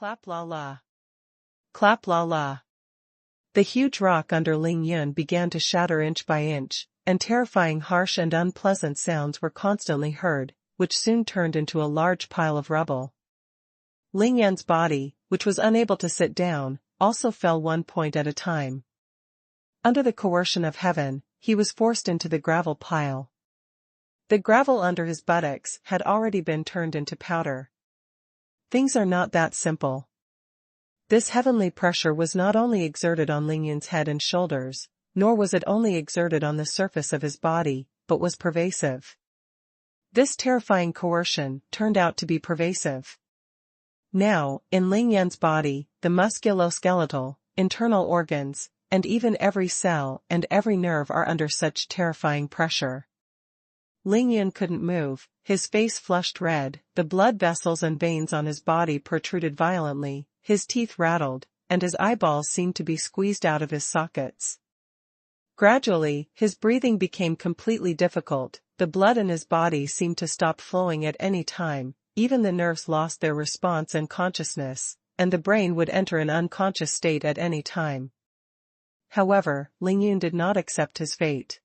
Clap la la. Clap la la. The huge rock under Ling Yun began to shatter inch by inch, and terrifying harsh and unpleasant sounds were constantly heard, which soon turned into a large pile of rubble. Ling Yun's body, which was unable to sit down, also fell 1 point at a time. Under the coercion of heaven, he was forced into the gravel pile. The gravel under his buttocks had already been turned into powder. Things are not that simple. This heavenly pressure was not only exerted on Ling Yun's head and shoulders, nor was it only exerted on the surface of his body, but was pervasive. This terrifying coercion turned out to be pervasive. Now, in Ling Yun's body, the musculoskeletal, internal organs, and even every cell and every nerve are under such terrifying pressure. Ling Yun couldn't move, his face flushed red, the blood vessels and veins on his body protruded violently, his teeth rattled, and his eyeballs seemed to be squeezed out of his sockets. Gradually, his breathing became completely difficult, the blood in his body seemed to stop flowing at any time, even the nerves lost their response and consciousness, and the brain would enter an unconscious state at any time. However, Ling Yun did not accept his fate.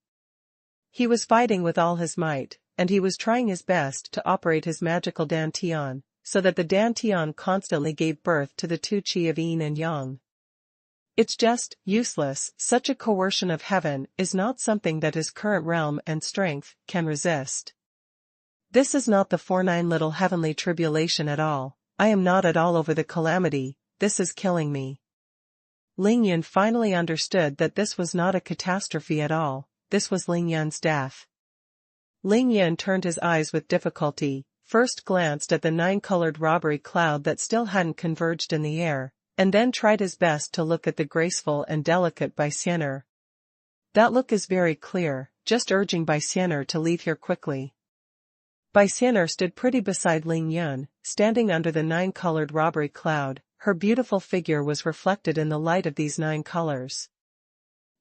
He was fighting with all his might, and he was trying his best to operate his magical dantian, so that the dantian constantly gave birth to the two qi of yin and yang. It's just useless. Such a coercion of heaven is not something that his current realm and strength can resist. This is not the 4-9 little heavenly tribulation at all. I am not at all over the calamity, this is killing me. Ling Yun finally understood that this was not a catastrophe at all, this was Ling Yun's death. Ling Yun turned his eyes with difficulty, first glanced at the 9-colored robbery cloud that still hadn't converged in the air, and then tried his best to look at the graceful and delicate Baixianer. That look is very clear, just urging Baixianer to leave here quickly. Baixianer stood pretty beside Ling Yun, standing under the 9-colored robbery cloud. Her beautiful figure was reflected in the light of these 9 colors.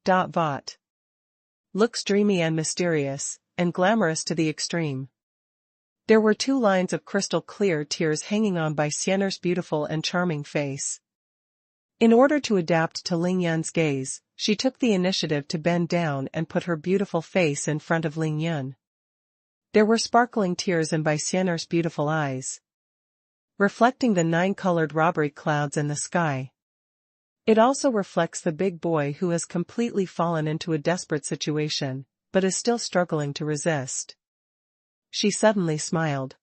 Vot. Looks dreamy and mysterious, and glamorous to the extreme. There were 2 lines of crystal-clear tears hanging on Baixianer's beautiful and charming face. In order to adapt to Ling Yun's gaze, she took the initiative to bend down and put her beautiful face in front of Ling Yun. There were sparkling tears in Baixianer's beautiful eyes, reflecting the 9-colored robbery clouds in the sky. It also reflects the big boy who has completely fallen into a desperate situation, but is still struggling to resist. She suddenly smiled.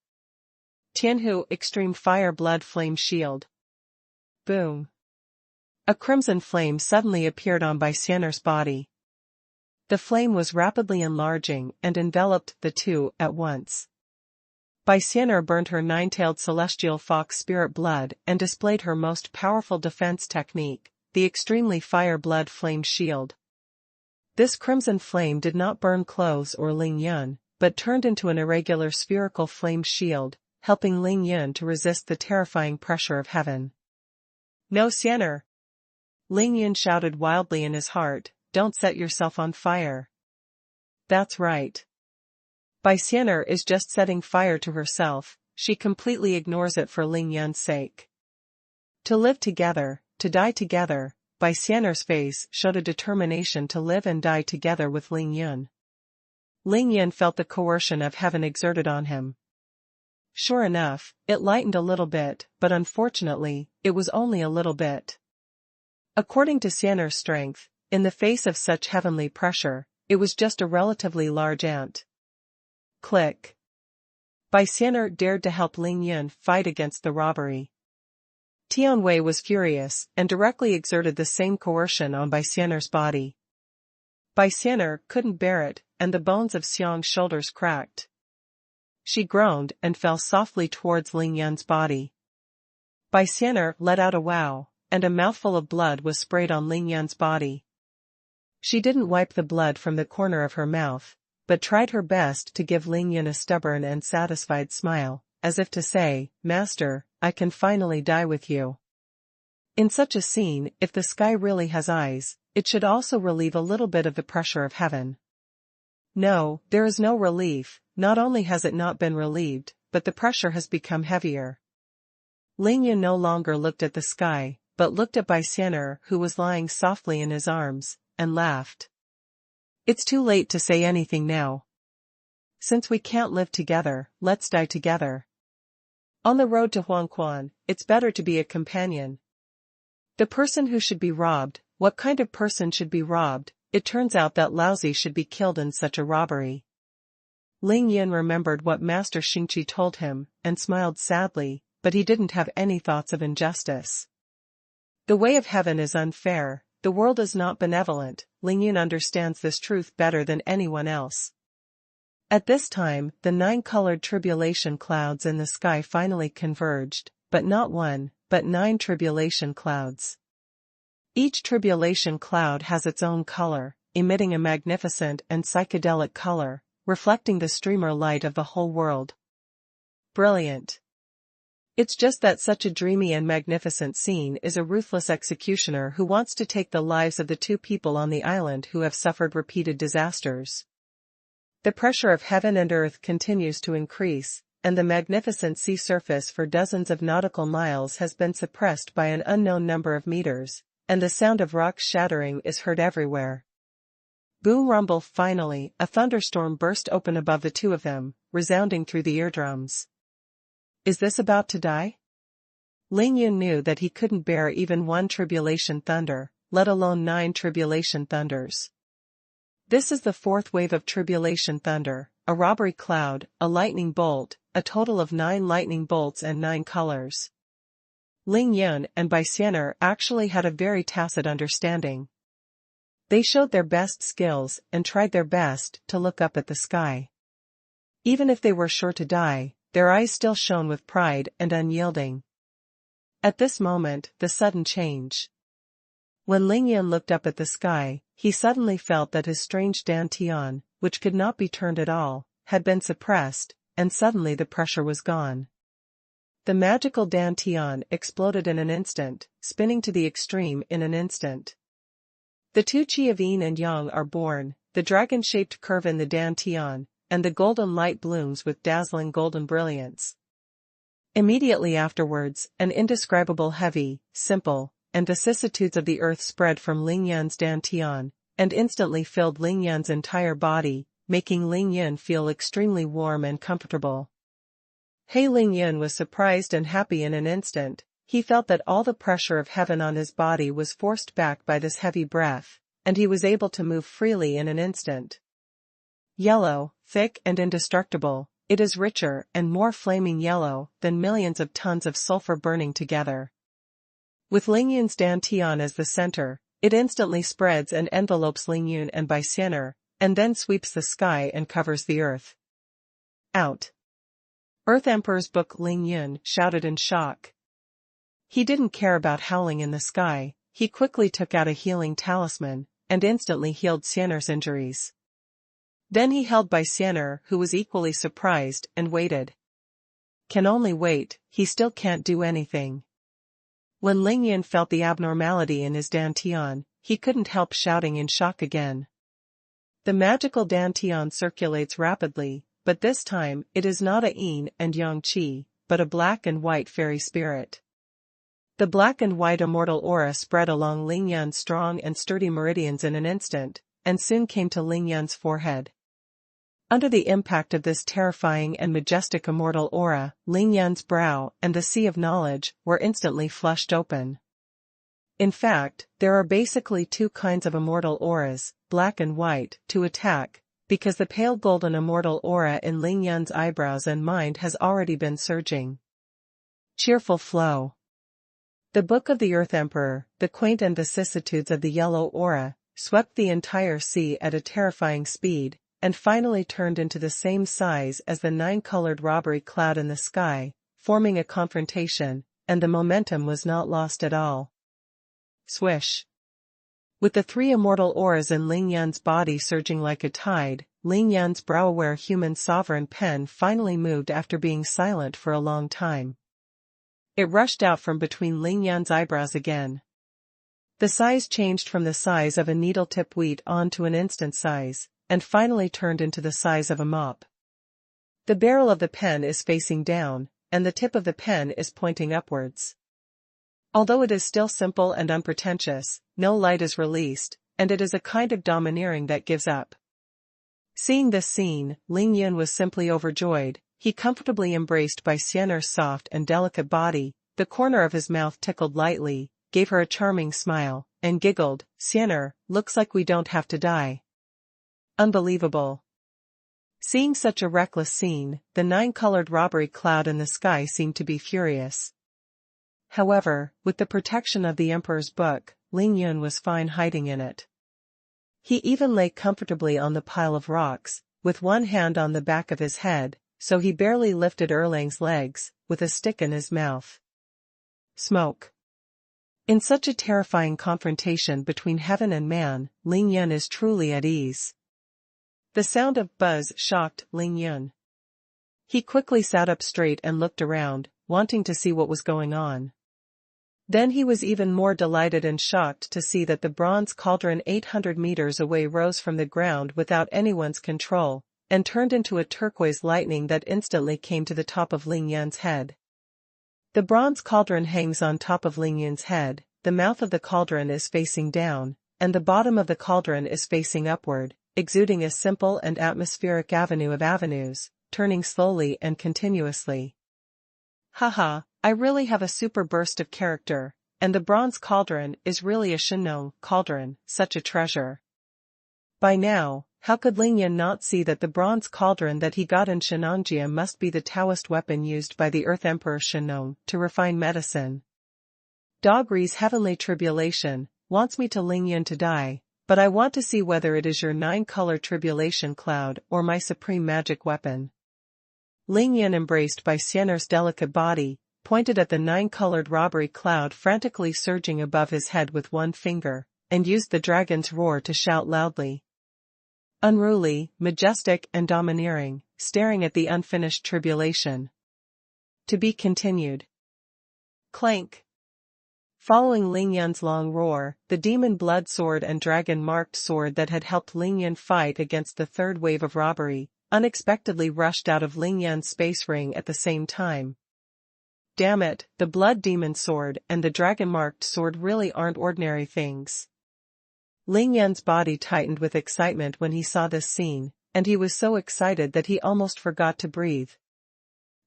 Tianhu Extreme Fire Blood Flame Shield. Boom. A crimson flame suddenly appeared on Baixianer's body. The flame was rapidly enlarging and enveloped the two at once. Baixianer burned her 9-tailed celestial fox spirit blood and displayed her most powerful defense technique, the extremely fire blood flame shield. This crimson flame did not burn clothes or Ling Yun, but turned into an irregular spherical flame shield, helping Ling Yun to resist the terrifying pressure of heaven. No Xianer! Ling Yun shouted wildly in his heart, don't set yourself on fire. That's right. Baixianer is just setting fire to herself, she completely ignores it for Ling Yun's sake. To live together, to die together, Baixianer's face showed a determination to live and die together with Ling Yun. Ling Yun felt the coercion of heaven exerted on him. Sure enough, it lightened a little bit, but unfortunately, it was only a little bit. According to Xianer's strength, in the face of such heavenly pressure, it was just a relatively large ant. Click. Baixianer dared to help Ling Yun fight against the robbery. Tianwei was furious and directly exerted the same coercion on Baixianer's body. Baixianer couldn't bear it, and the bones of Xiang's shoulders cracked. She groaned and fell softly towards Ling Yun's body. Baixianer let out a wow, and a mouthful of blood was sprayed on Ling Yun's body. She didn't wipe the blood from the corner of her mouth, but tried her best to give Ling Yun a stubborn and satisfied smile, as if to say, Master, I can finally die with you. In such a scene, if the sky really has eyes, it should also relieve a little bit of the pressure of heaven. No, there is no relief, not only has it not been relieved, but the pressure has become heavier. Ling Yun no longer looked at the sky, but looked at Baixianer, who was lying softly in his arms, and laughed. It's too late to say anything now. Since we can't live together, let's die together. On the road to xuanhuan, it's better to be a companion. The person who should be robbed, what kind of person should be robbed? It turns out that Laozi should be killed in such a robbery. Ling Yun remembered what Master Xingqi told him, and smiled sadly, but he didn't have any thoughts of injustice. The way of heaven is unfair, the world is not benevolent. Ling Yun understands this truth better than anyone else. At this time, the 9-colored tribulation clouds in the sky finally converged, but not one, but 9 tribulation clouds. Each tribulation cloud has its own color, emitting a magnificent and psychedelic color, reflecting the streamer light of the whole world. Brilliant. It's just that such a dreamy and magnificent scene is a ruthless executioner who wants to take the lives of the 2 people on the island who have suffered repeated disasters. The pressure of heaven and earth continues to increase, and the magnificent sea surface for dozens of nautical miles has been suppressed by an unknown number of meters, and the sound of rocks shattering is heard everywhere. Boom rumble. Finally, a thunderstorm burst open above the 2 of them, resounding through the eardrums. Is this about to die? Ling Yun knew that he couldn't bear even 1 tribulation thunder, let alone 9 tribulation thunders. This is the 4th wave of tribulation thunder, a robbery cloud, a lightning bolt, a total of 9 lightning bolts and 9 colors. Ling Yun and Baixianer actually had a very tacit understanding. They showed their best skills and tried their best to look up at the sky. Even if they were sure to die, their eyes still shone with pride and unyielding. At this moment, the sudden change. When Ling Yun looked up at the sky, he suddenly felt that his strange dantian, which could not be turned at all, had been suppressed, and suddenly the pressure was gone. The magical dantian exploded in an instant, spinning to the extreme in an instant. The 2 chi of yin and yang are born, the dragon-shaped curve in the dantian, and the golden light blooms with dazzling golden brilliance. Immediately afterwards, an indescribable heavy, simple, and vicissitudes of the earth spread from Ling Yun's dantian, and instantly filled Ling Yun's entire body, making Ling Yun feel extremely warm and comfortable. Ling Yun was surprised and happy in an instant. He felt that all the pressure of heaven on his body was forced back by this heavy breath, and he was able to move freely in an instant. Yellow, thick and indestructible, it is richer and more flaming yellow than millions of tons of sulfur burning together. With Ling Yun's dantian as the center, it instantly spreads and envelopes Ling Yun and Baixianer, and then sweeps the sky and covers the earth. Out. Earth Emperor's book. Ling Yun shouted in shock. He didn't care about howling in the sky. He quickly took out a healing talisman, and instantly healed Xianer's injuries. Then he held Baixianer, who was equally surprised, and waited. Can only wait, he still can't do anything. When Ling Yun felt the abnormality in his dantian, he couldn't help shouting in shock again. The magical dantian circulates rapidly, but this time it is not a yin and yang qi, but a black and white fairy spirit. The black and white immortal aura spread along Ling Yun's strong and sturdy meridians in an instant, and soon came to Ling Yun's forehead. Under the impact of this terrifying and majestic immortal aura, Ling Yun's brow and the sea of knowledge were instantly flushed open. In fact, there are basically 2 kinds of immortal auras, black and white, to attack, because the pale golden immortal aura in Ling Yun's eyebrows and mind has already been surging. Cheerful flow. The Book of the Earth Emperor, the quaint and vicissitudes of the yellow aura, swept the entire sea at a terrifying speed, and finally turned into the same size as the 9-colored robbery cloud in the sky, forming a confrontation, and the momentum was not lost at all. Swish. With the 3 immortal auras in Ling Yun's body surging like a tide, Ling Yun's brow-aware human sovereign pen finally moved after being silent for a long time. It rushed out from between Ling Yun's eyebrows again. The size changed from the size of a needle-tip wheat on to an instant size, and finally turned into the size of a mop. The barrel of the pen is facing down, and the tip of the pen is pointing upwards. Although it is still simple and unpretentious, no light is released, and it is a kind of domineering that gives up. Seeing this scene, Ling Yun was simply overjoyed. He comfortably embraced by Xian'er's soft and delicate body, the corner of his mouth tickled lightly, gave her a charming smile, and giggled, "Xian'er, looks like we don't have to die." Unbelievable. Seeing such a reckless scene, the nine-colored robbery cloud in the sky seemed to be furious. However, with the protection of the Emperor's book, Ling Yun was fine hiding in it. He even lay comfortably on the pile of rocks, with one hand on the back of his head, so he barely lifted Erlang's legs, with a stick in his mouth. Smoke. In such a terrifying confrontation between heaven and man, Ling Yun is truly at ease. The sound of buzz shocked Ling Yun. He quickly sat up straight and looked around, wanting to see what was going on. Then he was even more delighted and shocked to see that the bronze cauldron 800 meters away rose from the ground without anyone's control, and turned into a turquoise lightning that instantly came to the top of Ling Yun's head. The bronze cauldron hangs on top of Ling Yun's head, the mouth of the cauldron is facing down, and the bottom of the cauldron is facing upward, exuding a simple and atmospheric avenue of avenues, turning slowly and continuously. Haha, I really have a super burst of character, and the bronze cauldron is really a xuanhuan cauldron, such a treasure. By now, how could Ling Yun not see that the bronze cauldron that he got in Shenanjia must be the Taoist weapon used by the Earth Emperor Xuanhuan to refine medicine? Dogri's heavenly tribulation wants me to Ling Yun to die, but I want to see whether it is your nine-color tribulation cloud or my supreme magic weapon. Ling Yun, embraced by Xian'er's delicate body, pointed at the nine-colored robbery cloud frantically surging above his head with one finger, and used the dragon's roar to shout loudly. Unruly, majestic and domineering, staring at the unfinished tribulation. To be continued. Clank. Following Ling Yun's long roar, the demon blood sword and dragon-marked sword that had helped Ling Yun fight against the third wave of robbery, unexpectedly rushed out of Ling Yun's space ring at the same time. Damn it, the blood demon sword and the dragon-marked sword really aren't ordinary things. Ling Yun's body tightened with excitement when he saw this scene, and he was so excited that he almost forgot to breathe.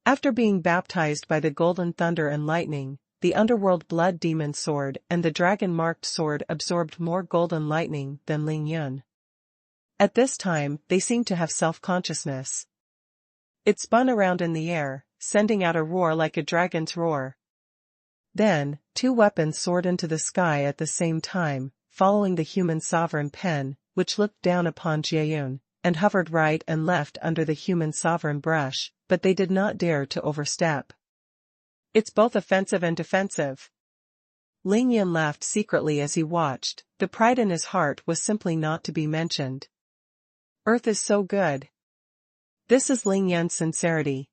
After being baptized by the golden thunder and lightning, the underworld blood demon sword and the dragon-marked sword absorbed more golden lightning than Ling Yun. At this time, they seemed to have self-consciousness. It spun around in the air, sending out a roar like a dragon's roar. Then, two weapons soared into the sky at the same time, following the human sovereign pen, which looked down upon Jiayun, and hovered right and left under the human sovereign brush, but they did not dare to overstep. It's both offensive and defensive. Ling Yun laughed secretly as he watched. The pride in his heart was simply not to be mentioned. Earth is so good. This is Ling Yun's sincerity.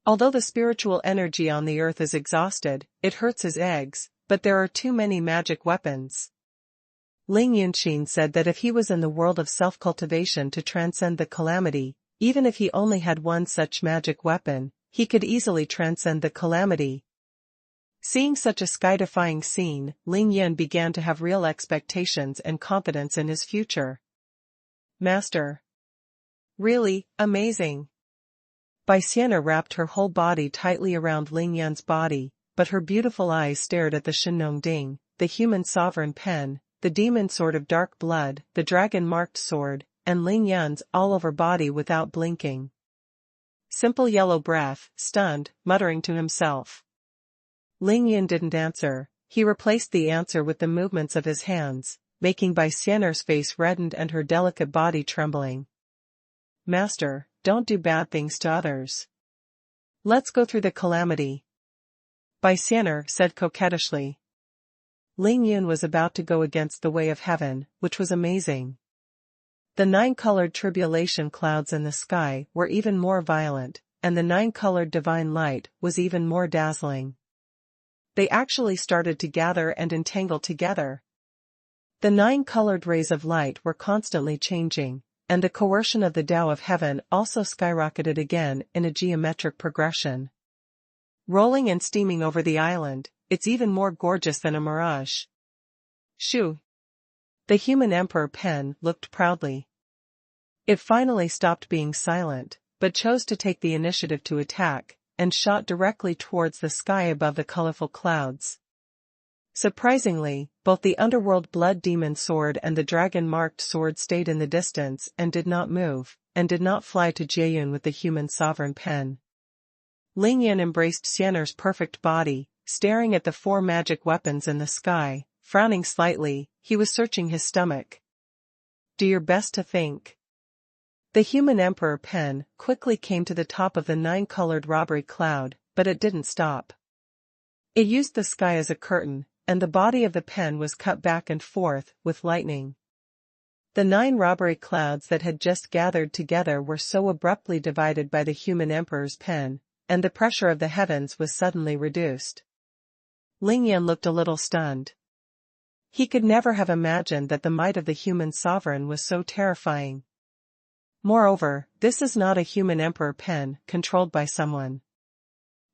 Although the spiritual energy on the earth is exhausted, it hurts his eggs, but there are too many magic weapons. Ling Yunxin said that if he was in the world of self-cultivation to transcend the calamity, even if he only had one such magic weapon, he could easily transcend the calamity. Seeing such a sky-defying scene, Ling Yun began to have real expectations and confidence in his future. Master. Really, amazing. Xian'er wrapped her whole body tightly around Ling Yun's body, but her beautiful eyes stared at the Xuanhuan Ding, the human sovereign pen, the demon sword of dark blood, the dragon-marked sword, and Ling Yun's all-over body without blinking. Simple Yellow breath, stunned, muttering to himself. Ling Yun didn't answer. He replaced the answer with the movements of his hands, making Xian'er's face reddened and her delicate body trembling. Master, don't do bad things to others. Let's go through the calamity. Xian'er said coquettishly. Ling Yun was about to go against the way of heaven, which was amazing. The nine-colored tribulation clouds in the sky were even more violent, and the nine-colored divine light was even more dazzling. They actually started to gather and entangle together. The nine-colored rays of light were constantly changing, and the coercion of the Tao of Heaven also skyrocketed again in a geometric progression. rolling and steaming over the island, it's even more gorgeous than a mirage. Shoo! The human Emperor Pen looked proudly. It finally stopped being silent, but chose to take the initiative to attack, and shot directly towards the sky above the colorful clouds. Surprisingly, both the underworld blood demon sword and the dragon-marked sword stayed in the distance and did not move, and did not fly to Jaeyun with the human sovereign pen. Ling Yan embraced Xian'er's perfect body, staring at the 4 magic weapons in the sky, frowning slightly. He was searching his stomach. Do your best to think. The human Emperor Pen quickly came to the top of the 9-colored robbery cloud, but it didn't stop. It used the sky as a curtain, and the body of the pen was cut back and forth with lightning. The 9 robbery clouds that had just gathered together were so abruptly divided by the human Emperor's pen, and the pressure of the heavens was suddenly reduced. Ling Yan looked a little stunned. He could never have imagined that the might of the human sovereign was so terrifying. Moreover, this is not a human Emperor Pen controlled by someone.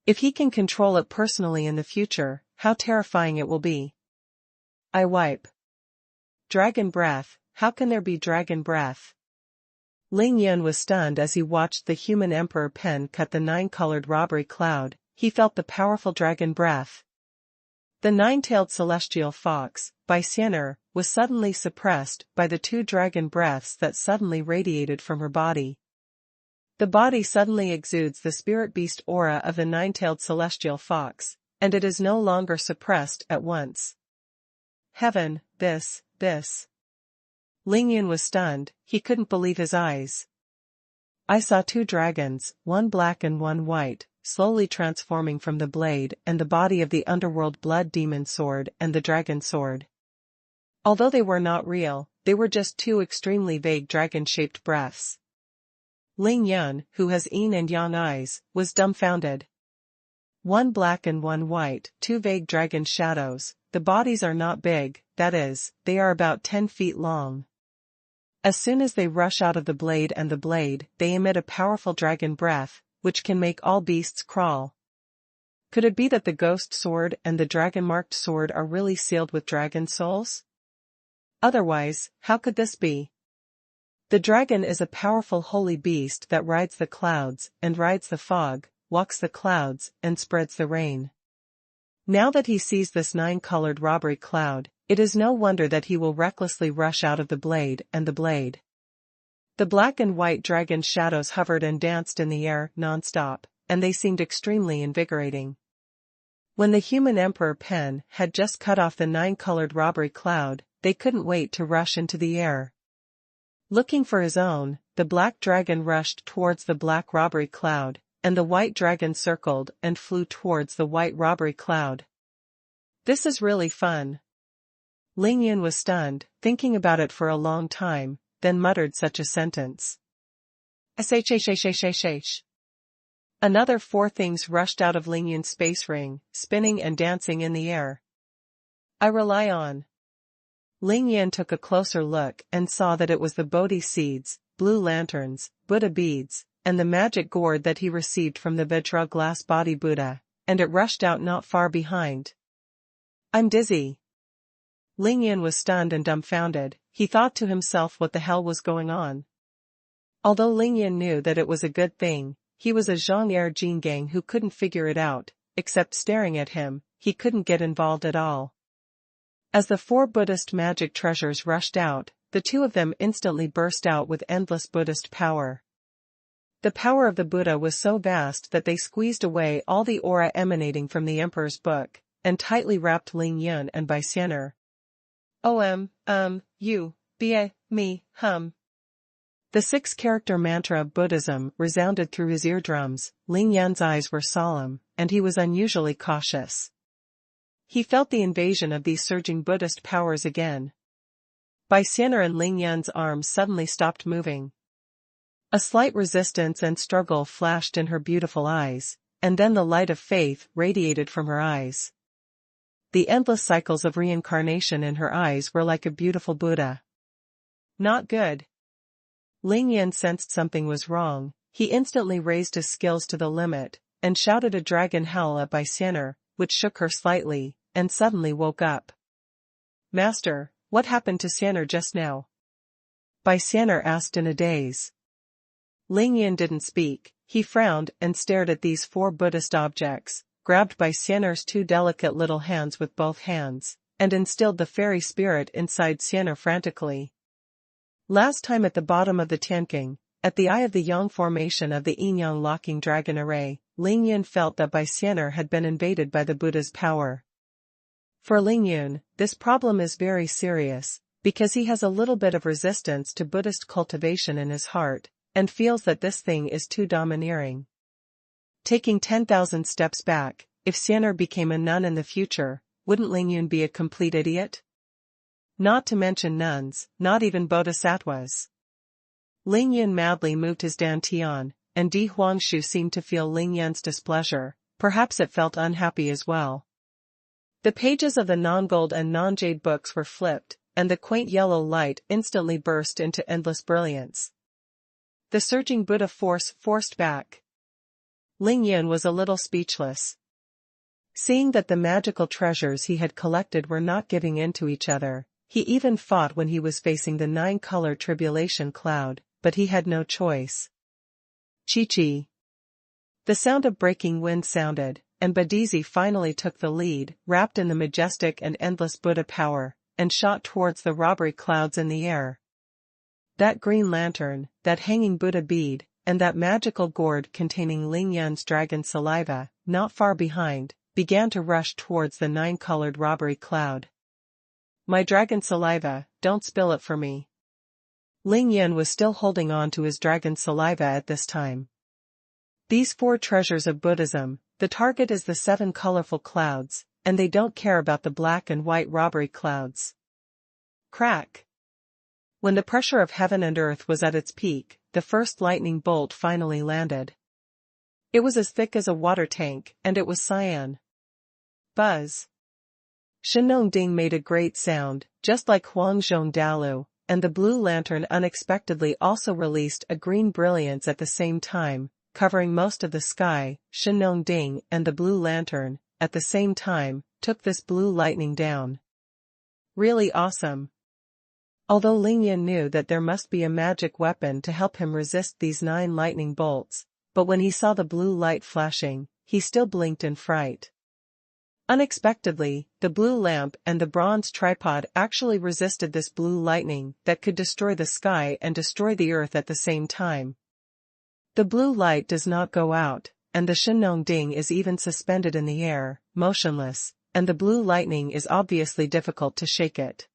If he can control it personally in the future, how terrifying it will be. I wipe. Dragon breath, how can there be dragon breath? Ling Yan was stunned as he watched the human Emperor Pen cut the 9-colored robbery cloud. He felt the powerful dragon breath. The 9-tailed celestial fox, by Xian'er, was suddenly suppressed by the 2 dragon breaths that suddenly radiated from her body. The body suddenly exudes the spirit beast aura of the 9-tailed celestial fox, and it is no longer suppressed at once. Heaven, this. Ling Yan was stunned, he couldn't believe his eyes. I saw 2 dragons, one black and one white, slowly transforming from the blade and the body of the underworld blood demon sword and the dragon sword. Although they were not real, they were just 2 extremely vague dragon-shaped breaths. Ling Yan, who has yin and yang eyes, was dumbfounded. One black and one white, 2 vague dragon shadows. The bodies are not big, that is, they are about 10 feet long. As soon as they rush out of the blade, they emit a powerful dragon breath, which can make all beasts crawl. Could it be that the ghost sword and the dragon-marked sword are really sealed with dragon souls? Otherwise, how could this be? The dragon is a powerful holy beast that rides the clouds, and rides the fog, walks the clouds, and spreads the rain. Now that he sees this 9-colored robbery cloud, it is no wonder that he will recklessly rush out of the blade. The black and white dragon shadows hovered and danced in the air non-stop, and they seemed extremely invigorating. When the human Emperor Pen had just cut off the 9-colored robbery cloud, they couldn't wait to rush into the air. Looking for his own, the black dragon rushed towards the black robbery cloud, and the white dragon circled and flew towards the white robbery cloud. This is really fun. Ling Yan was stunned, thinking about it for a long time, then muttered such a sentence. Shh. Another 4 things rushed out of Ling Yan's space ring, spinning and dancing in the air. I rely on. Ling Yan took a closer look and saw that it was the Bodhi seeds, blue lanterns, Buddha beads, and the magic gourd that he received from the Vajra glass body Buddha, and it rushed out not far behind. I'm dizzy. Ling Yan was stunned and dumbfounded. He thought to himself what the hell was going on. Although Ling Yan knew that it was a good thing, he was a Zheng Jingang who couldn't figure it out. Except staring at him, he couldn't get involved at all. As the 4 Buddhist magic treasures rushed out, the 2 of them instantly burst out with endless Buddhist power. The power of the Buddha was so vast that they squeezed away all the aura emanating from the Emperor's book, and tightly wrapped Ling Yan and by Xian'er. Me, hum. The 6-character mantra of Buddhism resounded through his eardrums. Ling Yan's eyes were solemn, and he was unusually cautious. He felt the invasion of these surging Buddhist powers again. By Xian'er and Ling Yan's arms suddenly stopped moving. A slight resistance and struggle flashed in her beautiful eyes, and then the light of faith radiated from her eyes. The endless cycles of reincarnation in her eyes were like a beautiful Buddha. Not good. Ling Yan sensed something was wrong. He instantly raised his skills to the limit, and shouted a dragon howl at Baisener, which shook her slightly, and suddenly woke up. "Master, what happened to Siener just now?" Baisener asked in a daze. Ling Yin didn't speak. He frowned and stared at these four Buddhist objects, grabbed Baisiener's two delicate little hands with both hands, and instilled the fairy spirit inside Siener frantically. Last time at the bottom of the Tianqing, at the eye of the Yang formation of the Yin-Yang locking dragon array, Ling Yun felt that Baisiener had been invaded by the Buddha's power. For Ling Yun, this problem is very serious, because he has a little bit of resistance to Buddhist cultivation in his heart, and feels that this thing is too domineering. Taking 10,000 steps back, if Siener became a nun in the future, wouldn't Ling Yun be a complete idiot? Not to mention nuns, not even bodhisattvas. Ling Yun madly moved his dantian, and Di Huangshu seemed to feel Ling Yun's displeasure, perhaps it felt unhappy as well. The pages of the non-gold and non-jade books were flipped, and the quaint yellow light instantly burst into endless brilliance. The surging Buddha force forced back. Ling Yun was a little speechless. Seeing that the magical treasures he had collected were not giving in to each other, he even fought when he was facing the nine-color tribulation cloud, but he had no choice. Chi-chi. The sound of breaking wind sounded, and Badizi finally took the lead, wrapped in the majestic and endless Buddha power, and shot towards the robbery clouds in the air. That green lantern, that hanging Buddha bead, and that magical gourd containing Ling Yun's dragon saliva, not far behind, began to rush towards the nine-colored robbery cloud. "My dragon saliva, don't spill it for me." Ling Yun was still holding on to his dragon saliva at this time. These four treasures of Buddhism, the target is the seven colorful clouds, and they don't care about the black and white robbery clouds. Crack! When the pressure of heaven and earth was at its peak, the first lightning bolt finally landed. It was as thick as a water tank, and it was cyan. Buzz! Shenong Ding made a great sound, just like Huangzhong Dalu, and the blue lantern unexpectedly also released a green brilliance at the same time, covering most of the sky. Shenong Ding and the blue lantern, at the same time, took this blue lightning down. Really awesome. Although Ling Yun knew that there must be a magic weapon to help him resist these 9 lightning bolts, but when he saw the blue light flashing, he still blinked in fright. Unexpectedly, the blue lamp and the bronze tripod actually resisted this blue lightning that could destroy the sky and destroy the earth at the same time. The blue light does not go out, and the Shenong Ding is even suspended in the air, motionless, and the blue lightning is obviously difficult to shake it.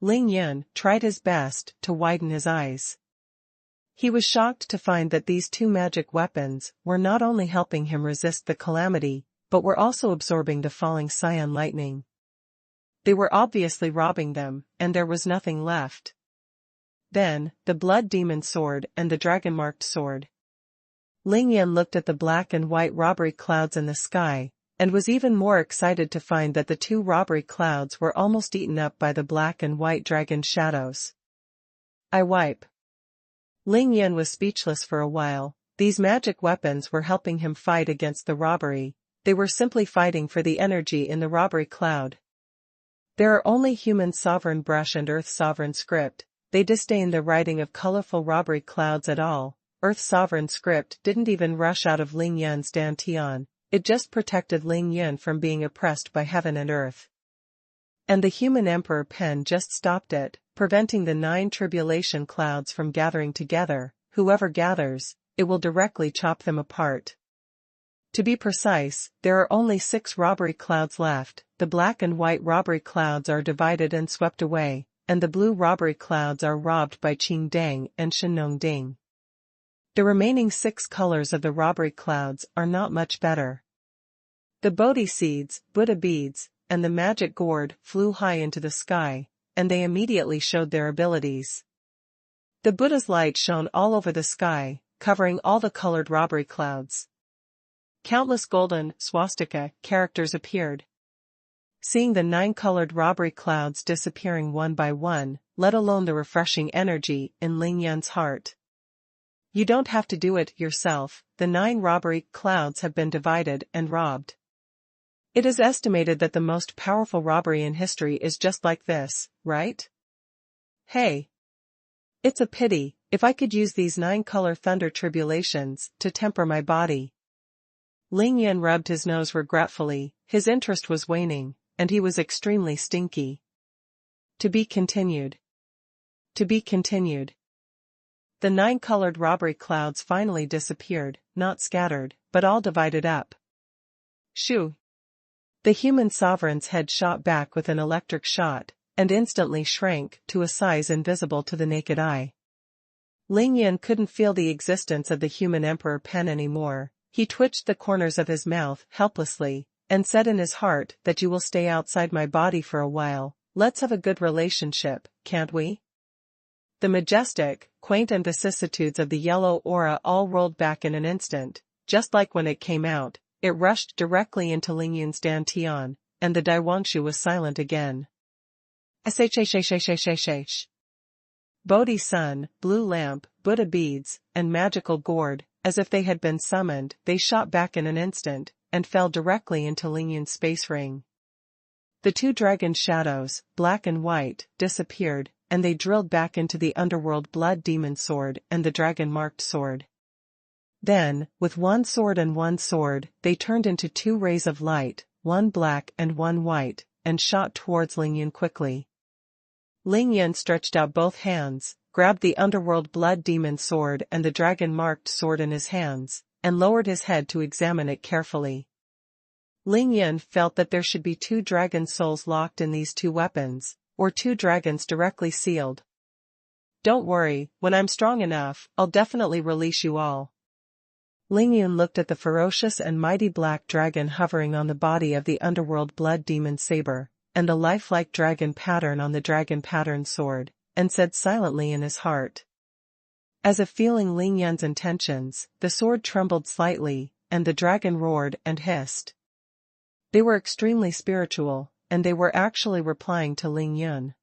Ling Yun tried his best to widen his eyes. He was shocked to find that these two magic weapons were not only helping him resist the calamity, but were also absorbing the falling cyan lightning. They were obviously robbing them, and there was nothing left. Then, the blood demon sword and the dragon-marked sword. Ling Yun looked at the black and white robbery clouds in the sky, and was even more excited to find that the two robbery clouds were almost eaten up by the black and white dragon shadows. I wipe. Ling Yun was speechless for a while. These magic weapons were helping him fight against the robbery. They were simply fighting for the energy in the robbery cloud. There are only human sovereign brush and earth sovereign script. They disdain the writing of colorful robbery clouds at all. Earth sovereign script didn't even rush out of Ling Yun's dantian. It just protected Ling Yun from being oppressed by heaven and earth. And the human emperor pen just stopped it, preventing the 9 tribulation clouds from gathering together. Whoever gathers, it will directly chop them apart. To be precise, there are only 6 robbery clouds left. The black and white robbery clouds are divided and swept away, and the blue robbery clouds are robbed by Qing Dang and Shenong Ding. The remaining 6 colors of the robbery clouds are not much better. The Bodhi seeds, Buddha beads, and the magic gourd flew high into the sky, and they immediately showed their abilities. The Buddha's light shone all over the sky, covering all the colored robbery clouds. Countless golden swastika characters appeared. Seeing the 9 colored robbery clouds disappearing one by one, let alone the refreshing energy in Ling Yun's heart. You don't have to do it yourself, the 9 robbery clouds have been divided and robbed. It is estimated that the most powerful robbery in history is just like this, right? Hey. It's a pity, if I could use these 9-color thunder tribulations to temper my body. Ling Yun rubbed his nose regretfully, his interest was waning, and he was extremely stinky. To be continued. To be continued. The 9-colored robbery clouds finally disappeared, not scattered, but all divided up. Shoo! The human sovereign's head shot back with an electric shot, and instantly shrank to a size invisible to the naked eye. Ling Yun couldn't feel the existence of the human Emperor Pen anymore. He twitched the corners of his mouth helplessly, and said in his heart that you will stay outside my body for a while. Let's have a good relationship, can't we? The majestic, quaint vicissitudes of the yellow aura all rolled back in an instant, just like when it came out. It rushed directly into Ling Yun's dantian, and the Daiwangshu was silent again. Shh. Bodhi sun, blue lamp, Buddha beads, and magical gourd, as if they had been summoned, they shot back in an instant, and fell directly into Ling Yun's space ring. The 2 dragon shadows, black and white, disappeared, and they drilled back into the underworld blood demon sword and the dragon-marked sword. Then, with one sword and one sword, they turned into 2 rays of light, one black and one white, and shot towards Ling Yun quickly. Ling Yun stretched out both hands, grabbed the underworld blood demon sword and the dragon-marked sword in his hands, and lowered his head to examine it carefully. Ling Yun felt that there should be 2 dragon souls locked in these 2 weapons, or 2 dragons directly sealed. Don't worry, when I'm strong enough, I'll definitely release you all. Ling Yun looked at the ferocious and mighty black dragon hovering on the body of the underworld blood demon saber, and the lifelike dragon pattern on the dragon pattern sword, and said silently in his heart. As if feeling Ling Yun's intentions, the sword trembled slightly, and the dragon roared and hissed. They were extremely spiritual, and they were actually replying to Ling Yun.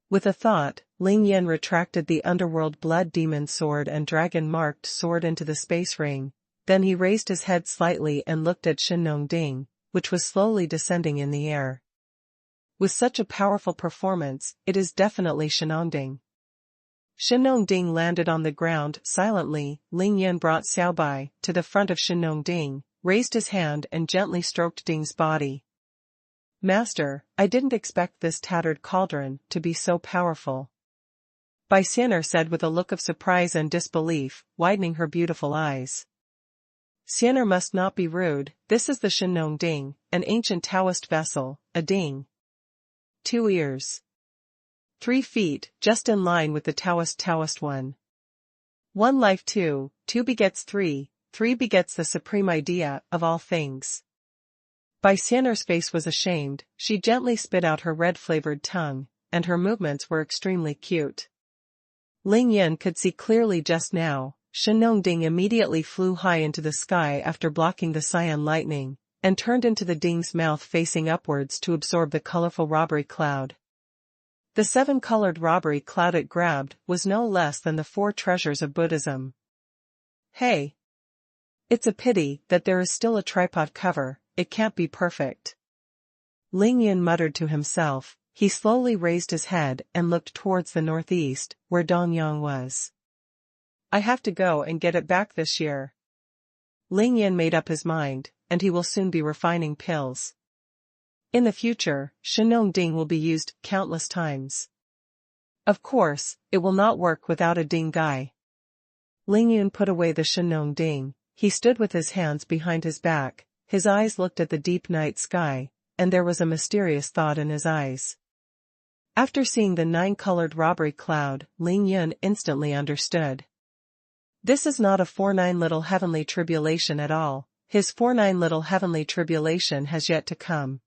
With a thought, Ling Yun retracted the underworld blood demon sword and dragon-marked sword into the space ring, then he raised his head slightly and looked at Shin Ding, which was slowly descending in the air. With such a powerful performance, it is definitely Shin Ding. Shin Ding landed on the ground silently. Ling Yun brought Xiaobai to the front of Shin Ding, raised his hand and gently stroked Ding's body. Master, I didn't expect this tattered cauldron to be so powerful. Bai Xian'er said with a look of surprise and disbelief, widening her beautiful eyes. Xian'er must not be rude, this is the Shin Ding, an ancient Taoist vessel, a ding. 2 ears. 3 feet, just in line with the Taoist one. 1 life 2 begets 3 begets the supreme idea of all things. Bai Xian'er's face was ashamed, she gently spit out her red-flavored tongue, and her movements were extremely cute. Ling Yun could see clearly just now. Shin Ding immediately flew high into the sky after blocking the cyan lightning, and turned into the ding's mouth facing upwards to absorb the colorful robbery cloud. The 7-colored robbery cloud it grabbed was no less than the 4 treasures of Buddhism. Hey! It's a pity that there is still a tripod cover, it can't be perfect. Ling Yun muttered to himself. He slowly raised his head and looked towards the northeast, where Dongyang was. I have to go and get it back this year. Ling Yun made up his mind, and he will soon be refining pills. In the future, Shin Ding will be used countless times. Of course, it will not work without a ding guy. Ling Yun put away the Shin Ding. He stood with his hands behind his back, his eyes looked at the deep night sky, and there was a mysterious thought in his eyes. After seeing the 9-colored robbery cloud, Ling Yun instantly understood. This is not a 4-9 little heavenly tribulation at all, his 4-9 little heavenly tribulation has yet to come.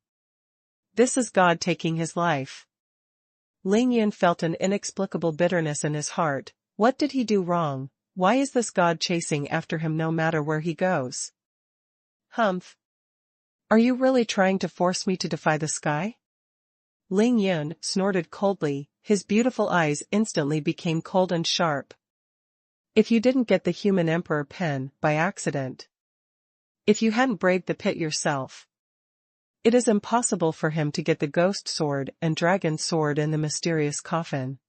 This is God taking his life. Ling Yun felt an inexplicable bitterness in his heart. What did he do wrong? Why is this God chasing after him no matter where he goes? Humph. Are you really trying to force me to defy the sky? Ling Yun snorted coldly, his beautiful eyes instantly became cold and sharp. If you didn't get the human emperor pen by accident. If you hadn't braved the pit yourself. It is impossible for him to get the ghost sword and dragon sword in the mysterious coffin.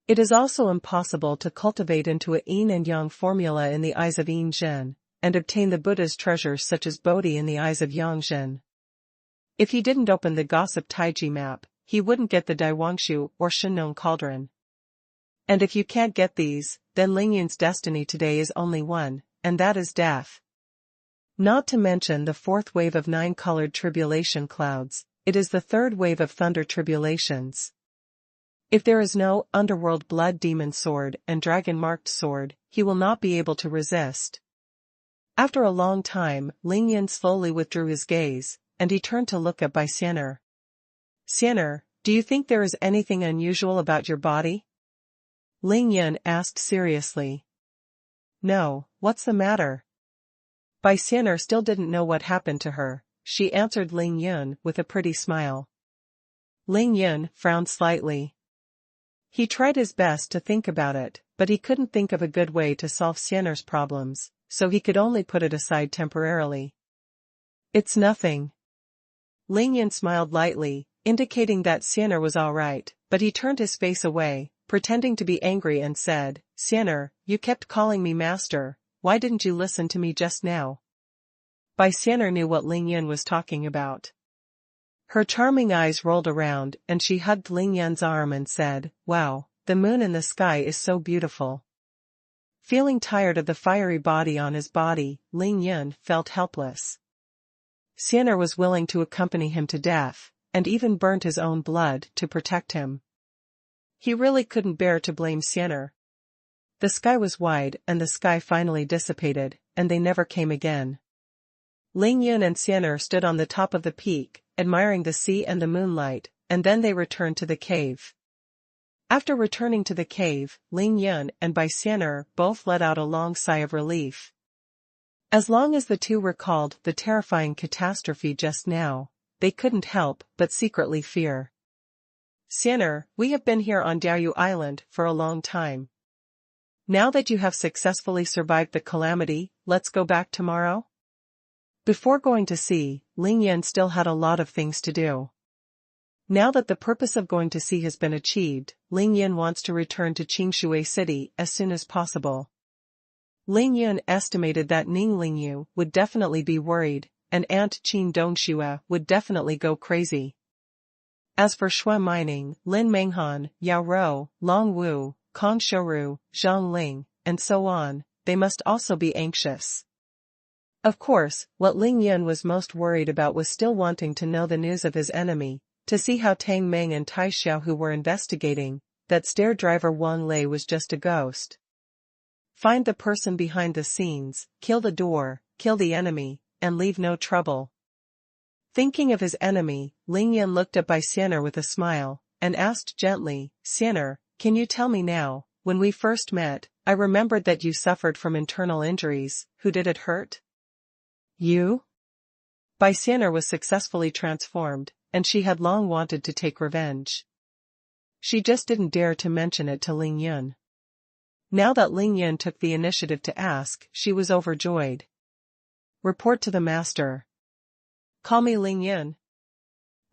It is also impossible to cultivate into a yin and yang formula in the eyes of Zheng, and obtain the Buddha's treasures such as Bodhi in the eyes of Zheng. If he didn't open the gossip Taiji map, he wouldn't get the Daiwangshu or Shinnon cauldron. And if you can't get these, then Lingyun's destiny today is only one, and that is death. Not to mention the fourth wave of 9-colored tribulation clouds, it is the third wave of thunder tribulations. If there is no underworld blood demon sword and dragon-marked sword, he will not be able to resist. After a long time, Lingyun slowly withdrew his gaze, and he turned to look at Bai Xian'er. Xian'er, do you think there is anything unusual about your body? Lingyun asked seriously. No, what's the matter? Bai Xian'er still didn't know what happened to her. She answered Lingyun with a pretty smile. Lingyun frowned slightly. He tried his best to think about it, but he couldn't think of a good way to solve Xian'er's problems, so he could only put it aside temporarily. It's nothing. Lingyun smiled lightly, indicating that Xian'er was all right, but he turned his face away, pretending to be angry and said, Xian'er, you kept calling me master, why didn't you listen to me just now? Bai Xian'er knew what Lingyun was talking about. Her charming eyes rolled around and she hugged Lingyun's arm and said, wow, the moon in the sky is so beautiful. Feeling tired of the fiery body on his body, Lingyun felt helpless. Xian'er was willing to accompany him to death, and even burnt his own blood to protect him. He really couldn't bear to blame Xian'er. The sky was wide and the sky finally dissipated, and they never came again. Lingyun and Xian'er stood on the top of the peak, admiring the sea and the moonlight, and then they returned to the cave. After returning to the cave, Lingyun and Bai Xian'er both let out a long sigh of relief. As long as the two recalled the terrifying catastrophe just now, they couldn't help but secretly fear. Xian'er, we have been here on Diaoyu Island for a long time. Now that you have successfully survived the calamity, let's go back tomorrow? Before going to sea, Lingyun still had a lot of things to do. Now that the purpose of going to sea has been achieved, Lingyun wants to return to Qingshui City as soon as possible. Lingyun estimated that Ning Lingyu would definitely be worried, and Aunt Qin Dongxue would definitely go crazy. As for Shui Mining, Lin Menghan, Yao Rou, Long Wu, Kong Shouru, Zhang Ling, and so on, they must also be anxious. Of course, what Lingyun was most worried about was still wanting to know the news of his enemy, to see how Tang Meng and Tai Xiao who were investigating, that stair driver Wang Lei was just a ghost. Find the person behind the scenes, kill the door, kill the enemy, and leave no trouble. Thinking of his enemy, Lingyun looked at Bai Xian'er with a smile, and asked gently, Xian'er, can you tell me now, when we first met, I remembered that you suffered from internal injuries, who did it hurt? You? Bai Xian'er was successfully transformed, and she had long wanted to take revenge. She just didn't dare to mention it to Lingyun. Now that Lingyun took the initiative to ask, she was overjoyed. Report to the master. Call me Lingyun.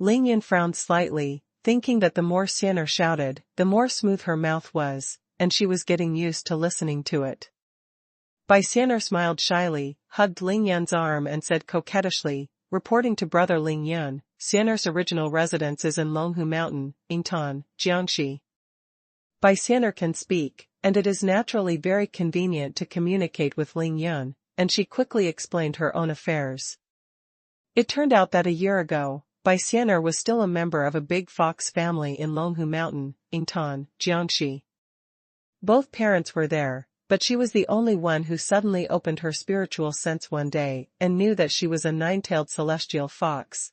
Lingyun frowned slightly, thinking that the more Xian'er shouted, the more smooth her mouth was, and she was getting used to listening to it. Bai Xian'er smiled shyly, hugged Lingyun's arm and said coquettishly, reporting to brother Lingyun, Xian'er's original residence is in Longhu Mountain, Yingtan, Jiangxi. Bai Xian'er can speak, and it is naturally very convenient to communicate with Lingyun, and she quickly explained her own affairs. It turned out that a year ago, Bai Xian'er was still a member of a big fox family in Longhu Mountain, Yingtan, Jiangxi. Both parents were there, but she was the only one who suddenly opened her spiritual sense one day and knew that she was a nine-tailed celestial fox.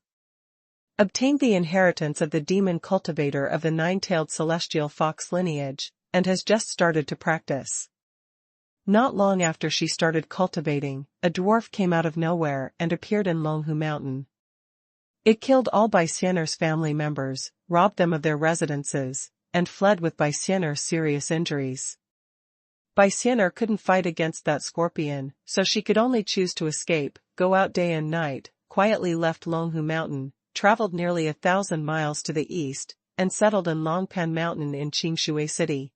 Obtained the inheritance of the demon cultivator of the nine-tailed celestial fox lineage, and has just started to practice. Not long after she started cultivating, a dwarf came out of nowhere and appeared in Longhu Mountain. It killed all Bai Xian'er's family members, robbed them of their residences, and fled with Bai Xian'er's serious injuries. Bai Xian'er couldn't fight against that scorpion, so she could only choose to escape, go out day and night, quietly left Longhu Mountain, traveled nearly 1,000 miles to the east, and settled in Longpan Mountain in Qingshui City.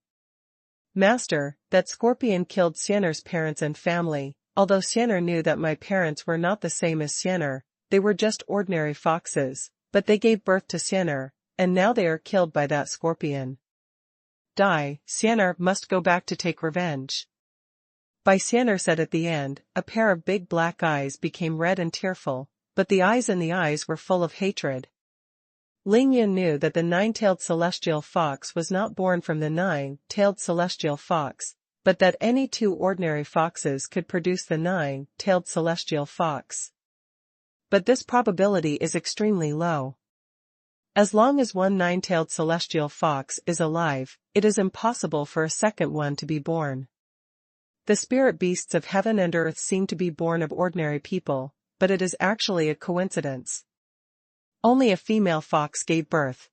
Master, that scorpion killed Xian'er's parents and family. Although Xian'er knew that my parents were not the same as Xian'er, they were just ordinary foxes, but they gave birth to Xian'er, and now they are killed by that scorpion. Xian'er must go back to take revenge. Bai Xian'er said at the end. A pair of big black eyes became red and tearful, but the eyes in the eyes were full of hatred. Ling Yun knew that the nine-tailed celestial fox was not born from the nine-tailed celestial fox, but that any two ordinary foxes could produce the nine-tailed celestial fox. But this probability is extremely low. As long as one nine-tailed celestial fox is alive, it is impossible for a second one to be born. The spirit beasts of heaven and earth seem to be born of ordinary people, but it is actually a coincidence. Only a female fox gave birth.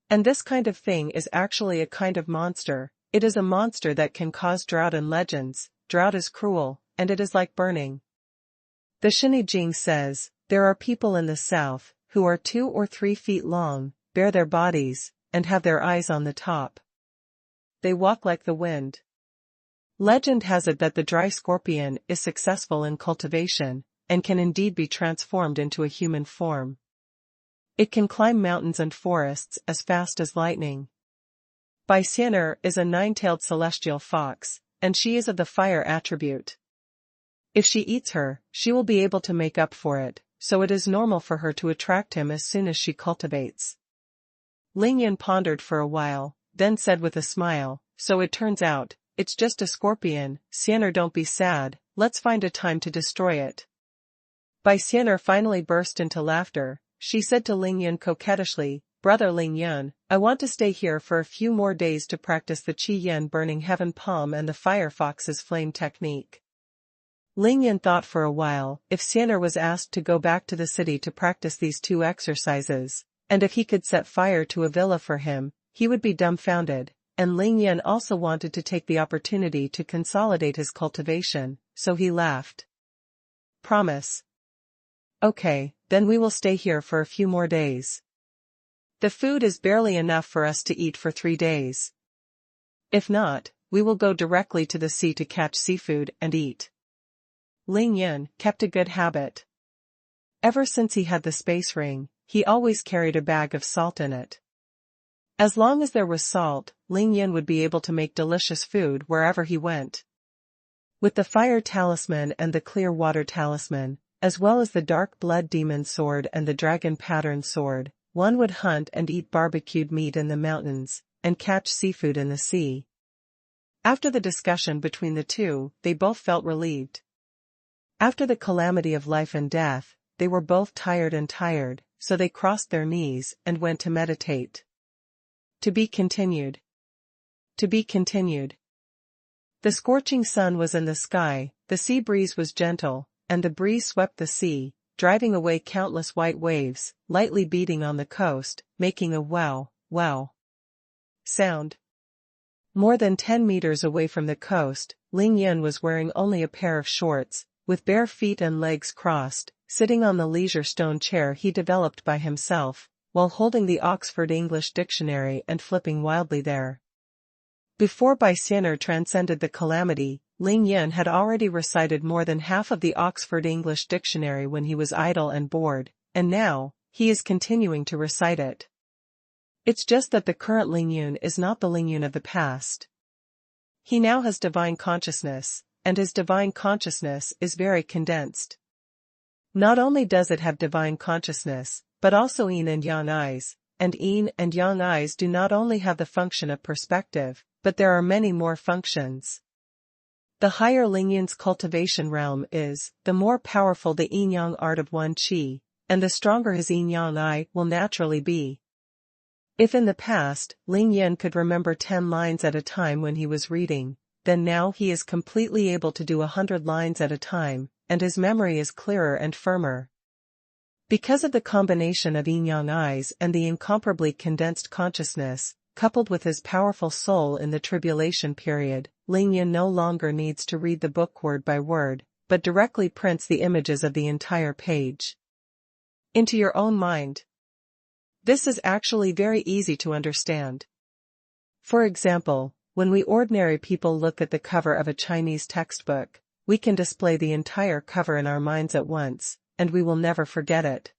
And this kind of thing is actually a kind of monster. It is a monster that can cause drought in legends. Drought is cruel, and it is like burning. The Zheng says, there are people in the south, who are 2 or 3 feet long, bare their bodies, and have their eyes on the top. They walk like the wind. Legend has it that the dry scorpion is successful in cultivation, and can indeed be transformed into a human form. It can climb mountains and forests as fast as lightning. Bai Xian'er is a nine-tailed celestial fox, and she is of the fire attribute. If she eats her, she will be able to make up for it, so it is normal for her to attract him as soon as she cultivates. Ling Yun pondered for a while, then said with a smile, so it turns out, it's just a scorpion. Xian'er, don't be sad, let's find a time to destroy it. Bai Xian'er finally burst into laughter. She said to Ling Yun coquettishly, Brother Ling Yun, I want to stay here for a few more days to practice the Qi Yan burning heaven palm and the fire fox's flame technique. Ling Yun thought for a while. If Xian'er was asked to go back to the city to practice these 2 exercises, and if he could set fire to a villa for him, he would be dumbfounded, and Ling Yun also wanted to take the opportunity to consolidate his cultivation, so he laughed. Promise. Okay, then we will stay here for a few more days. The food is barely enough for us to eat for 3 days. If not, we will go directly to the sea to catch seafood and eat. Ling Yun kept a good habit. Ever since he had the space ring, he always carried a bag of salt in it. As long as there was salt, Ling Yun would be able to make delicious food wherever he went. With the fire talisman and the clear water talisman, as well as the dark blood demon sword and the dragon pattern sword, one would hunt and eat barbecued meat in the mountains, and catch seafood in the sea. After the discussion between the two, they both felt relieved. After the calamity of life and death, they were both tired, so they crossed their knees and went to meditate. To be continued. To be continued. The scorching sun was in the sky, the sea breeze was gentle, and the breeze swept the sea, driving away countless white waves, lightly beating on the coast, making a wow, wow sound. More than 10 meters away from the coast, Ling Yun was wearing only a pair of shorts, with bare feet and legs crossed, sitting on the leisure stone chair he developed by himself, while holding the Oxford English Dictionary and flipping wildly there. Before Bai Xian'er transcended the calamity, Ling Yun had already recited more than half of the Oxford English Dictionary when he was idle and bored, and now, he is continuing to recite it. It's just that the current Ling Yun is not the Ling Yun of the past. He now has divine consciousness, and his divine consciousness is very condensed. Not only does it have divine consciousness, but also yin and yang eyes, and yin and yang eyes do not only have the function of perspective, but there are many more functions. The higher Ling Yun's cultivation realm is, the more powerful the yin-yang art of one qi, and the stronger his yin-yang eye will naturally be. If in the past, Ling Yun could remember 10 lines at a time when he was reading, then now he is completely able to do 100 lines at a time, and his memory is clearer and firmer. Because of the combination of yin-yang eyes and the incomparably condensed consciousness, coupled with his powerful soul in the tribulation period, Ling Yun no longer needs to read the book word by word, but directly prints the images of the entire page into your own mind. This is actually very easy to understand. For example, when we ordinary people look at the cover of a Chinese textbook, we can display the entire cover in our minds at once, and we will never forget it.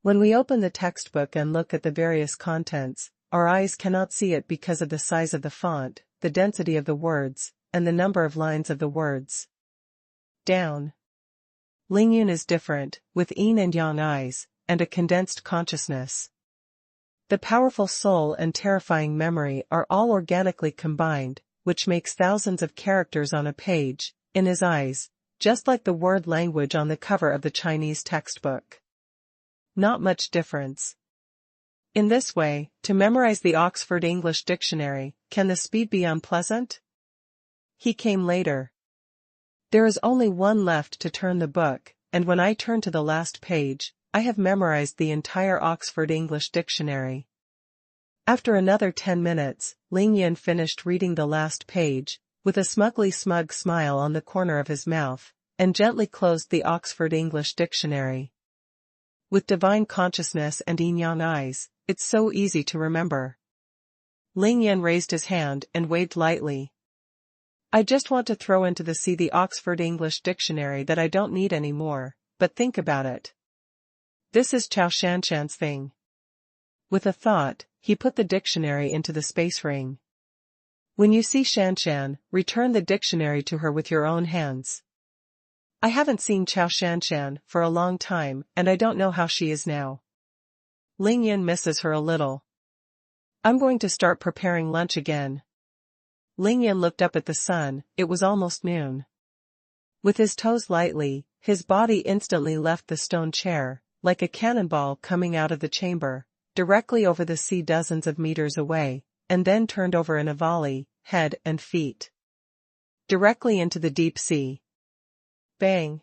When we open the textbook and look at the various contents, our eyes cannot see it because of the size of the font, the density of the words, and the number of lines of the words. Down. Ling Yun is different, with yin and yang eyes, and a condensed consciousness. The powerful soul and terrifying memory are all organically combined, which makes thousands of characters on a page, in his eyes, just like the word language on the cover of the Chinese textbook. Not much difference. In this way, to memorize the Oxford English Dictionary, can the speed be unpleasant? He came later. There is only one left to turn the book, and when I turn to the last page, I have memorized the entire Oxford English Dictionary. After another 10 minutes, Ling Yun finished reading the last page, with a smug smile on the corner of his mouth, and gently closed the Oxford English Dictionary. With divine consciousness and yin-yang eyes, it's so easy to remember. Ling Yun raised his hand and waved lightly. I just want to throw into the sea the Oxford English Dictionary that I don't need anymore, but think about it. This is Chao Shanshan's thing. With a thought, he put the dictionary into the space ring. When you see Shanshan, return the dictionary to her with your own hands. I haven't seen Chao Shanshan for a long time, and I don't know how she is now. Ling Yun misses her a little. I'm going to start preparing lunch again. Ling Yun looked up at the sun, it was almost noon. With his toes lightly, his body instantly left the stone chair, like a cannonball coming out of the chamber, directly over the sea dozens of meters away, and then turned over in a volley, head and feet. Directly into the deep sea. Bang!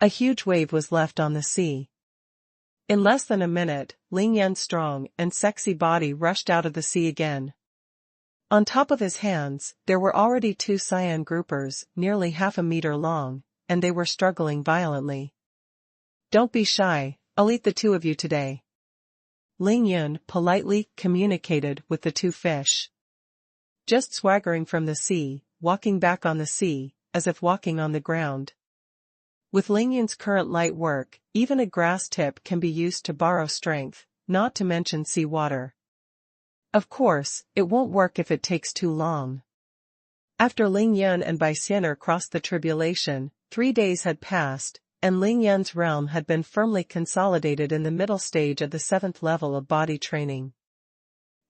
A huge wave was left on the sea. In less than a minute, Ling Yun's strong and sexy body rushed out of the sea again. On top of his hands, there were already 2 cyan groupers, nearly half a meter long, and they were struggling violently. Don't be shy, I'll eat the 2 of you today. Ling Yun politely communicated with the 2 fish. Just swaggering from the sea, walking back on the sea, as if walking on the ground. With Ling Yun's current light work, even a grass tip can be used to borrow strength, not to mention sea water. Of course, it won't work if it takes too long. After Ling Yun and Bai Xian'er crossed the tribulation, 3 days had passed, and Ling Yun's realm had been firmly consolidated in the middle stage of the 7th level of body training.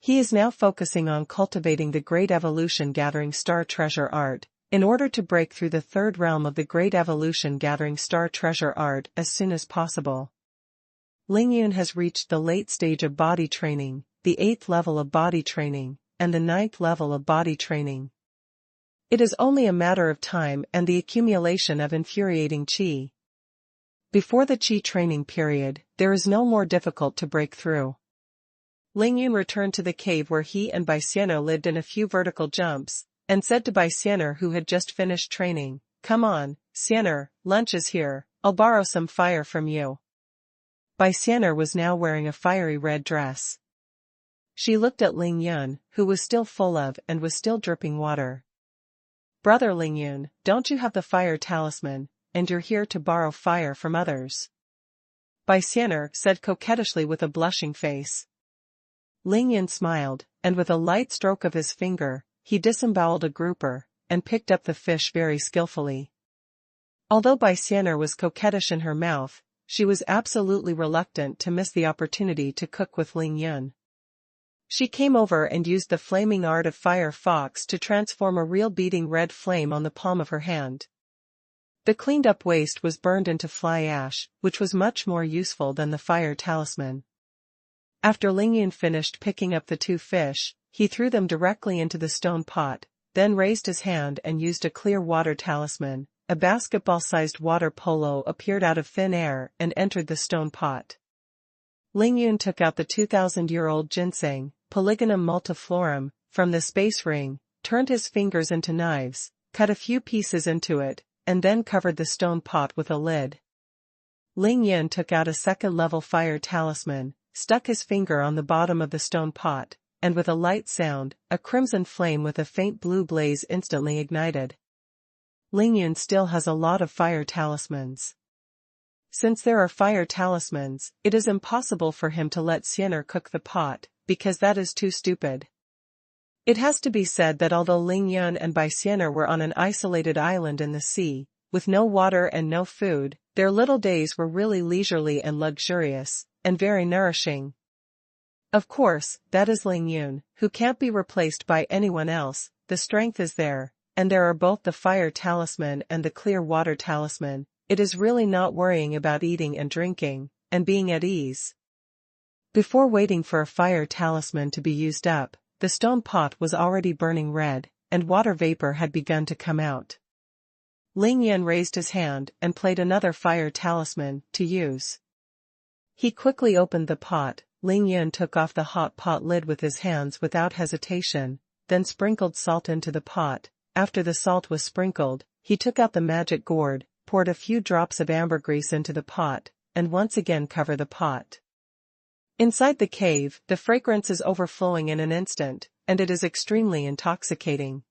He is now focusing on cultivating the Great Evolution Gathering Star Treasure Art, in order to break through the 3rd realm of the Great Evolution Gathering Star Treasure Art as soon as possible. Ling Yun has reached the late stage of body training, the 8th level of body training, and the 9th level of body training. It is only a matter of time and the accumulation of infuriating qi. Before the qi training period, there is no more difficult to break through. Ling Yun returned to the cave where he and Bai Xian'er lived in a few vertical jumps, and said to Bai Xian'er, who had just finished training, "Come on, Xian'er, lunch is here, I'll borrow some fire from you." Bai Xian'er was now wearing a fiery red dress. She looked at Ling Yun, who was still full of and was still dripping water. "Brother Ling Yun, don't you have the fire talisman, and you're here to borrow fire from others?" Bai Xian'er said coquettishly with a blushing face. Ling Yun smiled, and with a light stroke of his finger, he disemboweled a grouper, and picked up the fish very skillfully. Although Bai Xian'er was coquettish in her mouth, she was absolutely reluctant to miss the opportunity to cook with Ling Yun. She came over and used the flaming art of Fire Fox to transform a real beating red flame on the palm of her hand. The cleaned-up waste was burned into fly ash, which was much more useful than the fire talisman. After Ling Yun finished picking up the 2 fish, he threw them directly into the stone pot, then raised his hand and used a clear water talisman. A basketball-sized water polo appeared out of thin air and entered the stone pot. Ling Yun took out the 2,000-year-old ginseng, Polygonum multiflorum, from the space ring, turned his fingers into knives, cut a few pieces into it, and then covered the stone pot with a lid. Ling Yun took out a second-level fire talisman, stuck his finger on the bottom of the stone pot, and with a light sound, a crimson flame with a faint blue blaze instantly ignited. Ling Yun still has a lot of fire talismans. Since there are fire talismans, it is impossible for him to let Xian'er cook the pot, because that is too stupid. It has to be said that although Ling Yun and Bai Xian'er were on an isolated island in the sea, with no water and no food, their little days were really leisurely and luxurious, and very nourishing. Of course, that is Ling Yun, who can't be replaced by anyone else. The strength is there, and there are both the fire talisman and the clear water talisman. It is really not worrying about eating and drinking, and being at ease. Before waiting for a fire talisman to be used up, the stone pot was already burning red, and water vapor had begun to come out. Ling Yun raised his hand and played another fire talisman to use. He quickly opened the pot. Ling Yun took off the hot pot lid with his hands without hesitation, then sprinkled salt into the pot. After the salt was sprinkled, he took out the magic gourd, poured a few drops of ambergris into the pot, and once again covered the pot. Inside the cave, the fragrance is overflowing in an instant, and it is extremely intoxicating.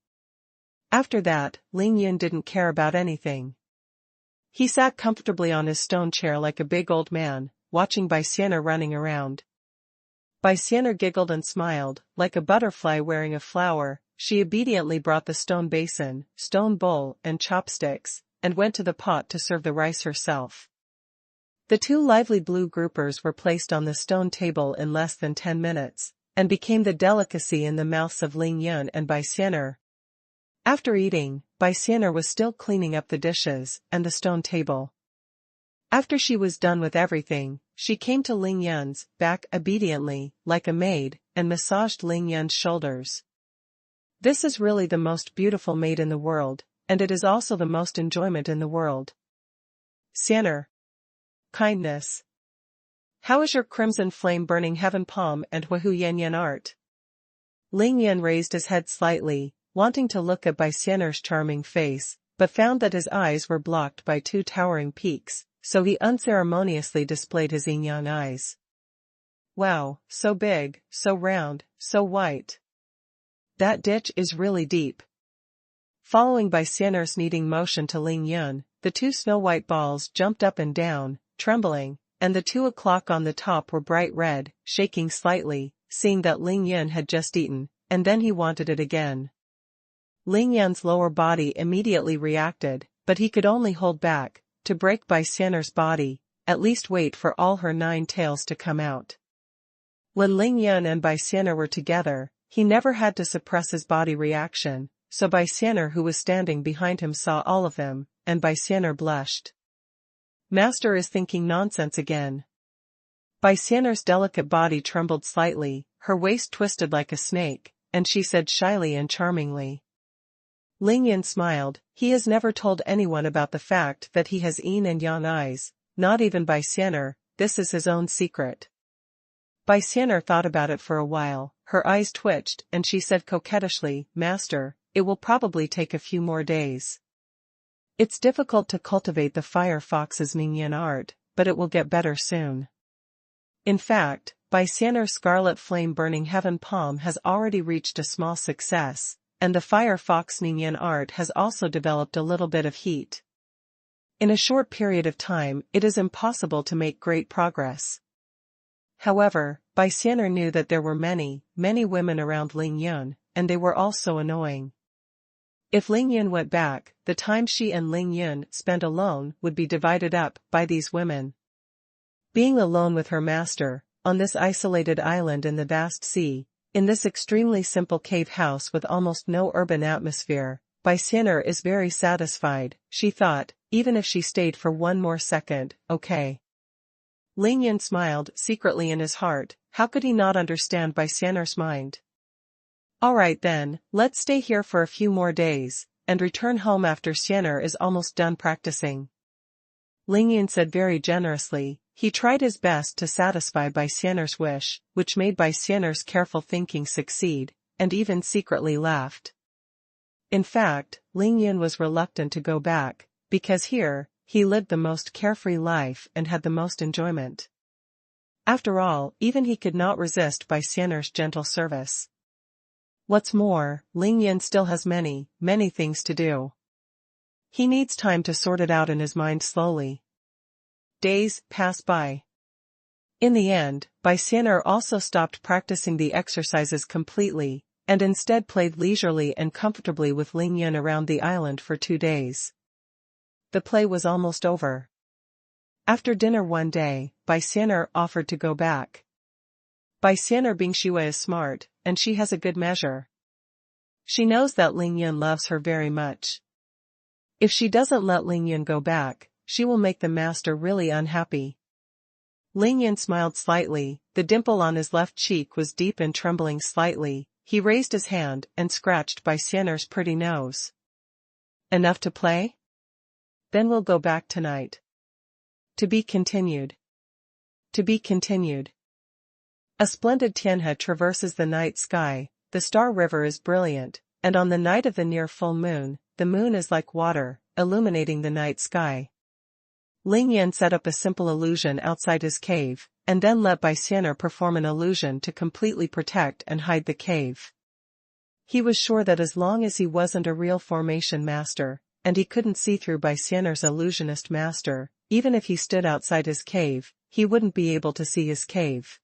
After that, Ling Yun didn't care about anything. He sat comfortably on his stone chair like a big old man, watching Bai Xian'er running around. Bai Xian'er giggled and smiled, like a butterfly wearing a flower. She obediently brought the stone basin, stone bowl, and chopsticks, and went to the pot to serve the rice herself. The two lively blue groupers were placed on the stone table in less than 10 minutes, and became the delicacy in the mouths of Ling Yun and Bai Xian'er. After eating, Bai Xian'er was still cleaning up the dishes and the stone table. After she was done with everything, she came to Ling Yun's back obediently, like a maid, and massaged Ling Yun's shoulders. This is really the most beautiful maid in the world, and it is also the most enjoyment in the world. Xian'er. Kindness. How is your crimson flame burning heaven palm and Wahu Yen Yen art? Ling Yun raised his head slightly, wanting to look at Bai Xian'er's charming face, but found that his eyes were blocked by two towering peaks, so he unceremoniously displayed his yin-yang eyes. Wow, so big, so round, so white. That ditch is really deep. Following Bai Xian'er's kneading motion to Ling Yun, the two snow-white balls jumped up and down, trembling, and the 2 o'clock on the top were bright red, shaking slightly, seeing that Ling Yun had just eaten, and then he wanted it again. Ling Yun's lower body immediately reacted, but he could only hold back, to break Bai Xian'er's body, at least wait for all her 9 tails to come out. When Ling Yun and Bai Xian'er were together, he never had to suppress his body reaction, so Bai Xian'er who was standing behind him saw all of them, and Bai Xian'er blushed. Master is thinking nonsense again. Bai Xian'er's delicate body trembled slightly, her waist twisted like a snake, and she said shyly and charmingly. Ling Yun smiled. He has never told anyone about the fact that he has yin and yang eyes, not even Bai Xian'er. This is his own secret. Bai Xian'er thought about it for a while, her eyes twitched, and she said coquettishly, Master, it will probably take a few more days. It's difficult to cultivate the fire fox's Ningyan art, but it will get better soon. In fact, Bai Xian'er's scarlet flame burning heaven palm has already reached a small success, and the fire fox Ningyan art has also developed a little bit of heat. In a short period of time, it is impossible to make great progress. However, Bai Xian'er knew that there were many, many women around Ling Yun, and they were all so annoying. If Ling Yun went back, the time she and Ling Yun spent alone would be divided up by these women. Being alone with her master, on this isolated island in the vast sea, in this extremely simple cave house with almost no urban atmosphere, Bai Xian'er is very satisfied, she thought, even if she stayed for one more second, okay. Ling Yun smiled secretly in his heart. How could he not understand Bai Xian'er's mind? Alright then, let's stay here for a few more days, and return home after Xian'er is almost done practicing. Ling Yun said very generously. He tried his best to satisfy Bai Xian'er's wish, which made Bai Xian'er's careful thinking succeed, and even secretly laughed. In fact, Ling Yun was reluctant to go back, because here, he lived the most carefree life and had the most enjoyment. After all, even he could not resist Bai Xianer's gentle service. What's more, Ling Yun still has many, many things to do. He needs time to sort it out in his mind slowly. Days pass by. In the end, Bai Xianer also stopped practicing the exercises completely, and instead played leisurely and comfortably with Ling Yun around the island for 2 days. The play was almost over. After dinner one day, Bai Xianer offered to go back. Bai Xianer Bingxue is smart, and she has a good measure. She knows that Ling Yun loves her very much. If she doesn't let Ling Yun go back, she will make the master really unhappy. Ling Yun smiled slightly, the dimple on his left cheek was deep and trembling slightly. He raised his hand and scratched Bai Xianer's pretty nose. Enough to play? Then we'll go back tonight. To be continued. To be continued. A splendid tianhe traverses the night sky, the star river is brilliant, and on the night of the near full moon, the moon is like water, illuminating the night sky. Ling Yun set up a simple illusion outside his cave, and then let Bai Xianer perform an illusion to completely protect and hide the cave. He was sure that as long as he wasn't a real formation master, and he couldn't see through Bai Xianer's illusionist master, even if he stood outside his cave, he wouldn't be able to see his cave.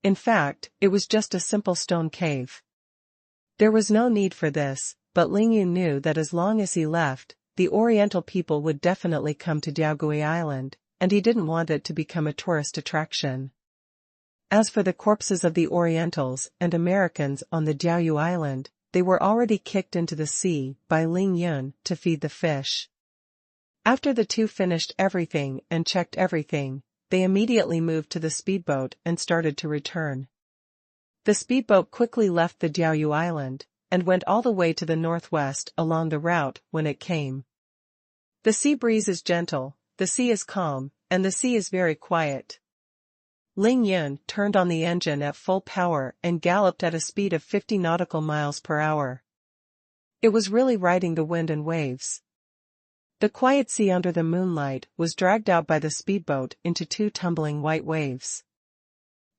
In fact, it was just a simple stone cave. There was no need for this, but Ling Yun knew that as long as he left, the Oriental people would definitely come to Diaogui Island, and he didn't want it to become a tourist attraction. As for the corpses of the Orientals and Americans on the Diaoyu Island, they were already kicked into the sea by Ling Yun to feed the fish. After the two finished everything and checked everything, they immediately moved to the speedboat and started to return. The speedboat quickly left the Diaoyu Island, and went all the way to the northwest along the route when it came. The sea breeze is gentle, the sea is calm, and the sea is very quiet. Ling Yun turned on the engine at full power and galloped at a speed of 50 nautical miles per hour. It was really riding the wind and waves. The quiet sea under the moonlight was dragged out by the speedboat into 2 tumbling white waves.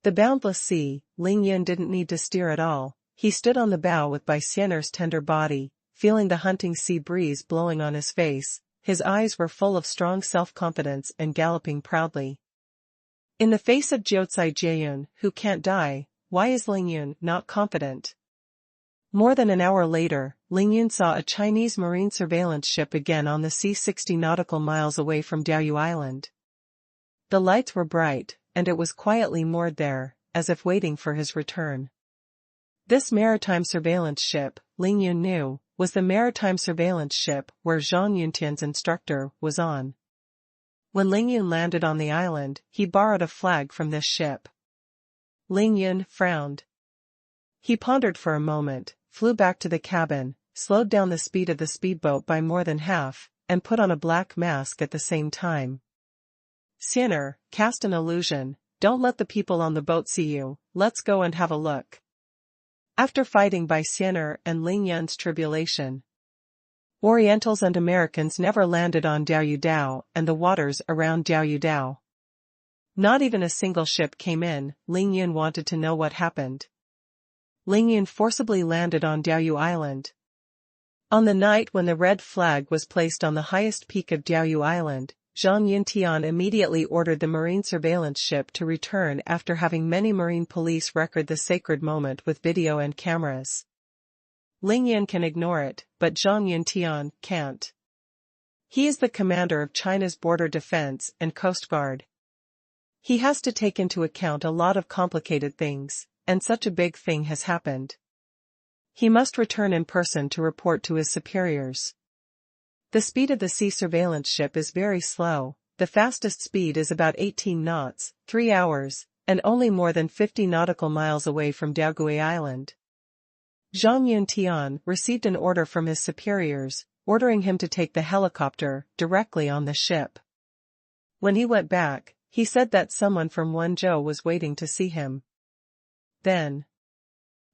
The boundless sea, Ling Yun didn't need to steer at all. He stood on the bow with Bai Xianer's tender body, feeling the hunting sea breeze blowing on his face. His eyes were full of strong self-confidence and galloping proudly. In the face of Jiucai Jieyun, who can't die, why is Ling Yun not confident? More than an hour later, Ling Yun saw a Chinese marine surveillance ship again on the sea 60 nautical miles away from Diaoyu Island. The lights were bright, and it was quietly moored there, as if waiting for his return. This maritime surveillance ship, Ling Yun knew, was the maritime surveillance ship where Zhang Yuntian's instructor was on. When Ling Yun landed on the island, he borrowed a flag from this ship. Ling Yun frowned. He pondered for a moment, flew back to the cabin, slowed down the speed of the speedboat by more than half, and put on a black mask at the same time. Xianer, cast an illusion, don't let the people on the boat see you, let's go and have a look. After fighting Bai Xianer and Ling Yun's tribulation, Orientals and Americans never landed on Diaoyu Dao and the waters around Diaoyu Dao. Not even a single ship came in. Ling Yun wanted to know what happened. Ling Yun forcibly landed on Diaoyu Island. On the night when the red flag was placed on the highest peak of Diaoyu Island, Zhang Yuntian immediately ordered the marine surveillance ship to return after having many marine police record the sacred moment with video and cameras. Ling Yun can ignore it, but Zhang Yuntian can't. He is the commander of China's border defense and coast guard. He has to take into account a lot of complicated things, and such a big thing has happened. He must return in person to report to his superiors. The speed of the sea surveillance ship is very slow. The fastest speed is about 18 knots, 3 hours, and only more than 50 nautical miles away from Diaogui Island. Zhang Yuntian received an order from his superiors, ordering him to take the helicopter directly on the ship. When he went back, he said that someone from Wenzhou was waiting to see him. Then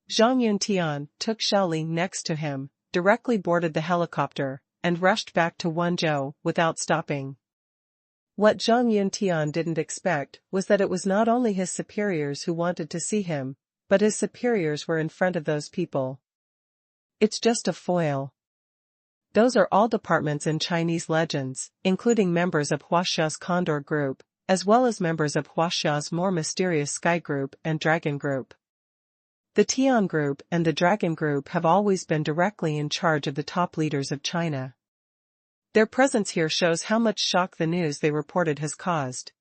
Zhang Yuntian took Xiaoli next to him, directly boarded the helicopter, and rushed back to Wenzhou without stopping. What Zheng Yuntian didn't expect was that it was not only his superiors who wanted to see him, but his superiors were in front of those people. It's just a foil. Those are all departments in Chinese legends, including members of Huaxia's Condor Group, as well as members of Huaxia's more mysterious Sky Group and Dragon Group. The Tian Group and the Dragon Group have always been directly in charge of the top leaders of China. Their presence here shows how much shock the news they reported has caused.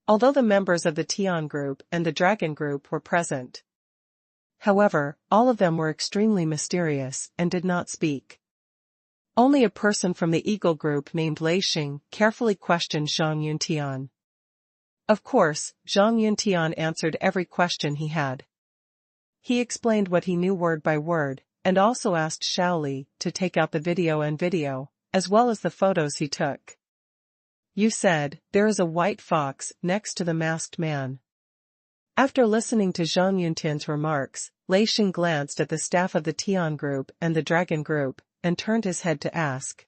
Although the members of the Tian Group and the Dragon Group were present. However, all of them were extremely mysterious and did not speak. Only a person from the Eagle Group named Lei Xing carefully questioned Zheng Yuntian. Of course, Zheng Yuntian answered every question he had. He explained what he knew word by word, and also asked Shaoli to take out the video, as well as the photos he took. You said, there is a white fox next to the masked man. After listening to Zheng Yuntian's remarks, Lei Xing glanced at the staff of the Tian Group and the Dragon Group, and turned his head to ask.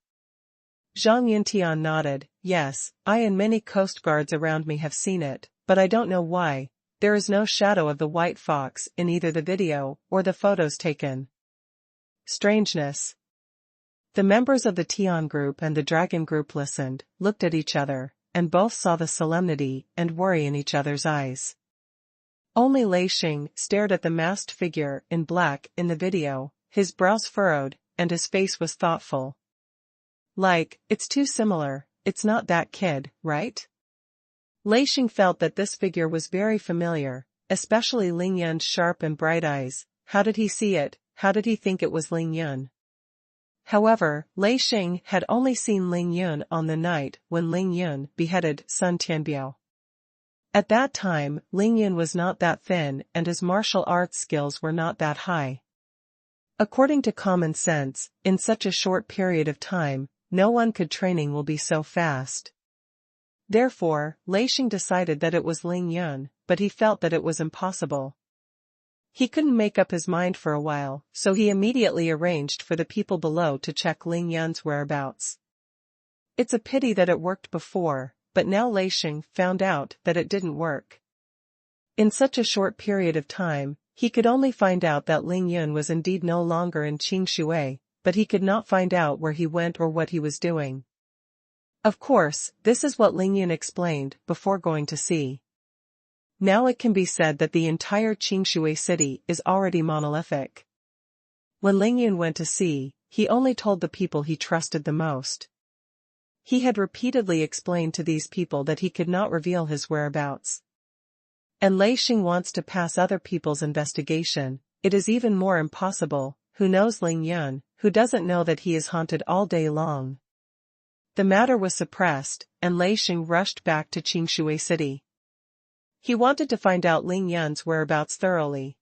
Zheng Yuntian nodded, yes, I and many coast guards around me have seen it, but I don't know why. There is no shadow of the white fox in either the video or the photos taken. Strangeness. The members of the Tian Group and the Dragon Group listened, looked at each other, and both saw the solemnity and worry in each other's eyes. Only Lei Xing stared at the masked figure in black in the video, his brows furrowed, and his face was thoughtful. Like, it's too similar, it's not that kid, right? Lei Xing felt that this figure was very familiar, especially Ling Yun's sharp and bright eyes. How did he see it? How did he think it was Ling Yun? However, Lei Xing had only seen Ling Yun on the night when Ling Yun beheaded Sun Tianbiao. At that time, Ling Yun was not that thin and his martial arts skills were not that high. According to common sense, in such a short period of time, no one could training will be so fast. Therefore, Lei Xing decided that it was Ling Yun, but he felt that it was impossible. He couldn't make up his mind for a while, so he immediately arranged for the people below to check Ling Yun's whereabouts. It's a pity that it worked before, but now Lei Xing found out that it didn't work. In such a short period of time, he could only find out that Ling Yun was indeed no longer in Qingshui, but he could not find out where he went or what he was doing. Of course, this is what Ling Yun explained before going to sea. Now it can be said that the entire Qingshui city is already monolithic. When Ling Yun went to sea, he only told the people he trusted the most. He had repeatedly explained to these people that he could not reveal his whereabouts. And Lei Xing wants to pass other people's investigation. It is even more impossible. Who knows Ling Yun, who doesn't know that he is haunted all day long? The matter was suppressed, and Lei Xing rushed back to Qingshui city. He wanted to find out Ling Yun's whereabouts thoroughly.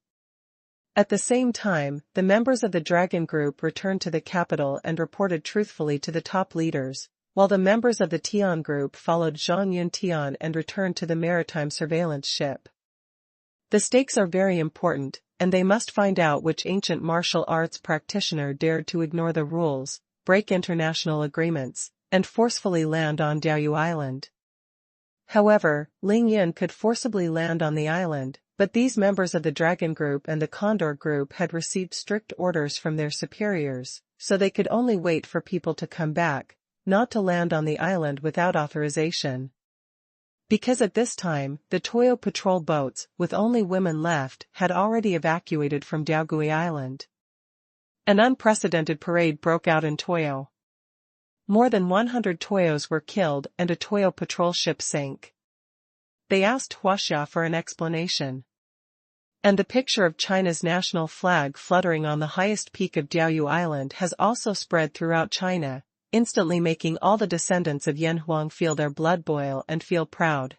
At the same time, the members of the Dragon Group returned to the capital and reported truthfully to the top leaders, while the members of the Tian Group followed Zheng Yuntian and returned to the maritime surveillance ship. The stakes are very important, and they must find out which ancient martial arts practitioner dared to ignore the rules, break international agreements, and forcefully land on Diaoyu Island. However, Ling Yun could forcibly land on the island, but these members of the Dragon Group and the Condor Group had received strict orders from their superiors, so they could only wait for people to come back, not to land on the island without authorization. Because at this time, the Toyo patrol boats, with only women left, had already evacuated from Diaogui Island. An unprecedented parade broke out in Toyo. More than 100 Toyos were killed and a Toyo patrol ship sank. They asked Huaxia for an explanation. And the picture of China's national flag fluttering on the highest peak of Diaoyu Island has also spread throughout China, instantly making all the descendants of Yanhuang feel their blood boil and feel proud.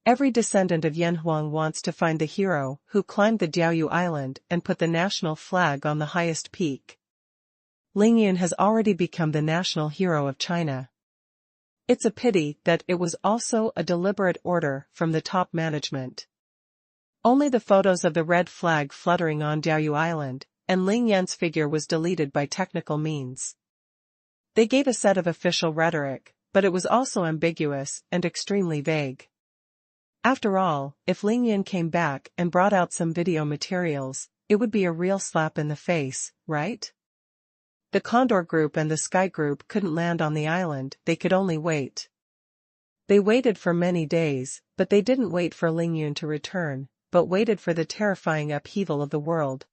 Every descendant of Yanhuang wants to find the hero who climbed the Diaoyu Island and put the national flag on the highest peak. Ling Yun has already become the national hero of China. It's a pity that it was also a deliberate order from the top management. Only the photos of the red flag fluttering on Diaoyu Island, and Ling Yan's figure was deleted by technical means. They gave a set of official rhetoric, but it was also ambiguous and extremely vague. After all, if Ling Yan came back and brought out some video materials, it would be a real slap in the face, right? The Condor Group and the Sky Group couldn't land on the island, they could only wait. They waited for many days, but they didn't wait for Ling Yun to return, but waited for the terrifying upheaval of the world.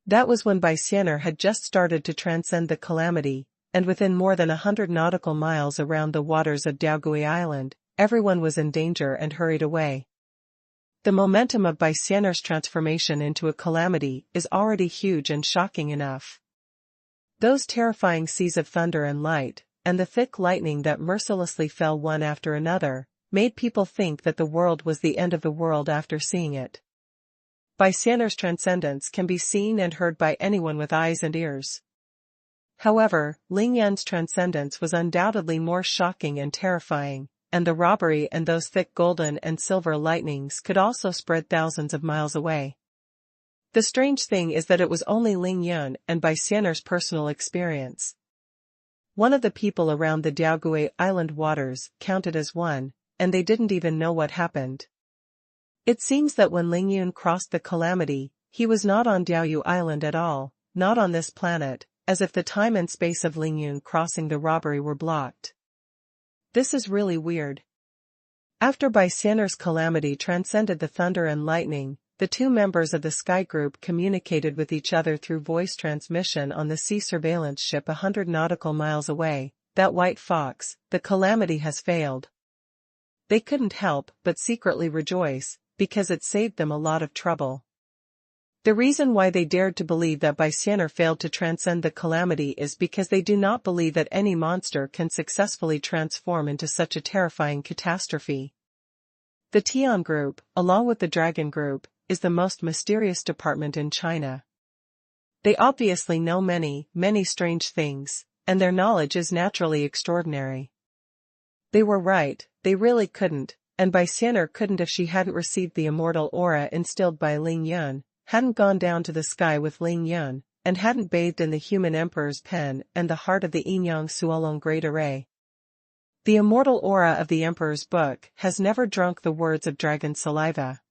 That was when Baixianer had just started to transcend the calamity, and within more than 100 nautical miles around the waters of Daogui Island, everyone was in danger and hurried away. The momentum of Baixianer's transformation into a calamity is already huge and shocking enough. Those terrifying seas of thunder and light, and the thick lightning that mercilessly fell one after another, made people think that the world was the end of the world after seeing it. Baixianer's transcendence can be seen and heard by anyone with eyes and ears. However, Ling Yan's transcendence was undoubtedly more shocking and terrifying, and the robbery and those thick golden and silver lightnings could also spread thousands of miles away. The strange thing is that it was only Ling Yan and Baixianer's personal experience. One of the people around the Daogui Island waters counted as one, and they didn't even know what happened. It seems that when Ling Yun crossed the calamity, he was not on Daogui Island at all, not on this planet, as if the time and space of Ling Yun crossing the robbery were blocked. This is really weird. After Baixianer's calamity transcended the thunder and lightning, the two members of the Sky Group communicated with each other through voice transmission on the sea surveillance ship 100 nautical miles away. That white fox, the calamity has failed. They couldn't help but secretly rejoice, because it saved them a lot of trouble. The reason why they dared to believe that Baixianer failed to transcend the calamity is because they do not believe that any monster can successfully transform into such a terrifying catastrophe. The Tian Group, along with the Dragon Group, is the most mysterious department in China. They obviously know many, many strange things, and their knowledge is naturally extraordinary. They were right, they really couldn't, and Baixianer couldn't if she hadn't received the immortal aura instilled by Ling Yun, hadn't gone down to the sky with Ling Yun, and hadn't bathed in the human emperor's pen and the heart of the Yinyang Suolong Great Array. The immortal aura of the emperor's book has never drunk the words of dragon saliva.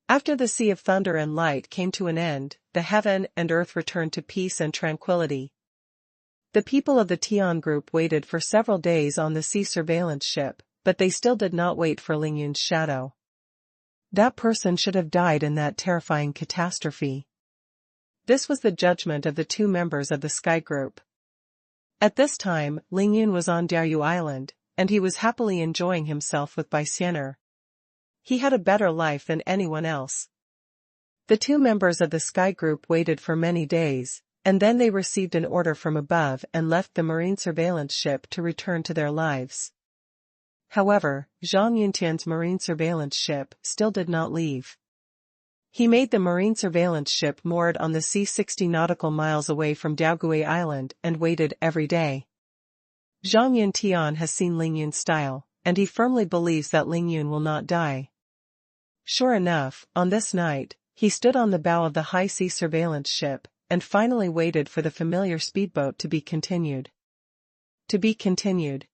After the sea of thunder and light came to an end, the heaven and earth returned to peace and tranquility. The people of the Tian Group waited for several days on the sea surveillance ship, but they still did not wait for Ling Yun's shadow. That person should have died in that terrifying catastrophe. This was the judgment of the two members of the Sky Group. At this time, Ling Yun was on Daogui Island, and he was happily enjoying himself with Baixianer. He had a better life than anyone else. The two members of the Sky Group waited for many days, and then they received an order from above and left the marine surveillance ship to return to their lives. However, Zhang Yuntian's marine surveillance ship still did not leave. He made the marine surveillance ship moored on the sea 60 nautical miles away from Daogui Island and waited every day. Zhang Yuntian has seen Ling Yun's style, and he firmly believes that Ling Yun will not die. Sure enough, on this night, he stood on the bow of the high-sea surveillance ship, and finally waited for the familiar speedboat to be continued. To be continued.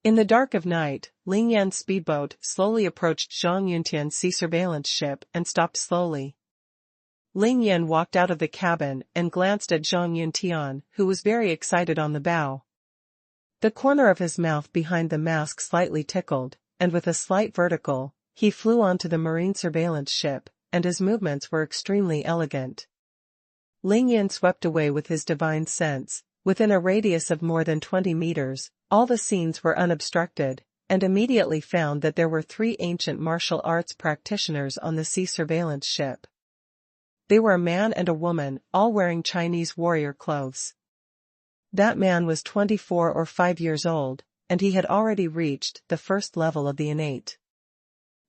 In the dark of night, Ling Yan's speedboat slowly approached Zhang Yuntian's sea surveillance ship and stopped slowly. Ling Yan walked out of the cabin and glanced at Zhang Yuntian, who was very excited on the bow. The corner of his mouth behind the mask slightly tickled, and with a slight vertical, he flew onto the marine surveillance ship, and his movements were extremely elegant. Ling Yan swept away with his divine sense. Within a radius of more than 20 meters, all the scenes were unobstructed, and immediately found that there were 3 ancient martial arts practitioners on the sea surveillance ship. They were a man and a woman, all wearing Chinese warrior clothes. That man was 24 or 5 years old, and he had already reached the first level of the innate.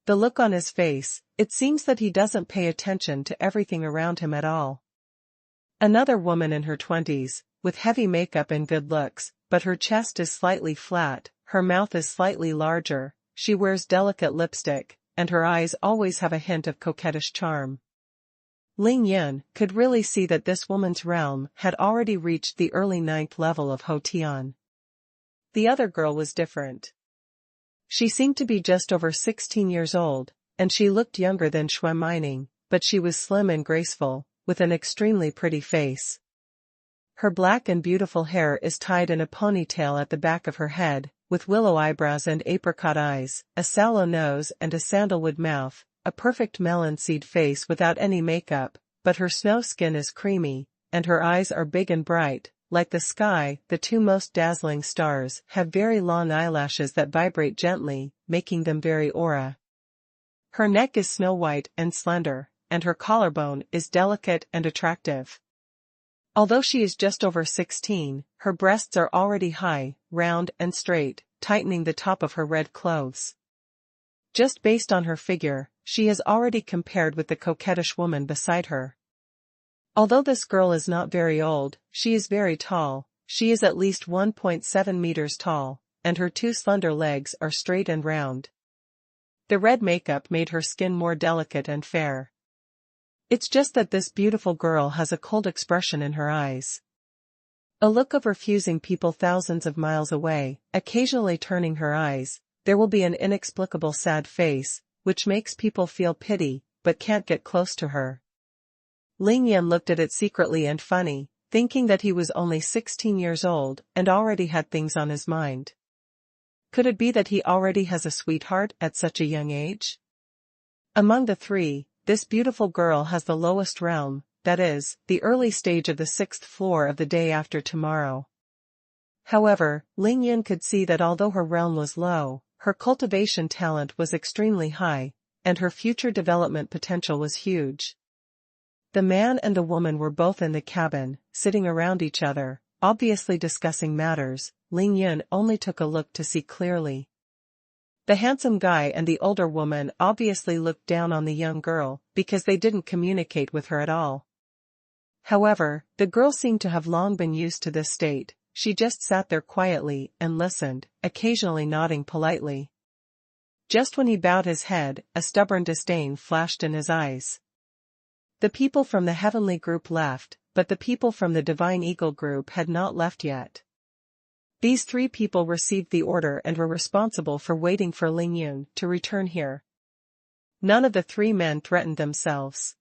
The look on his face, it seems that he doesn't pay attention to everything around him at all. Another woman in her 20s, with heavy makeup and good looks, but her chest is slightly flat, her mouth is slightly larger, she wears delicate lipstick, and her eyes always have a hint of coquettish charm. Ling Yun could really see that this woman's realm had already reached the early 9th level of Hotian. The other girl was different. She seemed to be just over 16 years old, and she looked younger than Xuanhuan, but she was slim and graceful, with an extremely pretty face. Her black and beautiful hair is tied in a ponytail at the back of her head, with willow eyebrows and apricot eyes, a sallow nose and a sandalwood mouth, a perfect melon seed face without any makeup, but her snow skin is creamy, and her eyes are big and bright, like the sky. The two most dazzling stars have very long eyelashes that vibrate gently, making them very aura. Her neck is snow white and slender, and her collarbone is delicate and attractive. Although she is just over 16, her breasts are already high, round and straight, tightening the top of her red clothes. Just based on her figure, she is already compared with the coquettish woman beside her. Although this girl is not very old, she is very tall. She is at least 1.7 meters tall, and her two slender legs are straight and round. The red makeup made her skin more delicate and fair. It's just that this beautiful girl has a cold expression in her eyes. A look of refusing people thousands of miles away, occasionally turning her eyes. There will be an inexplicable sad face, which makes people feel pity, but can't get close to her. Ling Yan looked at it secretly and funny, thinking that he was only 16 years old and already had things on his mind. Could it be that he already has a sweetheart at such a young age? Among the three, this beautiful girl has the lowest realm, that is, the early stage of the 6th floor of the day after tomorrow. However, Ling Yan could see that although her realm was low, her cultivation talent was extremely high, and her future development potential was huge. The man and the woman were both in the cabin, sitting around each other, obviously discussing matters. Ling Yan only took a look to see clearly. The handsome guy and the older woman obviously looked down on the young girl, because they didn't communicate with her at all. However, the girl seemed to have long been used to this state. She just sat there quietly and listened, occasionally nodding politely. Just when he bowed his head, a stubborn disdain flashed in his eyes. The people from the heavenly group left, but the people from the divine eagle group had not left yet. These three people received the order and were responsible for waiting for Ling Yun to return here. None of the three men threatened themselves.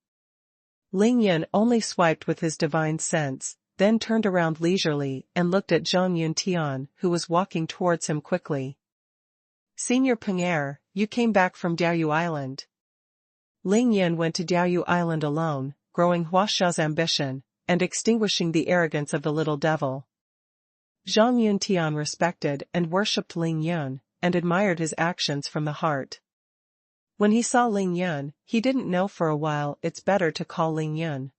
Ling Yun only swiped with his divine sense, then turned around leisurely and looked at Zheng Yuntian, who was walking towards him quickly. Senior Peng'er, you came back from Diaoyu Island. Ling Yun went to Diaoyu Island alone, growing Huaxia's ambition, and extinguishing the arrogance of the little devil. Zheng Yuntian respected and worshipped Ling Yun, and admired his actions from the heart. When he saw Ling Yun, he didn't know for a while it's better to call Ling Yun.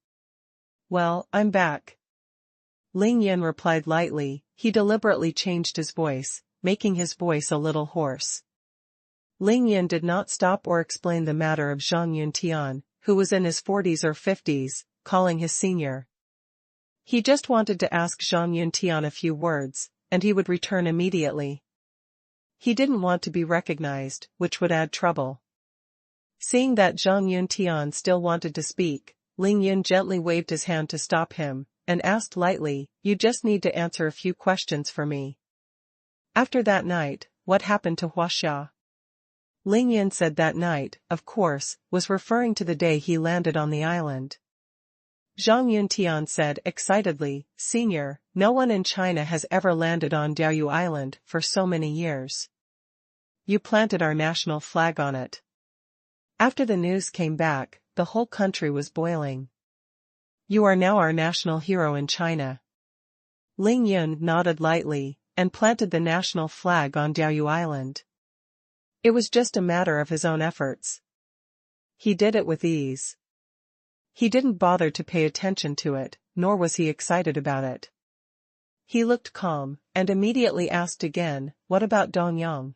Well, I'm back. Ling Yun replied lightly. He deliberately changed his voice, making his voice a little hoarse. Ling Yun did not stop or explain the matter of Zheng Yuntian, who was in his 40s or 50s, calling his senior. He just wanted to ask Zheng Yuntian a few words, and he would return immediately. He didn't want to be recognized, which would add trouble. Seeing that Zheng Yuntian still wanted to speak, Ling Yun gently waved his hand to stop him, and asked lightly, "You just need to answer a few questions for me. After that night, what happened to Huaxia?" Ling Yun said that night, of course, was referring to the day he landed on the island. Zheng Yuntian said excitedly, "Senior, no one in China has ever landed on Diaoyu Island for so many years. You planted our national flag on it." After the news came back, the whole country was boiling. "You are now our national hero in China." Ling Yun nodded lightly, and planted the national flag on Diaoyu Island. It was just a matter of his own efforts. He did it with ease. He didn't bother to pay attention to it, nor was he excited about it. He looked calm, and immediately asked again, "What about Dongyang?"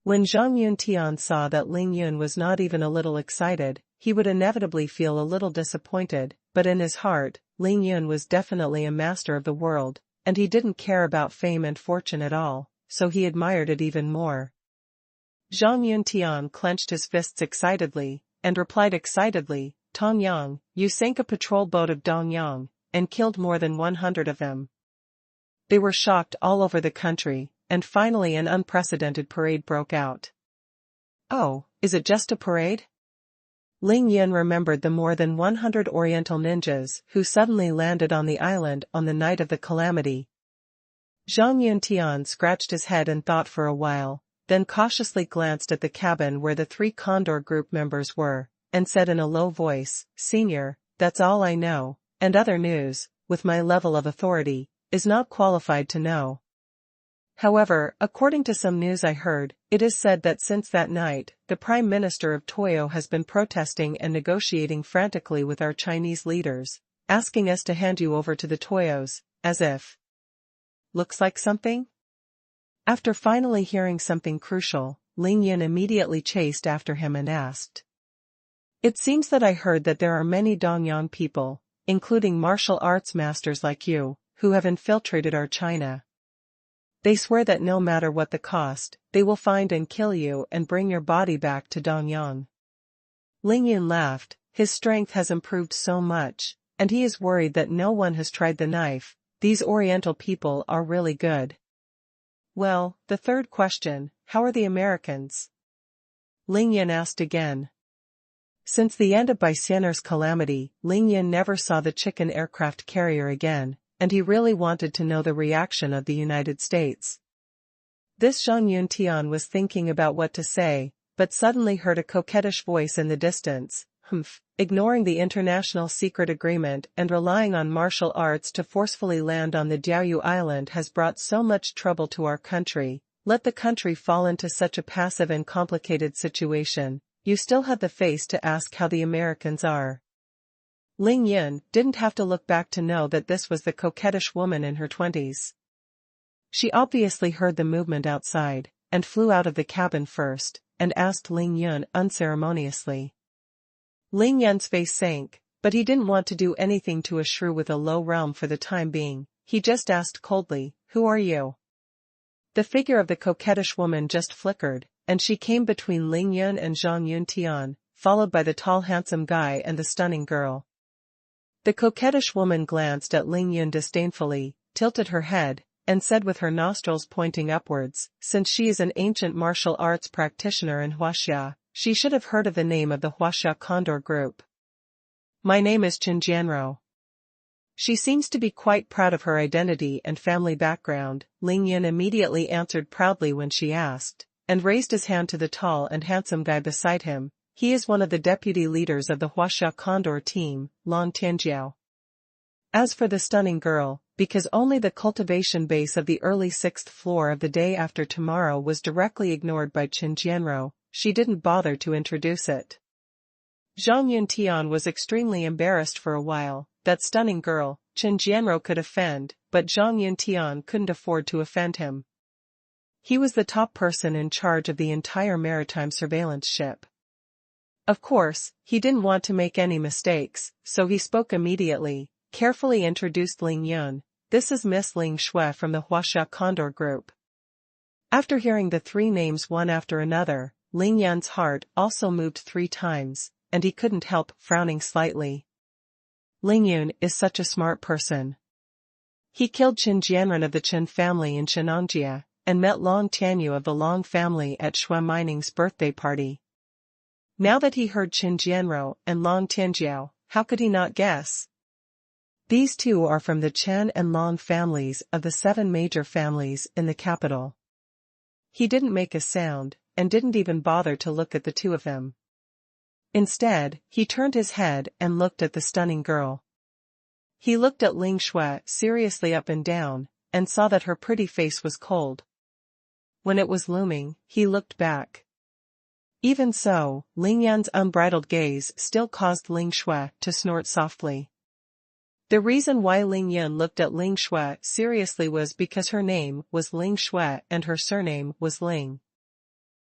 When Zheng Yuntian saw that Ling Yun was not even a little excited, he would inevitably feel a little disappointed, but in his heart, Ling Yun was definitely a master of the world, and he didn't care about fame and fortune at all, so he admired it even more. Zheng Yuntian clenched his fists excitedly, and replied excitedly, Tongyang, you sank a patrol boat of Dongyang, and killed more than 100 of them. They were shocked all over the country, and finally an unprecedented parade broke out. Oh, is it just a parade? Ling Yun remembered the more than 100 Oriental ninjas who suddenly landed on the island on the night of the calamity. Zhang Yuntian scratched his head and thought for a while, then cautiously glanced at the cabin where the 3 Condor group members were, and said in a low voice, "Senior, that's all I know, and other news, with my level of authority, is not qualified to know. However, according to some news I heard, it is said that since that night, the Prime Minister of Toyo has been protesting and negotiating frantically with our Chinese leaders, asking us to hand you over to the Toyos, as if. Looks like something?" After finally hearing something crucial, Ling Yin immediately chased after him and asked. "It seems that I heard that there are many Dongyang people, including martial arts masters like you, who have infiltrated our China. They swear that no matter what the cost, they will find and kill you and bring your body back to Dongyang." Ling Yun laughed. His strength has improved so much, and he is worried that no one has tried the knife. These Oriental people are really good. "Well, the third question, how are the Americans?" Ling Yun asked again. Since the end of Baixianer's calamity, Ling Yun never saw the chicken aircraft carrier again, and he really wanted to know the reaction of the United States. This Zhang Yuntian was thinking about what to say, but suddenly heard a coquettish voice in the distance. Ignoring the international secret agreement and relying on martial arts to forcefully land on the Diaoyu Island has brought so much trouble to our country. Let the country fall into such a passive and complicated situation. You still have the face to ask how the Americans are." Ling Yun didn't have to look back to know that this was the coquettish woman in her 20s. She obviously heard the movement outside, and flew out of the cabin first, and asked Ling Yun unceremoniously. Ling Yun's face sank, but he didn't want to do anything to a shrew with a low realm for the time being. He just asked coldly, "Who are you?" The figure of the coquettish woman just flickered, and she came between Ling Yun and Zhang Yuntian, followed by the tall handsome guy and the stunning girl. The coquettish woman glanced at Ling Yun disdainfully, tilted her head, and said with her nostrils pointing upwards, "Since she is an ancient martial arts practitioner in Huaxia, she should have heard of the name of the Huaxia Condor Group. My name is Qin Jianrou." She seems to be quite proud of her identity and family background, Ling Yun immediately answered proudly when she asked, and raised his hand to the tall and handsome guy beside him. He is one of the deputy leaders of the Huaxia Condor team, Long Tianjiao. As for the stunning girl, because only the cultivation base of the early 6th floor of the day after tomorrow was directly ignored by Qin Jianrou, she didn't bother to introduce it. Zhang Yuntian was extremely embarrassed for a while. That stunning girl, Qin Jianrou could offend, but Zhang Yuntian couldn't afford to offend him. He was the top person in charge of the entire maritime surveillance ship. Of course, he didn't want to make any mistakes, so he spoke immediately, carefully introduced Ling Yun. "This is Miss Ling Shui from the Huaxia Condor Group." After hearing the 3 names one after another, Ling Yun's heart also moved 3 times, and he couldn't help frowning slightly. Ling Yun is such a smart person. He killed Qin Jianren of the Qin family in Shenangjia, and met Long Tianyu of the Long family at Shui Mining's birthday party. Now that he heard Qin Jianrou and Long Tianjiao, how could he not guess? These 2 are from the Chen and Long families of the 7 major families in the capital. He didn't make a sound, and didn't even bother to look at the 2 of them. Instead, he turned his head and looked at the stunning girl. He looked at Ling Shui seriously up and down, and saw that her pretty face was cold. When it was looming, he looked back. Even so, Ling Yan's unbridled gaze still caused Ling Shui to snort softly. The reason why Ling Yan looked at Ling Shui seriously was because her name was Ling Shui and her surname was Ling.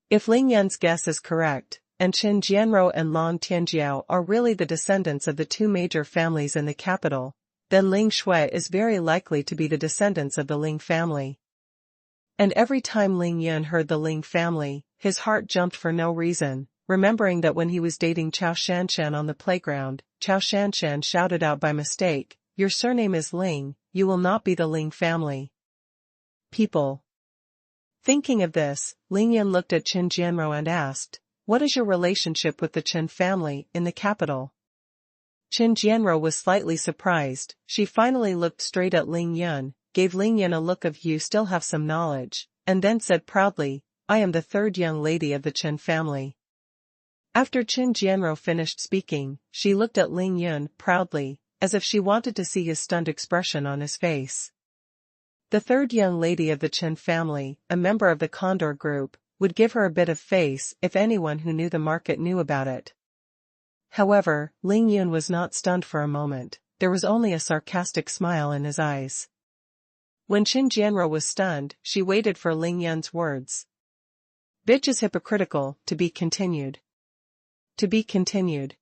If Ling Yan's guess is correct, and Qin Jianrou and Long Tianjiao are really the descendants of the 2 major families in the capital, then Ling Shui is very likely to be the descendants of the Ling family. And every time Ling Yun heard the Ling family, his heart jumped for no reason. remembering that when he was dating Chao Shanshan on the playground, Chao Shanshan shouted out by mistake, "Your surname is Ling, you will not be the Ling family." People. Thinking of this, Ling Yun looked at Qin Jianrou and asked, "What is your relationship with the Qin family in the capital?" Qin Jianrou was slightly surprised. She finally looked straight at Ling Yun, gave Ling Yun a look of "You still have some knowledge," and then said proudly, "I am the third young lady of the Qin family." After Qin Jianrou finished speaking, she looked at Ling Yun proudly, as if she wanted to see his stunned expression on his face. The third young lady of the Qin family, a member of the Condor group, would give her a bit of face if anyone who knew the market knew about it. However, Ling Yun was not stunned for a moment, there was only a sarcastic smile in his eyes. When Qin Jianrou was stunned, she waited for Ling Yun's words. "Bitch is hypocritical, to be continued." To be continued.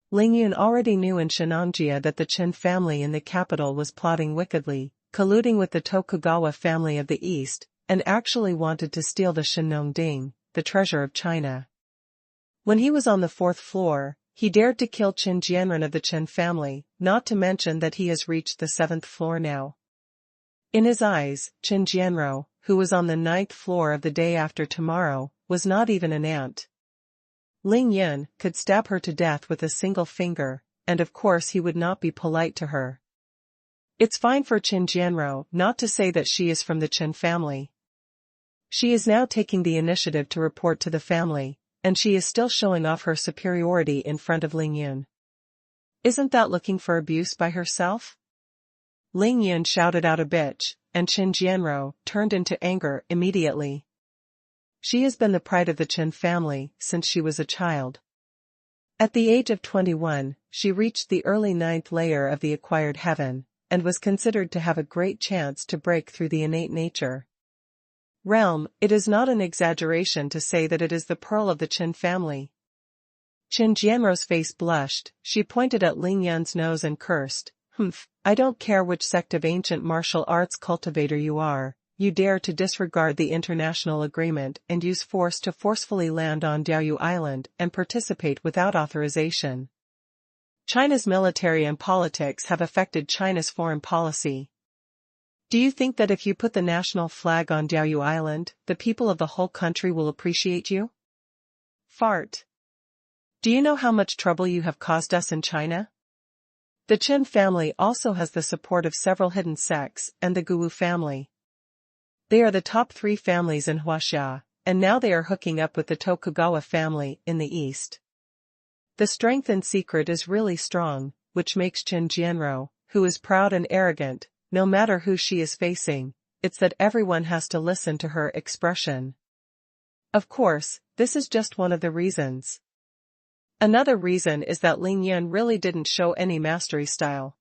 Ling Yun already knew in Shenanjia that the Qin family in the capital was plotting wickedly, colluding with the Tokugawa family of the East, and actually wanted to steal the Shenong Ding, the treasure of China. When he was on the 4th floor, he dared to kill Qin Jianren of the Qin family, not to mention that he has reached the 7th floor now. In his eyes, Qin Jianrou, who was on the 9th floor of the day after tomorrow, was not even an ant. Ling Yun could stab her to death with a single finger, and of course he would not be polite to her. It's fine for Qin Jianrou not to say that she is from the Qin family. She is now taking the initiative to report to the family, and she is still showing off her superiority in front of Ling Yun. Isn't that looking for abuse by herself? Ling Yun shouted out a bitch, and Qin Jianrou turned into anger immediately. She has been the pride of the Qin family since she was a child. At the age of 21, she reached the early 9th layer of the acquired heaven, and was considered to have a great chance to break through the innate nature realm. It is not an exaggeration to say that it is the pearl of the Qin family. Qin Jianrou's face blushed, she pointed at Ling Yun's nose and cursed, "Humph, I don't care which sect of ancient martial arts cultivator you are, you dare to disregard the international agreement and use force to forcefully land on Diaoyu Island and participate without authorization. China's military and politics have affected China's foreign policy. Do you think that if you put the national flag on Diaoyu Island, the people of the whole country will appreciate you? Fart. Do you know how much trouble you have caused us in China? The Qin family also has the support of several hidden sects and the Guwu family. They are the top 3 families in Huaxia, and now they are hooking up with the Tokugawa family in the east. The strength in secret is really strong, which makes Qin Jianrou, who is proud and arrogant, no matter who she is facing, it's that everyone has to listen to her expression. Of course, this is just one of the reasons. Another reason is that Ling Yun really didn't show any mastery style.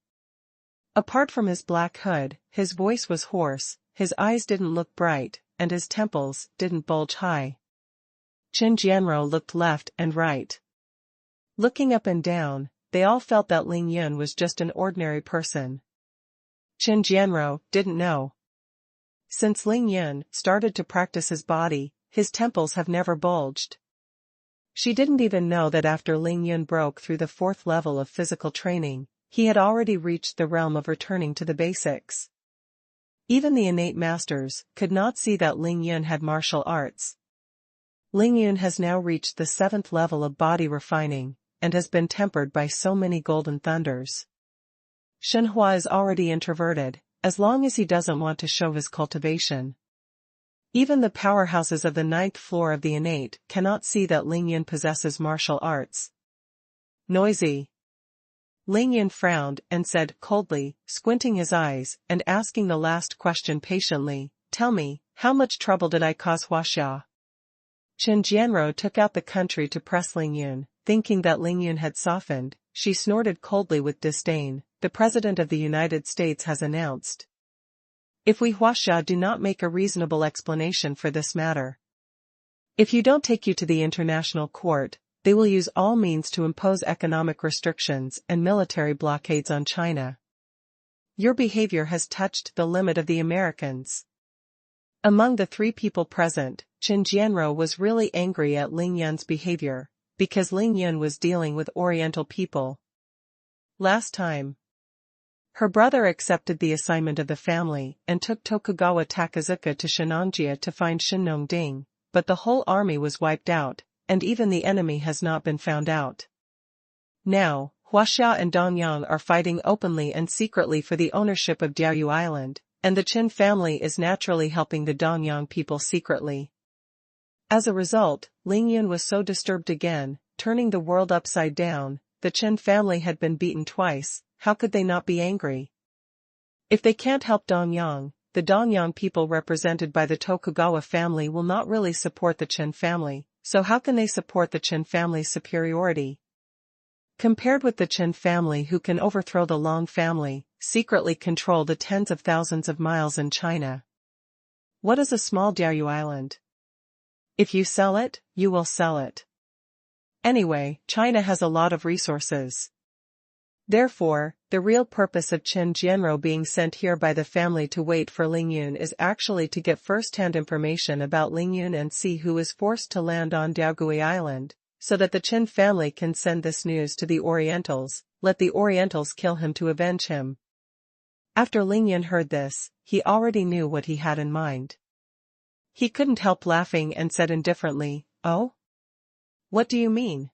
Apart from his black hood, his voice was hoarse, his eyes didn't look bright, and his temples didn't bulge high. Qin Jianrou looked left and right. Looking up and down, they all felt that Ling Yun was just an ordinary person. Qin Jianrou didn't know. Since Ling Yun started to practice his body, his temples have never bulged. She didn't even know that after Ling Yun broke through the 4th level of physical training, he had already reached the realm of returning to the basics. Even the innate masters could not see that Ling Yun had martial arts. Ling Yun has now reached the 7th level of body refining, and has been tempered by so many golden thunders. Shenhua is already introverted, as long as he doesn't want to show his cultivation. Even the powerhouses of the 9th floor of the innate cannot see that Ling Yun possesses martial arts. Noisy. Ling Yun frowned and said coldly, squinting his eyes and asking the last question patiently, "Tell me, how much trouble did I cause Huaxia?" Qin Jianrou took out the country to press Ling Yun, thinking that Ling Yun had softened. She snorted coldly with disdain, "The President of the United States has announced. If we Huaxia do not make a reasonable explanation for this matter, if you don't take you to the international court, they will use all means to impose economic restrictions and military blockades on China. Your behavior has touched the limit of the Americans." Among the 3 people present, Qin Jianrou was really angry at Ling Yun's behavior, because Ling Yun was dealing with Oriental people. Last time, her brother accepted the assignment of the family and took Tokugawa Takazuka to Shenanjia to find Shinong Ding, but the whole army was wiped out, and even the enemy has not been found out. Now, Huaxia and Dongyang are fighting openly and secretly for the ownership of Diaoyu Island, and the Qin family is naturally helping the Dongyang people secretly. As a result, Ling Yun was so disturbed again, turning the world upside down. The Qin family had been beaten twice, how could they not be angry? If they can't help Dongyang, the Dongyang people represented by the Tokugawa family will not really support the Qin family, so how can they support the Qin family's superiority? Compared with the Qin family who can overthrow the Long family, secretly control the tens of thousands of miles in China. What is a small Diaoyu island? If you sell it, you will sell it. Anyway, China has a lot of resources. Therefore, the real purpose of Qin Jianrou being sent here by the family to wait for Ling Yun is actually to get first-hand information about Ling Yun and see who is forced to land on Diaogui Island, so that the Qin family can send this news to the Orientals, let the Orientals kill him to avenge him. After Ling Yun heard this, he already knew what he had in mind. He couldn't help laughing and said indifferently, "Oh? What do you mean?"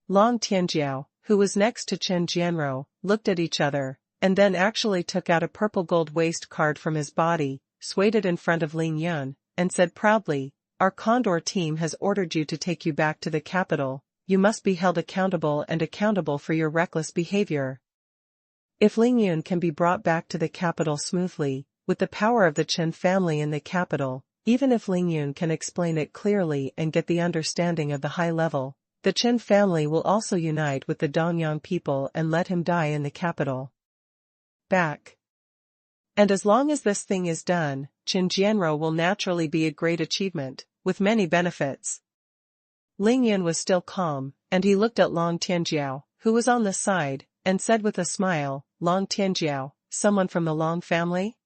Long Tianjiao, who was next to Qin Jianrou, looked at each other, and then actually took out a purple gold waist card from his body, swayed it in front of Ling Yun, and said proudly, "Our Condor team has ordered you to take you back to the capital. You must be held accountable for your reckless behavior." If Ling Yun can be brought back to the capital smoothly, with the power of the Qin family in the capital, even if Ling Yun can explain it clearly and get the understanding of the high level, the Qin family will also unite with the Dongyang people and let him die in the capital. Back. And as long as this thing is done, Qin Jianrou will naturally be a great achievement, with many benefits. Ling Yun was still calm, and he looked at Long Tianjiao, who was on the side, and said with a smile, "Long Tianjiao, someone from the Long family?"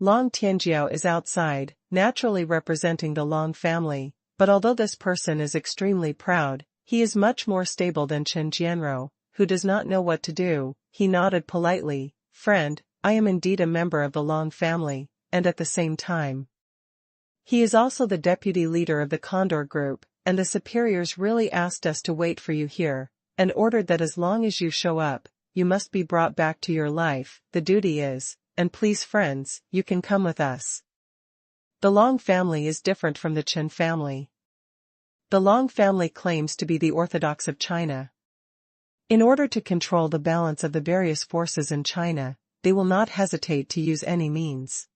Long Tianjiao is outside, naturally representing the Long family, but although this person is extremely proud, he is much more stable than Qin Jianrou, who does not know what to do. He nodded politely, "Friend, I am indeed a member of the Long family, and at the same time, he is also the deputy leader of the Condor group, and the superiors really asked us to wait for you here, and ordered that as long as you show up, you must be brought back to your life. The duty is, and please friends, you can come with us." The Long family is different from the Qin family. The Long family claims to be the Orthodox of China. In order to control the balance of the various forces in China, they will not hesitate to use any means.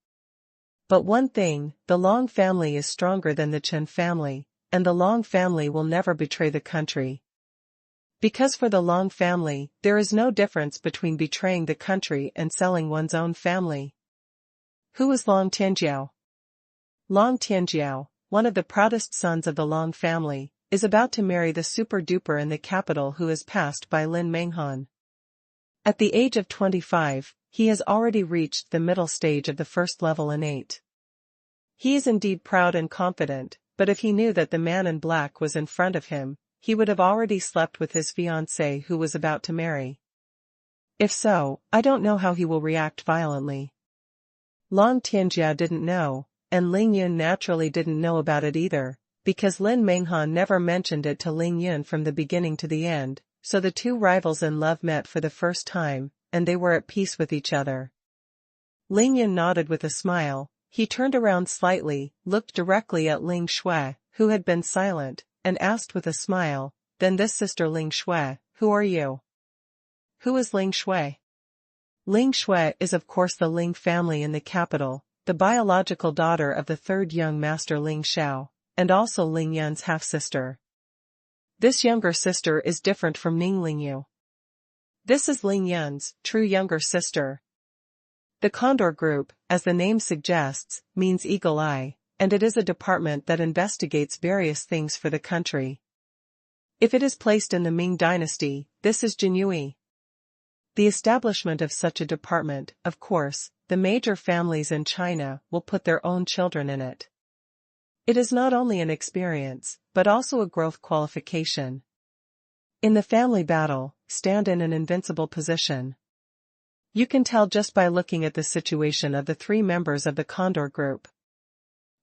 But one thing, the Long family is stronger than the Qin family, and the Long family will never betray the country. Because for the Long family, there is no difference between betraying the country and selling one's own family. Who is Long Tianjiao? Long Tianjiao, one of the proudest sons of the Long family, is about to marry the super-duper in the capital who is passed by Lin Menghan. At the age of 25, he has already reached the middle stage of the first level innate. He is indeed proud and confident, but if he knew that the man in black was in front of him, he would have already slept with his fiancée who was about to marry. If so, I don't know how he will react violently. Long Tianjia didn't know, and Ling Yun naturally didn't know about it either, because Lin Menghan never mentioned it to Ling Yun from the beginning to the end, so the two rivals in love met for the first time, and they were at peace with each other. Ling Yun nodded with a smile. He turned around slightly, looked directly at Ling Shui, who had been silent, and asked with a smile, "Then this sister Ling Shui, who are you?" Who is Ling Shui? Ling Shui is of course the Ling family in the capital, the biological daughter of the third young master Ling Xiao, and also Ling Yun's half-sister. This younger sister is different from Ning Lingyu. This is Ling Yun's true younger sister. The Condor Group, as the name suggests, means eagle eye, and it is a department that investigates various things for the country. If it is placed in the Ming dynasty, this is Jinyue. The establishment of such a department, of course, the major families in China will put their own children in it. It is not only an experience, but also a growth qualification. In the family battle, stand in an invincible position. You can tell just by looking at the situation of the three members of the Condor group.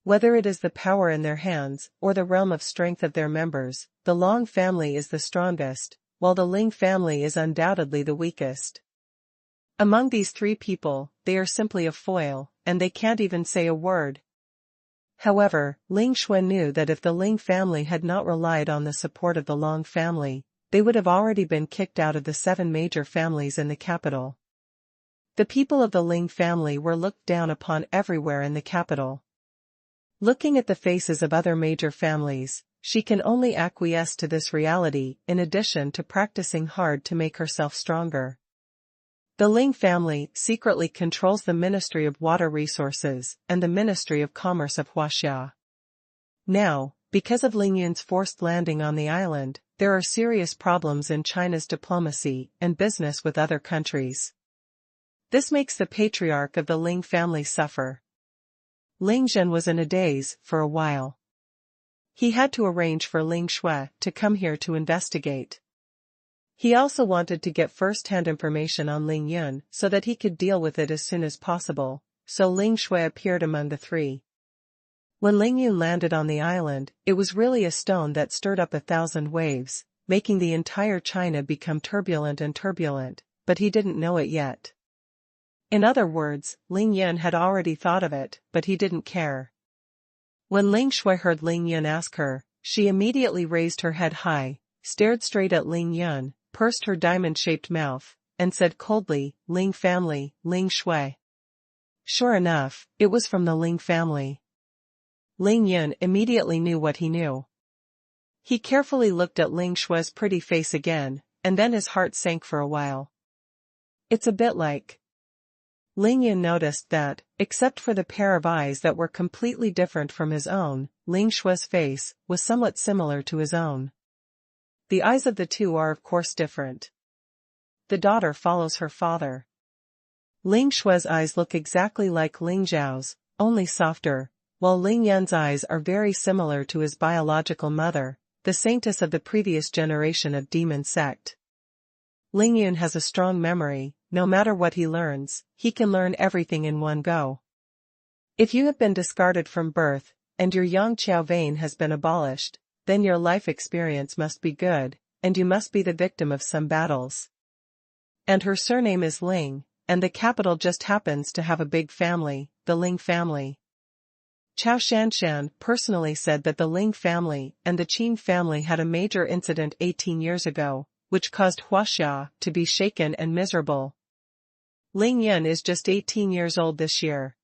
Whether it is the power in their hands, or the realm of strength of their members, the Long family is the strongest, while the Ling family is undoubtedly the weakest. Among these three people, they are simply a foil, and they can't even say a word. However, Ling Xuan knew that if the Ling family had not relied on the support of the Long family, they would have already been kicked out of the 7 major families in the capital. The people of the Ling family were looked down upon everywhere in the capital. Looking at the faces of other major families, she can only acquiesce to this reality in addition to practicing hard to make herself stronger. The Ling family secretly controls the Ministry of Water Resources and the Ministry of Commerce of Huaxia. Now, because of Ling Yun's forced landing on the island, there are serious problems in China's diplomacy and business with other countries. This makes the patriarch of the Ling family suffer. Ling Zhen was in a daze for a while. He had to arrange for Ling Shui to come here to investigate. He also wanted to get first-hand information on Ling Yun so that he could deal with it as soon as possible, so Ling Shui appeared among the three. When Ling Yun landed on the island, it was really a stone that stirred up 1,000 waves, making the entire China become turbulent, but he didn't know it yet. In other words, Ling Yun had already thought of it, but he didn't care. When Ling Shui heard Ling Yun ask her, she immediately raised her head high, stared straight at Ling Yun, pursed her diamond-shaped mouth, and said coldly, "Ling family, Ling Shui." Sure enough, it was from the Ling family. Ling Yun immediately knew what he knew. He carefully looked at Ling Shui's pretty face again, and then his heart sank for a while. It's a bit like. Ling Yun noticed that, except for the pair of eyes that were completely different from his own, Ling Shui's face was somewhat similar to his own. The eyes of the two are of course different. The daughter follows her father. Ling Shui's eyes look exactly like Ling Zhao's, only softer, while Ling Yun's eyes are very similar to his biological mother, the saintess of the previous generation of demon sect. Ling Yun has a strong memory. No matter what he learns, he can learn everything in one go. If you have been discarded from birth, and your yang qiao vein has been abolished, then your life experience must be good, and you must be the victim of some battles. And her surname is Ling, and the capital just happens to have a big family, the Ling family. Chao Shanshan personally said that the Ling family and the Qin family had a major incident 18 years ago, which caused Huaxia to be shaken and miserable. Ling Yun is just 18 years old this year.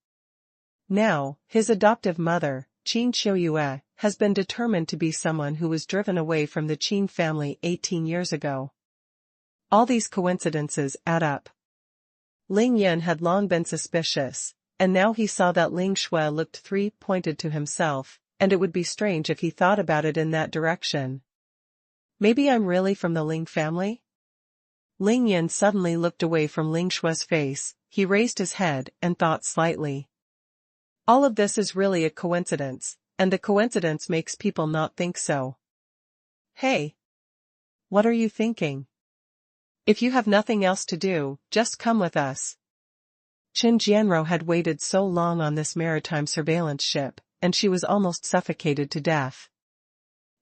Now, his adoptive mother, Qin Qiuyue, has been determined to be someone who was driven away from the Qin family 18 years ago. All these coincidences add up. Ling Yun had long been suspicious, and now he saw that Ling Shui looked three-pointed to himself, and it would be strange if he thought about it in that direction. Maybe I'm really from the Ling family? Ling Yun suddenly looked away from Ling Shui's face, he raised his head and thought slightly. All of this is really a coincidence, and the coincidence makes people not think so. Hey! What are you thinking? If you have nothing else to do, just come with us. Qin Jianrou had waited so long on this maritime surveillance ship, and she was almost suffocated to death.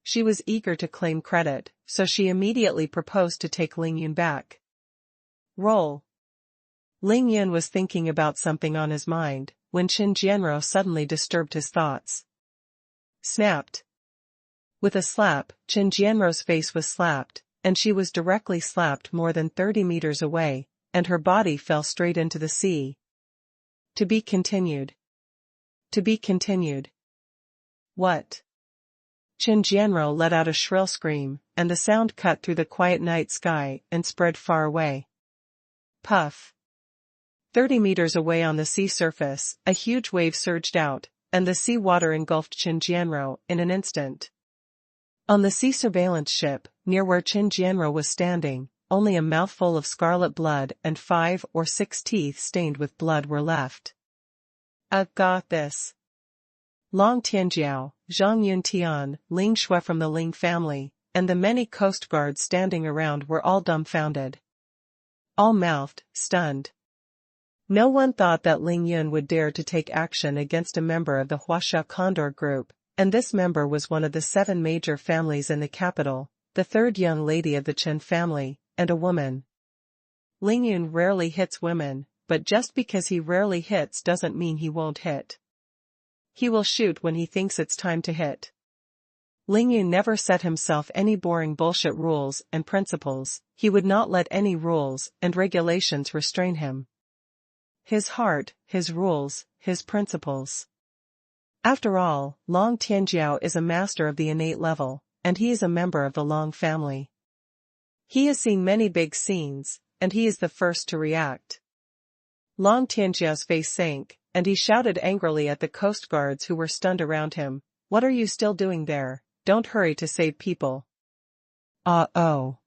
She was eager to claim credit, so she immediately proposed to take Ling Yun back. Roll. Ling Yun was thinking about something on his mind, when Qin Jianrou suddenly disturbed his thoughts. Snapped. With a slap, Qin Jianrou's face was slapped, and she was directly slapped more than 30 meters away, and her body fell straight into the sea. To be continued. To be continued. What? Qin Jianrou let out a shrill scream, and the sound cut through the quiet night sky and spread far away. Puff. 30 meters away on the sea surface, a huge wave surged out, and the sea water engulfed Qin Jianrou in an instant. On the sea surveillance ship, near where Qin Jianrou was standing, only a mouthful of scarlet blood and 5 or 6 teeth stained with blood were left. Got this. Long Tianjiao, Zhang Yuntian, Ling Shui from the Ling family, and the many coast guards standing around were all dumbfounded. All mouthed, stunned. No one thought that Ling Yun would dare to take action against a member of the Huaxia Condor group, and this member was one of the 7 major families in the capital, the third young lady of the Chen family, and a woman. Ling Yun rarely hits women, but just because he rarely hits doesn't mean he won't hit. He will shoot when he thinks it's time to hit. Ling Yun never set himself any boring bullshit rules and principles. He would not let any rules and regulations restrain him. His heart, his rules, his principles. After all, Long Tianjiao is a master of the innate level, and he is a member of the Long family. He has seen many big scenes, and he is the first to react. Long Tianjiao's face sank, and he shouted angrily at the coast guards who were stunned around him. What are you still doing there? Don't hurry to save people. Oh.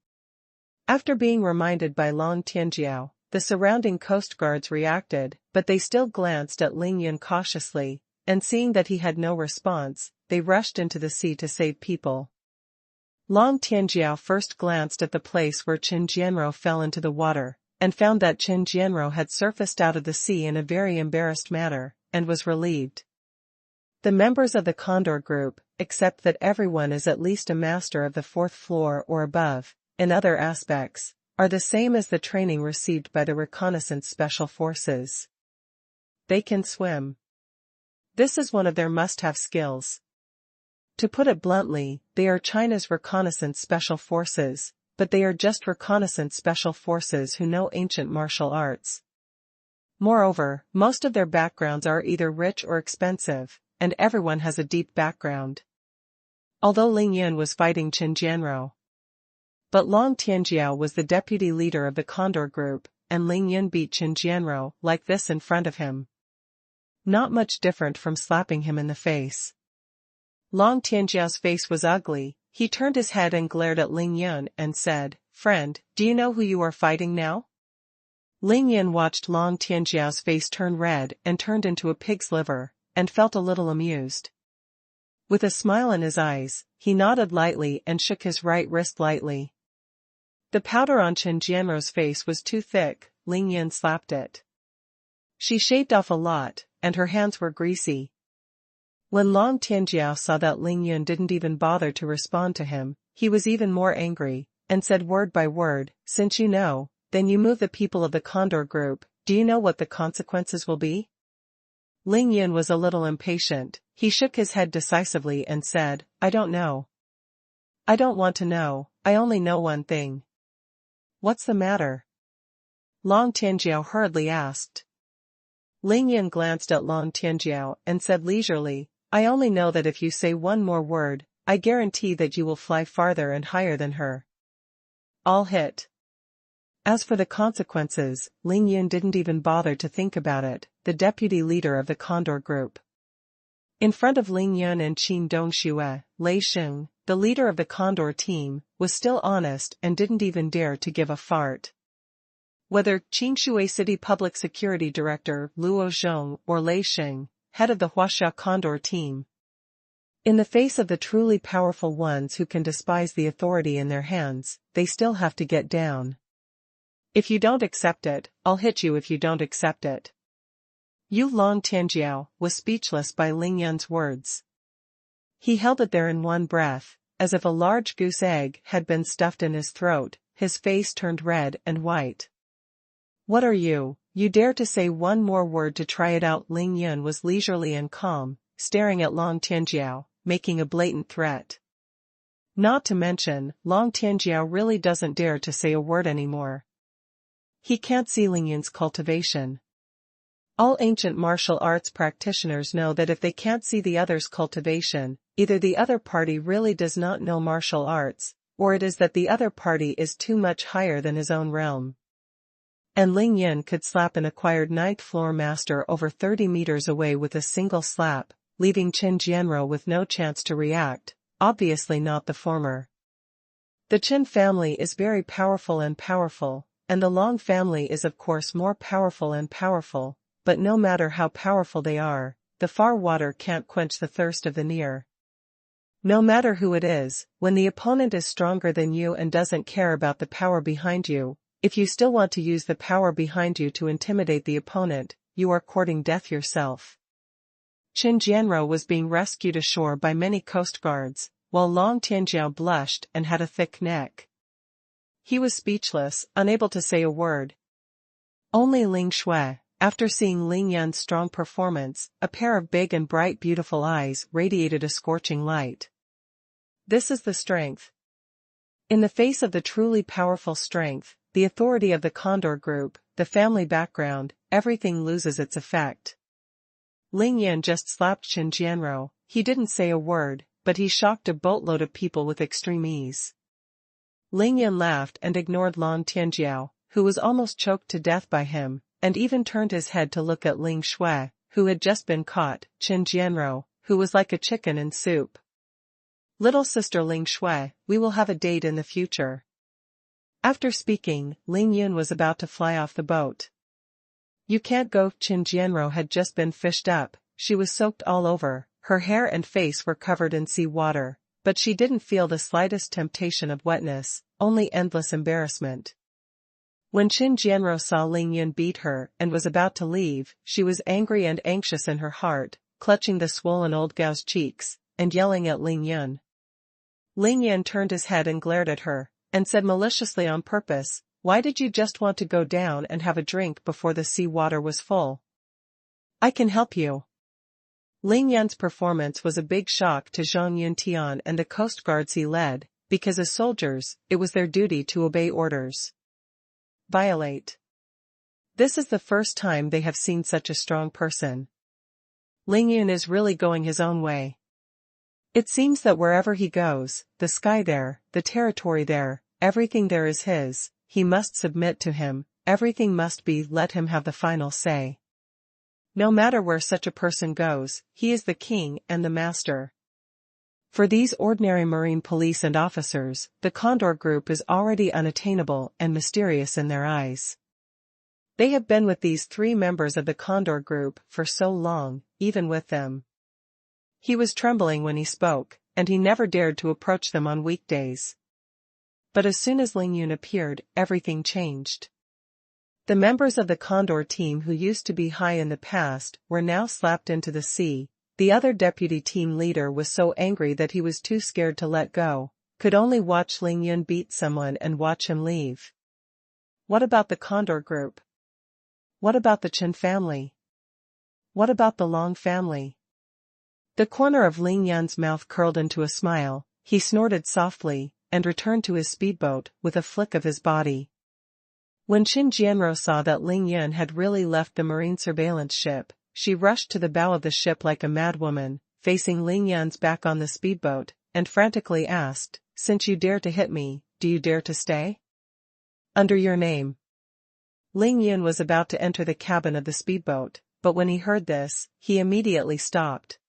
After being reminded by Long Tianjiao, the surrounding coast guards reacted, but they still glanced at Ling Yun cautiously, and seeing that he had no response, they rushed into the sea to save people. Long Tianjiao first glanced at the place where Qin Jianrou fell into the water, and found that Qin Jianrou had surfaced out of the sea in a very embarrassed manner, and was relieved. The members of the Condor group, accept that everyone is at least a master of the 4th floor or above, in other aspects, are the same as the training received by the reconnaissance special forces. They can swim. This is one of their must-have skills. To put it bluntly, they are China's reconnaissance special forces, but they are just reconnaissance special forces who know ancient martial arts. Moreover, most of their backgrounds are either rich or expensive, and everyone has a deep background. Although Ling Yun was fighting Qin Jianrou. But Long Tianjiao was the deputy leader of the Condor group, and Ling Yun beat Qin Jianrou like this in front of him. Not much different from slapping him in the face. Long Tianjiao's face was ugly. He turned his head and glared at Ling Yun and said, "Friend, do you know who you are fighting now?" Ling Yun watched Long Tianjiao's face turn red and turned into a pig's liver, and felt a little amused. With a smile in his eyes, he nodded lightly and shook his right wrist lightly. The powder on Qin Jianrou's face was too thick. Ling Yun slapped it. She shaved off a lot, and her hands were greasy. When Long Tianjiao saw that Ling Yun didn't even bother to respond to him, he was even more angry, and said word by word, "Since you know, then you move the people of the Condor group. Do you know what the consequences will be?" Ling Yun was a little impatient. He shook his head decisively and said, "I don't know. I don't want to know. I only know one thing." "What's the matter?" Long Tianjiao hurriedly asked. Ling Yun glanced at Long Tianjiao and said leisurely, "I only know that if you say one more word, I guarantee that you will fly farther and higher than her. I'll hit." As for the consequences, Ling Yun didn't even bother to think about it. The deputy leader of the Condor group. In front of Ling Yun and Qin Dongxue, Lei Sheng, the leader of the Condor team, was still honest and didn't even dare to give a fart. Whether Qingshui City Public Security Director Luo Zheng or Lei Sheng, head of the Huaxia Condor team. In the face of the truly powerful ones who can despise the authority in their hands, they still have to get down. "If you don't accept it, I'll hit you if you don't accept it." Yu Long Tianjiao was speechless by Ling Yun's words. He held it there in one breath, as if a large goose egg had been stuffed in his throat. His face turned red and white. "What are you? You dare to say one more word to try it out?" Ling Yun was leisurely and calm, staring at Long Tianjiao, making a blatant threat. Not to mention, Long Tianjiao really doesn't dare to say a word anymore. He can't see Ling Yun's cultivation. All ancient martial arts practitioners know that if they can't see the other's cultivation, either the other party really does not know martial arts, or it is that the other party is too much higher than his own realm. And Ling Yun could slap an acquired 9th floor master over 30 meters away with a single slap, leaving Qin Jianrou with no chance to react, obviously not the former. The Qin family is very powerful, and the Long family is of course more powerful and powerful. But no matter how powerful they are, the far water can't quench the thirst of the near. No matter who it is, when the opponent is stronger than you and doesn't care about the power behind you, if you still want to use the power behind you to intimidate the opponent, you are courting death yourself. Qin Jianrou was being rescued ashore by many coast guards, while Long Tianjiao blushed and had a thick neck. He was speechless, unable to say a word. Only Ling Shui, after seeing Ling Yun's strong performance, a pair of big and bright beautiful eyes radiated a scorching light. This is the strength. In the face of the truly powerful strength, the authority of the Condor Group, the family background, everything loses its effect. Ling Yun just slapped Qin Jianrou. He didn't say a word, but he shocked a boatload of people with extreme ease. Ling Yun laughed and ignored Long Tianjiao, who was almost choked to death by him, and even turned his head to look at Ling Shui, who had just been caught, Qin Jianrou, who was like a chicken in soup. Little sister Ling Shui, we will have a date in the future. After speaking, Ling Yun was about to fly off the boat. You can't go. Qin Jianrou had just been fished up, she was soaked all over, her hair and face were covered in sea water, but she didn't feel the slightest temptation of wetness, only endless embarrassment. When Qin Jianrou saw Ling Yun beat her and was about to leave, she was angry and anxious in her heart, clutching the swollen old gal's cheeks, and yelling at Ling Yun. Ling Yun turned his head and glared at her, and said maliciously on purpose, "Why did you just want to go down and have a drink before the sea water was full? I can help you." Ling Yun's performance was a big shock to Zhang Yuntian and the coast guards he led, because as soldiers, it was their duty to obey orders. Violate. This is the first time they have seen such a strong person. Ling Yun is really going his own way. It seems that wherever he goes, the sky there, the territory there, everything there is his, he must submit to him, everything must be let him have the final say. No matter where such a person goes, he is the king and the master. For these ordinary marine police and officers, the Condor Group is already unattainable and mysterious in their eyes. They have been with these three members of the Condor Group for so long, even with them. He was trembling when he spoke, and he never dared to approach them on weekdays. But as soon as Ling Yun appeared, everything changed. The members of the Condor team who used to be high in the past were now slapped into the sea. The other deputy team leader was so angry that he was too scared to let go, could only watch Ling Yun beat someone and watch him leave. What about the Condor Group? What about the Chen family? What about the Long family? The corner of Ling Yun's mouth curled into a smile, he snorted softly, and returned to his speedboat with a flick of his body. When Qin Jianrou saw that Ling Yun had really left the marine surveillance ship, she rushed to the bow of the ship like a madwoman, facing Ling Yun's back on the speedboat, and frantically asked, "Since you dare to hit me, do you dare to stay? Under your name." Ling Yun was about to enter the cabin of the speedboat, but when he heard this, he immediately stopped.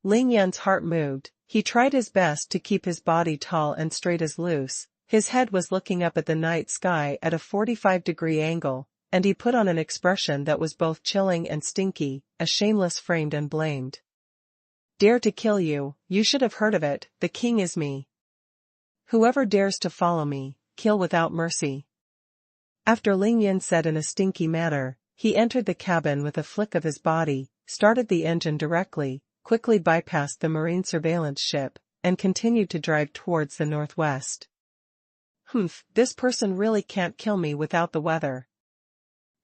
Ling Yun's heart moved, he tried his best to keep his body tall and straight as loose, his head was looking up at the night sky at a 45-degree angle, and he put on an expression that was both chilling and stinky, as Shameless framed and blamed. "Dare to kill you, you should have heard of it, the king is me. Whoever dares to follow me, kill without mercy." After Ling Yun said in a stinky manner, he entered the cabin with a flick of his body, started the engine directly, quickly bypassed the marine surveillance ship, and continued to drive towards the northwest. This person really can't kill me without the weather.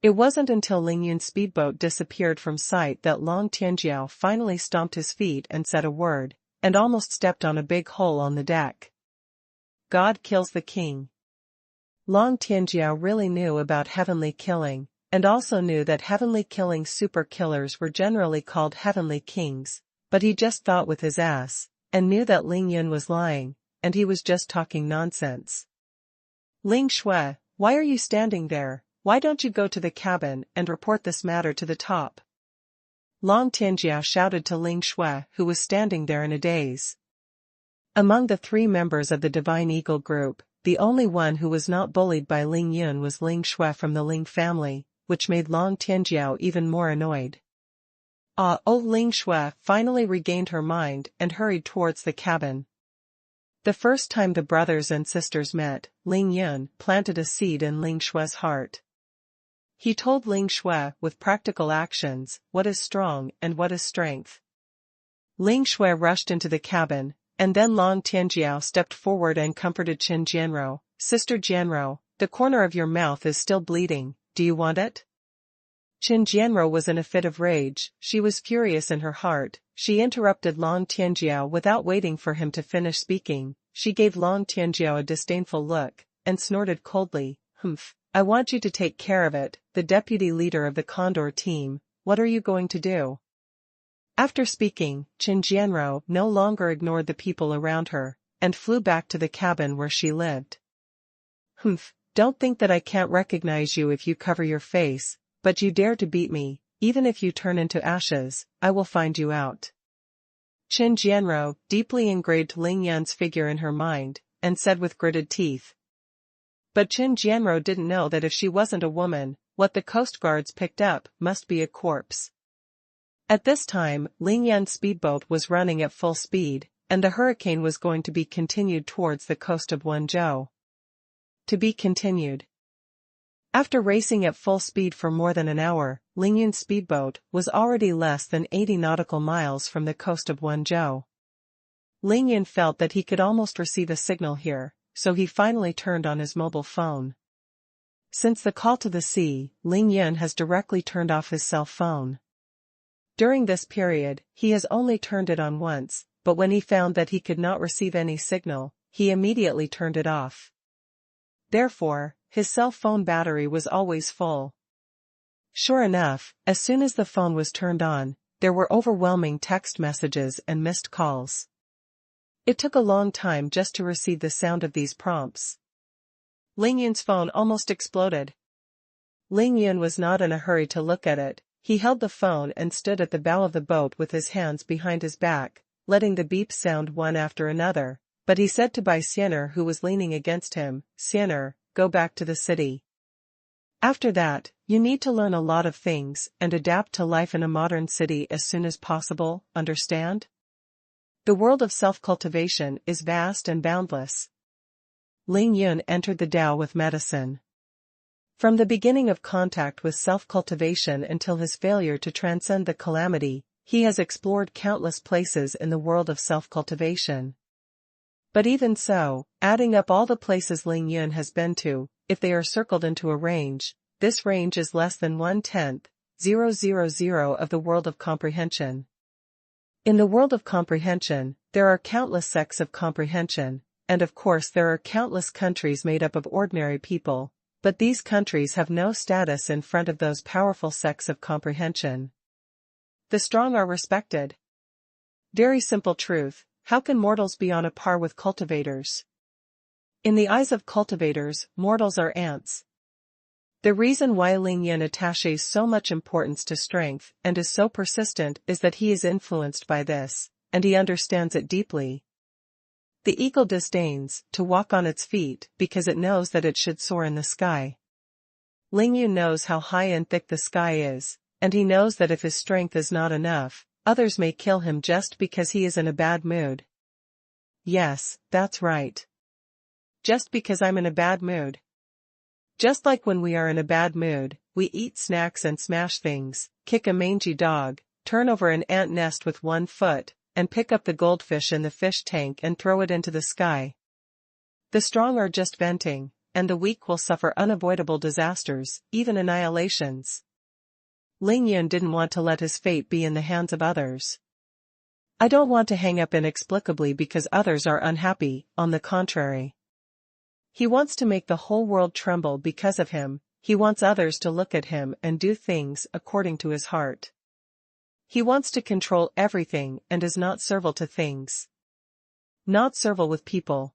It wasn't until Ling Yun's speedboat disappeared from sight that Long Tianjiao finally stomped his feet and said a word, and almost stepped on a big hole on the deck. God kills the king. Long Tianjiao really knew about heavenly killing, and also knew that heavenly killing super killers were generally called heavenly kings, but he just thought with his ass, and knew that Ling Yun was lying, and he was just talking nonsense. "Ling Shui, why are you standing there? Why don't you go to the cabin and report this matter to the top?" Long Tianjiao shouted to Ling Shui, who was standing there in a daze. Among the three members of the Divine Eagle group, the only one who was not bullied by Ling Yun was Ling Shui from the Ling family, which made Long Tianjiao even more annoyed. Ling Shui finally regained her mind and hurried towards the cabin. The first time the brothers and sisters met, Ling Yun planted a seed in Ling Shui's heart. He told Ling Shui with practical actions what is strong and what is strength. Ling Shui rushed into the cabin, and then Long Tianjiao stepped forward and comforted Qin Jianrou. Sister Jianrou, the corner of your mouth is still bleeding, do you want it? Qin Jianrou was in a fit of rage, she was furious in her heart. She interrupted Long Tianjiao without waiting for him to finish speaking. She gave Long Tianjiao a disdainful look, and snorted coldly, "Humph, I want you to take care of it, the deputy leader of the Condor team, what are you going to do?" After speaking, Qin Jianrou no longer ignored the people around her, and flew back to the cabin where she lived. "Humph, don't think that I can't recognize you if you cover your face, but you dare to beat me, even if you turn into ashes, I will find you out." Qin Jianrou deeply engraved Ling Yun's figure in her mind, and said with gritted teeth. But Qin Jianrou didn't know that if she wasn't a woman, what the Coast Guards picked up must be a corpse. At this time, Ling Yun's speedboat was running at full speed, and the hurricane was going to be continued towards the coast of Wenzhou. To be continued. After racing at full speed for more than an hour, Ling Yun's speedboat was already less than 80 nautical miles from the coast of Wenzhou. Ling Yun felt that he could almost receive a signal here, so he finally turned on his mobile phone. Since the call to the sea, Ling Yun has directly turned off his cell phone. During this period, he has only turned it on once, but when he found that he could not receive any signal, he immediately turned it off. Therefore, his cell phone battery was always full. Sure enough, as soon as the phone was turned on, there were overwhelming text messages and missed calls. It took a long time just to receive the sound of these prompts. Ling Yun's phone almost exploded. Ling Yun was not in a hurry to look at it. He held the phone and stood at the bow of the boat with his hands behind his back, letting the beeps sound one after another, but he said to Bai Xianer, who was leaning against him, "Xianer, go back to the city. After that, you need to learn a lot of things and adapt to life in a modern city as soon as possible, understand? The world of self-cultivation is vast and boundless." Ling Yun entered the Tao with medicine. From the beginning of contact with self-cultivation until his failure to transcend the calamity, he has explored countless places in the world of self-cultivation. But even so, adding up all the places Ling Yun has been to, if they are circled into a range, this range is less than 1/10,000 of the world of comprehension. In the world of comprehension, there are countless sects of comprehension, and of course there are countless countries made up of ordinary people, but these countries have no status in front of those powerful sects of comprehension. The strong are respected. Very simple truth, how can mortals be on a par with cultivators? In the eyes of cultivators, mortals are ants. The reason why Ling Yun attaches so much importance to strength and is so persistent is that he is influenced by this, and he understands it deeply. The eagle disdains to walk on its feet because it knows that it should soar in the sky. Ling Yun knows how high and thick the sky is, and he knows that if his strength is not enough, others may kill him just because he is in a bad mood. Yes, that's right. Just because I'm in a bad mood. Just like when we are in a bad mood, we eat snacks and smash things, kick a mangy dog, turn over an ant nest with one foot, and pick up the goldfish in the fish tank and throw it into the sky. The strong are just venting, and the weak will suffer unavoidable disasters, even annihilations. Ling Yun didn't want to let his fate be in the hands of others. I don't want to hang up inexplicably because others are unhappy, on the contrary. He wants to make the whole world tremble because of him, he wants others to look at him and do things according to his heart. He wants to control everything and is not servile to things. Not servile with people.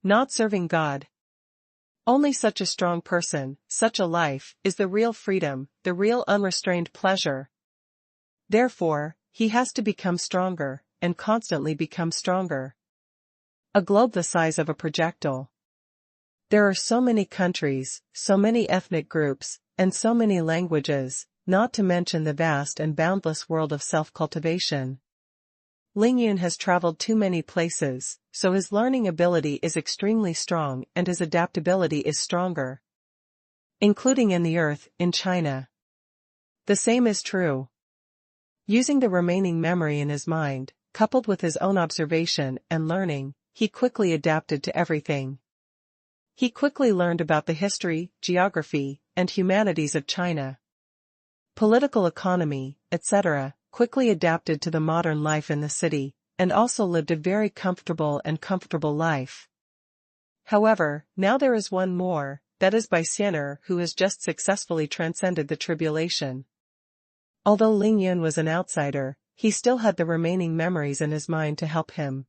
Not serving God. Only such a strong person, such a life, is the real freedom, the real unrestrained pleasure. Therefore, he has to become stronger, and constantly become stronger. A globe the size of a projectile. There are so many countries, so many ethnic groups, and so many languages, not to mention the vast and boundless world of self-cultivation. Ling Yun has traveled too many places, so his learning ability is extremely strong and his adaptability is stronger. Including in the Earth, in China. The same is true. Using the remaining memory in his mind, coupled with his own observation and learning, he quickly adapted to everything. He quickly learned about the history, geography, and humanities of China. Political economy, etc., quickly adapted to the modern life in the city, and also lived a very comfortable life. However, now there is one more, that is Baixianer, who has just successfully transcended the tribulation. Although Ling Yun was an outsider, he still had the remaining memories in his mind to help him.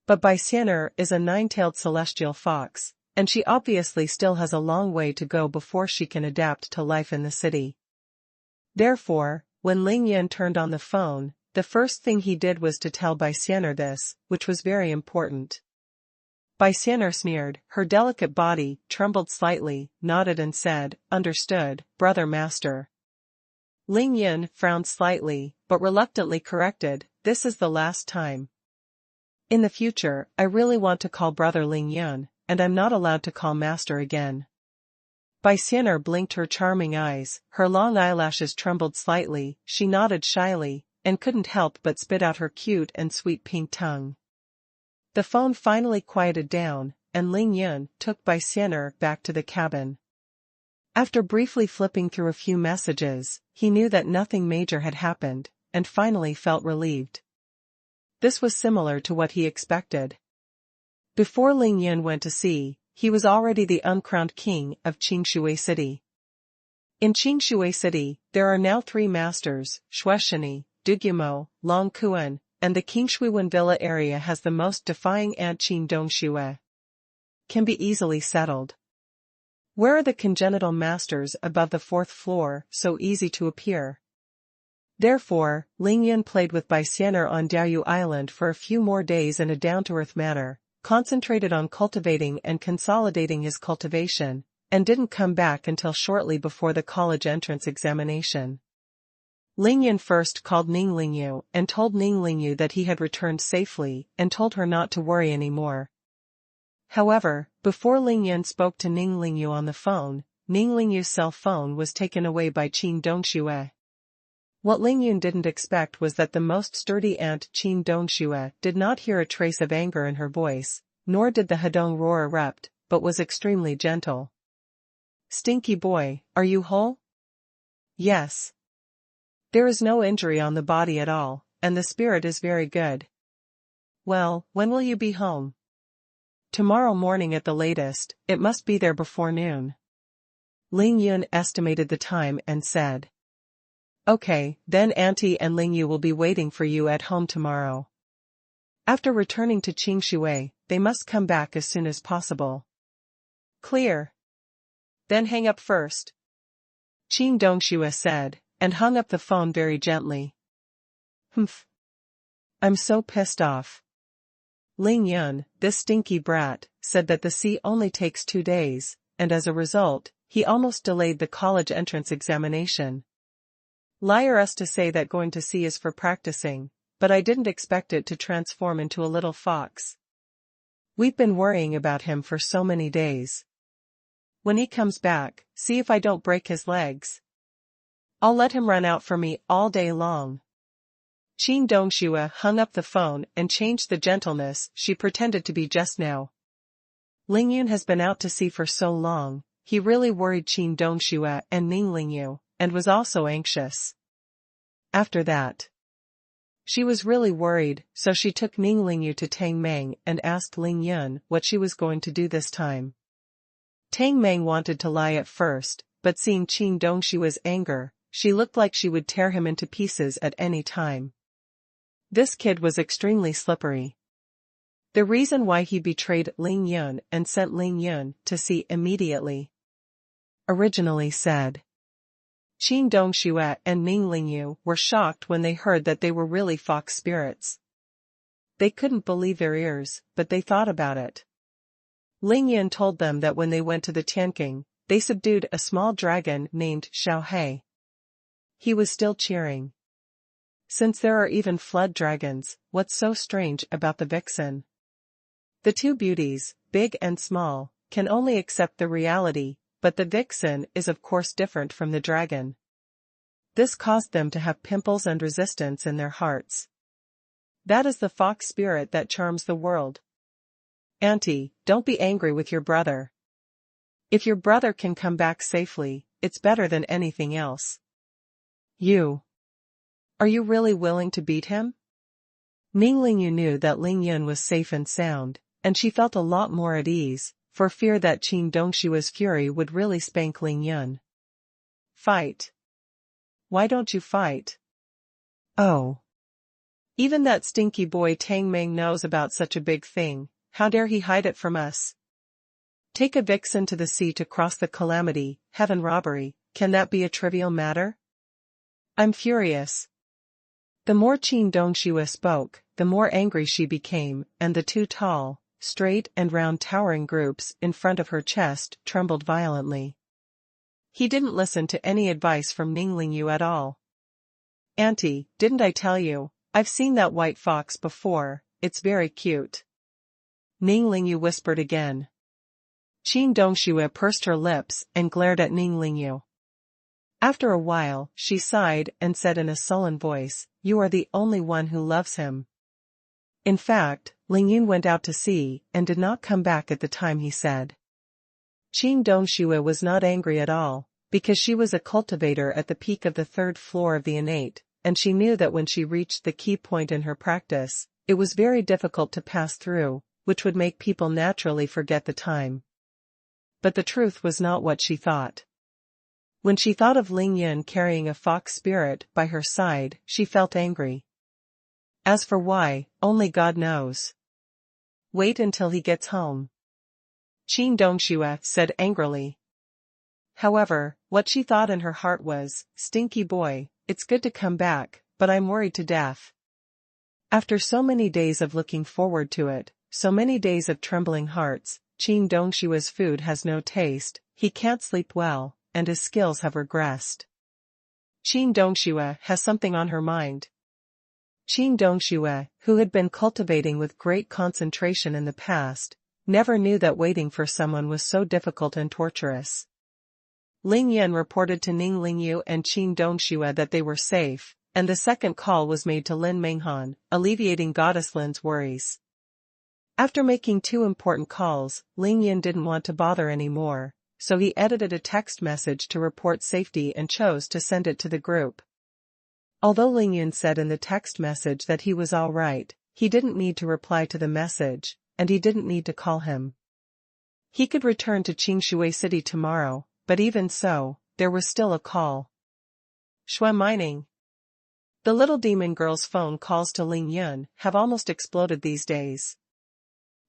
But Baixianer is a nine-tailed celestial fox, and she obviously still has a long way to go before she can adapt to life in the city. Therefore, when Ling Yun turned on the phone, the first thing he did was to tell Baixianer this, which was very important. Baixianer sneered, her delicate body trembled slightly, nodded and said, "Understood, brother master." Ling Yun frowned slightly, but reluctantly corrected, "This is the last time. In the future, I really want to call brother Ling Yun, and I'm not allowed to call master again." Baixianer blinked her charming eyes, her long eyelashes trembled slightly, she nodded shyly, and couldn't help but spit out her cute and sweet pink tongue. The phone finally quieted down, and Ling Yun took Baixianer back to the cabin. After briefly flipping through a few messages, he knew that nothing major had happened, and finally felt relieved. This was similar to what he expected. Before Ling Yun went to sea, he was already the uncrowned king of Qingshui City. In Qingshui City, there are now 3 masters, Shueshini, Dugumo, Long Kuan, and the Qingshuiwen Villa area has the most defying aunt Qin Dongxue. Can be easily settled. Where are the congenital masters above the 4th floor, so easy to appear? Therefore, Ling Yun played with Baixianer on Diaoyu Island for a few more days in a down-to-earth manner, concentrated on cultivating and consolidating his cultivation, and didn't come back until shortly before the college entrance examination. Ling Yun first called Ning Lingyu and told Ning Lingyu that he had returned safely and told her not to worry anymore. However, before Ling Yun spoke to Ning Lingyu on the phone, Ning Lingyu's cell phone was taken away by Qin Dongxue. What Ling Yun didn't expect was that the most sturdy aunt Qin Dongxue did not hear a trace of anger in her voice, nor did the Hedong roar erupt, but was extremely gentle. "Stinky boy, are you whole?" "Yes. There is no injury on the body at all, and the spirit is very good." "Well, when will you be home?" "Tomorrow morning at the latest, it must be there before noon." Ling Yun estimated the time and said, "Okay, then Auntie and Lingyu will be waiting for you at home tomorrow." After returning to Qingshui, they must come back as soon as possible. "Clear. Then hang up first," Qin Dongxue said, and hung up the phone very gently. "Humph. I'm so pissed off." Ling Yun, this stinky brat, said that the sea only takes 2 days, and as a result, he almost delayed the college entrance examination. Liar us to say that going to sea is for practicing, but I didn't expect it to transform into a little fox. We've been worrying about him for so many days. When he comes back, see if I don't break his legs. I'll let him run out for me all day long. Qin Dongxue hung up the phone and changed the gentleness she pretended to be just now. Ling Yun has been out to sea for so long, he really worried Qin Dongxue and Ning Lingyu, and was also anxious. After that, she was really worried, so she took Ning Lingyu to Tang Meng and asked Ling Yun what she was going to do this time. Tang Meng wanted to lie at first, but seeing Qin Dongshue's anger, she looked like she would tear him into pieces at any time. This kid was extremely slippery. The reason why he betrayed Ling Yun and sent Ling Yun to sea immediately. Originally said. Qin Dongxue and Ning Lingyu were shocked when they heard that they were really fox spirits. They couldn't believe their ears, but they thought about it. Ling Yun told them that when they went to the Tianqing, they subdued a small dragon named Xiaohei. he was still cheering. Since there are even flood dragons, what's so strange about the vixen? The two beauties, big and small, can only accept the reality, but the vixen is of course different from the dragon. This caused them to have pimples and resistance in their hearts. That is the fox spirit that charms the world. Auntie, don't be angry with your brother. If your brother can come back safely, it's better than anything else. Are you really willing to beat him? Ning Lingyu knew that Ling Yun was safe and sound, and she felt a lot more at ease, for fear that Qin Dongshua's fury would really spank Ling Yun. Fight. Why don't you fight? Oh. Even that stinky boy Tang Meng knows about such a big thing, how dare he hide it from us? Take a vixen to the sea to cross the calamity, heaven robbery, can that be a trivial matter? I'm furious. The more Qin Dongxue spoke, the more angry she became, and the two tall, straight and round towering groups in front of her chest trembled violently. He didn't listen to any advice from Ning Lingyu at all. Auntie, didn't I tell you, I've seen that white fox before, it's very cute. Ning Lingyu whispered again. Qin Dongxue pursed her lips and glared at Ning Lingyu. After a while, she sighed and said in a sullen voice, "You are the only one who loves him." In fact, Ling Yun went out to sea and did not come back at the time he said. Qin Dongxue was not angry at all, because she was a cultivator at the peak of the third floor of the innate, and she knew that when she reached the key point in her practice, it was very difficult to pass through, which would make people naturally forget the time. But the truth was not what she thought. When she thought of Ling Yun carrying a fox spirit by her side, she felt angry. As for why, only God knows. Wait until he gets home. Qin Dongxue said angrily. However, what she thought in her heart was, stinky boy, it's good to come back, but I'm worried to death. After so many days of looking forward to it, so many days of trembling hearts, Qin Dongshue's food has no taste, he can't sleep well, and his skills have regressed. Qin Dongxue has something on her mind. Qin Dongxue, who had been cultivating with great concentration in the past, never knew that waiting for someone was so difficult and torturous. Ling Yan reported to Ning Lingyu and Qin Dongxue that they were safe, and the second call was made to Lin Menghan, alleviating Goddess Lin's worries. After making two important calls, Ling Yan didn't want to bother anymore, so he edited a text message to report safety and chose to send it to the group. Although Ling Yan said in the text message that he was all right, he didn't need to reply to the message, and he didn't need to call him. He could return to Qingshui City tomorrow, but even so, there was still a call. Shui mining. The little demon girl's phone calls to Ling Yun have almost exploded these days.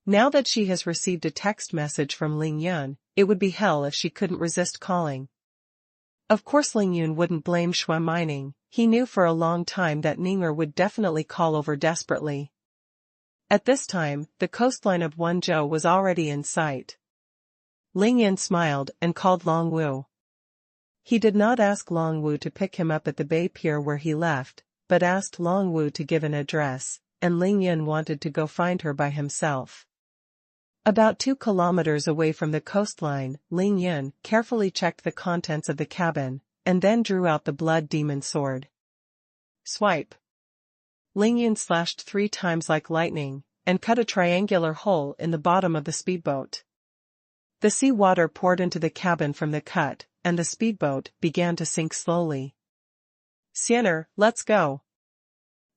Now that she has received a text message from Ling Yun, it would be hell if she couldn't resist calling. Of course Ling Yun wouldn't blame Shui mining, he knew for a long time that Ninger would definitely call over desperately. At this time, the coastline of Wenzhou was already in sight. Ling Yun smiled and called Long Wu. He did not ask Long Wu to pick him up at the bay pier where he left, but asked Long Wu to give an address, and Ling Yun wanted to go find her by himself. About 2 kilometers away from the coastline, Ling Yun carefully checked the contents of the cabin, and then drew out the blood demon sword. Swipe. Ling Yun slashed 3 times like lightning, and cut a triangular hole in the bottom of the speedboat. The sea water poured into the cabin from the cut, and the speedboat began to sink slowly. Siener, let's go.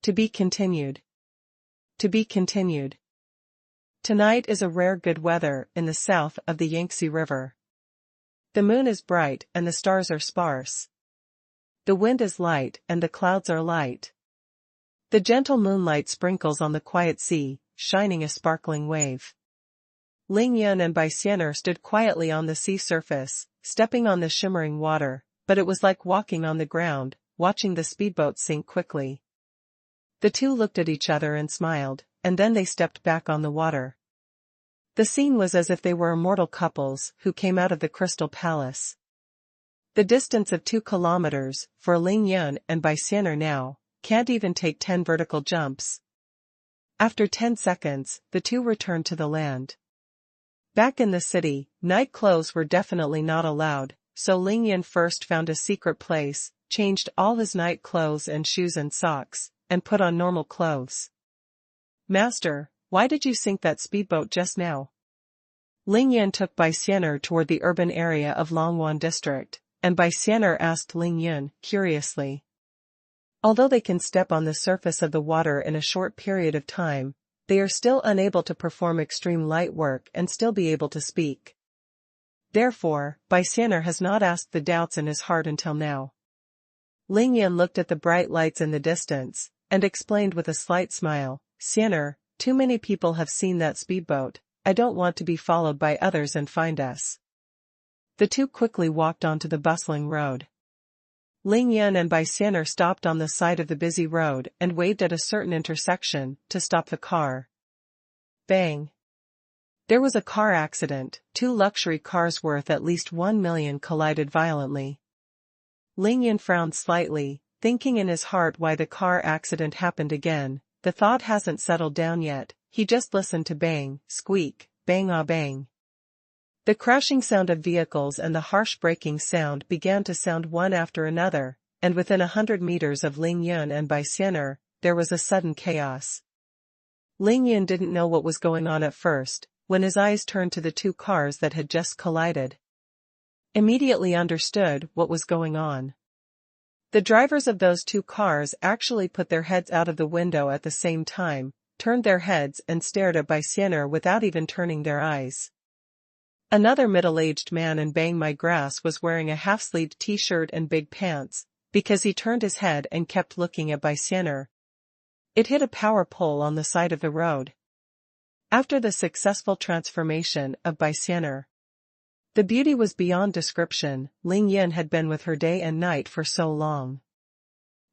To be continued. To be continued. Tonight is a rare good weather in the south of the Yangtze River. The moon is bright and the stars are sparse. The wind is light and the clouds are light. The gentle moonlight sprinkles on the quiet sea, shining a sparkling wave. Ling Yun and Bai Xianer stood quietly on the sea surface, stepping on the shimmering water, but it was like walking on the ground, watching the speedboat sink quickly. The two looked at each other and smiled, and then they stepped back on the water. The scene was as if they were immortal couples who came out of the Crystal Palace. The distance of 2 kilometers, for Ling Yun and Baixianer now, can't even take 10 vertical jumps. After 10 seconds, the two returned to the land. Back in the city, night clothes were definitely not allowed, so Ling Yun first found a secret place, changed all his night clothes and shoes and socks, and put on normal clothes. Master, why did you sink that speedboat just now? Ling Yun took Baixianer toward the urban area of Longyuan district, and Baixianer asked Ling Yun, curiously. Although they can step on the surface of the water in a short period of time, they are still unable to perform extreme light work and still be able to speak. Therefore, Baixianer has not asked the doubts in his heart until now. Ling Yun looked at the bright lights in the distance, and explained with a slight smile, Xianer, too many people have seen that speedboat, I don't want to be followed by others and find us. The two quickly walked onto the bustling road. Ling Yun and Baixianer stopped on the side of the busy road and waved at a certain intersection to stop the car. Bang! There was a car accident. 2 luxury cars worth at least 1 million collided violently. Ling Yun frowned slightly, thinking in his heart why the car accident happened again. The thought hasn't settled down yet. He just listened to bang, squeak, bang. The crashing sound of vehicles and the harsh braking sound began to sound one after another, and within 100 meters of Ling Yun and Baixianer, there was a sudden chaos. Ling Yun didn't know what was going on at first, when his eyes turned to the 2 cars that had just collided. Immediately understood what was going on. The drivers of those 2 cars actually put their heads out of the window at the same time, turned their heads and stared at Baixianer without even turning their eyes. Another middle-aged man in Bang My Grass was wearing a half-sleeved t-shirt and big pants, because he turned his head and kept looking at Baixianer. It hit a power pole on the side of the road. After the successful transformation of Baixianer, the beauty was beyond description. Ling Yun had been with her day and night for so long.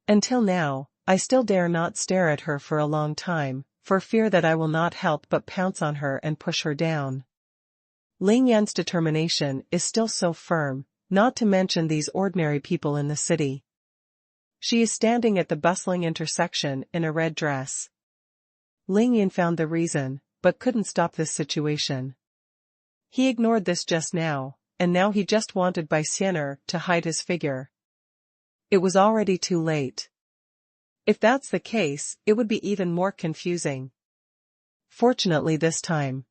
Until now, I still dare not stare at her for a long time, for fear that I will not help but pounce on her and push her down. Ling Yun's determination is still so firm, not to mention these ordinary people in the city. She is standing at the bustling intersection in a red dress. Ling Yun found the reason, but couldn't stop this situation. He ignored this just now, and now he just wanted Baixianer to hide his figure. It was already too late. If that's the case, it would be even more confusing. Fortunately this time,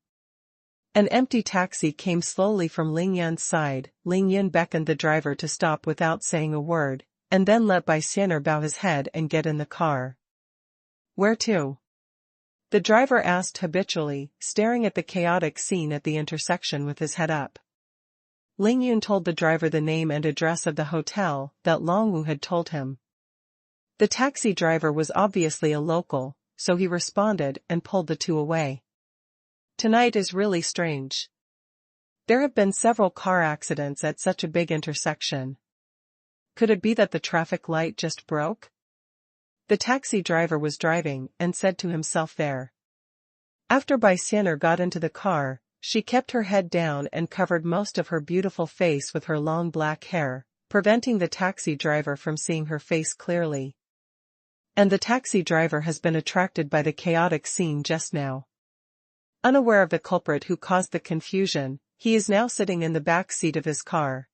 an empty taxi came slowly from Ling Yun's side. Ling Yun beckoned the driver to stop without saying a word, and then let Baixianer bow his head and get in the car. Where to? The driver asked habitually, staring at the chaotic scene at the intersection with his head up. Ling Yun told the driver the name and address of the hotel that Longwu had told him. The taxi driver was obviously a local, so he responded and pulled the two away. Tonight is really strange. There have been several car accidents at such a big intersection. Could it be that the traffic light just broke? The taxi driver was driving and said to himself there. After Baixianer got into the car, she kept her head down and covered most of her beautiful face with her long black hair, preventing the taxi driver from seeing her face clearly. And the taxi driver has been attracted by the chaotic scene just now. Unaware of the culprit who caused the confusion, he is now sitting in the back seat of his car.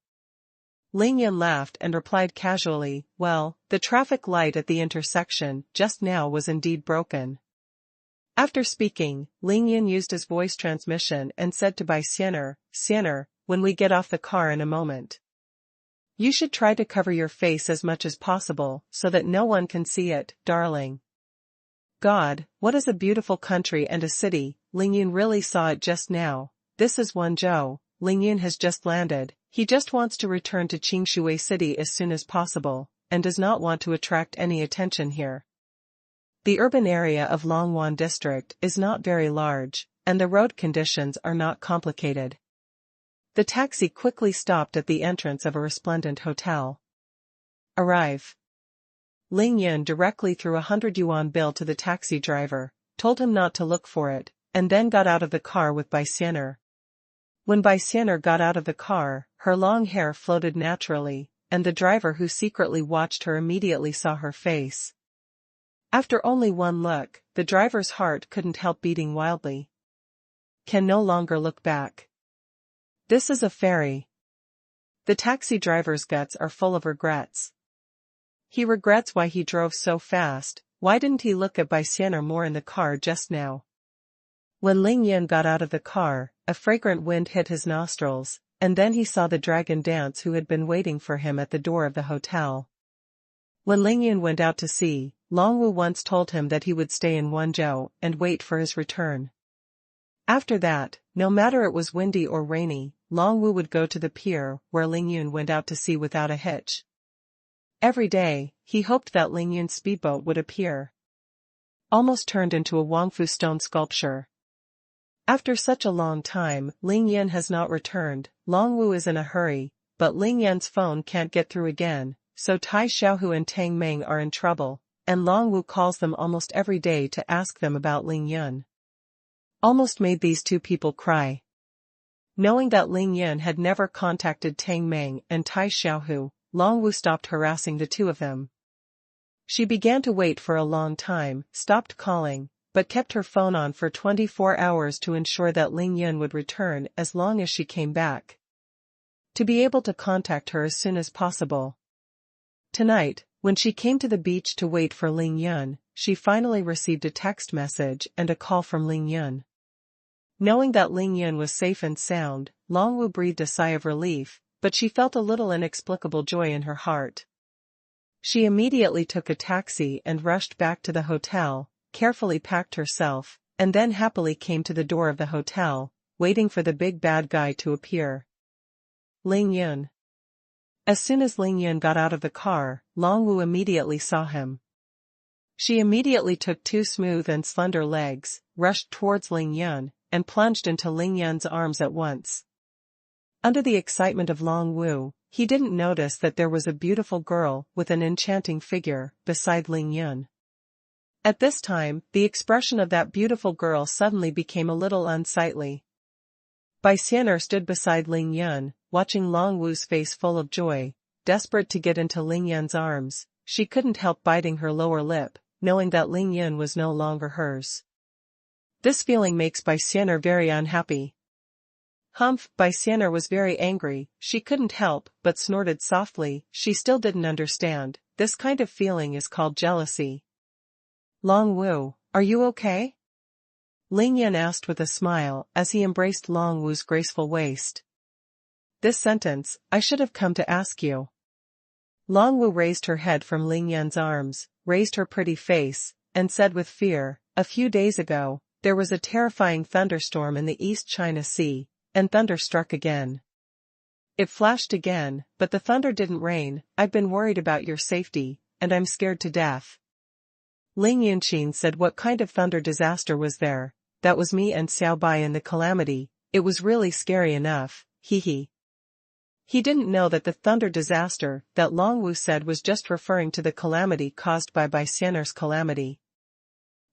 Ling Yun laughed and replied casually, well, the traffic light at the intersection just now was indeed broken. After speaking, Ling Yun used his voice transmission and said to Baixianer, Xianer, when we get off the car in a moment, you should try to cover your face as much as possible so that no one can see it, darling. God, what is a beautiful country and a city. Ling Yun really saw it just now. This is Wenzhou. Ling Yun has just landed. He just wants to return to Qingshui City as soon as possible, and does not want to attract any attention here. The urban area of Longyuan district is not very large, and the road conditions are not complicated. The taxi quickly stopped at the entrance of a resplendent hotel. Arrive. Ling Yun directly threw 100 yuan bill to the taxi driver, told him not to look for it, and then got out of the car with Baixianer. When Baixianer got out of the car, her long hair floated naturally, and the driver who secretly watched her immediately saw her face. After only one look, the driver's heart couldn't help beating wildly. Can no longer look back. This is a ferry. The taxi driver's guts are full of regrets. He regrets why he drove so fast. Why didn't he look at Baixianer more in the car just now? When Ling Yun got out of the car, a fragrant wind hit his nostrils, and then he saw the dragon dance who had been waiting for him at the door of the hotel. When Ling Yun went out to sea, Longwu once told him that he would stay in Wenzhou and wait for his return. After that, no matter it was windy or rainy, Longwu would go to the pier where Ling Yun went out to sea without a hitch. Every day, he hoped that Ling Yun's speedboat would appear. Almost turned into a Wangfu stone sculpture. After such a long time, Ling Yun has not returned. Longwu is in a hurry, but Ling Yun's phone can't get through again, so Tai Xiaohu and Tang Meng are in trouble, and Longwu calls them almost every day to ask them about Ling Yun. Almost made these two people cry. Knowing that Ling Yun had never contacted Tang Meng and Tai Xiaohu, Longwu stopped harassing the two of them. She began to wait for a long time, stopped calling, but kept her phone on for 24 hours to ensure that Ling Yun would return as long as she came back. To be able to contact her as soon as possible. Tonight, when she came to the beach to wait for Ling Yun, she finally received a text message and a call from Ling Yun. Knowing that Ling Yun was safe and sound, Longwu breathed a sigh of relief, but she felt a little inexplicable joy in her heart. She immediately took a taxi and rushed back to the hotel, carefully packed herself, and then happily came to the door of the hotel, waiting for the big bad guy to appear. Ling Yun. As soon as Ling Yun got out of the car, Longwu immediately saw him. She immediately took two smooth and slender legs, rushed towards Ling Yun, and plunged into Ling Yun's arms at once. Under the excitement of Longwu, he didn't notice that there was a beautiful girl with an enchanting figure beside Ling Yun. At this time, the expression of that beautiful girl suddenly became a little unsightly. Baixianer stood beside Ling Yun, watching Longwu's face full of joy, desperate to get into Ling Yun's arms. She couldn't help biting her lower lip, knowing that Ling Yun was no longer hers. This feeling makes Baixianer very unhappy. Baixianer was very angry. She couldn't help but snorted softly. She still didn't understand. This kind of feeling is called jealousy. Longwu, are you okay? Ling Yun asked with a smile as he embraced Longwu's graceful waist. This sentence, I should have come to ask you. Longwu raised her head from Ling Yun's arms, raised her pretty face, and said with fear, a few days ago, there was a terrifying thunderstorm in the East China Sea, and thunder struck again. It flashed again, but the thunder didn't rain. I've been worried about your safety, and I'm scared to death. Ling Yunqin said, what kind of thunder disaster was there? That was me and Xiao Bai in the Calamity. It was really scary enough, hee. He didn't know that the thunder disaster that Longwu said was just referring to the calamity caused by Baixianer's calamity.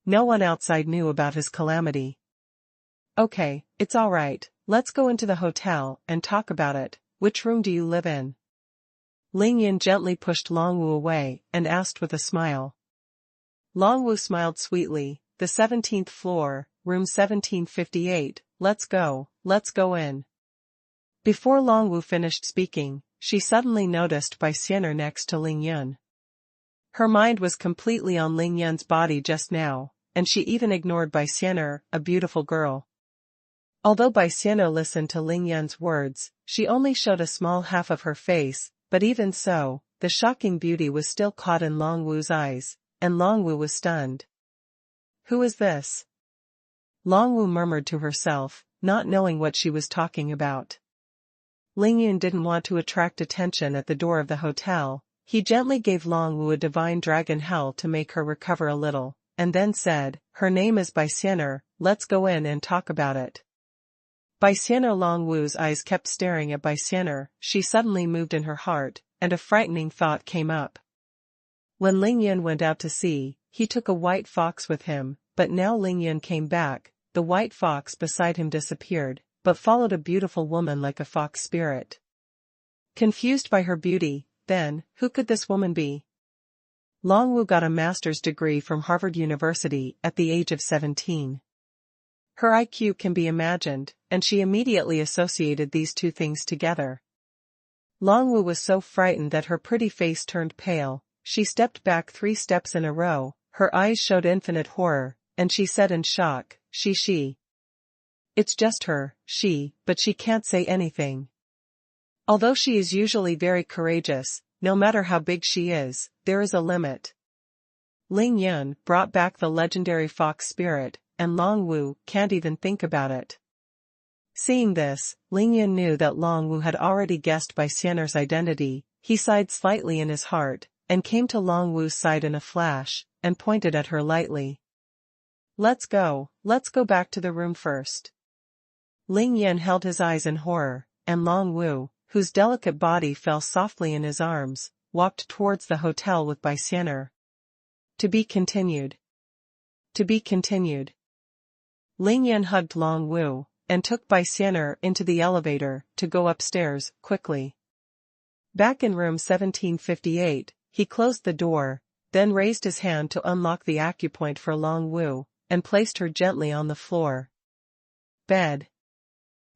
No one outside knew about his calamity. Okay, it's alright, let's go into the hotel and talk about it. Which room do you live in? Ling Yun gently pushed Longwu away and asked with a smile. Longwu smiled sweetly, the 17th floor, room 1758, let's go in. Before Longwu finished speaking, she suddenly noticed Baixianer next to Ling Yun. Her mind was completely on Ling Yun's body just now, and she even ignored Baixianer, a beautiful girl. Although Baixianer listened to Ling Yun's words, she only showed a small half of her face, but even so, the shocking beauty was still caught in Longwu's eyes, and Longwu was stunned. Who is this? Longwu murmured to herself, not knowing what she was talking about. Ling Yun didn't want to attract attention at the door of the hotel. He gently gave Longwu a divine dragon hell to make her recover a little, and then said, her name is Baixianer, let's go in and talk about it. Baixianer. Longwu's eyes kept staring at Baixianer. She suddenly moved in her heart, and a frightening thought came up. When Ling Yun went out to sea, he took a white fox with him, but now Ling Yun came back, the white fox beside him disappeared, but followed a beautiful woman like a fox spirit. Confused by her beauty, then, who could this woman be? Longwu got a master's degree from Harvard University at the age of 17. Her IQ can be imagined, and she immediately associated these two things together. Longwu was so frightened that her pretty face turned pale. She stepped back 3 steps in a row, her eyes showed infinite horror, and she said in shock, she. It's just her, but she can't say anything. Although she is usually very courageous, no matter how big she is, there is a limit. Ling Yun brought back the legendary fox spirit, and Longwu can't even think about it. Seeing this, Ling Yun knew that Longwu had already guessed by Xian'er's identity. He sighed slightly in his heart, and came to Longwu's side in a flash, and pointed at her lightly. Let's go back to the room first. Ling Yun held his eyes in horror, and Longwu, whose delicate body fell softly in his arms, walked towards the hotel with Bai Xian'er. To be continued. To be continued. Ling Yun hugged Longwu, and took Bai Xian'er into the elevator, to go upstairs, quickly. Back in room 1758, he closed the door, then raised his hand to unlock the acupoint for Longwu, and placed her gently on the floor. Bed.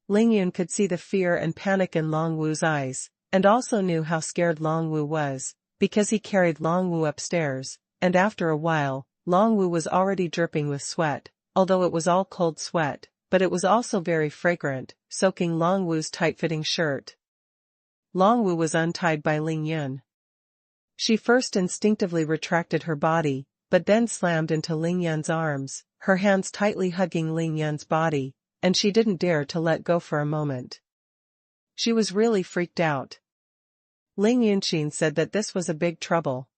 Ling Yun could see the fear and panic in Longwu's eyes, and also knew how scared Longwu was, because he carried Longwu upstairs, and after a while, Longwu was already dripping with sweat, although it was all cold sweat, but it was also very fragrant, soaking Longwu's tight-fitting shirt. Longwu was untied by Ling Yun. She first instinctively retracted her body, but then slammed into Ling Yun's arms, her hands tightly hugging Ling Yun's body, and she didn't dare to let go for a moment. She was really freaked out. Ling Yunqin said that this was a big trouble.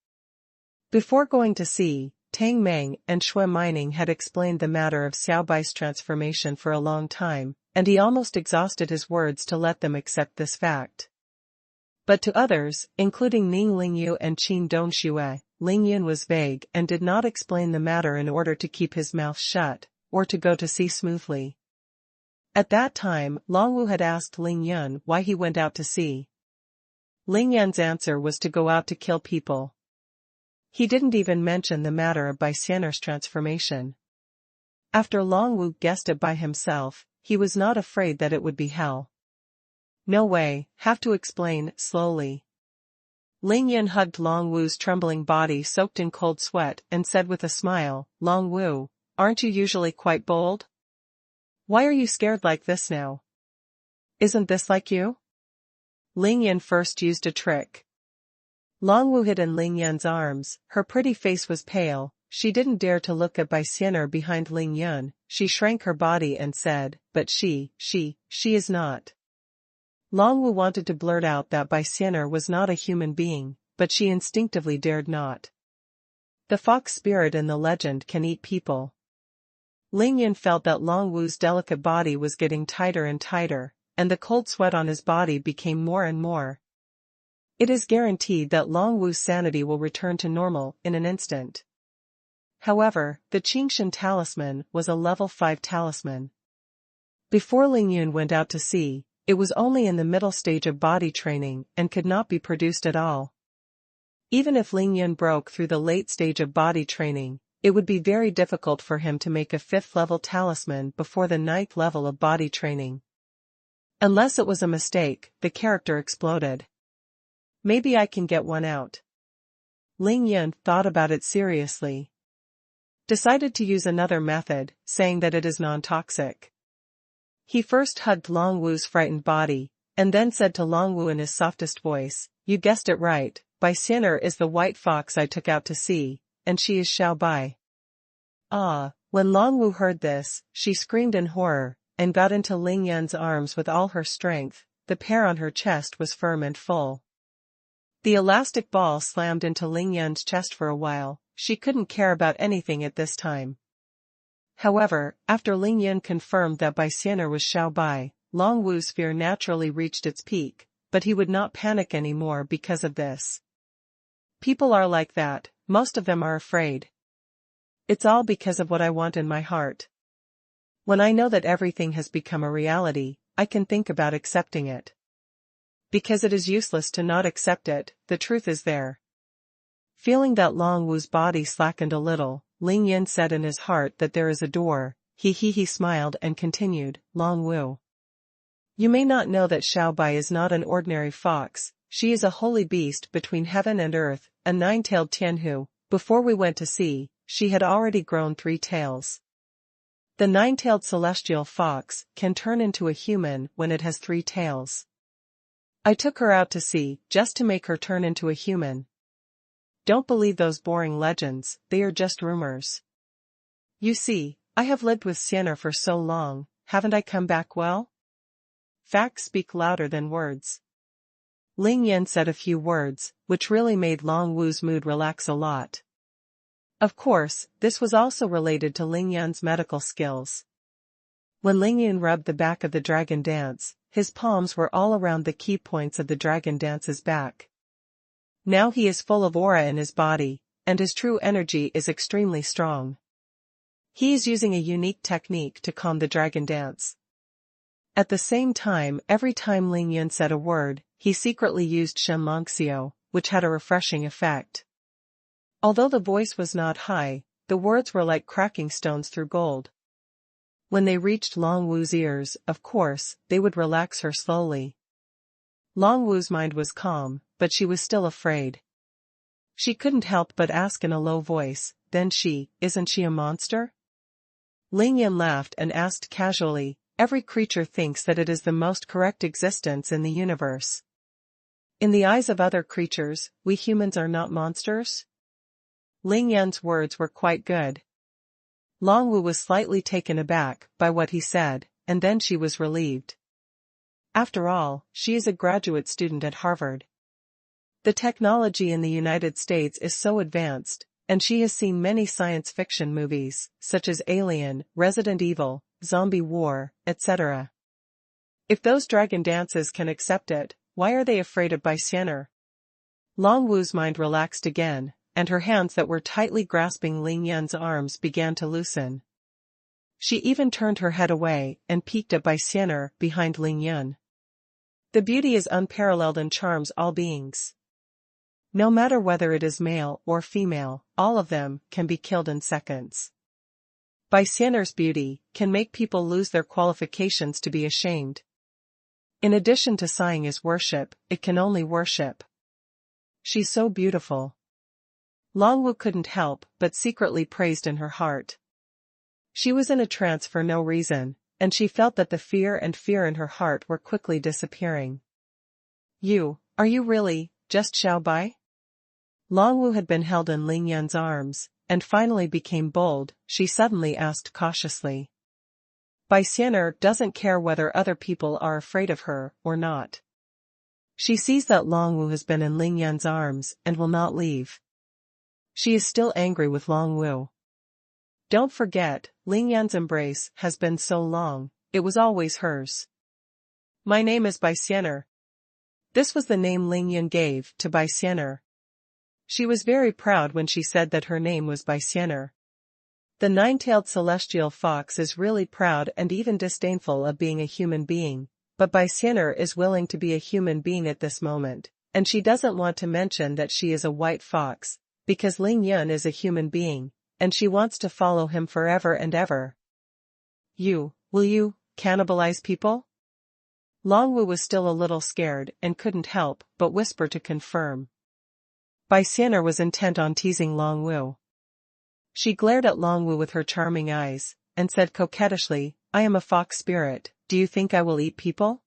Before going to sea, Tang Meng and Shui Mining had explained the matter of Xiaobai's transformation for a long time, and he almost exhausted his words to let them accept this fact. But to others, including Ning Lingyu and Qin Dongxue, Ling Yun was vague and did not explain the matter in order to keep his mouth shut, or to go to sea smoothly. At that time, Longwu had asked Ling Yun why he went out to sea. Ling Yun's answer was to go out to kill people. He didn't even mention the matter of Bai Xian'er's transformation. After Longwu guessed it by himself, he was not afraid that it would be hell. No way, have to explain, slowly. Ling Yun hugged Longwu's trembling body soaked in cold sweat and said with a smile, Longwu, aren't you usually quite bold? Why are you scared like this now? Isn't this like you? Ling Yun first used a trick. Longwu hid in Ling Yun's arms, her pretty face was pale, she didn't dare to look at Bai Xian'er behind Ling Yun, she shrank her body and said, but she is not. Longwu wanted to blurt out that Bai Xian'er was not a human being, but she instinctively dared not. The fox spirit in the legend can eat people. Ling Yun felt that Longwu's delicate body was getting tighter and tighter, and the cold sweat on his body became more and more. It is guaranteed that Longwu's sanity will return to normal in an instant. However, the Qingshan talisman was a level 5 talisman. Before Ling Yun went out to sea, it was only in the middle stage of body training and could not be produced at all. Even if Ling Yun broke through the late stage of body training, it would be very difficult for him to make a 5th level talisman before the 9th level of body training. Unless it was a mistake, the character exploded. Maybe I can get one out. Ling Yun thought about it seriously. Decided to use another method, saying that it is non-toxic. He first hugged Longwu's frightened body, and then said to Longwu in his softest voice, you guessed it right, Bai Xian'er is the white fox I took out to sea, and she is Xiaobai. Ah, when Longwu heard this, she screamed in horror, and got into Ling Yun's arms with all her strength, the pair on her chest was firm and full. The elastic ball slammed into Ling Yun's chest for a while, she couldn't care about anything at this time. However, after Ling Yun confirmed that Bai Xian'er was Xiaobai, Longwu's fear naturally reached its peak, but he would not panic anymore because of this. People are like that, most of them are afraid. It's all because of what I want in my heart. When I know that everything has become a reality, I can think about accepting it. Because it is useless to not accept it, the truth is there. Feeling that Long Wu's body slackened a little, Ling Yin said in his heart that there is a door. He smiled and continued, Long Wu. You may not know that Xiaobai is not an ordinary fox, she is a holy beast between heaven and earth, a nine-tailed Tianhu. Before we went to sea, she had already grown 3 tails. The nine-tailed celestial fox can turn into a human when it has 3 tails. I took her out to sea just to make her turn into a human. Don't believe those boring legends, they are just rumors. You see, I have lived with Sienna for so long, haven't I come back well? Facts speak louder than words. Ling Yin said a few words, which really made Long Wu's mood relax a lot. Of course, this was also related to Ling Yin's medical skills. When Ling Yin rubbed the back of the dragon dance, his palms were all around the key points of the dragon dance's back. Now he is full of aura in his body, and his true energy is extremely strong. He is using a unique technique to calm the dragon dance. At the same time, every time Ling Yin said a word, he secretly used Shenlongxiu, which had a refreshing effect. Although the voice was not high, the words were like cracking stones through gold. When they reached Long Wu's ears, of course, they would relax her slowly. Long Wu's mind was calm, but she was still afraid. She couldn't help but ask in a low voice, then isn't she a monster? Ling Yin laughed and asked casually, every creature thinks that it is the most correct existence in the universe. In the eyes of other creatures, we humans are not monsters? Ling Yin's words were quite good. Long Wu was slightly taken aback by what he said, and then she was relieved. After all, she is a graduate student at Harvard. The technology in the United States is so advanced, and she has seen many science fiction movies, such as Alien, Resident Evil, Zombie War, etc. If those dragon dances can accept it, why are they afraid of Baixianer? Long Wu's mind relaxed again, and her hands that were tightly grasping Ling Yin's arms began to loosen. She even turned her head away and peeked at Baixianer behind Ling Yin. The beauty is unparalleled and charms all beings. No matter whether it is male or female, all of them can be killed in seconds. Baixianer's beauty can make people lose their qualifications to be ashamed. In addition to sighing as worship, it can only worship. She's so beautiful. Long Wu couldn't help but secretly praised in her heart. She was in a trance for no reason, and she felt that the fear in her heart were quickly disappearing. Are you really, just Xiaobai? Long Wu had been held in Ling Yin's arms, and finally became bold, she suddenly asked cautiously. Baixianer doesn't care whether other people are afraid of her or not. She sees that Long Wu has been in Ling Yin's arms and will not leave. She is still angry with Long Wu. Don't forget, Ling Yin's embrace has been so long, it was always hers. My name is Baixianer. This was the name Ling Yin gave to Baixianer. She was very proud when she said that her name was Baixianer. The nine-tailed celestial fox is really proud and even disdainful of being a human being, but Baixianer is willing to be a human being at this moment, and she doesn't want to mention that she is a white fox, because Ling Yin is a human being, and she wants to follow him forever and ever. Will you cannibalize people? Long Wu was still a little scared and couldn't help but whisper to confirm. Baixianer was intent on teasing Long Wu. She glared at Long Wu with her charming eyes, and said coquettishly, I am a fox spirit, do you think I will eat people?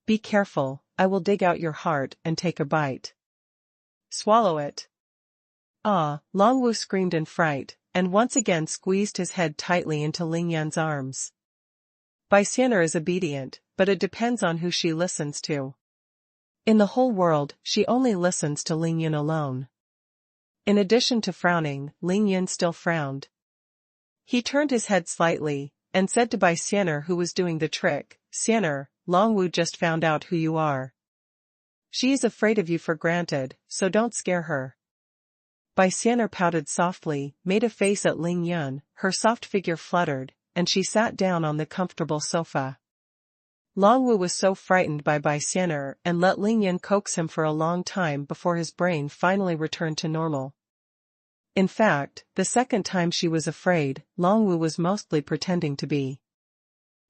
Be careful, I will dig out your heart and take a bite. Swallow it. Ah, Long Wu screamed in fright, and once again squeezed his head tightly into Ling Yin's arms. Baixianer is obedient, but it depends on who she listens to. In the whole world, she only listens to Ling Yin alone. In addition to frowning, Ling Yin still frowned. He turned his head slightly, and said to Baixianer who was doing the trick, Xianer, Long Wu just found out who you are. She is afraid of you for granted, so don't scare her. Baixianer pouted softly, made a face at Ling Yin, her soft figure fluttered, and she sat down on the comfortable sofa. Longwu was so frightened by Xian'er and let Lingyan coax him for a long time before his brain finally returned to normal. In fact, the second time she was afraid, Longwu was mostly pretending to be.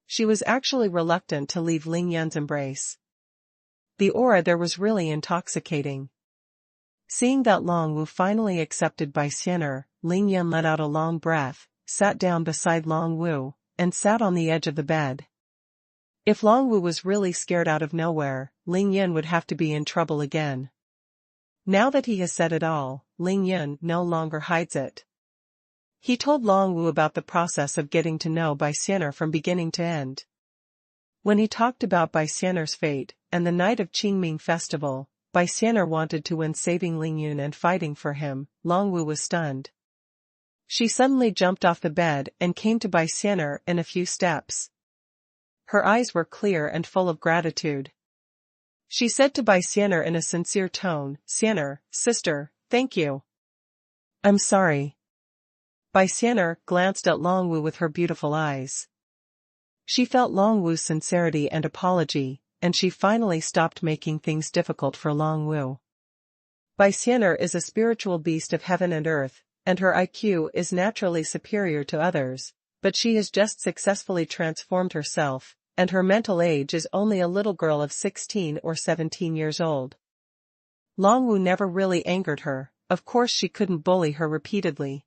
She was actually reluctant to leave Lingyan's embrace. The aura there was really intoxicating. Seeing that Longwu finally accepted Xian'er, Lingyan let out a long breath, sat down beside Longwu, and sat on the edge of the bed. If Longwu was really scared out of nowhere, Lingyan would have to be in trouble again. Now that he has said it all, Lingyan no longer hides it. He told Longwu about the process of getting to know Xian'er from beginning to end. When he talked about Xian'er's fate, and the night of Qingming festival, Xian'er wanted to win saving Lingyun and fighting for him, Longwu was stunned. She suddenly jumped off the bed and came to Xian'er in a few steps. Her eyes were clear and full of gratitude. She said to Xian'er in a sincere tone, "Xian'er, sister, thank you." "I'm sorry." Xian'er glanced at Longwu with her beautiful eyes. She felt Longwu's sincerity and apology, and she finally stopped making things difficult for Longwu. Xian'er is a spiritual beast of heaven and earth, and her IQ is naturally superior to others, but she has just successfully transformed herself, and her mental age is only a little girl of 16 or 17 years old. Longwu never really angered her, of course she couldn't bully her repeatedly.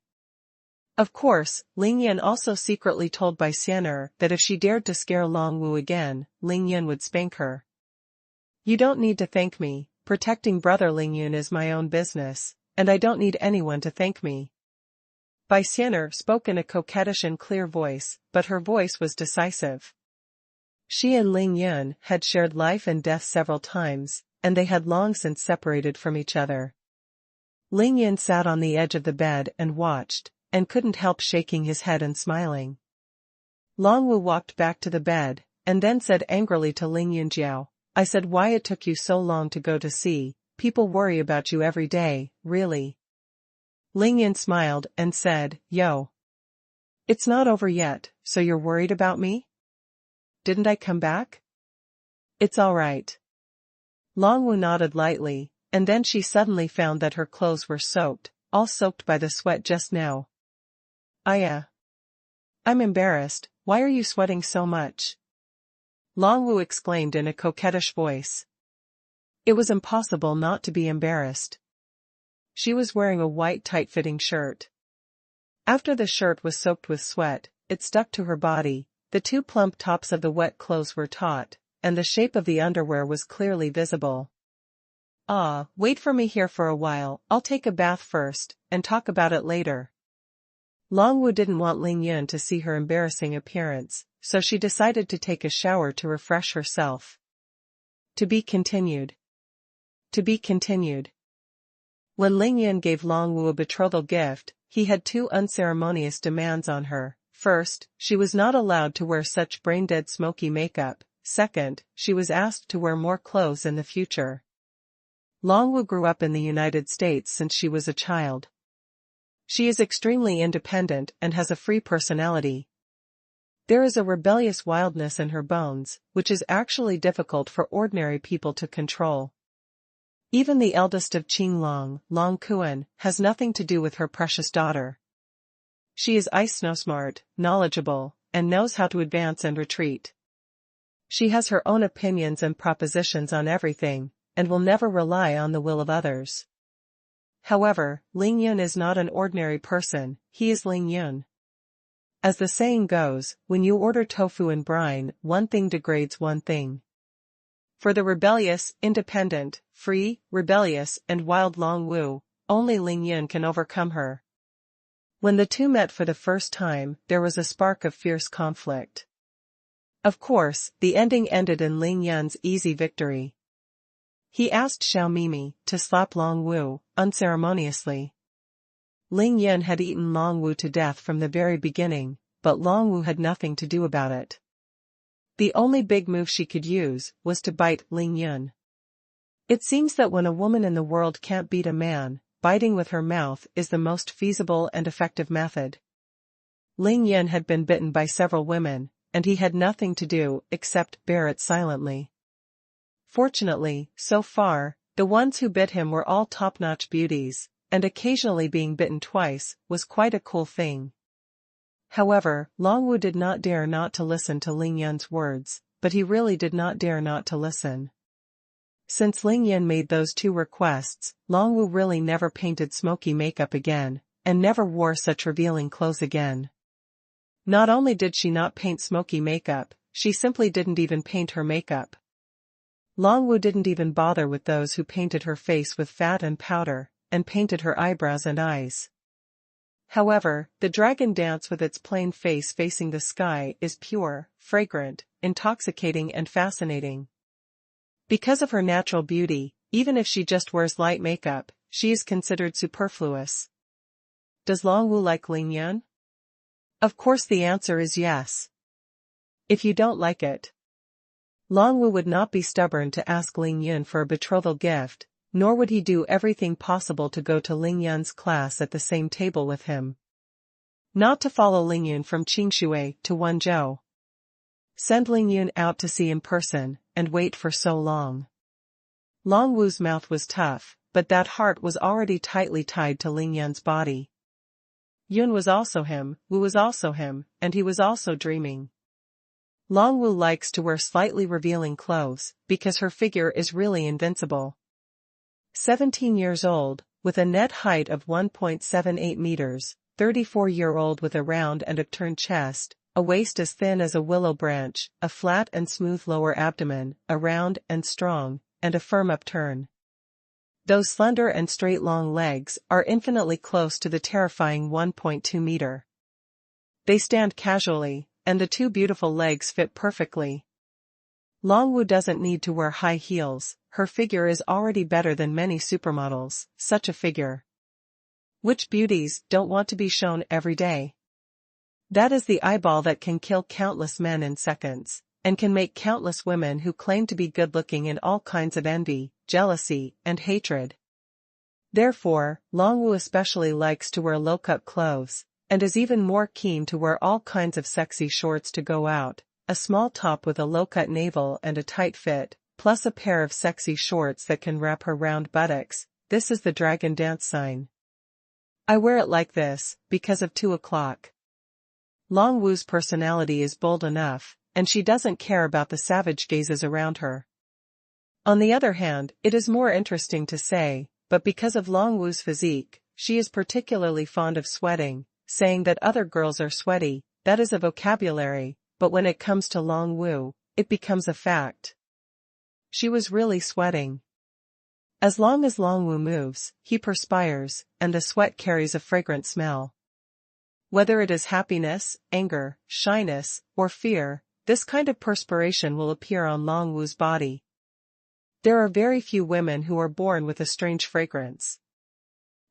Of course, Lingyan also secretly told Xian'er that if she dared to scare Longwu again, Lingyan would spank her. "You don't need to thank me, protecting brother Lingyun is my own business, and I don't need anyone to thank me." Xian'er spoke in a coquettish and clear voice, but her voice was decisive. She and Lingyun had shared life and death several times, and they had long since separated from each other. Lingyun sat on the edge of the bed and watched, and couldn't help shaking his head and smiling. Longwu walked back to the bed, and then said angrily to Lingyun, "Jiao, I said why it took you so long to go to sea, people worry about you every day, really." Lingyan smiled and said, "Yo. It's not over yet, so you're worried about me? Didn't I come back? It's all right." Longwu nodded lightly, and then she suddenly found that her clothes were soaked, all soaked by the sweat just now. I'm embarrassed, why are you sweating so much?" Longwu exclaimed in a coquettish voice. It was impossible not to be embarrassed. She was wearing a white tight-fitting shirt. After the shirt was soaked with sweat, it stuck to her body, the two plump tops of the wet clothes were taut, and the shape of the underwear was clearly visible. Wait for me here for a while, I'll take a bath first, and talk about it later." Longwu didn't want Lingyun to see her embarrassing appearance, so she decided to take a shower to refresh herself. To be continued. To be continued. When Lingyun gave Longwu a betrothal gift, he had two unceremonious demands on her. First, she was not allowed to wear such brain-dead smoky makeup. Second, she was asked to wear more clothes in the future. Longwu grew up in the United States since she was a child. She is extremely independent and has a free personality. There is a rebellious wildness in her bones, which is actually difficult for ordinary people to control. Even the eldest of Qinglong, Long Kuan, has nothing to do with her precious daughter. She is smart, knowledgeable, and knows how to advance and retreat. She has her own opinions and propositions on everything, and will never rely on the will of others. However, Lingyun is not an ordinary person, he is Lingyun. As the saying goes, when you order tofu and brine, one thing degrades one thing. For the rebellious, independent, free, rebellious, and wild Longwu, only Lingyun can overcome her. When the two met for the first time, there was a spark of fierce conflict. Of course, the ending ended in Lingyun's easy victory. He asked Xiao Mimi to slap Longwu, unceremoniously. Lingyun had eaten Longwu to death from the very beginning, but Longwu had nothing to do about it. The only big move she could use was to bite Lingyun. It seems that when a woman in the world can't beat a man, biting with her mouth is the most feasible and effective method. Ling Yun had been bitten by several women, and he had nothing to do except bear it silently. Fortunately, so far, the ones who bit him were all top-notch beauties, and occasionally being bitten twice was quite a cool thing. However, Longwu did not dare not to listen to Ling Yun's words, but he really did not dare not to listen. Since Ling Yun made those two requests, Longwu really never painted smoky makeup again, and never wore such revealing clothes again. Not only did she not paint smoky makeup, she simply didn't even paint her makeup. Longwu didn't even bother with those who painted her face with fat and powder, and painted her eyebrows and eyes. However, the dragon dance with its plain face facing the sky is pure, fragrant, intoxicating and fascinating. Because of her natural beauty, even if she just wears light makeup, she is considered superfluous. Does Longwu like Ling Yun? Of course the answer is yes. If you don't like it, Longwu would not be stubborn to ask Ling Yun for a betrothal gift, nor would he do everything possible to go to Ling Yun's class at the same table with him. Not to follow Ling Yun from Qingshui to Wenzhou. Send Ling Yun out to see in person, and wait for so long. Longwu's mouth was tough, but that heart was already tightly tied to Ling Yun's body. Yun was also him, Wu was also him, and he was also dreaming. Longwu likes to wear slightly revealing clothes, because her figure is really invincible. 17 years old, with a net height of 1.78 meters, 34-year-old with a round and upturned chest, a waist as thin as a willow branch, a flat and smooth lower abdomen, a round and strong, and a firm upturn. Those slender and straight long legs are infinitely close to the terrifying 1.2 meter. They stand casually, and the two beautiful legs fit perfectly. Longwu doesn't need to wear high heels, her figure is already better than many supermodels, such a figure. Which beauties don't want to be shown every day? That is the eyeball that can kill countless men in seconds, and can make countless women who claim to be good-looking in all kinds of envy, jealousy, and hatred. Therefore, Longwu especially likes to wear low-cut clothes, and is even more keen to wear all kinds of sexy shorts to go out, a small top with a low-cut navel and a tight fit, plus a pair of sexy shorts that can wrap her round buttocks. This is the dragon dance sign. I wear it like this, because of 2 o'clock. Longwu's personality is bold enough, and she doesn't care about the savage gazes around her. On the other hand, it is more interesting to say, but because of Longwu's physique, she is particularly fond of sweating, saying that other girls are sweaty, that is a vocabulary, but when it comes to Longwu, it becomes a fact. She was really sweating. As long as Longwu moves, he perspires, and the sweat carries a fragrant smell. Whether it is happiness, anger, shyness, or fear, this kind of perspiration will appear on Longwu's body. There are very few women who are born with a strange fragrance.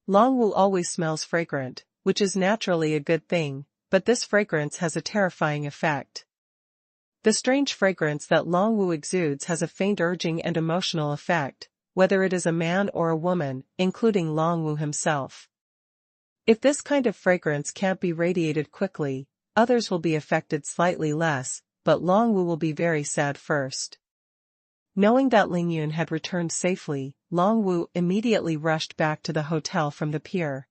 Longwu always smells fragrant, which is naturally a good thing, but this fragrance has a terrifying effect. The strange fragrance that Longwu exudes has a faint urging and emotional effect, whether it is a man or a woman, including Longwu himself. If this kind of fragrance can't be radiated quickly, others will be affected slightly less, but Longwu will be very sad first. Knowing that Ling Yun had returned safely, Longwu immediately rushed back to the hotel from the pier.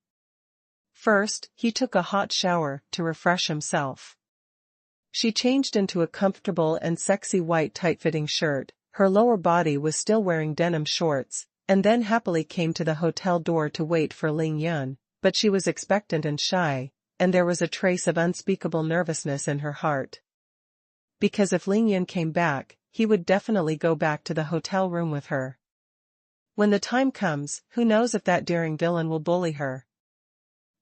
First, he took a hot shower to refresh himself. She changed into a comfortable and sexy white tight-fitting shirt, her lower body was still wearing denim shorts, and then happily came to the hotel door to wait for Ling Yun. But she was expectant and shy, and there was a trace of unspeakable nervousness in her heart. Because if Ling Yun came back, he would definitely go back to the hotel room with her. When the time comes, who knows if that daring villain will bully her.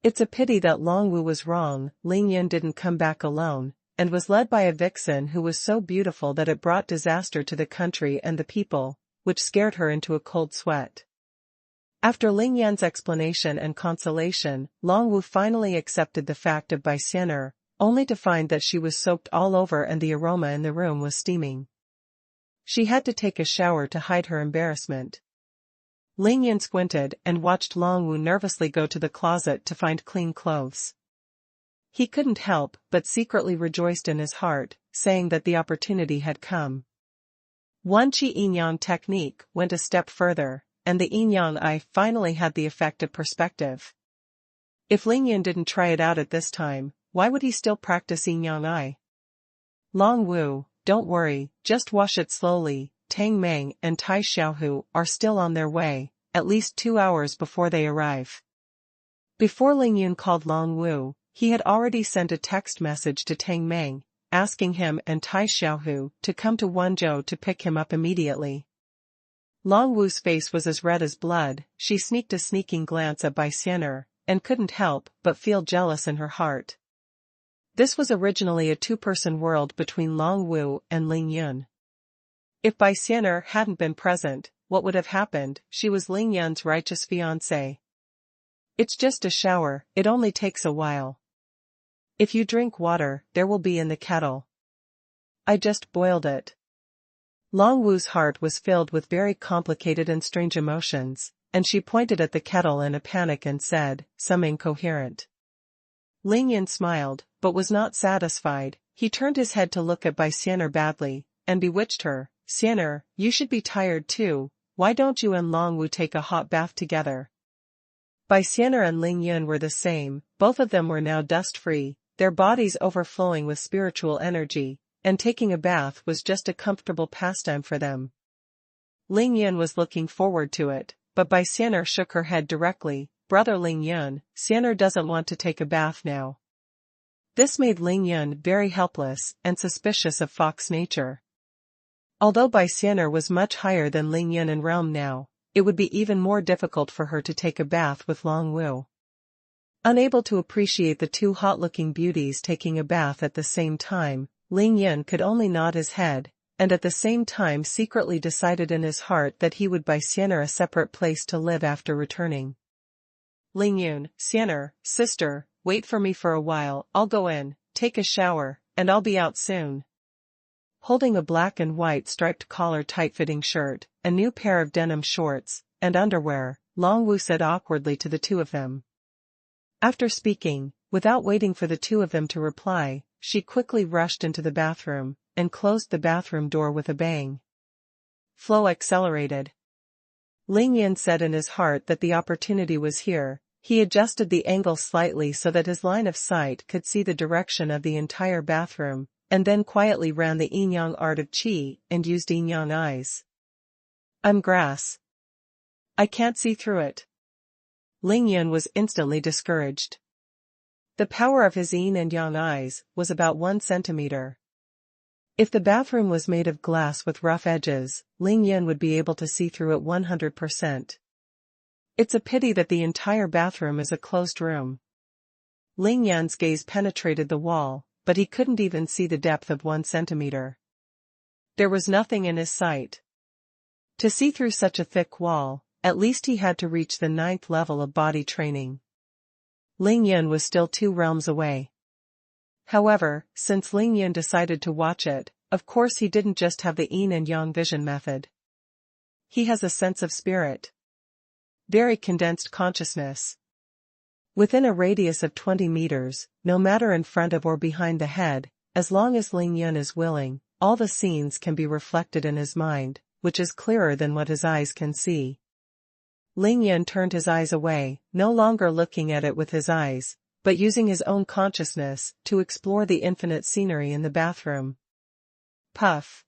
It's a pity that Longwu was wrong. Ling Yun didn't come back alone, and was led by a vixen who was so beautiful that it brought disaster to the country and the people, which scared her into a cold sweat. After Ling Yun's explanation and consolation, Longwu finally accepted the fact of Baixianer, only to find that she was soaked all over and the aroma in the room was steaming. She had to take a shower to hide her embarrassment. Ling Yun squinted and watched Longwu nervously go to the closet to find clean clothes. He couldn't help but secretly rejoiced in his heart, saying that the opportunity had come. One Qi Yin-Yang technique went a step further, and the Yin-Yang eye finally had the effect of perspective. If Ling Yun didn't try it out at this time, why would he still practice Yin-Yang eye? Long Wu, don't worry, just wash it slowly. Tang Meng and Tai Xiaohu are still on their way, at least 2 hours before they arrive. Before Ling Yun called Long Wu, he had already sent a text message to Tang Meng, asking him and Tai Xiaohu to come to Wenzhou to pick him up immediately. Long Wu's face was as red as blood. She sneaked a sneaking glance at Bai Xianer, and couldn't help but feel jealous in her heart. This was originally a two-person world between Long Wu and Ling Yun. If Bai Xianer hadn't been present, what would have happened? She was Ling Yun's righteous fiancée. It's just a shower, it only takes a while. If you drink water, there will be in the kettle. I just boiled it. Long Wu's heart was filled with very complicated and strange emotions, and she pointed at the kettle in a panic and said, some incoherent. Ling Yun smiled, but was not satisfied. He turned his head to look at Bai Xianer badly, and bewitched her. Xianer, you should be tired too, why don't you and Long Wu take a hot bath together? Bai Xianer and Ling Yun were the same, both of them were now dust-free, their bodies overflowing with spiritual energy, and taking a bath was just a comfortable pastime for them. Ling Yun was looking forward to it, but Bai Xianer shook her head directly. Brother Ling Yun, Xianer doesn't want to take a bath now. This made Ling Yun very helpless and suspicious of Fox's nature. Although Bai Xianer was much higher than Ling Yun in realm now, it would be even more difficult for her to take a bath with Long Wu. Unable to appreciate the two hot-looking beauties taking a bath at the same time, Ling Yun could only nod his head, and at the same time secretly decided in his heart that he would buy Xianer a separate place to live after returning. Ling Yun, Xianer, sister, wait for me for a while, I'll go in, take a shower, and I'll be out soon. Holding a black and white striped collar tight-fitting shirt, a new pair of denim shorts, and underwear, Long Wu said awkwardly to the two of them. After speaking, without waiting for the two of them to reply, she quickly rushed into the bathroom, and closed the bathroom door with a bang. Flow accelerated. Ling Yun said in his heart that the opportunity was here. He adjusted the angle slightly so that his line of sight could see the direction of the entire bathroom, and then quietly ran the yin-yang art of qi and used yin-yang eyes. I'm grass. I can't see through it. Ling Yun was instantly discouraged. The power of his yin and yang eyes was about 1 centimeter. If the bathroom was made of glass with rough edges, Ling Yun would be able to see through it 100%. It's a pity that the entire bathroom is a closed room. Ling Yun's gaze penetrated the wall, but he couldn't even see the depth of 1 centimeter. There was nothing in his sight. To see through such a thick wall, at least he had to reach the 9th level of body training. Ling Yun was still 2 realms away. However, since Ling Yun decided to watch it, of course he didn't just have the yin and yang vision method. He has a sense of spirit. Very condensed consciousness. Within a radius of 20 meters, no matter in front of or behind the head, as long as Ling Yun is willing, all the scenes can be reflected in his mind, which is clearer than what his eyes can see. Ling Yun turned his eyes away, no longer looking at it with his eyes, but using his own consciousness to explore the infinite scenery in the bathroom. Puff.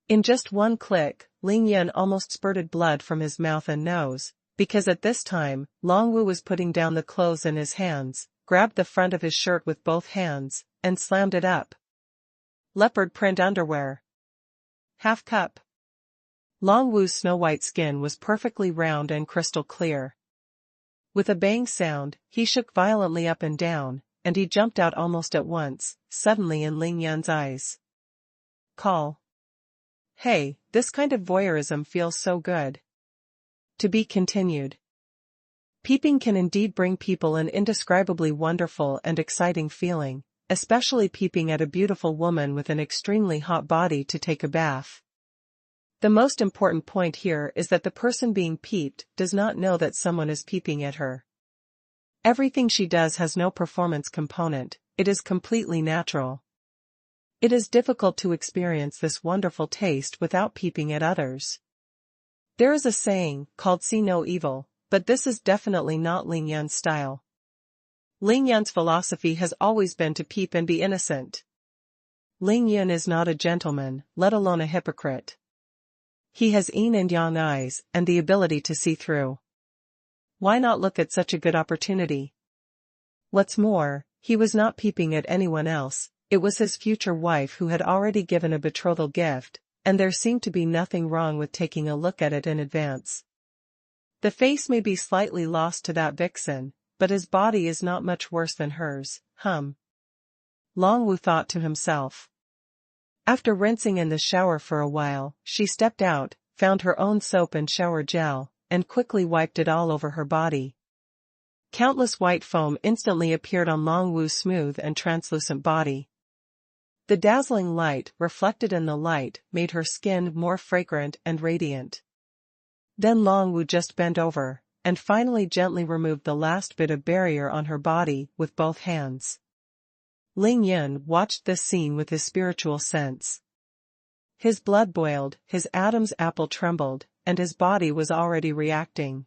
In just one click, Ling Yun almost spurted blood from his mouth and nose, because at this time, Long Wu was putting down the clothes in his hands, grabbed the front of his shirt with both hands, and slammed it up. Leopard print underwear. Half cup. Long Wu's snow-white skin was perfectly round and crystal clear. With a bang sound, he shook violently up and down, and he jumped out almost at once, suddenly in Ling Yun's eyes. Call. Hey, this kind of voyeurism feels so good. To be continued. Peeping can indeed bring people an indescribably wonderful and exciting feeling, especially peeping at a beautiful woman with an extremely hot body to take a bath. The most important point here is that the person being peeped does not know that someone is peeping at her. Everything she does has no performance component, it is completely natural. It is difficult to experience this wonderful taste without peeping at others. There is a saying, called see no evil, but this is definitely not Ling Yun's style. Ling Yun's philosophy has always been to peep and be innocent. Ling Yun is not a gentleman, let alone a hypocrite. He has yin and yang eyes, and the ability to see through. Why not look at such a good opportunity? What's more, he was not peeping at anyone else, it was his future wife who had already given a betrothal gift, and there seemed to be nothing wrong with taking a look at it in advance. The face may be slightly lost to that vixen, but his body is not much worse than hers, Long Wu thought to himself. After rinsing in the shower for a while, she stepped out, found her own soap and shower gel, and quickly wiped it all over her body. Countless white foam instantly appeared on Long Wu's smooth and translucent body. The dazzling light, reflected in the light, made her skin more fragrant and radiant. Then Long Wu just bent over, and finally gently removed the last bit of barrier on her body with both hands. Ling Yun watched this scene with his spiritual sense. His blood boiled, his Adam's apple trembled, and his body was already reacting.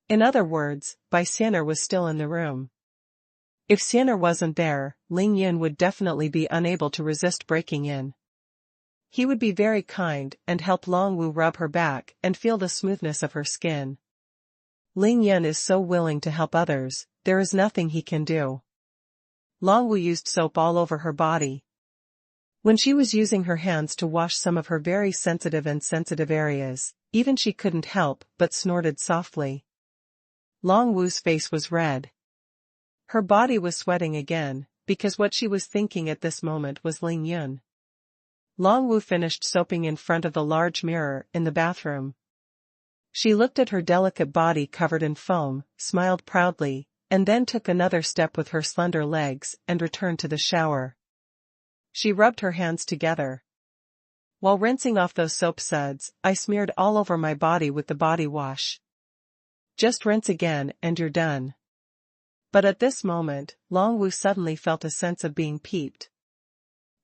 In other words, Baixianer was still in the room. If Xianer wasn't there, Ling Yun would definitely be unable to resist breaking in. He would be very kind and help Long Wu rub her back and feel the smoothness of her skin. Ling Yun is so willing to help others, there is nothing he can do. Long Wu used soap all over her body. When she was using her hands to wash some of her very sensitive areas, even she couldn't help but snorted softly. Long Wu's face was red. Her body was sweating again, because what she was thinking at this moment was Ling Yun. Long Wu finished soaping in front of the large mirror in the bathroom. She looked at her delicate body covered in foam, smiled proudly, and then took another step with her slender legs and returned to the shower. She rubbed her hands together. While rinsing off those soap suds, I smeared all over my body with the body wash. Just rinse again and you're done. But at this moment, Long Wu suddenly felt a sense of being peeped.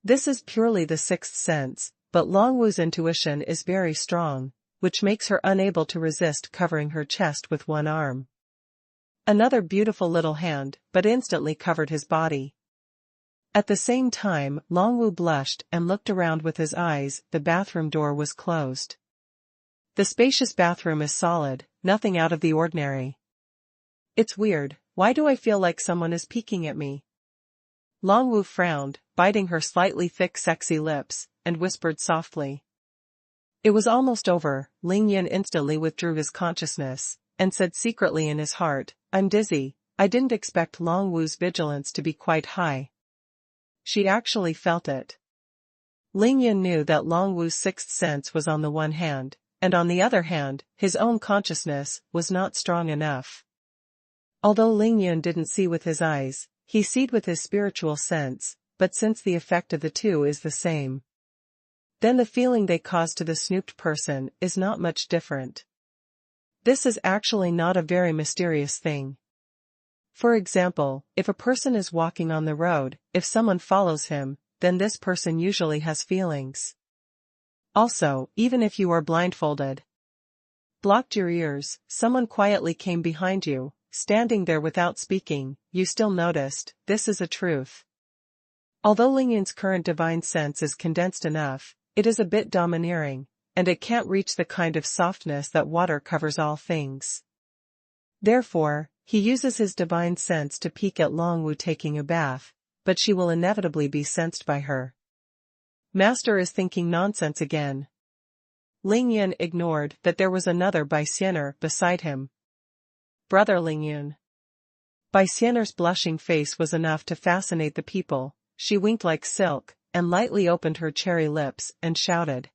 This is purely the sixth sense, but Long Wu's intuition is very strong, which makes her unable to resist covering her chest with one arm. Another beautiful little hand, but instantly covered his body. At the same time, Long Wu blushed and looked around with his eyes. The bathroom door was closed. The spacious bathroom is solid, nothing out of the ordinary. It's weird, why do I feel like someone is peeking at me? Long Wu frowned, biting her slightly thick sexy lips, and whispered softly. It was almost over. Ling Yun instantly withdrew his consciousness, and said secretly in his heart, I'm dizzy. I didn't expect Long Wu's vigilance to be quite high. She actually felt it. Ling Yun knew that Long Wu's sixth sense was on the one hand, and on the other hand, his own consciousness was not strong enough. Although Ling Yun didn't see with his eyes, he seed with his spiritual sense, but since the effect of the two is the same, then the feeling they cause to the snooped person is not much different. This is actually not a very mysterious thing. For example, if a person is walking on the road, if someone follows him, then this person usually has feelings. Also, even if you are blindfolded, blocked your ears, someone quietly came behind you, standing there without speaking, you still noticed. This is a truth. Although Ling Yun's current divine sense is condensed enough, it is a bit domineering, and it can't reach the kind of softness that water covers all things. Therefore, he uses his divine sense to peek at Long Wu taking a bath, but she will inevitably be sensed by her. Master is thinking nonsense again. Ling Yun ignored that there was another Baixianer beside him. Brother Ling Yun. Baixianer's blushing face was enough to fascinate the people. She winked like silk, and lightly opened her cherry lips, and shouted.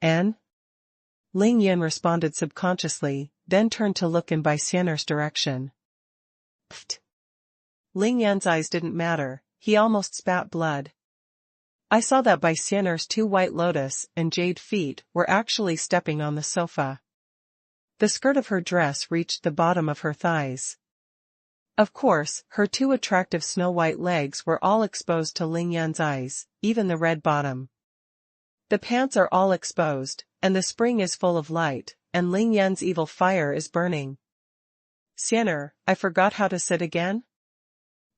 An? Ling Yun responded subconsciously, then turned to look in Baixianer's direction. Pfft. Ling Yun's eyes didn't matter, he almost spat blood. I saw that Baixianer's two white lotus and jade feet were actually stepping on the sofa. The skirt of her dress reached the bottom of her thighs. Of course, her two attractive snow-white legs were all exposed to Ling Yan's eyes, even the red bottom. The pants are all exposed, and the spring is full of light, and Ling Yan's evil fire is burning. Xianer, I forgot how to sit again?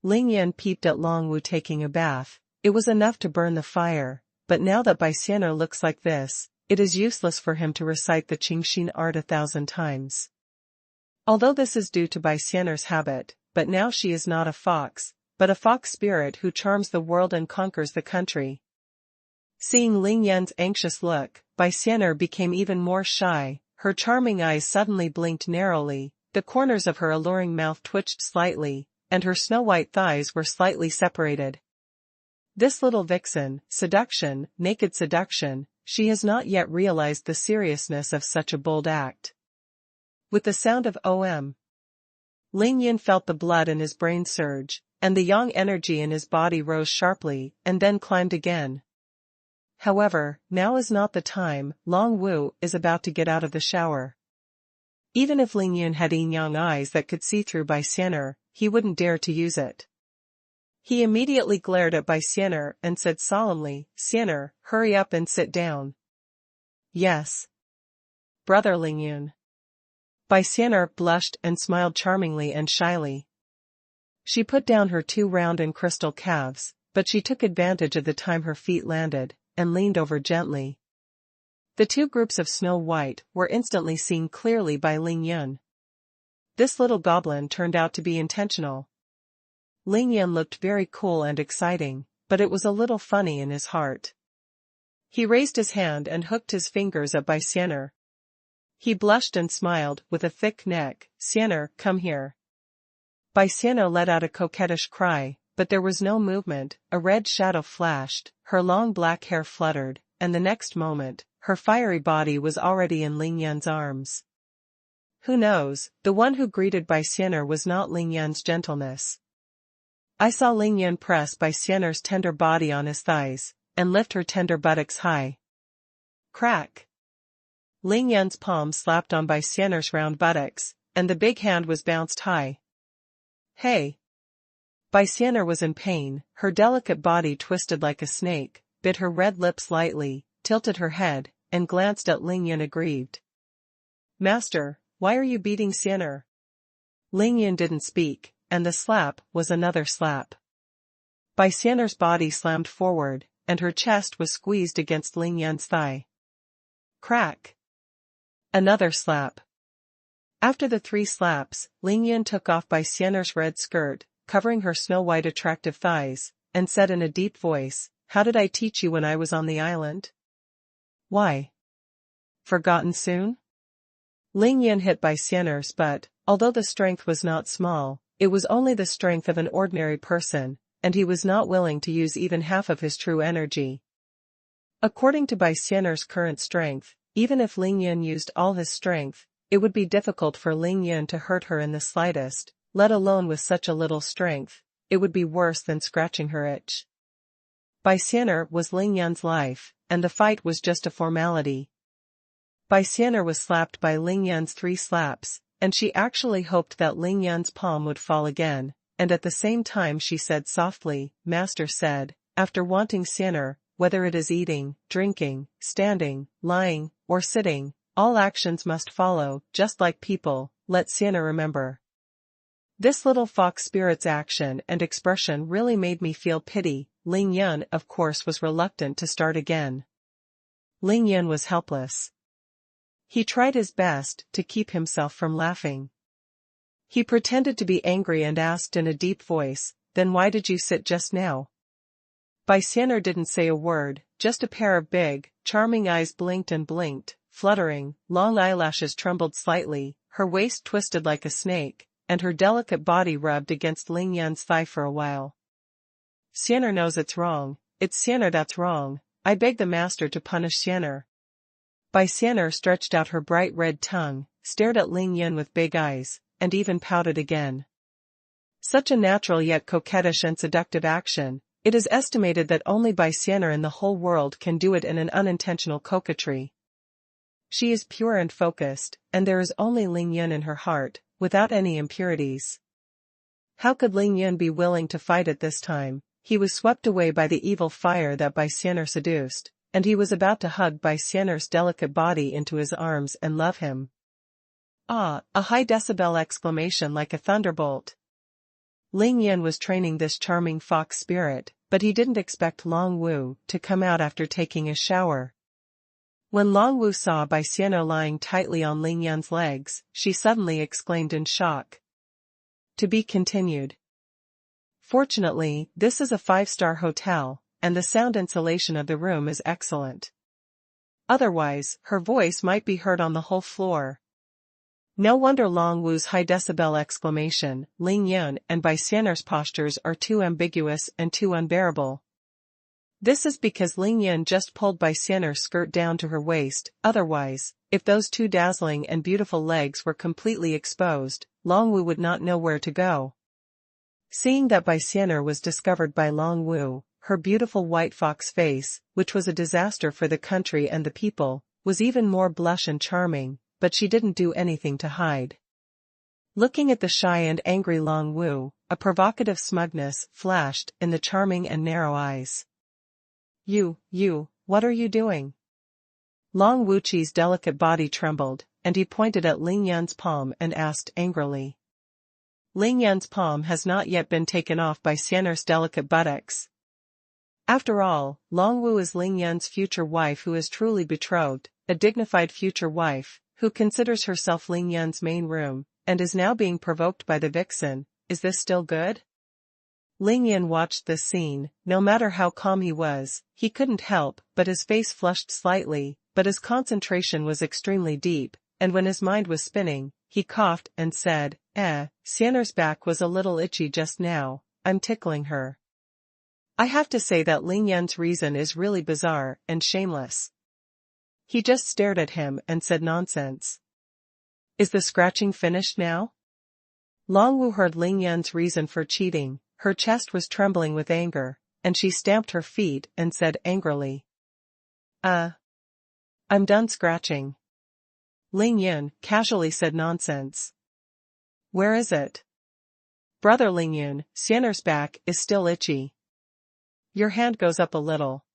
Ling Yan peeped at Long Wu taking a bath. It was enough to burn the fire, but now that Bai Xianer looks like this, it is useless for him to recite the Qingxin art 1,000 times. Although this is due to Bai Xianer's habit, but now she is not a fox, but a fox spirit who charms the world and conquers the country. Seeing Ling Yan's anxious look, Bai Xianer became even more shy, her charming eyes suddenly blinked narrowly, the corners of her alluring mouth twitched slightly, and her snow-white thighs were slightly separated. This little vixen, seduction, naked seduction, she has not yet realized the seriousness of such a bold act. With the sound of OM, Ling Yan felt the blood in his brain surge, and the yang energy in his body rose sharply, and then climbed again. However, now is not the time. Long Wu is about to get out of the shower. Even if Ling Yan had yin-yang eyes that could see through Bai Xianer, he wouldn't dare to use it. He immediately glared at Bai Xianer and said solemnly, Xianer, hurry up and sit down. Yes. Brother Ling Yan. Bai Xianer blushed and smiled charmingly and shyly. She put down her two round and crystal calves, but she took advantage of the time her feet landed, and leaned over gently. The two groups of Snow White were instantly seen clearly by Ling Yan. This little goblin turned out to be intentional. Ling Yan looked very cool and exciting, but it was a little funny in his heart. He raised his hand and hooked his fingers at Bai Xianer. He blushed and smiled with a thick neck. Xianer, come here. Bai Xianer let out a coquettish cry, but there was no movement. A red shadow flashed, her long black hair fluttered, and the next moment, her fiery body was already in Ling Yan's arms. Who knows, the one who greeted Bai Xianer was not Ling Yan's gentleness. I saw Ling Yan press Bai Xianer's tender body on his thighs, and lift her tender buttocks high. Crack! Ling Yan's palm slapped on Bai Xianer's round buttocks, and the big hand was bounced high. Hey! Bai Xianer was in pain, her delicate body twisted like a snake, bit her red lips lightly, tilted her head, and glanced at Ling Yan aggrieved. Master, why are you beating Xianer? Ling Yan didn't speak, and the slap was another slap. Bai Xianer's body slammed forward, and her chest was squeezed against Ling Yan's thigh. Crack! Another slap. After the 3 slaps, Ling Yan took off Bai Xianer's red skirt, covering her snow-white attractive thighs, and said in a deep voice, How did I teach you when I was on the island? Why? Forgotten soon? Ling Yan hit Bai Xianer's but, although the strength was not small, it was only the strength of an ordinary person, and he was not willing to use even half of his true energy. According to Bai Xianer's current strength, even if Ling Yan used all his strength, it would be difficult for Ling Yan to hurt her in the slightest, let alone with such a little strength. It would be worse than scratching her itch. Bai Xianer was Ling Yan's life, and the fight was just a formality. Bai Xianer was slapped by Ling Yan's 3 slaps, and she actually hoped that Ling Yan's palm would fall again, and at the same time she said softly, Master said, after wanting Xianer, whether it is eating, drinking, standing, lying, or sitting, all actions must follow, just like people, let Xianer remember. This little fox spirit's action and expression really made me feel pity. Ling Yan, of course, was reluctant to start again. Ling Yan was helpless. He tried his best to keep himself from laughing. He pretended to be angry and asked in a deep voice, Then why did you sit just now? Bai Xianer didn't say a word, just a pair of big, charming eyes blinked and blinked, fluttering, long eyelashes trembled slightly, her waist twisted like a snake, and her delicate body rubbed against Ling Yan's thigh for a while. Xianer knows it's wrong, it's Xianer that's wrong, I beg the master to punish Xianer. Bai Xianer stretched out her bright red tongue, stared at Ling Yan with big eyes, and even pouted again. Such a natural yet coquettish and seductive action, it is estimated that only Bai Xianer in the whole world can do it in an unintentional coquetry. She is pure and focused, and there is only Ling Yan in her heart, without any impurities. How could Ling Yun be willing to fight at this time? He was swept away by the evil fire that Bai Xian'er seduced, and he was about to hug Bai Xian'er's delicate body into his arms and love him. Ah, a high decibel exclamation like a thunderbolt. Ling Yun was training this charming fox spirit, but he didn't expect Long Wu to come out after taking a shower. When Long Wu saw Bai Xian'er lying tightly on Ling Yun's legs, she suddenly exclaimed in shock. To be continued. Fortunately, this is a 5-star hotel, and the sound insulation of the room is excellent. Otherwise, her voice might be heard on the whole floor. No wonder Long Wu's high decibel exclamation, Ling Yun and Bai Xian'er's postures are too ambiguous and too unbearable. This is because Ling Yun just pulled Bai Xian'er's skirt down to her waist, otherwise, if those two dazzling and beautiful legs were completely exposed, Long Wu would not know where to go. Seeing that Bai Xian'er was discovered by Long Wu, her beautiful white fox face, which was a disaster for the country and the people, was even more blush and charming, but she didn't do anything to hide. Looking at the shy and angry Long Wu, a provocative smugness flashed in the charming and narrow eyes. You, what are you doing? Long Wuqi's delicate body trembled, and he pointed at Ling Yun's palm and asked angrily. Ling Yun's palm has not yet been taken off by Xian'er's delicate buttocks. After all, Long Wu is Ling Yun's future wife who is truly betrothed, a dignified future wife, who considers herself Ling Yun's main room, and is now being provoked by the vixen. Is this still good? Ling Yun watched this scene. No matter how calm he was, he couldn't help but his face flushed slightly, but his concentration was extremely deep, and when his mind was spinning, he coughed and said, Xian'er's back was a little itchy just now, I'm tickling her. I have to say that Ling Yun's reason is really bizarre and shameless. He just stared at him and said nonsense. Is the scratching finished now? Long Wu heard Ling Yun's reason for cheating, her chest was trembling with anger, and she stamped her feet and said angrily. I'm done scratching. Ling Yun casually said nonsense. Where is it? Brother Ling Yun, Xian'er's back is still itchy. Your hand goes up a little.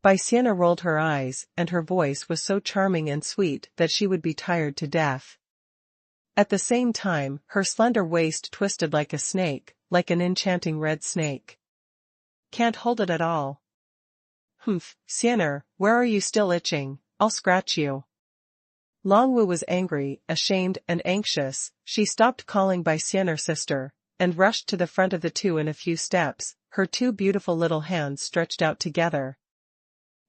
Bai Xian'er rolled her eyes, and her voice was so charming and sweet that she would be tired to death. At the same time, her slender waist twisted like a snake, like an enchanting red snake. Can't hold it at all. Humph, Xian'er, where are you still itching? I'll scratch you. Long Wu was angry, ashamed and anxious. She stopped calling Bai Xian'er sister, and rushed to the front of the two in a few steps, her two beautiful little hands stretched out together.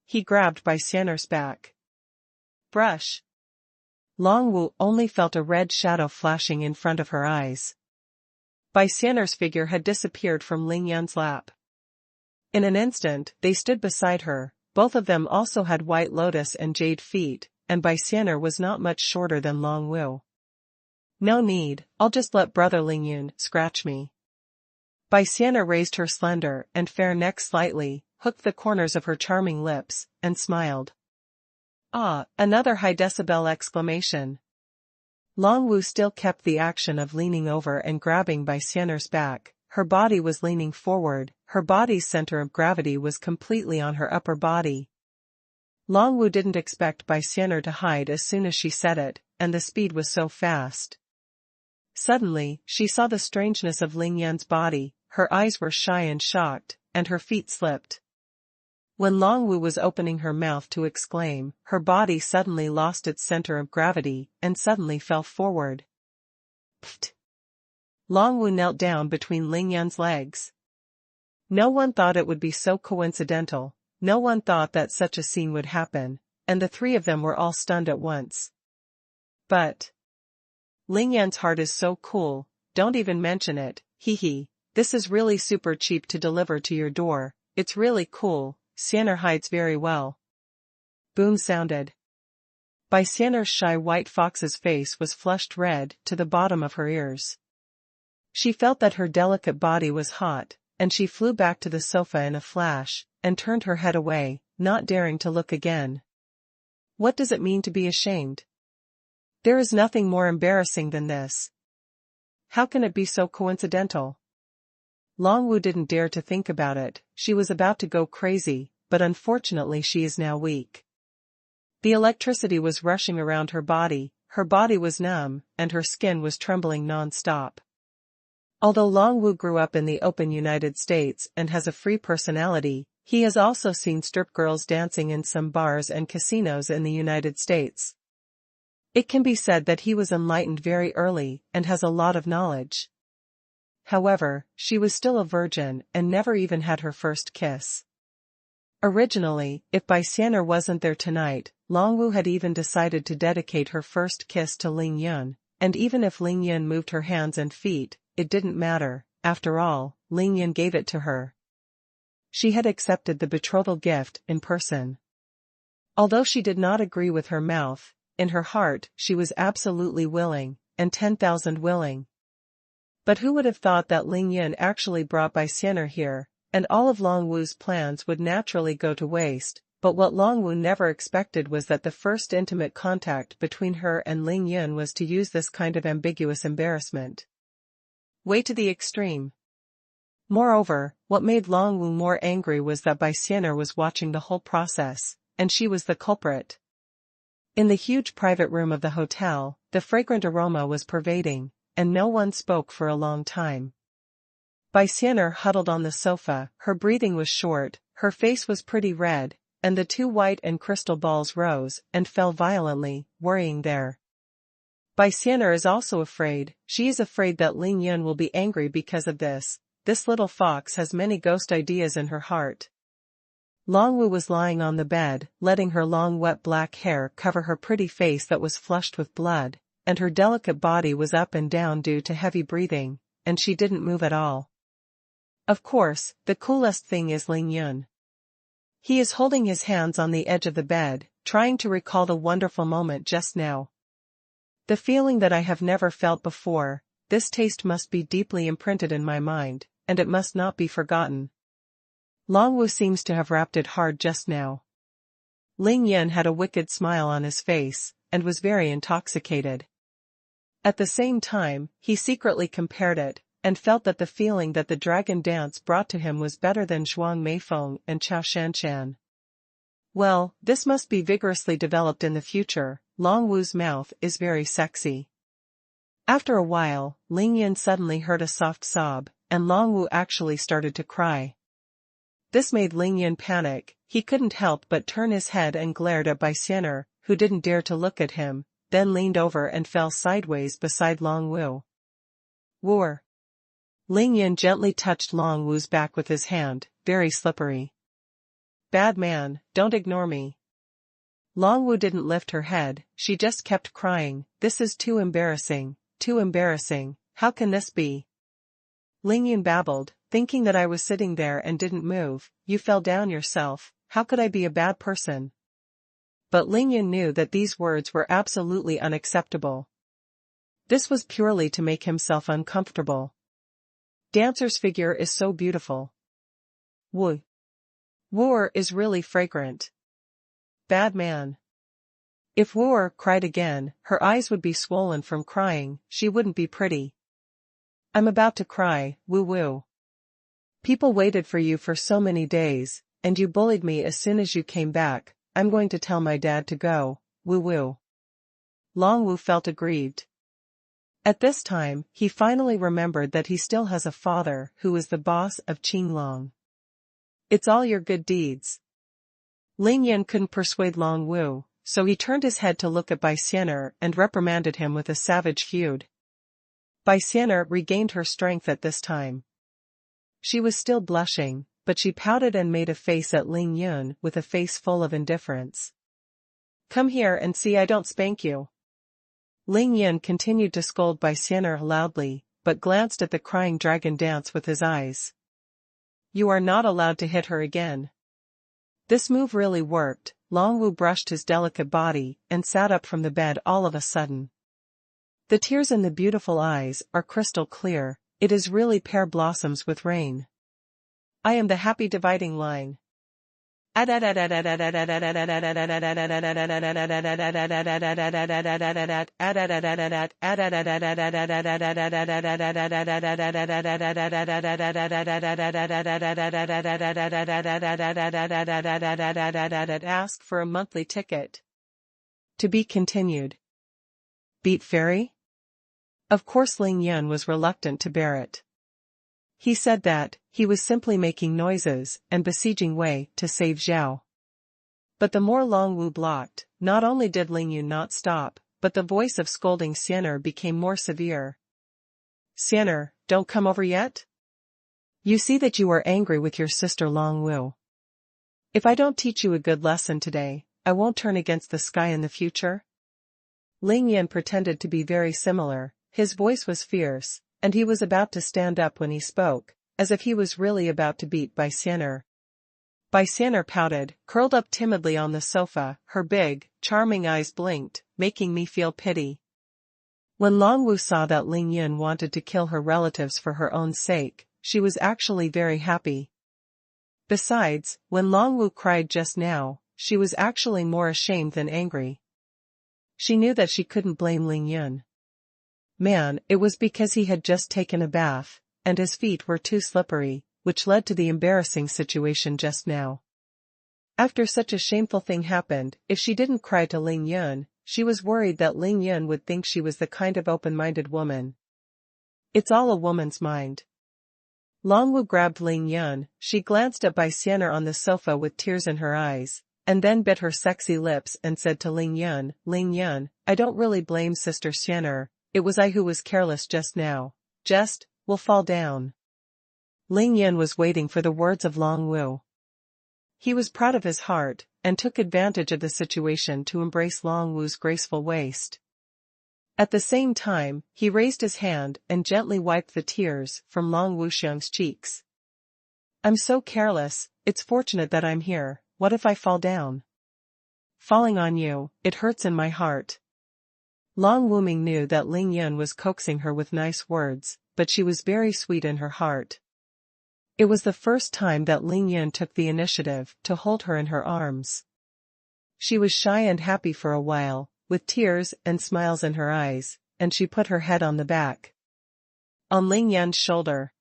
He grabbed Bai Xian'er's back. Brush. Long Wu only felt a red shadow flashing in front of her eyes. Bai Xian'er's figure had disappeared from Ling Yun's lap. In an instant, they stood beside her. Both of them also had white lotus and jade feet, and Bai Xian'er was not much shorter than Long Wu. No need, I'll just let brother Ling Yun scratch me. Bai Xian'er raised her slender and fair neck slightly, hooked the corners of her charming lips, and smiled. Ah, another high decibel exclamation. Long Wu still kept the action of leaning over and grabbing Bai Xian'er's back. Her body was leaning forward, her body's center of gravity was completely on her upper body. Long Wu didn't expect Bai Xian'er to hide as soon as she said it, and the speed was so fast. Suddenly, she saw the strangeness of Ling Yun's body, her eyes were shy and shocked, and her feet slipped. When Long Wu was opening her mouth to exclaim, her body suddenly lost its center of gravity, and suddenly fell forward. Pfft! Long Wu knelt down between Ling Yun's legs. No one thought it would be so coincidental, no one thought that such a scene would happen, and the three of them were all stunned at once. But Ling Yun's heart is so cool, don't even mention it, hee. This is really super cheap to deliver to your door, it's really cool, Xian'er hides very well. Boom sounded. Bai Xian'er's shy white fox's face was flushed red to the bottom of her ears. She felt that her delicate body was hot, and she flew back to the sofa in a flash, and turned her head away, not daring to look again. What does it mean to be ashamed? There is nothing more embarrassing than this. how can it be so coincidental? Longwu didn't dare to think about it, she was about to go crazy, but unfortunately she is now weak. The electricity was rushing around her body was numb, and her skin was trembling non-stop. Although Longwu grew up in the open United States and has a free personality, he has also seen strip girls dancing in some bars and casinos in the United States. It can be said that he was enlightened very early and has a lot of knowledge. However, she was still a virgin and never even had her first kiss. Originally, if Bai Xianer wasn't there tonight, Longwu had even decided to dedicate her first kiss to Ling Yun, and even if Ling Yun moved her hands and feet, it didn't matter, after all, Ling Yun gave it to her. She had accepted the betrothal gift in person. Although she did not agree with her mouth, in her heart she was absolutely willing, and 10,000 willing. But who would have thought that Ling Yun actually brought Bai Xianer here, and all of Longwu's plans would naturally go to waste, but what Longwu never expected was that the first intimate contact between her and Ling Yun was to use this kind of ambiguous embarrassment. Way to the extreme. Moreover, what made Longwu more angry was that Bai Xianer was watching the whole process, and she was the culprit. In the huge private room of the hotel, the fragrant aroma was pervading, and no one spoke for a long time. Bai Xianer huddled on the sofa, her breathing was short, her face was pretty red, and the two white and crystal balls rose and fell violently, worrying there. Bai Xianer is also afraid, she is afraid that Ling Yun will be angry because of this little fox has many ghost ideas in her heart. Longwu was lying on the bed, letting her long wet black hair cover her pretty face that was flushed with blood, and her delicate body was up and down due to heavy breathing, and she didn't move at all. Of course, the coolest thing is Ling Yun. He is holding his hands on the edge of the bed, trying to recall the wonderful moment just now. The feeling that I have never felt before, this taste must be deeply imprinted in my mind, and it must not be forgotten. Longwu seems to have rapped it hard just now. Ling Yun had a wicked smile on his face, and was very intoxicated. At the same time, he secretly compared it, and felt that the feeling that the dragon dance brought to him was better than Zhuang Meifeng and Chao Shanshan. Well, this must be vigorously developed in the future. Longwu's mouth is very sexy. After a while, Ling Yun suddenly heard a soft sob, and Longwu actually started to cry. This made Ling Yun panic, he couldn't help but turn his head and glared at Bai Xianer, who didn't dare to look at him, then leaned over and fell sideways beside Longwu. War. Ling Yun gently touched Longwu's back with his hand, very slippery. Bad man, don't ignore me. Longwu didn't lift her head, she just kept crying, this is too embarrassing, how can this be? Ling Yun babbled, thinking that I was sitting there and didn't move, you fell down yourself, how could I be a bad person? But Ling Yun knew that these words were absolutely unacceptable. This was purely to make himself uncomfortable. Dancer's figure is so beautiful. Wooer is really fragrant. Bad man. If Wooer cried again, her eyes would be swollen from crying, she wouldn't be pretty. I'm about to cry, woo. People waited for you for so many days, and you bullied me as soon as you came back, I'm going to tell my dad to go, woo. Longwu felt aggrieved. At this time, he finally remembered that he still has a father who is the boss of Qinglong. It's all your good deeds. Ling Yun couldn't persuade Longwu, so he turned his head to look at Bai Xianer and reprimanded him with a savage feud. Bai Xianer regained her strength at this time. She was still blushing, but she pouted and made a face at Ling Yun with a face full of indifference. Come here and see I don't spank you. Ling Yun continued to scold Bai Xianer loudly, but glanced at the crying dragon dance with his eyes. You are not allowed to hit her again. This move really worked. Longwu brushed his delicate body and sat up from the bed all of a sudden. The tears in the beautiful eyes are crystal clear, it is really pear blossoms with rain. I am the happy dividing line. Ask for a monthly ticket. To be continued. Beat Fairy? Of course Ling Yun was reluctant to bear it. He said that he was simply making noises and besieging Wei to save Zhao. But the more Long Wu blocked, not only did Ling Yun not stop, but the voice of scolding Xian'er became more severe. Xian'er, don't come over yet? You see that you are angry with your sister Long Wu. If I don't teach you a good lesson today, I won't turn against the sky in the future. Ling Yun pretended to be very similar, his voice was fierce, and he was about to stand up when he spoke, as if he was really about to beat Bai Xian'er. Bai Xian'er pouted, curled up timidly on the sofa, her big, charming eyes blinked, making me feel pity. When Long Wu saw that Ling Yun wanted to kill her relatives for her own sake, she was actually very happy. Besides, when Long Wu cried just now, she was actually more ashamed than angry. She knew that she couldn't blame Ling Yun. Man, it was because he had just taken a bath, and his feet were too slippery, which led to the embarrassing situation just now. After such a shameful thing happened, if she didn't cry to Ling Yun, she was worried that Ling Yun would think she was the kind of open-minded woman. It's all a woman's mind. Long Wu grabbed Ling Yun, she glanced at Bai Xian'er on the sofa with tears in her eyes, and then bit her sexy lips and said to Ling Yun, I don't really blame Sister Xian'er, it was I who was careless just now. Will fall down. Ling Yun was waiting for the words of Long Wu. He was proud of his heart, and took advantage of the situation to embrace Long Wu's graceful waist. At the same time, he raised his hand and gently wiped the tears from Long Wuxiang's cheeks. I'm so careless, it's fortunate that I'm here, what if I fall down? Falling on you, it hurts in my heart. Long Wuming knew that Ling Yun was coaxing her with nice words, but she was very sweet in her heart. It was the first time that Ling Yun took the initiative to hold her in her arms. She was shy and happy for a while, with tears and smiles in her eyes, and she put her head on the back. On Ling Yun's shoulder.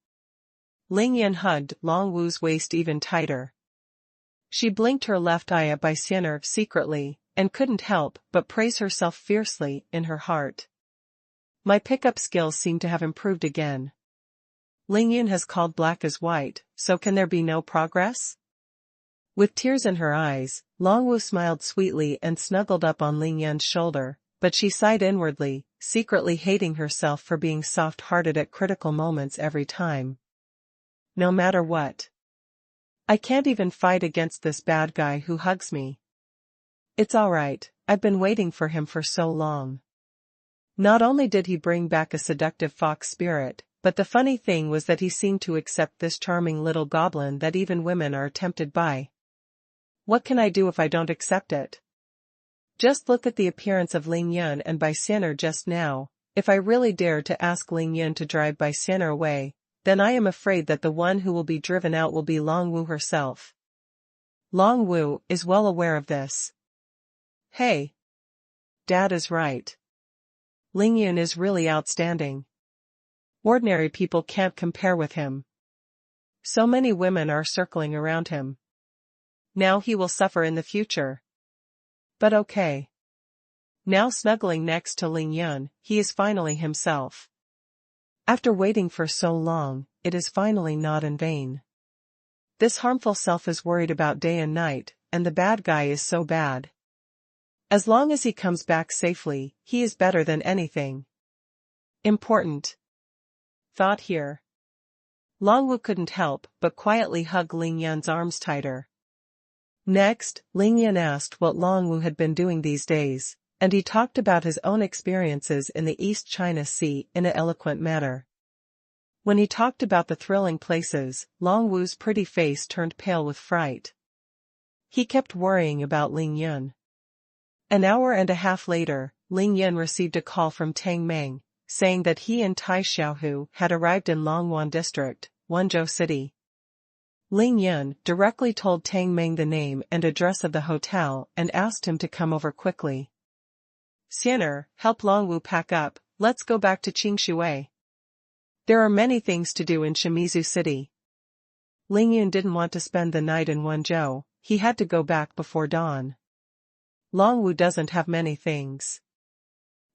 Ling Yun hugged Long Wu's waist even tighter. She blinked her left eye at Bai Xian'er secretly, and couldn't help but praise herself fiercely in her heart. My pickup skills seem to have improved again. Ling Yun has called black as white, so can there be no progress? With tears in her eyes, Long Wu smiled sweetly and snuggled up on Ling Yun's shoulder, but she sighed inwardly, secretly hating herself for being soft-hearted at critical moments every time. No matter what. I can't even fight against this bad guy who hugs me. It's alright, I've been waiting for him for so long. Not only did he bring back a seductive fox spirit, but the funny thing was that he seemed to accept this charming little goblin that even women are tempted by. What can I do if I don't accept it? Just look at the appearance of Ling Yun and Bai Xian'er just now. If I really dare to ask Ling Yun to drive Bai Xian'er away, then I am afraid that the one who will be driven out will be Long Wu herself. Long Wu is well aware of this. Hey. Dad is right. Ling Yun is really outstanding. Ordinary people can't compare with him. So many women are circling around him. Now he will suffer in the future. But okay. Now snuggling next to Ling Yun, he is finally himself. After waiting for so long, it is finally not in vain. This harmful self is worried about day and night, and the bad guy is so bad. As long as he comes back safely, he is better than anything. Important. Thought here. Long Wu couldn't help but quietly hug Ling Yun's arms tighter. Next, Ling Yun asked what Long Wu had been doing these days, and he talked about his own experiences in the East China Sea in an eloquent manner. When he talked about the thrilling places, Long Wu's pretty face turned pale with fright. He kept worrying about Ling Yun. An hour and a half later, Ling Yun received a call from Tang Meng, saying that he and Tai Xiaohu had arrived in Longyuan District, Wenzhou City. Ling Yun directly told Tang Meng the name and address of the hotel and asked him to come over quickly. Xianer, help Longwu pack up, let's go back to Qingshui. There are many things to do in Shimizu City. Ling Yun didn't want to spend the night in Wenzhou, he had to go back before dawn. Longwu doesn't have many things.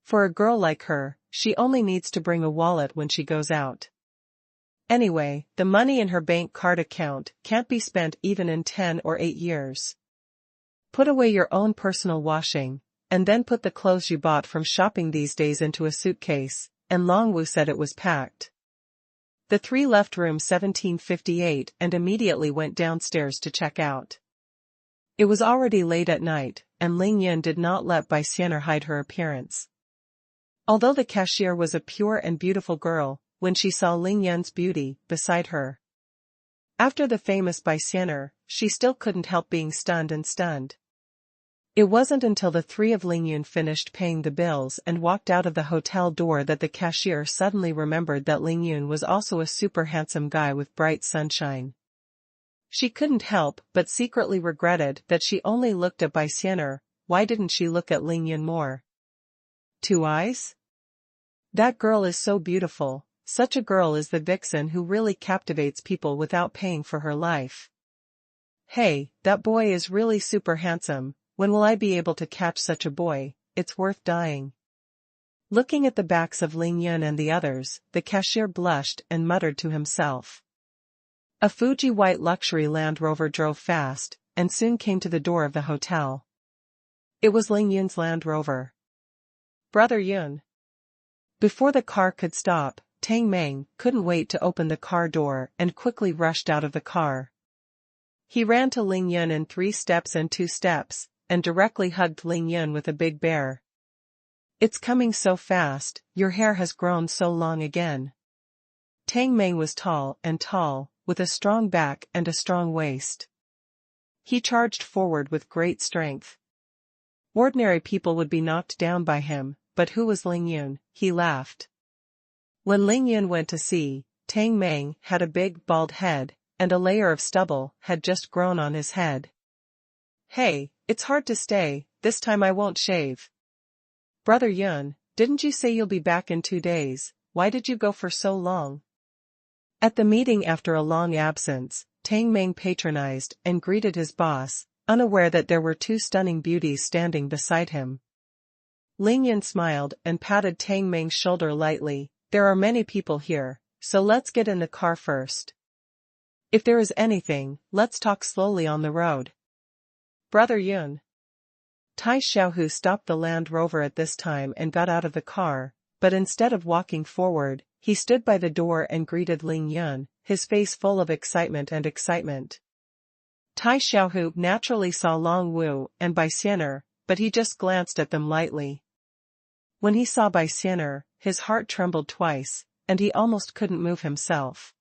For a girl like her, she only needs to bring a wallet when she goes out. Anyway, the money in her bank card account can't be spent even in 10 or 8 years. Put away your own personal washing, and then put the clothes you bought from shopping these days into a suitcase, and Longwu said it was packed. The three left room 1758 and immediately went downstairs to check out. It was already late at night, and Ling Yun did not let Bai Xianer hide her appearance. Although the cashier was a pure and beautiful girl, when she saw Ling Yun's beauty beside her, after the famous Bai Xianer, she still couldn't help being stunned. It wasn't until the three of Ling Yun finished paying the bills and walked out of the hotel door that the cashier suddenly remembered that Ling Yun was also a super handsome guy with bright sunshine. She couldn't help but secretly regretted that she only looked at Bai Xianer. Why didn't she look at Ling Yun more? 2 eyes? That girl is so beautiful. Such a girl is the vixen who really captivates people without paying for her life. Hey, that boy is really super handsome. When will I be able to catch such a boy? It's worth dying. Looking at the backs of Ling Yun and the others, the cashier blushed and muttered to himself. A Fuji white luxury Land Rover drove fast, and soon came to the door of the hotel. It was Ling Yun's Land Rover. Brother Yun. Before the car could stop, Tang Meng couldn't wait to open the car door and quickly rushed out of the car. He ran to Ling Yun in 3 steps and 2 steps, and directly hugged Ling Yun with a big bear. It's coming so fast, your hair has grown so long again. Tang Meng was tall, with a strong back and a strong waist. He charged forward with great strength. Ordinary people would be knocked down by him, but who was Ling Yun? He laughed. When Ling Yun went to see, Tang Meng had a big bald head, and a layer of stubble had just grown on his head. Hey, it's hard to stay, this time I won't shave. Brother Yun, didn't you say you'll be back in 2 days, why did you go for so long? At the meeting after a long absence, Tang Meng patronized and greeted his boss, unaware that there were 2 stunning beauties standing beside him. Ling Yun smiled and patted Tang Meng's shoulder lightly. There are many people here, so let's get in the car first. If there is anything, let's talk slowly on the road. Brother Yun. Tai Xiaohu stopped the Land Rover at this time and got out of the car, but instead of walking forward, he stood by the door and greeted Ling Yun, his face full of excitement. Tai Xiaohu naturally saw Long Wu and Bai Xianer, but he just glanced at them lightly. When he saw Bai Xianer, his heart trembled twice, and he almost couldn't move himself.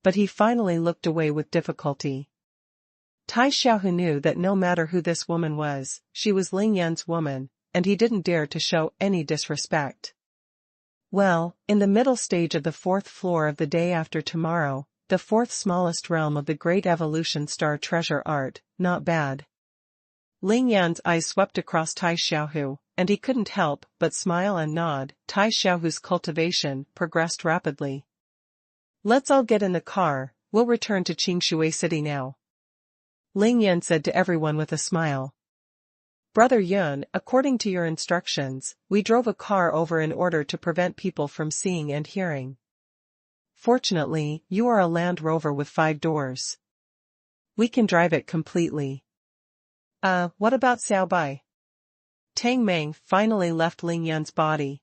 But he finally looked away with difficulty. Tai Xiaohu knew that no matter who this woman was, she was Ling Yun's woman, and he didn't dare to show any disrespect. Well, in the middle stage of the 4th floor of the day after tomorrow, the 4th smallest realm of the great evolution star treasure art, not bad. Ling Yan's eyes swept across Tai Xiaohu, and he couldn't help but smile and nod. Tai Xiaohu's cultivation progressed rapidly. Let's all get in the car, we'll return to Qingshui City now. Ling Yan said to everyone with a smile. Brother Yun, according to your instructions, we drove a car over in order to prevent people from seeing and hearing. Fortunately, you are a Land Rover with 5 doors. We can drive it completely. What about Xiao Bai? Tang Meng finally left Ling Yan's body.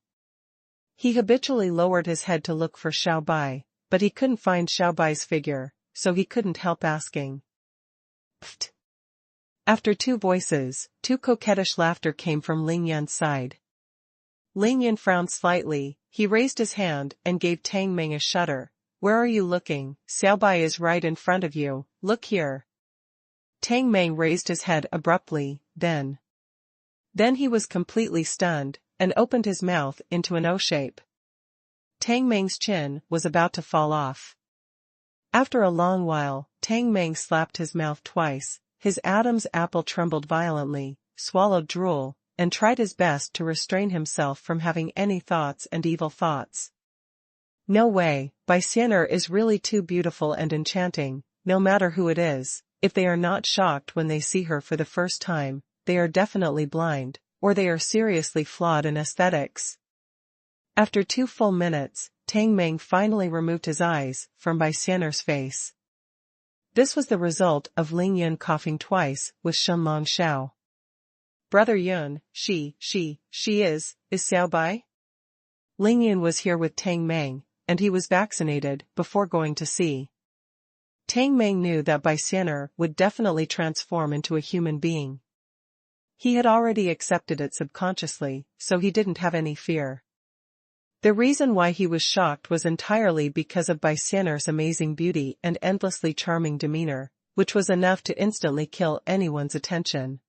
He habitually lowered his head to look for Xiao Bai, but he couldn't find Xiao Bai's figure, so he couldn't help asking. Pfft. After 2 voices, 2 coquettish laughter came from Ling Yan's side. Ling Yan frowned slightly, he raised his hand and gave Tang Meng a shudder. Where are you looking? Xiao Bai is right in front of you, look here. Tang Meng raised his head abruptly, then he was completely stunned, and opened his mouth into an O shape. Tang Meng's chin was about to fall off. After a long while, Tang Meng slapped his mouth twice, his Adam's apple trembled violently, swallowed drool, and tried his best to restrain himself from having any thoughts and evil thoughts. No way, Baixianer is really too beautiful and enchanting, no matter who it is. If they are not shocked when they see her for the first time, they are definitely blind, or they are seriously flawed in aesthetics. After 2 full minutes, Tang Meng finally removed his eyes from Baixianer's face. This was the result of Ling Yun coughing twice with Shen Long Xiao. Brother Yun, she is Xiao Bai? Ling Yun was here with Tang Meng, and he was vaccinated before going to sea. Tang Meng knew that Baixianer would definitely transform into a human being. He had already accepted it subconsciously, so he didn't have any fear. The reason why he was shocked was entirely because of Baixianer's amazing beauty and endlessly charming demeanor, which was enough to instantly kill anyone's attention.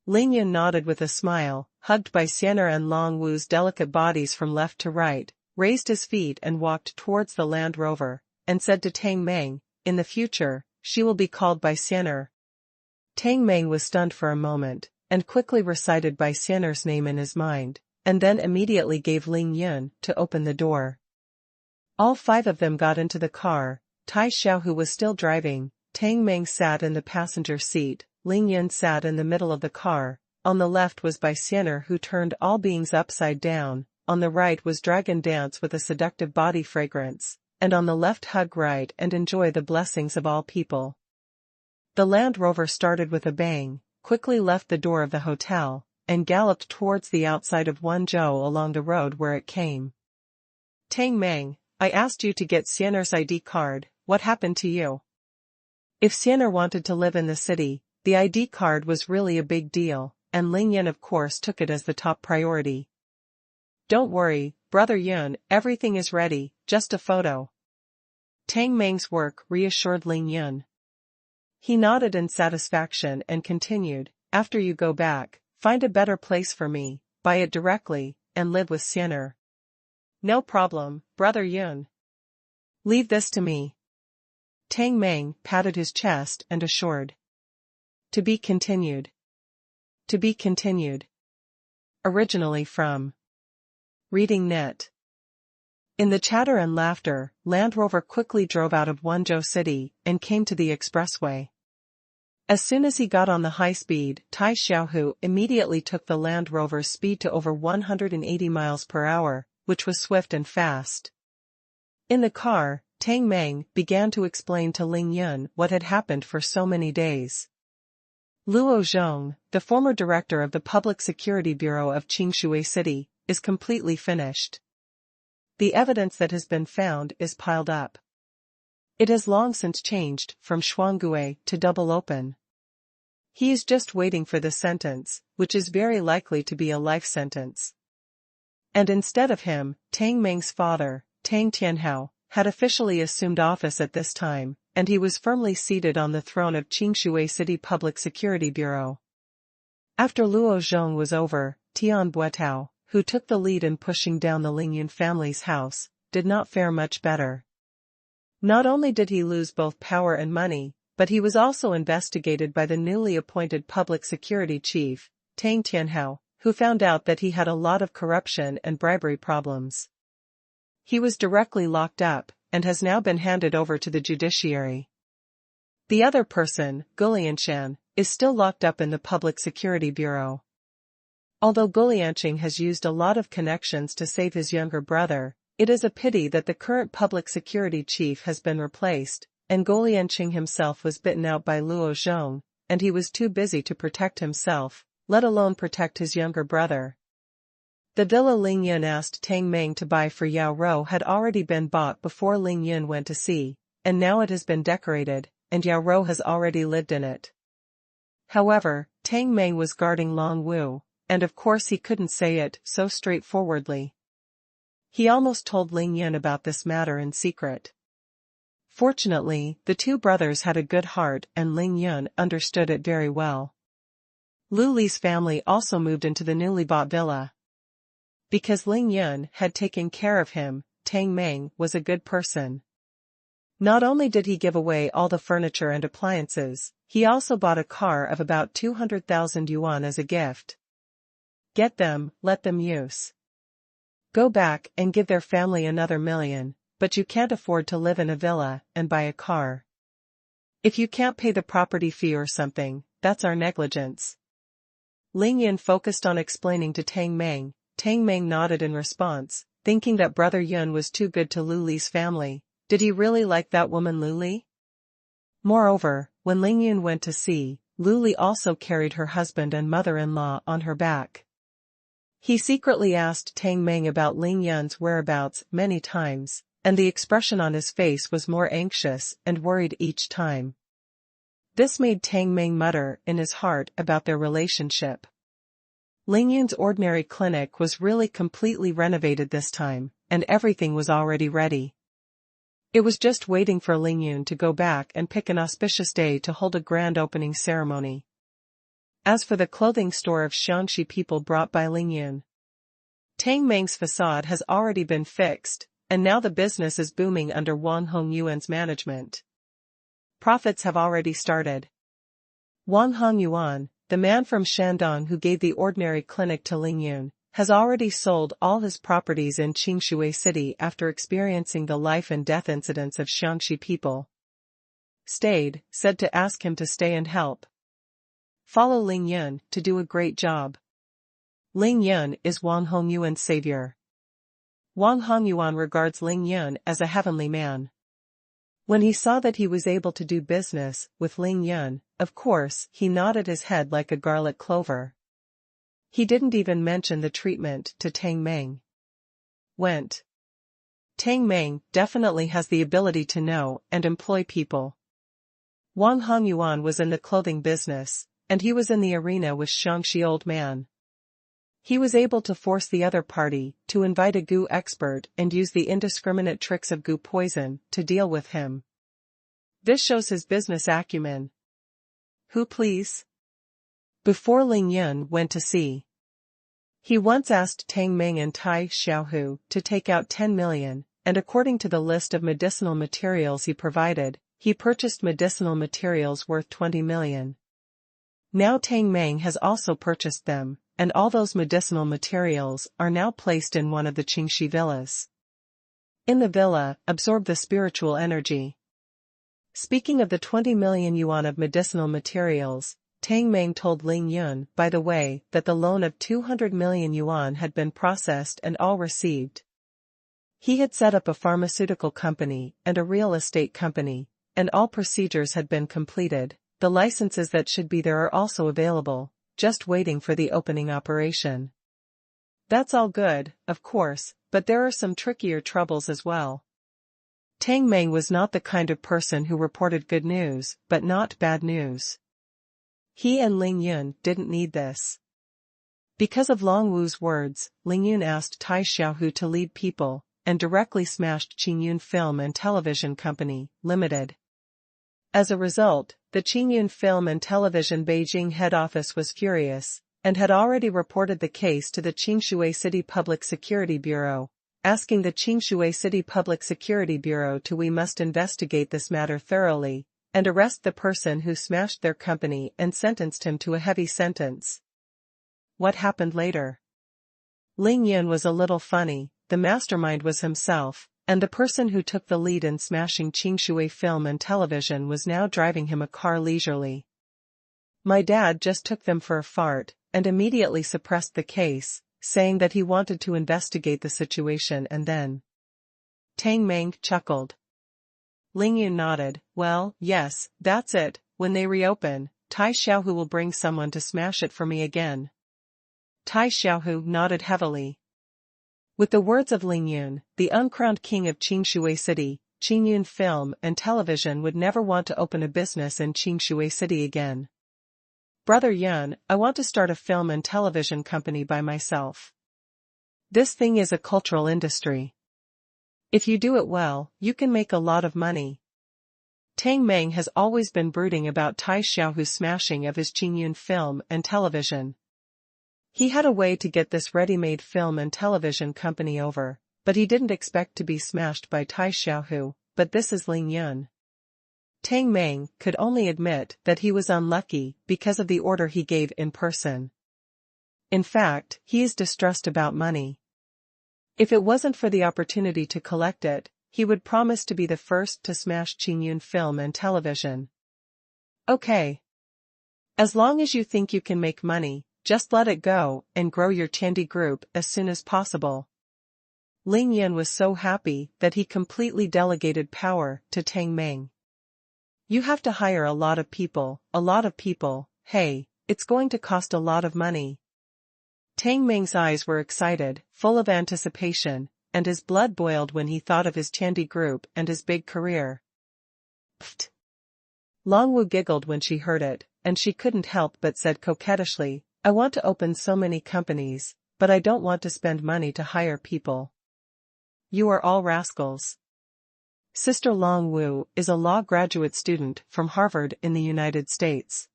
Ling Yun nodded with a smile, hugged Baixianer and Long Wu's delicate bodies from left to right, raised his feet and walked towards the Land Rover, and said to Tang Meng, "In the future, she will be called Baixianer." Tang Meng was stunned for a moment, and quickly recited Baixianer's name in his mind, and then immediately gave Ling Yun to open the door. All 5 of them got into the car. Tai Xiao, who was still driving, Tang Meng sat in the passenger seat, Ling Yun sat in the middle of the car. On the left was Baixianer, who turned all beings upside down, on the right was Dragon Dance with a seductive body fragrance, and on the left hug right and enjoy the blessings of all people. The Land Rover started with a bang, quickly left the door of the hotel, and galloped towards the outside of Wenzhou along the road where it came. Tang Meng, I asked you to get Xianer's ID card, what happened to you? If Xianer wanted to live in the city, the ID card was really a big deal, and Ling Yun of course took it as the top priority. Don't worry, Brother Yun, everything is ready, just a photo. Tang Meng's work reassured Ling Yun. He nodded in satisfaction and continued, after you go back, find a better place for me, buy it directly, and live with Xianer. No problem, Brother Yun. Leave this to me. Tang Meng patted his chest and assured. To be continued. To be continued. Originally from Reading Net. In the chatter and laughter, Land Rover quickly drove out of Wenzhou City and came to the expressway. As soon as he got on the high speed, Tai Xiaohu immediately took the Land Rover's speed to over 180 miles per hour, which was swift and fast. In the car, Tang Meng began to explain to Ling Yun what had happened for so many days. Luo Zheng, the former director of the Public Security Bureau of Qingshui City, is completely finished. The evidence that has been found is piled up. It has long since changed from xuanhuan to double open. He is just waiting for the sentence, which is very likely to be a life sentence. And instead of him, Tang Meng's father, Tang Tianhao, had officially assumed office at this time, and he was firmly seated on the throne of Qingshui City Public Security Bureau. After Luo Zheng was over, Tian Buetao, who took the lead in pushing down the Lingyun family's house, did not fare much better. Not only did he lose both power and money, but he was also investigated by the newly appointed public security chief, Tang Tianhao, who found out that he had a lot of corruption and bribery problems. He was directly locked up, and has now been handed over to the judiciary. The other person, Gulianshan, is still locked up in the Public Security Bureau. Although Gulianshan has used a lot of connections to save his younger brother, it is a pity that the current public security chief has been replaced, and Gulianshan himself was bitten out by Luo Zheng, and he was too busy to protect himself, let alone protect his younger brother. The villa Ling Yun asked Tang Meng to buy for Yao Rou had already been bought before Ling Yun went to sea, and now it has been decorated, and Yao Rou has already lived in it. However, Tang Meng was guarding Long Wu, and of course he couldn't say it so straightforwardly. He almost told Ling Yun about this matter in secret. Fortunately, the two brothers had a good heart and Ling Yun understood it very well. Lu Li's family also moved into the newly bought villa. Because Ling Yun had taken care of him, Tang Meng was a good person. Not only did he give away all the furniture and appliances, he also bought a car of about 200,000 yuan as a gift. Get them, let them use. Go back and give their family another million, but you can't afford to live in a villa and buy a car. If you can't pay the property fee or something, that's our negligence. Ling Yun focused on explaining to Tang Meng. Tang Meng nodded in response, thinking that Brother Yun was too good to Lu Li's family. Did he really like that woman Lu Li? Moreover, when Ling Yun went to sea, Lu Li also carried her husband and mother-in-law on her back. He secretly asked Tang Meng about Ling Yun's whereabouts many times, and the expression on his face was more anxious and worried each time. This made Tang Meng mutter in his heart about their relationship. Ling Yun's ordinary clinic was really completely renovated this time, and everything was already ready. It was just waiting for Ling Yun to go back and pick an auspicious day to hold a grand opening ceremony. As for the clothing store of Xiangxi people brought by Ling Yun, Tang Meng's facade has already been fixed, and now the business is booming under Wang Hongyuan's management. Profits have already started. Wang Hongyuan, the man from Shandong who gave the ordinary clinic to Ling Yun, has already sold all his properties in Qingshui City after experiencing the life and death incidents of Xiangxi people. Said to ask him to stay and help. Follow Ling Yun to do a great job. Ling Yun is Wang Hongyuan's savior. Wang Hongyuan regards Ling Yun as a heavenly man. When he saw that he was able to do business with Ling Yun, of course, he nodded his head like a garlic clover. He didn't even mention the treatment to Tang Meng. Tang Meng definitely has the ability to know and employ people. Wang Hongyuan was in the clothing business, and he was in the arena with Xiangxi old man. He was able to force the other party to invite a goo expert and use the indiscriminate tricks of goo poison to deal with him. This shows his business acumen. Who please? Before Ling Yun went to sea, he once asked Tang Meng and Tai Xiaohu to take out 10 million, and according to the list of medicinal materials he provided, he purchased medicinal materials worth 20 million. Now Tang Meng has also purchased them, and all those medicinal materials are now placed in one of the Qingxi villas. In the villa, absorb the spiritual energy. Speaking of the 20 million yuan of medicinal materials, Tang Meng told Ling Yun, by the way, that the loan of 200 million yuan had been processed and all received. He had set up a pharmaceutical company and a real estate company, and all procedures had been completed. The licenses that should be there are also available, just waiting for the opening operation. That's all good, of course, but there are some trickier troubles as well. Tang Meng was not the kind of person who reported good news, but not bad news. He and Ling Yun didn't need this. Because of Long Wu's words, Ling Yun asked Tai Xiaohu to lead people, and directly smashed Qingyun Film and Television Company, Limited. As a result, the Qingyun Film and Television Beijing head office was furious, and had already reported the case to the Qingshui City Public Security Bureau, asking the Qingshui City Public Security Bureau to we must investigate this matter thoroughly, and arrest the person who smashed their company and sentenced him to a heavy sentence. What happened later? Ling Yun was a little funny. The mastermind was himself, and the person who took the lead in smashing Qingshui Film and Television was now driving him a car leisurely. My dad just took them for a fart, and immediately suppressed the case, saying that he wanted to investigate the situation and then. Tang Meng chuckled. Ling Yun nodded. Well, yes, that's it. When they reopen, Tai Xiaohu will bring someone to smash it for me again. Tai Xiaohu nodded heavily. With the words of Ling Yun, the uncrowned king of Qingshui City, Qingyun Film and Television would never want to open a business in Qingshui City again. Brother Yun, I want to start a film and television company by myself. This thing is a cultural industry. If you do it well, you can make a lot of money. Tang Meng has always been brooding about Tai Xiaohu's smashing of his Qingyun Film and Television. He had a way to get this ready-made film and television company over, but he didn't expect to be smashed by Tai Xiaohu, but this is Ling Yun. Tang Meng could only admit that he was unlucky because of the order he gave in person. In fact, he is distressed about money. If it wasn't for the opportunity to collect it, he would promise to be the first to smash Qingyun film and television. Okay. As long as you think you can make money, just let it go and grow your Tiandi group as soon as possible. Ling Yun was so happy that he completely delegated power to Tang Meng. You have to hire a lot of people, hey, it's going to cost a lot of money. Tang Meng's eyes were excited, full of anticipation, and his blood boiled when he thought of his Tiandi group and his big career. Pfft. Longwu giggled when she heard it, and she couldn't help but said coquettishly, I want to open so many companies, but I don't want to spend money to hire people. You are all rascals. Sister Longwu is a law graduate student from Harvard in the United States.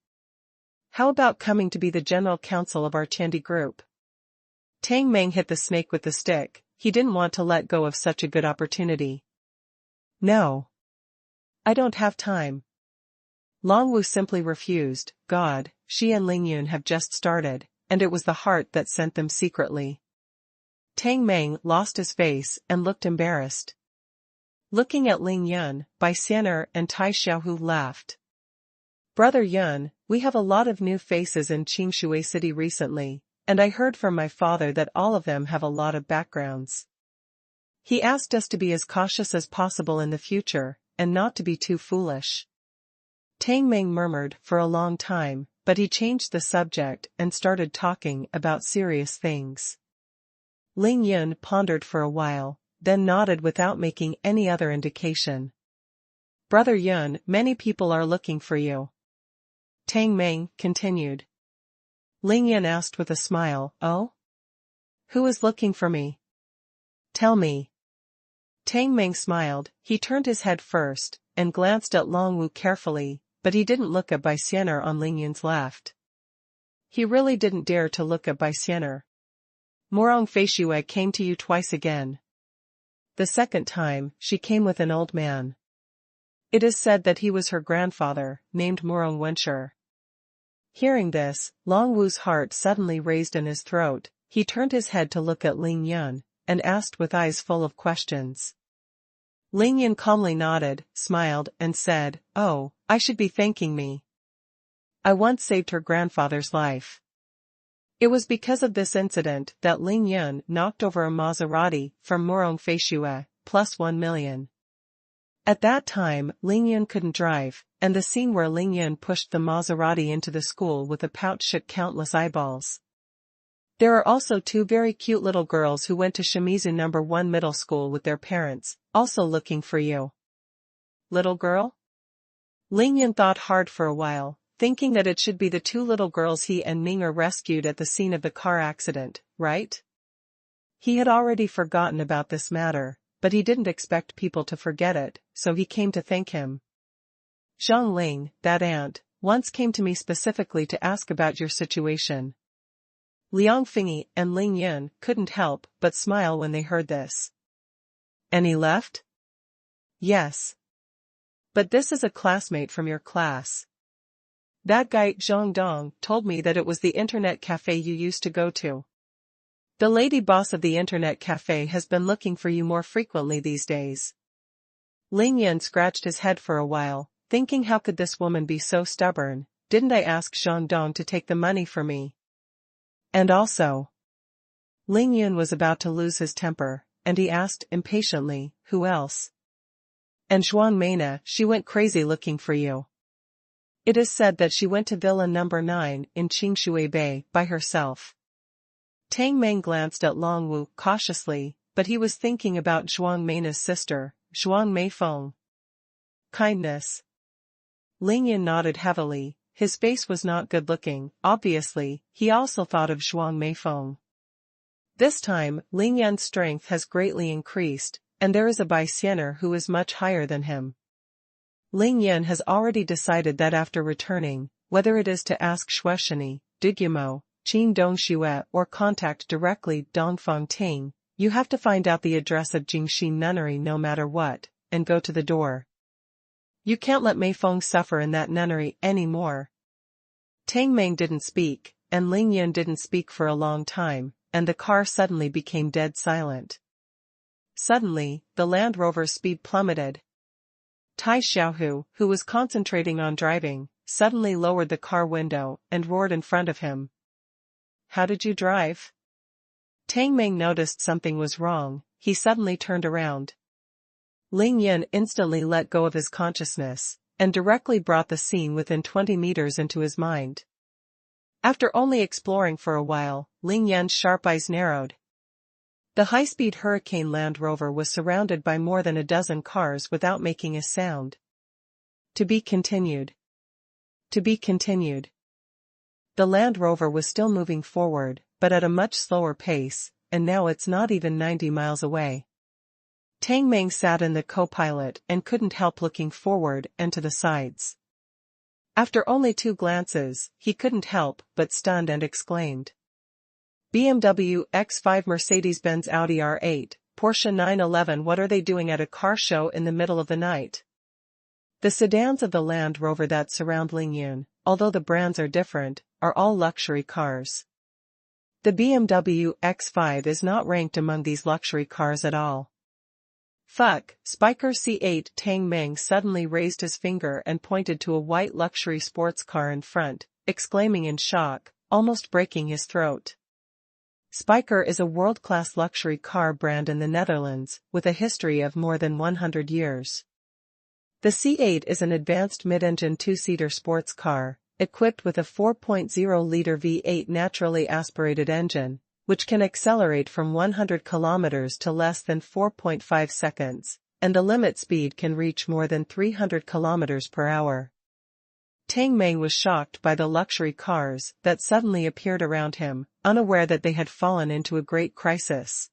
How about coming to be the general counsel of our Tiandi group? Tang Meng hit the snake with the stick. He didn't want to let go of such a good opportunity. No. I don't have time. Longwu simply refused. God, she and Ling Yun have just started, and it was the heart that sent them secretly. Tang Meng lost his face and looked embarrassed. Looking at Ling Yun, Bai Xianer and Tai Xiaohu laughed. Brother Yun, we have a lot of new faces in Qingshui City recently, and I heard from my father that all of them have a lot of backgrounds. He asked us to be as cautious as possible in the future, and not to be too foolish. Tang Meng murmured for a long time, but he changed the subject and started talking about serious things. Ling Yun pondered for a while, then nodded without making any other indication. Brother Yun, many people are looking for you. Tang Meng continued. Ling Yun asked with a smile, oh? Who is looking for me? Tell me. Tang Meng smiled. He turned his head first, and glanced at Longwu carefully, but he didn't look at Bai Xianer on Ling Yun's left. He really didn't dare to look at Bai Xianer. Morong Feishue came to you twice again. The second time, she came with an old man. It is said that he was her grandfather, named Morong Wenshur. Hearing this, Longwu's heart suddenly raised in his throat. He turned his head to look at Ling Yun, and asked with eyes full of questions. Ling Yun calmly nodded, smiled, and said, oh, I should be thanking me. I once saved her grandfather's life. It was because of this incident that Ling Yun knocked over a Maserati from Morong Feishue, plus 1 million. At that time, Ling Yun couldn't drive, and the scene where Ling Yun pushed the Maserati into the school with a pouch shook countless eyeballs. There are also 2 very cute little girls who went to Shimizu No. 1 middle school with their parents, also looking for you. Little girl? Ling Yun thought hard for a while, thinking that it should be the 2 little girls he and Ming'er rescued at the scene of the car accident, right? He had already forgotten about this matter, but he didn't expect people to forget it, so he came to thank him. Zhang Ling, that aunt, once came to me specifically to ask about your situation. Liang Fingyi and Ling Yun couldn't help but smile when they heard this. And he left? Yes. But this is a classmate from your class. That guy Zhang Dong told me that it was the internet cafe you used to go to. The lady boss of the internet cafe has been looking for you more frequently these days. Ling Yun scratched his head for a while, thinking how could this woman be so stubborn, didn't I ask Zhang Dong to take the money for me? And also. Ling Yun was about to lose his temper, and he asked impatiently, who else? And xuanhuan, she went crazy looking for you. It is said that she went to Villa No. 9 in Qingshui Bay by herself. Tang Meng glanced at Longwu cautiously, but he was thinking about Xuanhuan's sister, Xuan Meifeng. Kindness. Ling Yun nodded heavily. His face was not good-looking, obviously. He also thought of Xuan Meifeng. This time, Ling Yun's strength has greatly increased, and there is a Bai Xianer who is much higher than him. Ling Yun has already decided that after returning, whether it is to ask Shueshini, Digimo, Qin Dongxue or contact directly Dongfang Ting, you have to find out the address of Jingxi Nunnery no matter what, and go to the door. You can't let Mei Feng suffer in that nunnery anymore. Tang Meng didn't speak, and Ling Yun didn't speak for a long time, and the car suddenly became dead silent. Suddenly, the Land Rover's speed plummeted. Tai Xiaohu, who was concentrating on driving, suddenly lowered the car window and roared in front of him. How did you drive? Tang Meng noticed something was wrong. He suddenly turned around. Ling Yun instantly let go of his consciousness, and directly brought the scene within 20 meters into his mind. After only exploring for a while, Ling Yun's sharp eyes narrowed. The high-speed Hurricane Land Rover was surrounded by more than a dozen cars without making a sound. To be continued. To be continued. The Land Rover was still moving forward, but at a much slower pace, and now it's not even 90 miles away. Tang Meng sat in the co-pilot and couldn't help looking forward and to the sides. After only 2 glances, he couldn't help but stunned and exclaimed. BMW X5 Mercedes-Benz Audi R8, Porsche 911. What are they doing at a car show in the middle of the night? The sedans of the Land Rover that surround Ling Yun, although the brands are different, are all luxury cars. The BMW X5 is not ranked among these luxury cars at all. Fuck, Spiker C8. Tang Meng suddenly raised his finger and pointed to a white luxury sports car in front, exclaiming in shock, almost breaking his throat. Spiker is a world-class luxury car brand in the Netherlands, with a history of more than 100 years. The C8 is an advanced mid-engine 2-seater sports car, equipped with a 4.0-liter V8 naturally aspirated engine, which can accelerate from 100 kilometers to less than 4.5 seconds, and the limit speed can reach more than 300 kilometers per hour. Tang Meng was shocked by the luxury cars that suddenly appeared around him, unaware that they had fallen into a great crisis.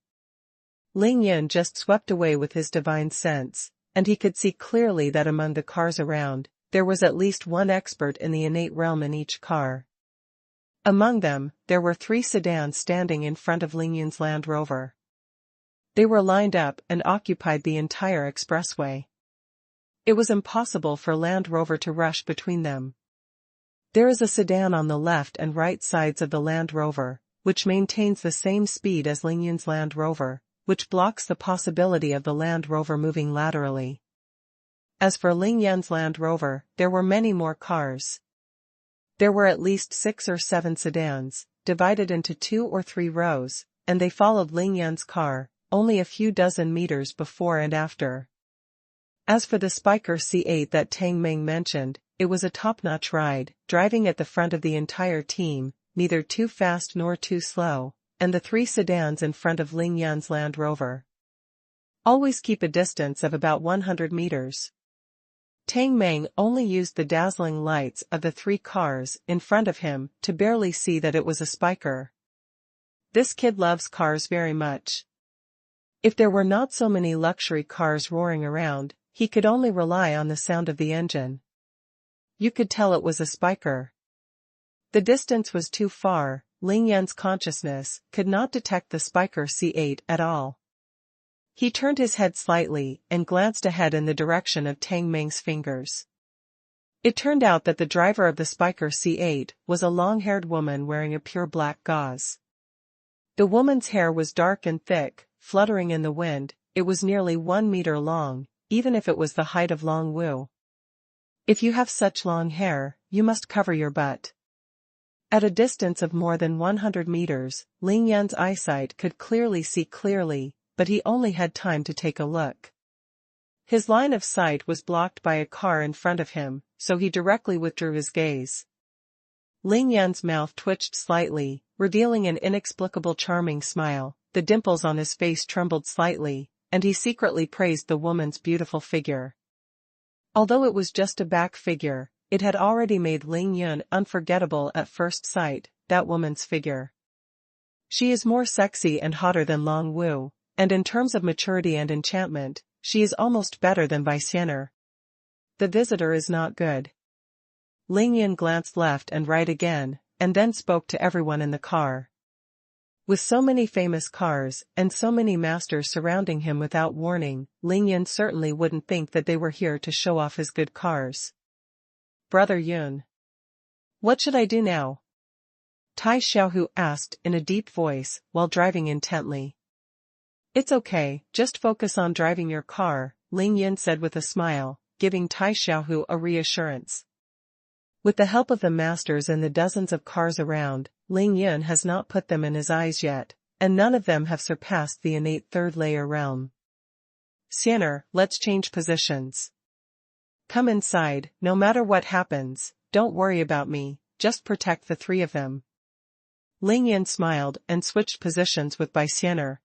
Ling Yun just swept away with his divine sense, and he could see clearly that among the cars around, there was at least one expert in the innate realm in each car. Among them, there were 3 sedans standing in front of Ling Yun's Land Rover. They were lined up and occupied the entire expressway. It was impossible for Land Rover to rush between them. There is a sedan on the left and right sides of the Land Rover, which maintains the same speed as Ling Yun's Land Rover, which blocks the possibility of the Land Rover moving laterally. As for Ling Yun's Land Rover, there were many more cars. There were at least 6 or 7 sedans, divided into 2 or 3 rows, and they followed Ling Yun's car, only a few dozen meters before and after. As for the Spiker C8 that Tang Meng mentioned, it was a top-notch ride, driving at the front of the entire team, neither too fast nor too slow, and the 3 sedans in front of Ling Yun's Land Rover. Always keep a distance of about 100 meters. Tang Meng only used the dazzling lights of the 3 cars in front of him to barely see that it was a Spiker. This kid loves cars very much. If there were not so many luxury cars roaring around, he could only rely on the sound of the engine. You could tell it was a Spiker. The distance was too far. Ling Yun's consciousness could not detect the Spiker C8 at all. He turned his head slightly and glanced ahead in the direction of Tang Meng's fingers. It turned out that the driver of the Spiker C8 was a long-haired woman wearing a pure black gauze. The woman's hair was dark and thick, fluttering in the wind. It was nearly 1 meter long, even if it was the height of Long Wu. If you have such long hair, you must cover your butt. At a distance of more than 100 meters, Ling Yun's eyesight could clearly see clearly, but he only had time to take a look. His line of sight was blocked by a car in front of him, so he directly withdrew his gaze. Ling Yun's mouth twitched slightly, revealing an inexplicable charming smile. The dimples on his face trembled slightly, and he secretly praised the woman's beautiful figure. Although it was just a back figure, it had already made Ling Yun unforgettable at first sight, that woman's figure. She is more sexy and hotter than Long Wu, and in terms of maturity and enchantment, she is almost better than Vicener. The visitor is not good. Ling Yun glanced left and right again, and then spoke to everyone in the car. With so many famous cars and so many masters surrounding him without warning, Ling Yun certainly wouldn't think that they were here to show off his good cars. Brother Yun. What should I do now? Tai Xiaohu asked in a deep voice while driving intently. It's okay, just focus on driving your car, Ling Yun said with a smile, giving Tai Xiaohu a reassurance. With the help of the masters and the dozens of cars around, Ling Yun has not put them in his eyes yet, and none of them have surpassed the innate third-layer realm. Xianer, let's change positions. Come inside, no matter what happens, don't worry about me, just protect the three of them. Ling Yun smiled and switched positions with Bai Xianer.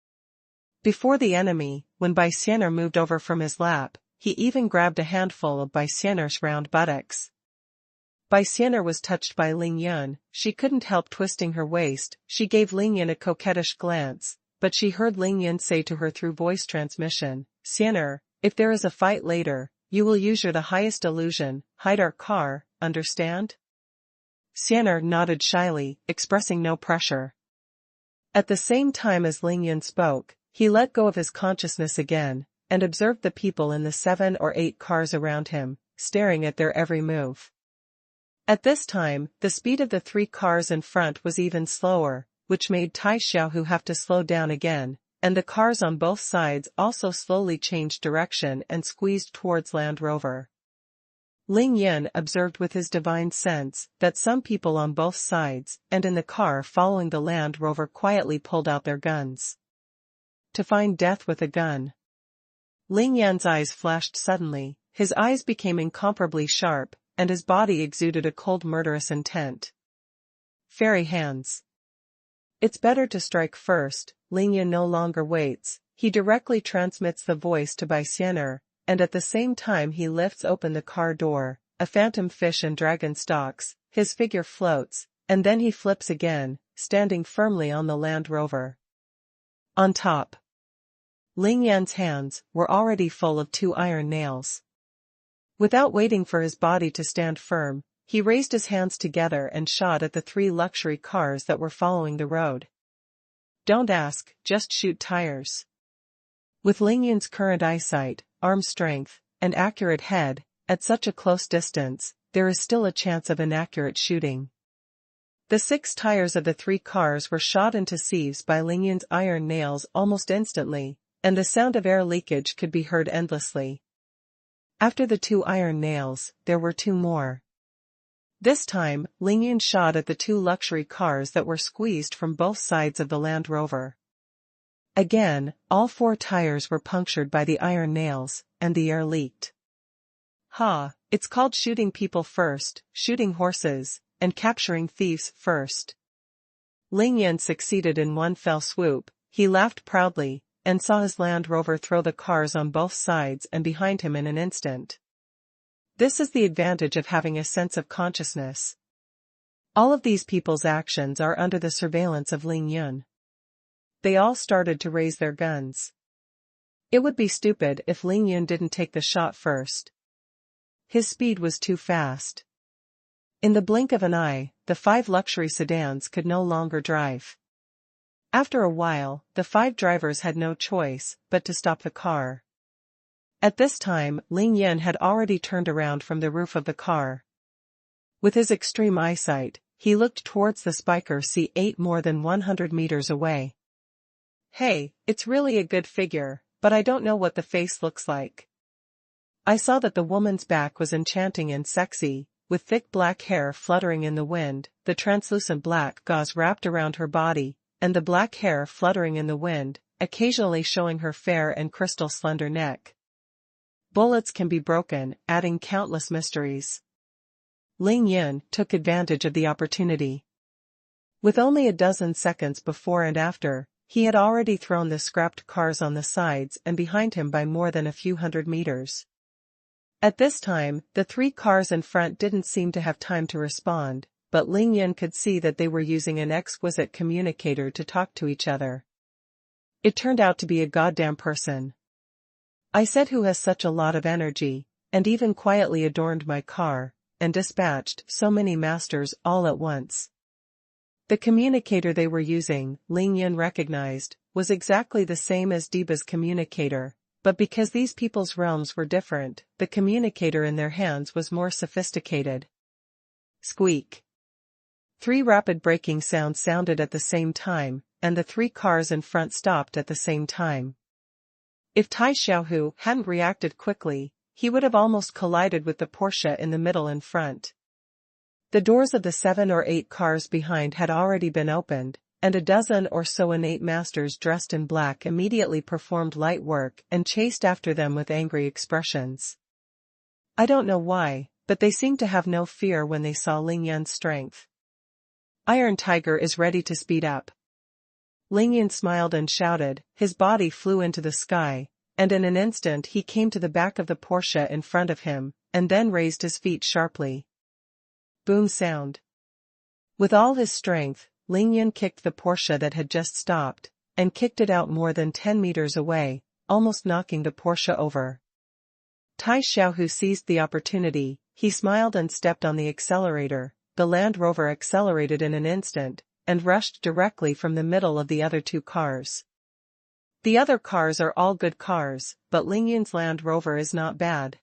Before the enemy, when Bai Xianer moved over from his lap, he even grabbed a handful of Bai Xianer's round buttocks. Bai Xianer was touched by Ling Yun, she couldn't help twisting her waist, she gave Ling Yun a coquettish glance, but she heard Ling Yun say to her through voice transmission, Xianer, if there is a fight later, you will use the highest illusion, hide our car, understand? Xianer nodded shyly, expressing no pressure. At the same time as Ling Yun spoke, he let go of his consciousness again, and observed the people in the 7 or 8 cars around him, staring at their every move. At this time, the speed of the 3 cars in front was even slower, which made Tai Xiaohu have to slow down again, and the cars on both sides also slowly changed direction and squeezed towards Land Rover. Ling Yun observed with his divine sense that some people on both sides and in the car following the Land Rover quietly pulled out their guns. To find death with a gun. Ling Yan's eyes flashed suddenly, his eyes became incomparably sharp, and his body exuded a cold murderous intent. Fairy hands. It's better to strike first, Ling Yan no longer waits, he directly transmits the voice to Bai Xianer, and at the same time he lifts open the car door, a phantom fish and dragon stalks, his figure floats, and then he flips again, standing firmly on the Land Rover. On top. Ling Yan's hands were already full of 2 iron nails. Without waiting for his body to stand firm, he raised his hands together and shot at the 3 luxury cars that were following the road. Don't ask, just shoot tires. With Ling Yun's current eyesight, arm strength, and accurate head, at such a close distance, there is still a chance of inaccurate shooting. The 6 tires of the 3 cars were shot into sieves by Ling Yun's iron nails almost instantly, and the sound of air leakage could be heard endlessly. After the 2 iron nails, there were 2 more. This time, Ling Yun shot at the 2 luxury cars that were squeezed from both sides of the Land Rover. Again, all 4 tires were punctured by the iron nails, and the air leaked. It's called shooting people first, shooting horses, and capturing thieves first. Ling Yun succeeded in one fell swoop, he laughed proudly, and saw his Land Rover throw the cars on both sides and behind him in an instant. This is the advantage of having a sense of consciousness. All of these people's actions are under the surveillance of Ling Yun. They all started to raise their guns. It would be stupid if Ling Yun didn't take the shot first. His speed was too fast. In the blink of an eye, the 5 luxury sedans could no longer drive. After a while, the 5 drivers had no choice but to stop the car. At this time, Ling Yun had already turned around from the roof of the car. With his extreme eyesight, he looked towards the Spiker C8 more than 100 meters away. Hey, it's really a good figure, but I don't know what the face looks like. I saw that the woman's back was enchanting and sexy, with thick black hair fluttering in the wind, the translucent black gauze wrapped around her body, and the black hair fluttering in the wind, occasionally showing her fair and crystal slender neck. Bullets can be broken, adding countless mysteries. Ling Yun took advantage of the opportunity. With only a dozen seconds before and after, he had already thrown the scrapped cars on the sides and behind him by more than a few hundred meters. At this time, the 3 cars in front didn't seem to have time to respond, but Ling Yun could see that they were using an exquisite communicator to talk to each other. It turned out to be a goddamn person. I said, who has such a lot of energy, and even quietly adorned my car, and dispatched so many masters all at once. The communicator they were using, Ling Yun recognized, was exactly the same as Diba's communicator, but because these people's realms were different, the communicator in their hands was more sophisticated. Squeak. 3 rapid braking sounds sounded at the same time, and the 3 cars in front stopped at the same time. If Tai Xiaohu hadn't reacted quickly, he would have almost collided with the Porsche in the middle in front. The doors of the 7 or 8 cars behind had already been opened, and a dozen or so innate masters dressed in black immediately performed light work and chased after them with angry expressions. I don't know why, but they seemed to have no fear when they saw Ling Yun's strength. Iron Tiger is ready to speed up. Ling Yun smiled and shouted, his body flew into the sky, and in an instant he came to the back of the Porsche in front of him, and then raised his feet sharply. Boom sound. With all his strength, Ling Yun kicked the Porsche that had just stopped, and kicked it out more than 10 meters away, almost knocking the Porsche over. Tai Xiaohu seized the opportunity, he smiled and stepped on the accelerator. The Land Rover accelerated in an instant, and rushed directly from the middle of the other 2 cars. The other cars are all good cars, but Ling Yun's Land Rover is not bad.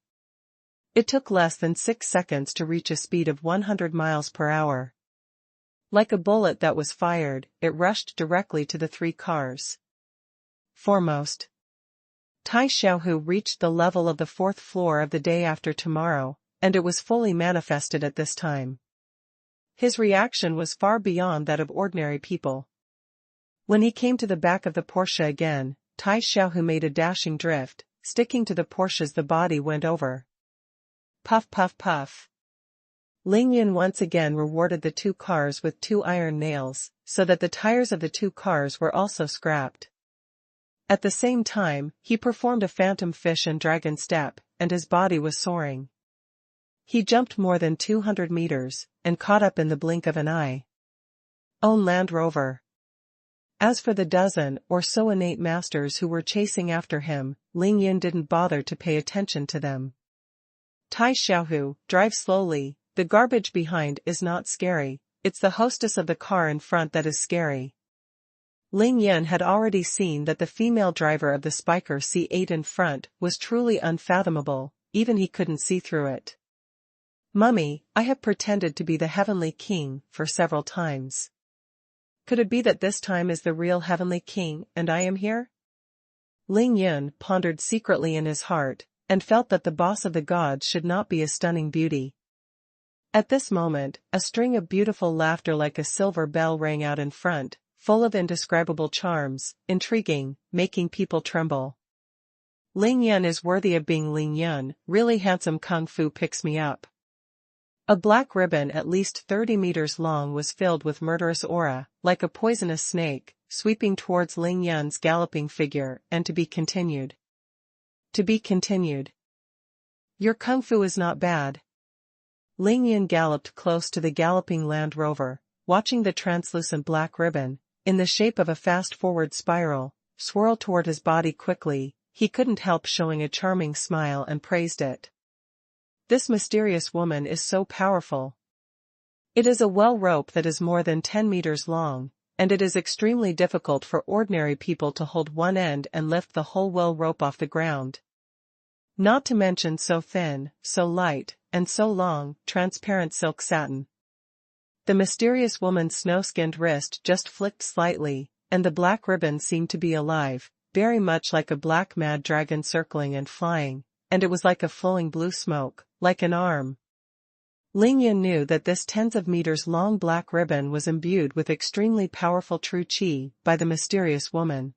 It took less than 6 seconds to reach a speed of 100 miles per hour. Like a bullet that was fired, it rushed directly to the 3 cars. Foremost. Tai Xiaohu reached the level of the 4th floor of the day after tomorrow, and it was fully manifested at this time. His reaction was far beyond that of ordinary people. When he came to the back of the Porsche again, Tai Xiaohu made a dashing drift, sticking to the Porsche's the body went over. Puff puff puff. Ling Yun once again rewarded the 2 cars with 2 iron nails, so that the tires of the 2 cars were also scrapped. At the same time, he performed a phantom fish and dragon step, and his body was soaring. He jumped more than 200 meters, and caught up in the blink of an eye. Own Land Rover. As for the dozen or so innate masters who were chasing after him, Ling Yun didn't bother to pay attention to them. Tai Xiaohu, drive slowly, the garbage behind is not scary, it's the hostess of the car in front that is scary. Ling Yun had already seen that the female driver of the Spiker C8 in front was truly unfathomable, even he couldn't see through it. Mummy, I have pretended to be the Heavenly King for several times. Could it be that this time is the real Heavenly King and I am here? Ling Yun pondered secretly in his heart, and felt that the boss of the gods should not be a stunning beauty. At this moment, a string of beautiful laughter like a silver bell rang out in front, full of indescribable charms, intriguing, making people tremble. Ling Yun is worthy of being Ling Yun, really handsome kung fu picks me up. A black ribbon at least 30 meters long was filled with murderous aura, like a poisonous snake, sweeping towards Ling Yun's galloping figure, and to be continued. To be continued. Your kung fu is not bad. Ling Yun galloped close to the galloping Land Rover, watching the translucent black ribbon, in the shape of a fast-forward spiral, swirl toward his body quickly. He couldn't help showing a charming smile and praised it. This mysterious woman is so powerful. It is a well rope that is more than 10 meters long, and it is extremely difficult for ordinary people to hold one end and lift the whole well rope off the ground. Not to mention so thin, so light, and so long, transparent silk satin. The mysterious woman's snow-skinned wrist just flicked slightly, and the black ribbon seemed to be alive, very much like a black mad dragon circling and flying, and it was like a flowing blue smoke, like an arm. Ling Yun knew that this tens of meters long black ribbon was imbued with extremely powerful true qi by the mysterious woman.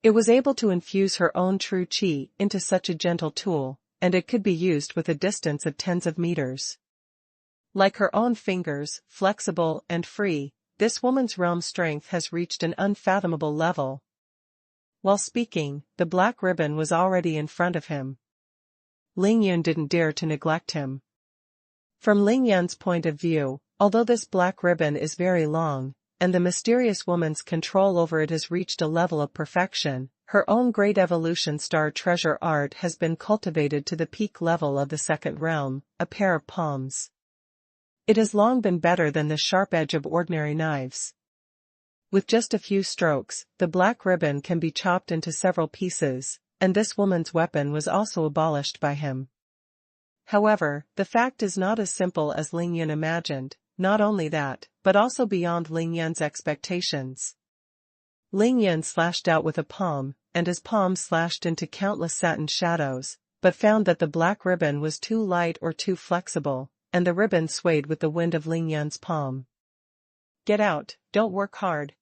It was able to infuse her own true qi into such a gentle tool, and it could be used with a distance of tens of meters. Like her own fingers, flexible and free, this woman's realm strength has reached an unfathomable level. While speaking, the black ribbon was already in front of him. Ling Yun didn't dare to neglect him. From Ling Yun's point of view, although this black ribbon is very long, and the mysterious woman's control over it has reached a level of perfection, her own great evolution star treasure art has been cultivated to the peak level of the second realm, a pair of palms. It has long been better than the sharp edge of ordinary knives. With just a few strokes, the black ribbon can be chopped into several pieces, and this woman's weapon was also abolished by him. However, the fact is not as simple as Ling Yun imagined, not only that, but also beyond Ling Yun's expectations. Ling Yun slashed out with a palm, and his palm slashed into countless satin shadows, but found that the black ribbon was too light or too flexible, and the ribbon swayed with the wind of Ling Yun's palm. Get out, don't work hard.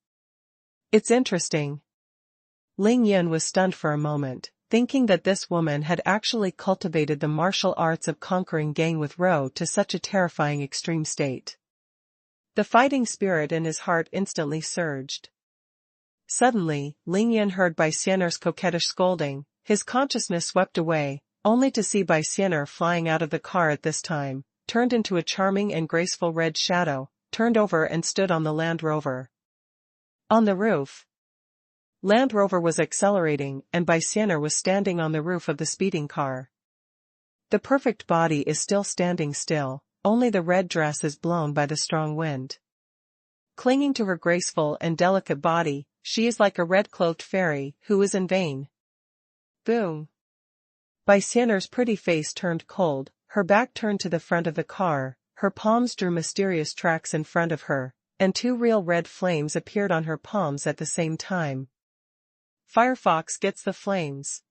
It's interesting. Ling Yun was stunned for a moment, thinking that this woman had actually cultivated the martial arts of conquering gang with Ro to such a terrifying extreme state. The fighting spirit in his heart instantly surged. Suddenly, Ling Yun heard Bai Xian'er's coquettish scolding, his consciousness swept away, only to see Bai Xian'er flying out of the car at this time, turned into a charming and graceful red shadow, turned over and stood on the Land Rover. On the roof. Land Rover was accelerating and Bai Xian'er was standing on the roof of the speeding car. The perfect body is still standing still, only the red dress is blown by the strong wind. Clinging to her graceful and delicate body, she is like a red-cloaked fairy who is in vain. Boom. Bai Xian'er's pretty face turned cold, her back turned to the front of the car, her palms drew mysterious tracks in front of her, and two real red flames appeared on her palms at the same time. Firefox gets the flames.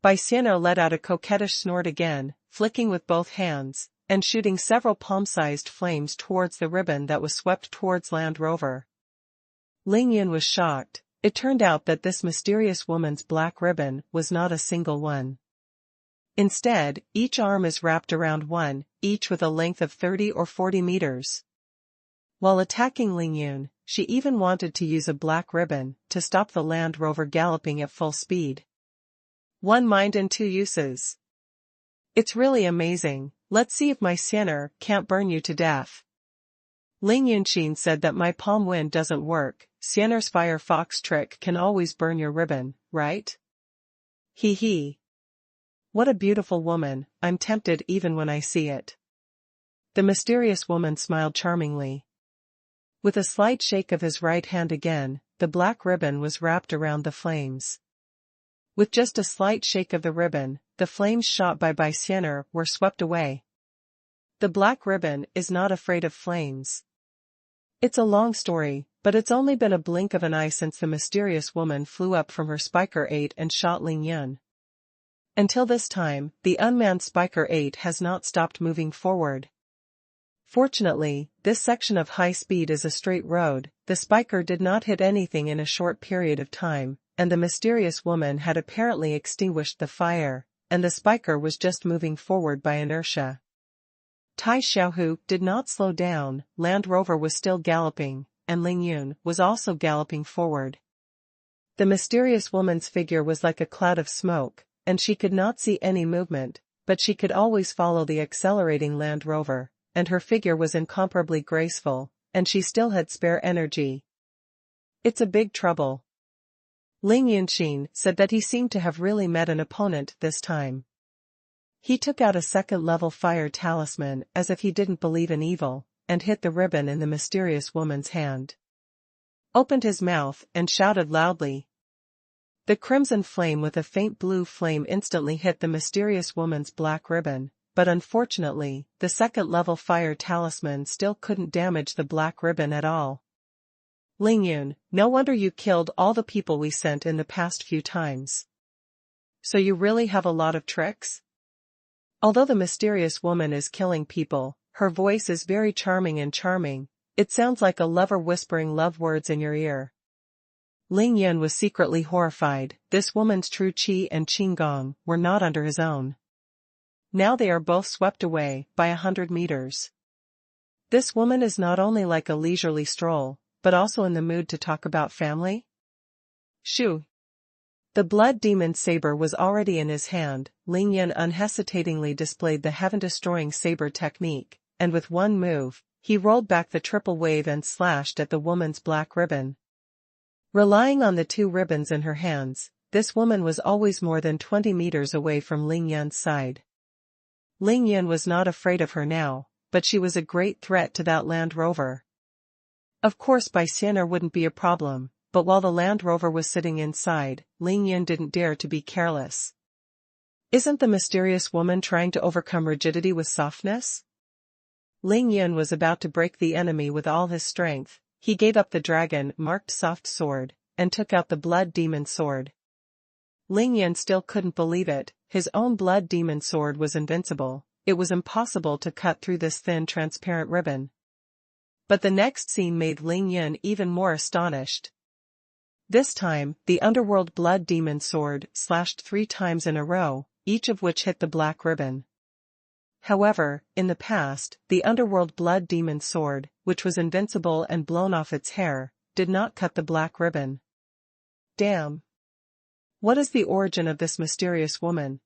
Bai Xian'er let out a coquettish snort again, flicking with both hands, and shooting several palm-sized flames towards the ribbon that was swept towards Land Rover. Ling Yun was shocked. It turned out that this mysterious woman's black ribbon was not a single one. Instead, each arm is wrapped around one, each with a length of 30 or 40 meters. While attacking Ling Yun, she even wanted to use a black ribbon to stop the Land Rover galloping at full speed. One mind and two uses. It's really amazing. Let's see if my Xian'er can't burn you to death. Ling Yunqin said that my palm wind doesn't work. Xian'er's Firefox trick can always burn your ribbon, right? Hee hee. What a beautiful woman, I'm tempted even when I see it. The mysterious woman smiled charmingly. With a slight shake of his right hand again, the black ribbon was wrapped around the flames. With just a slight shake of the ribbon, the flames shot by Bai Xian'er were swept away. The black ribbon is not afraid of flames. It's a long story, but it's only been a blink of an eye since the mysterious woman flew up from her Spiker 8 and shot Ling Yun. Until this time, the unmanned Spiker 8 has not stopped moving forward. Fortunately, this section of high speed is a straight road, the Spiker did not hit anything in a short period of time, and the mysterious woman had apparently extinguished the fire, and the Spiker was just moving forward by inertia. Tai Xiaohu did not slow down, Land Rover was still galloping, and Ling Yun was also galloping forward. The mysterious woman's figure was like a cloud of smoke, and she could not see any movement, but she could always follow the accelerating Land Rover, and her figure was incomparably graceful, and she still had spare energy. It's a big trouble. Ling Yunqin said that he seemed to have really met an opponent this time. He took out a second-level fire talisman as if he didn't believe in evil, and hit the ribbon in the mysterious woman's hand. Opened his mouth and shouted loudly. The crimson flame with a faint blue flame instantly hit the mysterious woman's black ribbon, but unfortunately, the second-level fire talisman still couldn't damage the black ribbon at all. Ling Yun, no wonder you killed all the people we sent in the past few times. So you really have a lot of tricks? Although the mysterious woman is killing people, her voice is very charming and charming, it sounds like a lover whispering love words in your ear. Ling Yun was secretly horrified, this woman's true qi and qinggong were not under his own. Now they are both swept away by 100 meters. This woman is not only like a leisurely stroll, but also in the mood to talk about family? Shoo! The blood demon saber was already in his hand, Ling Yun unhesitatingly displayed the heaven-destroying saber technique, and with one move, he rolled back the triple wave and slashed at the woman's black ribbon. Relying on the two ribbons in her hands, this woman was always more than 20 meters away from Ling Yun's side. Ling Yun was not afraid of her now, but she was a great threat to that Land Rover. Of course Baixianer wouldn't be a problem, but while the Land Rover was sitting inside, Ling Yan didn't dare to be careless. Isn't the mysterious woman trying to overcome rigidity with softness? Ling Yan was about to break the enemy with all his strength. He gave up the dragon-marked soft sword, and took out the blood demon sword. Ling Yan still couldn't believe it, his own blood demon sword was invincible, it was impossible to cut through this thin transparent ribbon. But the next scene made Ling Yan even more astonished. This time, the underworld blood demon sword slashed 3 times in a row, each of which hit the black ribbon. However, in the past, the underworld blood demon sword, which was invincible and blown off its hair, did not cut the black ribbon. Damn! What is the origin of this mysterious woman?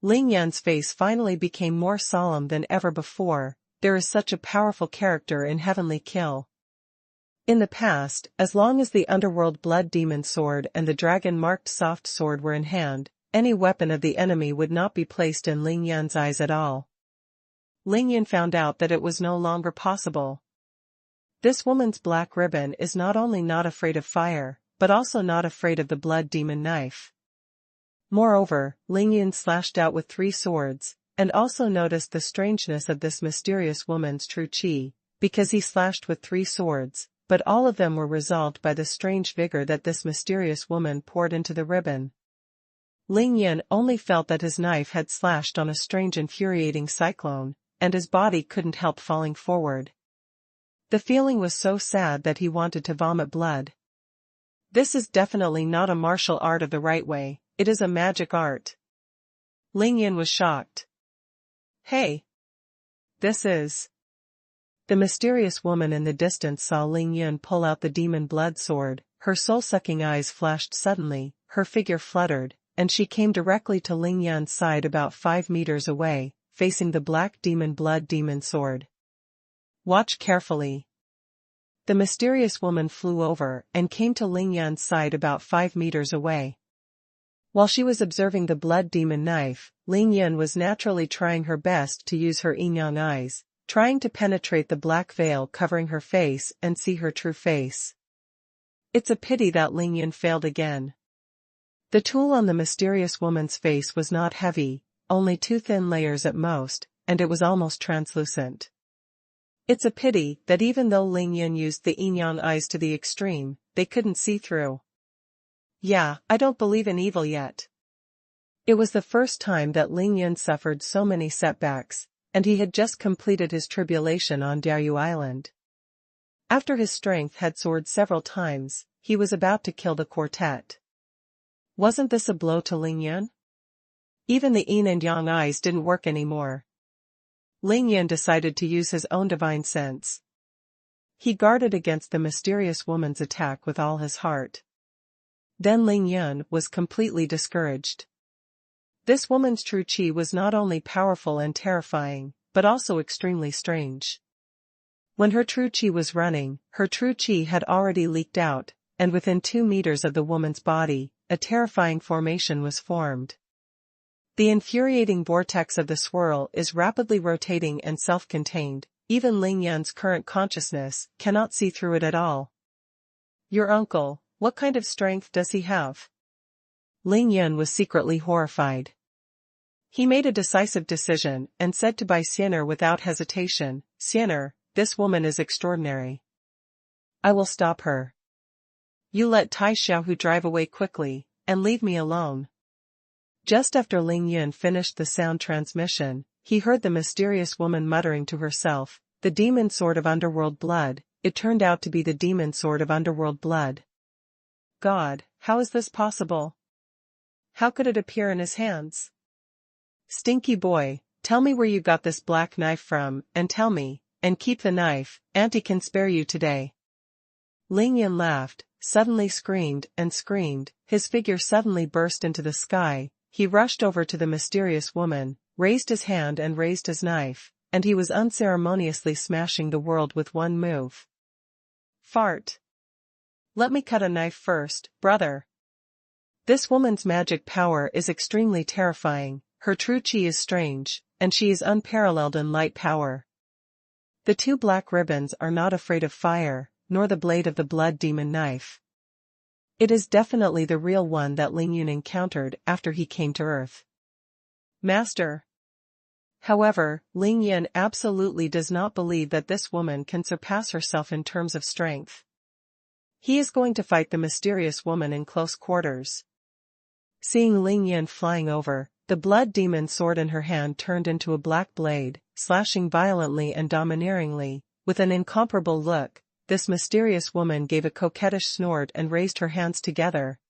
Ling Yan's face finally became more solemn than ever before. There is such a powerful character in Heavenly Kill. In the past, as long as the underworld blood demon sword and the dragon-marked soft sword were in hand, any weapon of the enemy would not be placed in Ling Yan's eyes at all. Ling Yan found out that it was no longer possible. This woman's black ribbon is not only not afraid of fire, but also not afraid of the blood demon knife. Moreover, Ling Yan slashed out with 3 swords, and also noticed the strangeness of this mysterious woman's true chi, because he slashed with 3 swords, but all of them were resolved by the strange vigor that this mysterious woman poured into the ribbon. Ling Yan only felt that his knife had slashed on a strange infuriating cyclone, and his body couldn't help falling forward. The feeling was so sad that he wanted to vomit blood. This is definitely not a martial art of the right way, it is a magic art. Ling Yan was shocked. Hey! This is... The mysterious woman in the distance saw Ling Yan pull out the demon blood sword, her soul-sucking eyes flashed suddenly, her figure fluttered, and she came directly to Ling Yan's side about 5 meters away, facing the black demon blood demon sword. Watch carefully. The mysterious woman flew over and came to Ling Yan's side about 5 meters away. While she was observing the blood demon knife, Ling Yan was naturally trying her best to use her yin-yang eyes, trying to penetrate the black veil covering her face and see her true face. It's a pity that Ling Yan failed again. The tool on the mysterious woman's face was not heavy, only 2 thin layers at most, and it was almost translucent. It's a pity that even though Ling Yan used the yin-yang eyes to the extreme, they couldn't see through. Yeah, I don't believe in evil yet. It was the first time that Ling Yan suffered so many setbacks, and he had just completed his tribulation on Diaoyu Island. After his strength had soared several times, he was about to kill the quartet. Wasn't this a blow to Ling Yan? Even the yin and yang eyes didn't work anymore. Ling Yan decided to use his own divine sense. He guarded against the mysterious woman's attack with all his heart. Then Ling Yan was completely discouraged. This woman's true chi was not only powerful and terrifying, but also extremely strange. When her true chi was running, her true chi had already leaked out, and within 2 meters of the woman's body, a terrifying formation was formed. The infuriating vortex of the swirl is rapidly rotating and self-contained, even Ling Yan's current consciousness cannot see through it at all. Your uncle, what kind of strength does he have? Ling Yan was secretly horrified. He made a decisive decision and said to Baixianer without hesitation, Xianer, this woman is extraordinary. I will stop her. You let Tai Xiaohu drive away quickly, and leave me alone. Just after Ling Yan finished the sound transmission, he heard the mysterious woman muttering to herself, the demon sword of underworld blood. It turned out to be the demon sword of underworld blood. God, how is this possible? How could it appear in his hands? Stinky boy, tell me where you got this black knife from, and tell me, and keep the knife, Auntie can spare you today. Ling Yan laughed, suddenly screamed, his figure suddenly burst into the sky, he rushed over to the mysterious woman, raised his hand and raised his knife, and he was unceremoniously smashing the world with one move. Fart. Let me cut a knife first, brother. This woman's magic power is extremely terrifying, her true chi is strange, and she is unparalleled in light power. The two black ribbons are not afraid of fire, nor the blade of the blood demon knife. It is definitely the real one that Ling Yun encountered after he came to Earth. Master. However, Ling Yun absolutely does not believe that this woman can surpass herself in terms of strength. He is going to fight the mysterious woman in close quarters. Seeing Ling Yun flying over, the blood demon sword in her hand turned into a black blade, slashing violently and domineeringly. With an incomparable look, this mysterious woman gave a coquettish snort and raised her hands together.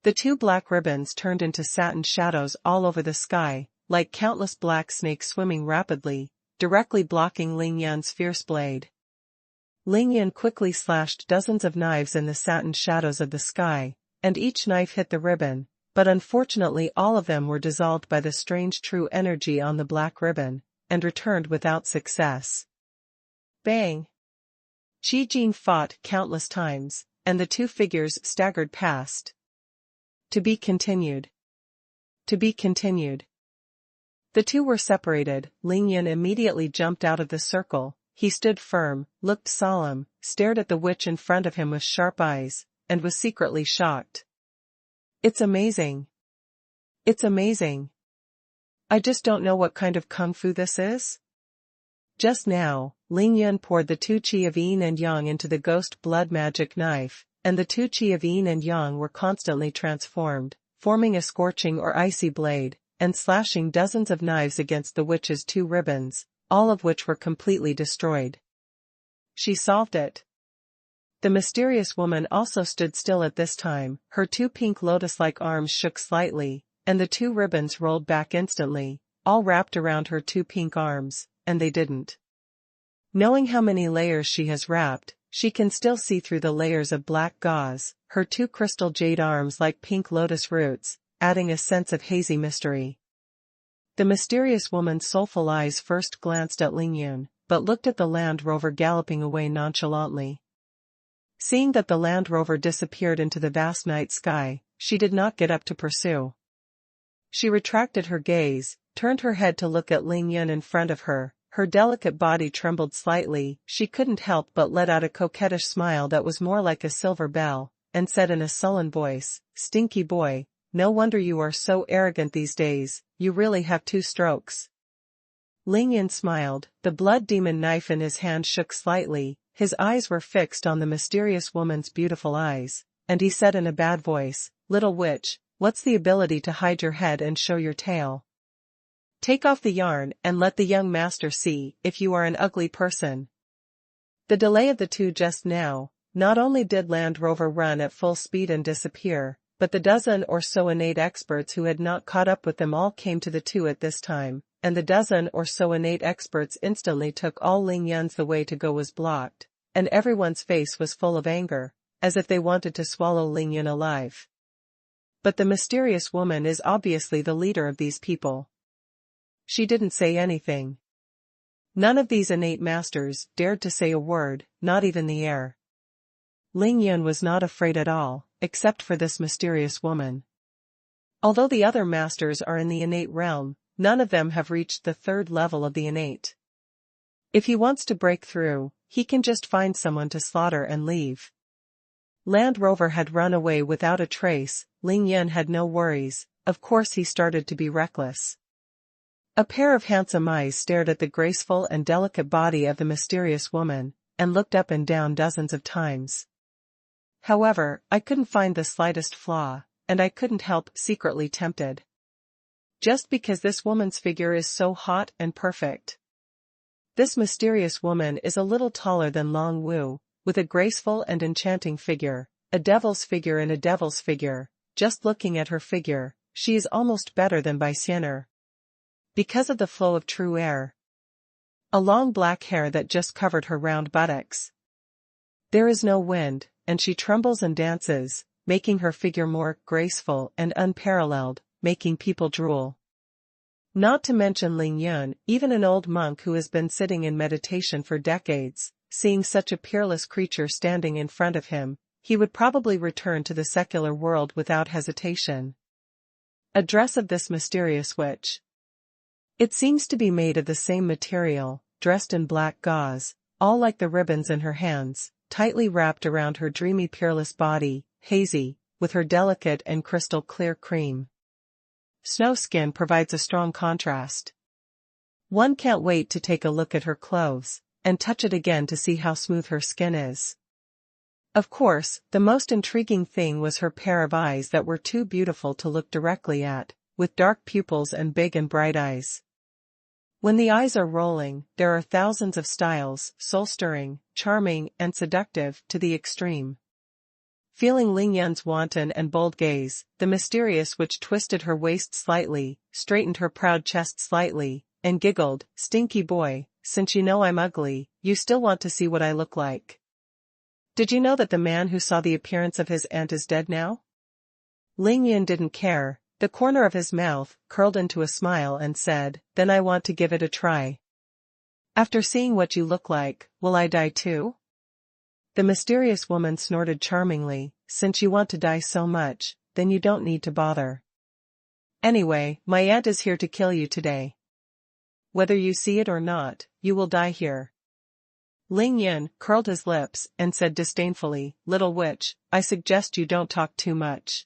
The two black ribbons turned into satin shadows all over the sky, like countless black snakes swimming rapidly, directly blocking Ling Yun's fierce blade. Ling Yun quickly slashed dozens of knives in the satin shadows of the sky, and each knife hit the ribbon, but unfortunately all of them were dissolved by the strange true energy on the black ribbon, and returned without success. Bang! Qi Jin fought countless times, and the two figures staggered past. To be continued. To be continued. The two were separated. Ling Yun immediately jumped out of the circle. He stood firm, looked solemn, stared at the witch in front of him with sharp eyes, and was secretly shocked. It's amazing. It's amazing. I just don't know what kind of kung fu this is. Just now, Ling Yun poured the two qi of yin and yang into the ghost blood magic knife, and the two qi of yin and yang were constantly transformed, forming a scorching or icy blade, and slashing dozens of knives against the witch's two ribbons, all of which were completely destroyed. She solved it. The mysterious woman also stood still at this time. Her two pink lotus-like arms shook slightly, and the two ribbons rolled back instantly, all wrapped around her two pink arms, and they didn't. Knowing how many layers she has wrapped, she can still see through the layers of black gauze, her two crystal jade arms like pink lotus roots, adding a sense of hazy mystery. The mysterious woman's soulful eyes first glanced at Ling Yun, but looked at the Land Rover galloping away nonchalantly. Seeing that the Land Rover disappeared into the vast night sky, she did not get up to pursue. She retracted her gaze, turned her head to look at Ling Yun in front of her. Her delicate body trembled slightly. She couldn't help but let out a coquettish smile that was more like a silver bell, and said in a sullen voice, "Stinky boy, no wonder you are so arrogant these days, you really have two strokes." Ling Yun smiled. The blood demon knife in his hand shook slightly. His eyes were fixed on the mysterious woman's beautiful eyes, and he said in a bad voice, "Little witch, what's the ability to hide your head and show your tail? Take off the yarn and let the young master see if you are an ugly person." The delay of the two just now, not only did Land Rover run at full speed and disappear, but the dozen or so innate experts who had not caught up with them all came to the two at this time, and the dozen or so innate experts instantly took all Ling Yun's the way to go was blocked, and everyone's face was full of anger, as if they wanted to swallow Ling Yun alive. But the mysterious woman is obviously the leader of these people. She didn't say anything. None of these innate masters dared to say a word, not even the air. Ling Yun was not afraid at all, except for this mysterious woman. Although the other masters are in the innate realm, none of them have reached the third level of the innate. If he wants to break through, he can just find someone to slaughter and leave. Land Rover had run away without a trace. Ling Yun had no worries. Of course he started to be reckless. A pair of handsome eyes stared at the graceful and delicate body of the mysterious woman, and looked up and down dozens of times. However, I couldn't find the slightest flaw, and I couldn't help secretly tempted. Just because this woman's figure is so hot and perfect. This mysterious woman is a little taller than Long Wu, with a graceful and enchanting figure, a devil's figure in a devil's figure. Just looking at her figure, she is almost better than Bai Xianer. Because of the flow of true air. A long black hair that just covered her round buttocks. There is no wind, and she trembles and dances, making her figure more graceful and unparalleled, making people drool. Not to mention Ling Yun, even an old monk who has been sitting in meditation for decades, seeing such a peerless creature standing in front of him, he would probably return to the secular world without hesitation. A dress of this mysterious witch. It seems to be made of the same material, dressed in black gauze, all like the ribbons in her hands, tightly wrapped around her dreamy peerless body, hazy, with her delicate and crystal-clear cream snow skin provides a strong contrast. One can't wait to take a look at her clothes, and touch it again to see how smooth her skin is. Of course, the most intriguing thing was her pair of eyes that were too beautiful to look directly at, with dark pupils and big and bright eyes. When the eyes are rolling, there are thousands of styles, soul-stirring, charming, and seductive to the extreme. Feeling Ling Yun's wanton and bold gaze, the mysterious witch twisted her waist slightly, straightened her proud chest slightly, and giggled, "Stinky boy, since you know I'm ugly, you still want to see what I look like. Did you know that the man who saw the appearance of his aunt is dead now?" Ling Yun didn't care, the corner of his mouth curled into a smile and said, "Then I want to give it a try. After seeing what you look like, will I die too?" The mysterious woman snorted charmingly, "Since you want to die so much, then you don't need to bother. Anyway, my aunt is here to kill you today. Whether you see it or not, you will die here." Ling Yun curled his lips and said disdainfully, "Little witch, I suggest you don't talk too much.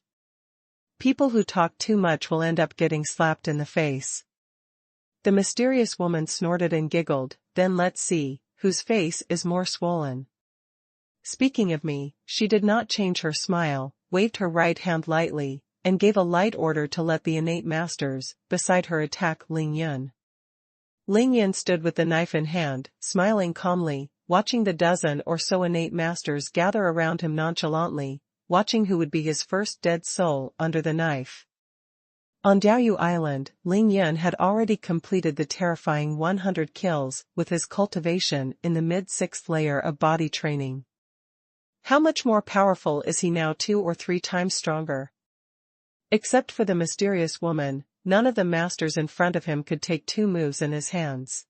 People who talk too much will end up getting slapped in the face." The mysterious woman snorted and giggled, "Then let's see, whose face is more swollen." Speaking of me, she did not change her smile, waved her right hand lightly, and gave a light order to let the innate masters beside her attack Ling Yun. Ling Yun stood with the knife in hand, smiling calmly, watching the dozen or so innate masters gather around him nonchalantly, watching who would be his first dead soul under the knife. On Diaoyu Island, Ling Yun had already completed the terrifying 100 kills with his cultivation in the mid-6th layer of body training. How much more powerful is he now? 2 or 3 times stronger? Except for the mysterious woman, none of the masters in front of him could take 2 moves in his hands.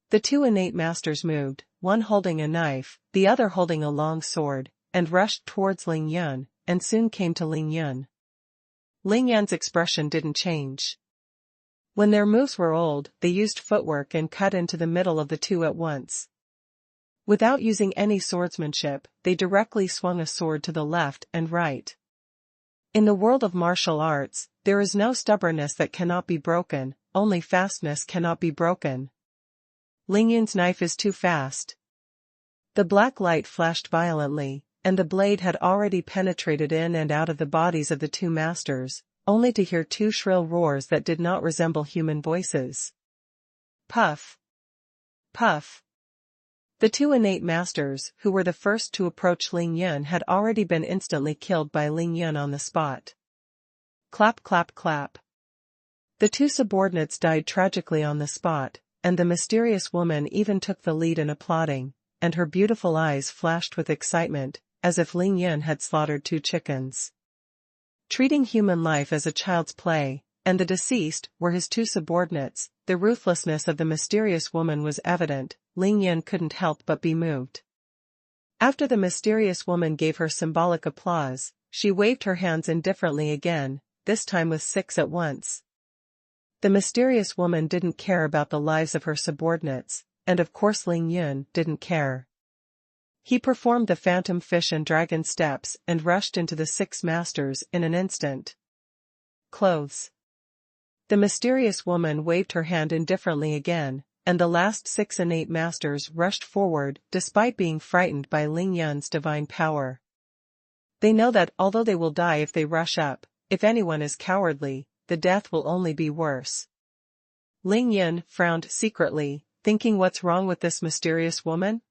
The 2 innate masters moved, one holding a knife, the other holding a long sword, and rushed towards Ling Yun, and soon came to Ling Yun. Ling Yun's expression didn't change. When their moves were old, they used footwork and cut into the middle of the 2 at once. Without using any swordsmanship, they directly swung a sword to the left and right. In the world of martial arts, there is no stubbornness that cannot be broken, only fastness cannot be broken. Ling Yun's knife is too fast. The black light flashed violently, and the blade had already penetrated in and out of the bodies of the 2 masters, only to hear 2 shrill roars that did not resemble human voices. Puff! Puff! The 2 innate masters, who were the first to approach Ling Yun, had already been instantly killed by Ling Yun on the spot. Clap clap clap. The 2 subordinates died tragically on the spot, and the mysterious woman even took the lead in applauding, and her beautiful eyes flashed with excitement, as if Ling Yun had slaughtered 2 chickens. Treating human life as a child's play, and the deceased were his 2 subordinates, the ruthlessness of the mysterious woman was evident. Ling Yun couldn't help but be moved. After the mysterious woman gave her symbolic applause, she waved her hands indifferently again, this time with 6 at once. The mysterious woman didn't care about the lives of her subordinates, and of course Ling Yun didn't care. He performed the phantom fish and dragon steps and rushed into the 6 masters in an instant. Clothes. The mysterious woman waved her hand indifferently again, and the last 6 innate masters rushed forward despite being frightened by Ling Yun's divine power. They know that although they will die if they rush up, if anyone is cowardly, the death will only be worse. Ling Yun frowned secretly, thinking, what's wrong with this mysterious woman?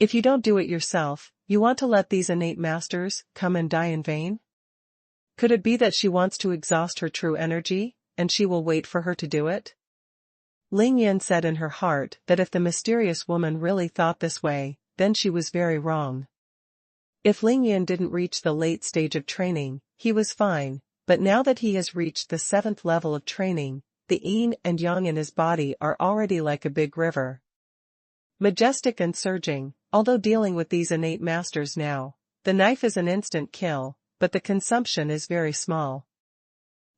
If you don't do it yourself, you want to let these innate masters come and die in vain? Could it be that she wants to exhaust her true energy, and she will wait for her to do it? Ling Yun said in her heart that if the mysterious woman really thought this way, then she was very wrong. If Ling Yun didn't reach the late stage of training, he was fine, but now that he has reached the 7th level of training, the yin and yang in his body are already like a big river. Majestic and surging, although dealing with these innate masters now, the knife is an instant kill, but the consumption is very small.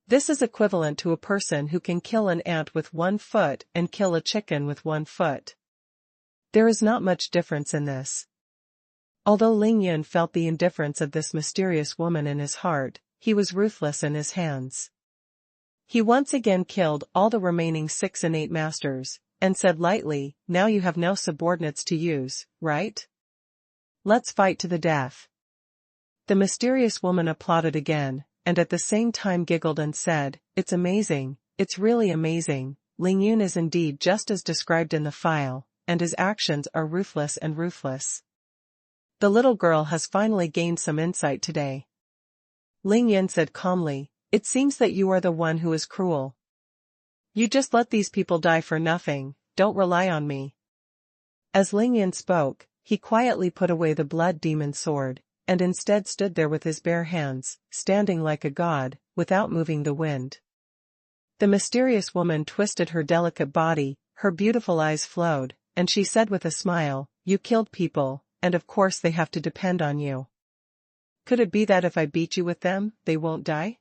This is equivalent to a person who can kill an ant with 1 foot and kill a chicken with 1 foot. There is not much difference in this. Although Ling Yun felt the indifference of this mysterious woman in his heart, he was ruthless in his hands. He once again killed all the remaining 6 innate masters, and said lightly, "Now you have no subordinates to use, right? Let's fight to the death." The mysterious woman applauded again, and at the same time giggled and said, "It's amazing, it's really amazing. Ling Yun is indeed just as described in the file, and his actions are ruthless and ruthless. The little girl has finally gained some insight today." Ling Yun said calmly, "It seems that you are the one who is cruel. You just let these people die for nothing, don't rely on me." As Ling Yun spoke, he quietly put away the blood demon's sword, and instead stood there with his bare hands, standing like a god, without moving the wind. The mysterious woman twisted her delicate body, her beautiful eyes flowed, and she said with a smile, "You killed people, and of course they have to depend on you. Could it be that if I beat you with them, they won't die?"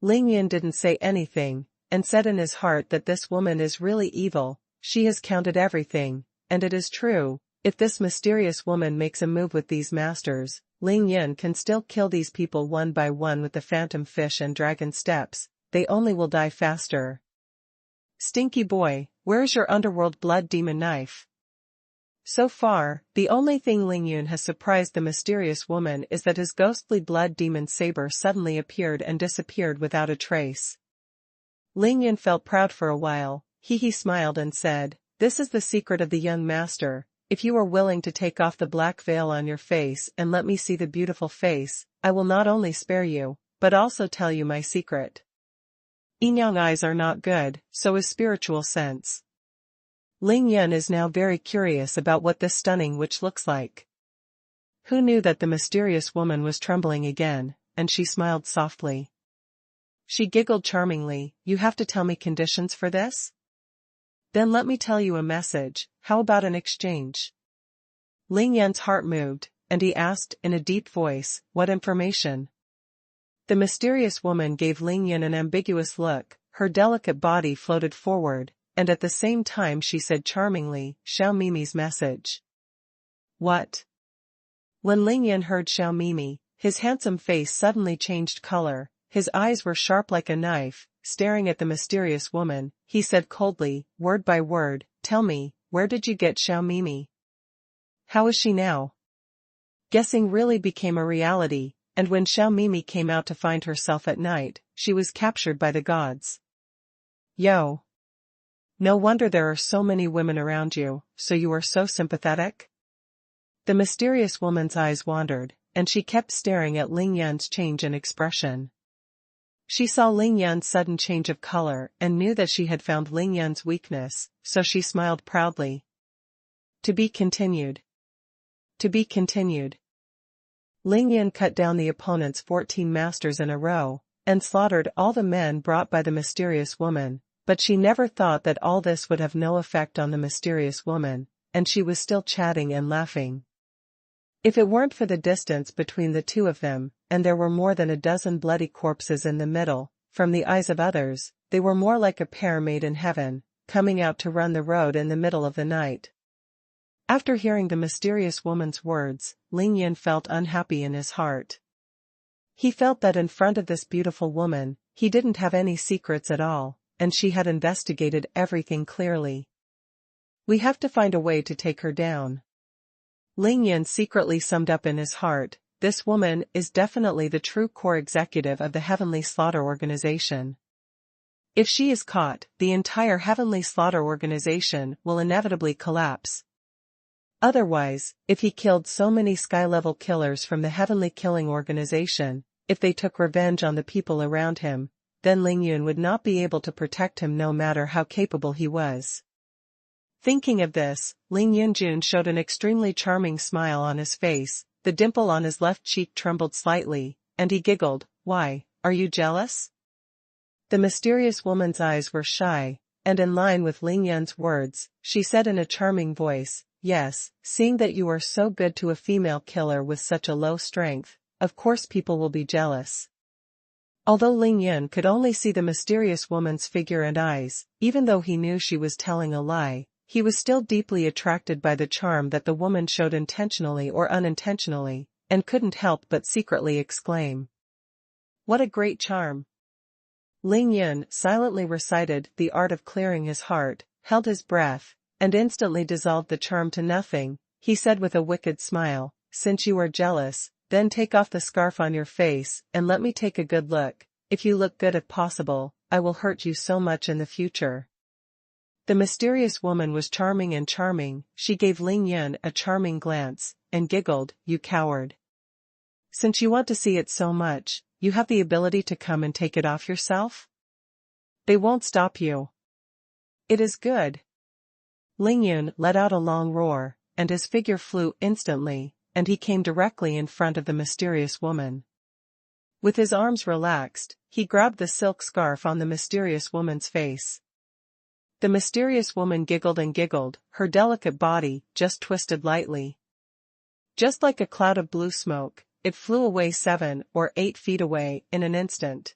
Ling Yun didn't say anything, and said in his heart that this woman is really evil. She has counted everything, and it is true. If this mysterious woman makes a move with these masters, Ling Yun can still kill these people one by one with the phantom fish and dragon steps. They only will die faster. "Stinky boy, where's your underworld blood demon knife?" So far, the only thing Ling Yun has surprised the mysterious woman is that his ghostly blood demon saber suddenly appeared and disappeared without a trace. Ling Yun felt proud for a while. He smiled and said, "This is the secret of the young master. If you are willing to take off the black veil on your face and let me see the beautiful face, I will not only spare you, but also tell you my secret." Yin-yang eyes are not good, so is spiritual sense. Ling Yun is now very curious about what this stunning witch looks like. Who knew that the mysterious woman was trembling again, and she smiled softly. She giggled charmingly, "You have to tell me conditions for this? Then let me tell you a message. How about an exchange?" Ling Yun's heart moved, and he asked in a deep voice, "What information?" The mysterious woman gave Ling Yun an ambiguous look, her delicate body floated forward, and at the same time she said charmingly, "Xiao Mimi's message." "What?" When Ling Yun heard Xiao Mimi, his handsome face suddenly changed color, his eyes were sharp like a knife, staring at the mysterious woman. He said coldly, word by word, "Tell me, where did you get Xiao Mimi? How is she now?" Guessing really became a reality, and when Xiao Mimi came out to find herself at night, she was captured by the gods. "Yo! No wonder there are so many women around you, so you are so sympathetic?" The mysterious woman's eyes wandered, and she kept staring at Ling Yun's change in expression. She saw Ling Yun's sudden change of color and knew that she had found Ling Yun's weakness, so she smiled proudly. To be continued. To be continued. Ling Yun cut down the opponent's 14 masters in a row, and slaughtered all the men brought by the mysterious woman. But she never thought that all this would have no effect on the mysterious woman, and she was still chatting and laughing. If it weren't for the distance between the two of them, and there were more than a dozen bloody corpses in the middle, from the eyes of others, they were more like a pair made in heaven, coming out to run the road in the middle of the night. After hearing the mysterious woman's words, Ling Yun felt unhappy in his heart. He felt that in front of this beautiful woman, he didn't have any secrets at all, and she had investigated everything clearly. "We have to find a way to take her down." Ling Yun secretly summed up in his heart, "This woman is definitely the true core executive of the Heavenly Slaughter Organization. If she is caught, the entire Heavenly Slaughter Organization will inevitably collapse. Otherwise, if he killed so many sky-level killers from the Heavenly Killing Organization, if they took revenge on the people around him, then Ling Yun would not be able to protect him no matter how capable he was." Thinking of this, Ling Yunjun showed an extremely charming smile on his face, the dimple on his left cheek trembled slightly, and he giggled, "Why, are you jealous?" The mysterious woman's eyes were shy, and in line with Ling Yun's words, she said in a charming voice, "Yes, seeing that you are so good to a female killer with such a low strength, of course people will be jealous." Although Ling Yun could only see the mysterious woman's figure and eyes, even though he knew she was telling a lie, he was still deeply attracted by the charm that the woman showed intentionally or unintentionally, and couldn't help but secretly exclaim, "What a great charm!" Ling Yun silently recited the art of clearing his heart, held his breath, and instantly dissolved the charm to nothing. He said with a wicked smile, "Since you are jealous, then take off the scarf on your face and let me take a good look. If you look good if possible, I will hurt you so much in the future." The mysterious woman was charming and charming. She gave Ling Yun a charming glance, and giggled, "You coward. Since you want to see it so much, you have the ability to come and take it off yourself? They won't stop you. It is good." Ling Yun let out a long roar, and his figure flew instantly, and he came directly in front of the mysterious woman. With his arms relaxed, he grabbed the silk scarf on the mysterious woman's face. The mysterious woman giggled and giggled, her delicate body just twisted lightly. Just like a cloud of blue smoke, it flew away 7 or 8 feet away in an instant.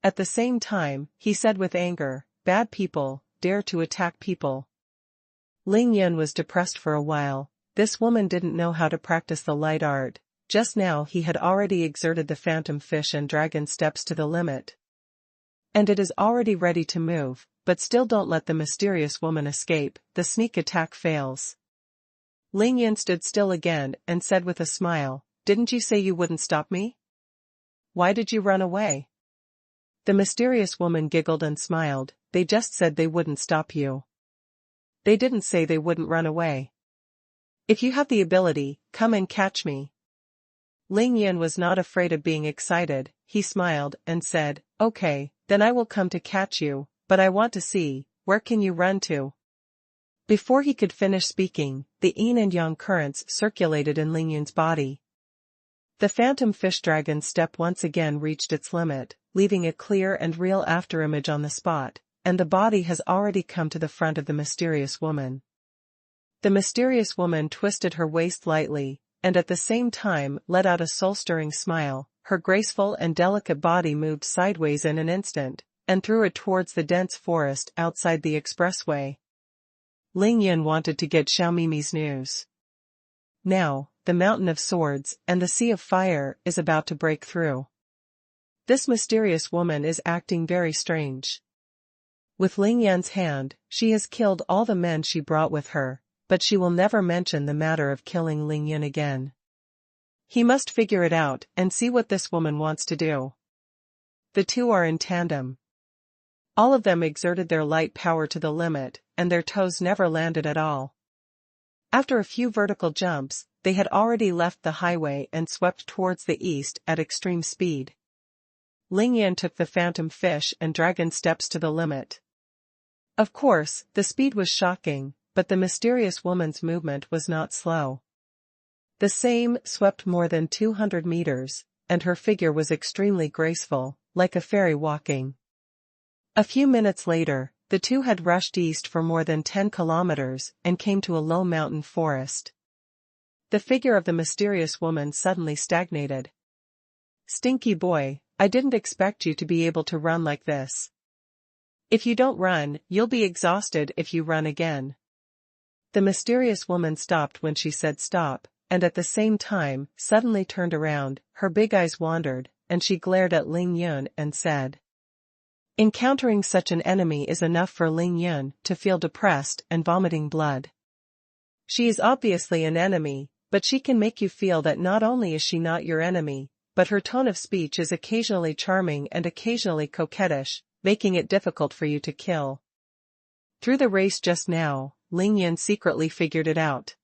At the same time, he said with anger, "Bad people dare to attack people." Ling Yun was depressed for a while. This woman didn't know how to practice the light art. Just now he had already exerted the phantom fish and dragon steps to the limit. And it is already ready to move, but still don't let the mysterious woman escape. The sneak attack fails. Ling Yun stood still again and said with a smile, "Didn't you say you wouldn't stop me? Why did you run away?" The mysterious woman giggled and smiled, "They just said they wouldn't stop you. They didn't say they wouldn't run away. If you have the ability, come and catch me." Ling Yun was not afraid of being excited. He smiled and said, "Okay, then I will come to catch you, but I want to see, where can you run to?" Before he could finish speaking, the yin and yang currents circulated in Ling Yun's body. The phantom fish dragon step once again reached its limit, leaving a clear and real afterimage on the spot, and the body has already come to the front of the mysterious woman. The mysterious woman twisted her waist lightly, and at the same time let out a soul-stirring smile. Her graceful and delicate body moved sideways in an instant, and threw it towards the dense forest outside the expressway. Ling Yun wanted to get Xiaomimi's news. Now, the mountain of swords and the sea of fire is about to break through. This mysterious woman is acting very strange. With Ling Yan's hand, she has killed all the men she brought with her, but she will never mention the matter of killing Ling Yun again. He must figure it out and see what this woman wants to do. The two are in tandem. All of them exerted their light power to the limit, and their toes never landed at all. After a few vertical jumps, they had already left the highway and swept towards the east at extreme speed. Ling Yun took the phantom fish and dragon steps to the limit. Of course, the speed was shocking, but the mysterious woman's movement was not slow. The same swept more than 200 meters, and her figure was extremely graceful, like a fairy walking. A few minutes later, the two had rushed east for more than 10 kilometers and came to a low mountain forest. The figure of the mysterious woman suddenly stagnated. "Stinky boy, I didn't expect you to be able to run like this. If you don't run, you'll be exhausted if you run again." The mysterious woman stopped when she said stop, and at the same time, suddenly turned around. Her big eyes wandered, and she glared at Ling Yun and said, Encountering such an enemy is enough for Ling Yun to feel depressed and vomiting blood. She is obviously an enemy, but she can make you feel that not only is she not your enemy, but her tone of speech is occasionally charming and occasionally coquettish, making it difficult for you to kill. Through the race just now, Ling Yun secretly figured it out.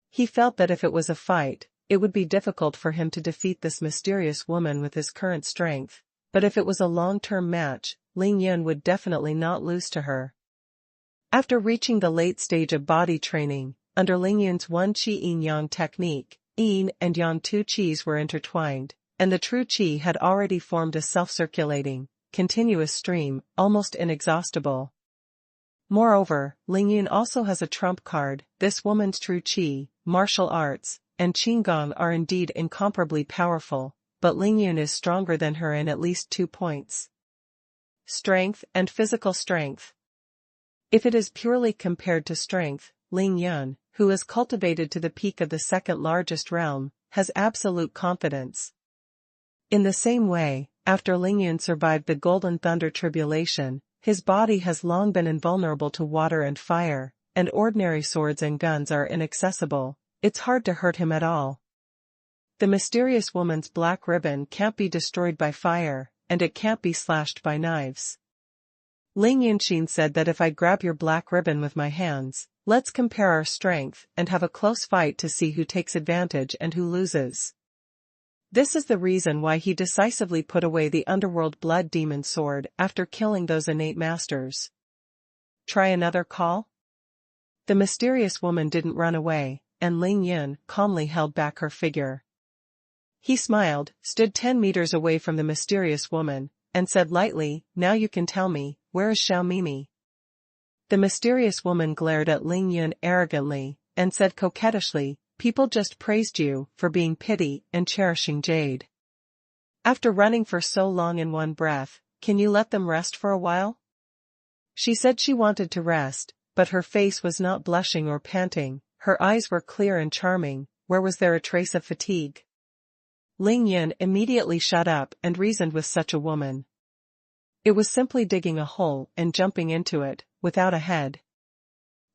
He felt that if it was a fight, it would be difficult for him to defeat this mysterious woman with his current strength, but if it was a long-term match, Ling Yun would definitely not lose to her. After reaching the late stage of body training, under Ling Yun's one qi yin-yang technique, yin and yang two qis were intertwined, and the true qi had already formed a self-circulating, continuous stream, almost inexhaustible. Moreover, Ling Yun also has a trump card. This woman's true qi, martial arts, and qigong are indeed incomparably powerful, but Ling Yun is stronger than her in at least 2 points. Strength and physical strength. If it is purely compared to strength, Ling Yun, who is cultivated to the peak of the second largest realm, has absolute confidence. In the same way, after Ling Yun survived the Golden Thunder tribulation, his body has long been invulnerable to water and fire, and ordinary swords and guns are inaccessible. It's hard to hurt him at all. The mysterious woman's black ribbon can't be destroyed by fire, and it can't be slashed by knives. Ling Yunxin said that if I grab your black ribbon with my hands, let's compare our strength and have a close fight to see who takes advantage and who loses. This is the reason why he decisively put away the underworld blood demon sword after killing those innate masters. Try another call? The mysterious woman didn't run away, and Ling Yun calmly held back her figure. He smiled, stood 10 meters away from the mysterious woman, and said lightly, "Now you can tell me, where is Xiao Mimi?" The mysterious woman glared at Ling Yun arrogantly, and said coquettishly, "People just praised you for being pretty and cherishing jade. After running for so long in one breath, can you let them rest for a while?" She said she wanted to rest, but her face was not blushing or panting, her eyes were clear and charming. Where was there a trace of fatigue? Ling Yun immediately shut up and reasoned with such a woman. It was simply digging a hole and jumping into it, without a head.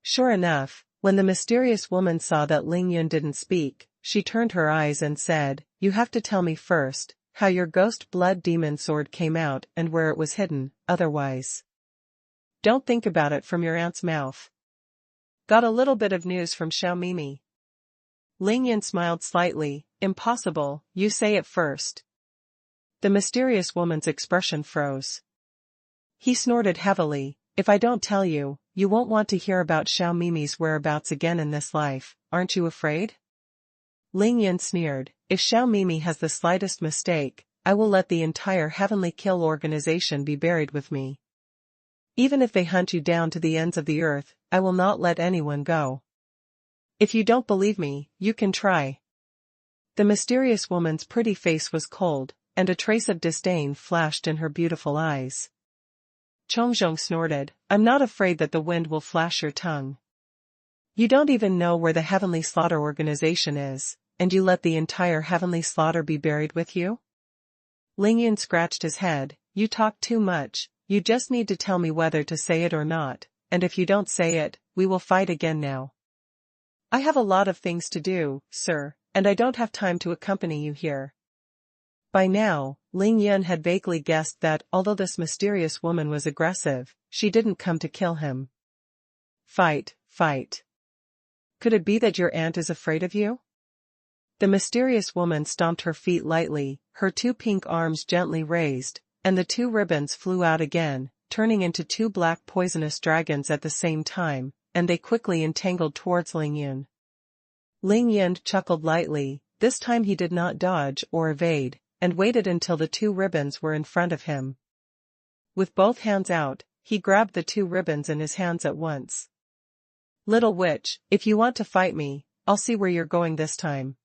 Sure enough, when the mysterious woman saw that Ling Yun didn't speak, she turned her eyes and said, "You have to tell me first, how your ghost blood demon sword came out and where it was hidden, otherwise. Don't think about it from your aunt's mouth." Got a little bit of news from Xiao Mimi. Ling Yun smiled slightly. "Impossible, you say it first." The mysterious woman's expression froze. He snorted heavily, "If I don't tell you, you won't want to hear about Xiao Mimi's whereabouts again in this life, aren't you afraid?" Ling Yun sneered, "If Xiao Mimi has the slightest mistake, I will let the entire Heavenly Kill organization be buried with me. Even if they hunt you down to the ends of the earth, I will not let anyone go. If you don't believe me, you can try." The mysterious woman's pretty face was cold, and a trace of disdain flashed in her beautiful eyes. Chongzhong snorted, "I'm not afraid that the wind will flash your tongue. You don't even know where the Heavenly Slaughter organization is, and you let the entire Heavenly Slaughter be buried with you?" Ling Yun scratched his head, "You talk too much, you just need to tell me whether to say it or not, and if you don't say it, we will fight again now. I have a lot of things to do, sir, and I don't have time to accompany you here." By now, Ling Yun had vaguely guessed that, although this mysterious woman was aggressive, she didn't come to kill him. Fight. Could it be that your aunt is afraid of you? The mysterious woman stomped her feet lightly, her 2 pink arms gently raised, and the 2 ribbons flew out again, turning into 2 black poisonous dragons at the same time, and they quickly entangled towards Ling Yun. Ling Yun chuckled lightly, this time he did not dodge or evade, and waited until the 2 ribbons were in front of him. With both hands out, he grabbed the 2 ribbons in his hands at once. "Little witch, if you want to fight me, I'll see where you're going this time."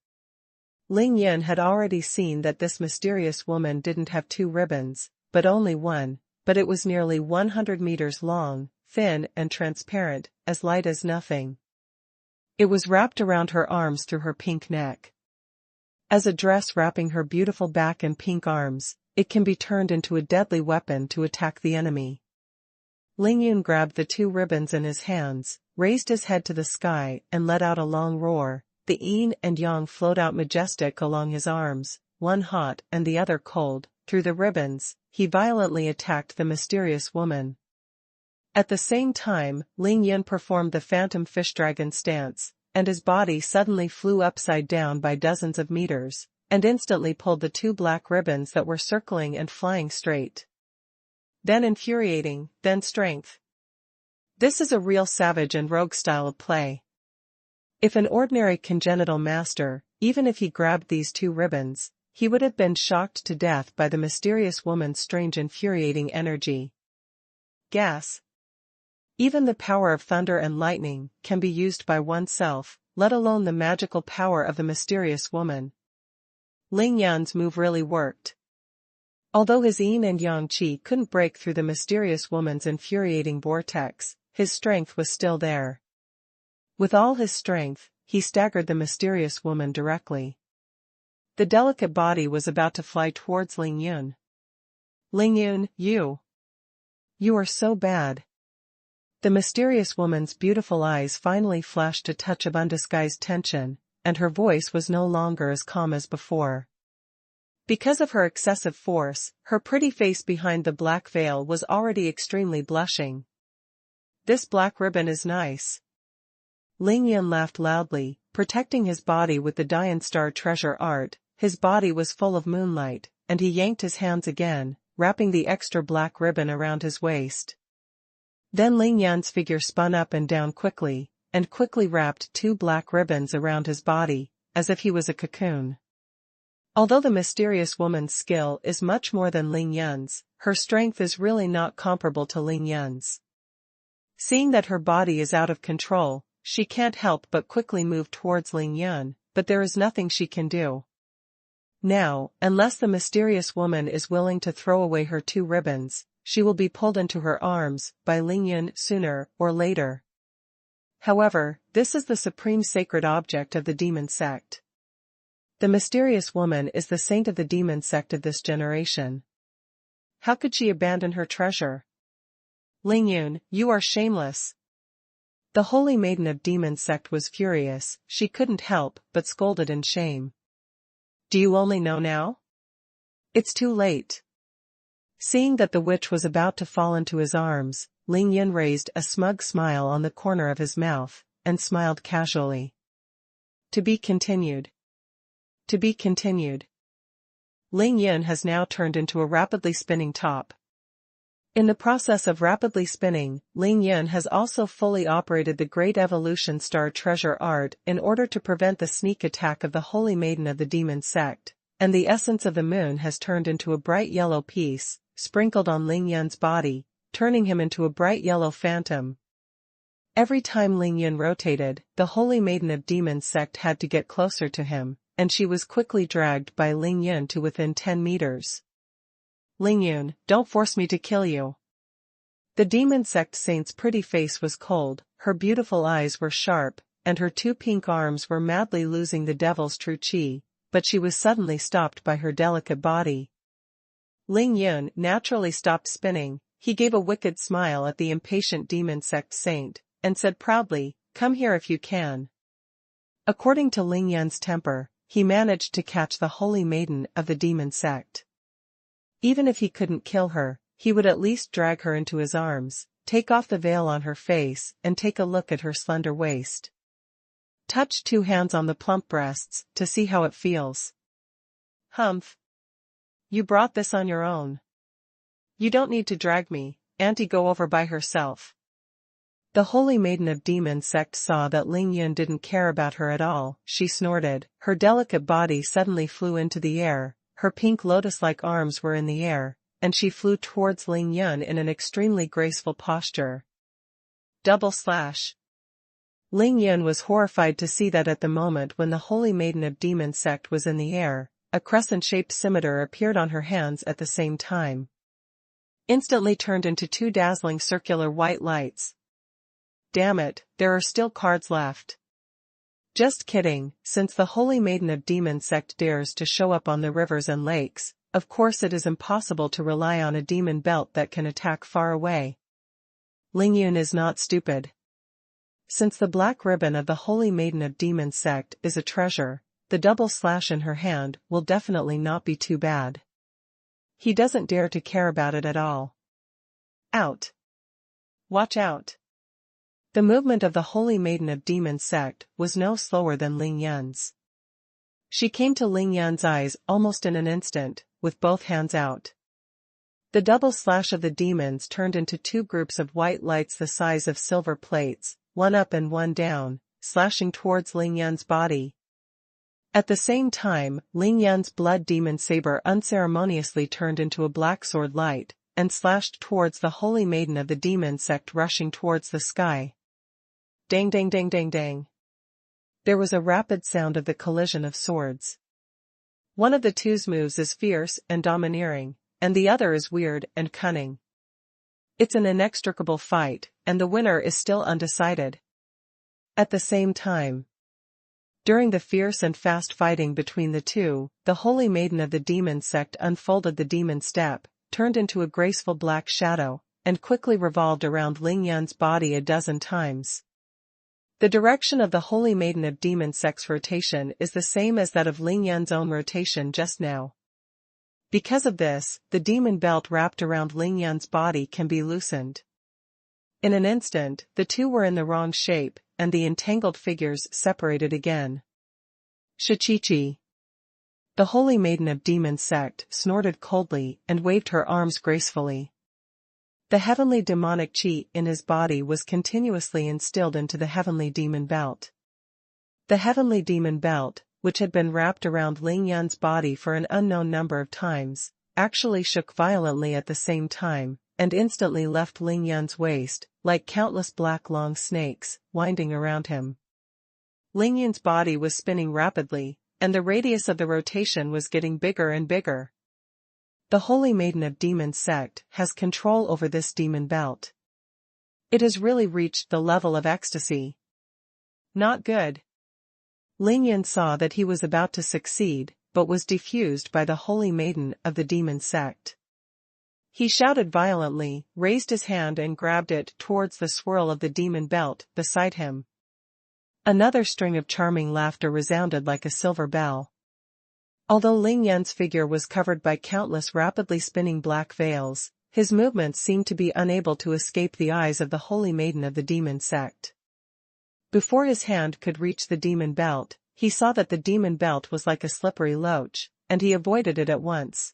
Ling Yun had already seen that this mysterious woman didn't have 2 ribbons, but only one, but it was nearly 100 meters long, thin and transparent, as light as nothing. It was wrapped around her arms through her pink neck. As a dress wrapping her beautiful back and pink arms, it can be turned into a deadly weapon to attack the enemy. Ling Yun grabbed the 2 ribbons in his hands, raised his head to the sky and let out a long roar. The yin and yang flowed out majestic along his arms, one hot and the other cold. Through the ribbons, he violently attacked the mysterious woman. At the same time, Ling Yun performed the phantom fish dragon stance, and his body suddenly flew upside down by dozens of meters, and instantly pulled the 2 black ribbons that were circling and flying straight. Then infuriating, then strength. This is a real savage and rogue style of play. If an ordinary congenital master, even if he grabbed these 2 ribbons, he would have been shocked to death by the mysterious woman's strange infuriating energy. Gas. Even the power of thunder and lightning can be used by oneself, let alone the magical power of the mysterious woman. Ling Yan's move really worked. Although his yin and yang qi couldn't break through the mysterious woman's infuriating vortex, his strength was still there. With all his strength, he staggered the mysterious woman directly. The delicate body was about to fly towards Ling Yun. Ling Yun, you are so bad. The mysterious woman's beautiful eyes finally flashed a touch of undisguised tension, and her voice was no longer as calm as before. Because of her excessive force, her pretty face behind the black veil was already extremely blushing. This black ribbon is nice. Ling Yun laughed loudly, protecting his body with the Dian Star treasure art. His body was full of moonlight, and he yanked his hands again, wrapping the extra black ribbon around his waist. Then Ling Yan's figure spun up and down quickly, and quickly wrapped 2 black ribbons around his body, as if he was a cocoon. Although the mysterious woman's skill is much more than Ling Yun's, her strength is really not comparable to Ling Yun's. Seeing that her body is out of control, she can't help but quickly move towards Ling Yun, but there is nothing she can do. Now, unless the mysterious woman is willing to throw away her 2 ribbons, she will be pulled into her arms by Ling Yun sooner or later. However, this is the supreme sacred object of the demon sect. The mysterious woman is the saint of the demon sect of this generation. How could she abandon her treasure? Ling Yun, you are shameless. The holy maiden of demon sect was furious. She couldn't help but scolded in shame. Do you only know now? It's too late. Seeing that the witch was about to fall into his arms, Ling Yun raised a smug smile on the corner of his mouth, and smiled casually. To be continued. To be continued. Ling Yun has now turned into a rapidly spinning top. In the process of rapidly spinning, Ling Yun has also fully operated the Great Evolution Star treasure art in order to prevent the sneak attack of the Holy Maiden of the Demon Sect, and the essence of the moon has turned into a bright yellow piece, sprinkled on Ling Yun's body, turning him into a bright yellow phantom. Every time Ling Yun rotated, the Holy Maiden of Demon Sect had to get closer to him, and she was quickly dragged by Ling Yun to within 10 meters. Ling Yun, don't force me to kill you. The demon sect saint's pretty face was cold, her beautiful eyes were sharp, and her 2 pink arms were madly losing the devil's true chi, but she was suddenly stopped by her delicate body. Ling Yun naturally stopped spinning. He gave a wicked smile at the impatient demon sect saint, and said proudly, "Come here if you can." According to Ling Yun's temper, he managed to catch the holy maiden of the demon sect. Even if he couldn't kill her, he would at least drag her into his arms, take off the veil on her face, and take a look at her slender waist. Touch 2 hands on the plump breasts, to see how it feels. Humph. You brought this on your own. You don't need to drag me, Auntie go over by herself. The holy maiden of demon sect saw that Ling Yun didn't care about her at all. She snorted, her delicate body suddenly flew into the air, her pink lotus-like arms were in the air, and she flew towards Ling Yun in an extremely graceful posture. Double slash. Ling Yun was horrified to see that at the moment when the holy maiden of demon sect was in the air, a crescent-shaped scimitar appeared on her hands at the same time. Instantly turned into 2 dazzling circular white lights. Damn it, there are still cards left. Just kidding, since the holy maiden of demon sect dares to show up on the rivers and lakes, of course it is impossible to rely on a demon belt that can attack far away. Ling Yun is not stupid. Since the black ribbon of the holy maiden of demon sect is a treasure, the double slash in her hand will definitely not be too bad. He doesn't dare to care about it at all. Out. Watch out. The movement of the holy maiden of demon sect was no slower than Ling Yun's. She came to Ling Yun's eyes almost in an instant, with both hands out. The double slash of the demons turned into 2 groups of white lights the size of silver plates, one up and one down, slashing towards Ling Yun's body. At the same time, Ling Yun's blood demon saber unceremoniously turned into a black sword light, and slashed towards the holy maiden of the demon sect rushing towards the sky. Dang dang dang dang dang. There was a rapid sound of the collision of swords. One of the two's moves is fierce and domineering, and the other is weird and cunning. It's an inextricable fight, and the winner is still undecided. At the same time, during the fierce and fast fighting between the two, the holy maiden of the demon sect unfolded the demon step, turned into a graceful black shadow, and quickly revolved around Ling Yun's body a dozen times. The direction of the holy maiden of demon sect's rotation is the same as that of Ling Yun's own rotation just now. Because of this, the demon belt wrapped around Ling Yun's body can be loosened. In an instant, the two were in the wrong shape, and the entangled figures separated again. Shichichi. The holy maiden of demon sect snorted coldly and waved her arms gracefully. The heavenly demonic chi in his body was continuously instilled into the heavenly demon belt. The heavenly demon belt, which had been wrapped around Ling Yun's body for an unknown number of times, actually shook violently at the same time, and instantly left Ling Yun's waist, like countless black long snakes, winding around him. Ling Yun's body was spinning rapidly, and the radius of the rotation was getting bigger and bigger. The holy maiden of demon sect has control over this demon belt. It has really reached the level of ecstasy. Not good. Ling Yun saw that he was about to succeed, but was defused by the holy maiden of the demon sect. He shouted violently, raised his hand and grabbed it towards the swirl of the demon belt beside him. Another string of charming laughter resounded like a silver bell. Although Ling Yun's figure was covered by countless rapidly spinning black veils, his movements seemed to be unable to escape the eyes of the holy maiden of the demon sect. Before his hand could reach the demon belt, he saw that the demon belt was like a slippery loach, and he avoided it at once.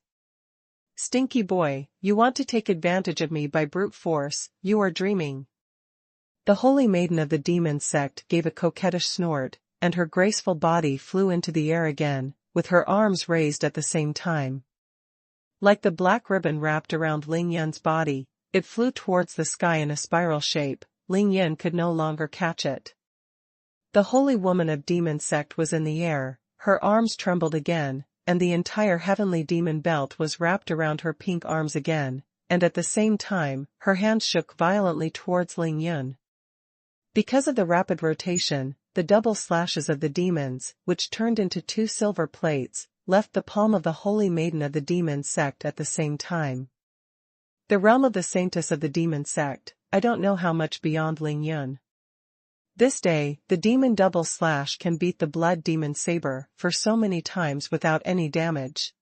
"Stinky boy, you want to take advantage of me by brute force, you are dreaming." The holy maiden of the demon sect gave a coquettish snort, and her graceful body flew into the air again, with her arms raised at the same time. Like the black ribbon wrapped around Ling Yun's body, it flew towards the sky in a spiral shape. Ling Yun could no longer catch it. The holy woman of demon sect was in the air, her arms trembled again, and the entire heavenly demon belt was wrapped around her pink arms again, and at the same time, her hands shook violently towards Ling Yun. Because of the rapid rotation, the double slashes of the demons, which turned into two silver plates, left the palm of the holy maiden of the demon sect at the same time. The realm of the saintess of the demon sect, I don't know how much beyond Ling Yun. This day, the demon double slash can beat the blood demon saber for so many times without any damage.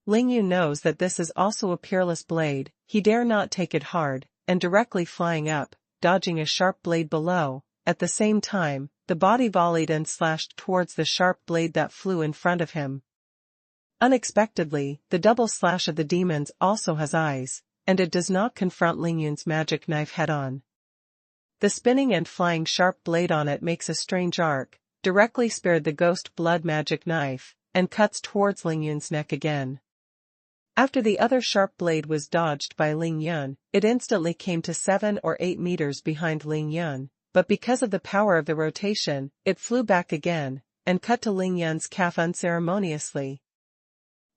Ling Yun knows that this is also a peerless blade, he dare not take it hard, and directly flying up, dodging a sharp blade below, at the same time, the body volleyed and slashed towards the sharp blade that flew in front of him. Unexpectedly, the double slash of the demons also has eyes, and it does not confront Ling Yun's magic knife head-on. The spinning and flying sharp blade on it makes a strange arc, directly spared the ghost blood magic knife, and cuts towards Ling Yun's neck again. After the other sharp blade was dodged by Ling Yun, it instantly came to 7 or 8 meters behind Ling Yun, but because of the power of the rotation, it flew back again, and cut to Ling Yun's calf unceremoniously.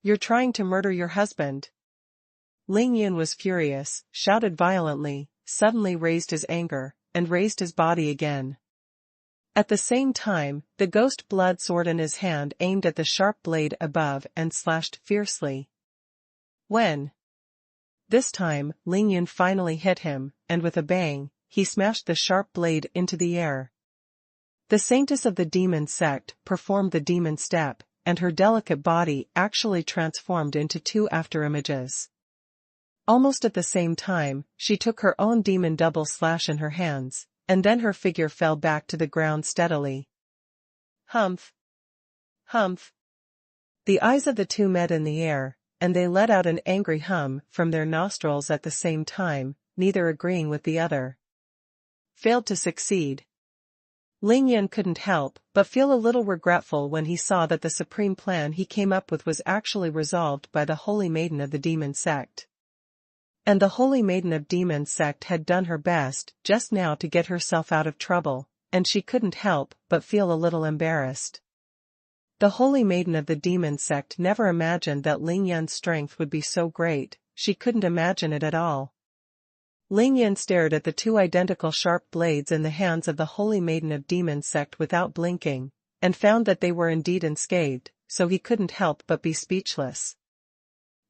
"You're trying to murder your husband." Ling Yun was furious, shouted violently, suddenly raised his anger, and raised his body again. At the same time, the ghost blood sword in his hand aimed at the sharp blade above and slashed fiercely. When? This time, Ling Yun finally hit him, and with a bang, he smashed the sharp blade into the air. The saintess of the demon sect performed the demon step, and her delicate body actually transformed into two afterimages. Almost at the same time, she took her own demon double slash in her hands, and then her figure fell back to the ground steadily. Humph! Humph! The eyes of the two met in the air, and they let out an angry hum from their nostrils at the same time, neither agreeing with the other. Failed to succeed. Ling Yun couldn't help but feel a little regretful when he saw that the supreme plan he came up with was actually resolved by the holy maiden of the demon sect. And the holy maiden of demon sect had done her best just now to get herself out of trouble, and she couldn't help but feel a little embarrassed. The holy maiden of the demon sect never imagined that Ling Yun's strength would be so great. She couldn't imagine it at all. Ling Yun stared at the two identical sharp blades in the hands of the holy maiden of demon sect without blinking, and found that they were indeed unscathed, so he couldn't help but be speechless.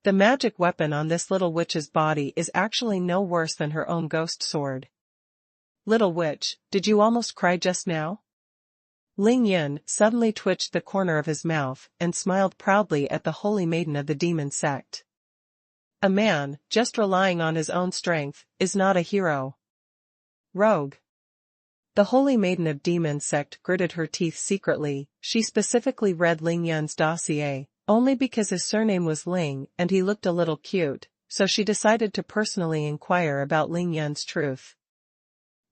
The magic weapon on this little witch's body is actually no worse than her own ghost sword. Little witch, did you almost cry just now? Ling Yun suddenly twitched the corner of his mouth and smiled proudly at the holy maiden of the demon sect. A man, just relying on his own strength, is not a hero. Rogue. The holy maiden of demon sect gritted her teeth secretly. She specifically read Ling Yun's dossier, only because his surname was Ling and he looked a little cute, so she decided to personally inquire about Ling Yun's truth.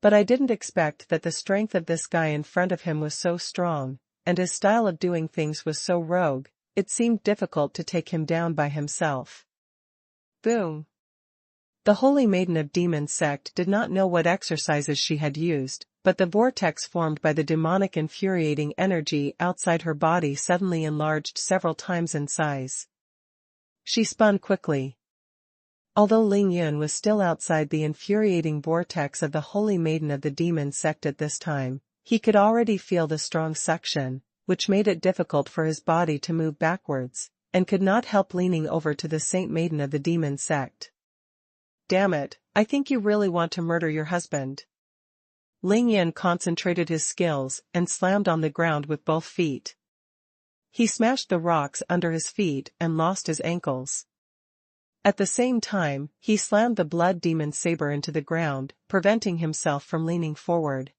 But I didn't expect that the strength of this guy in front of him was so strong, and his style of doing things was so rogue, it seemed difficult to take him down by himself. Boom. The holy maiden of demon sect did not know what exercises she had used, but the vortex formed by the demonic infuriating energy outside her body suddenly enlarged several times in size. She spun quickly. Although Ling Yun was still outside the infuriating vortex of the holy maiden of the demon sect at this time, he could already feel the strong suction, which made it difficult for his body to move backwards, and could not help leaning over to the saint maiden of the demon sect. Damn it, I think you really want to murder your husband. Ling Yun concentrated his skills and slammed on the ground with both feet. He smashed the rocks under his feet and lost his ankles. At the same time, he slammed the blood demon saber into the ground, preventing himself from leaning forward.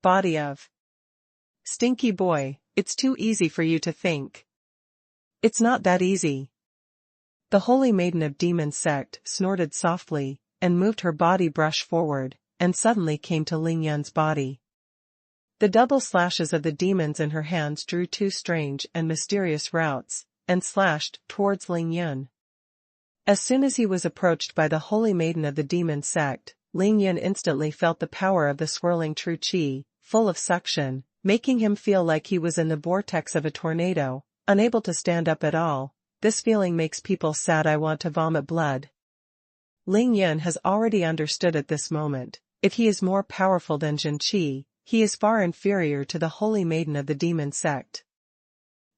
Body of Stinky boy, it's too easy for you to think. It's not that easy. The holy maiden of demon sect snorted softly, and moved her body brush forward, and suddenly came to Ling Yun's body. The double slashes of the demons in her hands drew two strange and mysterious routes, and slashed towards Ling Yun. As soon as he was approached by the holy maiden of the demon sect, Ling Yun instantly felt the power of the swirling true qi, full of suction, making him feel like he was in the vortex of a tornado, unable to stand up at all. This feeling makes people sad. I want to vomit blood. Ling Yun has already understood at this moment, if he is more powerful than Zheng Qi, he is far inferior to the holy maiden of the demon sect.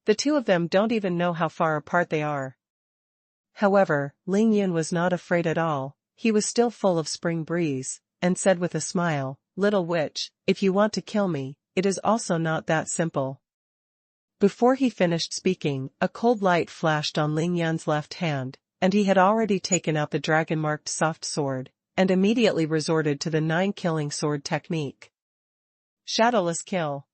The two of them don't even know how far apart they are. However, Ling Yun was not afraid at all. He was still full of spring breeze, and said with a smile, "Little witch, if you want to kill me, it is also not that simple." Before he finished speaking, a cold light flashed on Ling Yun's left hand, and he had already taken out the dragon-marked soft sword, and immediately resorted to the 9-killing sword technique. Shadowless kill.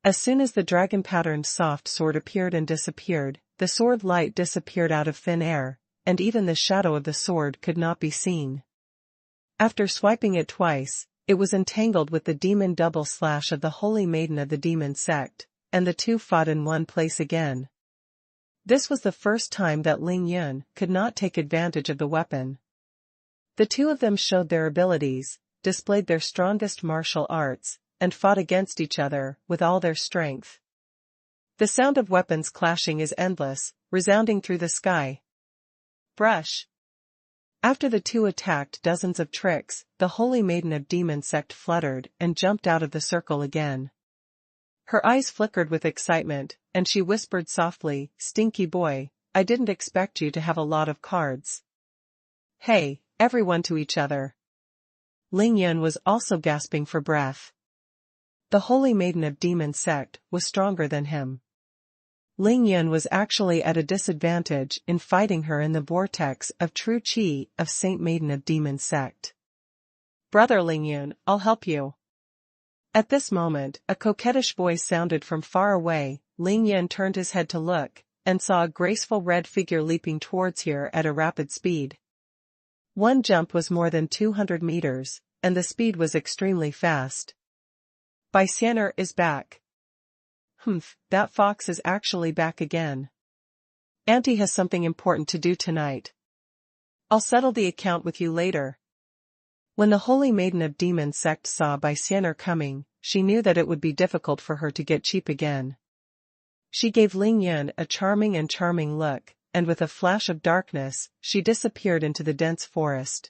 As soon as the dragon-patterned soft sword appeared and disappeared, the sword light disappeared out of thin air, and even the shadow of the sword could not be seen. After swiping it twice, it was entangled with the demon double slash of the holy maiden of the demon sect, and the two fought in one place again. This was the first time that Ling Yun could not take advantage of the weapon. The two of them showed their abilities, displayed their strongest martial arts, and fought against each other with all their strength. The sound of weapons clashing is endless, resounding through the sky. Brush. After the two attacked dozens of tricks, the holy maiden of demon sect fluttered and jumped out of the circle again. Her eyes flickered with excitement, and she whispered softly, "Stinky boy, I didn't expect you to have a lot of cards." Hey, everyone to each other. Ling Yun was also gasping for breath. The holy maiden of demon sect was stronger than him. Ling Yun was actually at a disadvantage in fighting her in the vortex of true qi of Saint Maiden of Demon Sect. "Brother Ling Yun, I'll help you." At this moment, a coquettish voice sounded from far away. Ling Yun turned his head to look, and saw a graceful red figure leaping towards her at a rapid speed. One jump was more than 200 meters, and the speed was extremely fast. Baixianer is back. Humph, that fox is actually back again. Auntie has something important to do tonight. I'll settle the account with you later. When the holy maiden of demon sect saw Baixianer coming, she knew that it would be difficult for her to get cheap again. She gave Ling Yun a charming look, and with a flash of darkness, she disappeared into the dense forest.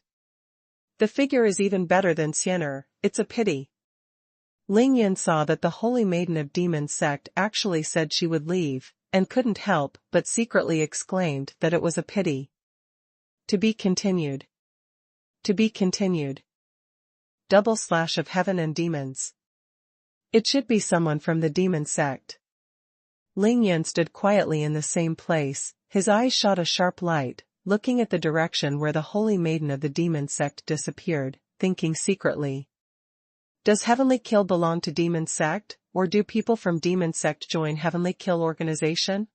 The figure is even better than Xianer, it's a pity. Ling Yun saw that the Holy Maiden of Demon Sect actually said she would leave, and couldn't help but secretly exclaimed that it was a pity. To be continued. To be continued. / of Heaven and Demons. It should be someone from the Demon Sect. Ling Yun stood quietly in the same place, his eyes shot a sharp light, looking at the direction where the Holy Maiden of the Demon Sect disappeared, thinking secretly. Does Heavenly Kill belong to Demon Sect, or do people from Demon Sect join Heavenly Kill organization?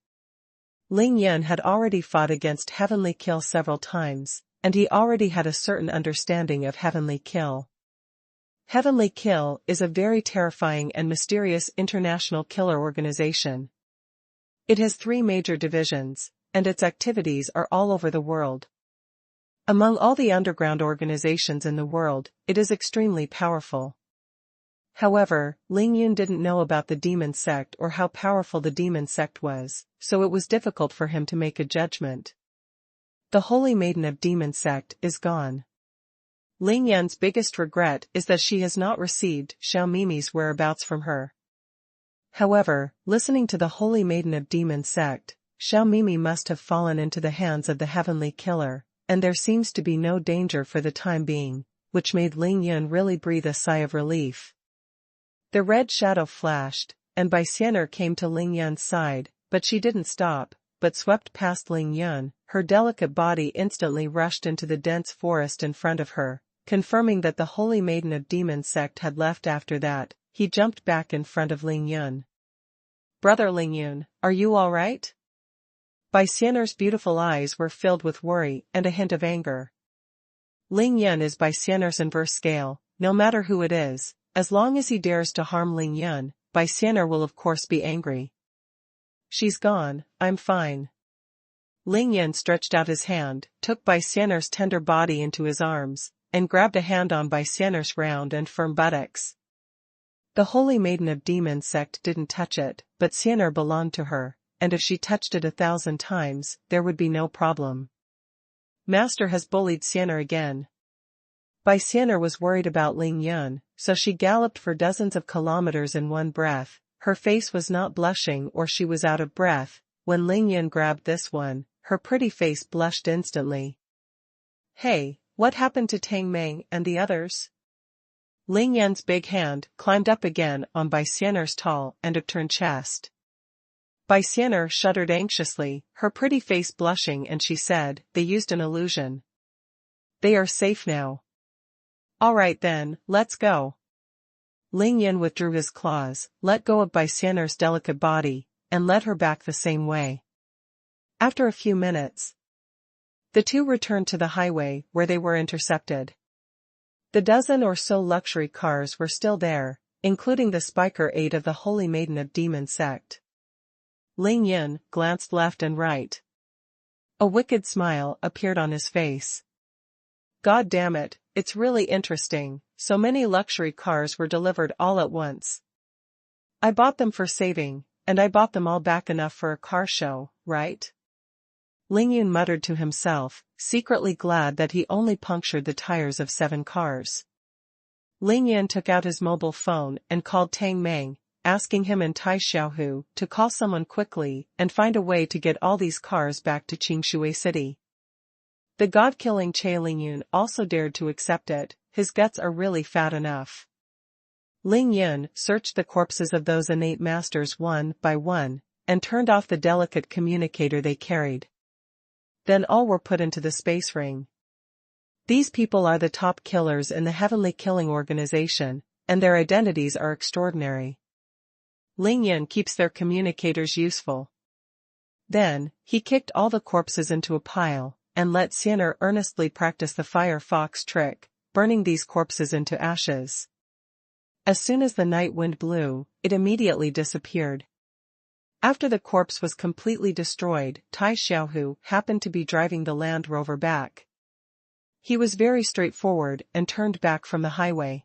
Ling Yun had already fought against Heavenly Kill several times, and he already had a certain understanding of Heavenly Kill. Heavenly Kill is a very terrifying and mysterious international killer organization. It has 3 major divisions, and its activities are all over the world. Among all the underground organizations in the world, it is extremely powerful. However, Ling Yun didn't know about the Demon Sect or how powerful the Demon Sect was, so it was difficult for him to make a judgment. The Holy Maiden of Demon Sect is gone. Ling Yun's biggest regret is that she has not received Xiao Mimi's whereabouts from her. However, listening to the Holy Maiden of Demon Sect, Xiao Mimi must have fallen into the hands of the Heavenly Killer, and there seems to be no danger for the time being, which made Ling Yun really breathe a sigh of relief. The red shadow flashed, and Bai Xianer came to Ling Yun's side, but she didn't stop, but swept past Ling Yun. Her delicate body instantly rushed into the dense forest in front of her, confirming that the Holy Maiden of Demon Sect had left. After that, he jumped back in front of Ling Yun. Brother Ling Yun, are you all right? Bai Xianer's beautiful eyes were filled with worry and a hint of anger. Ling Yun is Bai Xianer's inverse scale, no matter who it is, as long as he dares to harm Ling Yun, Bai Xianer will of course be angry. She's gone, I'm fine. Ling Yun stretched out his hand, took Bai Xianer's tender body into his arms, and grabbed a hand on Bai Xianer's round and firm buttocks. The Holy Maiden of Demon Sect didn't touch it, but Xianer belonged to her, and if she touched it 1,000 times, there would be no problem. Master has bullied Xianer again. Bai Xianer was worried about Ling Yun, so she galloped for dozens of kilometers in one breath. Her face was not blushing or she was out of breath. When Ling Yun grabbed this one, her pretty face blushed instantly. Hey, what happened to Tang Meng and the others? Ling Yun's big hand climbed up again on Bai Xianer's tall and upturned chest. Bai Xianer shuddered anxiously, her pretty face blushing, and she said, they used an illusion. They are safe now. All right then, let's go. Ling Yun withdrew his claws, let go of Bai Xianer's delicate body, and led her back the same way. After a few minutes, the two returned to the highway where they were intercepted. The dozen or so luxury cars were still there, including the Spiker 8 of the Holy Maiden of Demon Sect. Ling Yun glanced left and right. A wicked smile appeared on his face. God damn it, it's really interesting, so many luxury cars were delivered all at once. I bought them for saving, and I bought them all back enough for a car show, right? Ling Yun muttered to himself, secretly glad that he only punctured the tires of 7 cars. Ling Yun took out his mobile phone and called Tang Meng, asking him and Tai Xiaohu to call someone quickly and find a way to get all these cars back to Qingshui City. The god-killing Che Ling Yun also dared to accept it, his guts are really fat enough. Ling Yun searched the corpses of those innate masters one by one, and turned off the delicate communicator they carried. Then all were put into the space ring. These people are the top killers in the Heavenly Killing Organization, and their identities are extraordinary. Ling Yun keeps their communicators useful. Then, he kicked all the corpses into a pile, and let Xianer earnestly practice the Firefox trick, burning these corpses into ashes. As soon as the night wind blew, it immediately disappeared. After the corpse was completely destroyed, Tai Xiaohu happened to be driving the Land Rover back. He was very straightforward and turned back from the highway.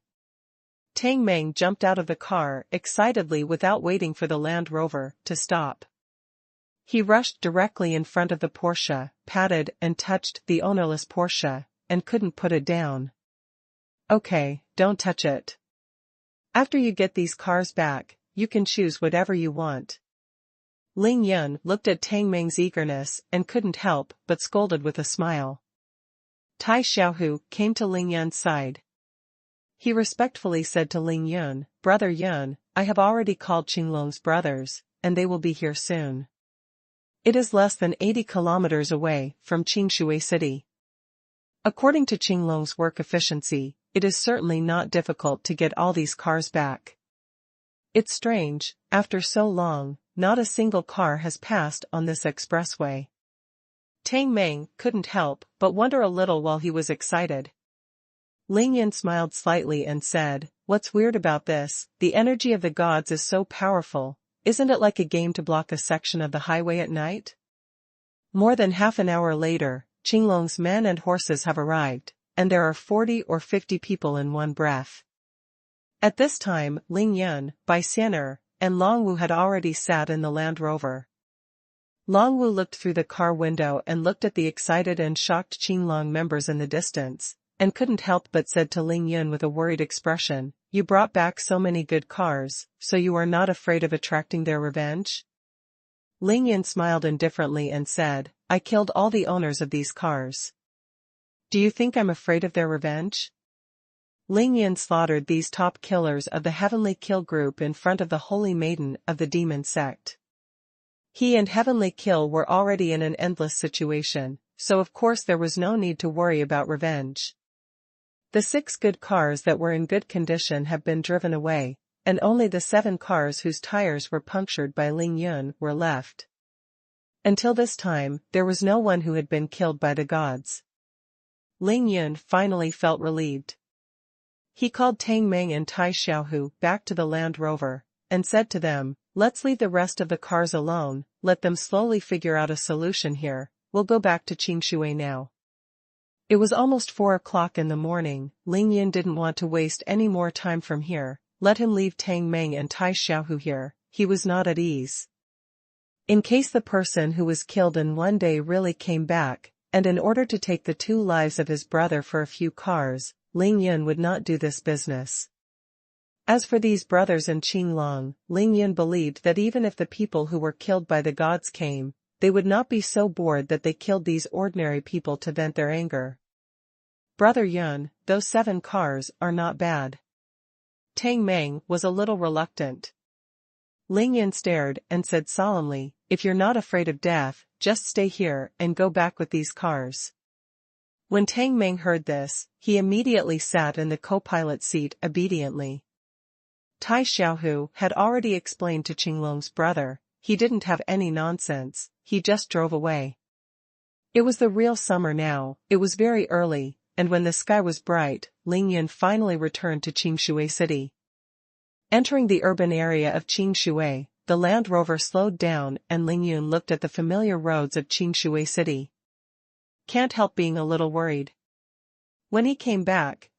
Tang Meng jumped out of the car excitedly without waiting for the Land Rover to stop. He rushed directly in front of the Porsche, patted and touched the ownerless Porsche, and couldn't put it down. Okay, don't touch it. After you get these cars back, you can choose whatever you want. Ling Yun looked at Tang Meng's eagerness and couldn't help but scolded with a smile. Tai Xiaohu came to Ling Yun's side. He respectfully said to Ling Yun, "Brother Yun, I have already called Qinglong's brothers, and they will be here soon. It is less than 80 kilometers away from Qingshui City. According to Qinglong's work efficiency, it is certainly not difficult to get all these cars back. It's strange, after so long, not a single car has passed on this expressway." Tang Meng couldn't help but wonder a little while he was excited. Ling Yun smiled slightly and said, "What's weird about this? The energy of the gods is so powerful. Isn't it like a game to block a section of the highway at night?" More than half an hour later, Qinglong's men and horses have arrived, and there are 40 or 50 people in one breath. At this time, Ling Yun, Bai Xian'er, and Long Wu had already sat in the Land Rover. Long Wu looked through the car window and looked at the excited and shocked Qinglong members in the distance, and couldn't help but said to Ling Yun with a worried expression, "You brought back so many good cars, so you are not afraid of attracting their revenge?" Ling Yun smiled indifferently and said, "I killed all the owners of these cars. Do you think I'm afraid of their revenge?" Ling Yun slaughtered these top killers of the Heavenly Kill group in front of the Holy Maiden of the Demon Sect. He and Heavenly Kill were already in an endless situation, so of course there was no need to worry about revenge. The 6 good cars that were in good condition have been driven away, and only the 7 cars whose tires were punctured by Ling Yun were left. Until this time, there was no one who had been killed by the gods. Ling Yun finally felt relieved. He called Tang Meng and Tai Xiaohu back to the Land Rover, and said to them, "Let's leave the rest of the cars alone, let them slowly figure out a solution here, we'll go back to Qingshui now." It was almost 4 o'clock in the morning. Ling Yun didn't want to waste any more time from here. Let him leave Tang Meng and Tai Xiaohu here. He was not at ease. In case the person who was killed in one day really came back, and in order to take the 2 lives of his brother for a few cars, Ling Yun would not do this business. As for these brothers in Qinglong, Ling Yun believed that even if the people who were killed by the gods came, they would not be so bored that they killed these ordinary people to vent their anger. "Brother Yun, those 7 cars are not bad." Tang Meng was a little reluctant. Ling Yun stared and said solemnly, "If you're not afraid of death, just stay here and go back with these cars." When Tang Meng heard this, he immediately sat in the co-pilot seat obediently. Tai Xiaohu had already explained to Qinglong's brother, he didn't have any nonsense, he just drove away. It was the real summer now, it was very early, and when the sky was bright, Ling Yun finally returned to Qingshui City. Entering the urban area of Qingshui, the Land Rover slowed down and Ling Yun looked at the familiar roads of Qingshui City. Can't help being a little worried. When he came back,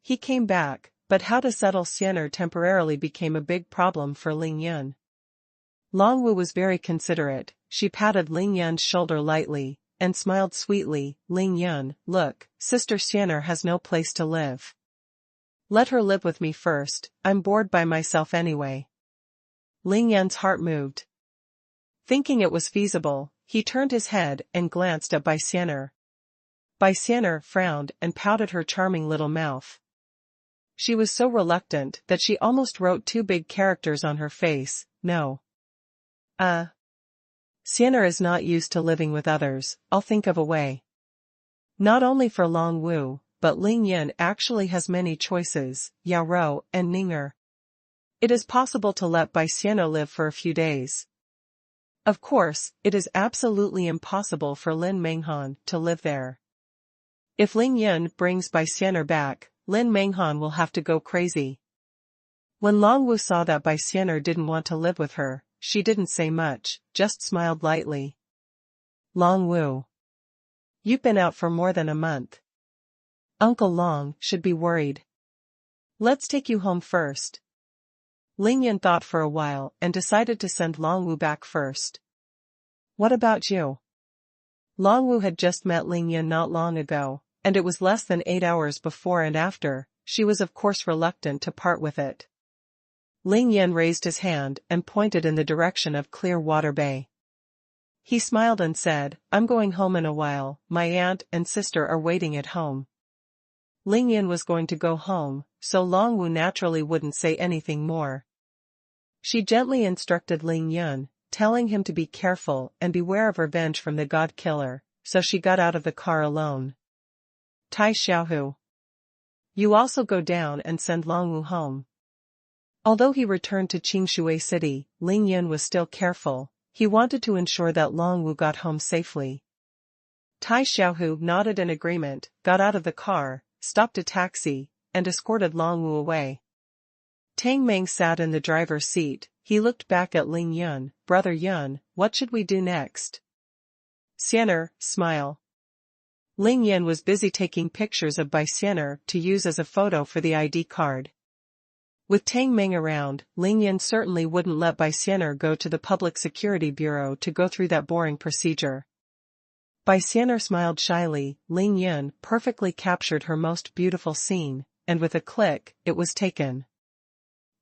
but how to settle Xian'er temporarily became a big problem for Ling Yun. Long Wu was very considerate, she patted Ling Yun's shoulder lightly, and smiled sweetly. "Ling Yun, look, Sister Xian'er has no place to live. Let her live with me first, I'm bored by myself anyway." Ling Yun's heart moved. Thinking it was feasible, he turned his head and glanced at Bai Xian'er. Bai Xian'er frowned and pouted her charming little mouth. She was so reluctant that she almost wrote 2 big characters on her face, "No." Xian'er is not used to living with others, I'll think of a way. Not only for Long Wu, but Ling Yun actually has many choices, Yao Rou and Ning'er. It is possible to let Bai Xian'er live for a few days. Of course, it is absolutely impossible for Lin Menghan to live there. If Ling Yun brings Bai Xian'er back, Lin Menghan will have to go crazy. When Long Wu saw that Bai Xian'er didn't want to live with her, she didn't say much, just smiled lightly. "Long Wu. You've been out for more than a month. Uncle Long should be worried. Let's take you home first." Ling Yun thought for a while and decided to send Long Wu back first. What about you? Longwu had just met Ling Yan not long ago, and it was less than 8 hours before and after. She was of course reluctant to part with it. Ling Yan raised his hand and pointed in the direction of Clearwater Bay. He smiled and said, I'm going home in a while, my aunt and sister are waiting at home. Ling Yan was going to go home, so Longwu naturally wouldn't say anything more. She gently instructed Ling Yan, telling him to be careful and beware of revenge from the god killer, so she got out of the car alone. Tai Xiaohu. You also go down and send Longwu home. Although he returned to Qingshui City, Ling Yan was still careful. He wanted to ensure that Longwu got home safely. Tai Xiaohu nodded in agreement, got out of the car, stopped a taxi, and escorted Longwu away. Tang Meng sat in the driver's seat. He looked back at Ling Yan. Brother Yun, what should we do next? Xianer, smile. Ling Yan was busy taking pictures of Bai Xianer to use as a photo for the ID card. With Tang Meng around, Ling Yan certainly wouldn't let Bai Xianer go to the Public Security Bureau to go through that boring procedure. Bai Xianer smiled shyly. Ling Yan perfectly captured her most beautiful scene, and with a click, it was taken.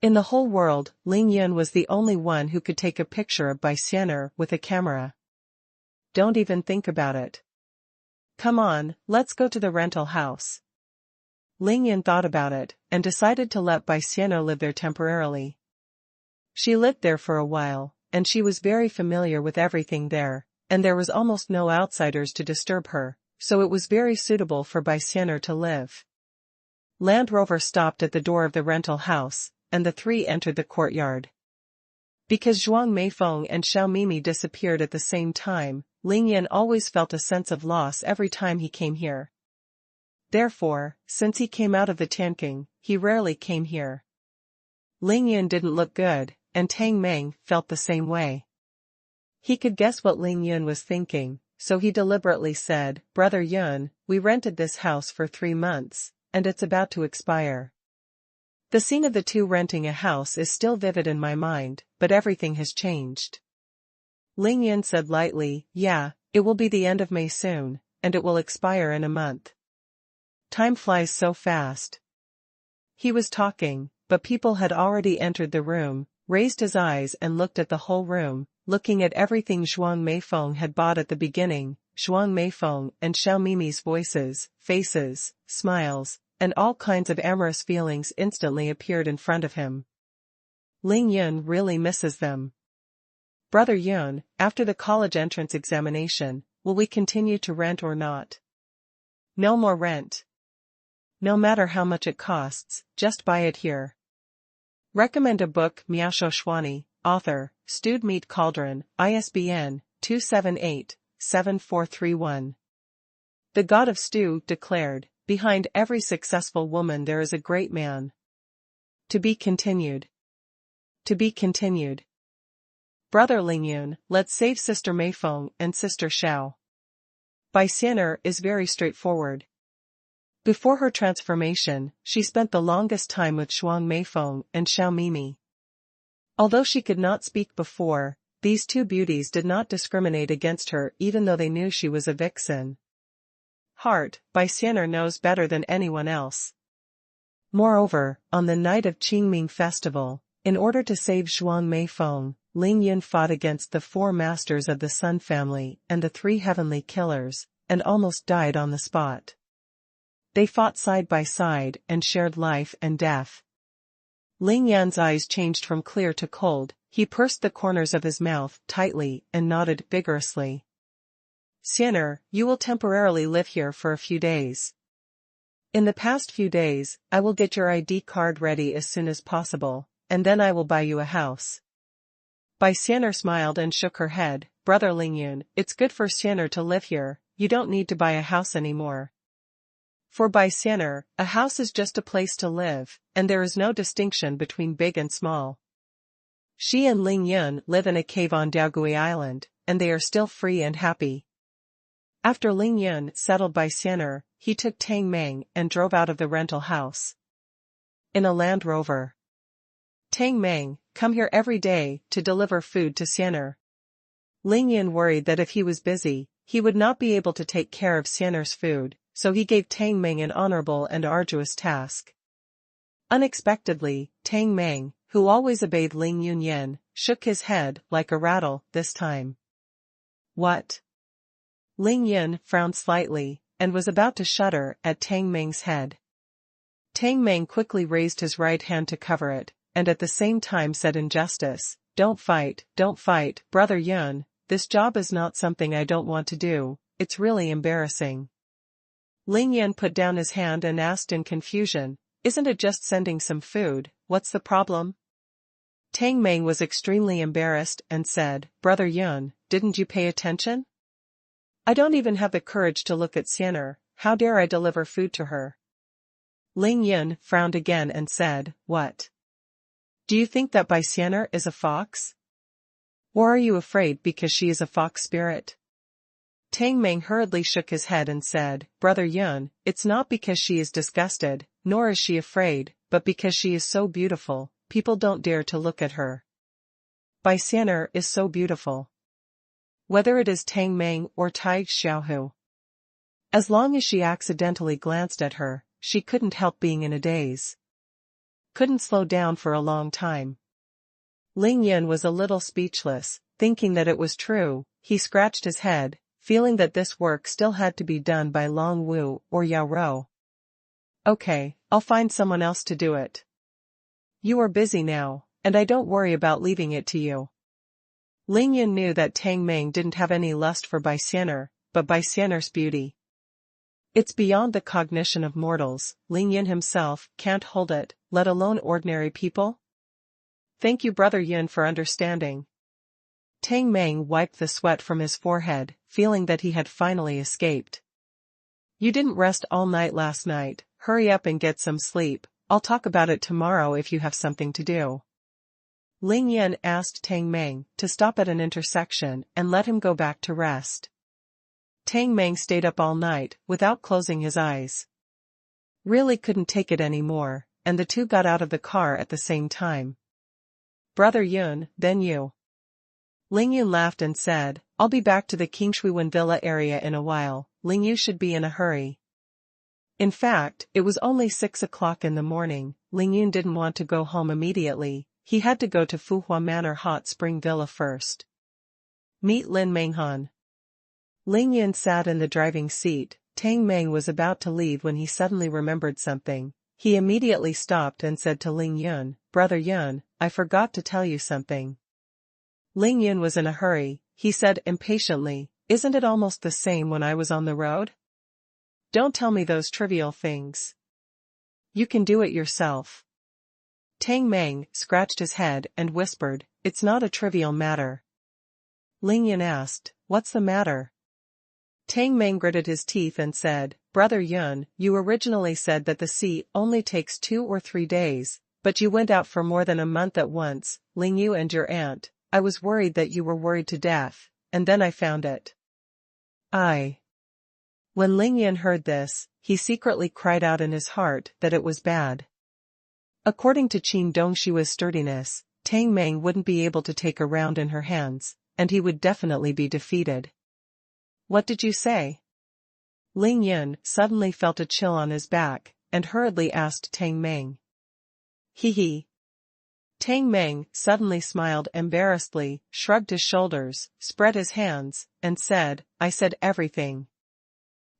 In the whole world, Ling Yan was the only one who could take a picture of Bai Xianer with a camera. Don't even think about it. Come on, let's go to the rental house. Ling Yan thought about it, and decided to let Bai Xianer live there temporarily. She lived there for a while, and she was very familiar with everything there, and there was almost no outsiders to disturb her, so it was very suitable for Bai Xianer to live. Land Rover stopped at the door of the rental house, and the three entered the courtyard. Because Zhuang Meifeng and Xiao Mimi disappeared at the same time, Ling Yan always felt a sense of loss every time he came here. Therefore, since he came out of the Tianqing, he rarely came here. Ling Yan didn't look good, and Tang Meng felt the same way. He could guess what Ling Yan was thinking, so he deliberately said, Brother Yun, we rented this house for 3 months, and it's about to expire. The scene of the two renting a house is still vivid in my mind, but everything has changed. Ling Yan said lightly, yeah, it will be the end of May soon, and it will expire in a month. Time flies so fast. He was talking, but people had already entered the room, raised his eyes and looked at the whole room, looking at everything Zhuang Meifeng had bought at the beginning, Zhuang Meifeng and Xiao Mimi's voices, faces, smiles, and all kinds of amorous feelings instantly appeared in front of him. Ling Yan really misses them. Brother Yun, after the college entrance examination, will we continue to rent or not? No more rent. No matter how much it costs, just buy it here. Recommend a book. Miaosho Xuanhuan, author, Stewed Meat Cauldron, ISBN 278-7431. The god of stew declared, behind every successful woman there is a great man. To be continued. To be continued. Brother Ling Yun, let's save Sister Meifeng and Sister Xiao. Bai Xianer is very straightforward. Before her transformation, she spent the longest time with Zhuang Meifeng and Xiao Mimi. Although she could not speak before, these two beauties did not discriminate against her even though they knew she was a vixen. Heart, Bai Xianer knows better than anyone else. Moreover, on the night of Qingming festival, in order to save Zhuang Meifeng, Ling Yun fought against the 4 masters of the Sun family and the 3 heavenly killers, and almost died on the spot. They fought side by side and shared life and death. Ling Yan's eyes changed from clear to cold. He pursed the corners of his mouth tightly and nodded vigorously. Xianer, you will temporarily live here for a few days. In the past few days, I will get your ID card ready as soon as possible, and then I will buy you a house. Bai Xianer smiled and shook her head. Brother Ling Yun, it's good for Xianer to live here, you don't need to buy a house anymore. For Bai Xianer, a house is just a place to live, and there is no distinction between big and small. She and Ling Yun live in a cave on Daogui Island, and they are still free and happy. After Ling Yun settled Bai Xianer, he took Tang Meng and drove out of the rental house. In a Land Rover. Tang Meng, come here every day to deliver food to Xianer. Ling Yun worried that if he was busy, he would not be able to take care of Xianer's food, so he gave Tang Meng an honorable and arduous task. Unexpectedly, Tang Meng, who always obeyed Ling Yun, shook his head like a rattle this time. What? Ling Yun frowned slightly, and was about to shudder at Tang Meng's head. Tang Meng quickly raised his right hand to cover it, and at the same time said in justice, don't fight, Brother Yun, this job is not something I don't want to do, it's really embarrassing. Ling Yun put down his hand and asked in confusion, isn't it just sending some food, what's the problem? Tang Meng was extremely embarrassed and said, Brother Yun, didn't you pay attention? I don't even have the courage to look at Xianer, how dare I deliver food to her? Ling Yun frowned again and said, what? Do you think that Bai Xianer is a fox? Or are you afraid because she is a fox spirit? Tang Meng hurriedly shook his head and said, Brother Yun, it's not because she is disgusted, nor is she afraid, but because she is so beautiful, people don't dare to look at her. Bai Xianer is so beautiful. Whether it is Tang Meng or Tai Xiaohu. As long as she accidentally glanced at her, she couldn't help being in a daze. Couldn't slow down for a long time. Ling Yun was a little speechless, thinking that it was true. He scratched his head, feeling that this work still had to be done by Long Wu or Yao Rou. Okay, I'll find someone else to do it. You are busy now, and I don't worry about leaving it to you. Ling Yun knew that Tang Meng didn't have any lust for Bai Xianer, but Bai Xianer's beauty. It's beyond the cognition of mortals. Ling Yun himself can't hold it, let alone ordinary people. Thank you Brother Yun for understanding. Tang Meng wiped the sweat from his forehead, feeling that he had finally escaped. You didn't rest all night last night, hurry up and get some sleep, I'll talk about it tomorrow if you have something to do. Ling Yun asked Tang Meng to stop at an intersection and let him go back to rest. Tang Meng stayed up all night without closing his eyes. Really couldn't take it anymore, and the two got out of the car at the same time. Brother Yun, then you. Ling Yun laughed and said, I'll be back to the Qingshuiwen Villa area in a while. Ling Yu should be in a hurry. In fact, it was only 6 o'clock in the morning. Ling Yun didn't want to go home immediately, he had to go to Fuhua Manor Hot Spring Villa first. Meet Lin Menghan. Ling Yun sat in the driving seat. Tang Meng was about to leave when he suddenly remembered something. He immediately stopped and said to Ling Yun, Brother Yun, I forgot to tell you something. Ling Yun was in a hurry, he said impatiently, isn't it almost the same when I was on the road? Don't tell me those trivial things. You can do it yourself. Tang Meng scratched his head and whispered, it's not a trivial matter. Ling Yun asked, what's the matter? Tang Meng gritted his teeth and said, Brother Yun, you originally said that the sea only takes 2 or 3 days, but you went out for more than a month at once, Ling Yu and your aunt. I was worried that you were worried to death, and then I found it. When Ling Yun heard this, he secretly cried out in his heart that it was bad. According to Qin Dongshiwa's sturdiness, Tang Meng wouldn't be able to take a round in her hands, and he would definitely be defeated. What did you say? Ling Yun suddenly felt a chill on his back, and hurriedly asked Tang Meng. He. Tang Meng suddenly smiled embarrassedly, shrugged his shoulders, spread his hands, and said, I said everything.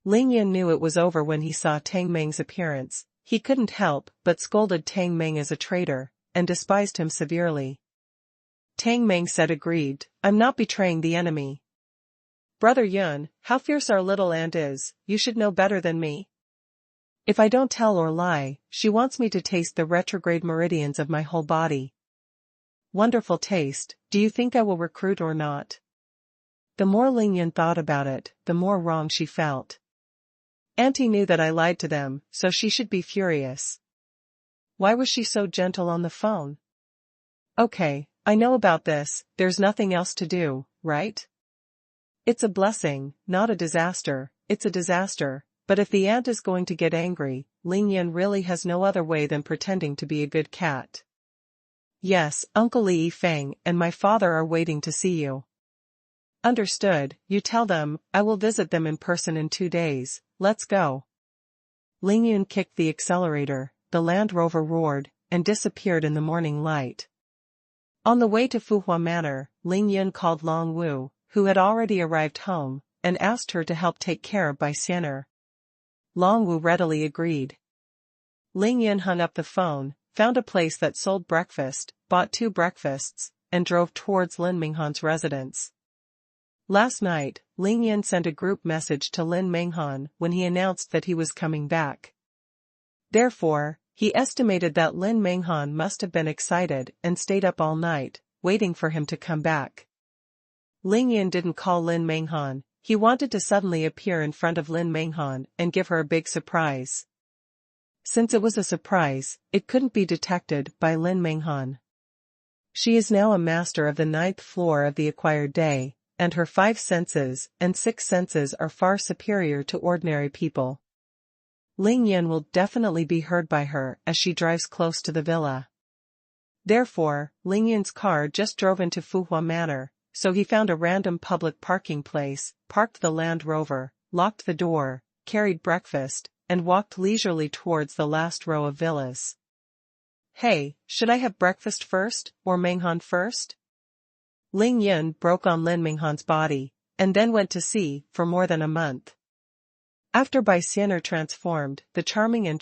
Ling Yun knew it was over when he saw Tang Meng's appearance. He couldn't help but scolded Tang Meng as a traitor, and despised him severely. Tang Meng said aggrieved, I'm not betraying the enemy. Brother Yun, how fierce our little aunt is, you should know better than me. If I don't tell or lie, she wants me to taste the retrograde meridians of my whole body. Wonderful taste, do you think I will recruit or not? The more Ling Yun thought about it, the more wrong she felt. Auntie knew that I lied to them, so she should be furious. Why was she so gentle on the phone? Okay, I know about this, there's nothing else to do, right? It's a blessing, not a disaster, it's a disaster, but if the aunt is going to get angry, Ling Yun really has no other way than pretending to be a good cat. Yes, Uncle Li Feng and my father are waiting to see you. Understood, you tell them, I will visit them in person in 2 days, let's go. Ling Yun kicked the accelerator, the Land Rover roared, and disappeared in the morning light. On the way to Fuhua Manor, Ling Yun called Long Wu, who had already arrived home, and asked her to help take care of Bai Xianer. Long Wu readily agreed. Ling Yun hung up the phone, found a place that sold breakfast, bought 2 breakfasts, and drove towards Lin Minghan's residence. Last night, Ling Yun sent a group message to Lin Minghan when he announced that he was coming back. Therefore, he estimated that Lin Minghan must have been excited and stayed up all night, waiting for him to come back. Ling Yun didn't call Lin Minghan, he wanted to suddenly appear in front of Lin Minghan and give her a big surprise. Since it was a surprise, it couldn't be detected by Lin Minghan. She is now a master of the 9th floor of the acquired day, and her 5 senses and 6 senses are far superior to ordinary people. Ling Yun will definitely be heard by her as she drives close to the villa. Therefore, Ling Yun's car just drove into Fuhua Manor, so he found a random public parking place, parked the Land Rover, locked the door, carried breakfast, and walked leisurely towards the last row of villas. Hey, should I have breakfast first, or Minghan first? Ling Yun broke on Lin Minghan's body, and then went to sea for more than a month. After Bai Xianer transformed, the charming,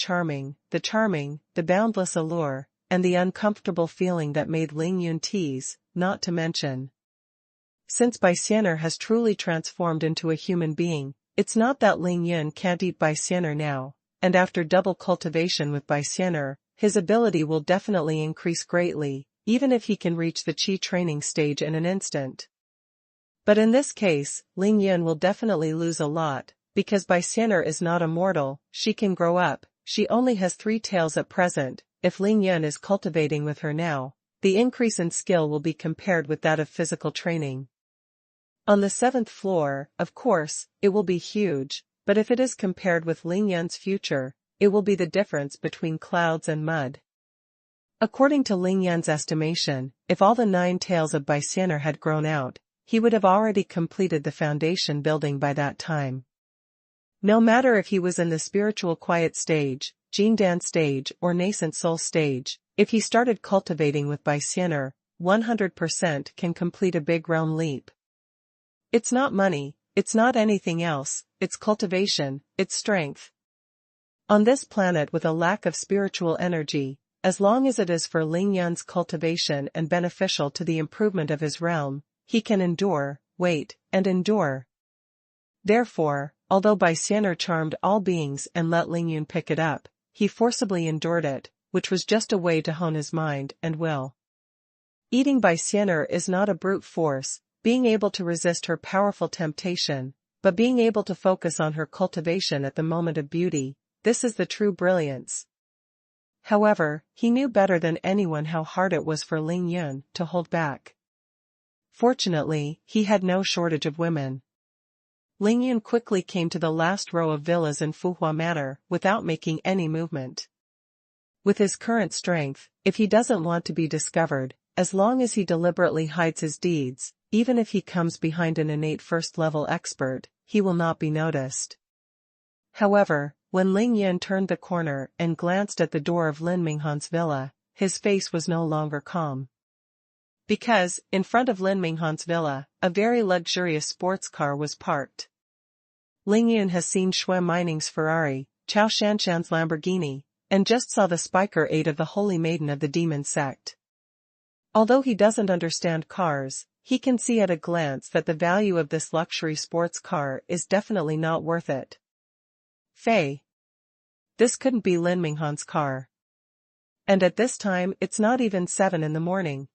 the boundless allure, and the uncomfortable feeling that made Ling Yun tease, not to mention. Since Bai Xianer has truly transformed into a human being, it's not that Ling Yun can't eat Bai Xianer now, and after double cultivation with Bai Xianer, his ability will definitely increase greatly, even if he can reach the Qi training stage in an instant. But in this case, Ling Yun will definitely lose a lot, because Bai Xianer is not immortal, she can grow up, she only has 3 tails at present. If Ling Yun is cultivating with her now, the increase in skill will be compared with that of physical training. On the 7th floor, of course, it will be huge, but if it is compared with Ling Yun's future, it will be the difference between clouds and mud. According to Ling Yun's estimation, if all the 9 tails of Bai Xianer had grown out, he would have already completed the foundation building by that time. No matter if he was in the spiritual quiet stage, Jingdan stage or nascent soul stage, if he started cultivating with Bai Xianer, 100% can complete a big realm leap. It's not money, it's not anything else, it's cultivation, it's strength. On this planet with a lack of spiritual energy, as long as it is for Ling Yun's cultivation and beneficial to the improvement of his realm, he can endure, wait, and endure. Therefore, although Bai Xianer charmed all beings and let Ling Yun pick it up, he forcibly endured it, which was just a way to hone his mind and will. Eating Bai Xianer is not a brute force, being able to resist her powerful temptation, but being able to focus on her cultivation at the moment of beauty, this is the true brilliance. However, he knew better than anyone how hard it was for Ling Yun to hold back. Fortunately, he had no shortage of women. Ling Yun quickly came to the last row of villas in Fuhua Manor without making any movement. With his current strength, if he doesn't want to be discovered, as long as he deliberately hides his deeds, even if he comes behind an innate first-level expert, he will not be noticed. However, when Ling Yun turned the corner and glanced at the door of Lin Minghan's villa, his face was no longer calm. Because, in front of Lin Minghan's villa, a very luxurious sports car was parked. Ling Yun has seen Shui Mining's Ferrari, Chao Shanshan's Lamborghini, and just saw the Spiker 8 of the Holy Maiden of the Demon Sect. Although he doesn't understand cars, he can see at a glance that the value of this luxury sports car is definitely not worth it. Fei. This couldn't be Lin Minghan's car. And at this time it's not even 7 in the morning.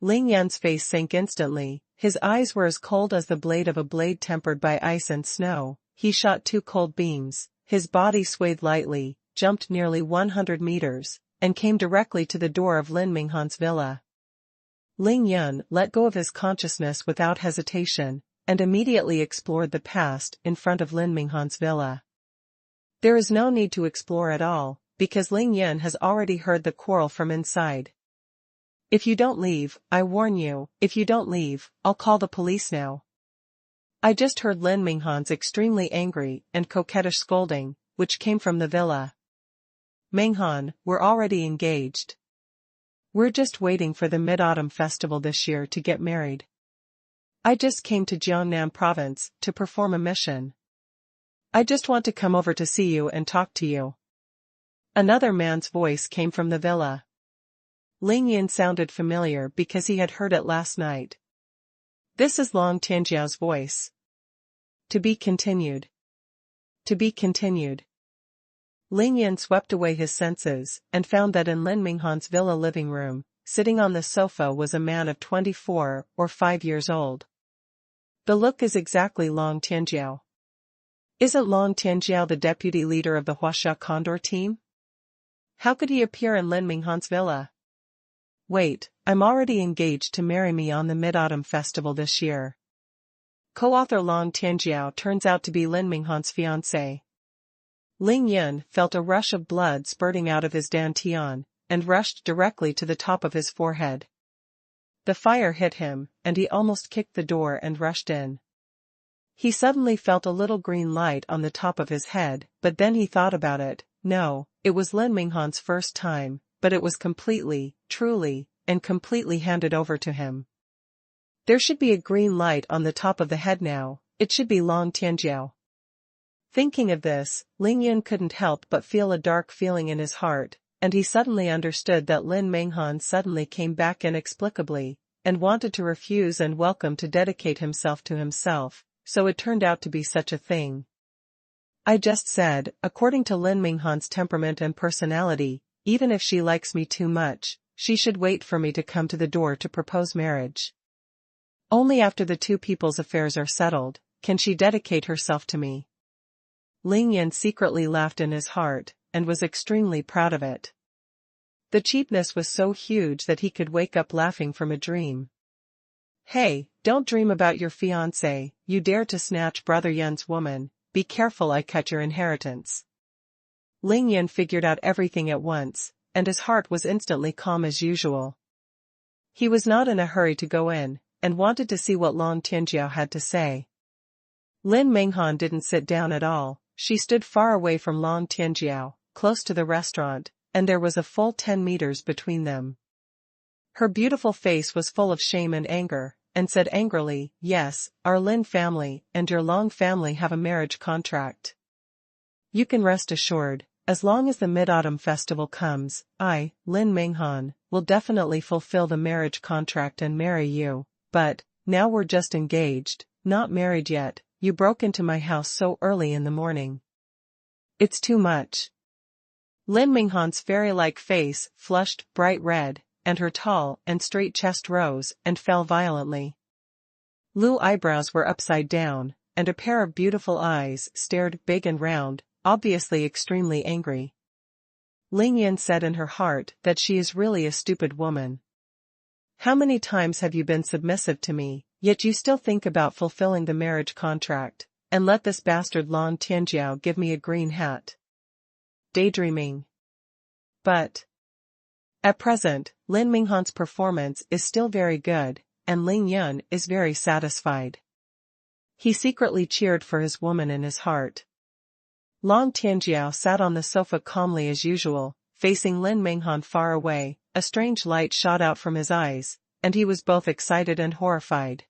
Ling Yun's face sank instantly, his eyes were as cold as the blade of a blade tempered by ice and snow. He shot 2 cold beams, his body swayed lightly, jumped nearly 100 meters, and came directly to the door of Lin Minghan's villa. Ling Yun let go of his consciousness without hesitation, and immediately explored the past in front of Lin Minghan's villa. There is no need to explore at all, because Ling Yun has already heard the quarrel from inside. If you don't leave, I warn you, if you don't leave, I'll call the police now. I just heard Lin Minghan's extremely angry and coquettish scolding, which came from the villa. Minghan, we're already engaged. We're just waiting for the Mid-Autumn Festival this year to get married. I just came to Jiangnan province to perform a mission. I just want to come over to see you and talk to you. Another man's voice came from the villa. Ling Yin sounded familiar because he had heard it last night. This is Long Tianjiao's voice. To be continued. To be continued. Ling Yin swept away his senses and found that in Lin Minghan's villa living room, sitting on the sofa was a man of 24 or 5 years old. The look is exactly Long Tianjiao. Isn't Long Tianjiao the deputy leader of the Huaxia Condor team? How could he appear in Lin Minghan's villa? Wait, I'm already engaged to marry me on the Mid-Autumn Festival this year. Co-author Long Tianjiao turns out to be Lin Minghan's fiancé. Ling Yun felt a rush of blood spurting out of his dantian, and rushed directly to the top of his forehead. The fire hit him, and he almost kicked the door and rushed in. He suddenly felt a little green light on the top of his head, but then he thought about it. No, it was Lin Minghan's first time, but it was completely, truly, and completely handed over to him. There should be a green light on the top of the head now, it should be Long Tianjiao. Thinking of this, Ling Yun couldn't help but feel a dark feeling in his heart, and he suddenly understood that Lin Minghan suddenly came back inexplicably, and wanted to refuse and welcome to dedicate himself to himself, so it turned out to be such a thing. I just said, according to Lin Minghan's temperament and personality, even if she likes me too much, she should wait for me to come to the door to propose marriage. Only after the two people's affairs are settled, can she dedicate herself to me. Ling Yin secretly laughed in his heart, and was extremely proud of it. The cheapness was so huge that he could wake up laughing from a dream. Hey, don't dream about your fiancé, you dare to snatch Brother Yun's woman, be careful I cut your inheritance. Ling Yin figured out everything at once, and his heart was instantly calm as usual. He was not in a hurry to go in, and wanted to see what Long Tianjiao had to say. Lin Minghan didn't sit down at all, she stood far away from Long Tianjiao, close to the restaurant, and there was a full 10 meters between them. Her beautiful face was full of shame and anger, and said angrily, yes, our Lin family and your Long family have a marriage contract. You can rest assured, as long as the Mid-Autumn Festival comes, I, Lin Minghan, will definitely fulfill the marriage contract and marry you, but, now we're just engaged, not married yet, you broke into my house so early in the morning. It's too much. Lin Minghan's fairy-like face flushed bright red, and her tall and straight chest rose and fell violently. Blue eyebrows were upside down, and a pair of beautiful eyes stared big and round, obviously extremely angry. Ling Yin said in her heart that she is really a stupid woman. How many times have you been submissive to me, yet you still think about fulfilling the marriage contract, and let this bastard Long Tianjiao give me a green hat? Daydreaming. But at present, Lin Minghan's performance is still very good, and Ling Yun is very satisfied. He secretly cheered for his woman in his heart. Long Tianjiao sat on the sofa calmly as usual, facing Lin Minghan far away. A strange light shot out from his eyes, and he was both excited and horrified.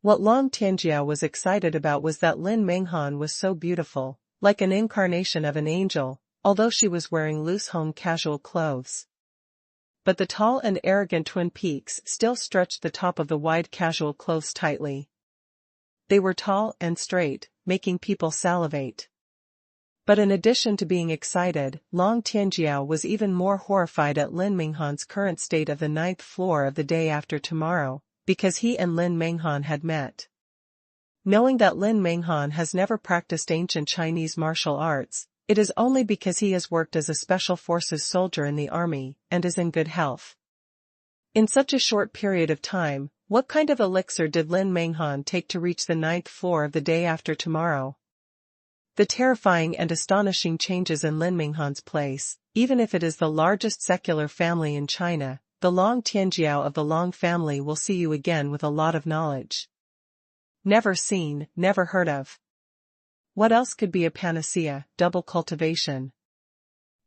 What Long Tianjiao was excited about was that Lin Minghan was so beautiful, like an incarnation of an angel, although she was wearing loose home casual clothes. But the tall and arrogant twin peaks still stretched the top of the wide casual clothes tightly. They were tall and straight, making people salivate. But in addition to being excited, Long Tianjiao was even more horrified at Lin Minghan's current state of the 9th floor of the day after tomorrow, because he and Lin Minghan had met. Knowing that Lin Minghan has never practiced ancient Chinese martial arts, it is only because he has worked as a special forces soldier in the army and is in good health. In such a short period of time, what kind of elixir did Lin Minghan take to reach the 9th floor of the day after tomorrow? The terrifying and astonishing changes in Lin Minghan's place, even if it is the largest secular family in China, the Long Tianjiao of the Long family will see you again with a lot of knowledge. Never seen, never heard of. What else could be a panacea? Double cultivation.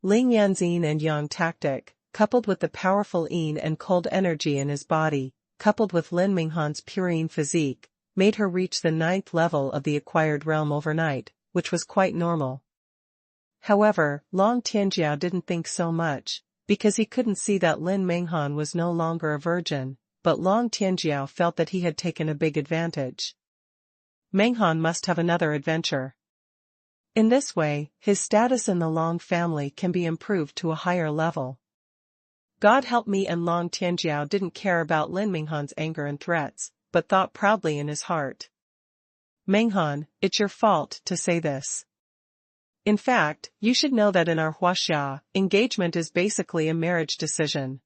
Ling Yan's yin and yang tactic, coupled with the powerful yin and cold energy in his body, coupled with Lin Minghan's purine physique, made her reach the 9th level of the acquired realm overnight, which was quite normal. However, Long Tianjiao didn't think so much, because he couldn't see that Lin Minghan was no longer a virgin, but Long Tianjiao felt that he had taken a big advantage. Minghan must have another adventure. In this way, his status in the Long family can be improved to a higher level. God help me, and Long Tianjiao didn't care about Lin Minghan's anger and threats, but thought proudly in his heart. Minghan, it's your fault to say this. In fact, you should know that in our Huaxia, engagement is basically a marriage decision.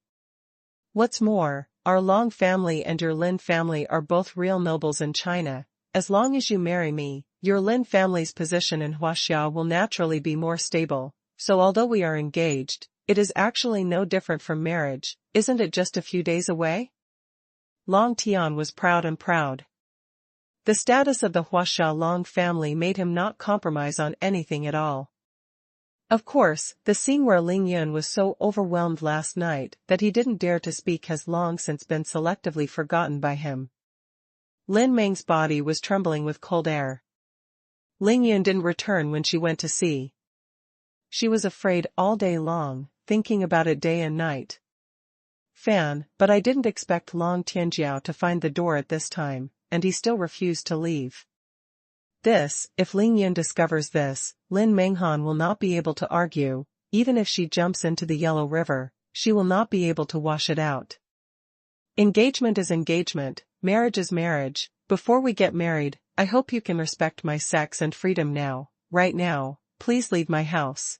What's more, our Long family and your Lin family are both real nobles in China. As long as you marry me, your Lin family's position in Huaxia will naturally be more stable, so although we are engaged, it is actually no different from marriage, isn't it just a few days away? Long Tian was proud. The status of the Huaxia Long family made him not compromise on anything at all. Of course, the scene where Ling Yun was so overwhelmed last night that he didn't dare to speak has long since been selectively forgotten by him. Lin Meng's body was trembling with cold air. Ling Yun didn't return when she went to see. She was afraid all day long, thinking about it day and night. But I didn't expect Long Tianjiao to find the door at this time, and he still refused to leave. If Ling Yun discovers this, Lin Minghan will not be able to argue. Even if she jumps into the Yellow River, she will not be able to wash it out. Engagement is engagement, marriage is marriage. Before we get married, I hope you can respect my sex and freedom now. Right now, please leave my house.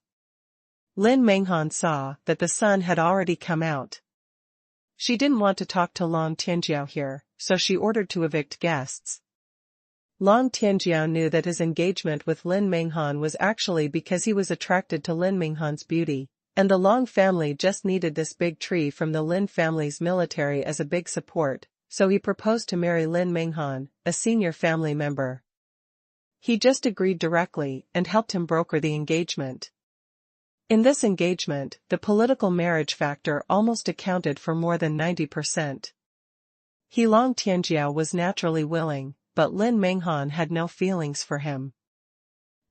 Lin Minghan saw that the sun had already come out. She didn't want to talk to Long Tianjiao here, so she ordered to evict guests. Long Tianjiao knew that his engagement with Lin Minghan was actually because he was attracted to Lin Minghan's beauty, and the Long family just needed this big tree from the Lin family's military as a big support, so he proposed to marry Lin Minghan, a senior family member. He just agreed directly and helped him broker the engagement. In this engagement, the political marriage factor almost accounted for more than 90%. Long Tianjiao was naturally willing, but Lin Minghan had no feelings for him.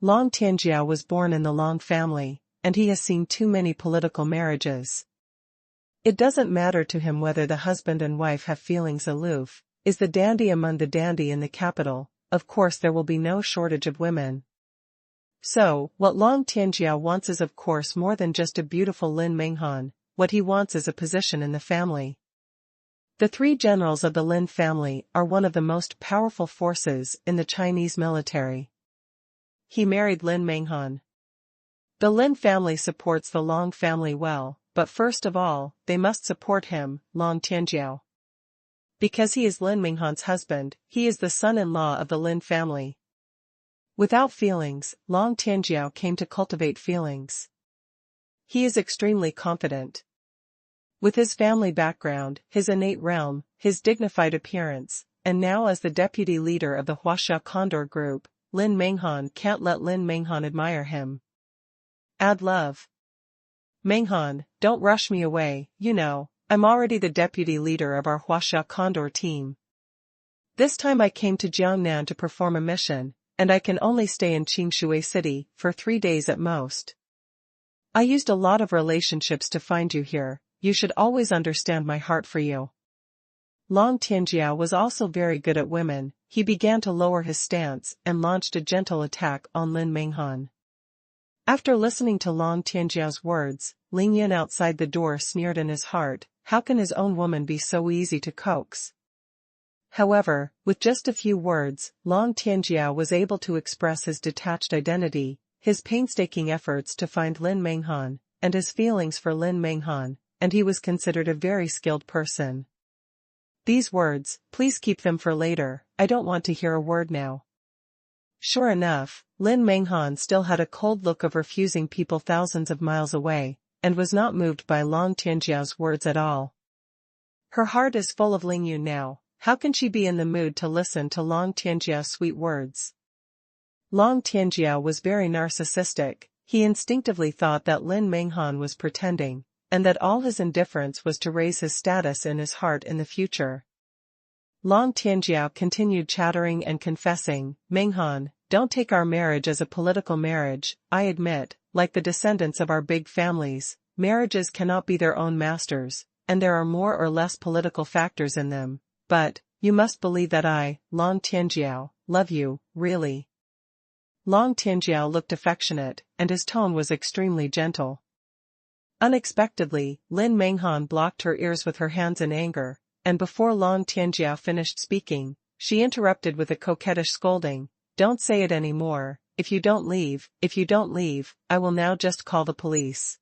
Long Tianjiao was born in the Long family, and he has seen too many political marriages. It doesn't matter to him whether the husband and wife have feelings. Aloof is the dandy among the dandy in the capital. Of course there will be no shortage of women. So, what Long Tianjiao wants is of course more than just a beautiful Lin Minghan. What he wants is a position in the family. The 3 generals of the Lin family are one of the most powerful forces in the Chinese military. He married Lin Minghan. The Lin family supports the Long family well, but first of all, they must support him, Long Tianjiao. Because he is Lin Minghan's husband, he is the son-in-law of the Lin family. Without feelings, Long Tianjiao came to cultivate feelings. He is extremely confident. With his family background, his innate realm, his dignified appearance, and now as the deputy leader of the Huaxia Condor group, Lin Minghan can't let Lin Minghan admire him. Add love. Minghan, don't rush me away, I'm already the deputy leader of our Huaxia Condor team. This time I came to Jiangnan to perform a mission, and I can only stay in Qingshui City for 3 days at most. I used a lot of relationships to find you here. You should always understand my heart for you. Long Tianjiao was also very good at women. He began to lower his stance and launched a gentle attack on Lin Minghan. After listening to Long Tianjiao's words, Ling Yun outside the door sneered in his heart, how can his own woman be so easy to coax? However, with just a few words, Long Tianjiao was able to express his detached identity, his painstaking efforts to find Lin Minghan, and his feelings for Lin Minghan, and he was considered a very skilled person. These words, please keep them for later, I don't want to hear a word now. Sure enough, Lin Minghan still had a cold look of refusing people thousands of miles away, and was not moved by Long Tianjiao's words at all. Her heart is full of Ling Yun now, how can she be in the mood to listen to Long Tianjiao's sweet words? Long Tianjiao was very narcissistic. He instinctively thought that Lin Menghan was pretending, and that all his indifference was to raise his status in his heart in the future. Long Tianjiao continued chattering and confessing, Menghan, don't take our marriage as a political marriage. I admit, like the descendants of our big families, marriages cannot be their own masters, and there are more or less political factors in them, but, you must believe that I, Long Tianjiao, love you, really. Long Tianjiao looked affectionate, and his tone was extremely gentle. Unexpectedly, Lin Menghan blocked her ears with her hands in anger, and before Long Tianjiao finished speaking, she interrupted with a coquettish scolding, don't say it any more. If you don't leave, I will now just call the police.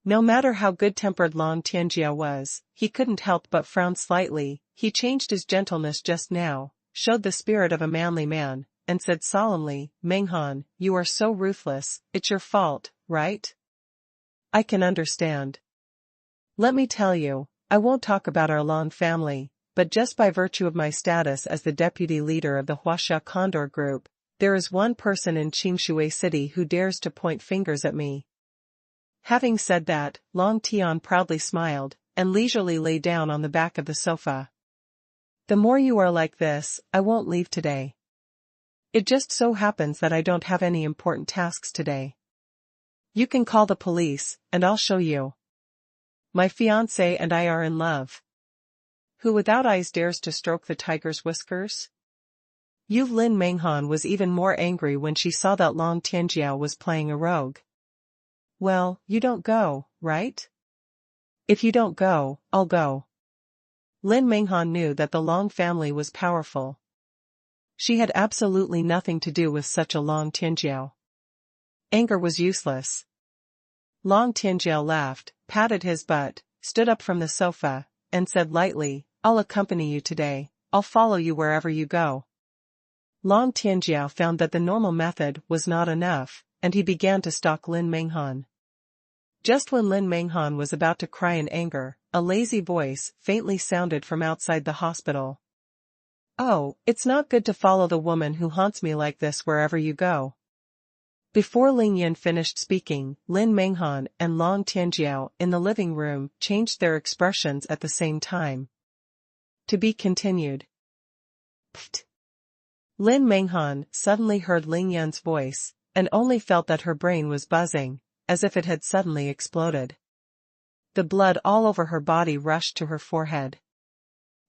No matter how good-tempered Long Tianjiao was, he couldn't help but frown slightly. He changed his gentleness just now, showed the spirit of a manly man, and said solemnly, Menghan, you are so ruthless, it's your fault, right? I can understand. Let me tell you, I won't talk about our Long family, but just by virtue of my status as the deputy leader of the Huaxia Condor Group, there is one person in Qingshui City who dares to point fingers at me. Having said that, Long Tian proudly smiled, and leisurely lay down on the back of the sofa. The more you are like this, I won't leave today. It just so happens that I don't have any important tasks today. You can call the police, and I'll show you. My fiancé and I are in love. Who without eyes dares to stroke the tiger's whiskers? Lin Menghan was even more angry when she saw that Long Tianjiao was playing a rogue. Well, you don't go, right? If you don't go, I'll go. Lin Menghan knew that the Long family was powerful. She had absolutely nothing to do with such a Long Tianjiao. Anger was useless. Long Tianjiao laughed, patted his butt, stood up from the sofa, and said lightly, I'll accompany you today, I'll follow you wherever you go. Long Tianjiao found that the normal method was not enough, and he began to stalk Lin Menghan. Just when Lin Menghan was about to cry in anger, a lazy voice faintly sounded from outside the hospital. Oh, it's not good to follow the woman who haunts me like this wherever you go. Before Ling Yin finished speaking, Lin Menghan and Long Tianjiao in the living room changed their expressions at the same time. To be continued. Pfft. Lin Menghan suddenly heard Ling Yin's voice, and only felt that her brain was buzzing, as if it had suddenly exploded. The blood all over her body rushed to her forehead.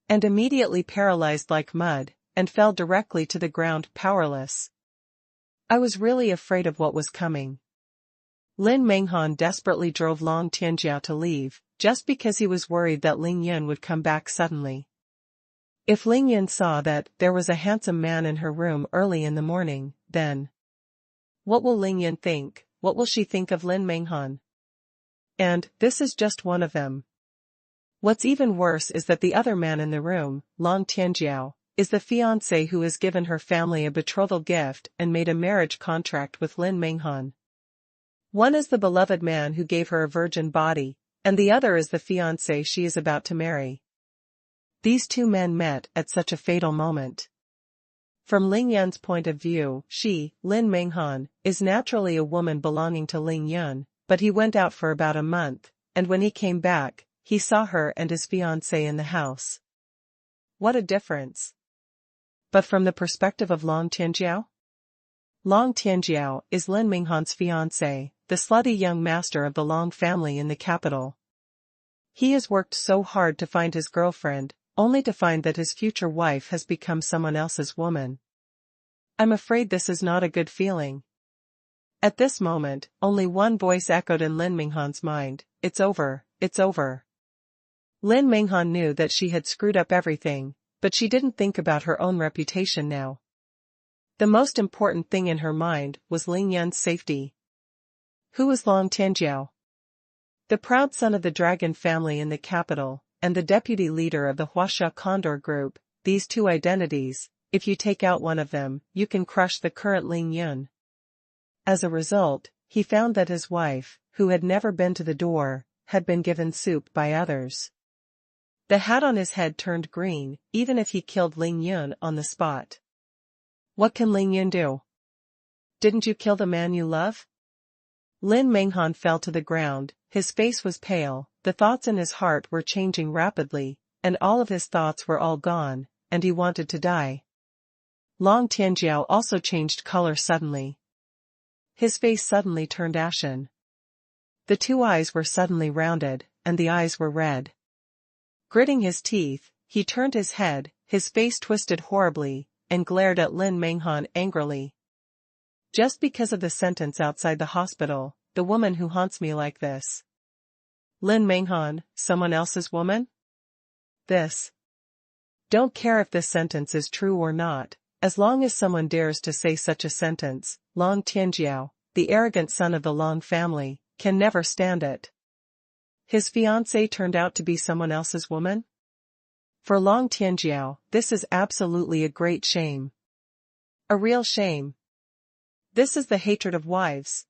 And immediately paralyzed like mud, and fell directly to the ground powerless. I was really afraid of what was coming. Lin Menghan desperately drove Long Tianjiao to leave, just because he was worried that Ling Yin would come back suddenly. If Ling Yin saw that there was a handsome man in her room early in the morning, then... What will Ling Yin think? What will she think of Lin Menghan? And this is just one of them. What's even worse is that the other man in the room, Long Tianjiao, is the fiancé who has given her family a betrothal gift and made a marriage contract with Lin Menghan. One is the beloved man who gave her a virgin body, and the other is the fiancé she is about to marry. These two men met at such a fatal moment. From Ling Yin's point of view, she, Lin Menghan, is naturally a woman belonging to Ling Yin, but he went out for about a month, and when he came back, he saw her and his fiancé in the house. What a difference! But from the perspective of Long Tianjiao? Long Tianjiao is Lin Menghan's fiancé, the slutty young master of the Long family in the capital. He has worked so hard to find his girlfriend, only to find that his future wife has become someone else's woman. I'm afraid this is not a good feeling. At this moment, only one voice echoed in Lin Menghan's mind, it's over, it's over. Lin Menghan knew that she had screwed up everything, but she didn't think about her own reputation now. The most important thing in her mind was Ling Yin's safety. Who was Long Tianjiao? The proud son of the dragon family in the capital, and the deputy leader of the Huaxia Condor Group. These two identities, if you take out one of them, you can crush the current Ling Yin. As a result, he found that his wife, who had never been to the door, had been given soup by others. The hat on his head turned green, even if he killed Ling Yun on the spot. What can Ling Yun do? Didn't you kill the man you love? Lin Menghan fell to the ground, his face was pale, the thoughts in his heart were changing rapidly, and all of his thoughts were all gone, and he wanted to die. Long Tianjiao also changed color suddenly. His face suddenly turned ashen. The two eyes were suddenly rounded, and the eyes were red. Gritting his teeth, he turned his head, his face twisted horribly, and glared at Lin Menghan angrily. Just because of the sentence outside the hospital, the woman who haunts me like this. Lin Menghan, someone else's woman? This. Don't care if this sentence is true or not, as long as someone dares to say such a sentence. Long Tianjiao, the arrogant son of the Long family, can never stand it. His fiancée turned out to be someone else's woman? For Long Tianjiao, this is absolutely a great shame. A real shame. This is the hatred of wives.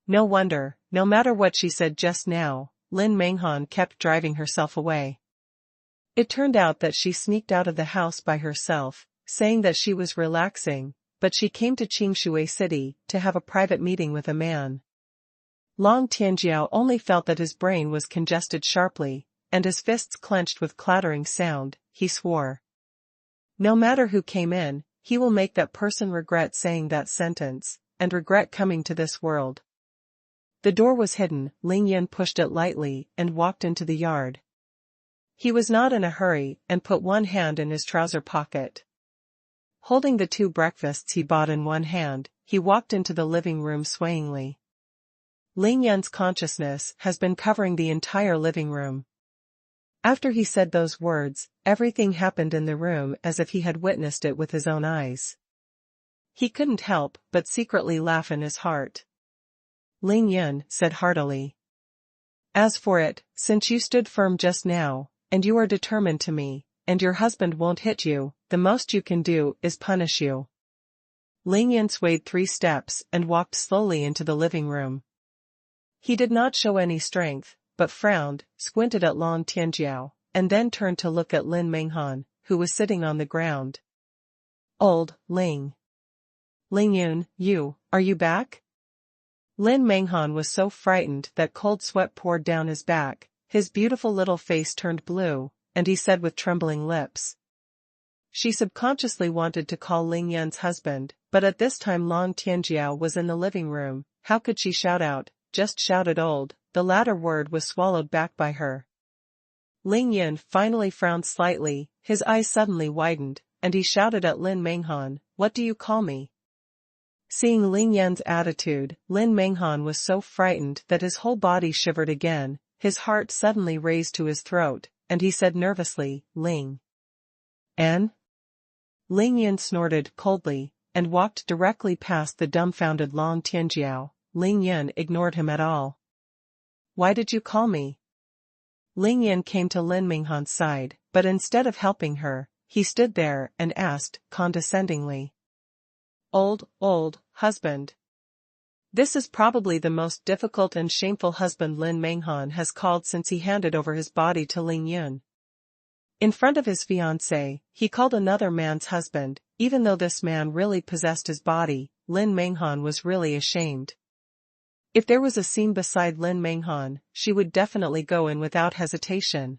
No wonder, no matter what she said just now, Lin Menghan kept driving herself away. It turned out that she sneaked out of the house by herself, saying that she was relaxing, but she came to Qingshui City to have a private meeting with a man. Long Tianjiao only felt that his brain was congested sharply, and his fists clenched with clattering sound. He swore. No matter who came in, he will make that person regret saying that sentence, and regret coming to this world. The door was hidden. Ling Yin pushed it lightly and walked into the yard. He was not in a hurry and put one hand in his trouser pocket. Holding the 2 breakfasts he bought in one hand, he walked into the living room swayingly. Ling Yin's consciousness has been covering the entire living room. After he said those words, everything happened in the room as if he had witnessed it with his own eyes. He couldn't help but secretly laugh in his heart. Ling Yin said heartily. As for it, since you stood firm just now, and you are determined to me, and your husband won't hit you, the most you can do is punish you. Ling Yin swayed 3 steps and walked slowly into the living room. He did not show any strength, but frowned, squinted at Long Tianjiao, and then turned to look at Lin Menghan, who was sitting on the ground. Old Ling. Ling Yun, are you back? Lin Menghan was so frightened that cold sweat poured down his back, his beautiful little face turned blue, and he said with trembling lips. She subconsciously wanted to call Ling Yun's husband, but at this time Long Tianjiao was in the living room. How could she shout out? Just shouted old, the latter word was swallowed back by her. Ling Yun finally frowned slightly, his eyes suddenly widened, and he shouted at Lin Menghan, what do you call me? Seeing Ling Yun's attitude, Lin Menghan was so frightened that his whole body shivered again, his heart suddenly raised to his throat, and he said nervously, Ling. N? Ling Yun snorted coldly, and walked directly past the dumbfounded Long Tianjiao. Ling Yun ignored him at all. Why did you call me? Ling Yun came to Lin Menghan's side, but instead of helping her, he stood there and asked, condescendingly. Old husband. This is probably the most difficult and shameful husband Lin Menghan has called since he handed over his body to Ling Yun. In front of his fiancée, he called another man's husband, even though this man really possessed his body. Lin Menghan was really ashamed. If there was a scene beside Lin Menghan, she would definitely go in without hesitation.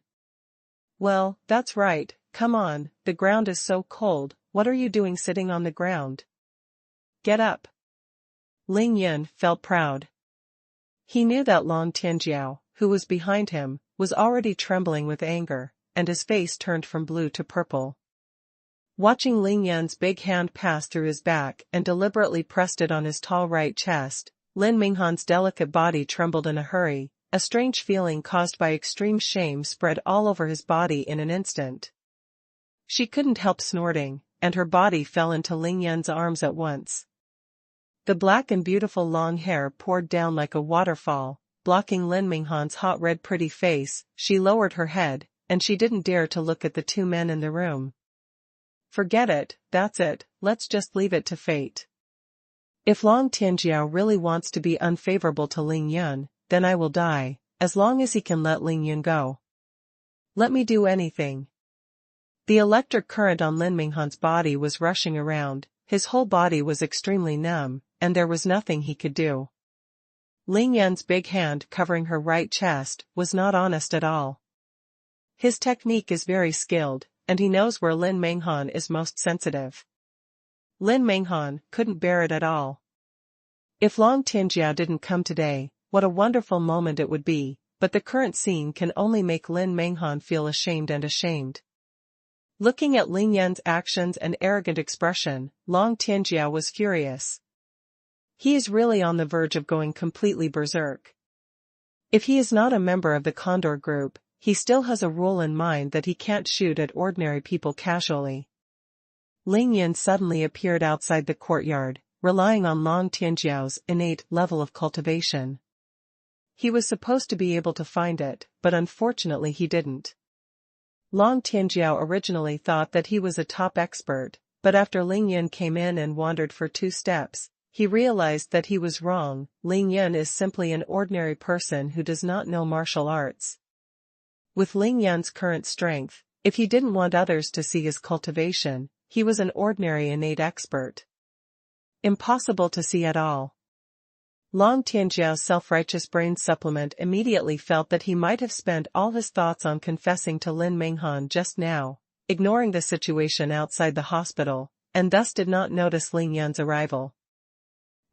Well, that's right, come on, the ground is so cold, what are you doing sitting on the ground? Get up. Ling Yun felt proud. He knew that Long Tianjiao, who was behind him, was already trembling with anger, and his face turned from blue to purple. Watching Ling Yun's big hand pass through his back and deliberately pressed it on his tall right chest, Lin Menghan's delicate body trembled in a hurry, a strange feeling caused by extreme shame spread all over his body in an instant. She couldn't help snorting, and her body fell into Ling Yun's arms at once. The black and beautiful long hair poured down like a waterfall, blocking Lin Menghan's hot red pretty face. She lowered her head, and she didn't dare to look at the 2 men in the room. Forget it, that's it, let's just leave it to fate. If Long Tianjiao really wants to be unfavorable to Ling Yun, then I will die, as long as he can let Ling Yun go. Let me do anything. The electric current on Lin Minghan's body was rushing around, his whole body was extremely numb, and there was nothing he could do. Ling Yan's big hand covering her right chest was not honest at all. His technique is very skilled, and he knows where Lin Minghan is most sensitive. Lin Minghan couldn't bear it at all. If Long Tianjiao didn't come today, what a wonderful moment it would be, but the current scene can only make Lin Minghan feel ashamed. Looking at Ling Yan's actions and arrogant expression, Long Tianjiao was furious. He is really on the verge of going completely berserk. If he is not a member of the Condor group, he still has a rule in mind that he can't shoot at ordinary people casually. Ling Yan suddenly appeared outside the courtyard, relying on Long Tianjiao's innate level of cultivation. He was supposed to be able to find it, but unfortunately he didn't. Long Tianjiao originally thought that he was a top expert, but after Ling Yan came in and wandered for 2 steps, he realized that he was wrong. Ling Yan is simply an ordinary person who does not know martial arts. With Ling Yan's current strength, if he didn't want others to see his cultivation, he was an ordinary innate expert. Impossible to see at all. Long Tianjiao's self-righteous brain supplement immediately felt that he might have spent all his thoughts on confessing to Lin Minghan just now, ignoring the situation outside the hospital, and thus did not notice Ling Yan's arrival.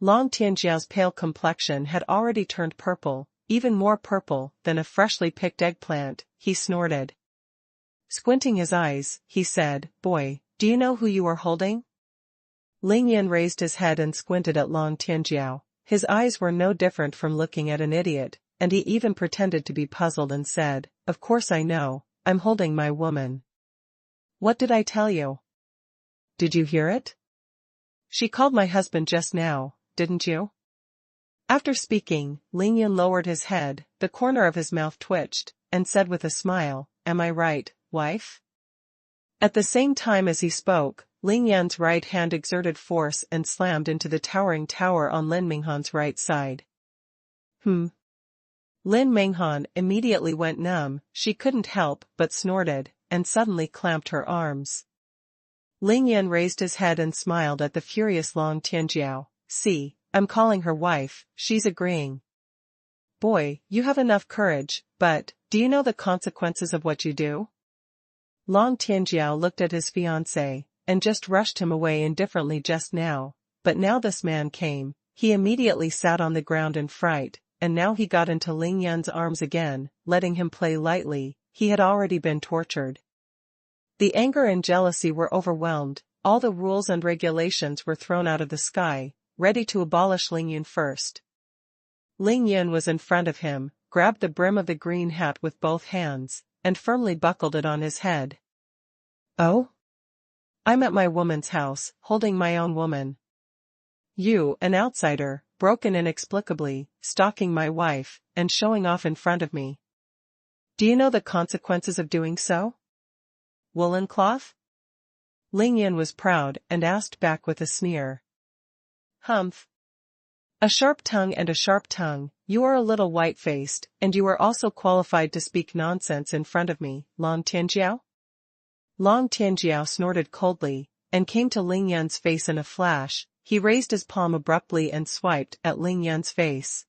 Long Tianjiao's pale complexion had already turned purple, even more purple than a freshly picked eggplant. He snorted. Squinting his eyes, he said, "Boy, do you know who you are holding?" Ling Yan raised his head and squinted at Long Tianjiao. His eyes were no different from looking at an idiot, and he even pretended to be puzzled and said, "Of course I know, I'm holding my woman." "What did I tell you? Did you hear it? She called my husband just now, didn't you?" After speaking, Ling Yan lowered his head, the corner of his mouth twitched, and said with a smile, "Am I right, wife?" At the same time as he spoke, Ling Yan's right hand exerted force and slammed into the towering tower on Lin Minghan's right side. Lin Minghan immediately went numb, she couldn't help but snorted, and suddenly clamped her arms. Ling Yan raised his head and smiled at the furious Long Tianjiao. "See, I'm calling her wife, she's agreeing. Boy, you have enough courage, but, do you know the consequences of what you do?" Long Tianjiao looked at his fiancé, and just rushed him away indifferently just now, but now this man came, he immediately sat on the ground in fright, and now he got into Ling Yan's arms again, letting him play lightly. He had already been tortured. The anger and jealousy were overwhelmed, all the rules and regulations were thrown out of the sky, ready to abolish Ling Yan first. Ling Yan was in front of him, grabbed the brim of the green hat with both hands, and firmly buckled it on his head. "Oh? I'm at my woman's house, holding my own woman. You, an outsider, broken inexplicably, stalking my wife, and showing off in front of me. Do you know the consequences of doing so? Woolen cloth?" Ling Yan was proud and asked back with a sneer. "Humph. A sharp tongue and a sharp tongue, you are a little white-faced, and you are also qualified to speak nonsense in front of me, Long Tianjiao?" Long Tianjiao snorted coldly, and came to Ling Yan's face in a flash. He raised his palm abruptly and swiped at Ling Yan's face.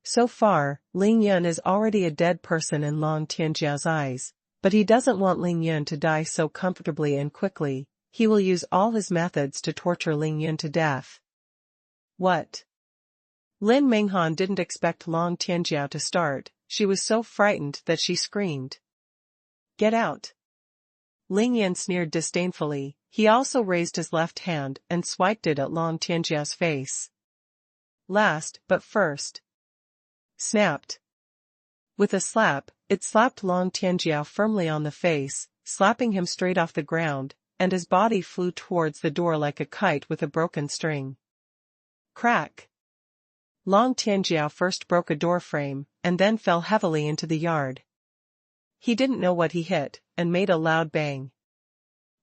So far, Ling Yan is already a dead person in Long Tianjiao's eyes, but he doesn't want Ling Yan to die so comfortably and quickly. He will use all his methods to torture Ling Yan to death. What? Lin Minghan didn't expect Long Tianjiao to start. She was so frightened that she screamed. "Get out!" Ling Yan sneered disdainfully. He also raised his left hand and swiped it at Long Tianjiao's face. Last, but first. Snapped. With a slap, it slapped Long Tianjiao firmly on the face, slapping him straight off the ground, and his body flew towards the door like a kite with a broken string. Crack! Long Tianjiao first broke a door frame, and then fell heavily into the yard. He didn't know what he hit, and made a loud bang.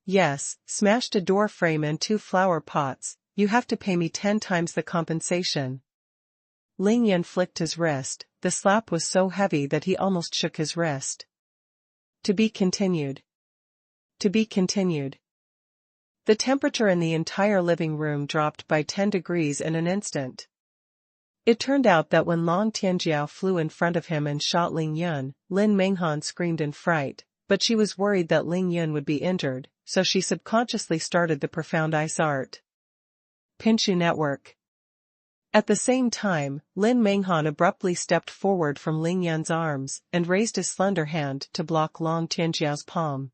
"Yes, smashed a door frame and 2 flower pots, you have to pay me 10 times the compensation." Ling Yan flicked his wrist, the slap was so heavy that he almost shook his wrist. To be continued. To be continued. The temperature in the entire living room dropped by 10 degrees in an instant. It turned out that when Long Tianjiao flew in front of him and shot Ling Yun, Lin Menghan screamed in fright, but she was worried that Ling Yun would be injured, so she subconsciously started the profound ice art. Pinshu Network. At the same time, Lin Menghan abruptly stepped forward from Ling Yun's arms and raised his slender hand to block Long Tianjiao's palm.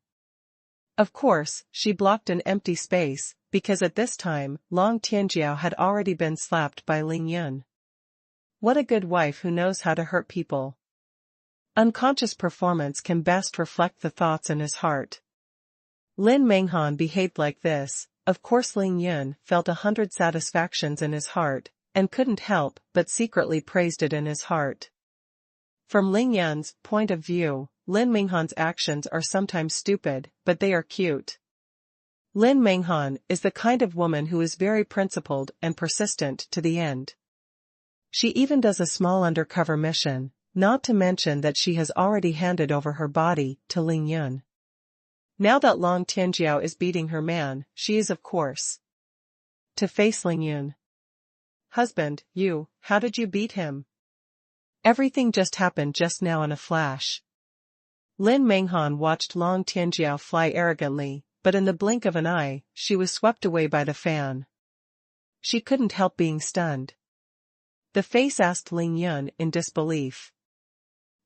Of course, she blocked an empty space, because at this time, Long Tianjiao had already been slapped by Ling Yun. What a good wife who knows how to hurt people. Unconscious performance can best reflect the thoughts in his heart. Lin Menghan behaved like this. Of course Ling Yun felt 100 satisfactions in his heart, and couldn't help but secretly praised it in his heart. From Ling Yun's point of view, Lin Menghan's actions are sometimes stupid, but they are cute. Lin Menghan is the kind of woman who is very principled and persistent to the end. She even does a small undercover mission, not to mention that she has already handed over her body to Ling Yun. Now that Long Tianjiao is beating her man, she is of course to face Ling Yun. Husband, how did you beat him? Everything just happened just now in a flash. Lin Menghan watched Long Tianjiao fly arrogantly, but in the blink of an eye, she was swept away by the fan. She couldn't help being stunned. The face asked Ling Yun in disbelief.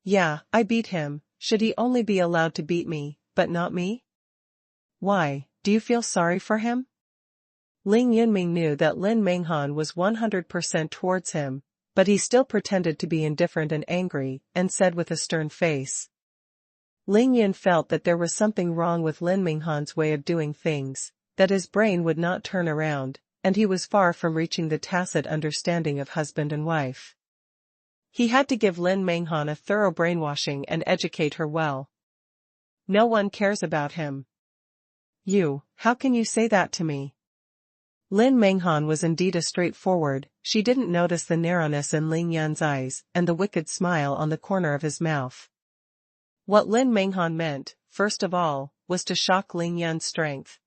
Yeah, I beat him. Should he only be allowed to beat me, but not me? Why, do you feel sorry for him? Ling Yunming knew that Lin Menghan was 100% towards him, but he still pretended to be indifferent and angry, and said with a stern face. Ling Yun felt that there was something wrong with Lin Menghan's way of doing things, that his brain would not turn around, and he was far from reaching the tacit understanding of husband and wife. He had to give Lin Menghan a thorough brainwashing and educate her well. No one cares about him. How can you say that to me? Lin Menghan was indeed a straightforward. She didn't notice the narrowness in Ling Yun's eyes and the wicked smile on the corner of his mouth. What Lin Menghan meant, first of all, was to shock Ling Yun's strength.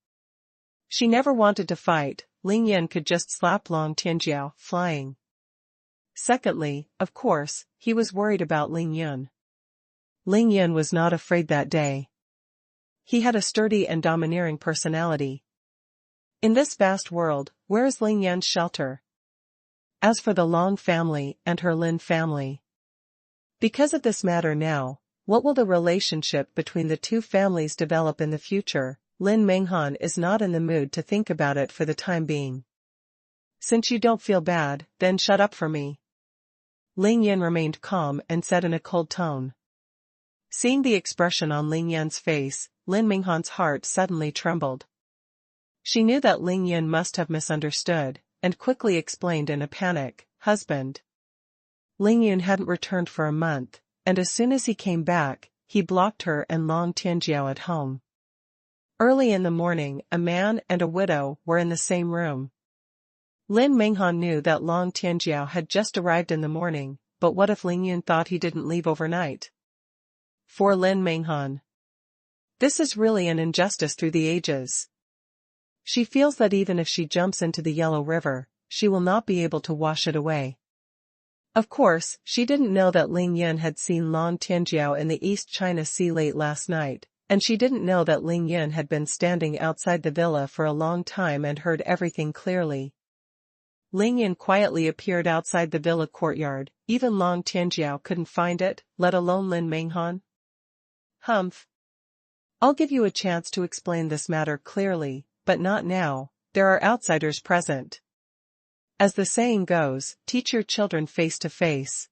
She never wanted to fight. Ling Yun could just slap Long Tianjiao, flying. Secondly, of course, he was worried about Ling Yun. Ling Yun was not afraid that day. He had a sturdy and domineering personality. In this vast world, where is Ling Yun's shelter? As for the Long family and her Lin family. Because of this matter now, what will the relationship between the two families develop in the future? Lin Menghan is not in the mood to think about it for the time being. Since you don't feel bad, then shut up for me. Ling Yun remained calm and said in a cold tone. Seeing the expression on Ling Yun's face, Lin Menghan's heart suddenly trembled. She knew that Ling Yun must have misunderstood, and quickly explained in a panic, Husband. Ling Yun hadn't returned for a month, and as soon as he came back, he blocked her and Long Tianjiao at home. Early in the morning, a man and a widow were in the same room. Lin Menghan knew that Long Tianjiao had just arrived in the morning, but what if Ling Yun thought he didn't leave overnight? For Lin Menghan. This is really an injustice through the ages. She feels that even if she jumps into the Yellow River, she will not be able to wash it away. Of course, she didn't know that Ling Yun had seen Long Tianjiao in the East China Sea late last night, and she didn't know that Ling Yun had been standing outside the villa for a long time and heard everything clearly. Ling Yun quietly appeared outside the villa courtyard. Even Long Tianjiao couldn't find it, let alone Lin Menghan. Humph. I'll give you a chance to explain this matter clearly, but not now. There are outsiders present. As the saying goes, teach your children face to face.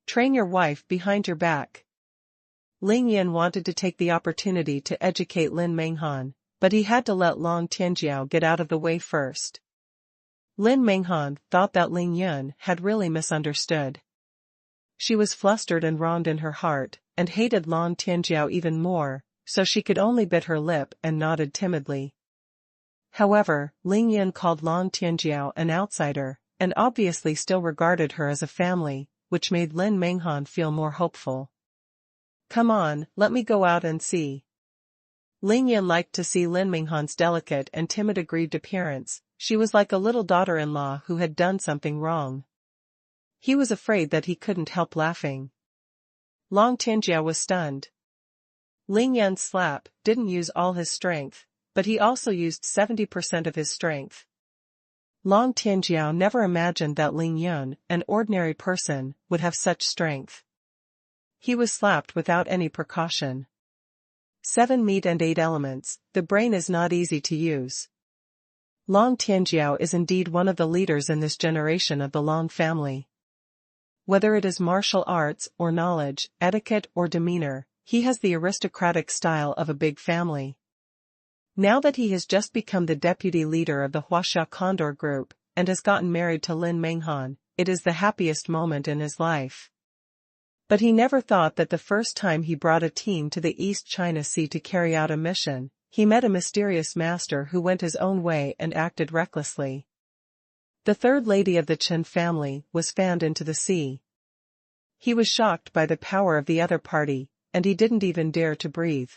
Train your wife behind your back. Ling Yun wanted to take the opportunity to educate Lin Menghan, but he had to let Long Tianjiao get out of the way first. Lin Menghan thought that Ling Yun had really misunderstood. She was flustered and wronged in her heart, and hated Long Tianjiao even more, so she could only bit her lip and nodded timidly. However, Ling Yun called Long Tianjiao an outsider, and obviously still regarded her as a family, which made Lin Menghan feel more hopeful. Come on, let me go out and see. Ling Yan liked to see Lin Minghan's delicate and timid aggrieved appearance. She was like a little daughter-in-law who had done something wrong. He was afraid that he couldn't help laughing. Long Tianjiao was stunned. Ling Yan's slap didn't use all his strength, but he also used 70% of his strength. Long Tianjiao never imagined that Ling Yan, an ordinary person, would have such strength. He was slapped without any precaution. 7 meat and 8 elements, the brain is not easy to use. Long Tianjiao is indeed one of the leaders in this generation of the Long family. Whether it is martial arts or knowledge, etiquette or demeanor, he has the aristocratic style of a big family. Now that he has just become the deputy leader of the Huaxia Condor group, and has gotten married to Lin Minghan, it is the happiest moment in his life. But he never thought that the first time he brought a team to the East China Sea to carry out a mission, he met a mysterious master who went his own way and acted recklessly. The third lady of the Chen family was fanned into the sea. He was shocked by the power of the other party, and he didn't even dare to breathe.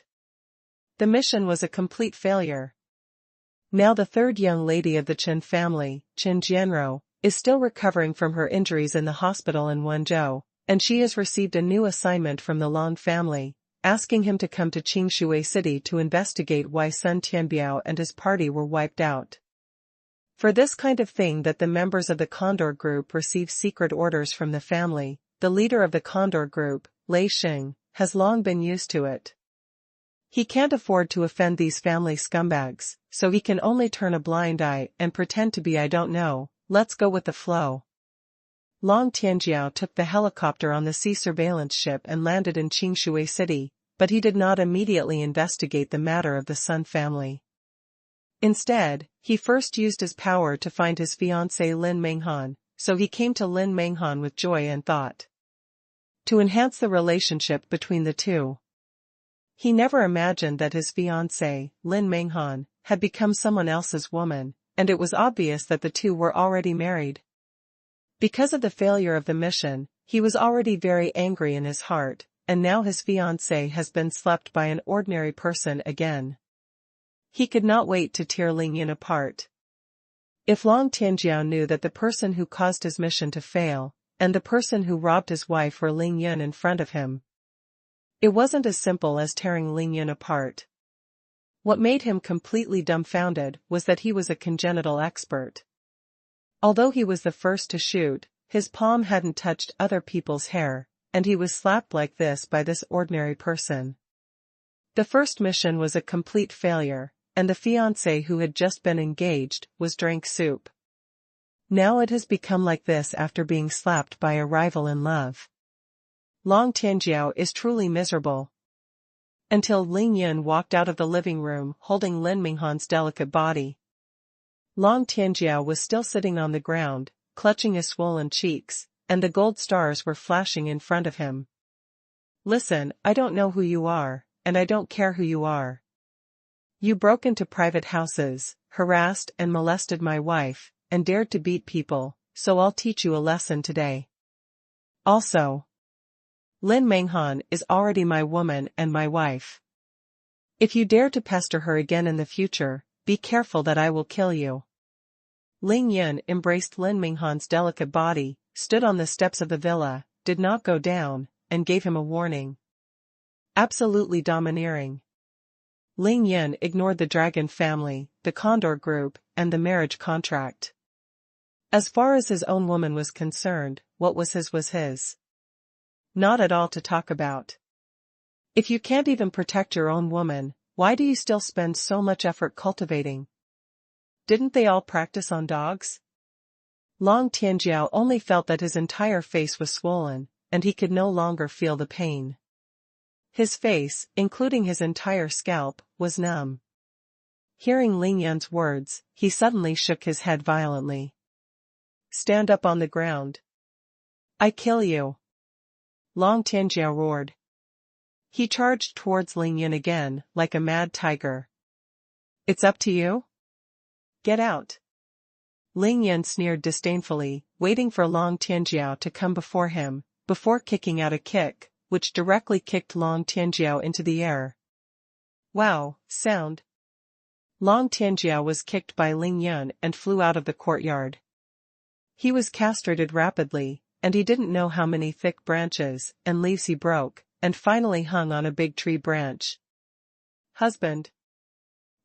The mission was a complete failure. Now the third young lady of the Chen family, Chen Jianrou, is still recovering from her injuries in the hospital in Wenzhou, and she has received a new assignment from the Long family, asking him to come to Qingshui City to investigate why Sun Tianbiao and his party were wiped out. For this kind of thing that the members of the Condor group receive secret orders from the family, the leader of the Condor group, Lei Xing, has long been used to it. He can't afford to offend these family scumbags, so he can only turn a blind eye and pretend to be I don't know, let's go with the flow. Long Tianjiao took the helicopter on the sea surveillance ship and landed in Qingshui City, but he did not immediately investigate the matter of the Sun family. Instead, he first used his power to find his fiancée Lin Minghan, so he came to Lin Minghan with joy and thought to enhance the relationship between the two. He never imagined that his fiancée, Lin Minghan, had become someone else's woman, and it was obvious that the two were already married. Because of the failure of the mission, he was already very angry in his heart, and now his fiancée has been slept by an ordinary person again. He could not wait to tear Ling Yan apart. If Long Tianjiao knew that the person who caused his mission to fail, and the person who robbed his wife were Ling Yan in front of him, it wasn't as simple as tearing Ling Yan apart. What made him completely dumbfounded was that he was a congenital expert. Although he was the first to shoot, his palm hadn't touched other people's hair, and he was slapped like this by this ordinary person. The first mission was a complete failure, and the fiancé who had just been engaged was drank soup. Now it has become like this after being slapped by a rival in love. Long Tianjiao is truly miserable. Until Ling Yan walked out of the living room holding Lin Minghan's delicate body. Long Tianjiao was still sitting on the ground, clutching his swollen cheeks, and the gold stars were flashing in front of him. Listen, I don't know who you are, and I don't care who you are. You broke into private houses, harassed and molested my wife, and dared to beat people, so I'll teach you a lesson today. Also, Lin Minghan is already my woman and my wife. If you dare to pester her again in the future, be careful that I will kill you. Ling Yan embraced Lin Minghan's delicate body, stood on the steps of the villa, did not go down, and gave him a warning. Absolutely domineering. Ling Yan ignored the dragon family, the Condor group, and the marriage contract. As far as his own woman was concerned, what was his was his. Not at all to talk about. If you can't even protect your own woman, why do you still spend so much effort cultivating? Didn't they all practice on dogs? Long Tianjiao only felt that his entire face was swollen, and he could no longer feel the pain. His face, including his entire scalp, was numb. Hearing Ling Yan's words, he suddenly shook his head violently. Stand up on the ground. I kill you. Long Tianjiao roared. He charged towards Ling Yan again, like a mad tiger. It's up to you? Get out. Ling Yan sneered disdainfully, waiting for Long Tianjiao to come before him, before kicking out a kick, which directly kicked Long Tianjiao into the air. Wow, sound! Long Tianjiao was kicked by Ling Yun and flew out of the courtyard. He was castrated rapidly, and he didn't know how many thick branches and leaves he broke, and finally hung on a big tree branch. Husband.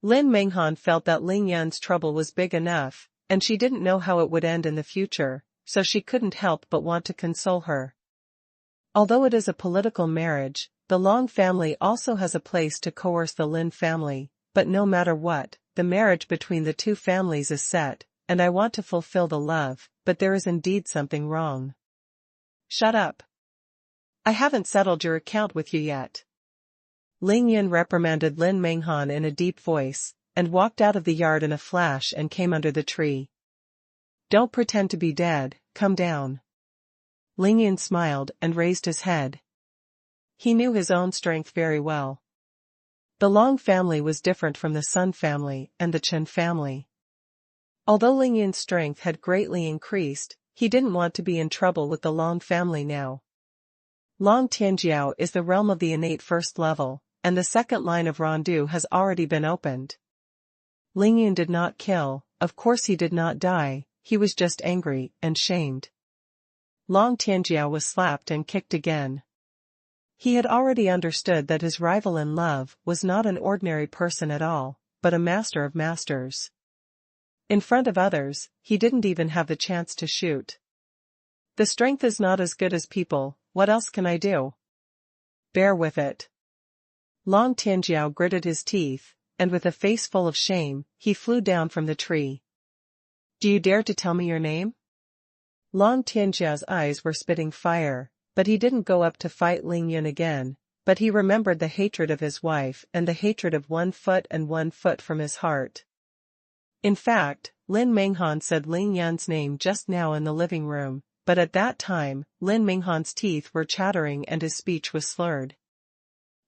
Lin Menghan felt that Ling Yun's trouble was big enough, and she didn't know how it would end in the future, so she couldn't help but want to console her. Although it is a political marriage, the Long family also has a place to coerce the Lin family, but no matter what, the marriage between the two families is set, and I want to fulfill the love, but there is indeed something wrong. Shut up. I haven't settled your account with you yet. Ling Yun reprimanded Lin Menghan in a deep voice, and walked out of the yard in a flash and came under the tree. Don't pretend to be dead, come down. Ling Yun smiled and raised his head. He knew his own strength very well. The Long family was different from the Sun family and the Chen family. Although Ling Yun's strength had greatly increased, he didn't want to be in trouble with the Long family now. Long Tianjiao is the realm of the innate first level, and the second line of Rondu has already been opened. Ling Yun did not kill, of course he did not die, he was just angry and shamed. Long Tianjiao was slapped and kicked again. He had already understood that his rival in love was not an ordinary person at all, but a master of masters. In front of others, he didn't even have the chance to shoot. The strength is not as good as people, what else can I do? Bear with it. Long Tianjiao gritted his teeth, and with a face full of shame, he flew down from the tree. Do you dare to tell me your name? Long Tianjiao's eyes were spitting fire, but he didn't go up to fight Ling Yun again, but he remembered the hatred of his wife and the hatred of 1 foot and 1 foot from his heart. In fact, Lin Menghan said Ling Yun's name just now in the living room, but at that time, Lin Menghan's teeth were chattering and his speech was slurred.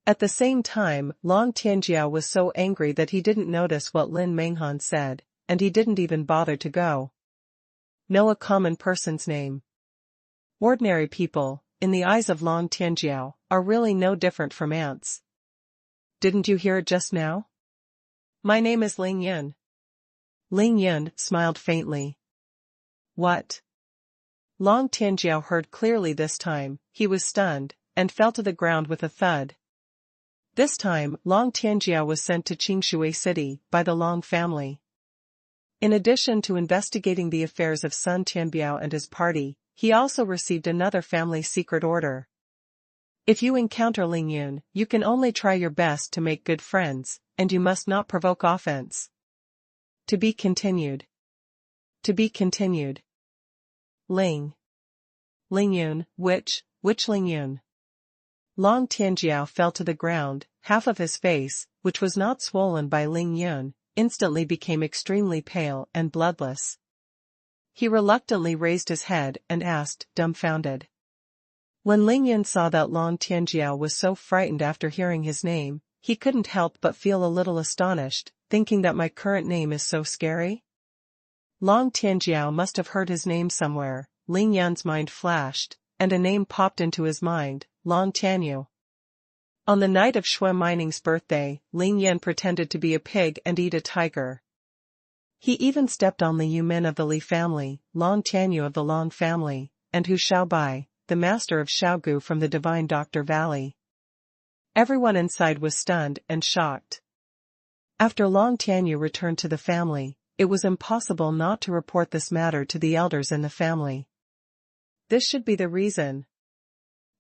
At the same time, Long Tianjiao was so angry that he didn't notice what Lin Menghan said, and he didn't even bother to go. Know a common person's name. Ordinary people, in the eyes of Long Tianjiao, are really no different from ants. Didn't you hear it just now? My name is Ling Yun. Ling Yun smiled faintly. What? Long Tianjiao heard clearly this time, he was stunned, and fell to the ground with a thud. This time, Long Tianjiao was sent to Qingshui City by the Long family. In addition to investigating the affairs of Sun Tianbiao and his party, he also received another family secret order. If you encounter Ling Yun, you can only try your best to make good friends, and you must not provoke offense. To be continued. To be continued. Ling Yun, which Ling Yun? Long Tianjiao fell to the ground, half of his face, which was not swollen by Ling Yun, instantly became extremely pale and bloodless. He reluctantly raised his head and asked, dumbfounded. When Ling Yun saw that Long Tianjiao was so frightened after hearing his name, he couldn't help but feel a little astonished, thinking that my current name is so scary? Long Tianjiao must have heard his name somewhere. Ling Yun's mind flashed, and a name popped into his mind, Long Tianyu. On the night of Shui Mining's birthday, Ling Yun pretended to be a pig and eat a tiger. He even stepped on the Yumin of the Li family, Long Tianyu of the Long family, and Hu Xiaobai, the master of Xiaogu from the Divine Doctor Valley. Everyone inside was stunned and shocked. After Long Tianyu returned to the family, it was impossible not to report this matter to the elders in the family. This should be the reason.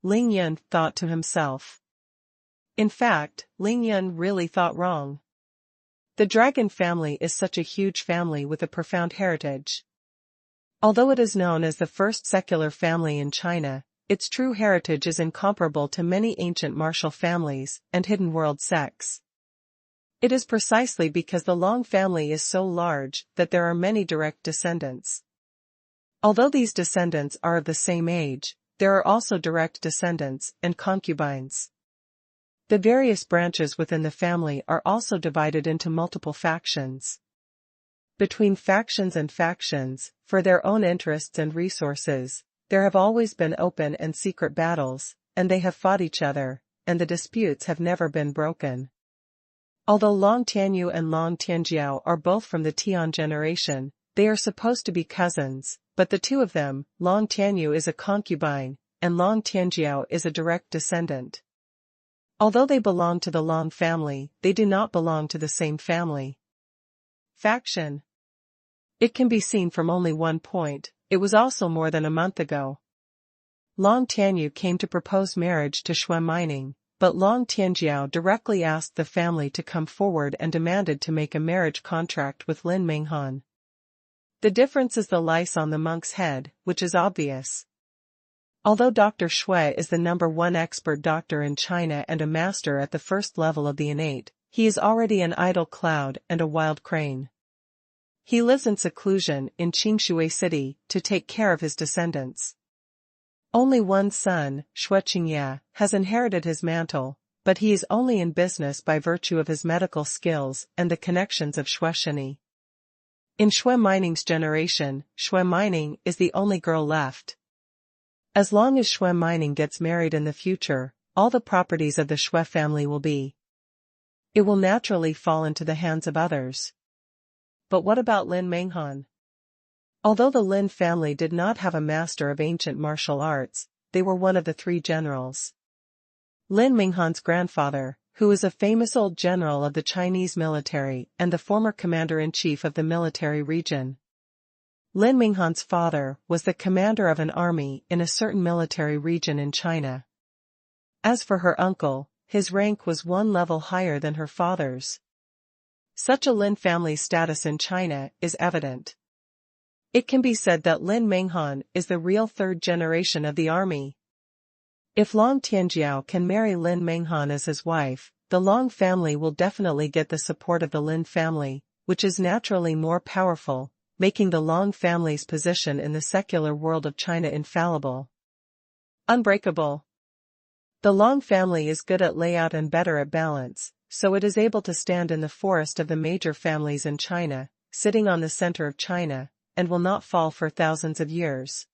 Ling Yun thought to himself. In fact, Ling Yun really thought wrong. The dragon family is such a huge family with a profound heritage. Although it is known as the first secular family in China, its true heritage is incomparable to many ancient martial families and hidden world sects. It is precisely because the Long family is so large that there are many direct descendants. Although these descendants are of the same age, there are also direct descendants and concubines. The various branches within the family are also divided into multiple factions. Between factions and factions, for their own interests and resources, there have always been open and secret battles, and they have fought each other, and the disputes have never been broken. Although Long Tianyu and Long Tianjiao are both from the Tian generation, they are supposed to be cousins, but the two of them, Long Tianyu is a concubine, and Long Tianjiao is a direct descendant. Although they belong to the Long family, they do not belong to the same family. Faction. It can be seen from only one point. It was also more than a month ago. Long Tianyu came to propose marriage to xuanhuan, but Long Tianjiao directly asked the family to come forward and demanded to make a marriage contract with Lin Minghan. The difference is the lice on the monk's head, which is obvious. Although Dr. Shui is the #1 expert doctor in China and a master at the first level of the innate, he is already an idle cloud and a wild crane. He lives in seclusion in Qingshui City to take care of his descendants. Only one son, Shui Qingya, has inherited his mantle, but he is only in business by virtue of his medical skills and the connections of Shui Shini. In Shui Mining's generation, Shui Mining is the only girl left. As long as Shui Mining gets married in the future, all the properties of the Shui family will be. It will naturally fall into the hands of others. But what about Lin Minghan? Although the Lin family did not have a master of ancient martial arts, they were one of the 3 generals. Lin Minghan's grandfather, who is a famous old general of the Chinese military and the former commander-in-chief of the military region. Lin Minghan's father was the commander of an army in a certain military region in China. As for her uncle, his rank was 1 level higher than her father's. Such a Lin family's status in China is evident. It can be said that Lin Minghan is the real 3rd generation of the army. If Long Tianjiao can marry Lin Minghan as his wife, the Long family will definitely get the support of the Lin family, which is naturally more powerful, making the Long family's position in the secular world of China infallible. Unbreakable. The Long family is good at layout and better at balance, so it is able to stand in the forest of the major families in China, sitting on the center of China, and will not fall for thousands of years.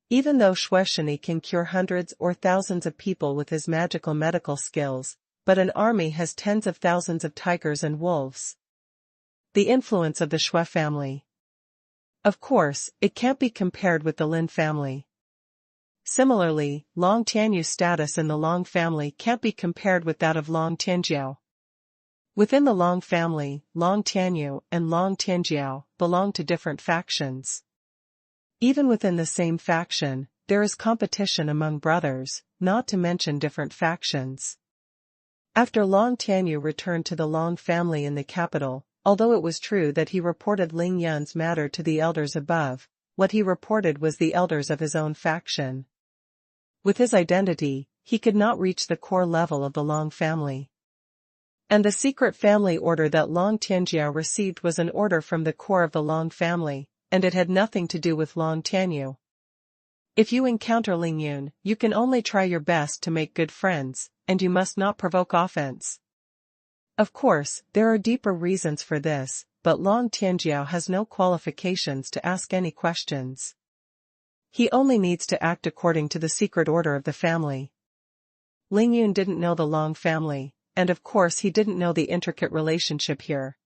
Even though Shui Shini can cure hundreds or thousands of people with his magical medical skills, but an army has tens of thousands of tigers and wolves. The influence of the Shui family. Of course, it can't be compared with the Lin family. Similarly, Long Tianyu's status in the Long family can't be compared with that of Long Tianjiao. Within the Long family, Long Tianyu and Long Tianjiao belong to different factions. Even within the same faction, there is competition among brothers, not to mention different factions. After Long Tianyu returned to the Long family in the capital, although it was true that he reported Ling Yun's matter to the elders above, what he reported was the elders of his own faction. With his identity, he could not reach the core level of the Long family. And the secret family order that Long Tianjiao received was an order from the core of the Long family, and it had nothing to do with Long Tianyu. If you encounter Ling Yun, you can only try your best to make good friends, and you must not provoke offense. Of course, there are deeper reasons for this, but Long Tianjiao has no qualifications to ask any questions. He only needs to act according to the secret order of the family. Ling Yun didn't know the Long family, and of course he didn't know the intricate relationship here.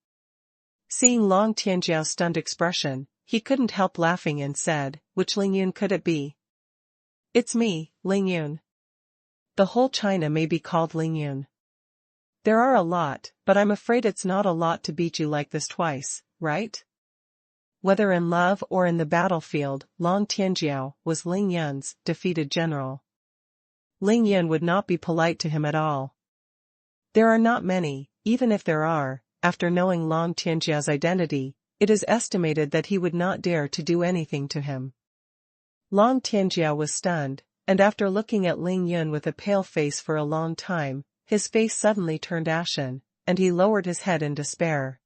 Seeing Long Tianjiao's stunned expression, he couldn't help laughing and said, "Which Ling Yun could it be?" "It's me, Ling Yun. The whole China may be called Ling Yun. There are a lot, but I'm afraid it's not a lot to beat you like this twice, right?" Whether in love or in the battlefield, Long Tianjiao was Ling Yun's defeated general. Ling Yun would not be polite to him at all. There are not many, even if there are, after knowing Long Tianjiao's identity, it is estimated that he would not dare to do anything to him. Long Tianjiao was stunned, and after looking at Ling Yun with a pale face for a long time, his face suddenly turned ashen, and he lowered his head in despair.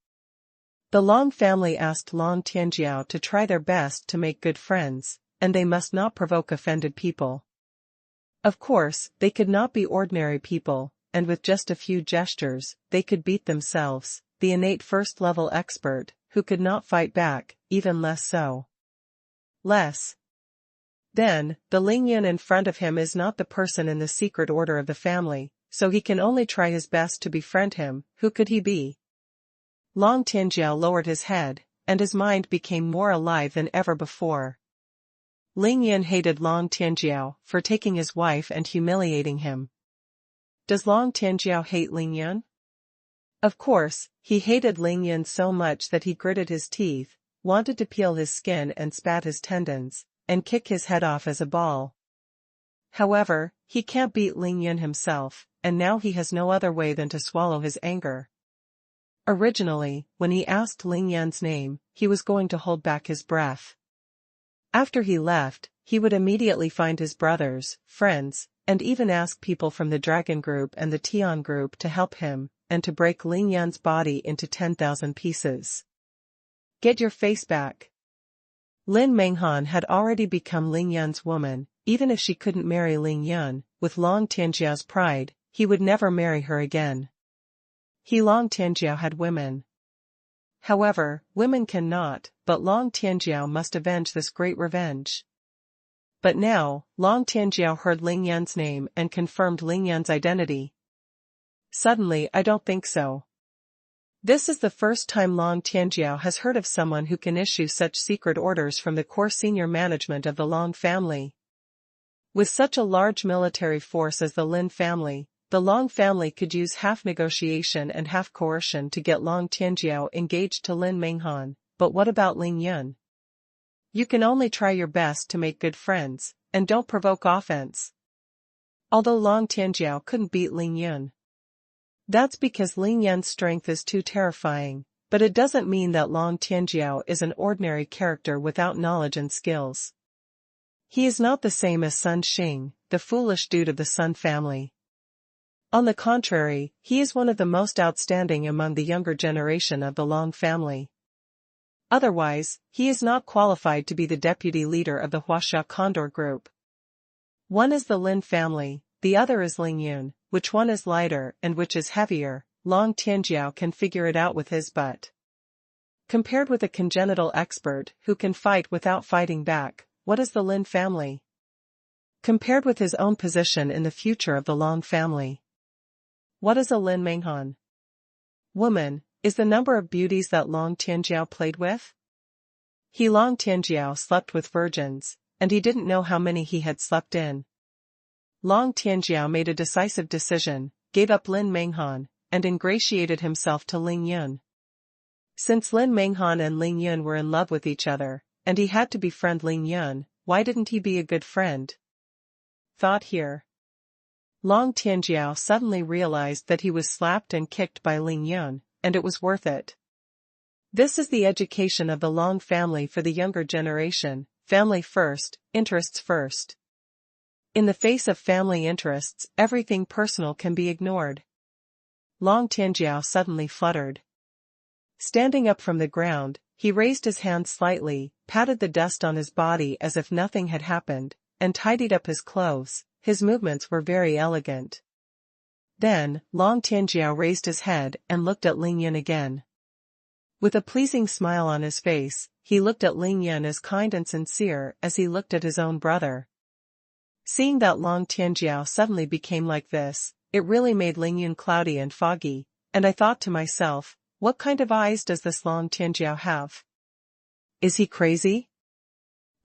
The Long family asked Long Tianjiao to try their best to make good friends, and they must not provoke offended people. Of course, they could not be ordinary people, and with just a few gestures, they could beat themselves, the innate first-level expert, who could not fight back, even less so. Then, the Ling Yun in front of him is not the person in the secret order of the family, so he can only try his best to befriend him. Who could he be? Long Tianjiao lowered his head, and his mind became more alive than ever before. Ling Yun hated Long Tianjiao for taking his wife and humiliating him. Does Long Tianjiao hate Ling Yun? Of course, he hated Ling Yun so much that he gritted his teeth, wanted to peel his skin and spat his tendons, and kick his head off as a ball. However, he can't beat Ling Yun himself, and now he has no other way than to swallow his anger. Originally, when he asked Ling Yun's name, he was going to hold back his breath. After he left, he would immediately find his brothers, friends, and even ask people from the Dragon Group and the Tian Group to help him, and to break Ling Yun's body into 10,000 pieces. Get your face back. Lin Menghan had already become Ling Yun's woman. Even if she couldn't marry Ling Yun, with Long Tianjiao's pride, he would never marry her again. Long Tianjiao had women. However, women cannot, but Long Tianjiao must avenge this great revenge. But now, Long Tianjiao heard Ling Yun's name and confirmed Ling Yun's identity. Suddenly, I don't think so. This is the first time Long Tianjiao has heard of someone who can issue such secret orders from the core senior management of the Long family. With such a large military force as the Lin family, the Long family could use half negotiation and half coercion to get Long Tianjiao engaged to Lin Menghan, but what about Ling Yun? You can only try your best to make good friends, and don't provoke offense. Although Long Tianjiao couldn't beat Ling Yun. That's because Ling Yun's strength is too terrifying, but it doesn't mean that Long Tianjiao is an ordinary character without knowledge and skills. He is not the same as Sun Xing, the foolish dude of the Sun family. On the contrary, he is one of the most outstanding among the younger generation of the Long family. Otherwise, he is not qualified to be the deputy leader of the Huaxia Condor group. One is the Lin family, the other is Ling Yun. Which one is lighter and which is heavier? Long Tianjiao can figure it out with his butt. Compared with a congenital expert who can fight without fighting back, what is the Lin family? Compared with his own position in the future of the Long family. What is a Lin Menghan? Woman, is the number of beauties that Long Tianjiao played with? Long Tianjiao slept with virgins, and he didn't know how many he had slept in. Long Tianjiao made a decisive decision, gave up Lin Menghan, and ingratiated himself to Ling Yun. Since Lin Menghan and Ling Yun were in love with each other, and he had to befriend Ling Yun, why didn't he be a good friend? Thought here. Long Tianjiao suddenly realized that he was slapped and kicked by Ling Yun, and it was worth it. This is the education of the Long family for the younger generation: family first, interests first. In the face of family interests, everything personal can be ignored. Long Tianjiao suddenly fluttered. Standing up from the ground, he raised his hand slightly, patted the dust on his body as if nothing had happened, and tidied up his clothes. His movements were very elegant. Then, Long Tianjiao raised his head and looked at Ling Yun again. With a pleasing smile on his face, he looked at Ling Yun as kind and sincere as he looked at his own brother. Seeing that Long Tianjiao suddenly became like this, it really made Ling Yun cloudy and foggy, and I thought to myself, what kind of eyes does this Long Tianjiao have? Is he crazy?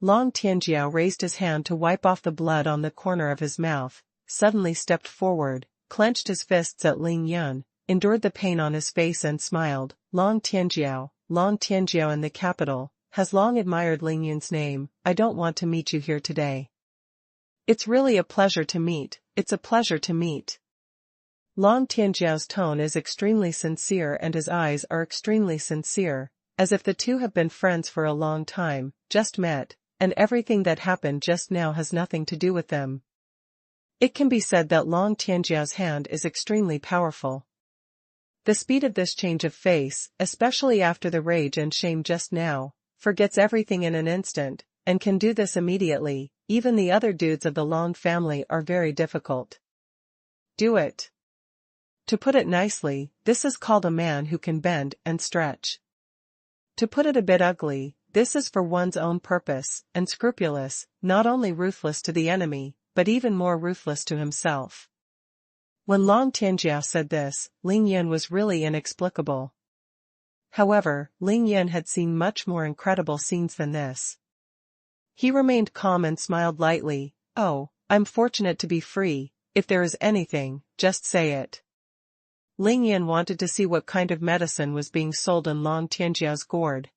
Long Tianjiao raised his hand to wipe off the blood on the corner of his mouth, suddenly stepped forward, clenched his fists at Ling Yun, endured the pain on his face and smiled. Long Tianjiao in the capital, has long admired Ling Yun's name. I don't want to meet you here today. It's really a pleasure to meet, it's a pleasure to meet. Long Tianjiao's tone is extremely sincere and his eyes are extremely sincere, as if the two have been friends for a long time, just met, and everything that happened just now has nothing to do with them. It can be said that Long Tianjiao's hand is extremely powerful. The speed of this change of face, especially after the rage and shame just now, forgets everything in an instant, and can do this immediately. Even the other dudes of the Long family are very difficult. Do it. To put it nicely, this is called a man who can bend and stretch. To put it a bit ugly, This is for one's own purpose, unscrupulous, not only ruthless to the enemy, but even more ruthless to himself. When Long Tianjiao said this, Ling Yun was really inexplicable. However, Ling Yun had seen much more incredible scenes than this. He remained calm and smiled lightly. "Oh, I'm fortunate to be free. If there is anything, just say it." Ling Yun wanted to see what kind of medicine was being sold in Long Tianjiao's gourd.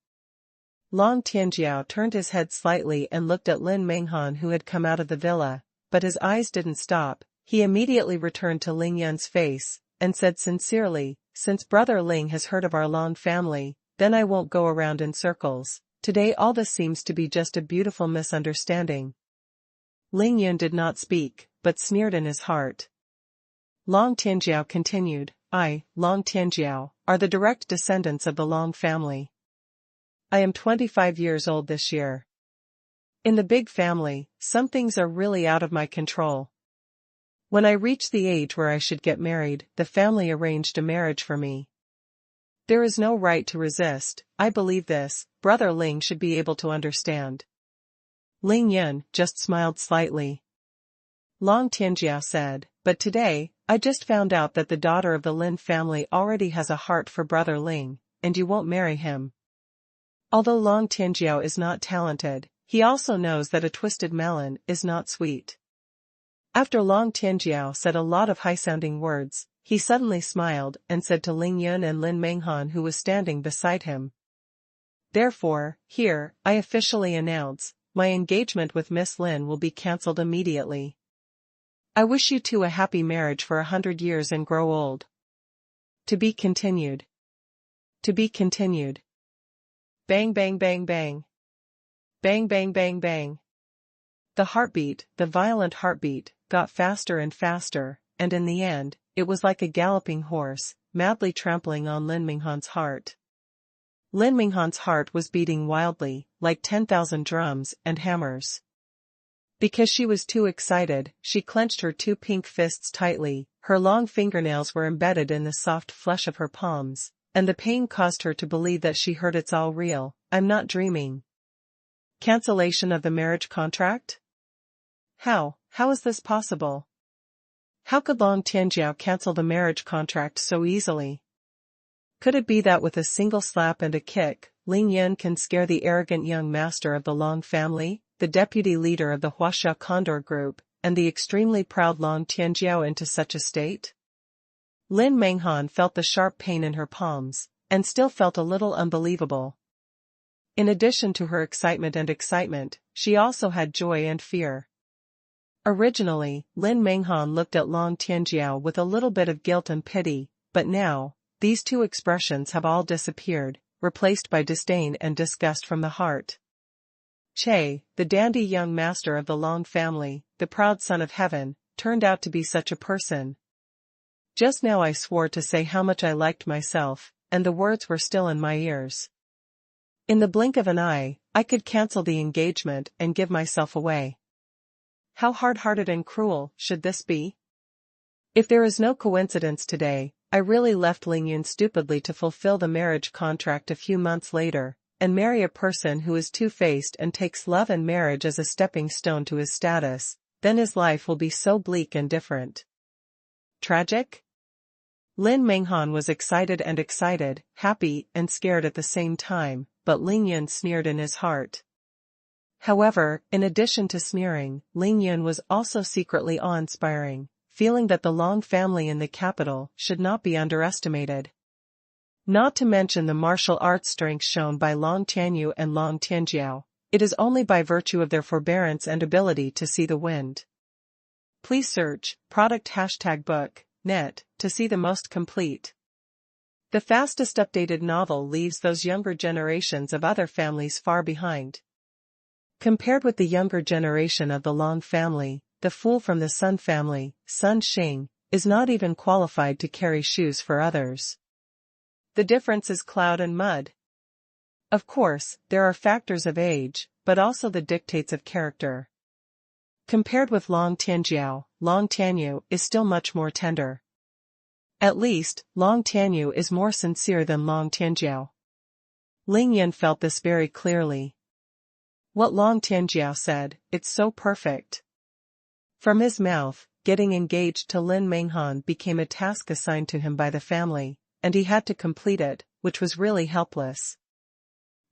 Long Tianjiao turned his head slightly and looked at Lin Menghan, who had come out of the villa, but his eyes didn't stop. He immediately returned to Ling Yun's face, and said sincerely, "Since Brother Ling has heard of our Long family, then I won't go around in circles. Today all this seems to be just a beautiful misunderstanding." Ling Yun did not speak, but sneered in his heart. Long Tianjiao continued, "I, Long Tianjiao, are the direct descendants of the Long family. I am 25 years old this year. In the big family, some things are really out of my control. When I reached the age where I should get married, the family arranged a marriage for me. There is no right to resist. I believe this, Brother Ling should be able to understand." Ling Yun just smiled slightly. Long Tianjiao said, "But today, I just found out that the daughter of the Lin family already has a heart for Brother Ling, and you won't marry him." Although Long Tianjiao is not talented, he also knows that a twisted melon is not sweet. After Long Tianjiao said a lot of high-sounding words, he suddenly smiled and said to Ling Yun and Lin Menghan, who was standing beside him, "Therefore, here, I officially announce, my engagement with Miss Lin will be cancelled immediately. I wish you two a happy marriage for 100 years and grow old. To be continued. To be continued." Bang bang bang bang. Bang bang bang bang. The heartbeat, the violent heartbeat, got faster and faster, and in the end, it was like a galloping horse, madly trampling on Lin Menghan's heart. Lin Menghan's heart was beating wildly, like 10,000 drums and hammers. Because she was too excited, she clenched her two pink fists tightly, her long fingernails were embedded in the soft flesh of her palms, and the pain caused her to believe that she heard "It's all real, I'm not dreaming." Cancellation of the marriage contract? How is this possible? How could Long Tianjiao cancel the marriage contract so easily? Could it be that with a single slap and a kick, Ling Yun can scare the arrogant young master of the Long family, the deputy leader of the Huaxia Condor group, and the extremely proud Long Tianjiao into such a state? Lin Menghan felt the sharp pain in her palms, and still felt a little unbelievable. In addition to her excitement, she also had joy and fear. Originally, Lin Menghan looked at Long Tianjiao with a little bit of guilt and pity, but now, these two expressions have all disappeared, replaced by disdain and disgust from the heart. Che, the dandy young master of the Long family, the proud son of heaven, turned out to be such a person. Just now I swore to say how much I liked myself, and the words were still in my ears. In the blink of an eye, I could cancel the engagement and give myself away. How hard-hearted and cruel should this be? If there is no coincidence today, I really left Ling Yun stupidly to fulfill the marriage contract a few months later, and marry a person who is two-faced and takes love and marriage as a stepping stone to his status, then his life will be so bleak and different. Tragic? Lin Menghan was excited, happy and scared at the same time, but Ling Yun sneered in his heart. However, in addition to sneering, Ling Yun was also secretly awe-inspiring, feeling that the Long family in the capital should not be underestimated. Not to mention the martial arts strength shown by Long Tianyu and Long Tianjiao, it is only by virtue of their forbearance and ability to see the wind. Please search product #book net to see the most complete. The fastest updated novel leaves those younger generations of other families far behind. Compared with the younger generation of the Long family, the fool from the Sun family, Sun Xing, is not even qualified to carry shoes for others. The difference is cloud and mud. Of course, there are factors of age, but also the dictates of character. Compared with Long Tianjiao, Long Tianyu is still much more tender. At least, Long Tianyu is more sincere than Long Tianjiao. Ling Yun felt this very clearly. What Long Tianjiao said, it's so perfect. From his mouth, getting engaged to Lin Menghan became a task assigned to him by the family, and he had to complete it, which was really helpless.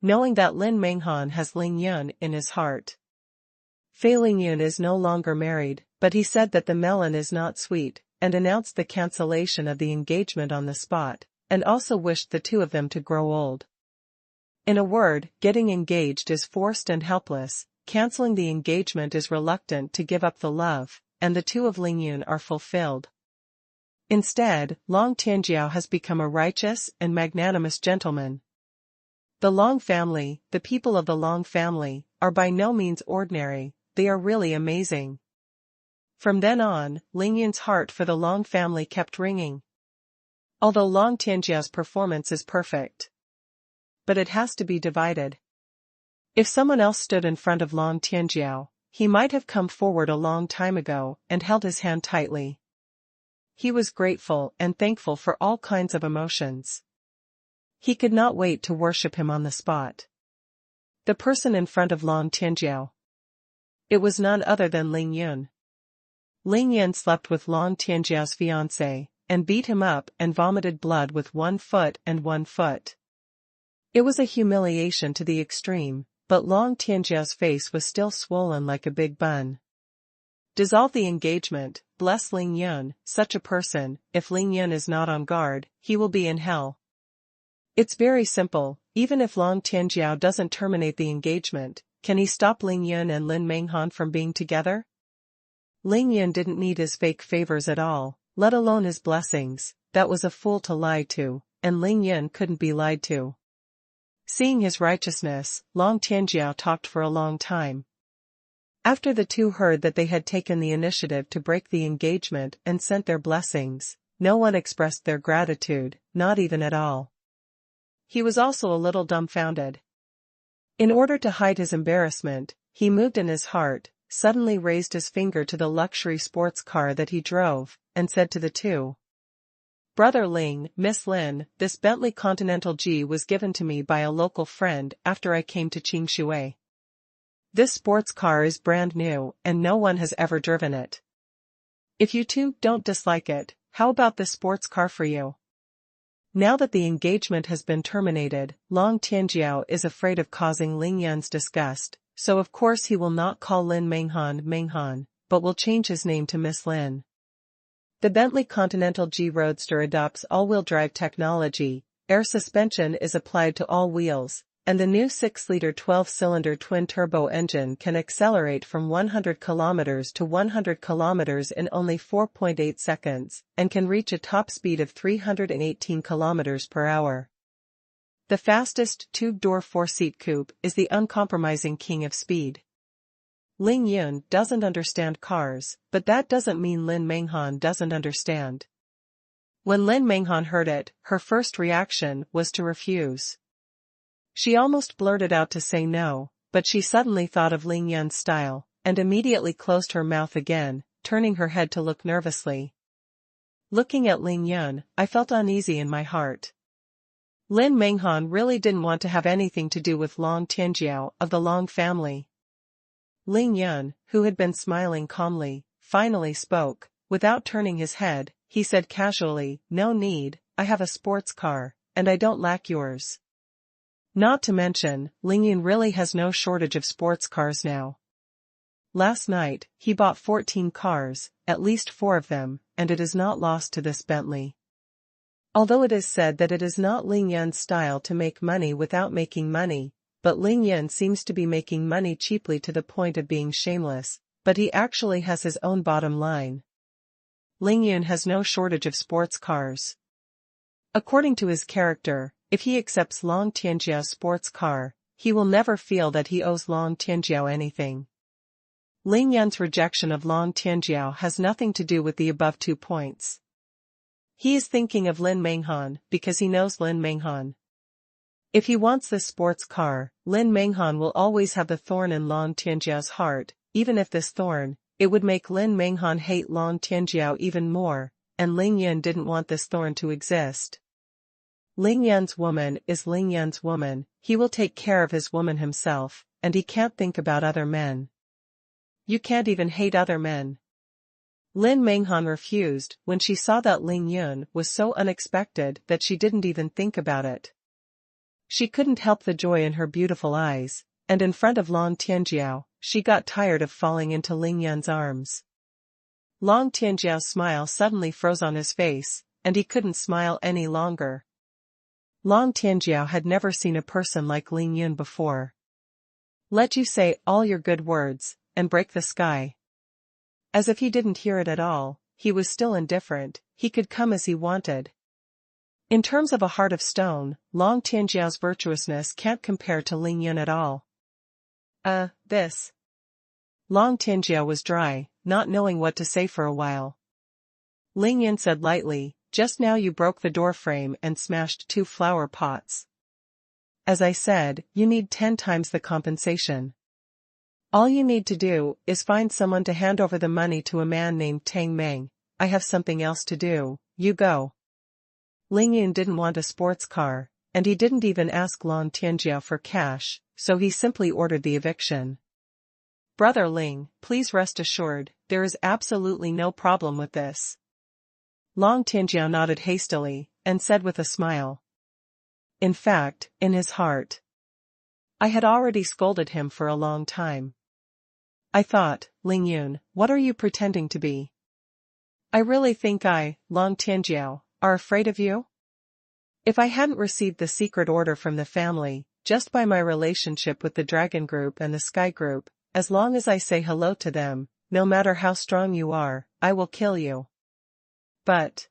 Knowing that Lin Menghan has Ling Yun in his heart. Fei Ling Yun is no longer married, but he said that the melon is not sweet, and announced the cancellation of the engagement on the spot, and also wished the two of them to grow old. In a word, getting engaged is forced and helpless, cancelling the engagement is reluctant to give up the love, and the two of Ling Yun are fulfilled. Instead, Long Tianjiao has become a righteous and magnanimous gentleman. The Long family, the people of the Long family, are by no means ordinary, they are really amazing. From then on, Ling Yun's heart for the Long family kept ringing. Although Long Tianjiao's performance is perfect. But it has to be divided. If someone else stood in front of Long Tianjiao, he might have come forward a long time ago and held his hand tightly. He was grateful and thankful for all kinds of emotions. He could not wait to worship him on the spot. The person in front of Long Tianjiao. It was none other than Ling Yun. Ling Yun slept with Long Tianjiao's fiancé, and beat him up and vomited blood with 1 foot and 1 foot. It was a humiliation to the extreme, but Long Tianjiao's face was still swollen like a big bun. Dissolve the engagement, bless Ling Yun, such a person, if Ling Yun is not on guard, he will be in hell. It's very simple, even if Long Tianjiao doesn't terminate the engagement, can he stop Ling Yun and Lin Menghan from being together? Ling Yun didn't need his fake favors at all, let alone his blessings, that was a fool to lie to, and Ling Yun couldn't be lied to. Seeing his righteousness, Long Tianjiao talked for a long time. After the two heard that they had taken the initiative to break the engagement and sent their blessings, no one expressed their gratitude, not even at all. He was also a little dumbfounded. In order to hide his embarrassment, he moved in his heart, suddenly raised his finger to the luxury sports car that he drove, and said to the two, "Brother Ling, Miss Lin, this Bentley Continental G was given to me by a local friend after I came to Qingshui. This sports car is brand new and no one has ever driven it. If you two don't dislike it, how about this sports car for you?" Now that the engagement has been terminated, Long Tianjiao is afraid of causing Ling Yun's disgust, so of course he will not call Lin Menghan Menghan, but will change his name to Miss Lin. The Bentley Continental G Roadster adopts all-wheel drive technology, air suspension is applied to all wheels, and the new 6-liter 12-cylinder twin-turbo engine can accelerate from 100 km to 100 km in only 4.8 seconds, and can reach a top speed of 318 km per hour. The fastest two-door 4-seat coupe is the uncompromising king of speed. Ling Yun doesn't understand cars, but that doesn't mean Lin Menghan doesn't understand. When Lin Menghan heard it, her first reaction was to refuse. She almost blurted out to say no, but she suddenly thought of Ling Yun's style, and immediately closed her mouth again, turning her head to look nervously. Looking at Ling Yun, I felt uneasy in my heart. Lin Menghan really didn't want to have anything to do with Long Tianjiao of the Long family. Ling Yun, who had been smiling calmly, finally spoke. Without turning his head, he said casually, "No need, I have a sports car, and I don't lack yours." Not to mention, Ling Yun really has no shortage of sports cars now. Last night, he bought 14 cars, at least 4 of them, and it is not lost to this Bentley. Although it is said that it is not Ling Yun's style to make money without making money, but Ling Yun seems to be making money cheaply to the point of being shameless, but he actually has his own bottom line. Ling Yun has no shortage of sports cars. According to his character, if he accepts Long Tianjiao's sports car, he will never feel that he owes Long Tianjiao anything. Ling Yun's rejection of Long Tianjiao has nothing to do with the above 2 points. He is thinking of Lin Menghan because he knows Lin Menghan. If he wants this sports car, Lin Menghan will always have the thorn in Long Tianjiao's heart, even if this thorn, it would make Lin Menghan hate Long Tianjiao even more, and Ling Yun didn't want this thorn to exist. Ling Yan's woman is Ling Yan's woman, he will take care of his woman himself, and he can't think about other men. You can't even hate other men. Lin Menghan refused when she saw that Ling Yun was so unexpected that she didn't even think about it. She couldn't help the joy in her beautiful eyes, and in front of Long Tianjiao, she got tired of falling into Ling Yan's arms. Long Tianjiao's smile suddenly froze on his face, and he couldn't smile any longer. Long Tianjiao had never seen a person like Ling Yun before. Let you say all your good words, and break the sky. As if he didn't hear it at all, he was still indifferent, he could come as he wanted. In terms of a heart of stone, Long Tianjiao's virtuousness can't compare to Ling Yun at all. This. Long Tianjiao was dry, not knowing what to say for a while. Ling Yun said lightly, just now you broke the door frame and smashed 2 flower pots. As I said, you need 10 times the compensation. All you need to do is find someone to hand over the money to a man named Tang Meng. I have something else to do, you go. Ling Yun didn't want a sports car, and he didn't even ask Long Tianjiao for cash, so he simply ordered the eviction. Brother Ling, please rest assured, there is absolutely no problem with this. Long Tianjiao nodded hastily, and said with a smile. In fact, in his heart, I had already scolded him for a long time. I thought, Ling Yun, what are you pretending to be? I really think Long Tianjiao, are afraid of you? If I hadn't received the secret order from the family, just by my relationship with the Dragon Group and the Sky Group, as long as I say hello to them, no matter how strong you are, I will kill you. But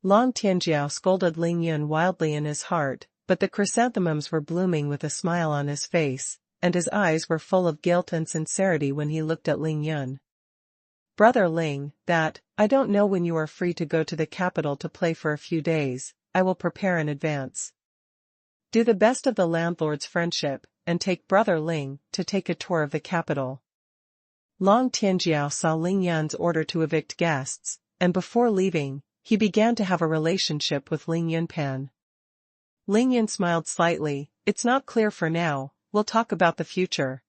Long Tianjiao scolded Ling Yun wildly in his heart, but the chrysanthemums were blooming with a smile on his face, and his eyes were full of guilt and sincerity when he looked at Ling Yun. Brother Ling, I don't know when you are free to go to the capital to play for a few days, I will prepare in advance. Do the best of the landlord's friendship, and take Brother Ling to take a tour of the capital. Long Tianjiao saw Ling Yan's order to evict guests, and before leaving, he began to have a relationship with Ling Yunpan. Ling Yun smiled slightly, it's not clear for now, we'll talk about the future.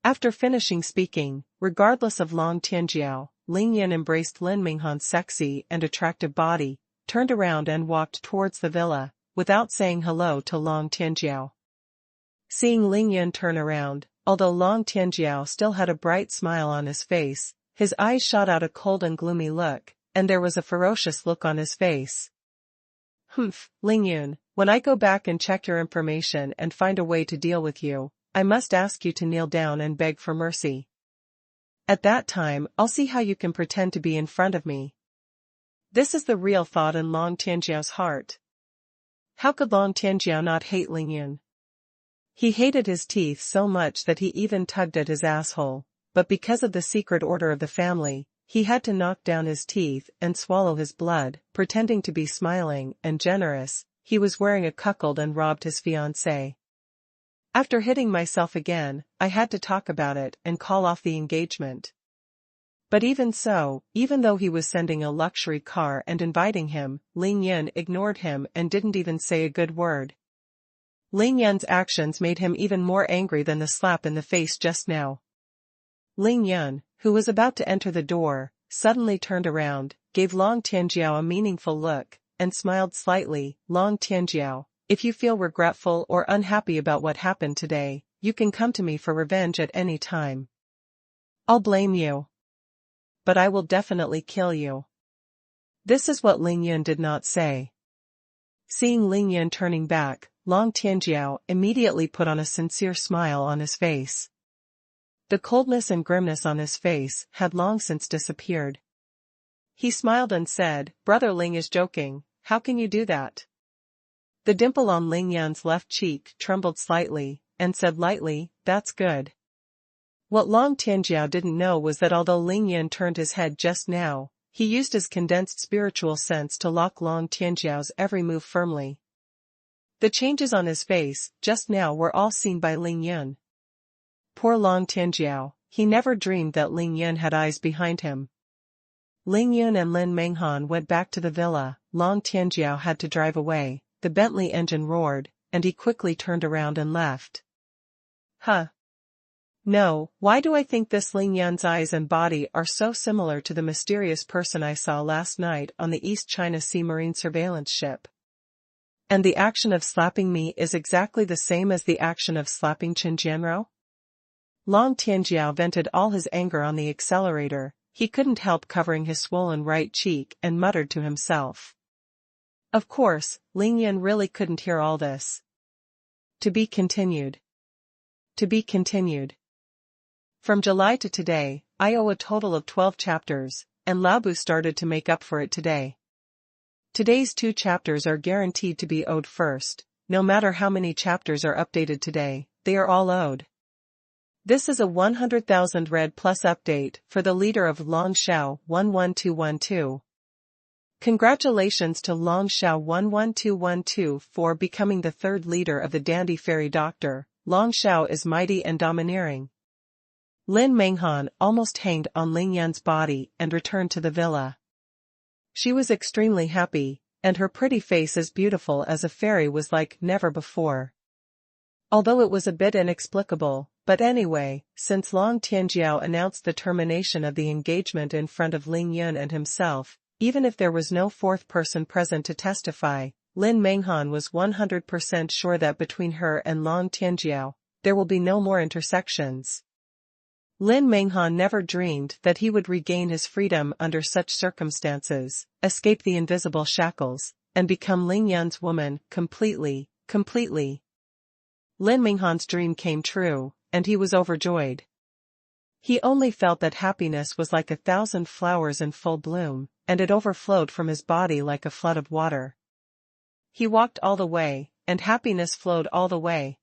After finishing speaking, regardless of Long Tianjiao, Ling Yun embraced Lin Minghan's sexy and attractive body, turned around and walked towards the villa, without saying hello to Long Tianjiao. Seeing Ling Yun turn around, although Long Tianjiao still had a bright smile on his face, his eyes shot out a cold and gloomy look, and there was a ferocious look on his face. Humph, Ling Yun, when I go back and check your information and find a way to deal with you, I must ask you to kneel down and beg for mercy. At that time, I'll see how you can pretend to be in front of me. This is the real thought in Long Tianjiao's heart. How could Long Tianjiao not hate Ling Yun? He hated his teeth so much that he even tugged at his asshole, but because of the secret order of the family, he had to knock down his teeth and swallow his blood, pretending to be smiling and generous. He was wearing a cuckold and robbed his fiancée. After hitting myself again, I had to talk about it and call off the engagement. But even so, even though he was sending a luxury car and inviting him, Ling Yun ignored him and didn't even say a good word. Ling Yun's actions made him even more angry than the slap in the face just now. Ling Yun, who was about to enter the door, suddenly turned around, gave Long Tianjiao a meaningful look, and smiled slightly. Long Tianjiao, if you feel regretful or unhappy about what happened today, you can come to me for revenge at any time. I'll blame you. But I will definitely kill you. This is what Ling Yun did not say. Seeing Ling Yun turning back, Long Tianjiao immediately put on a sincere smile on his face. The coldness and grimness on his face had long since disappeared. He smiled and said, Brother Ling is joking, how can you do that? The dimple on Ling Yan's left cheek trembled slightly, and said lightly, that's good. What Long Tianjiao didn't know was that although Ling Yan turned his head just now, he used his condensed spiritual sense to lock Long Tianjiao's every move firmly. The changes on his face, just now, were all seen by Ling Yun. Poor Long Tianjiao, he never dreamed that Ling Yun had eyes behind him. Ling Yun and Lin Menghan went back to the villa. Long Tianjiao had to drive away, the Bentley engine roared, and he quickly turned around and left. Huh. No, why do I think this Ling Yun's eyes and body are so similar to the mysterious person I saw last night on the East China Sea Marine surveillance ship? And the action of slapping me is exactly the same as the action of slapping Chen Jianrou? Long Tianjiao vented all his anger on the accelerator. He couldn't help covering his swollen right cheek and muttered to himself. Of course, Ling Yun really couldn't hear all this. To be continued. To be continued. From July to today, I owe a total of 12 chapters, and Labu started to make up for it today. Today's 2 chapters are guaranteed to be owed first. No matter how many chapters are updated today, they are all owed. This is a 100,000 red plus update for the leader of Long Xiao 11212. Congratulations to Long Xiao 11212 for becoming the 3rd leader of the Dandy Fairy Doctor. Long Xiao is mighty and domineering. Lin Menghan almost hanged on Ling Yun's body and returned to the villa. She was extremely happy, and her pretty face as beautiful as a fairy was like never before. Although it was a bit inexplicable, but anyway, since Long Tianjiao announced the termination of the engagement in front of Ling Yun and himself, even if there was no 4th person present to testify, Lin Menghan was 100% sure that between her and Long Tianjiao, there will be no more intersections. Lin Menghan never dreamed that he would regain his freedom under such circumstances, escape the invisible shackles, and become Ling Yun's woman completely. Lin Menghan's dream came true, and he was overjoyed. He only felt that happiness was like 1,000 flowers in full bloom, and it overflowed from his body like a flood of water. He walked all the way, and happiness flowed all the way.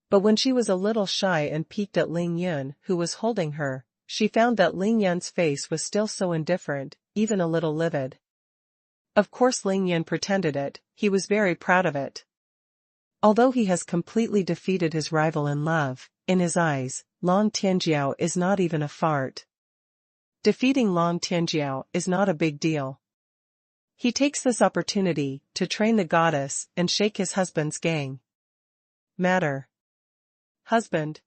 But when she was a little shy and peeked at Ling Yun, who was holding her, she found that Ling Yun's face was still so indifferent, even a little livid. Of course Ling Yun pretended it, he was very proud of it. Although he has completely defeated his rival in love, in his eyes, Long Tianjiao is not even a fart. Defeating Long Tianjiao is not a big deal. He takes this opportunity to train the goddess and shake his husband's gang. Matter. Husband.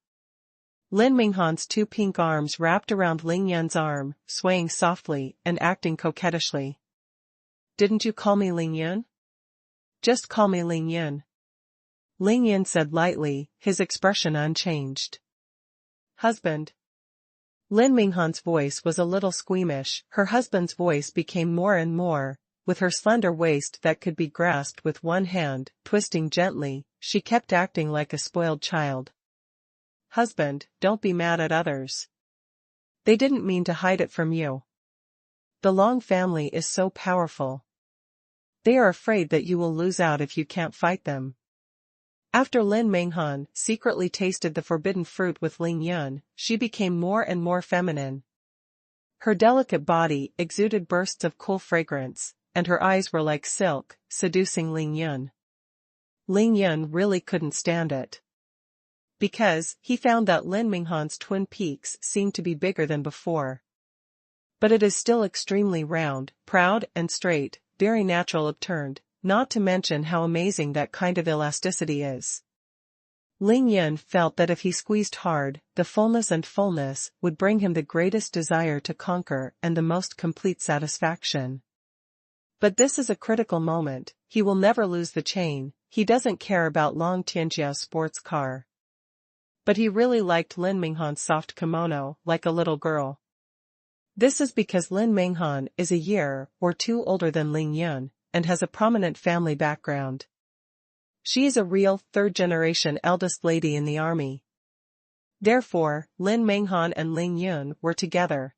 Lin Menghan's 2 pink arms wrapped around Ling Yun's arm, swaying softly and acting coquettishly. Didn't you call me Ling Yun? Just call me Ling Yun. Ling Yun said lightly, his expression unchanged. Husband. Lin Menghan's voice was a little squeamish, her husband's voice became more and more, with her slender waist that could be grasped with one hand, twisting gently, she kept acting like a spoiled child. Husband, don't be mad at others. They didn't mean to hide it from you. The Long family is so powerful. They are afraid that you will lose out if you can't fight them. After Lin Menghan secretly tasted the forbidden fruit with Ling Yun, she became more and more feminine. Her delicate body exuded bursts of cool fragrance, and her eyes were like silk, seducing Ling Yun. Ling Yun really couldn't stand it. Because, he found that Lin Menghan's twin peaks seemed to be bigger than before. But it is still extremely round, proud and straight, very natural upturned. Not to mention how amazing that kind of elasticity is. Ling Yun felt that if he squeezed hard, the fullness would bring him the greatest desire to conquer and the most complete satisfaction. But this is a critical moment, he will never lose the chain, he doesn't care about Long Tianjiao's sports car. But he really liked Lin Menghan's soft kimono, like a little girl. This is because Lin Menghan is a year or 2 older than Ling Yun, and has a prominent family background. She is a real 3rd-generation eldest lady in the army. Therefore, Lin Menghan and Ling Yun were together.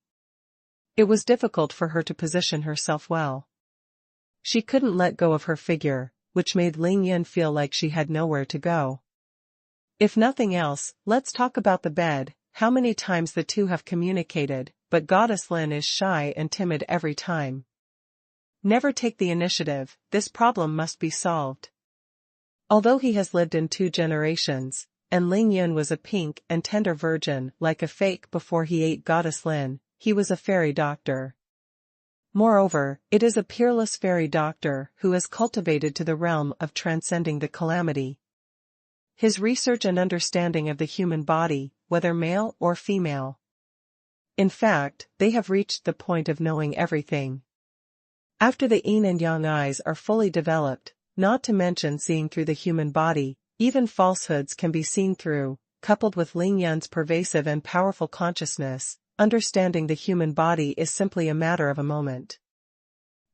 It was difficult for her to position herself well. She couldn't let go of her figure, which made Ling Yun feel like she had nowhere to go. If nothing else, let's talk about the bed, how many times the two have communicated, but Goddess Lin is shy and timid every time. Never take the initiative, this problem must be solved. Although he has lived in 2 generations, and Ling Yun was a pink and tender virgin like a fake before he ate Goddess Lin, he was a fairy doctor. Moreover, it is a peerless fairy doctor who is cultivated to the realm of transcending the calamity. His research and understanding of the human body, whether male or female. In fact, they have reached the point of knowing everything. After the yin and yang eyes are fully developed, not to mention seeing through the human body, even falsehoods can be seen through, coupled with Ling Yun's pervasive and powerful consciousness, understanding the human body is simply a matter of a moment.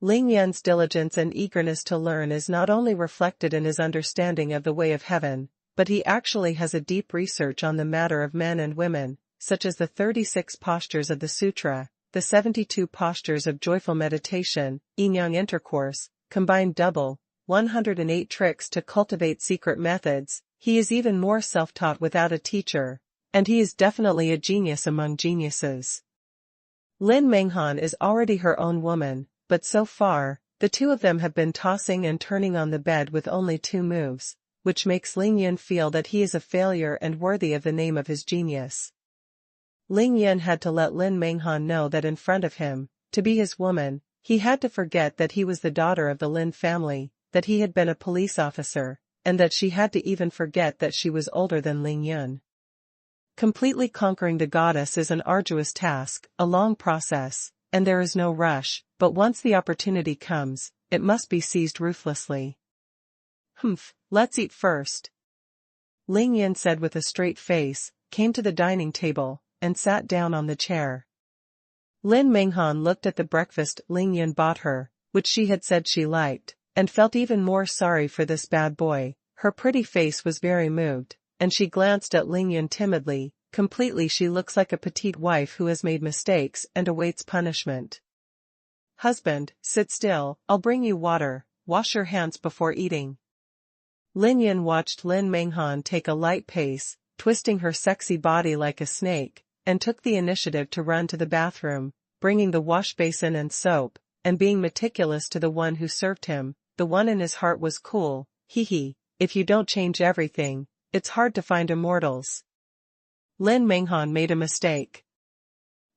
Ling Yun's diligence and eagerness to learn is not only reflected in his understanding of the way of heaven, but he actually has a deep research on the matter of men and women, such as the 36 postures of the sutra, the 72 postures of joyful meditation, yin-yang intercourse, combined double, 108 tricks to cultivate secret methods. He is even more self-taught without a teacher, and he is definitely a genius among geniuses. Lin Menghan is already her own woman, but so far, the two of them have been tossing and turning on the bed with only 2 moves, which makes Ling Yun feel that he is a failure and worthy of the name of his genius. Ling Yun had to let Lin Menghan know that in front of him, to be his woman, he had to forget that he was the daughter of the Lin family, that he had been a police officer, and that she had to even forget that she was older than Ling Yun. Completely conquering the goddess is an arduous task, a long process, and there is no rush, but once the opportunity comes, it must be seized ruthlessly. Let's eat first. Ling Yun said with a straight face, came to the dining table, and sat down on the chair. Lin Menghan looked at the breakfast Ling Yun bought her, which she had said she liked, and felt even more sorry for this bad boy. Her pretty face was very moved, and she glanced at Ling Yun timidly. Completely she looks like a petite wife who has made mistakes and awaits punishment. Husband, sit still, I'll bring you water, wash your hands before eating. Lin Yun watched Lin Menghan take a light pace, twisting her sexy body like a snake, and took the initiative to run to the bathroom, bringing the wash basin and soap, and being meticulous to the one who served him. The one in his heart was cool. If you don't change everything, it's hard to find immortals. Lin Menghan made a mistake.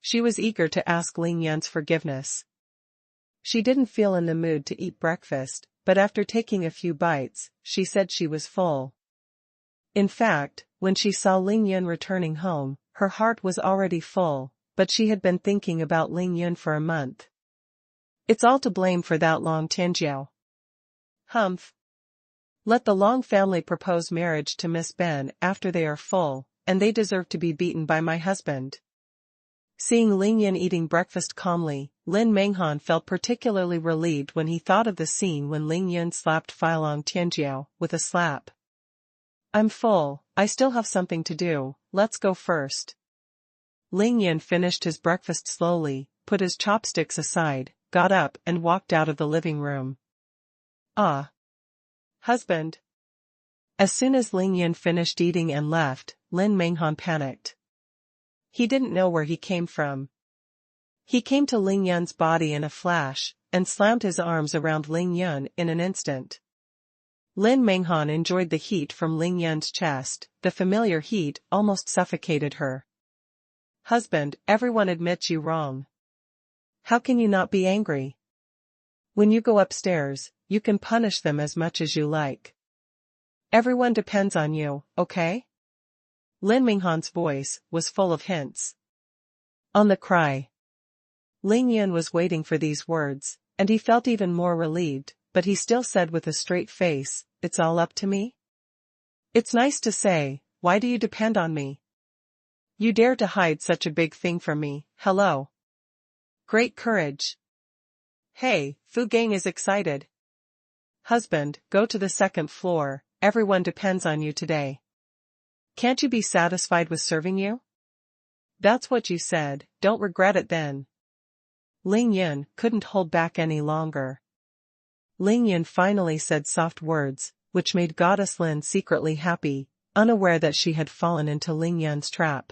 She was eager to ask Ling Yun's forgiveness. She didn't feel in the mood to eat breakfast, but after taking a few bites, she said she was full. In fact, when she saw Ling Yun returning home, her heart was already full, but she had been thinking about Ling Yun for a month. It's all to blame for that Long Tianjiao. Let the Long family propose marriage to Miss Ben after they are full, and they deserve to be beaten by my husband. Seeing Ling Yun eating breakfast calmly, Lin Menghan felt particularly relieved when he thought of the scene when Ling Yun slapped Fai Long Tianjiao with a slap. I'm full, I still have something to do, let's go first. Ling Yun finished his breakfast slowly, put his chopsticks aside, got up and walked out of the living room. Husband. As soon as Ling Yun finished eating and left, Lin Menghan panicked. He didn't know where he came from. He came to Ling Yun's body in a flash, and slammed his arms around Ling Yun in an instant. Lin Menghan enjoyed the heat from Ling Yun's chest. The familiar heat almost suffocated her. Husband, everyone admits you wrong. How can you not be angry? When you go upstairs, you can punish them as much as you like. Everyone depends on you, okay? Lin Menghan's voice was full of hints. On the cry. Ling Yun was waiting for these words, and he felt even more relieved, but he still said with a straight face, it's all up to me? It's nice to say, why do you depend on me? You dare to hide such a big thing from me, hello. Great courage. Hey, Fu Gang is excited. Husband, go to the second floor, everyone depends on you today. Can't you be satisfied with serving you? That's what you said, don't regret it then. Ling Yun couldn't hold back any longer. Ling Yun finally said soft words, which made Goddess Lin secretly happy, unaware that she had fallen into Ling Yun's trap.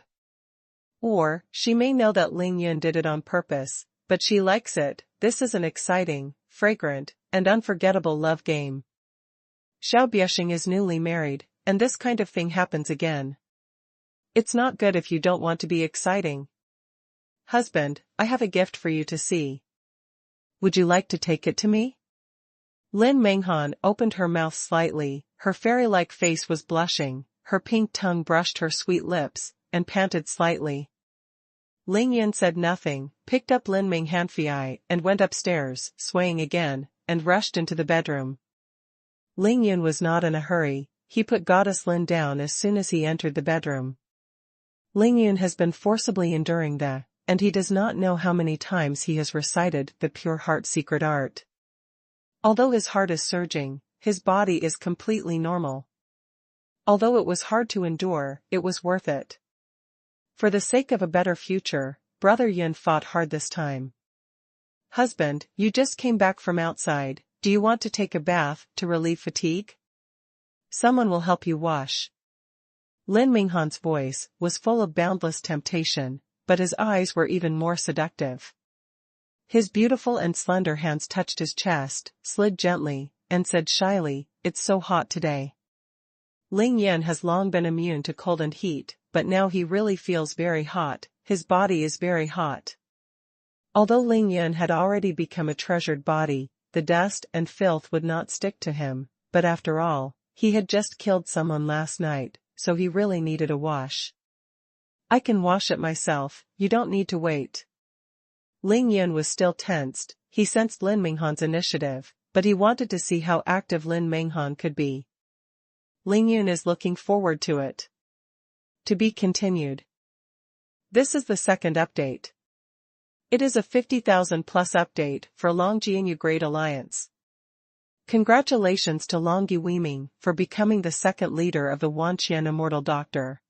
Or, she may know that Ling Yun did it on purpose, but she likes it. This is an exciting, fragrant, and unforgettable love game. Xiao Biesheng is newly married, and this kind of thing happens again. It's not good if you don't want to be exciting. Husband, I have a gift for you to see. would you like to take it to me? Lin Menghan opened her mouth slightly, her fairy-like face was blushing, her pink tongue brushed her sweet lips, and panted slightly. Ling Yun said nothing, picked up Lin Menghan and went upstairs, swaying again, and rushed into the bedroom. Ling Yun was not in a hurry, he put Goddess Lin down as soon as he entered the bedroom. Ling Yun has been forcibly enduring and he does not know how many times he has recited the pure heart secret art. Although his heart is surging, his body is completely normal. Although it was hard to endure, it was worth it. For the sake of a better future, Brother Yun fought hard this time. Husband, you just came back from outside, do you want to take a bath to relieve fatigue? Someone will help you wash. Lin Menghan's voice was full of boundless temptation, but his eyes were even more seductive. His beautiful and slender hands touched his chest, slid gently, and said shyly, "It's so hot today." Ling Yun has long been immune to cold and heat, but now he really feels very hot, his body is very hot. Although Ling Yun had already become a treasured body, the dust and filth would not stick to him, but after all, he had just killed someone last night, so he really needed a wash. "I can wash it myself, you don't need to wait." Ling Yun was still tensed, he sensed Lin Menghan's initiative, but he wanted to see how active Lin Menghan could be. Ling Yun is looking forward to it. To be continued. This is the second update. It is a 50,000 plus update for Longjianyu Great Alliance. Congratulations to Longyi Weiming for becoming the second leader of the Wanqian Immortal Doctor.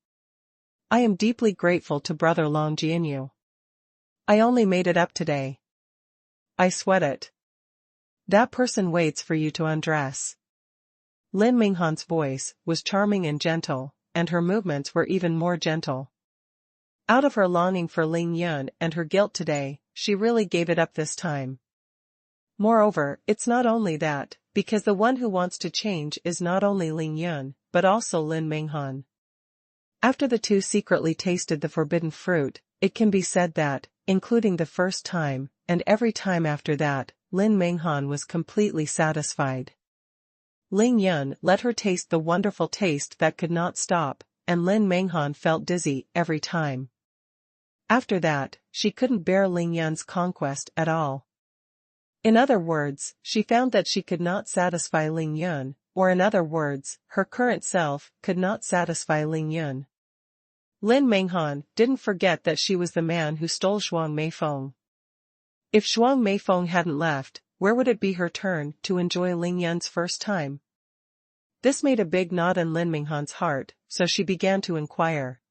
I am deeply grateful to Brother Longjianyu. I only made it up today. I sweat it. That person waits for you to undress. Lin Menghan's voice was charming and gentle, and her movements were even more gentle. Out of her longing for Ling Yun and her guilt today, she really gave it up this time. Moreover, it's not only that, because the one who wants to change is not only Ling Yun, but also Lin Menghan. After the two secretly tasted the forbidden fruit, it can be said that, including the first time, and every time after that, Lin Menghan was completely satisfied. Ling Yun let her taste the wonderful taste that could not stop, and Lin Menghan felt dizzy every time. After that, she couldn't bear Ling Yun's conquest at all. In other words, she found that she could not satisfy Ling Yun, or in other words, her current self could not satisfy Ling Yun. Lin Menghan didn't forget that she was the man who stole Zhuang Meifeng. If Zhuang Meifeng hadn't left, where would it be her turn to enjoy Ling Yun's first time? This made a big knot in Lin Menghan's heart, so she began to inquire.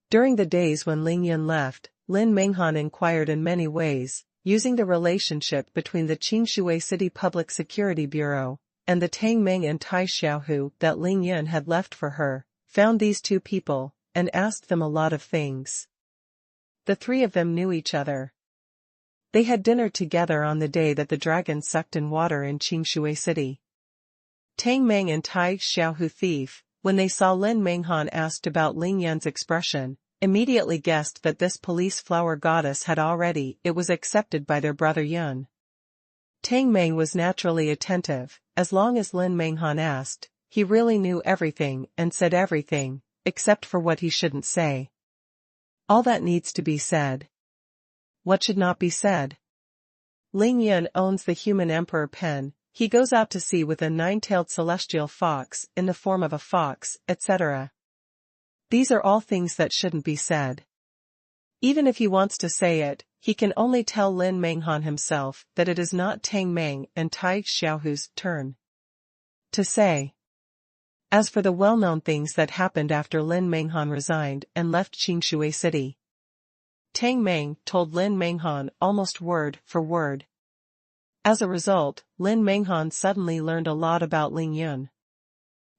During the days when Ling Yun left, Lin Menghan inquired in many ways, using the relationship between the Qingshui City Public Security Bureau and the Tang Meng and Tai Xiaohu that Ling Yun had left for her, found these two people, and asked them a lot of things. The three of them knew each other. They had dinner together on the day that the dragon sucked in water in Qingshui City. Tang Meng and Tai Xiaohu thief, when they saw Lin Menghan asked about Ling Yun's expression, immediately guessed that this police flower goddess had already, it was accepted by their brother Yun. Tang Meng was naturally attentive, as long as Lin Menghan asked, he really knew everything and said everything, except for what he shouldn't say. All that needs to be said. What should not be said? Ling Yun owns the human emperor pen, he goes out to sea with a nine-tailed celestial fox in the form of a fox, etc. These are all things that shouldn't be said. Even if he wants to say it, he can only tell Lin Menghan himself that it is not Tang Meng and Tai Xiaohu's turn to say. As for the well-known things that happened after Lin Menghan resigned and left Qingshui City, Tang Meng told Lin Menghan almost word for word. As a result, Lin Menghan suddenly learned a lot about Ling Yun.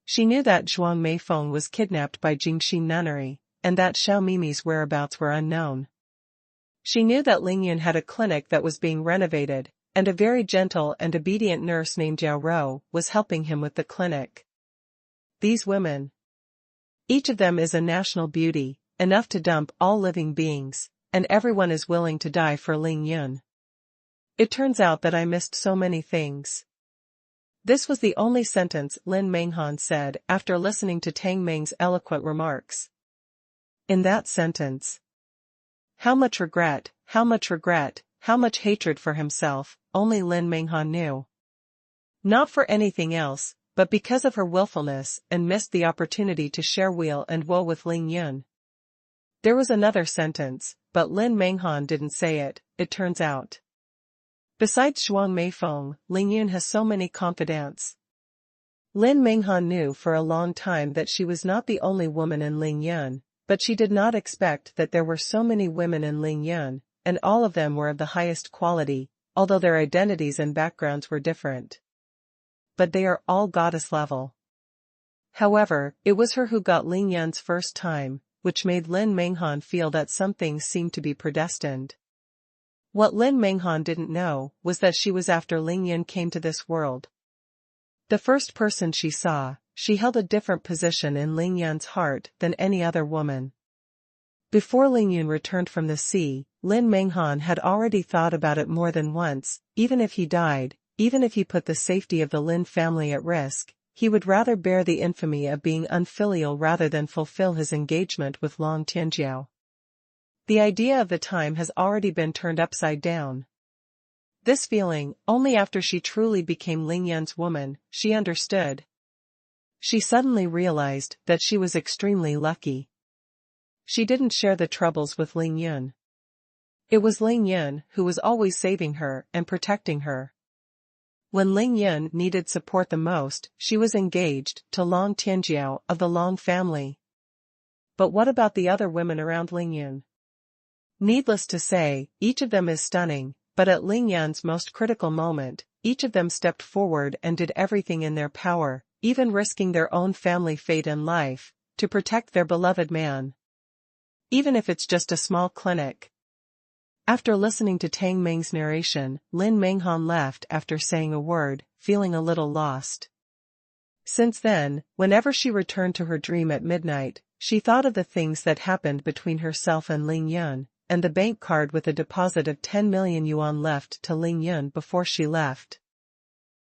She knew that Zhuang Meifeng was kidnapped by Jingxi Nunnery, and that Xiao Mimi's whereabouts were unknown. She knew that Ling Yun had a clinic that was being renovated, and a very gentle and obedient nurse named Yao Rou was helping him with the clinic. These women. Each of them is a national beauty, enough to dump all living beings, and everyone is willing to die for Ling Yun. It turns out that I missed so many things. This was the only sentence Lin Menghan said after listening to Tang Meng's eloquent remarks. In that sentence, how much regret, how much regret, how much hatred for himself, only Lin Menghan knew. Not for anything else, but because of her willfulness and missed the opportunity to share weal and woe with Ling Yun. There was another sentence, but Lin Menghan didn't say it, it turns out. Besides Zhuang Meifeng, Ling Yun has so many confidants. Lin Menghan knew for a long time that she was not the only woman in Ling Yun, but she did not expect that there were so many women in Ling Yun, and all of them were of the highest quality, although their identities and backgrounds were different. But they are all goddess level. However, it was her who got Ling Yun's first time, which made Lin Menghan feel that some things seemed to be predestined. What Lin Menghan didn't know was that she was after Ling Yun came to this world. The first person she saw, she held a different position in Ling Yun's heart than any other woman. Before Ling Yun returned from the sea, Lin Menghan had already thought about it more than once. Even if he died, even if he put the safety of the Lin family at risk, he would rather bear the infamy of being unfilial rather than fulfill his engagement with Long Tianjiao. The idea of the time has already been turned upside down. This feeling, only after she truly became Ling Yun's woman, she understood. She suddenly realized that she was extremely lucky. She didn't share the troubles with Ling Yun. It was Ling Yun who was always saving her and protecting her. When Ling Yun needed support the most, she was engaged to Long Tianjiao of the Long family. But what about the other women around Ling Yun? Needless to say, each of them is stunning, but at Ling Yun's most critical moment, each of them stepped forward and did everything in their power, even risking their own family fate and life, to protect their beloved man. Even if it's just a small clinic. After listening to Tang Meng's narration, Lin Menghan left after saying a word, feeling a little lost. Since then, whenever she returned to her dream at midnight, she thought of the things that happened between herself and Ling Yun, and the bank card with a deposit of 10 million yuan left to Ling Yun before she left.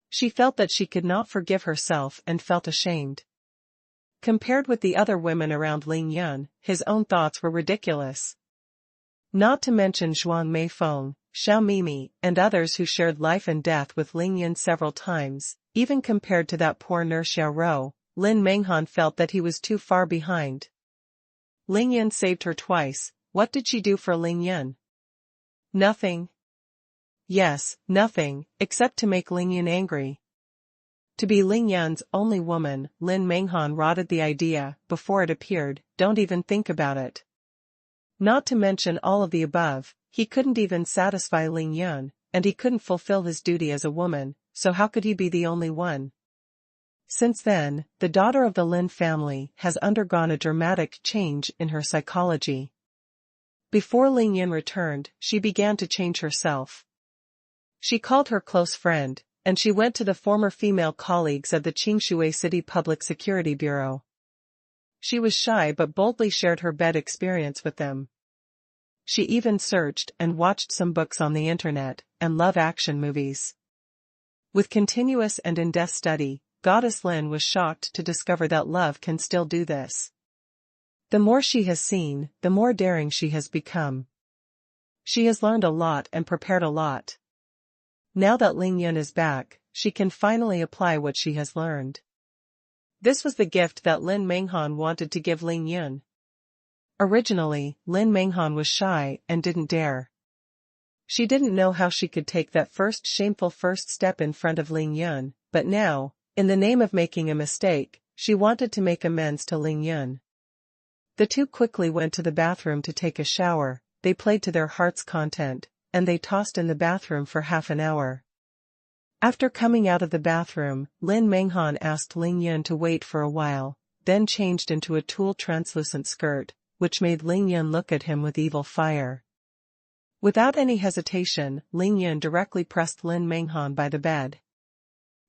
She felt that she could not forgive herself and felt ashamed. Compared with the other women around Ling Yun, his own thoughts were ridiculous. Not to mention Zhuang Meifeng, Xiao Mimi, and others who shared life and death with Ling Yun several times. Even compared to that poor nurse Xiaorou, Lin Menghan felt that he was too far behind. Ling Yun saved her twice. What did she do for Ling Yun? Nothing. Yes, nothing, except to make Ling Yun angry. To be Ling Yun's only woman, Lin Menghan rotted the idea before it appeared. Don't even think about it. Not to mention all of the above, he couldn't even satisfy Ling Yun, and he couldn't fulfill his duty as a woman, so how could he be the only one? Since then, the daughter of the Lin family has undergone a dramatic change in her psychology. Before Ling Yun returned, she began to change herself. She called her close friend, and she went to the former female colleagues of the Qingshui City Public Security Bureau. She was shy but boldly shared her bed experience with them. She even searched and watched some books on the internet, and love action movies. With continuous and in-depth study, Goddess Lin was shocked to discover that love can still do this. The more she has seen, the more daring she has become. She has learned a lot and prepared a lot. Now that Ling Yun is back, she can finally apply what she has learned. This was the gift that Lin Menghan wanted to give Ling Yun. Originally, Lin Menghan was shy and didn't dare. She didn't know how she could take that shameful first step in front of Ling Yun, but now, in the name of making a mistake, she wanted to make amends to Ling Yun. The two quickly went to the bathroom to take a shower, they played to their heart's content, and they tossed in the bathroom for half an hour. After coming out of the bathroom, Lin Menghan asked Ling Yun to wait for a while, then changed into a tulle translucent skirt, which made Ling Yun look at him with evil fire. Without any hesitation, Ling Yun directly pressed Lin Menghan by the bed.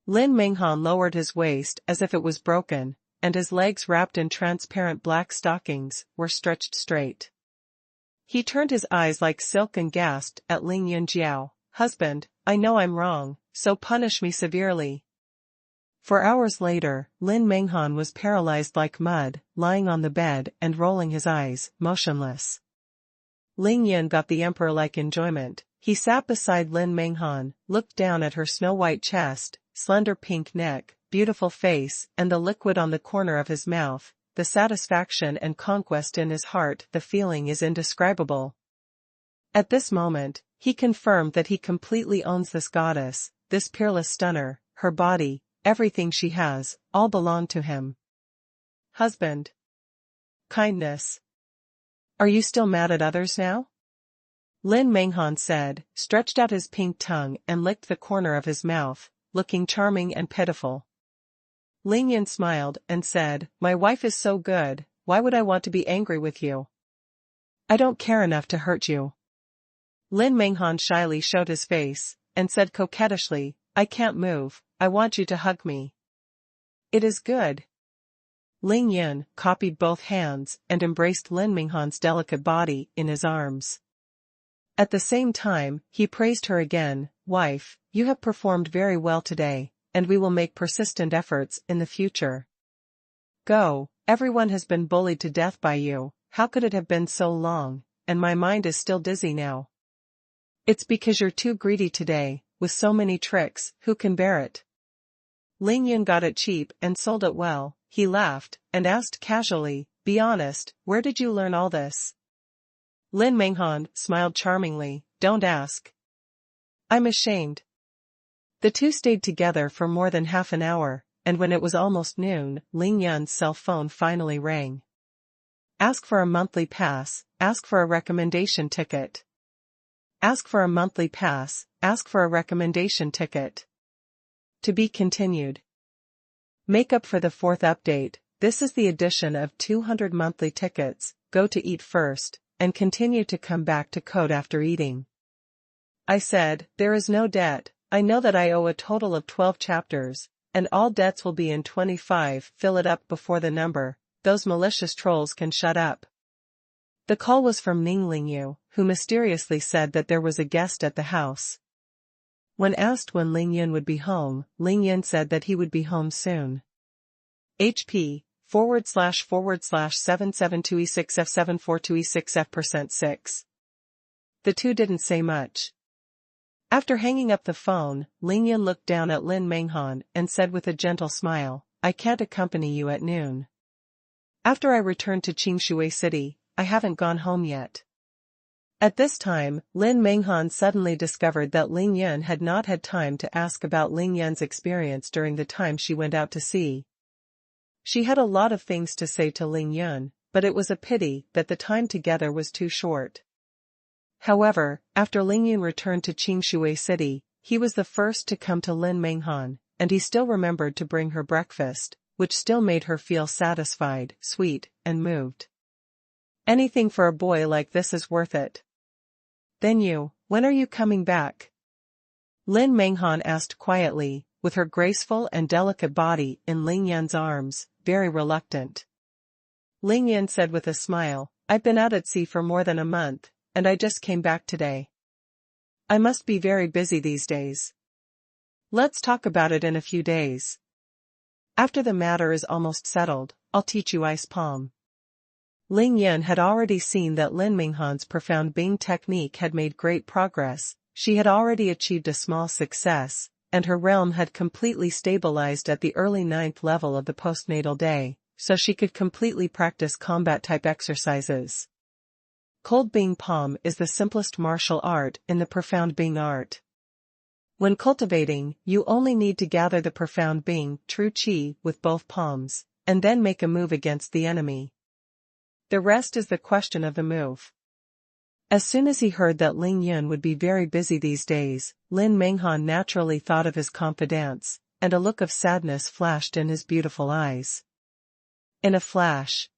Lin Menghan lowered his waist as if it was broken, and his legs wrapped in transparent black stockings were stretched straight. He turned his eyes like silk and gasped at Ling Yun. Jiao, husband, I know I'm wrong, so punish me severely. 4 hours later, Lin Menghan was paralyzed like mud, lying on the bed and rolling his eyes, motionless. Ling Yun got the emperor-like enjoyment. He sat beside Lin Menghan, looked down at her snow-white chest, slender pink neck, beautiful face, and the liquid on the corner of his mouth, the satisfaction and conquest in his heart. The feeling is indescribable. At this moment, he confirmed that he completely owns this goddess, this peerless stunner, her body, everything she has, all belong to him. Husband. Kindness. Are you still mad at others now? Lin Menghan said, stretched out his pink tongue and licked the corner of his mouth, looking charming and pitiful. Ling Yun smiled and said, my wife is so good, why would I want to be angry with you? I don't care enough to hurt you. Lin Menghan shyly showed his face, and said coquettishly, I can't move, I want you to hug me. It is good. Ling Yun copied both hands and embraced Lin Menghan's delicate body in his arms. At the same time, he praised her again, wife, you have performed very well today, and we will make persistent efforts in the future. Go, everyone has been bullied to death by you, how could it have been so long, and my mind is still dizzy now. It's because you're too greedy today, with so many tricks, who can bear it? Ling Yun got it cheap and sold it well. He laughed, and asked casually, be honest, where did you learn all this? Lin Menghan smiled charmingly, don't ask. I'm ashamed. The two stayed together for more than half an hour, and when it was almost noon, Ling Yun's cell phone finally rang. Ask for a monthly pass, ask for a recommendation ticket. Ask for a monthly pass, ask for a recommendation ticket. To be continued. Make up for the 4th update, this is the addition of 200 monthly tickets, go to eat first, and continue to come back to code after eating. I said, there is no debt, I know that I owe a total of 12 chapters, and all debts will be in 25, fill it up before the number, those malicious trolls can shut up. The call was from Ning Lingyu, who mysteriously said that there was a guest at the house. When asked when Ling Yun would be home, Ling Yun said that he would be home soon. HP//772E6F742E6F%6. The two didn't say much. After hanging up the phone, Ling Yun looked down at Lin Menghan and said with a gentle smile, I can't accompany you at noon. After I return to Qingshui City, I haven't gone home yet. At this time, Lin Menghan suddenly discovered that Ling Yun had not had time to ask about Ling Yun's experience during the time she went out to sea. She had a lot of things to say to Ling Yun, but it was a pity that the time together was too short. However, after Ling Yun returned to Qingshui City, he was the first to come to Lin Menghan, and he still remembered to bring her breakfast, which still made her feel satisfied, sweet, and moved. Anything for a boy like this is worth it. Then when are you coming back? Lin Menghan asked quietly, with her graceful and delicate body in Ling Yun's arms, very reluctant. Ling Yun said with a smile, I've been out at sea for more than a month, and I just came back today. I must be very busy these days. Let's talk about it in a few days. After the matter is almost settled, I'll teach you ice palm. Ling Yun had already seen that Lin Menghan's profound Bing technique had made great progress, she had already achieved a small success, and her realm had completely stabilized at the early 9th level of the postnatal day, so she could completely practice combat-type exercises. Cold Bing Palm is the simplest martial art in the profound Bing art. When cultivating, you only need to gather the profound Bing, true Qi, with both palms, and then make a move against the enemy. The rest is the question of the move. As soon as he heard that Ling Yun would be very busy these days, Lin Menghan naturally thought of his confidants, and a look of sadness flashed in his beautiful eyes. In a flash.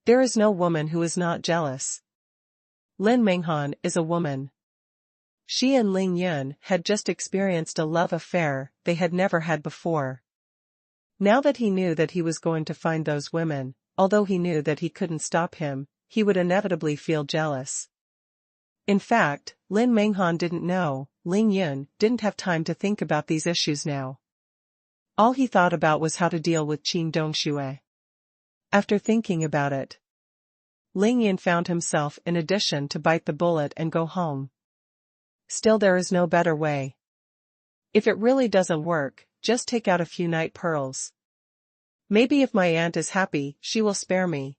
There is no woman who is not jealous. Lin Menghan is a woman. She and Ling Yun had just experienced a love affair they had never had before. Now that he knew that he was going to find those women, although he knew that he couldn't stop him, he would inevitably feel jealous. In fact, Lin Menghan didn't know, Ling Yun didn't have time to think about these issues now. All he thought about was how to deal with Qin Dongxue. After thinking about it, Ling Yun found himself in a decision to bite the bullet and go home. Still, there is no better way. If it really doesn't work, just take out a few night pearls. Maybe if my aunt is happy, she will spare me.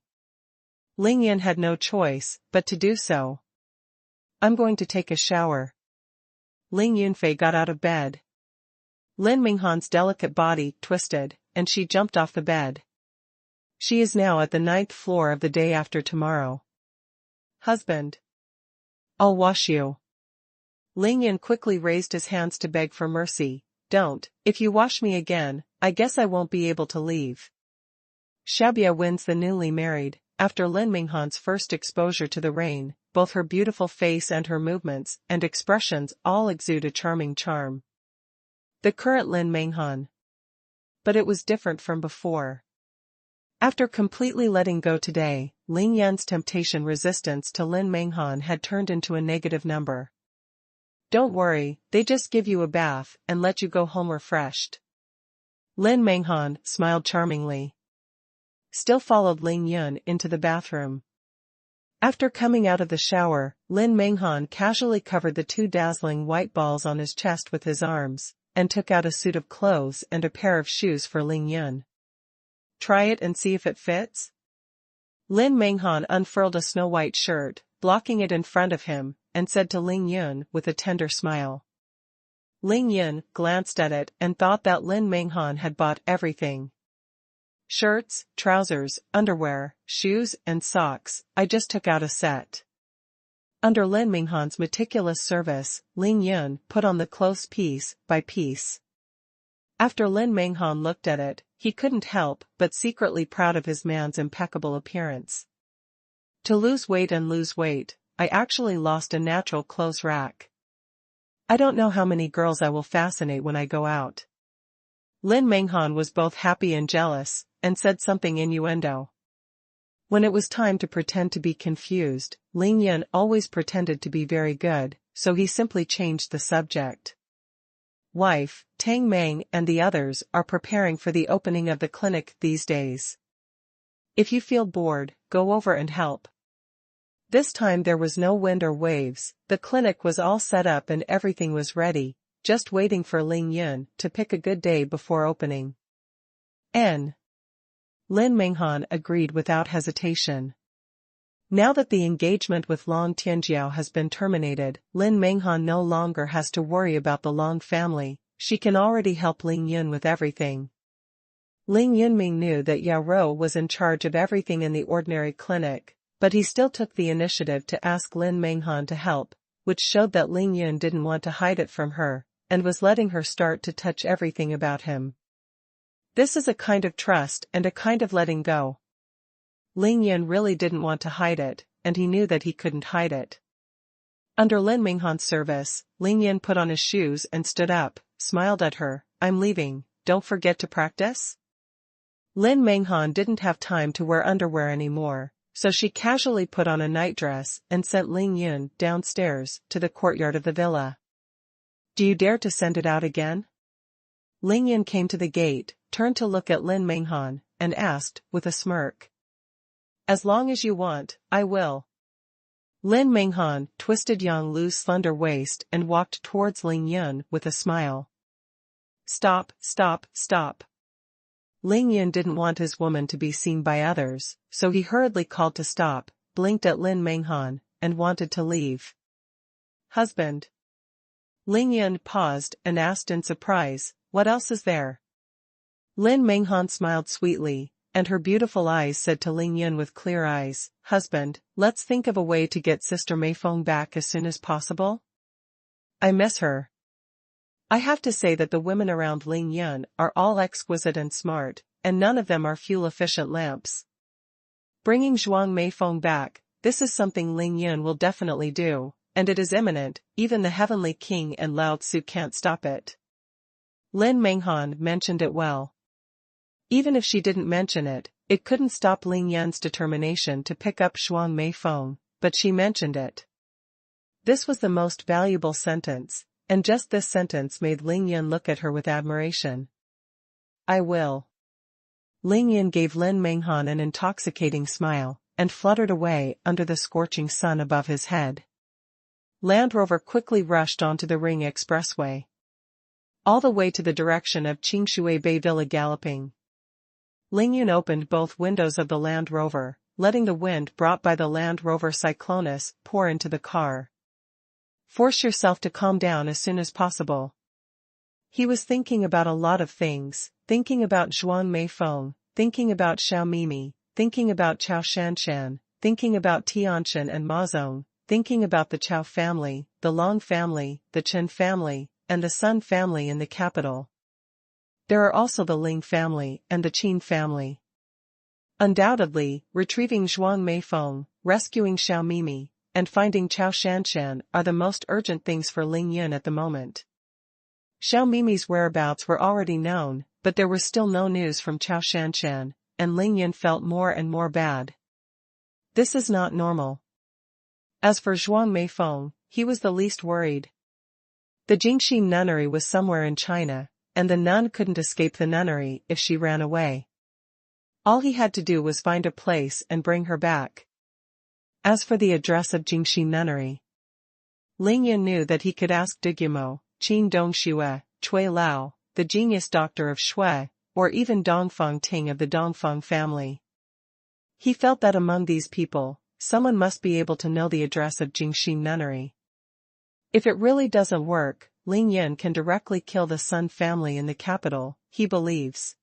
Ling Yun had no choice but to do so. I'm going to take a shower. Ling Yunfei got out of bed. Lin Minghan's delicate body twisted, and she jumped off the bed. She is now at the 9th floor of the day after tomorrow. Husband. I'll wash you. Ling Yun quickly raised his hands to beg for mercy. Don't. If you wash me again, I guess I won't be able to leave. Xia wins the newly married. After Lin Minghan's first exposure to the rain, both her beautiful face and her movements and expressions all exude a charming charm. The current Lin Minghan. But it was different from before. After completely letting go today, Ling Yan's temptation resistance to Lin Minghan had turned into a negative number. Don't worry, they just give you a bath and let you go home refreshed. Lin Minghan smiled charmingly. Still followed Ling Yun into the bathroom. After coming out of the shower, Lin Minghan casually covered the 2 dazzling white balls on his chest with his arms, and took out a suit of clothes and a pair of shoes for Ling Yun. Try it and see if it fits? Lin Minghan unfurled a snow-white shirt, blocking it in front of him, and said to Ling Yun with a tender smile. Ling Yun glanced at it and thought that Lin Minghan had bought everything. Shirts, trousers, underwear, shoes, and socks, I just took out a set. Under Lin Minghan's meticulous service, Ling Yun put on the clothes piece by piece. After Lin Minghan looked at it, he couldn't help but secretly proud of his man's impeccable appearance. To lose weight, I actually lost a natural clothes rack. I don't know how many girls I will fascinate when I go out. Lin Minghan was both happy and jealous, and said something innuendo. When it was time to pretend to be confused, Ling Yun always pretended to be very good, so he simply changed the subject. Wife, Tang Meng and the others are preparing for the opening of the clinic these days. If you feel bored, go over and help. This time there was no wind or waves, the clinic was all set up and everything was ready, just waiting for Ling Yun to pick a good day before opening. Lin Minghan agreed without hesitation. Now that the engagement with Long Tianjiao has been terminated, Lin Minghan no longer has to worry about the Long family, she can already help Ling Yun with everything. Ling Yunming knew that Yao Rou was in charge of everything in the ordinary clinic, but he still took the initiative to ask Lin Minghan to help, which showed that Ling Yun didn't want to hide it from her, and was letting her start to touch everything about him. This is a kind of trust and a kind of letting go. Ling Yun really didn't want to hide it, and he knew that he couldn't hide it. Under Lin Minghan's service, Ling Yun put on his shoes and stood up, smiled at her. I'm leaving, don't forget to practice? Lin Minghan didn't have time to wear underwear anymore, so she casually put on a nightdress and sent Ling Yun downstairs to the courtyard of the villa. Do you dare to send it out again? Ling Yun came to the gate, turned to look at Lin Minghan, and asked, with a smirk. As long as you want, I will. Lin Minghan twisted Yang Lu's slender waist and walked towards Ling Yun with a smile. Stop, stop, stop. Ling Yun didn't want his woman to be seen by others, so he hurriedly called to stop, blinked at Lin Minghan, and wanted to leave. Husband. Ling Yun paused and asked in surprise, what else is there? Lin Minghan smiled sweetly, and her beautiful eyes said to Ling Yun with clear eyes, Husband, let's think of a way to get Sister Meifeng back as soon as possible. I miss her. I have to say that the women around Ling Yun are all exquisite and smart, and none of them are fuel-efficient lamps. Bringing Zhuang Meifeng back, this is something Ling Yun will definitely do, and it is imminent, even the Heavenly King and Lao Tzu can't stop it. Lin Minghan mentioned it well. Even if she didn't mention it, it couldn't stop Ling Yun's determination to pick up Zhuang Meifeng, but she mentioned it. This was the most valuable sentence, and just this sentence made Ling Yun look at her with admiration. I will. Ling Yun gave Lin Menghan an intoxicating smile, and fluttered away under the scorching sun above his head. Land Rover quickly rushed onto the Ring Expressway. All the way to the direction of Qingshui Bay Villa galloping. Ling Yun opened both windows of the Land Rover, letting the wind brought by the Land Rover Cyclonus pour into the car. Force yourself to calm down as soon as possible. He was thinking about a lot of things, thinking about Zhuang Meifeng, thinking about Xiao Mimi, thinking about Chao Shanshan, thinking about Tianshan and Ma Zong, thinking about the Chao family, the Long family, the Chen family, and the Sun family in the capital. There are also the Ling family and the Qin family. Undoubtedly, retrieving Zhuang Meifeng, rescuing Xiao Mimi, and finding Chao Shanshan are the most urgent things for Ling Yun at the moment. Xiao Mimi's whereabouts were already known, but there was still no news from Chao Shanshan, and Ling Yun felt more and more bad. This is not normal. As for Zhuang Meifeng, he was the least worried. The Jingxi nunnery was somewhere in China, and the nun couldn't escape the nunnery if she ran away. All he had to do was find a place and bring her back. As for the address of Jingxi nunnery, Ling Yun knew that he could ask Digumo, Qin Dongxue, Cui Lao, the genius doctor of Shui, or even Dongfang Ting of the Dongfang family. He felt that among these people, someone must be able to know the address of Jingxi nunnery. If it really doesn't work, Ling Yun can directly kill the Sun family in the capital, he believes.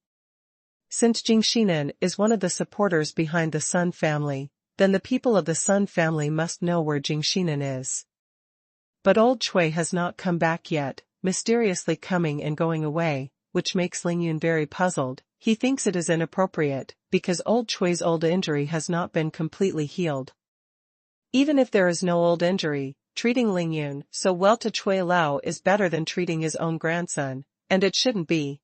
Since Jingxinan is one of the supporters behind the Sun family, then the people of the Sun family must know where Jingxinan is. But old Cui has not come back yet, mysteriously coming and going away, which makes Ling Yun very puzzled. He thinks it is inappropriate, because old Cui's old injury has not been completely healed. Even if there is no old injury, treating Ling Yun so well to Cui Lao is better than treating his own grandson, and it shouldn't be.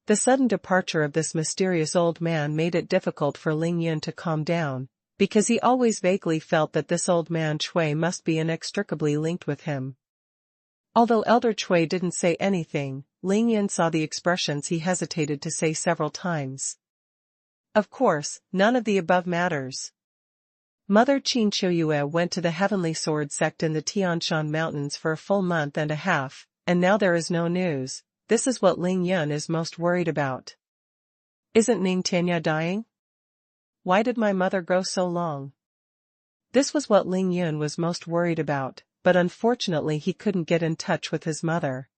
The sudden departure of this mysterious old man made it difficult for Ling Yun to calm down, because he always vaguely felt that this old man Cui must be inextricably linked with him. Although Elder Cui didn't say anything, Ling Yun saw the expressions he hesitated to say several times. Of course, none of the above matters. Mother Qin Qiuyue went to the Heavenly Sword sect in the Tianshan Mountains for a full month and a half, and now there is no news. This is what Ling Yun is most worried about. Isn't Ning Tianya dying? Why did my mother go so long? This was what Ling Yun was most worried about, but unfortunately he couldn't get in touch with his mother.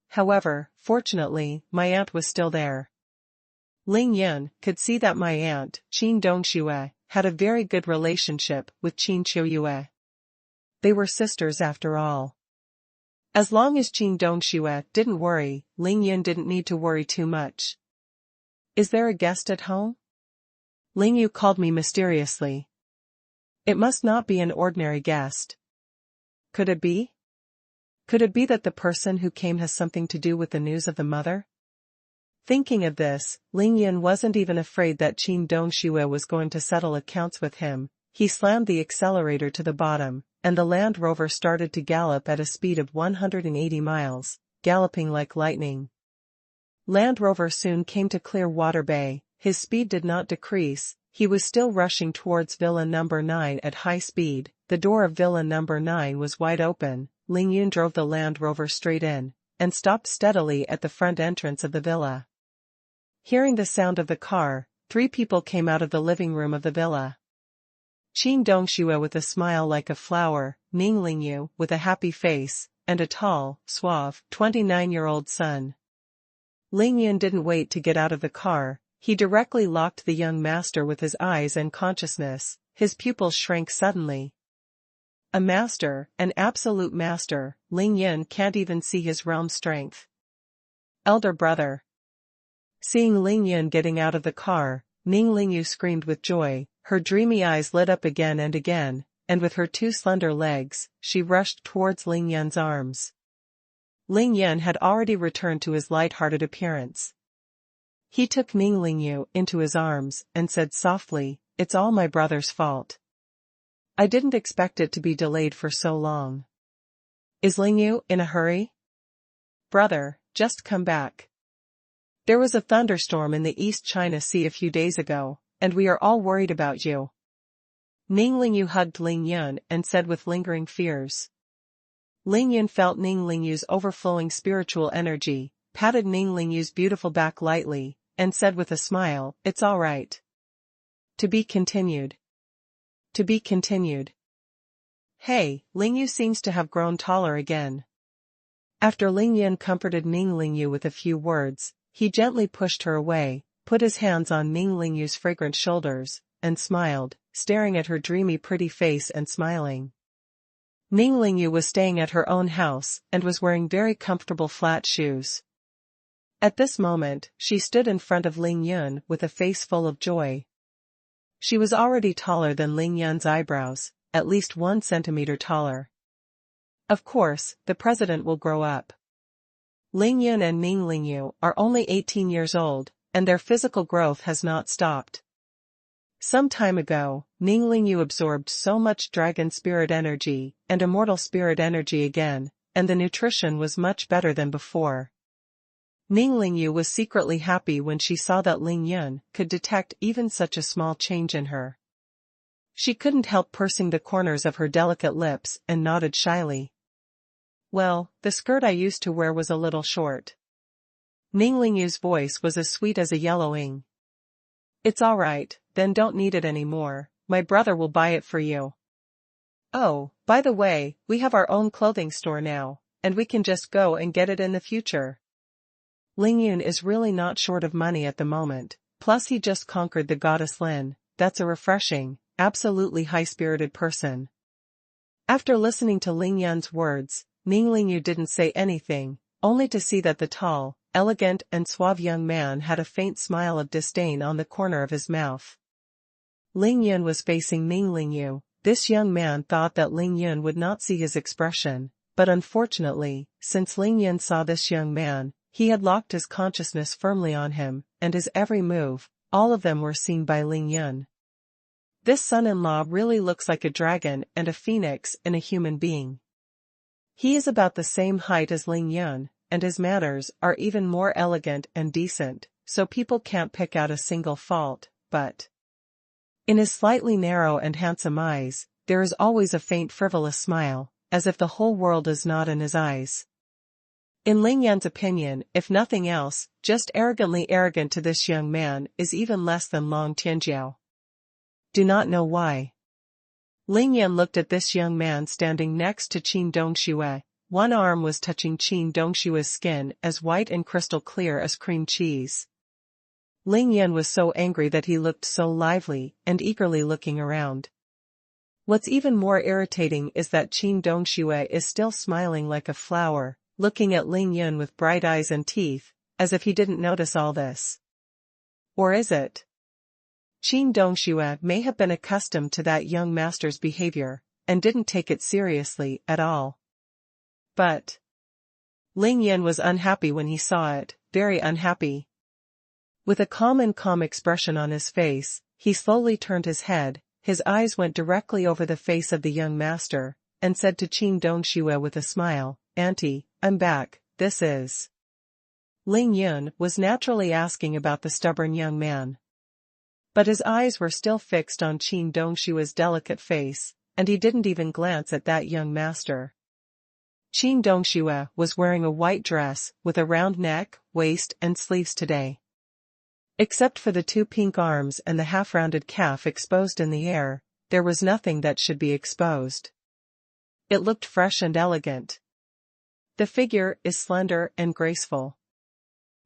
However, fortunately, my aunt was still there. Ling Yun could see that my aunt, Qin Dongxue, had a very good relationship with Qin Qiuyue. They were sisters after all. As long as Qin Dongxue didn't worry, Ling Yun didn't need to worry too much. Is there a guest at home? Ling Yu called me mysteriously. It must not be an ordinary guest. Could it be? Could it be that the person who came has something to do with the news of the mother? Thinking of this, Ling Yun wasn't even afraid that Qin Dongxue was going to settle accounts with him. He slammed the accelerator to the bottom, and the Land Rover started to gallop at a speed of 180 miles, galloping like lightning. Land Rover soon came to Clearwater Bay. His speed did not decrease. He was still rushing towards Villa Number 9 at high speed. The door of Villa Number 9 was wide open. Ling Yun drove the Land Rover straight in, and stopped steadily at the front entrance of the villa. Hearing the sound of the car, 3 people came out of the living room of the villa. Qin Dongxue with a smile like a flower, Ning Lingyu with a happy face, and a tall, suave, 29-year-old son. Ling Yun didn't wait to get out of the car. He directly locked the young master with his eyes and consciousness. His pupils shrank suddenly. A master, an absolute master. Ling Yun can't even see his realm strength. Elder brother. Seeing Ling Yun getting out of the car, Ning Lingyu screamed with joy. Her dreamy eyes lit up again, and with her 2 slender legs, she rushed towards Ling Yun's arms. Ling Yun had already returned to his light-hearted appearance. He took Ning Lingyu into his arms and said softly, "It's all my brother's fault. I didn't expect it to be delayed for so long. Is Ling Yu in a hurry? Brother, just come back. There was a thunderstorm in the East China Sea a few days ago, and we are all worried about you. Ning Ling Yu hugged Ling Yun and said with lingering fears. Ling Yun felt Ning Ling Yu's overflowing spiritual energy, patted Ning Ling Yu's beautiful back lightly, and said with a smile, "It's all right." To be continued. To be continued. Hey, Ling Yu seems to have grown taller again. After Ling Yun comforted Ning Ling Yu with a few words, he gently pushed her away, put his hands on Ning Ling Yu's fragrant shoulders, and smiled, staring at her dreamy pretty face and smiling. Ning Ling Yu was staying at her own house and was wearing very comfortable flat shoes. At this moment, she stood in front of Ling Yun with a face full of joy. She was already taller than Ling Yun's eyebrows, at least 1 centimeter taller. Of course, the president will grow up. Ling Yun and Ning Ling Yu are only 18 years old, and their physical growth has not stopped. Some time ago, Ning Ling Yu absorbed so much dragon spirit energy and immortal spirit energy again, and the nutrition was much better than before. Ning Ling Yu was secretly happy when she saw that Ling Yun could detect even such a small change in her. She couldn't help pursing the corners of her delicate lips and nodded shyly. Well, the skirt I used to wear was a little short. Ning Ling Yu's voice was as sweet as a yellow ing. It's all right, then don't need it anymore, my brother will buy it for you. Oh, by the way, we have our own clothing store now, and we can just go and get it in the future. Ling Yun is really not short of money at the moment, plus he just conquered the goddess Lin. That's a refreshing, absolutely high-spirited person. After listening to Ling Yun's words, Ning Ling Yu didn't say anything, only to see that the tall, elegant and suave young man had a faint smile of disdain on the corner of his mouth. Ling Yun was facing Ning Ling Yu. This young man thought that Ling Yun would not see his expression, but unfortunately, since Ling Yun saw this young man, he had locked his consciousness firmly on him, and his every move, all of them were seen by Ling Yun. This son-in-law really looks like a dragon and a phoenix in a human being. He is about the same height as Ling Yun, and his manners are even more elegant and decent, so people can't pick out a single fault, but in his slightly narrow and handsome eyes, there is always a faint frivolous smile, as if the whole world is not in his eyes. In Ling Yun's opinion, if nothing else, just arrogantly arrogant to this young man is even less than Long Tianjiao. Do not know why. Ling Yun looked at this young man standing next to Qin Dongxue. One arm was touching Qin Dongshue's skin as white and crystal clear as cream cheese. Ling Yun was so angry that he looked so lively and eagerly looking around. What's even more irritating is that Qin Dongxue is still smiling like a flower, looking at Ling Yun with bright eyes and teeth, as if he didn't notice all this. Or is it? Qin Dongxue may have been accustomed to that young master's behavior, and didn't take it seriously at all. But Ling Yun was unhappy when he saw it, very unhappy. With a calm expression on his face, he slowly turned his head, his eyes went directly over the face of the young master, and said to Qin Dongxue with a smile, "Auntie, I'm back, this is." Ling Yun was naturally asking about the stubborn young man. But his eyes were still fixed on Qin Dongshue's delicate face, and he didn't even glance at that young master. Qin Dongxue was wearing a white dress with a round neck, waist and sleeves today. Except for the 2 pink arms and the half-rounded calf exposed in the air, there was nothing that should be exposed. It looked fresh and elegant. The figure is slender and graceful.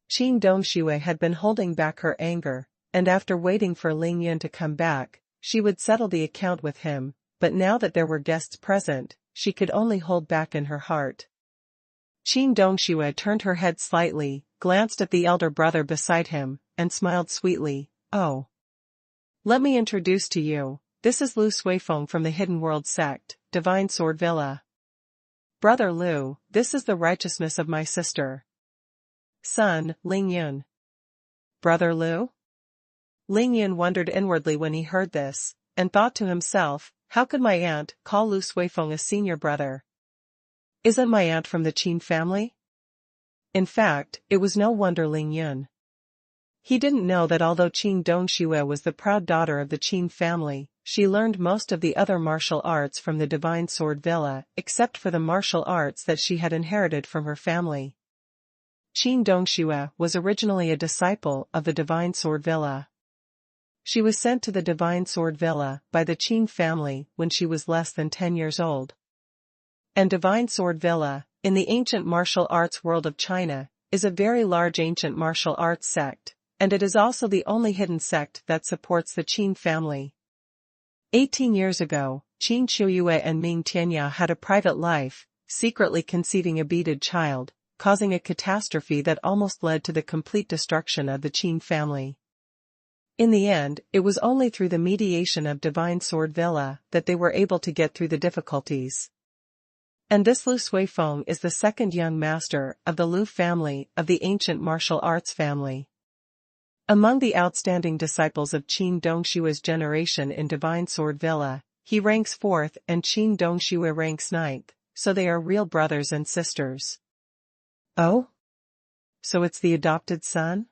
Qin Dongxue had been holding back her anger, and after waiting for Ling Yun to come back, she would settle the account with him, but now that there were guests present, she could only hold back in her heart. Qin Dongxue turned her head slightly, glanced at the elder brother beside him, and smiled sweetly. "Oh. Let me introduce to you, this is Lu Suifeng from the Hidden World sect, Divine Sword Villa. Brother Lu, this is the righteousness of my sister. Son, Ling Yun." Brother Lu? Ling Yun wondered inwardly when he heard this, and thought to himself, how could my aunt call Lu Suifeng a senior brother? Isn't my aunt from the Qin family? In fact, it was no wonder Ling Yun. He didn't know that although Qin Dongxue was the proud daughter of the Qin family, she learned most of the other martial arts from the Divine Sword Villa, except for the martial arts that she had inherited from her family. Qin Dongxue was originally a disciple of the Divine Sword Villa. She was sent to the Divine Sword Villa by the Qin family when she was less than 10 years old. And Divine Sword Villa, in the ancient martial arts world of China, is a very large ancient martial arts sect, and it is also the only hidden sect that supports the Qin family. 18 years ago, Qin Shuyue and Ming Tianya had a private life, secretly conceiving a beaded child, causing a catastrophe that almost led to the complete destruction of the Qin family. In the end, it was only through the mediation of Divine Sword Villa that they were able to get through the difficulties. And this Lu Suifeng is the second young master of the Lu family of the ancient martial arts family. Among the outstanding disciples of Qin Dongshue's generation in Divine Sword Villa, he ranks 4th and Qin Dongxue ranks 9th, so they are real brothers and sisters. Oh? So it's the adopted son?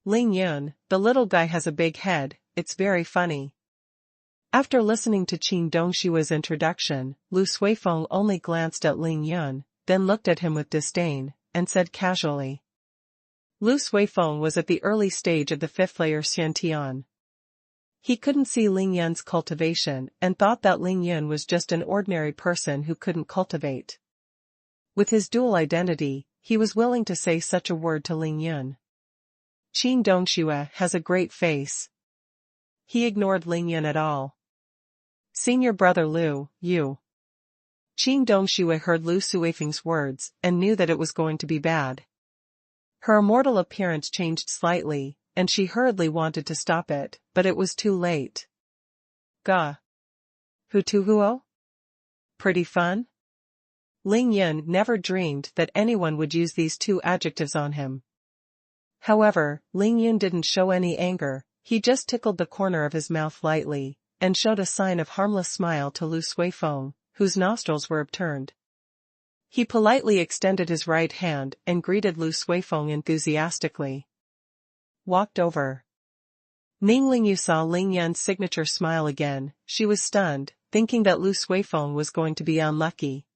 Ling Yun, the little guy has a big head, it's very funny. After listening to Qin Dongshue's introduction, Lu Suifeng only glanced at Ling Yun, then looked at him with disdain, and said casually. Lu Suifeng was at the early stage of the 5th layer Xiantian. He couldn't see Ling Yun's cultivation and thought that Ling Yun was just an ordinary person who couldn't cultivate. With his dual identity, he was willing to say such a word to Ling Yun. Qin Dongxue has a great face. He ignored Ling Yun at all. Senior brother Lu, you. Qin Dongxue heard Lu Suifeng's words and knew that it was going to be bad. Her immortal appearance changed slightly, and she hurriedly wanted to stop it, but it was too late. Ga. Hutuhuo? Pretty fun? Ling Yun never dreamed that anyone would use these two adjectives on him. However, Ling Yun didn't show any anger, he just tickled the corner of his mouth lightly, and showed a sign of harmless smile to Lu Suifeng, whose nostrils were upturned. He politely extended his right hand and greeted Lu Suifeng enthusiastically. Walked over. Ning Lingyu saw Ling Yun's signature smile again. She was stunned, thinking that Lu Suifeng was going to be unlucky.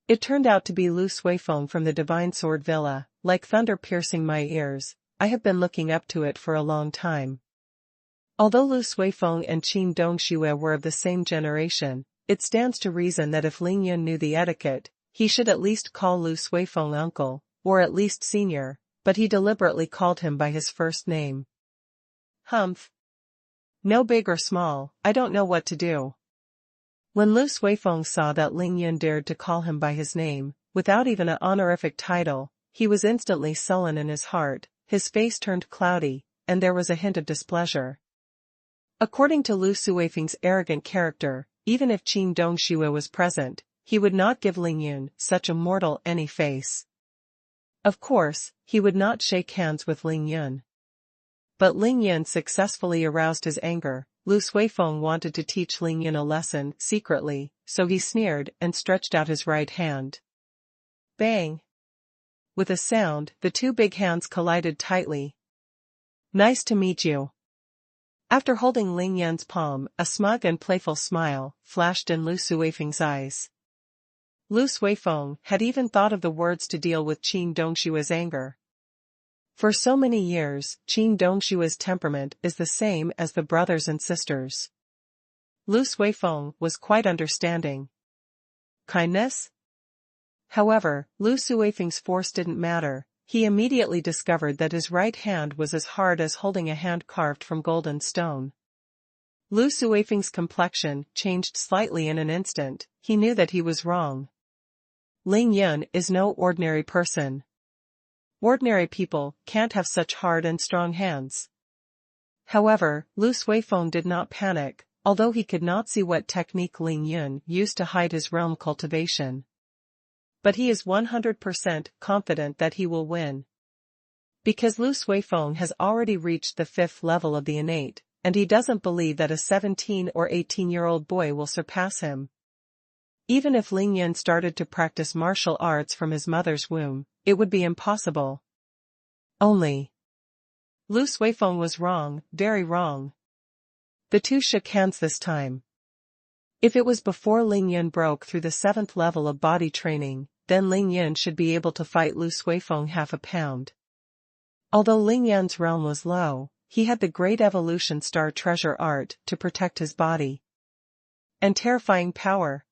It turned out to be Lu Suifeng from the Divine Sword Villa, like thunder piercing my ears. I have been looking up to it for a long time. Although Lu Suifeng and Qin Dongxue were of the same generation, it stands to reason that if Ling Yun knew the etiquette, he should at least call Lu Suifeng uncle, or at least senior, but he deliberately called him by his first name. Humph. No big or small, I don't know what to do. When Lu Suifeng saw that Ling Yun dared to call him by his name, without even an honorific title, he was instantly sullen in his heart, his face turned cloudy, and there was a hint of displeasure. According to Lu Suifeng's arrogant character, even if Qin Dongxue was present, he would not give Ling Yun, such a mortal, any face. Of course, he would not shake hands with Ling Yun. But Ling Yun successfully aroused his anger. Lu Suifeng wanted to teach Ling Yun a lesson, secretly, so he sneered and stretched out his right hand. Bang! With a sound, the two big hands collided tightly. Nice to meet you. After holding Ling Yun's palm, a smug and playful smile flashed in Lu Suifeng's eyes. Lu Suifeng had even thought of the words to deal with Qin Dongshue's anger. For so many years, Qin Dongshue's temperament is the same as the brothers and sisters. Lu Suifeng was quite understanding. Kindness? However, Lu Suifeng's force didn't matter. He immediately discovered that his right hand was as hard as holding a hand carved from golden stone. Lu Suifeng's complexion changed slightly in an instant. He knew that he was wrong. Ling Yun is no ordinary person. Ordinary people can't have such hard and strong hands. However, Lu Suifeng did not panic, although he could not see what technique Ling Yun used to hide his realm cultivation. But he is 100% confident that he will win. Because Lu Suifeng has already reached the 5th level of the innate, and he doesn't believe that a 17 or 18-year-old boy will surpass him. Even if Ling Yun started to practice martial arts from his mother's womb, it would be impossible. Only Lu Suifeng was wrong, very wrong. The two shook hands this time. If it was before Ling Yun broke through the 7th level of body training, then Ling Yun should be able to fight Lu Suifeng half a pound. Although Ling Yun's realm was low, he had the Great Evolution Star Treasure Art to protect his body. And terrifying power.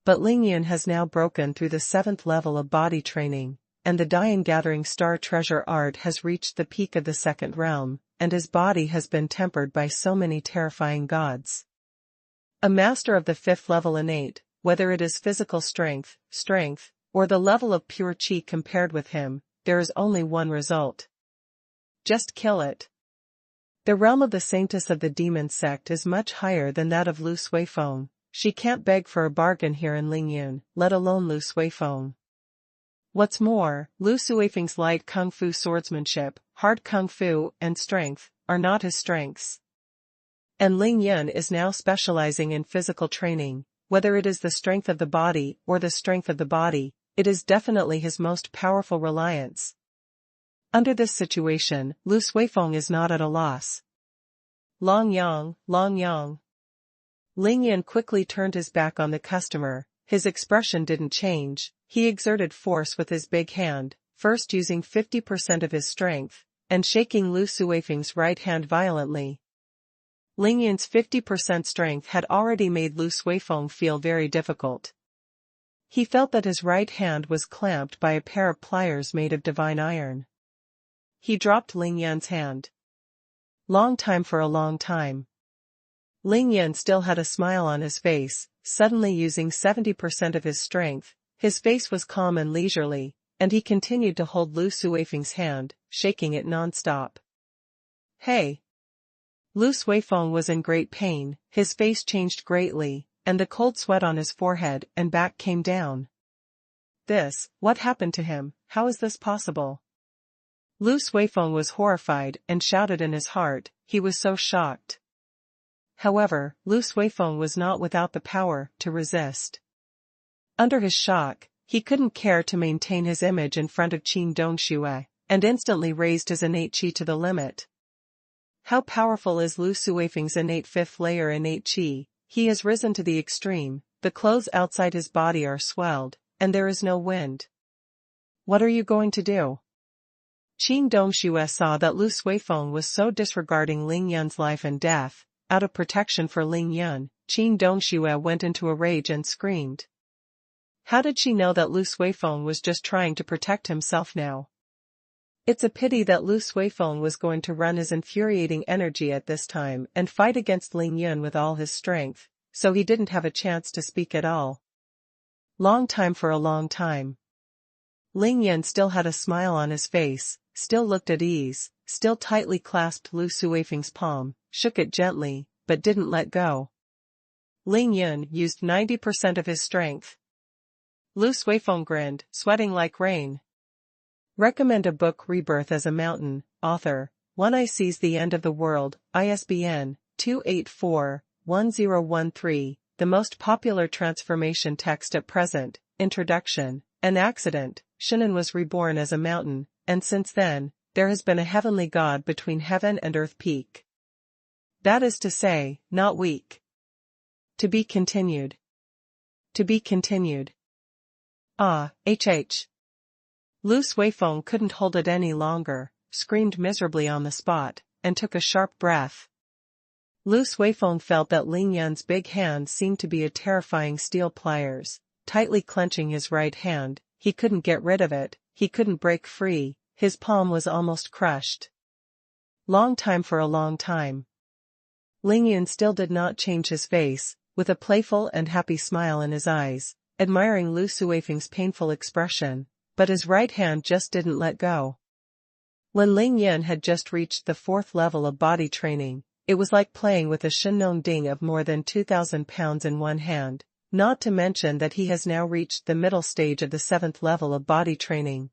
But Ling Yun has now broken through the 7th level of body training, and the Dian Gathering Star Treasure Art has reached the peak of the 2nd realm, and his body has been tempered by so many terrifying gods. A master of the 5th level innate, whether it is physical strength, or the level of pure chi compared with him, there is only one result. Just kill it. The realm of the Saintess of the Demon Sect is much higher than that of Lu Suifeng. She can't beg for a bargain here in Ling Yun, let alone Lu Suifeng. What's more, Lu Suifeng's light kung fu swordsmanship, hard kung fu, and strength, are not his strengths. And Ling Yun is now specializing in physical training. Whether it is the strength of the body or the strength of the body, it is definitely his most powerful reliance. Under this situation, Lu Suifeng is not at a loss. Long Yang, Long Yang. Ling Yun quickly turned his back on the customer. His expression didn't change. He exerted force with his big hand, first using 50% of his strength, and shaking Lu Suifeng's right hand violently. Ling Yun's 50% strength had already made Lu Suifeng feel very difficult. He felt that his right hand was clamped by a pair of pliers made of divine iron. He dropped Ling Yun's hand. Long time for a long time. Ling Yun still had a smile on his face, suddenly using 70% of his strength. His face was calm and leisurely, and he continued to hold Lu Suifeng's hand, shaking it non-stop. Hey! Lu Suifeng was in great pain, his face changed greatly, and the cold sweat on his forehead and back came down. What happened to him? How is this possible? Lu Suifeng was horrified and shouted in his heart, he was so shocked. However, Lu Suifeng was not without the power to resist. Under his shock, he couldn't care to maintain his image in front of Qin Dongxue, and instantly raised his innate qi to the limit. How powerful is Lu Suifeng's innate 5th layer innate qi? He has risen to the extreme, the clothes outside his body are swelled, and there is no wind. What are you going to do? Qin Dongxue saw that Lu Suifeng was so disregarding Ling Yun's life and death. Out of protection for Ling Yun, Qin Dongxue went into a rage and screamed. How did she know that Lu Suifeng was just trying to protect himself now? It's a pity that Lu Suifeng was going to run his infuriating energy at this time and fight against Ling Yun with all his strength, so he didn't have a chance to speak at all. Long time for a long time. Ling Yun still had a smile on his face, still looked at ease, still tightly clasped Lu Suifeng's palm, shook it gently, but didn't let go. Ling Yun used 90% of his strength. Lu Suifeng grinned, sweating like rain. Recommend a book Rebirth as a Mountain, author, One Eye Sees the End of the World, ISBN, 284-1013, the most popular transformation text at present, Introduction, An Accident, Shannon was reborn as a mountain, and since then, there has been a heavenly god between heaven and earth peak. That is to say, not weak. To be continued. To be continued. HH. Lu Suifeng couldn't hold it any longer, screamed miserably on the spot, and took a sharp breath. Lu Suifeng felt that Ling Yun's big hand seemed to be a terrifying steel pliers, tightly clenching his right hand. He couldn't get rid of it, he couldn't break free, his palm was almost crushed. Long time for a long time. Ling Yun still did not change his face, with a playful and happy smile in his eyes, admiring Lu Suifeng's painful expression, but his right hand just didn't let go. When Ling Yun had just reached the 4th level of body training, it was like playing with a Shenong Ding of more than 2,000 pounds in one hand, not to mention that he has now reached the middle stage of the 7th level of body training.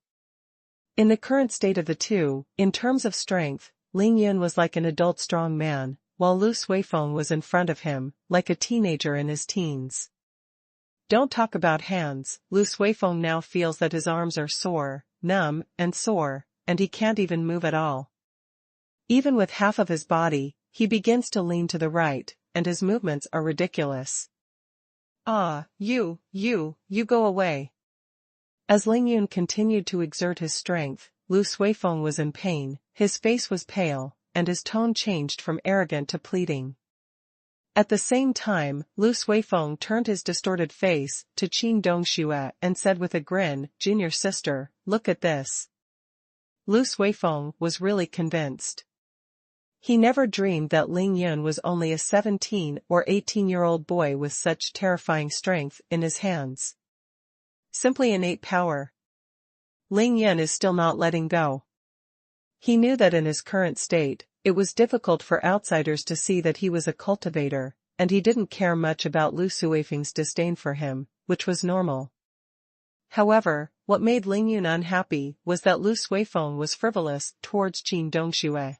In the current state of the two, in terms of strength, Ling Yun was like an adult strong man, while Lu Suifeng was in front of him, like a teenager in his teens. Don't talk about hands. Lu Suifeng now feels that his arms are sore, numb, and sore, and he can't even move at all. Even with half of his body, he begins to lean to the right, and his movements are ridiculous. Ah, you go away. As Ling Yun continued to exert his strength, Lu Suifeng was in pain, his face was pale, and his tone changed from arrogant to pleading. At the same time, Lu Suifeng turned his distorted face to Qin Dongxue and said with a grin, "Junior sister, look at this." Lu Suifeng was really convinced. He never dreamed that Ling Yun was only a 17 or 18-year-old boy with such terrifying strength in his hands. Simply innate power. Ling Yun is still not letting go. He knew that in his current state, it was difficult for outsiders to see that he was a cultivator, and he didn't care much about Lu Suifeng's disdain for him, which was normal. However, what made Ling Yun unhappy was that Lu Suifeng was frivolous towards Qin Dongxue.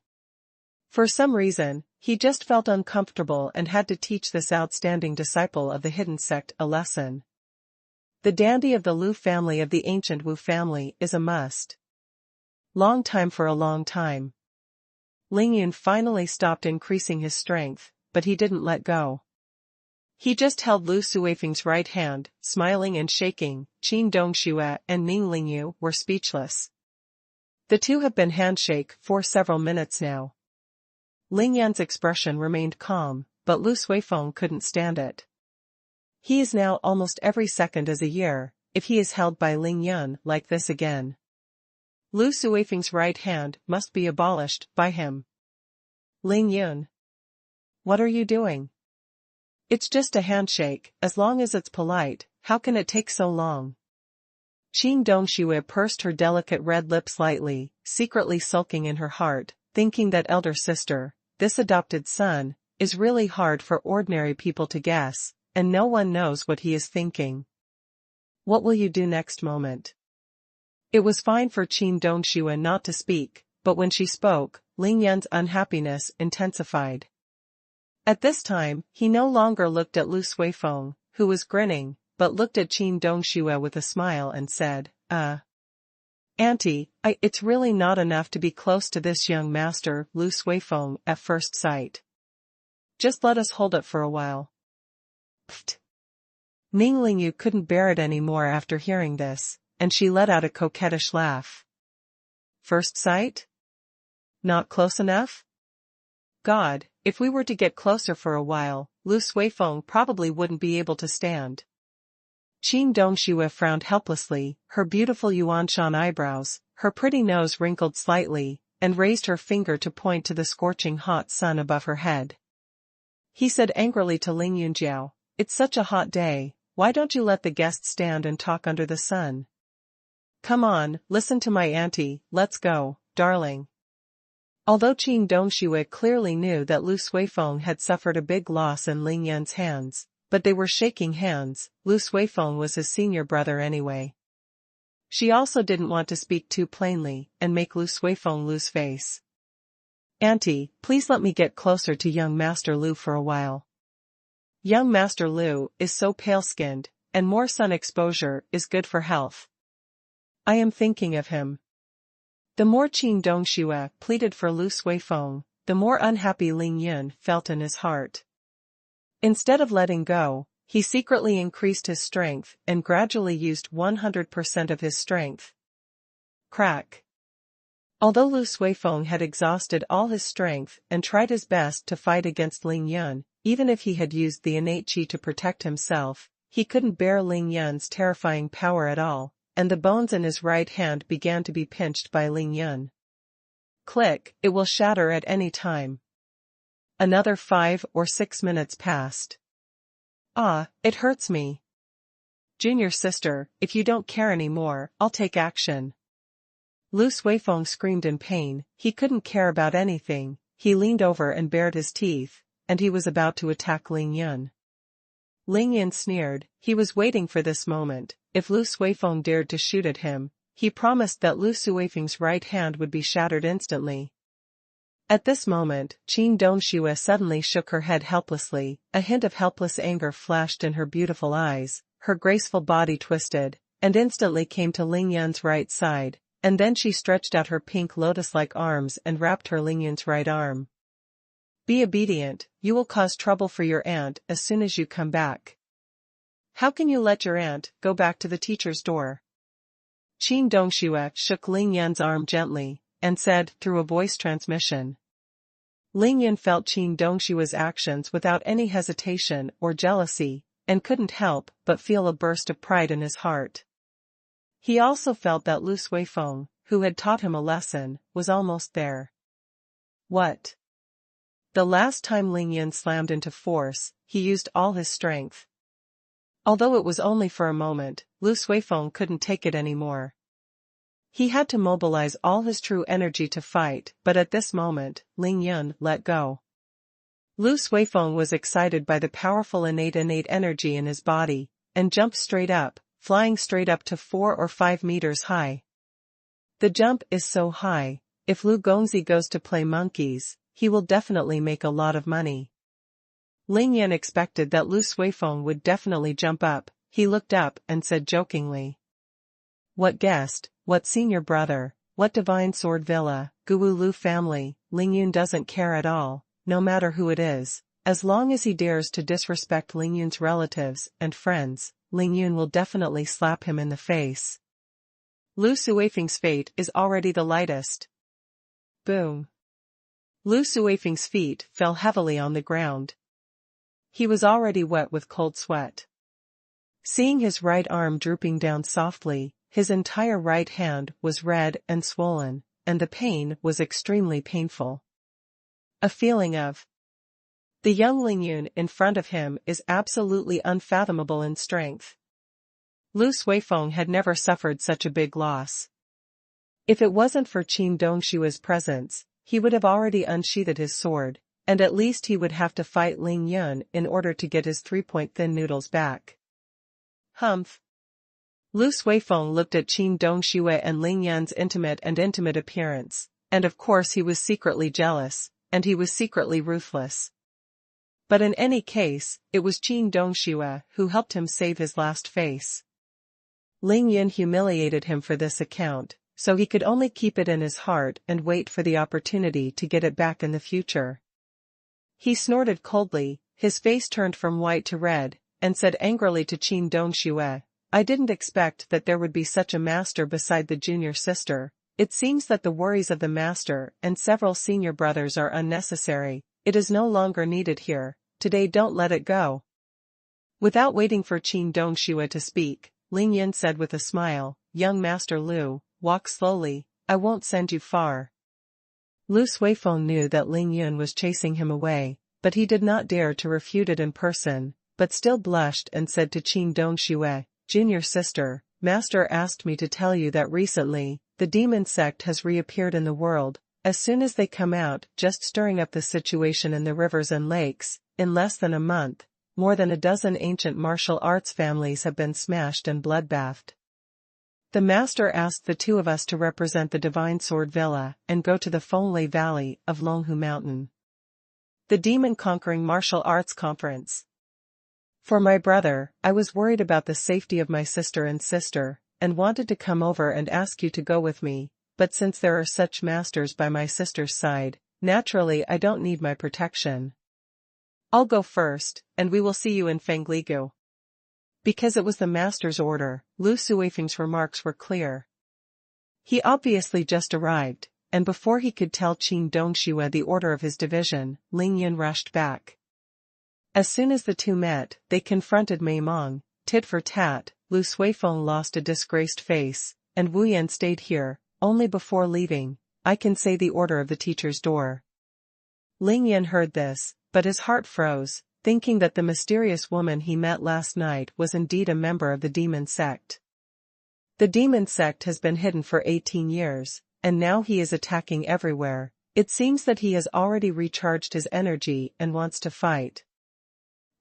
For some reason, he just felt uncomfortable and had to teach this outstanding disciple of the hidden sect a lesson. The dandy of the Lu family of the ancient Wu family is a must. Long time for a long time. Ling Yun finally stopped increasing his strength, but he didn't let go. He just held Lu Suifeng's right hand, smiling and shaking. Qin Dongxue and Ning Lingyu were speechless. The two have been handshake for several minutes now. Ling Yun's expression remained calm, but Lu Suifeng couldn't stand it. He is now almost every second as a year, if he is held by Ling Yun like this again. Lu Suifeng's right hand must be abolished by him. Ling Yun. What are you doing? It's just a handshake, as long as it's polite, how can it take so long? Qin Dongxue pursed her delicate red lips slightly, secretly sulking in her heart, thinking that elder sister, this adopted son, is really hard for ordinary people to guess, and no one knows what he is thinking. What will you do next moment? It was fine for Qin Dongxue not to speak, but when she spoke, Ling Yun's unhappiness intensified. At this time, he no longer looked at Lu Suifeng, who was grinning, but looked at Qin Dongxue with a smile and said, Auntie, it's really not enough to be close to this young master, Lu Suifeng, at first sight. Just let us hold it for a while. Pfft. Ning Lingyu couldn't bear it anymore after hearing this, and she let out a coquettish laugh. First sight? Not close enough? God, if we were to get closer for a while, Lu Suifeng probably wouldn't be able to stand. Qin Dongxue frowned helplessly, her beautiful xuanhuan eyebrows, her pretty nose wrinkled slightly, and raised her finger to point to the scorching hot sun above her head. He said angrily to Ling Yunjiao, "It's such a hot day, why don't you let the guests stand and talk under the sun? Come on, listen to my auntie, let's go, darling." Although Qin Dongxue clearly knew that Lu Suifeng had suffered a big loss in Ling Yun's hands, but they were shaking hands, Lu Suifeng was his senior brother anyway. She also didn't want to speak too plainly and make Lu Suifeng lose face. "Auntie, please let me get closer to young Master Lu for a while. Young Master Lu is so pale-skinned, and more sun exposure is good for health. I am thinking of him." The more Qin Dongxue pleaded for Lu Suifeng, the more unhappy Ling Yun felt in his heart. Instead of letting go, he secretly increased his strength and gradually used 100% of his strength. Crack. Although Lu Suifeng had exhausted all his strength and tried his best to fight against Ling Yun, even if he had used the innate qi to protect himself, he couldn't bear Ling Yun's terrifying power at all, and the bones in his right hand began to be pinched by Ling Yun. Click, it will shatter at any time. Another 5 or 6 minutes passed. Ah, it hurts me. Junior sister, if you don't care anymore, I'll take action. Lu Suifeng screamed in pain, he couldn't care about anything, he leaned over and bared his teeth, and he was about to attack Ling Yun. Ling Yun sneered, he was waiting for this moment. If Lu Suifeng dared to shoot at him, he promised that Lu Suifeng's right hand would be shattered instantly. At this moment, Qin Dongxue suddenly shook her head helplessly, a hint of helpless anger flashed in her beautiful eyes, her graceful body twisted, and instantly came to Ling Yun's right side, and then she stretched out her pink lotus-like arms and wrapped her Ling Yun's right arm. Be obedient, you will cause trouble for your aunt as soon as you come back. How can you let your aunt go back to the teacher's door? Qin Dongxue shook Ling Yun's arm gently, and said through a voice transmission. Ling Yun felt Qin Dongshua's actions without any hesitation or jealousy, and couldn't help but feel a burst of pride in his heart. He also felt that Lu Suifeng, who had taught him a lesson, was almost there. What? The last time Ling Yun slammed into force, he used all his strength. Although it was only for a moment, Lu Suifeng couldn't take it anymore. He had to mobilize all his true energy to fight, but at this moment, Ling Yun let go. Lu Suifeng was excited by the powerful innate energy in his body, and jumped straight up, flying straight up to 4 or 5 meters high. The jump is so high, if Lu Gongzi goes to play monkeys, he will definitely make a lot of money. Ling Yun expected that Lu Suifeng would definitely jump up. He looked up and said jokingly. What guest, what senior brother, what divine sword villa, Guwu Lu family, Ling Yun doesn't care at all, no matter who it is, as long as he dares to disrespect Ling Yun's relatives and friends, Ling Yun will definitely slap him in the face. Lu Suifeng's fate is already the lightest. Boom. Lu Suifeng's feet fell heavily on the ground. He was already wet with cold sweat. Seeing his right arm drooping down softly, his entire right hand was red and swollen, and the pain was extremely painful. A feeling of the young Ling Yun in front of him is absolutely unfathomable in strength. Lu Suifeng had never suffered such a big loss. If it wasn't for Qin Dongshua's presence, he would have already unsheathed his sword, and at least he would have to fight Ling Yun in order to get his 3-point thin noodles back. Humph. Lu Suifeng looked at Qin Dongxue and Ling Yun's intimate appearance, and of course he was secretly jealous, and he was secretly ruthless. But in any case, it was Qin Dongxue who helped him save his last face. Ling Yun humiliated him for this account, so he could only keep it in his heart and wait for the opportunity to get it back in the future. He snorted coldly, his face turned from white to red, and said angrily to Qin Dongxue, I didn't expect that there would be such a master beside the junior sister. It seems that the worries of the master and several senior brothers are unnecessary. It is no longer needed here. Today don't let it go. Without waiting for Qin Dongxue to speak, Ling Yun said with a smile, Young Master Lu, walk slowly, I won't send you far. Lu Suifeng knew that Ling Yun was chasing him away, but he did not dare to refute it in person, but still blushed and said to Qin Dongxue, Junior sister, Master asked me to tell you that recently, the demon sect has reappeared in the world. As soon as they come out, just stirring up the situation in the rivers and lakes, in less than a month, more than a dozen ancient martial arts families have been smashed and bloodbathed. The master asked the two of us to represent the Divine Sword Villa and go to the Fenglei Valley of Longhu Mountain. The demon-conquering martial arts conference. For my brother, I was worried about the safety of my sister and wanted to come over and ask you to go with me, but since there are such masters by my sister's side, naturally I don't need my protection. I'll go first, and we will see you in Fengligu. Because it was the master's order, Lu Suifeng's remarks were clear. He obviously just arrived, and before he could tell Qin Dongxue the order of his division, Ling Yun rushed back. As soon as the two met, they confronted Mei Mong, tit for tat. Lu Suifeng lost a disgraced face, and Wu Yan stayed here. Only before leaving, I can say the order of the teacher's door. Ling Yun heard this, but his heart froze, thinking that the mysterious woman he met last night was indeed a member of the demon sect. The demon sect has been hidden for 18 years, and now he is attacking everywhere. It seems that he has already recharged his energy and wants to fight.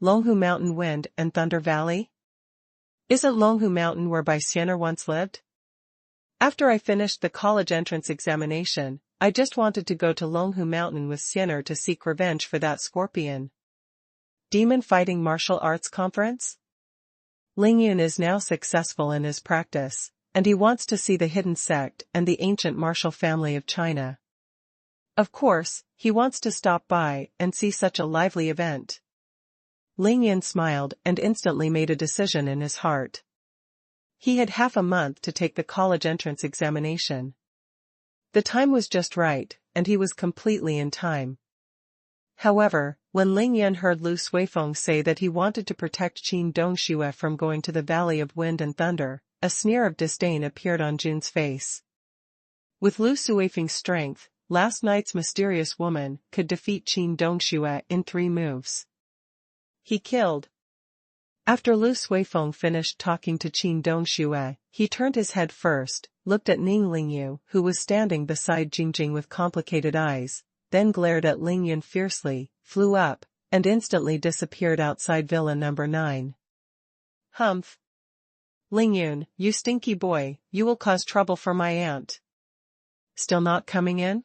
Longhu Mountain Wind and Thunder Valley? Isn't Longhu Mountain where Bai Xianer once lived? After I finished the college entrance examination, I just wanted to go to Longhu Mountain with Xianer to seek revenge for that scorpion. Demon Fighting Martial Arts Conference? Ling Yun is now successful in his practice, and he wants to see the hidden sect and the ancient martial family of China. Of course, he wants to stop by and see such a lively event. Ling Yun smiled and instantly made a decision in his heart. He had half a month to take the college entrance examination. The time was just right, and he was completely in time. However, when Ling Yun heard Lu Suifeng say that he wanted to protect Qin Dongxue from going to the Valley of Wind and Thunder, a sneer of disdain appeared on Jun's face. With Lu Suifeng's strength, last night's mysterious woman could defeat Qin Dongxue in 3 moves. He killed. After Lu Suifeng finished talking to Qin Dongxue, he turned his head first, looked at Ning Lingyu, who was standing beside Jingjing with complicated eyes, then glared at Ling Yun fiercely, flew up, and instantly disappeared outside Villa number 9. Humph! Ling Yun, you stinky boy, you will cause trouble for my aunt. Still not coming in?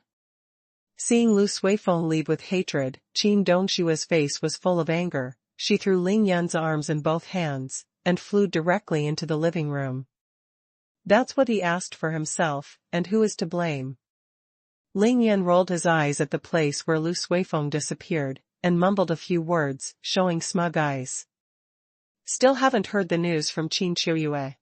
Seeing Lu Suifeng leave with hatred, Qin Dongshue's face was full of anger. She threw Ling Yun's arms in both hands, and flew directly into the living room. That's what he asked for himself, and who is to blame? Ling Yun rolled his eyes at the place where Lu Suifeng disappeared, and mumbled a few words, showing smug eyes. Still haven't heard the news from Qin Qiuyue.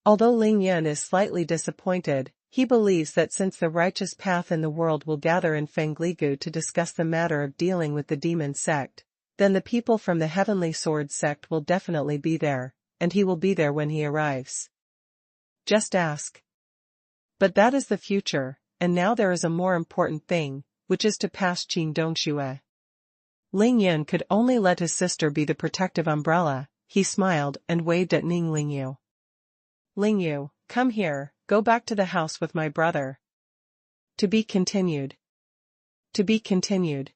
Although Ling Yun is slightly disappointed, he believes that since the righteous path in the world will gather in Fengligu to discuss the matter of dealing with the demon sect, then the people from the Heavenly Sword sect will definitely be there, and he will be there when he arrives. Just ask. But that is the future, and now there is a more important thing, which is to pass Qin Dongxue. Ling Yun could only let his sister be the protective umbrella. He smiled and waved at Ning Lingyu. Lingyu, come here, go back to the house with my brother. To be continued. To be continued.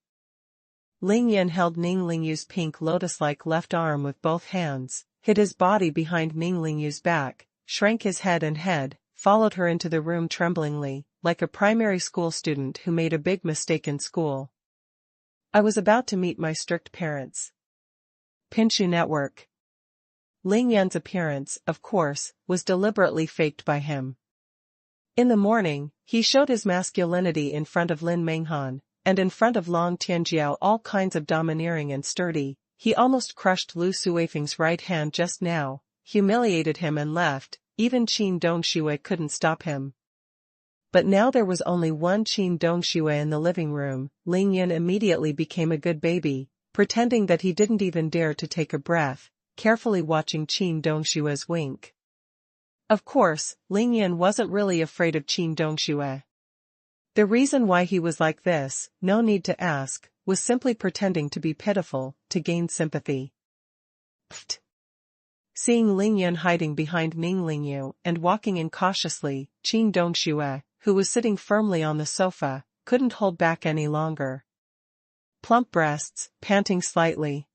Ling Yun held Ning Lingyu's pink lotus-like left arm with both hands, hid his body behind Ning Lingyu's back, shrank his head and followed her into the room tremblingly, like a primary school student who made a big mistake in school. I was about to meet my strict parents. Pinshu Network. Ling Yun's appearance, of course, was deliberately faked by him. In the morning, he showed his masculinity in front of Lin Menghan, and in front of Long Tianjiao all kinds of domineering and sturdy. He almost crushed Lu Suifeng's right hand just now, humiliated him and left. Even Qin Dongxue couldn't stop him. But now there was only one Qin Dongxue in the living room. Ling Yun immediately became a good baby, pretending that he didn't even dare to take a breath, carefully watching Qin Dongshue's wink. Of course, Ling Yun wasn't really afraid of Qin Dongxue. The reason why he was like this, no need to ask, was simply pretending to be pitiful, to gain sympathy. Pfft. Seeing Ling Yun hiding behind Ning Lingyu and walking in cautiously, Qin Dongxue, who was sitting firmly on the sofa, couldn't hold back any longer. Plump breasts, panting slightly.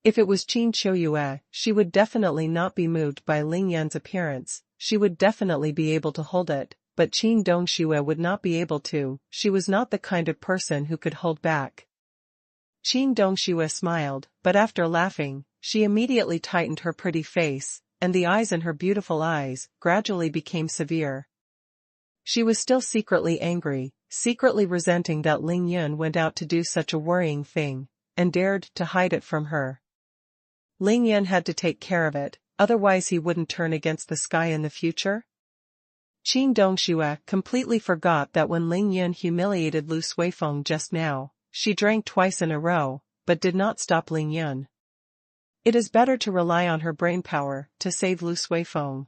If it was Qin Qiuyue, she would definitely not be moved by Ling Yun's appearance. She would definitely be able to hold it. But Qin Dongxue would not be able to. She was not the kind of person who could hold back. Qin Dongxue smiled, but after laughing, she immediately tightened her pretty face, and the eyes in her beautiful eyes gradually became severe. She was still secretly angry, secretly resenting that Ling Yun went out to do such a worrying thing, and dared to hide it from her. Ling Yun had to take care of it, otherwise he wouldn't turn against the sky in the future. Qin Dongxue completely forgot that when Ling Yun humiliated Lu Suifeng just now, she drank twice in a row, but did not stop Ling Yun. It is better to rely on her brainpower to save Lu Suifeng.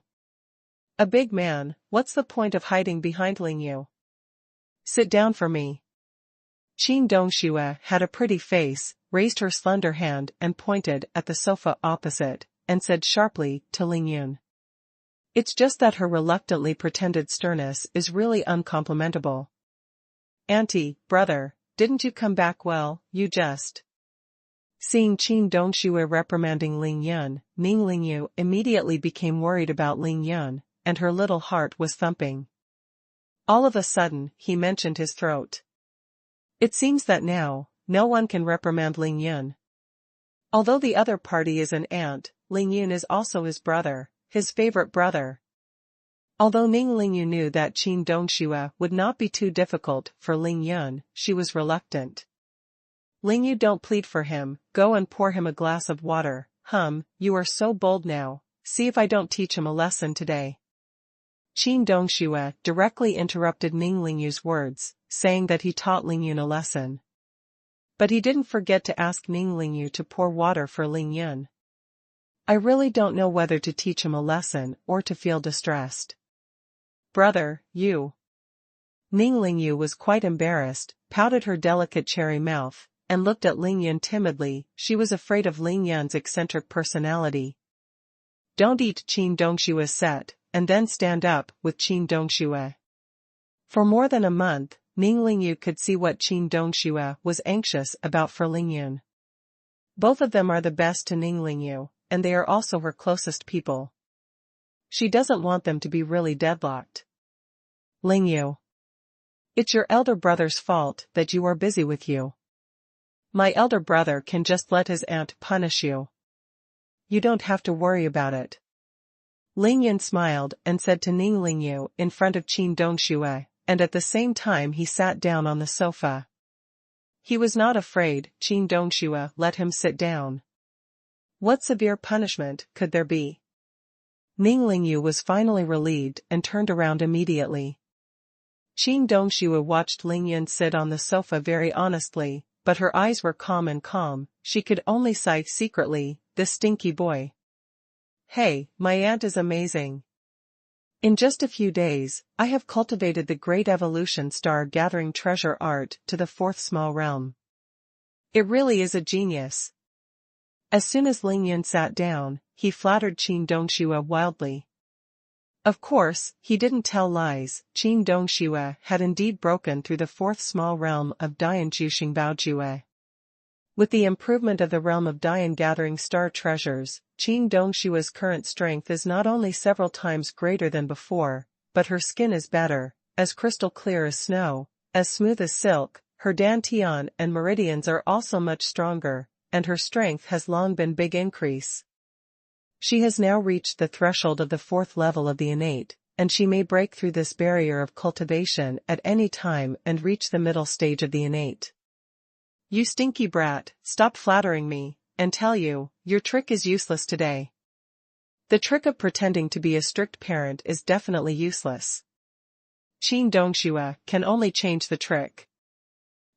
A big man, what's the point of hiding behind Ling Yu? Sit down for me. Qin Dongxue had a pretty face, raised her slender hand and pointed at the sofa opposite, and said sharply to Ling Yun. It's just that her reluctantly pretended sternness is really uncomplimentable. Auntie, brother, didn't you come back well, you just... Seeing Qin Dongxue reprimanding Ling Yun, Ning Lingyu immediately became worried about Ling Yun, and her little heart was thumping. All of a sudden, he mentioned his throat. It seems that now, no one can reprimand Ling Yun. Although the other party is an aunt, Ling Yun is also his brother, his favorite brother. Although Ling Yun knew that Qin Dongxue would not be too difficult for Ling Yun, she was reluctant. Ling Yu, don't plead for him, go and pour him a glass of water. You are so bold now, see if I don't teach him a lesson today. Qin Dongxue directly interrupted Ling Yu's words, saying that he taught Ling Yun a lesson. But he didn't forget to ask Ling Yu to pour water for Ling Yun. I really don't know whether to teach him a lesson or to feel distressed. Brother, you. Ling Yu was quite embarrassed, pouted her delicate cherry mouth, and looked at Ling Yun timidly. She was afraid of Ling Yun's eccentric personality. Don't eat, Qin Dongxue said, and then stand up with Qin Dongxue. For more than a month, Ling Yu could see what Qin Dongxue was anxious about for Ling Yun. Both of them are the best to Ling Yu, and they are also her closest people. She doesn't want them to be really deadlocked. Ling Yu. It's your elder brother's fault that you are busy with you. My elder brother can just let his aunt punish you. You don't have to worry about it. Ling Yun smiled and said to Ling Yu in front of Qin Dongxue, and at the same time he sat down on the sofa. He was not afraid. Qin Dongxue let him sit down. What severe punishment could there be? Ling Yu was finally relieved and turned around immediately. Qin Dongxue watched Ling Yun sit on the sofa very honestly, but her eyes were calm. She could only sigh secretly, this stinky boy. Hey, my aunt is amazing. In just a few days, I have cultivated the great evolution star gathering treasure art to the fourth small realm. It really is a genius. As soon as Ling Yun sat down, he flattered Qin Dongxue wildly. Of course, he didn't tell lies. Qin Dongxue had indeed broken through the fourth small realm of Dian Juxing Baojue. With the improvement of the realm of Dian gathering star treasures, Qin Dongshua's current strength is not only several times greater than before, but her skin is better, as crystal clear as snow, as smooth as silk. Her dantian and meridians are also much stronger, and her strength has long been big increase. She has now reached the threshold of the fourth level of the innate, and she may break through this barrier of cultivation at any time and reach the middle stage of the innate. You stinky brat, stop flattering me, and tell you, your trick is useless today. The trick of pretending to be a strict parent is definitely useless. Qin Dongxue can only change the trick.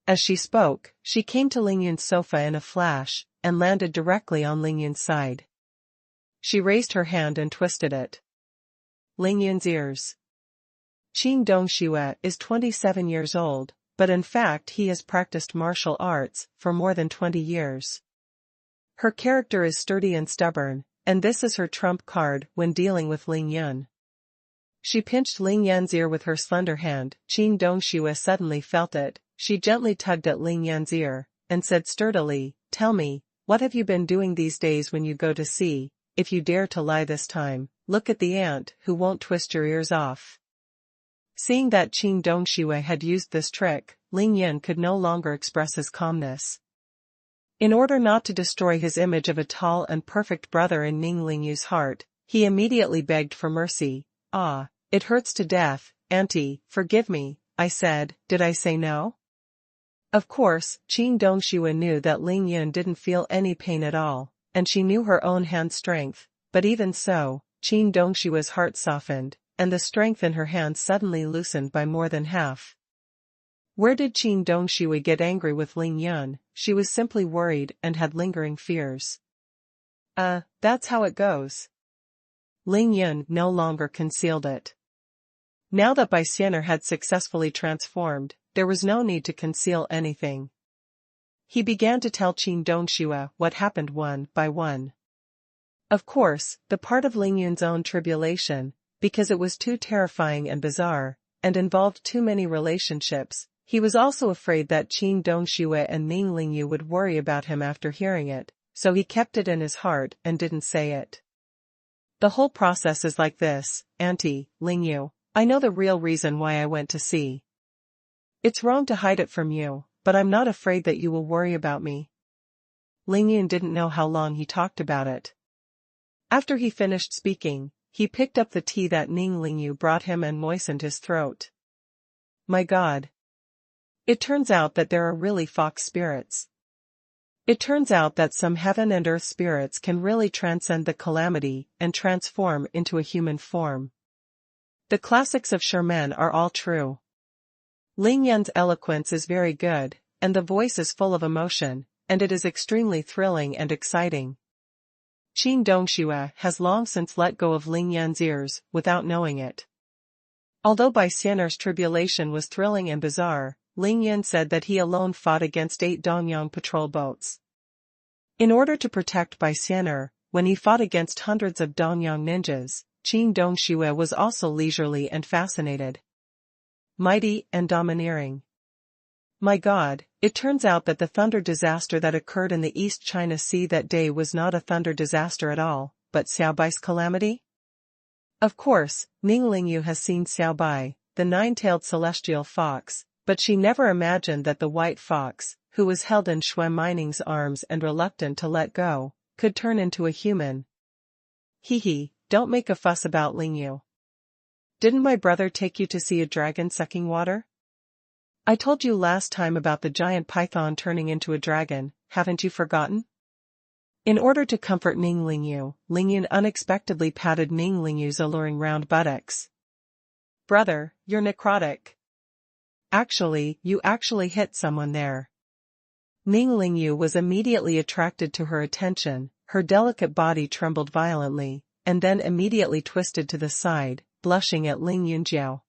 As she spoke, she came to Ling Yun's sofa in a flash, and landed directly on Ling Yun's side. She raised her hand and twisted it. Ling Yun's ears. Qin Dongxue is 27 years old, but in fact he has practiced martial arts for more than 20 years. Her character is sturdy and stubborn, and this is her trump card when dealing with Ling Yun. She pinched Ling Yun's ear with her slender hand. Qin Dongxue suddenly felt it. She gently tugged at Ling Yun's ear, and said sturdily, "Tell me, what have you been doing these days when you go to sea? If you dare to lie this time, look at the ant who won't twist your ears off." Seeing that Qin Dongxue had used this trick, Ling Yun could no longer express his calmness. In order not to destroy his image of a tall and perfect brother in Ling Yu's heart, he immediately begged for mercy. "Ah, it hurts to death, auntie, forgive me," I said. "Did I say no?" Of course, Qin Dongxue knew that Ling Yun didn't feel any pain at all, and she knew her own hand strength, but even so, Qin Dongshue's heart softened, and the strength in her hand suddenly loosened by more than half. Where did Qin Dongxue get angry with Ling Yun? She was simply worried and had lingering fears. That's how it goes. Ling Yun no longer concealed it. Now that Bai Xianer had successfully transformed, there was no need to conceal anything. He began to tell Qin Dongxue what happened one by one. Of course, the part of Ling Yun's own tribulation, because it was too terrifying and bizarre, and involved too many relationships. He was also afraid that Qin Dongxue and Ling Yu would worry about him after hearing it, so he kept it in his heart and didn't say it. The whole process is like this, Auntie, Ling Yu, I know the real reason why I went to sea. It's wrong to hide it from you, but I'm not afraid that you will worry about me. Ling Yun didn't know how long he talked about it. After he finished speaking, he picked up the tea that Ning Lingyu brought him and moistened his throat. My God. It turns out that there are really fox spirits. It turns out that some heaven and earth spirits can really transcend the calamity and transform into a human form. The classics of Sherman are all true. Ling Yun's eloquence is very good, and the voice is full of emotion, and it is extremely thrilling and exciting. Qin Dongxue has long since let go of Ling Yun's ears, without knowing it. Although Bai Xianer's tribulation was thrilling and bizarre, Ling Yun said that he alone fought against 8 Dongyang patrol boats. In order to protect Bai Xianer, when he fought against hundreds of Dongyang ninjas, Qin Dongxue was also leisurely and fascinated. Mighty and domineering. My God, it turns out that the thunder disaster that occurred in the East China Sea that day was not a thunder disaster at all, but Xiaobai's calamity? Of course, Ning Lingyu has seen Xiaobai, the 9-tailed celestial fox, but she never imagined that the white fox, who was held in Shui Mining's arms and reluctant to let go, could turn into a human. Hee, don't make a fuss about Lingyu. Didn't my brother take you to see a dragon sucking water? I told you last time about the giant python turning into a dragon, haven't you forgotten? In order to comfort Ning Lingyu, Ling Yun unexpectedly patted Ning Lingyu's alluring round buttocks. Brother, you're necrotic. Actually, you actually hit someone there. Ning Lingyu was immediately attracted to her attention, her delicate body trembled violently, and then immediately twisted to the side, blushing at Ling Yunjiao.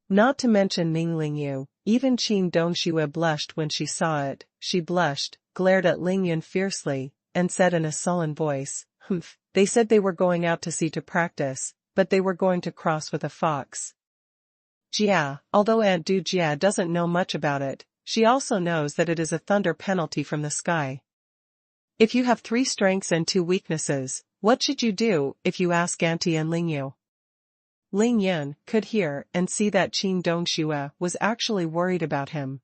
Not to mention Ning Lingyu, even Qin Dongxue blushed when she saw it. She blushed, glared at Ling Yun fiercely, and said in a sullen voice, "Humph, they said they were going out to sea to practice, but they were going to cross with a fox." Jia, although Aunt Du Jia doesn't know much about it, she also knows that it is a thunder penalty from the sky. If you have 3 strengths and 2 weaknesses, what should you do if you ask Auntie and Lingyu? Ling Yun could hear and see that Qin Dongxue was actually worried about him.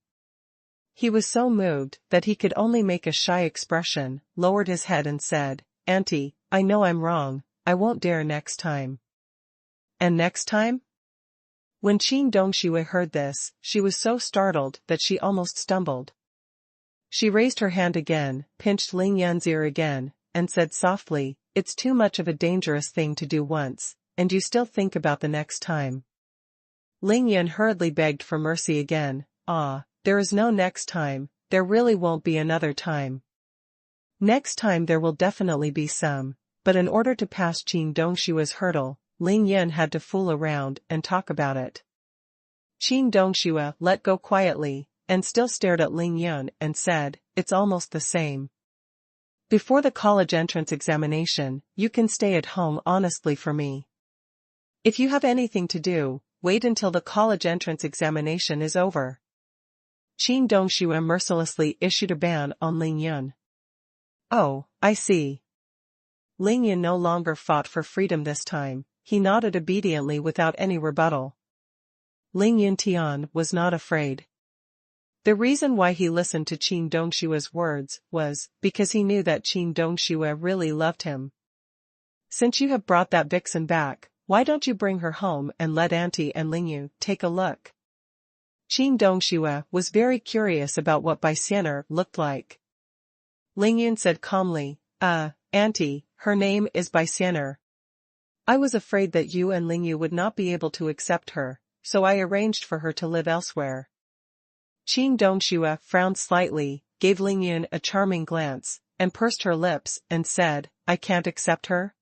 He was so moved that he could only make a shy expression, lowered his head and said, "Auntie, I know I'm wrong, I won't dare next time." And next time? When Qin Dongxue heard this, she was so startled that she almost stumbled. She raised her hand again, pinched Ling Yun's ear again, and said softly, "It's too much of a dangerous thing to do once, and you still think about the next time." Ling Yun hurriedly begged for mercy again. There is no next time, there really won't be another time. Next time there will definitely be some, but in order to pass Qin Dongshue's hurdle, Ling Yun had to fool around and talk about it. Qin Dongxue let go quietly, and still stared at Ling Yun and said, "It's almost the same. Before the college entrance examination, you can stay at home honestly for me. If you have anything to do, wait until the college entrance examination is over." Qin Dongxue mercilessly issued a ban on Ling Yun. Oh, I see. Ling Yun no longer fought for freedom this time, he nodded obediently without any rebuttal. Ling Yun Tian was not afraid. The reason why he listened to Qin Dongshue's words was because he knew that Qin Dongxue really loved him. "Since you have brought that vixen back, why don't you bring her home and let Auntie and Lingyu take a look?" Qin Dongxue was very curious about what Bai Xianer looked like. Ling Yun said calmly, Auntie, her name is Bai Xianer. I was afraid that you and Lingyu would not be able to accept her, so I arranged for her to live elsewhere." Qin Dongxue frowned slightly, gave Ling Yun a charming glance, and pursed her lips and said, "I can't accept her?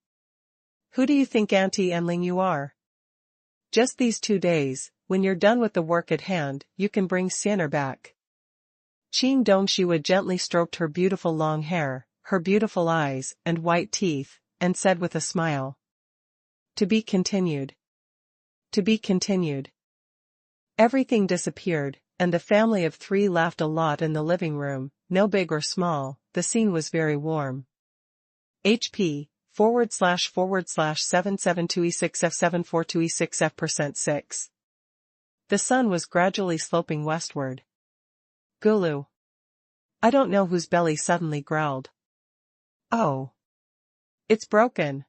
Who do you think Auntie and Lingyu are? Just these 2 days, when you're done with the work at hand, you can bring Xianer back." Qin Dongxue gently stroked her beautiful long hair, her beautiful eyes and white teeth, and said with a smile, "To be continued. To be continued." Everything disappeared, and the family of 3 laughed a lot in the living room, no big or small, the scene was very warm. HP://772E6F742E6F%6. The sun was gradually sloping westward. Gulu. I don't know whose belly suddenly growled. Oh. It's broken.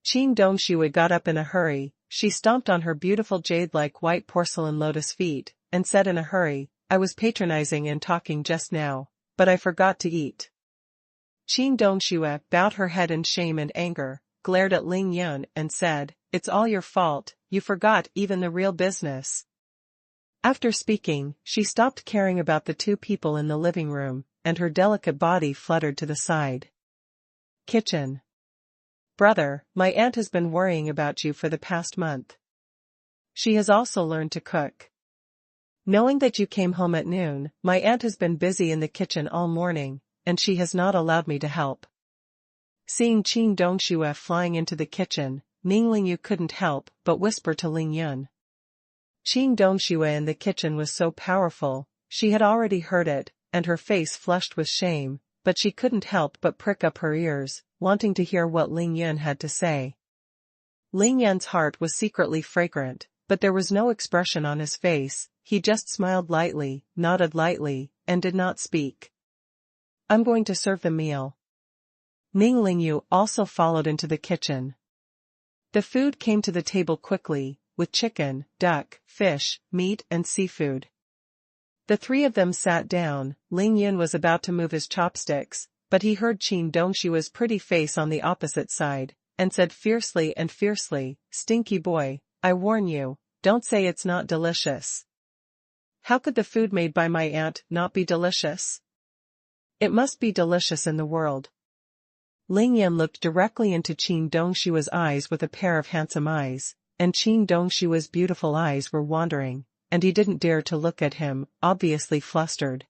Qing Dongshui got up in a hurry. She stomped on her beautiful jade-like white porcelain lotus feet, and said in a hurry, I was patronizing and talking just now, but I forgot to eat. Qing Dongshui bowed her head in shame and anger, glared at Ling Yun and said, It's all your fault, you forgot even the real business. After speaking, she stopped caring about the two people in the living room, and her delicate body fluttered to the side. Kitchen. Brother, my aunt has been worrying about you for the past month. She has also learned to cook. Knowing that you came home at noon, my aunt has been busy in the kitchen all morning, and she has not allowed me to help. Seeing Qing Dongshui flying into the kitchen, Ning Lingyu couldn't help but whisper to Ling Yun. Qing Dongshui in the kitchen was so powerful, she had already heard it, and her face flushed with shame, but she couldn't help but prick up her ears, wanting to hear what Ling Yun had to say. Ling Yun's heart was secretly fragrant, but there was no expression on his face, he just smiled lightly, nodded lightly, and did not speak. I'm going to serve the meal. Ning Lingyu also followed into the kitchen. The food came to the table quickly, with chicken, duck, fish, meat and seafood. The three of them sat down. Ling Yun was about to move his chopsticks, but he heard Qing Dongshui's pretty face on the opposite side, and said fiercely, Stinky boy, I warn you, don't say it's not delicious. How could the food made by my aunt not be delicious? It must be delicious in the world. Ling Yun looked directly into Qing Dongshui's eyes with a pair of handsome eyes, and Qing Dongshui's beautiful eyes were wandering, and he didn't dare to look at him, obviously flustered.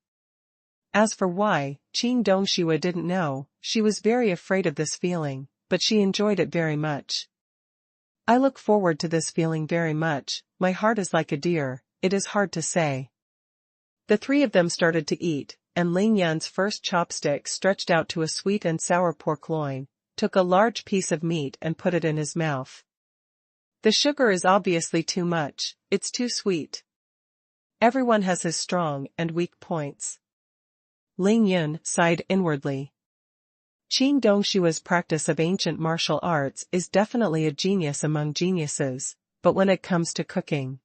As for why, Qing Dongshui didn't know. She was very afraid of this feeling, but she enjoyed it very much. I look forward to this feeling very much, my heart is like a deer, it is hard to say. The three of them started to eat, and Ling Yun's first chopstick stretched out to a sweet and sour pork loin, took a large piece of meat and put it in his mouth. The sugar is obviously too much, it's too sweet. Everyone has his strong and weak points. Ling Yun sighed inwardly. Qing Dongshui's practice of ancient martial arts is definitely a genius among geniuses, but when it comes to cooking,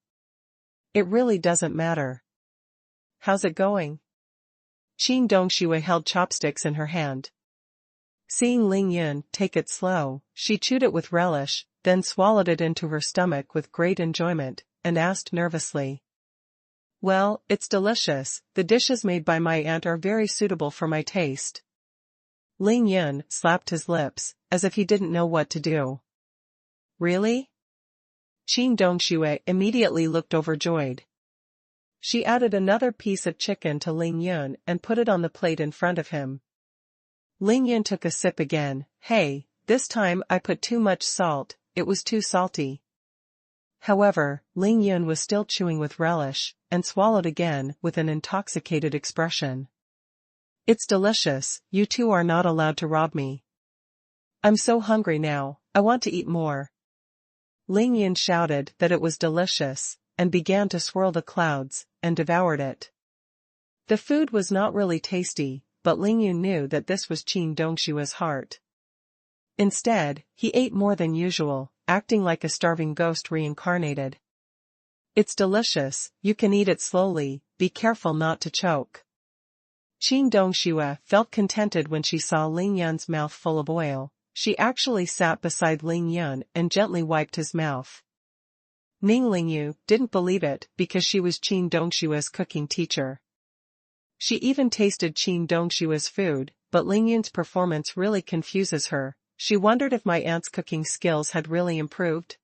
it really doesn't matter. How's it going? Qing Dongshui held chopsticks in her hand. Seeing Ling Yun take it slow, she chewed it with relish, then swallowed it into her stomach with great enjoyment, and asked nervously. Well, it's delicious, the dishes made by my aunt are very suitable for my taste. Ling Yun slapped his lips, as if he didn't know what to do. Really? Qing Dongshui immediately looked overjoyed. She added another piece of chicken to Ling Yun and put it on the plate in front of him. Ling Yun took a sip again. Hey, this time I put too much salt, it was too salty. However, Ling Yun was still chewing with relish, and swallowed again with an intoxicated expression. It's delicious, you two are not allowed to rob me. I'm so hungry now, I want to eat more. Ling Yun shouted that it was delicious, and began to swirl the clouds, and devoured it. The food was not really tasty, but Ling Yun knew that this was Qing Dongshui's heart. Instead, he ate more than usual, acting like a starving ghost reincarnated. It's delicious, you can eat it slowly, be careful not to choke. Qing Dongshui felt contented when she saw Ling Yun's mouth full of oil. She actually sat beside Ling Yun and gently wiped his mouth. Ning Lingyu didn't believe it because she was Qing Dongshui's cooking teacher. She even tasted Qing Dongshui's food, but Ling Yun's performance really confuses her. She wondered if my aunt's cooking skills had really improved.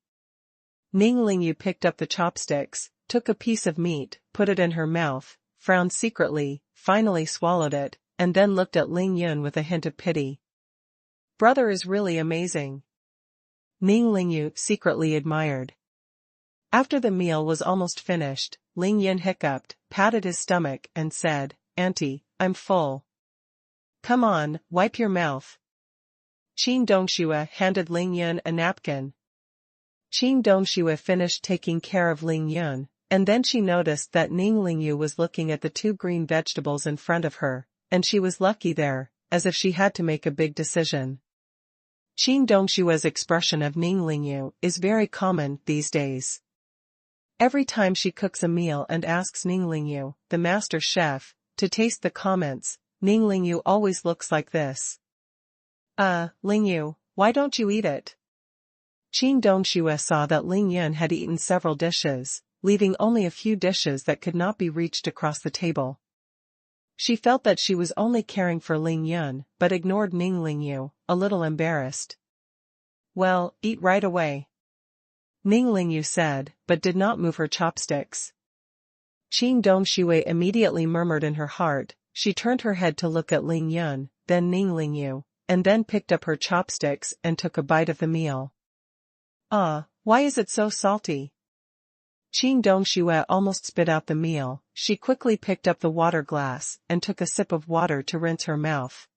Ning Lingyu picked up the chopsticks, took a piece of meat, put it in her mouth, frowned secretly, finally swallowed it, and then looked at Ling Yun with a hint of pity. Brother is really amazing. Ning Lingyu secretly admired. After the meal was almost finished, Ling Yun hiccuped, patted his stomach and said, Auntie, I'm full. Come on, wipe your mouth. Qing Dongshui handed Ling Yun a napkin. Qing Dongshui finished taking care of Ling Yun, and then she noticed that Ning Lingyu was looking at the two green vegetables in front of her, and she was lucky there, as if she had to make a big decision. Qin Dongshua's expression of Ning Lingyu is very common these days. Every time she cooks a meal and asks Ning Lingyu, the master chef, to taste the comments, Ning Lingyu always looks like this. Lingyu, why don't you eat it? Qin Dongxue saw that Ling Yun had eaten several dishes, leaving only a few dishes that could not be reached across the table. She felt that she was only caring for Ling Yun, but ignored Ning Lingyu, a little embarrassed. Well, eat right away. Ning Lingyu said, but did not move her chopsticks. Qin Dongxue immediately murmured in her heart. She turned her head to look at Ling Yun, then Ning Lingyu, and then picked up her chopsticks and took a bite of the meal. Why is it so salty? Qin Dongxue almost spit out the meal. She quickly picked up the water glass and took a sip of water to rinse her mouth.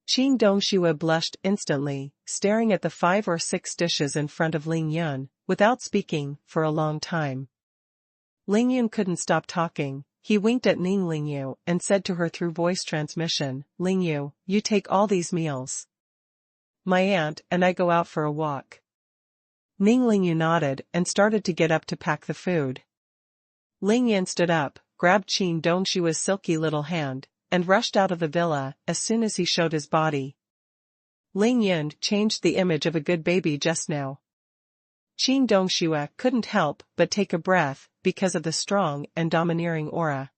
Qin Dongxue blushed instantly, staring at the 5 or 6 dishes in front of Ling Yun, without speaking, for a long time. Ling Yun couldn't stop talking. He winked at Ning Lingyu and said to her through voice transmission, Lingyu, you take all these meals. My aunt and I go out for a walk. Ning Lingyu nodded and started to get up to pack the food. Ling Yun stood up, grabbed Qin Dongshue's silky little hand, and rushed out of the villa as soon as he showed his body. Ling Yun changed the image of a good baby just now. Qin Dongxue couldn't help but take a breath because of the strong and domineering aura.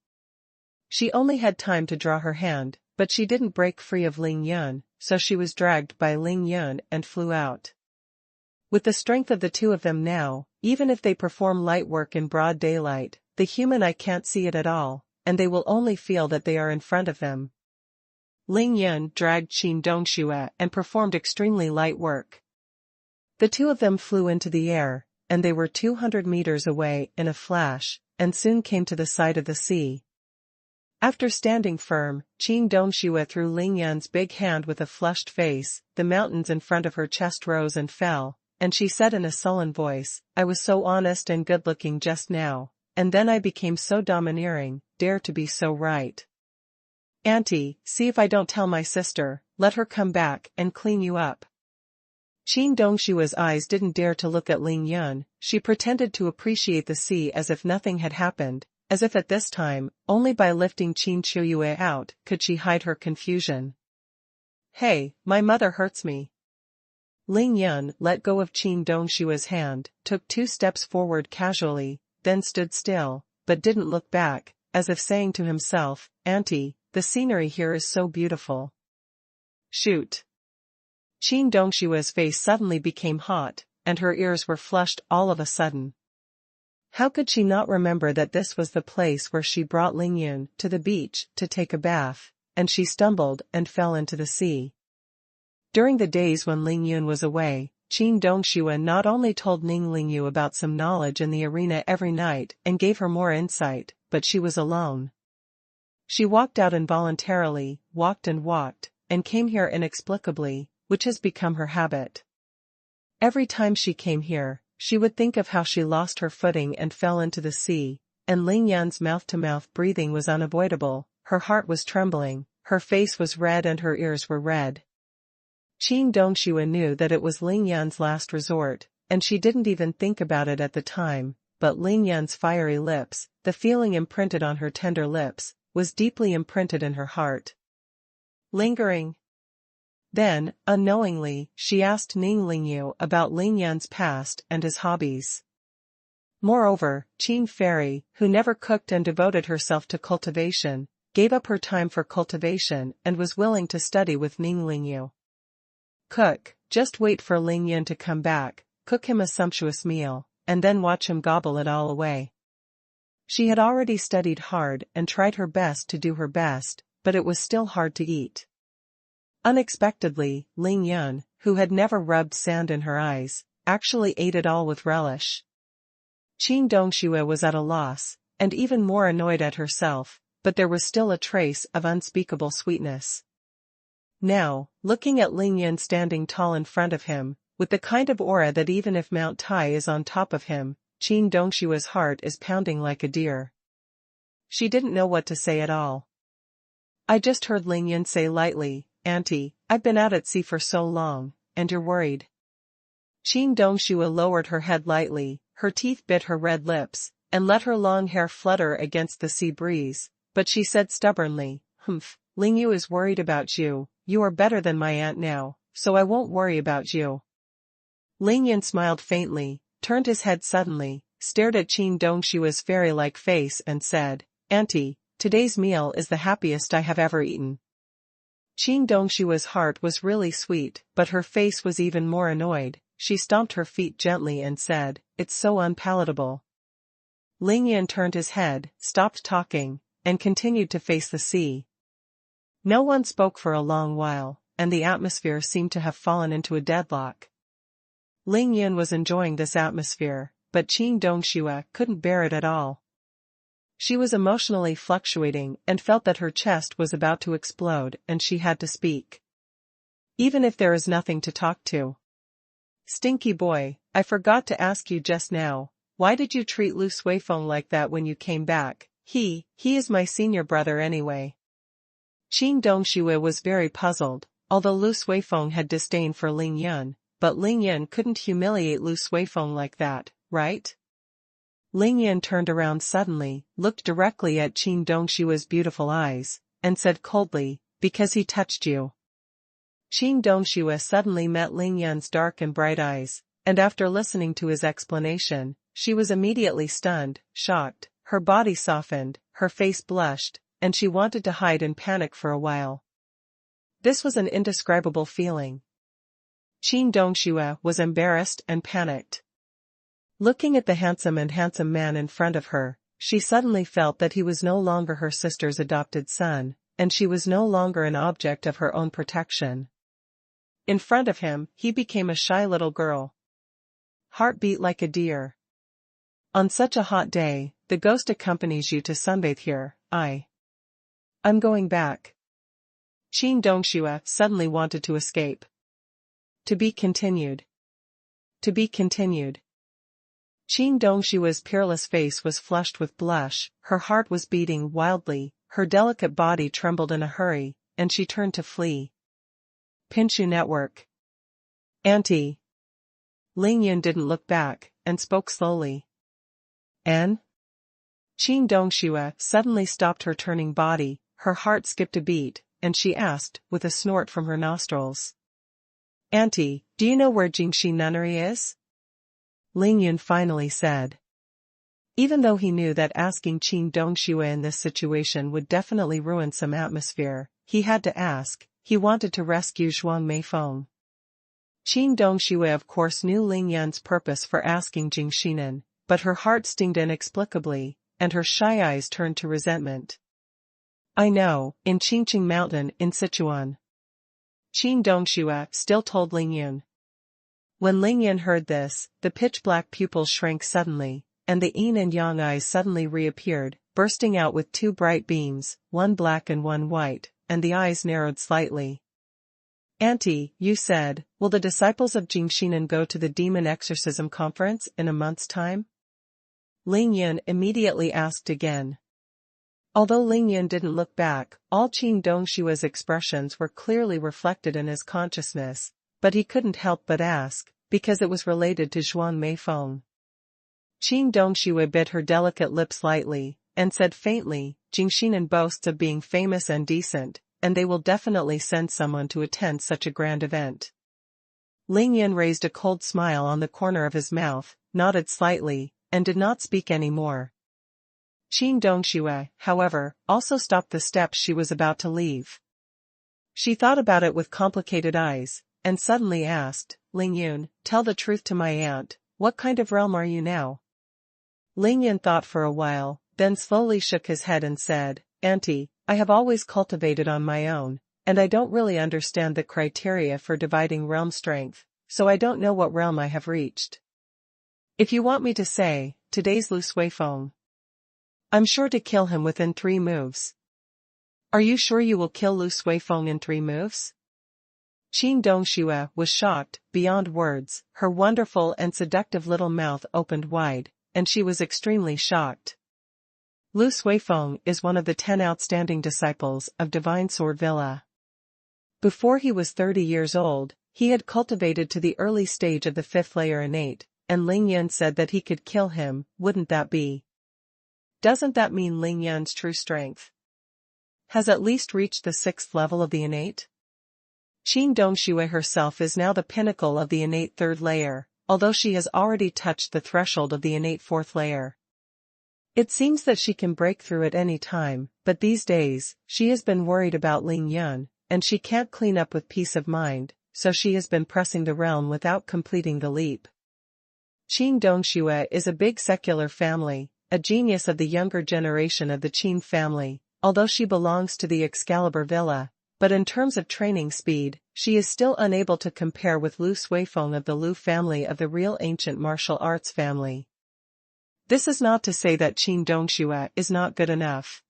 She only had time to draw her hand, but she didn't break free of Ling Yun, so she was dragged by Ling Yun and flew out. With the strength of the two of them now, even if they perform light work in broad daylight, the human eye can't see it at all, and they will only feel that they are in front of them. Ling Yun dragged Qin Dongxue and performed extremely light work. The two of them flew into the air, and they were 200 meters away in a flash, and soon came to the side of the sea. After standing firm, Qin Dongxue threw Ling Yun's big hand with a flushed face. The mountains in front of her chest rose and fell, and she said in a sullen voice, I was so honest and good-looking just now, and then I became so domineering, dare to be so right. Auntie, see if I don't tell my sister, let her come back and clean you up. Qin Dongshue's eyes didn't dare to look at Ling Yun. She pretended to appreciate the sea as if nothing had happened, as if at this time, only by lifting Qin Chuyue out could she hide her confusion. Hey, my mother hurts me. Ling Yun let go of Qin Dongshue's hand, took 2 steps forward casually, then stood still, but didn't look back, as if saying to himself, Auntie, the scenery here is so beautiful. Shoot. Qin Dongshue's face suddenly became hot, and her ears were flushed all of a sudden. How could she not remember that this was the place where she brought Ling Yun to the beach to take a bath, and she stumbled and fell into the sea. During the days when Ling Yun was away, Qin Dongxue not only told Ning Lingyu about some knowledge in the arena every night and gave her more insight, but she was alone. She walked out involuntarily, walked, and came here inexplicably, which has become her habit. Every time she came here, she would think of how she lost her footing and fell into the sea, and Ling Yun's mouth-to-mouth breathing was unavoidable, her heart was trembling, her face was red and her ears were red. Qin Dongxue knew that it was Ling Yun's last resort, and she didn't even think about it at the time, but Ling Yun's fiery lips, the feeling imprinted on her tender lips, was deeply imprinted in her heart. Lingering. Then, unknowingly, she asked Ning Lingyu about Ling Yun's past and his hobbies. Moreover, Qin Fairy, who never cooked and devoted herself to cultivation, gave up her time for cultivation and was willing to study with Ning Lingyu. Cook, just wait for Ling Yun to come back, cook him a sumptuous meal, and then watch him gobble it all away. She had already studied hard and tried her best to do her best, but it was still hard to eat. Unexpectedly, Ling Yun, who had never rubbed sand in her eyes, actually ate it all with relish. Qin Dongxue was at a loss, and even more annoyed at herself, but there was still a trace of unspeakable sweetness. Now, looking at Ling Yun standing tall in front of him, with the kind of aura that even if Mount Tai is on top of him, Qin Dongshue's heart is pounding like a deer. She didn't know what to say at all. I just heard Ling Yun say lightly, Auntie, I've been out at sea for so long, and you're worried. Qin Dongxue lowered her head lightly, her teeth bit her red lips, and let her long hair flutter against the sea breeze, but she said stubbornly, Lingyu is worried about you, you are better than my aunt now, so I won't worry about you. Lingyan smiled faintly, turned his head suddenly, stared at Qin Dongshue's fairy-like face and said, Auntie, today's meal is the happiest I have ever eaten. Qin Dongshue's heart was really sweet, but her face was even more annoyed. She stomped her feet gently and said, It's so unpalatable. Lingyan turned his head, stopped talking, and continued to face the sea. No one spoke for a long while, and the atmosphere seemed to have fallen into a deadlock. Lingyan was enjoying this atmosphere, but Qin Dongxue couldn't bear it at all. She was emotionally fluctuating and felt that her chest was about to explode and she had to speak. Even if there is nothing to talk to. Stinky boy, I forgot to ask you just now, why did you treat Lu Suifeng like that when you came back? He is my senior brother anyway. Qin Dongxue was very puzzled, although Lu Suifeng had disdain for Ling Yun, but Ling Yun couldn't humiliate Lu Suifeng like that, right? Ling Yun turned around suddenly, looked directly at Qin Dongshue's beautiful eyes, and said coldly, because he touched you. Qin Dongxue suddenly met Ling Yun's dark and bright eyes, and after listening to his explanation, she was immediately stunned, shocked, her body softened, her face blushed, and she wanted to hide in panic for a while. This was an indescribable feeling. Qin Dongxue was embarrassed and panicked. Looking at the handsome man in front of her, she suddenly felt that he was no longer her sister's adopted son, and she was no longer an object of her own protection. In front of him, he became a shy little girl. Heart beat like a deer. On such a hot day, the ghost accompanies you to sunbathe here. I'm going back. Qin Dongxue suddenly wanted to escape. To be continued. To be continued. Qin Dongshue's peerless face was flushed with blush, her heart was beating wildly, her delicate body trembled in a hurry, and she turned to flee. Pinshu Network. Auntie. Ling Yun didn't look back, and spoke slowly. N? Qin Dongxue suddenly stopped her turning body, her heart skipped a beat, and she asked, with a snort from her nostrils. Auntie, do you know where Jingxi Nunnery is? Ling Yun finally said. Even though he knew that asking Qin Dongxue in this situation would definitely ruin some atmosphere, he had to ask. He wanted to rescue Zhuang Meifeng. Qin Dongxue of course knew Ling Yun's purpose for asking Jingxinan, but her heart stinged inexplicably, and her shy eyes turned to resentment. I know, in Qingqing Mountain in Sichuan. Qin Dongxue still told Ling Yun. When Ling Yun heard this, the pitch-black pupils shrank suddenly, and the yin and yang eyes suddenly reappeared, bursting out with two bright beams, one black and one white, and the eyes narrowed slightly. Auntie, you said, will the disciples of Jingxinan go to the demon exorcism conference in a month's time? Ling Yun immediately asked again. Although Ling Yun didn't look back, all Qin Dongshue's expressions were clearly reflected in his consciousness, but he couldn't help but ask, because it was related to Zhuang Meifeng. Qin Dongxue bit her delicate lips lightly, and said faintly, Jingxinan boasts of being famous and decent, and they will definitely send someone to attend such a grand event. Ling Yun raised a cold smile on the corner of his mouth, nodded slightly, and did not speak any more. Qin Dongxue, however, also stopped the steps she was about to leave. She thought about it with complicated eyes, and suddenly asked, Ling Yun, tell the truth to my aunt, what kind of realm are you now? Ling Yun thought for a while, then slowly shook his head and said, Auntie, I have always cultivated on my own, and I don't really understand the criteria for dividing realm strength, so I don't know what realm I have reached. If you want me to say, today's Lu Suifeng. I'm sure to kill him within 3 moves. Are you sure you will kill Lu Suifeng in 3 moves? Qin Dongxue was shocked, beyond words, her wonderful and seductive little mouth opened wide, and she was extremely shocked. Lu Suifeng is one of the 10 outstanding disciples of Divine Sword Villa. Before he was 30 years old, he had cultivated to the early stage of the 5th layer innate, and Ling Yun said that he could kill him. Wouldn't that be? Doesn't that mean Ling Yun's true strength has at least reached the 6th level of the innate? Qin Dongxue herself is now the pinnacle of the innate 3rd layer, although she has already touched the threshold of the innate 4th layer. It seems that she can break through at any time, but these days, she has been worried about Ling Yun, and she can't clean up with peace of mind, so she has been pressing the realm without completing the leap. Qin Dongxue is a big secular family, a genius of the younger generation of the Qin family, although she belongs to the Excalibur Villa, but in terms of training speed, she is still unable to compare with Lu Suifeng of the Lu family of the real ancient martial arts family. This is not to say that Qin Dongxue is not good enough.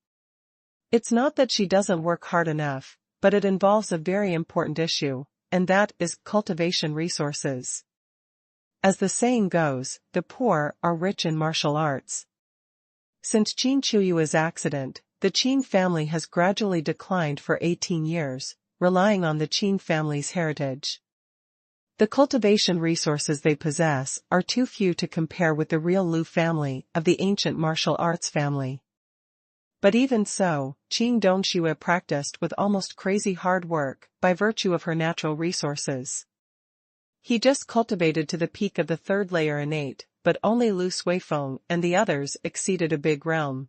It's not that she doesn't work hard enough, but it involves a very important issue, and that is cultivation resources. As the saying goes, the poor are rich in martial arts. Since Qin Chuyue's accident, the Qin family has gradually declined for 18 years, relying on the Qin family's heritage. The cultivation resources they possess are too few to compare with the real Lu family of the ancient martial arts family. But even so, Qin Dongxue practiced with almost crazy hard work by virtue of her natural resources. He just cultivated to the peak of the 3rd layer innate, but only Lu Suifeng and the others exceeded a big realm.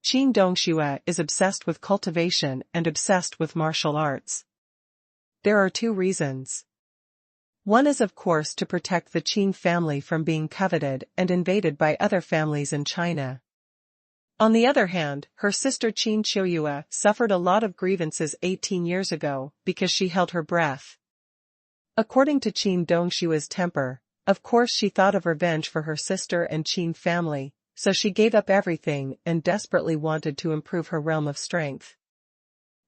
Qin Dongxue is obsessed with cultivation and obsessed with martial arts. There are 2 reasons. One is of course to protect the Qin family from being coveted and invaded by other families in China. On the other hand, her sister Qin Chuyue suffered a lot of grievances 18 years ago because she held her breath. According to Qin Dongshue's temper, of course she thought of revenge for her sister and Qin family, so she gave up everything and desperately wanted to improve her realm of strength.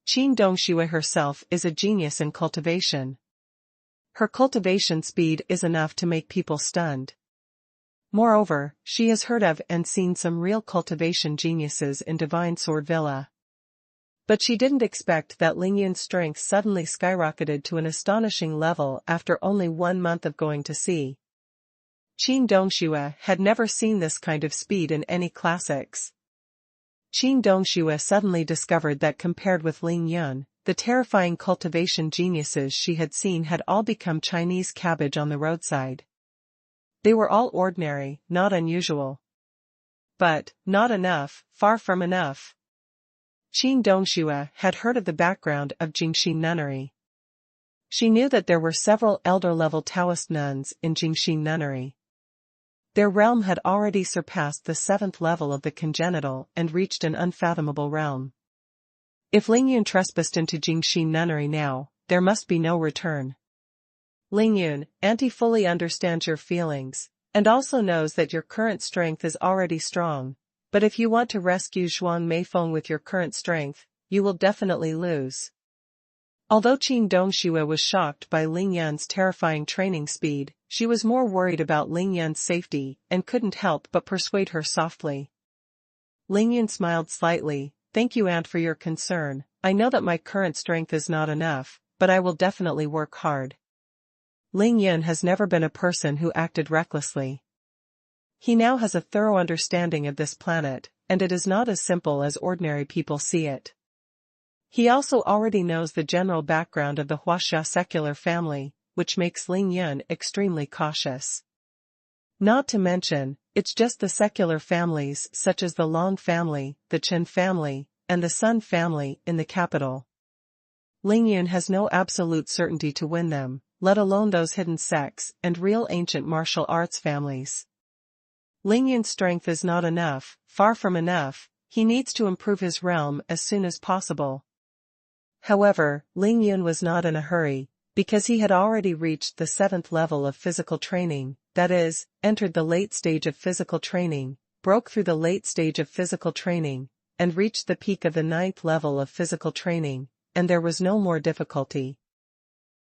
Qin Dongxue herself is a genius in cultivation. Her cultivation speed is enough to make people stunned. Moreover, she has heard of and seen some real cultivation geniuses in Divine Sword Villa. But she didn't expect that Ling Yun's strength suddenly skyrocketed to an astonishing level after only 1 month of going to sea. Qin Dongxue had never seen this kind of speed in any classics. Qin Dongxue suddenly discovered that compared with Ling Yun, the terrifying cultivation geniuses she had seen had all become Chinese cabbage on the roadside. They were all ordinary, not unusual. But, not enough, far from enough. Qin Dongxue had heard of the background of Jingxi nunnery. She knew that there were several elder-level Taoist nuns in Jingxi nunnery. Their realm had already surpassed the 7th level of the congenital and reached an unfathomable realm. If Ling Yun trespassed into Jingxi nunnery now, there must be no return. Ling Yun, Auntie fully understands your feelings, and also knows that your current strength is already strong. But if you want to rescue Zhuang Meifeng with your current strength, you will definitely lose. Although Qin Dongxue was shocked by Ling Yun's terrifying training speed, she was more worried about Ling Yun's safety and couldn't help but persuade her softly. Ling Yun smiled slightly. Thank you, Aunt, for your concern. I know that my current strength is not enough, but I will definitely work hard. Ling Yun has never been a person who acted recklessly. He now has a thorough understanding of this planet, and it is not as simple as ordinary people see it. He also already knows the general background of the Huaxia secular family, which makes Ling Yun extremely cautious. Not to mention, it's just the secular families such as the Long family, the Chen family, and the Sun family in the capital. Ling Yun has no absolute certainty to win them, let alone those hidden sects and real ancient martial arts families. Ling Yun's strength is not enough, far from enough. He needs to improve his realm as soon as possible. However, Ling Yun was not in a hurry, because he had already reached the 7th level of physical training, that is, entered the late stage of physical training, broke through the late stage of physical training, and reached the peak of the 9th level of physical training, and there was no more difficulty.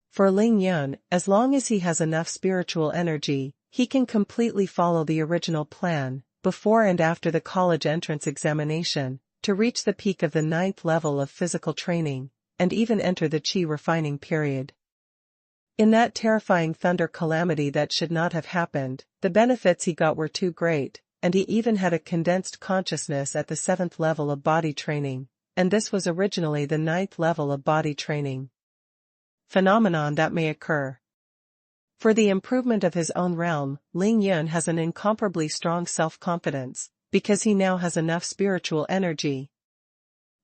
For Ling Yun, as long as he has enough spiritual energy, he can completely follow the original plan, before and after the college entrance examination, to reach the peak of the 9th level of physical training, and even enter the qi refining period. In that terrifying thunder calamity that should not have happened, the benefits he got were too great, and he even had a condensed consciousness at the 7th level of body training, and this was originally the 9th level of body training. Phenomenon that may occur. For the improvement of his own realm, Ling Yun has an incomparably strong self-confidence, because he now has enough spiritual energy.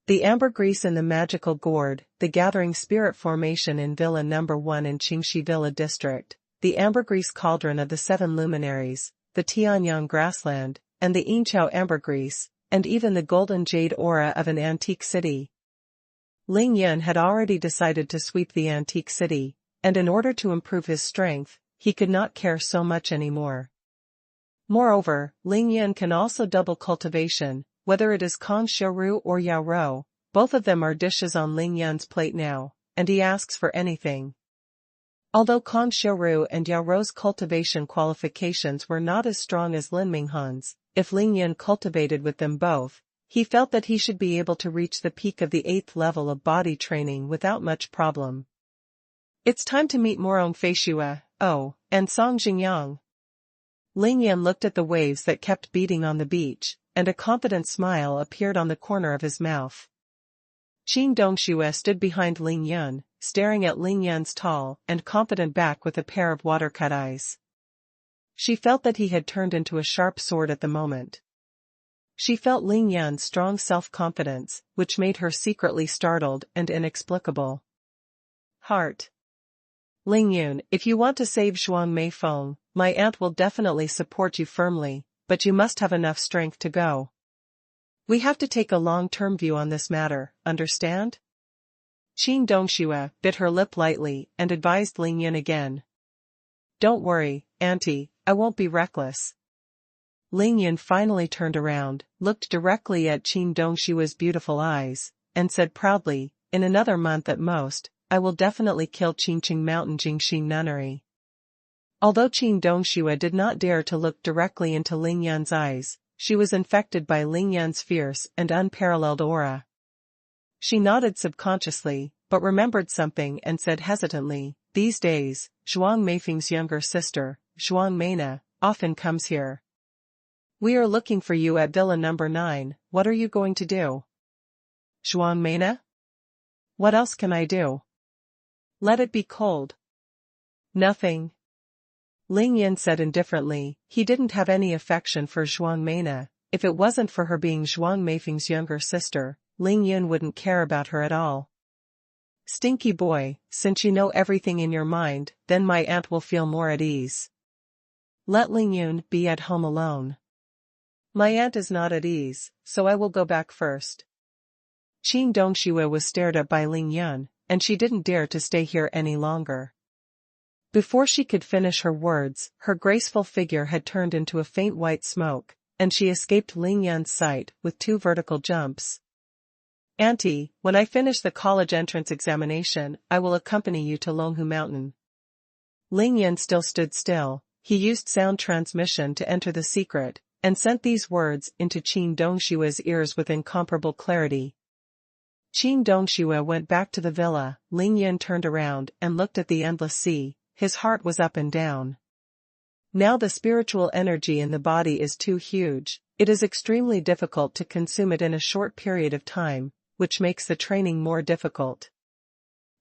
The ambergris in the magical gourd, the gathering spirit formation in Villa No. 1 in Qingxi Villa District, the ambergris cauldron of the 7 luminaries, the Tianyang grassland, and the Yinqiao ambergris, and even the golden jade aura of an antique city. Ling Yun had already decided to sweep the antique city, and in order to improve his strength, he could not care so much anymore. Moreover, Ling Yun can also double cultivation, whether it is Kong Xiaoru or Yao Rou, both of them are dishes on Ling Yun's plate now, and he asks for anything. Although Kong Xiaoru and Yao Rou's cultivation qualifications were not as strong as Lin Minghan's, if Ling Yun cultivated with them both, he felt that he should be able to reach the peak of the 8th level of body training without much problem. It's time to meet Morong Feishua, and Song Jingyang. Ling Yun looked at the waves that kept beating on the beach, and a confident smile appeared on the corner of his mouth. Qing Dongxue stood behind Ling Yun, staring at Ling Yun's tall and confident back with a pair of water-cut eyes. She felt that he had turned into a sharp sword at the moment. She felt Ling Yun's strong self-confidence, which made her secretly startled and inexplicable. Heart. Ling Yun, if you want to save Zhuang Meifeng, my aunt will definitely support you firmly, but you must have enough strength to go. We have to take a long-term view on this matter, understand? Qing Dongxue bit her lip lightly and advised Ling Yun again. Don't worry, auntie, I won't be reckless. Ling Yun finally turned around, looked directly at Qing Dongshue's beautiful eyes, and said proudly, in another month at most, I will definitely kill Qingqing Mountain Jingxi Nunnery. Although Qing Dongxue did not dare to look directly into Ling Yun's eyes, she was infected by Ling Yun's fierce and unparalleled aura. She nodded subconsciously, but remembered something and said hesitantly, these days, Zhuang Meifeng's younger sister, Zhuang Meina, often comes here. We are looking for you at Villa No. 9, what are you going to do? Zhuang Meina? What else can I do? Let it be cold. Nothing. Ling Yun said indifferently, he didn't have any affection for Zhuang Meina. If it wasn't for her being Zhuang Meifeng's younger sister, Ling Yun wouldn't care about her at all. Stinky boy, since you know everything in your mind, then my aunt will feel more at ease. Let Ling Yun be at home alone. My aunt is not at ease, so I will go back first. Qing Dongxue was stared at by Ling Yun, and she didn't dare to stay here any longer. Before she could finish her words, her graceful figure had turned into a faint white smoke, and she escaped Ling Yun's sight with 2 vertical jumps. Auntie, when I finish the college entrance examination, I will accompany you to Longhu Mountain. Ling Yun still stood still. He used sound transmission to enter the secret, and sent these words into Qing Dongshue's ears with incomparable clarity. Qing Dongxue went back to the villa. Ling Yun turned around and looked at the endless sea. His heart was up and down. Now the spiritual energy in the body is too huge, it is extremely difficult to consume it in a short period of time, which makes the training more difficult.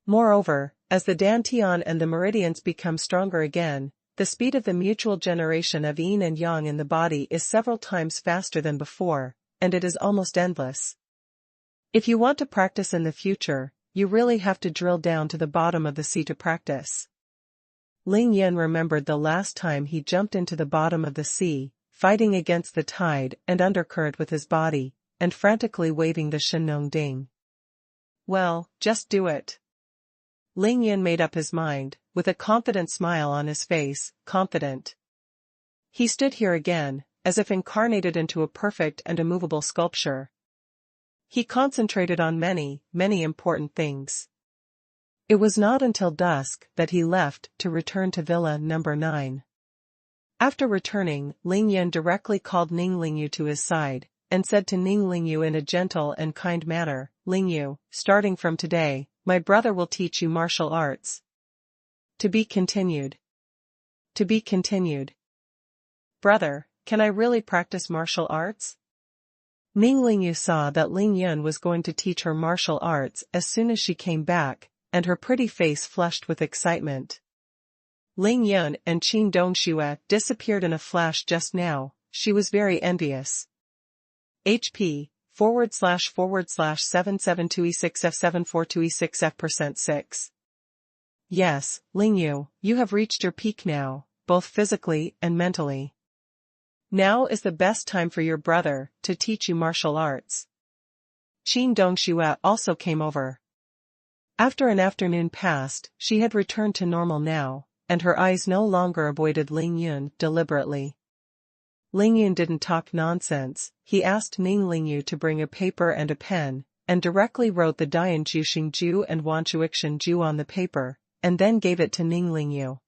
Moreover, as the dantian and the meridians become stronger again, the speed of the mutual generation of yin and yang in the body is several times faster than before, and it is almost endless. If you want to practice in the future, you really have to drill down to the bottom of the sea to practice. Ling Yun remembered the last time he jumped into the bottom of the sea, fighting against the tide and undercurrent with his body, and frantically waving the Shenong Ding. Well, just do it. Ling Yun made up his mind, with a confident smile on his face, confident. He stood here again, as if incarnated into a perfect and immovable sculpture. He concentrated on many, many important things. It was not until dusk that he left to return to Villa No. 9. After returning, Ling Yun directly called Ning Lingyu to his side, and said to Ning Lingyu in a gentle and kind manner, Lingyu, starting from today, my brother will teach you martial arts. To be continued. To be continued. Brother, can I really practice martial arts? Ning Lingyu saw that Ling Yun was going to teach her martial arts as soon as she came back, and her pretty face flushed with excitement. Ling Yun and Qin Dongxue disappeared in a flash just now. She was very envious. HP, //772E6F742E6F%6. Yes, Lingyu, you have reached your peak now, both physically and mentally. Now is the best time for your brother to teach you martial arts. Qin Dongxue also came over. After an afternoon passed, she had returned to normal now, and her eyes no longer avoided Ling Yun deliberately. Ling Yun didn't talk nonsense. He asked Ning Lingyu to bring a paper and a pen, and directly wrote the Dian Juxing Ju and Wanchuixian Ju on the paper, and then gave it to Ning Lingyu.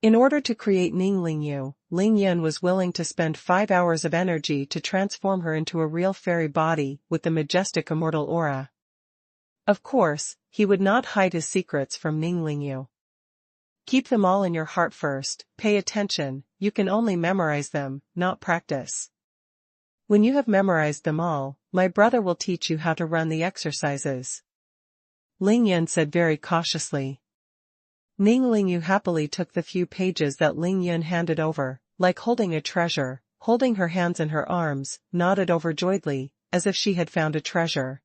In order to create Ning Lingyu, Ling Yun was willing to spend 5 hours of energy to transform her into a real fairy body with the majestic immortal aura. Of course, he would not hide his secrets from Ning Lingyu. Keep them all in your heart first, pay attention, you can only memorize them, not practice. When you have memorized them all, my brother will teach you how to run the exercises. Ling Yun said very cautiously. Ning Lingyu happily took the few pages that Ling Yun handed over, like holding a treasure, holding her hands in her arms, nodded overjoyedly, as if she had found a treasure.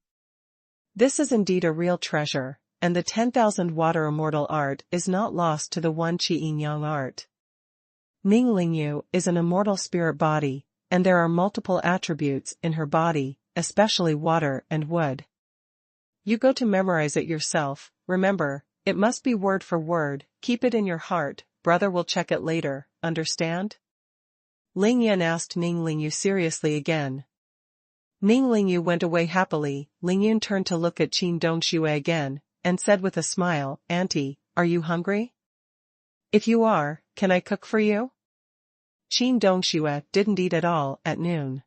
This is indeed a real treasure, and the 10,000 water immortal art is not lost to the one Qi Yin Yang art. Ning Lingyu is an immortal spirit body, and there are multiple attributes in her body, especially water and wood. You go to memorize it yourself, remember, it must be word for word, keep it in your heart, brother will check it later, understand? Ling Yun asked Ning Lingyu seriously again. Ning Lingyu went away happily. Ling Yun turned to look at Qin Dongxue again, and said with a smile, Auntie, are you hungry? If you are, can I cook for you? Qin Dongxue didn't eat at all at noon.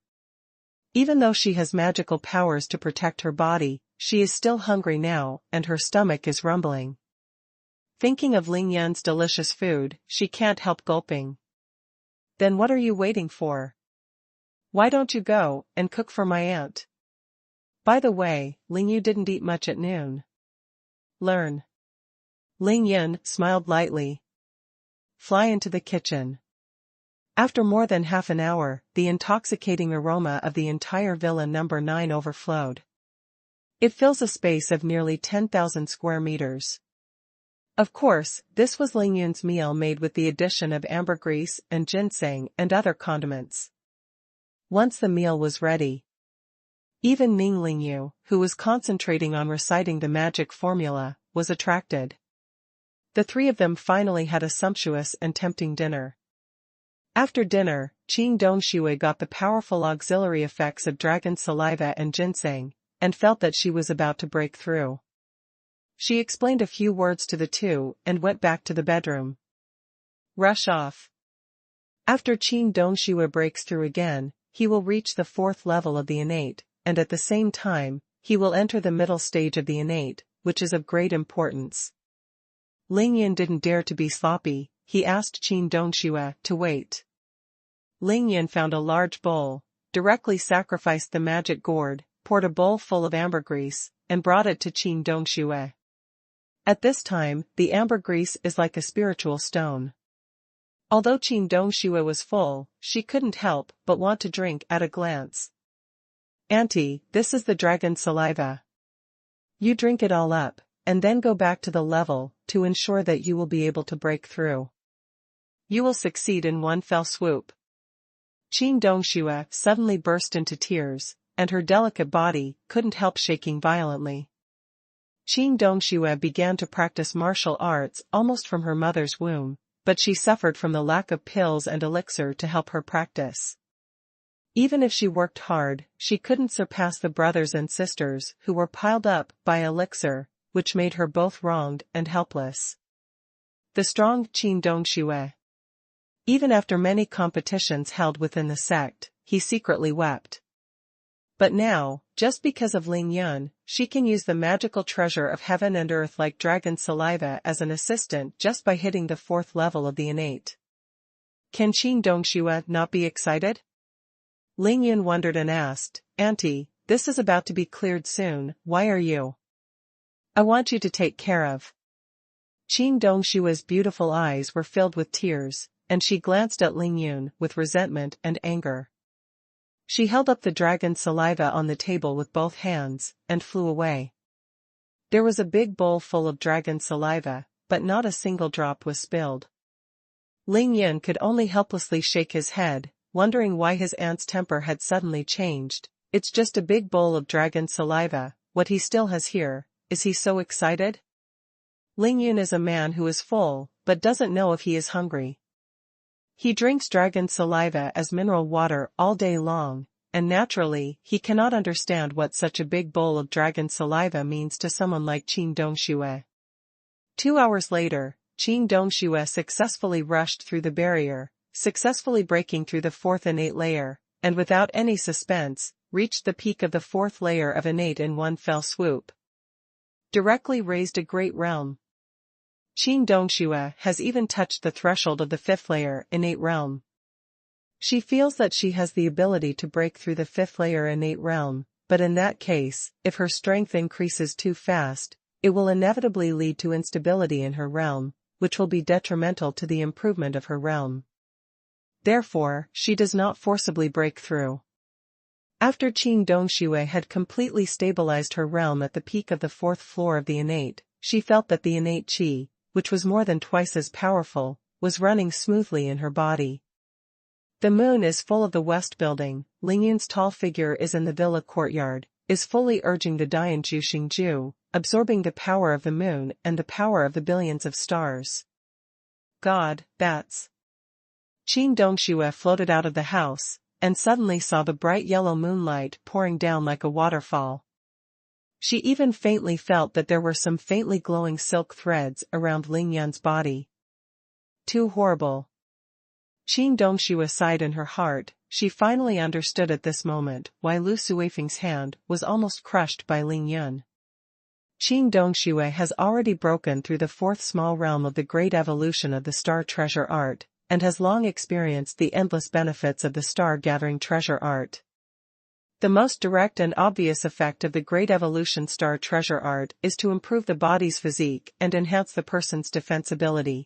Even though she has magical powers to protect her body, she is still hungry now, and her stomach is rumbling. Thinking of Ling Yun's delicious food, she can't help gulping. Then what are you waiting for? Why don't you go and cook for my aunt? By the way, Ling Yu didn't eat much at noon. Learn. Ling Yun smiled lightly. Fly into the kitchen. After more than half an hour, the intoxicating aroma of the entire Villa number 9 overflowed. It fills a space of nearly 10,000 square meters. Of course, this was Ling Yun's meal made with the addition of ambergris and ginseng and other condiments. Once the meal was ready, even Ning Lingyu, who was concentrating on reciting the magic formula, was attracted. The three of them finally had a sumptuous and tempting dinner. After dinner, Qin Dongxue got the powerful auxiliary effects of dragon saliva and ginseng, and felt that she was about to break through. She explained a few words to the two and went back to the bedroom. Rush off. After Qin Dongxue breaks through again, he will reach the 4th level of the innate, and at the same time, he will enter the middle stage of the innate, which is of great importance. Ling Yun didn't dare to be sloppy. He asked Qin Dongxue to wait. Ling Yun found a large bowl, directly sacrificed the magic gourd, poured a bowl full of ambergris, and brought it to Qin Dongxue. At this time, the ambergris is like a spiritual stone. Although Qin Dongxue was full, she couldn't help but want to drink at a glance. Auntie, this is the dragon saliva. You drink it all up, and then go back to the level, to ensure that you will be able to break through. You will succeed in one fell swoop. Qin Dongxue suddenly burst into tears, and her delicate body couldn't help shaking violently. Qin Dongxue began to practice martial arts almost from her mother's womb, but she suffered from the lack of pills and elixir to help her practice. Even if she worked hard, she couldn't surpass the brothers and sisters who were piled up by elixir, which made her both wronged and helpless. The strong Qin Dongxue. Even after many competitions held within the sect, he secretly wept. But now, just because of Ling Yun, she can use the magical treasure of heaven and earth like dragon saliva as an assistant just by hitting the 4th level of the innate. Can Qin Dongxue not be excited? Ling Yun wondered and asked, Auntie, this is about to be cleared soon, why are you? I want you to take care of. Qin Dongshue's beautiful eyes were filled with tears, and she glanced at Ling Yun with resentment and anger. She held up the dragon saliva on the table with both hands, and flew away. There was a big bowl full of dragon saliva, but not a single drop was spilled. Ling Yun could only helplessly shake his head, wondering why his aunt's temper had suddenly changed. It's just a big bowl of dragon saliva, what he still has here, is he so excited? Ling Yun is a man who is full, but doesn't know if he is hungry. He drinks dragon saliva as mineral water all day long, and naturally, he cannot understand what such a big bowl of dragon saliva means to someone like Qin Dongxue. 2 hours later, Qin Dongxue successfully rushed through the barrier, successfully breaking through the 4th innate layer, and without any suspense, reached the peak of the 4th layer of innate in one fell swoop. Directly raised a great realm. Qin Dongxue has even touched the threshold of the 5th layer innate realm. She feels that she has the ability to break through the 5th layer innate realm, but in that case, if her strength increases too fast, it will inevitably lead to instability in her realm, which will be detrimental to the improvement of her realm. Therefore, she does not forcibly break through. After Qin Dongxue had completely stabilized her realm at the peak of the 4th floor of the innate, she felt that the innate qi, which was more than twice as powerful, was running smoothly in her body. The moon is full of the west building, Ling Yun's tall figure is in the villa courtyard, is fully urging the Dianju Xingju, absorbing the power of the moon and the power of the billions of stars. God, bats. Qin Dongxue floated out of the house, and suddenly saw the bright yellow moonlight pouring down like a waterfall. She even faintly felt that there were some faintly glowing silk threads around Ling Yun's body. Too horrible. Qin Dongxue sighed in her heart. She finally understood at this moment why Lu Suifeng's hand was almost crushed by Ling Yun. Qin Dongxue has already broken through the 4th small realm of the great evolution of the star treasure art, and has long experienced the endless benefits of the star-gathering treasure art. The most direct and obvious effect of the Great Evolution Star Treasure Art is to improve the body's physique and enhance the person's defensibility.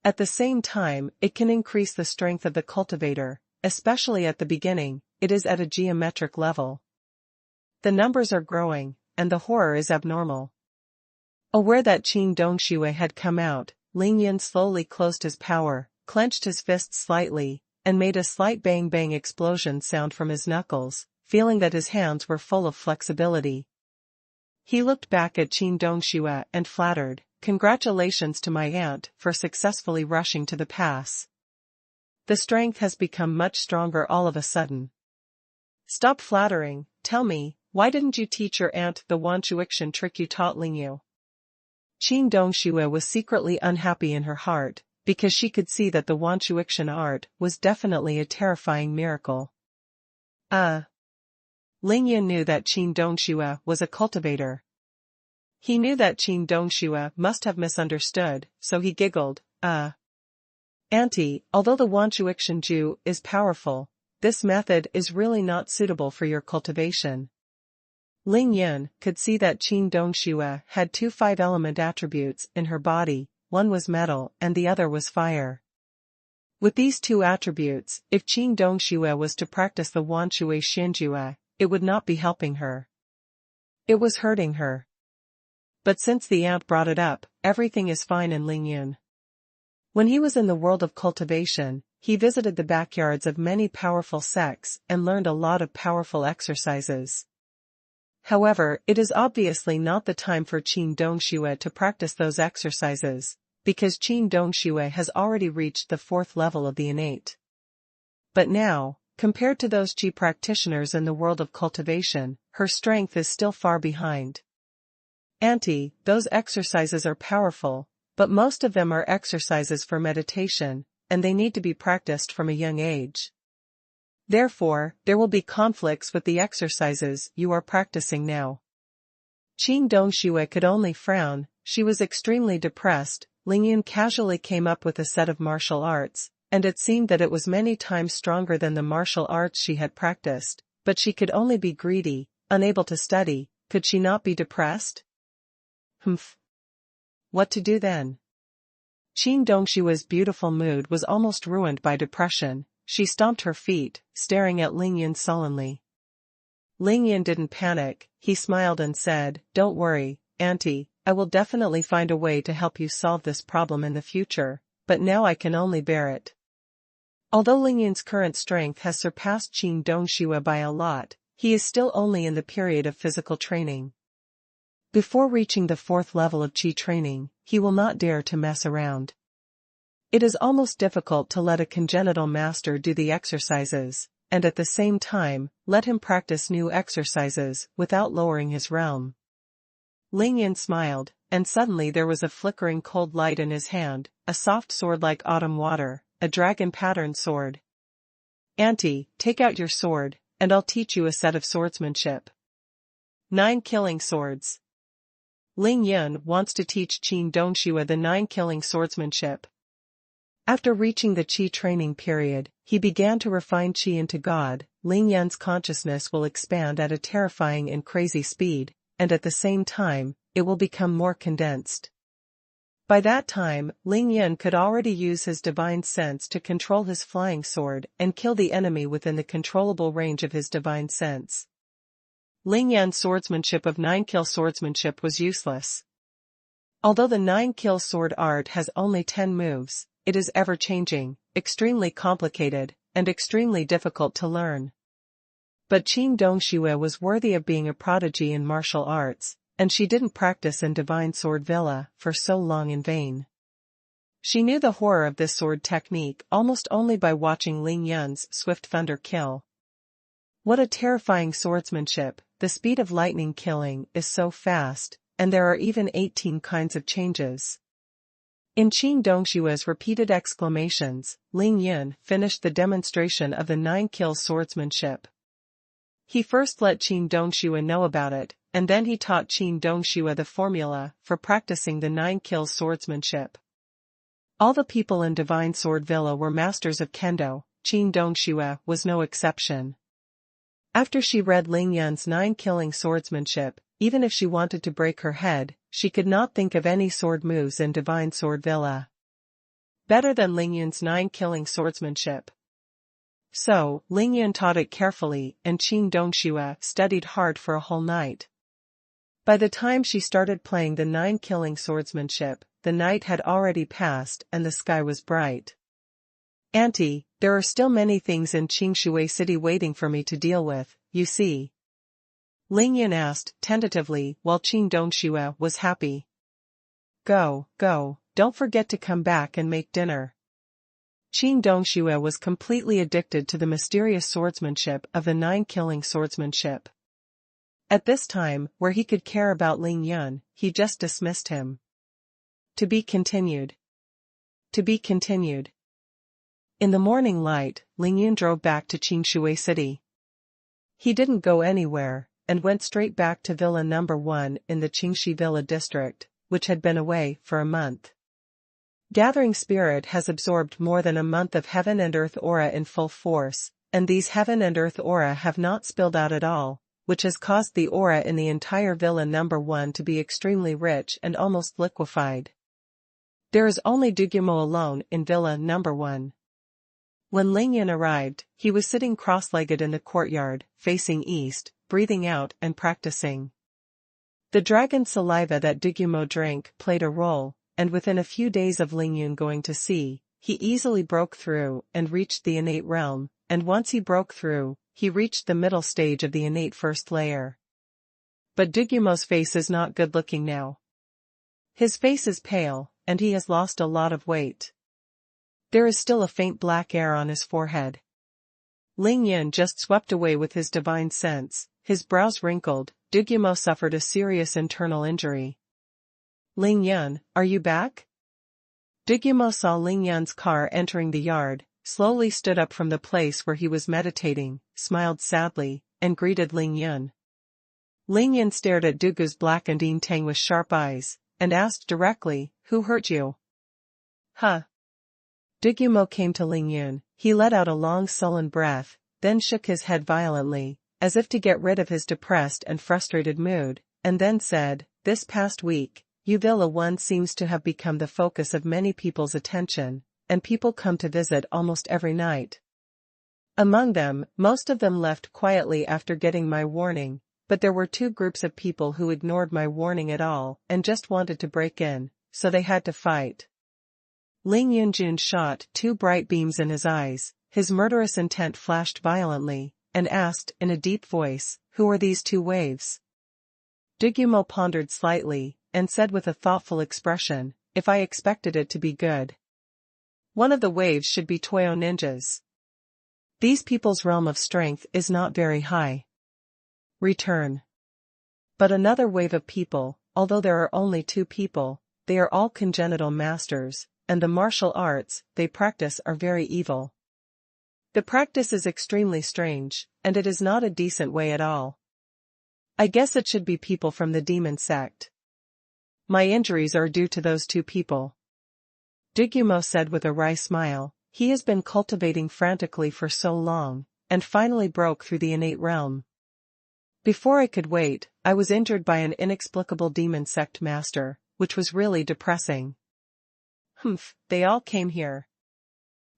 At the same time, it can increase the strength of the cultivator, especially at the beginning. It is at a geometric level. The numbers are growing, and the horror is abnormal. Aware that Qin Dongxue had come out, Ling Yun slowly closed his power, clenched his fists slightly, and made a slight bang-bang explosion sound from his knuckles, feeling that his hands were full of flexibility. He looked back at Qin Dongxue and flattered, "Congratulations to my aunt for successfully rushing to the pass. The strength has become much stronger all of a sudden." "Stop flattering, tell me, why didn't you teach your aunt the xuanhuan trick you taught Ling Yu?" Qin Dongxue was secretly unhappy in her heart, because she could see that the xuanhuan art was definitely a terrifying miracle. Ling Yu knew that Qin Dongxue was a cultivator. He knew that Qin Dongxue must have misunderstood, so he giggled, Auntie, although the xuanhuan Ju is powerful, this method is really not suitable for your cultivation. Ling Yun could see that Qin Dongxue had 2 5-element attributes in her body, one was metal and the other was fire. With these 2 attributes, if Qin Dongxue was to practice the xuanhui Xinjue, it would not be helping her. It was hurting her. But since the aunt brought it up, everything is fine in Ling Yun. When he was in the world of cultivation, he visited the backyards of many powerful sects and learned a lot of powerful exercises. However, it is obviously not the time for Qin Dongxue to practice those exercises, because Qin Dongxue has already reached the 4th level of the innate. But now, compared to those Qi practitioners in the world of cultivation, her strength is still far behind. Auntie, those exercises are powerful, but most of them are exercises for meditation, and they need to be practiced from a young age. Therefore, there will be conflicts with the exercises you are practicing now. Qing Dongxue could only frown. She was extremely depressed. Ling Yun casually came up with a set of martial arts, and it seemed that it was many times stronger than the martial arts she had practiced, but she could only be greedy, unable to study. Could she not be depressed? Humph. What to do then? Qing Dongshua's beautiful mood was almost ruined by depression. She stomped her feet, staring at Ling Yun sullenly. Ling Yun didn't panic. He smiled and said, "Don't worry, Auntie, I will definitely find a way to help you solve this problem in the future, but now I can only bear it." Although Ling Yun's current strength has surpassed Qing Dongxue by a lot, he is still only in the period of physical training. Before reaching the 4th level of Qi training, he will not dare to mess around. It is almost difficult to let a congenital master do the exercises, and at the same time, let him practice new exercises without lowering his realm. Ling Yun smiled, and suddenly there was a flickering cold light in his hand, a soft sword like autumn water, a dragon-patterned sword. "Auntie, take out your sword, and I'll teach you a set of swordsmanship. 9 killing swords." Ling Yun wants to teach Qing Dongxue the 9 killing swordsmanship. After reaching the Qi training period, he began to refine Qi into God. Ling Yun's consciousness will expand at a terrifying and crazy speed, and at the same time, it will become more condensed. By that time, Ling Yun could already use his divine sense to control his flying sword and kill the enemy within the controllable range of his divine sense. Ling Yun's swordsmanship of 9-kill swordsmanship was useless. Although the 9-kill sword art has only 10 moves, it is ever-changing, extremely complicated, and extremely difficult to learn. But Qing Dongxue was worthy of being a prodigy in martial arts, and she didn't practice in Divine Sword Villa for so long in vain. She knew the horror of this sword technique almost only by watching Ling Yun's swift thunder kill. What a terrifying swordsmanship! The speed of lightning killing is so fast, and there are even 18 kinds of changes. In Qing Dongshue's repeated exclamations, Ling Yun finished the demonstration of the 9-kill swordsmanship. He first let Qing Dongxue know about it, and then he taught Qing Dongxue the formula for practicing the 9-kill swordsmanship. All the people in Divine Sword Villa were masters of kendo. Qing Dongxue was no exception. After she read Ling Yun's 9-killing swordsmanship, even if she wanted to break her head, she could not think of any sword moves in Divine Sword Villa better than Ling Yun's 9-killing swordsmanship. So, Ling Yun taught it carefully, and Qing Dongxue studied hard for a whole night. By the time she started playing the 9-killing swordsmanship, the night had already passed and the sky was bright. "Auntie, there are still many things in Qingshui City waiting for me to deal with, you see," Ling Yun asked tentatively while Qing Dongxue was happy. Go, don't forget to come back and make dinner." Qing Dongxue was completely addicted to the mysterious swordsmanship of the 9-killing swordsmanship. At this time, where he could care about Ling Yun, he just dismissed him. To be continued. To be continued. In the morning light, Ling Yun drove back to Qingshui City. He didn't go anywhere, and went straight back to Villa No. 1 in the Qingxi Villa district, which had been away for a month. Gathering Spirit has absorbed more than a month of heaven and earth aura in full force, and these heaven and earth aura have not spilled out at all, which has caused the aura in the entire Villa No. 1 to be extremely rich and almost liquefied. There is only Dugumo alone in Villa No. 1. When Ling Yun arrived, he was sitting cross-legged in the courtyard, facing east, breathing out and practicing. The dragon saliva that Dugumo drank played a role, and within a few days of Ling Yun going to sea, he easily broke through and reached the innate realm, and once he broke through, he reached the middle stage of the innate first layer. But Dugumo's face is not good-looking now. His face is pale, and he has lost a lot of weight. There is still a faint black air on his forehead. Ling Yun just swept away with his divine sense, his brows wrinkled. Dugumo suffered a serious internal injury. "Ling Yun, are you back?" Dugumo saw Ling Yun's car entering the yard, slowly stood up from the place where he was meditating, smiled sadly, and greeted Ling Yun. Ling Yin stared at Dugu's blackened Tang with sharp eyes, and asked directly, "Who hurt you?" "Huh." Dugumo came to Ling Yin. He let out a long sullen breath, then shook his head violently, as if to get rid of his depressed and frustrated mood, and then said, "This past week, Uvilla 1 seems to have become the focus of many people's attention, and people come to visit almost every night. Among them, most of them left quietly after getting my warning, but there were 2 groups of people who ignored my warning at all and just wanted to break in, so they had to fight." Ling Yunjun shot 2 bright beams in his eyes, his murderous intent flashed violently, and asked in a deep voice, "Who are these 2 waves?" Dugumo pondered slightly, and said with a thoughtful expression, "If I expected it to be good. One of the waves should be Toyo ninjas. These people's realm of strength is not very high. Return. But another wave of people, although there are only 2 people, they are all congenital masters, and the martial arts they practice are very evil. The practice is extremely strange, and it is not a decent way at all. I guess it should be people from the demon sect. My injuries are due to those 2 people." Dugumo said with a wry smile. He has been cultivating frantically for so long, and finally broke through the innate realm. "Before I could wait, I was injured by an inexplicable demon sect master, which was really depressing." "Humph, they all came here."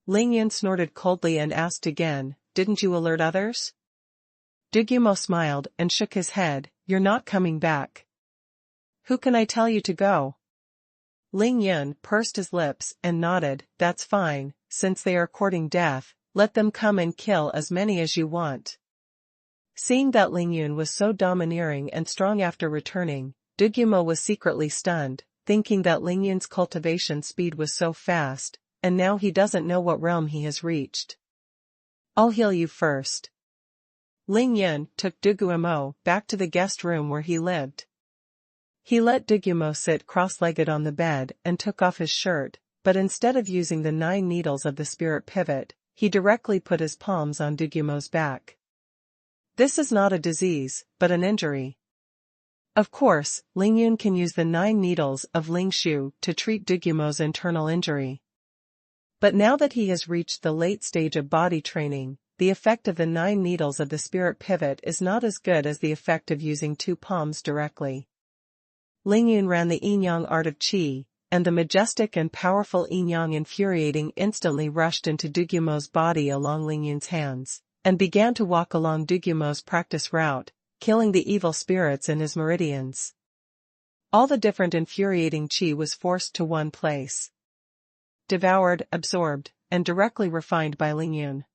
Ling Yin snorted coldly and asked again, "Didn't you alert others?" Dugumo smiled and shook his head, "You're not coming back." "Who can I tell you to go?" Ling Yin pursed his lips and nodded, "That's fine, since they are courting death, let them come and kill as many as you want." Seeing that Ling Yin was so domineering and strong after returning, Dugumo was secretly stunned, thinking that Ling Yin's cultivation speed was so fast, and now he doesn't know what realm he has reached. "I'll heal you first." Ling Yin took Dugumo back to the guest room where he lived. He let Dugumo sit cross-legged on the bed and took off his shirt, but instead of using the 9 needles of the spirit pivot, he directly put his palms on Dugumo's back. This is not a disease, but an injury. Of course, Ling Yun can use the 9 needles of Ling Shu to treat Dugumo's internal injury. But now that he has reached the late stage of body training, the effect of the 9 needles of the spirit pivot is not as good as the effect of using 2 palms directly. Ling Yun ran the yin-yang art of qi, and the majestic and powerful yin-yang infuriating instantly rushed into Dugumo's body along Ling Yun's hands, and began to walk along Dugumo's practice route, killing the evil spirits in his meridians. All the different infuriating qi was forced to one place. Devoured, absorbed, and directly refined by Ling Yun.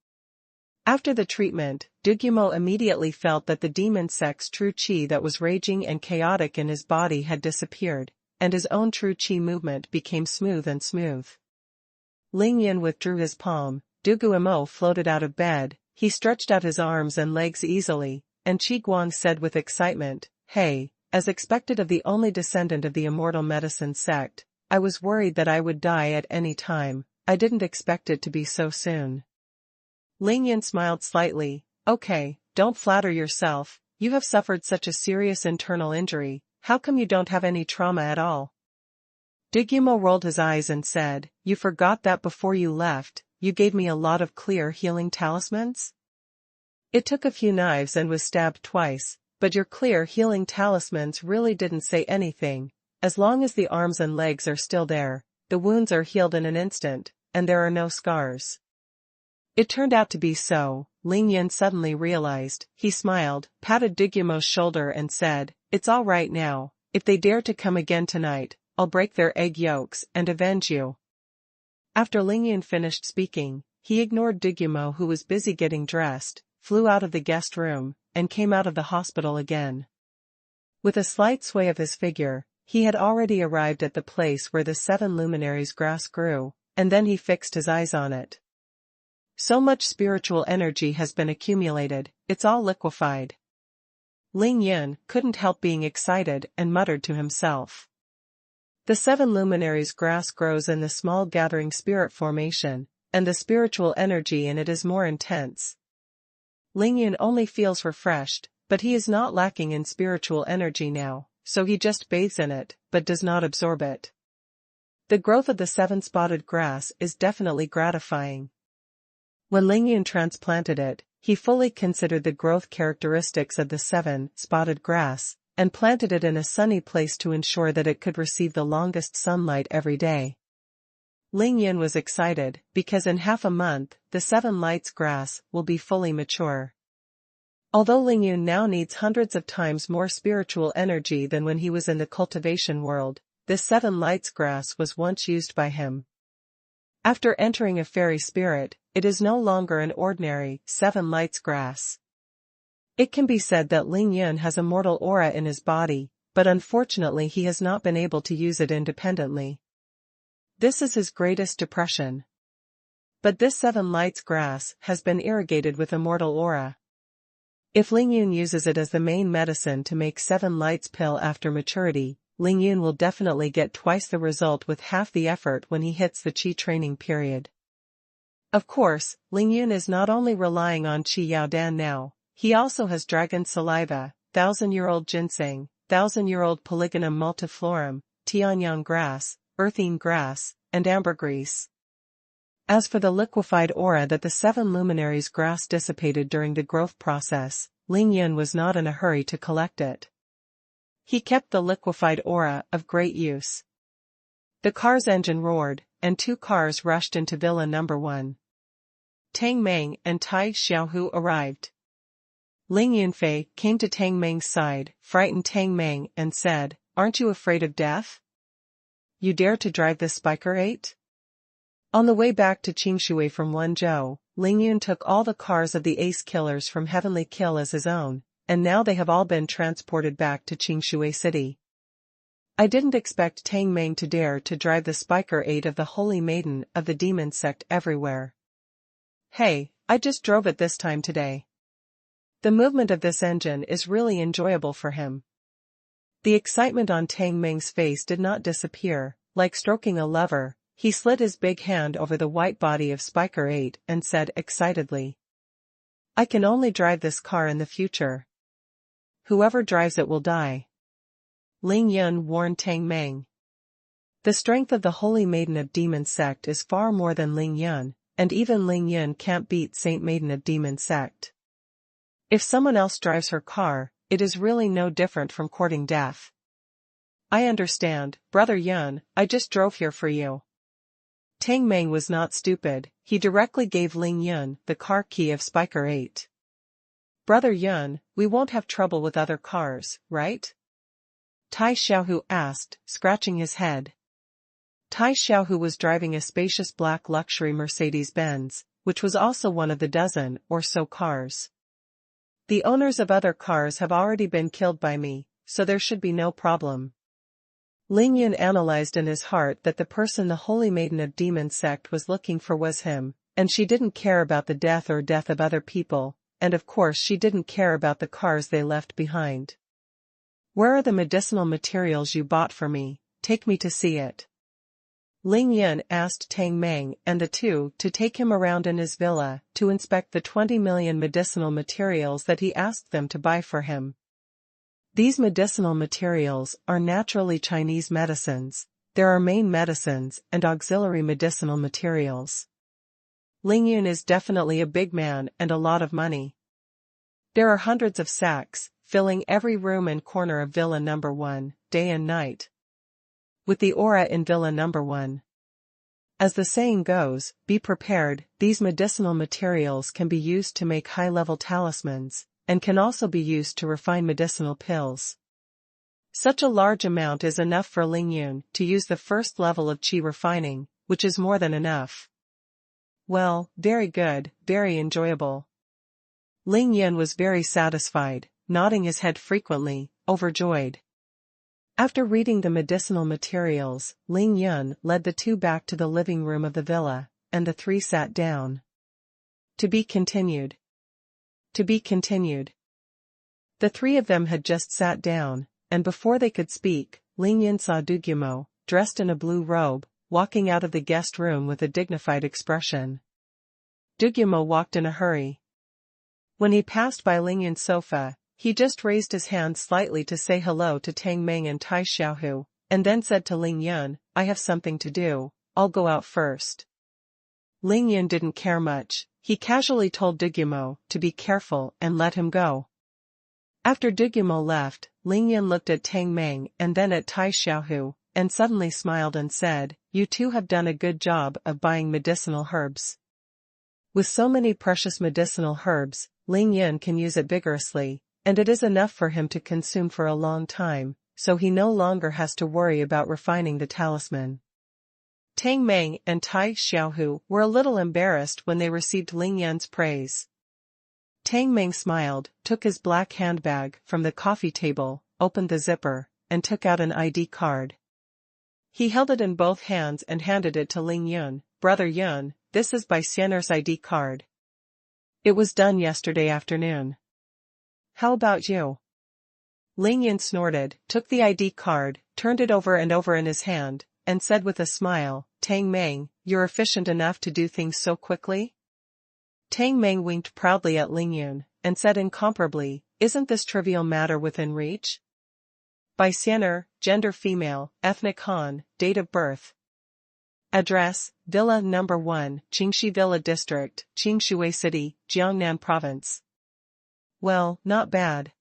After the treatment, Dugumo immediately felt that the demon sect's true qi that was raging and chaotic in his body had disappeared, and his own true qi movement became smooth and smooth. Ling Yun withdrew his palm, Dugumo floated out of bed, he stretched out his arms and legs easily, and Qi Guang said with excitement, "Hey, as expected of the only descendant of the immortal medicine sect, I was worried that I would die at any time, I didn't expect it to be so soon." Ling Yin smiled slightly, "Okay, don't flatter yourself, you have suffered such a serious internal injury, how come you don't have any trauma at all?" Dugumo rolled his eyes and said, "You forgot that before you left, you gave me a lot of clear healing talismans? It took a few knives and was stabbed twice, but your clear healing talismans really didn't say anything. As long as the arms and legs are still there, the wounds are healed in an instant, and there are no scars." It turned out to be so, Ling Yin suddenly realized. He smiled, patted Dugumo's shoulder and said, "It's all right now, if they dare to come again tonight, I'll break their egg yolks and avenge you." After Ling Yin finished speaking, he ignored Dugumo who was busy getting dressed, flew out of the guest room, and came out of the hospital again. With a slight sway of his figure, he had already arrived at the place where the 7 luminaries grass grew, and then he fixed his eyes on it. So much spiritual energy has been accumulated, it's all liquefied. Ling Yin couldn't help being excited and muttered to himself. The 7 luminaries grass grows in the small gathering spirit formation, and the spiritual energy in it is more intense. Ling Yin only feels refreshed, but he is not lacking in spiritual energy now, so he just bathes in it, but does not absorb it. The growth of the 7-spotted grass is definitely gratifying. When Lingyun transplanted it, he fully considered the growth characteristics of the 7-spotted grass, and planted it in a sunny place to ensure that it could receive the longest sunlight every day. Lingyun was excited, because in half a month, the 7 lights grass will be fully mature. Although Lingyun now needs hundreds of times more spiritual energy than when he was in the cultivation world, this 7 lights grass was once used by him. After entering a fairy spirit, it is no longer an ordinary 7 lights grass. It can be said that Lingyun has a mortal aura in his body, but unfortunately he has not been able to use it independently. This is his greatest depression. But this 7 lights grass has been irrigated with immortal aura. If Lingyun uses it as the main medicine to make 7 lights pill after maturity, Lingyun will definitely get twice the result with half the effort when he hits the Qi training period. Of course, Lingyun is not only relying on Qi Yaodan now, he also has dragon saliva, 1000-year-old ginseng, 1000-year-old Polygonum multiflorum, Tianyang grass, earthine grass, and ambergris. As for the liquefied aura that the 7 luminaries grass dissipated during the growth process, Lingyun was not in a hurry to collect it. He kept the liquefied aura of great use. The car's engine roared, and 2 cars rushed into Villa number 1. Tang Meng and Tai Xiaohu arrived. Ling Yunfei came to Tang Meng's side, frightened Tang Meng, and said, "Aren't you afraid of death? You dare to drive this Spiker 8? On the way back to Qingshui from Wenzhou, Lingyun took all the cars of the ace killers from Heavenly Kill as his own, and now they have all been transported back to Qingshui City. I didn't expect Tang Meng to dare to drive the Spiker 8 of the Holy Maiden of the Demon Sect everywhere. Hey, I just drove it this time today. The movement of this engine is really enjoyable for him." The excitement on Tang Meng's face did not disappear. Like stroking a lover, he slid his big hand over the white body of Spiker 8 and said excitedly, "I can only drive this car in the future. Whoever drives it will die." Ling Yun warned Tang Meng. The strength of the Holy Maiden of Demon Sect is far more than Ling Yun, and even Ling Yun can't beat Saint Maiden of Demon Sect. If someone else drives her car, it is really no different from courting death. "I understand, Brother Yun, I just drove here for you." Tang Meng was not stupid, he directly gave Ling Yun the car key of Spiker 8. "Brother Yun, we won't have trouble with other cars, right?" Tai Xiaohu asked, scratching his head. Tai Xiaohu was driving a spacious black luxury Mercedes-Benz, which was also one of the dozen or so cars. "The owners of other cars have already been killed by me, so there should be no problem." Ling Yun analyzed in his heart that the person the Holy Maiden of Demon Sect was looking for was him, and she didn't care about the death of other people, and of course she didn't care about the cars they left behind. "Where are the medicinal materials you bought for me? Take me to see it." Ling Yun asked Tang Meng and the two to take him around in his villa to inspect the 20 million medicinal materials that he asked them to buy for him. These medicinal materials are naturally Chinese medicines. There are main medicines and auxiliary medicinal materials. Ling Yun is definitely a big man and a lot of money. There are hundreds of sacks, filling every room and corner of Villa number 1, day and night. With the aura in Villa number 1. As the saying goes, be prepared. These medicinal materials can be used to make high-level talismans, and can also be used to refine medicinal pills. Such a large amount is enough for Ling Yun to use the first level of Qi refining, which is more than enough. Well, very good, very enjoyable. Ling Yun was very satisfied, nodding his head frequently, overjoyed. After reading the medicinal materials, Ling Yun led the two back to the living room of the villa, and the three sat down. To be continued. To be continued. The three of them had just sat down, and before they could speak, Ling Yun saw Dugyumo, dressed in a blue robe, walking out of the guest room with a dignified expression. Dugyumo walked in a hurry. When he passed by Ling Yun's sofa, He just raised his hand slightly to say hello to Tang Meng and Tai Xiaohu, and then said to Ling Yun, I have something to do, I'll go out first. Ling Yun didn't care much, he casually told Dugumo to be careful and let him go. After Dugumo left, Ling Yun looked at Tang Meng and then at Tai Xiaohu, and suddenly smiled and said, you two have done a good job of buying medicinal herbs. With so many precious medicinal herbs, Ling Yun can use it vigorously, and it is enough for him to consume for a long time, so he no longer has to worry about refining the talisman. Tang Meng and Tai Xiaohu were a little embarrassed when they received Ling Yun's praise. Tang Meng smiled, took his black handbag from the coffee table, opened the zipper, and took out an ID card. He held it in both hands and handed it to Ling Yun. Brother Yun, this is by Xian'er's ID card. It was done yesterday afternoon. How about you? Ling Yun snorted, took the ID card, turned it over and over in his hand, and said with a smile, Tang Meng, you're efficient enough to do things so quickly? Tang Meng winked proudly at Ling Yun, and said incomparably, isn't this trivial matter within reach? By Xian'er, gender female, ethnic Han, date of birth. Address, Villa No. 1, Qingxi Villa District, Qingshui City, Jiangnan Province. Well, not bad.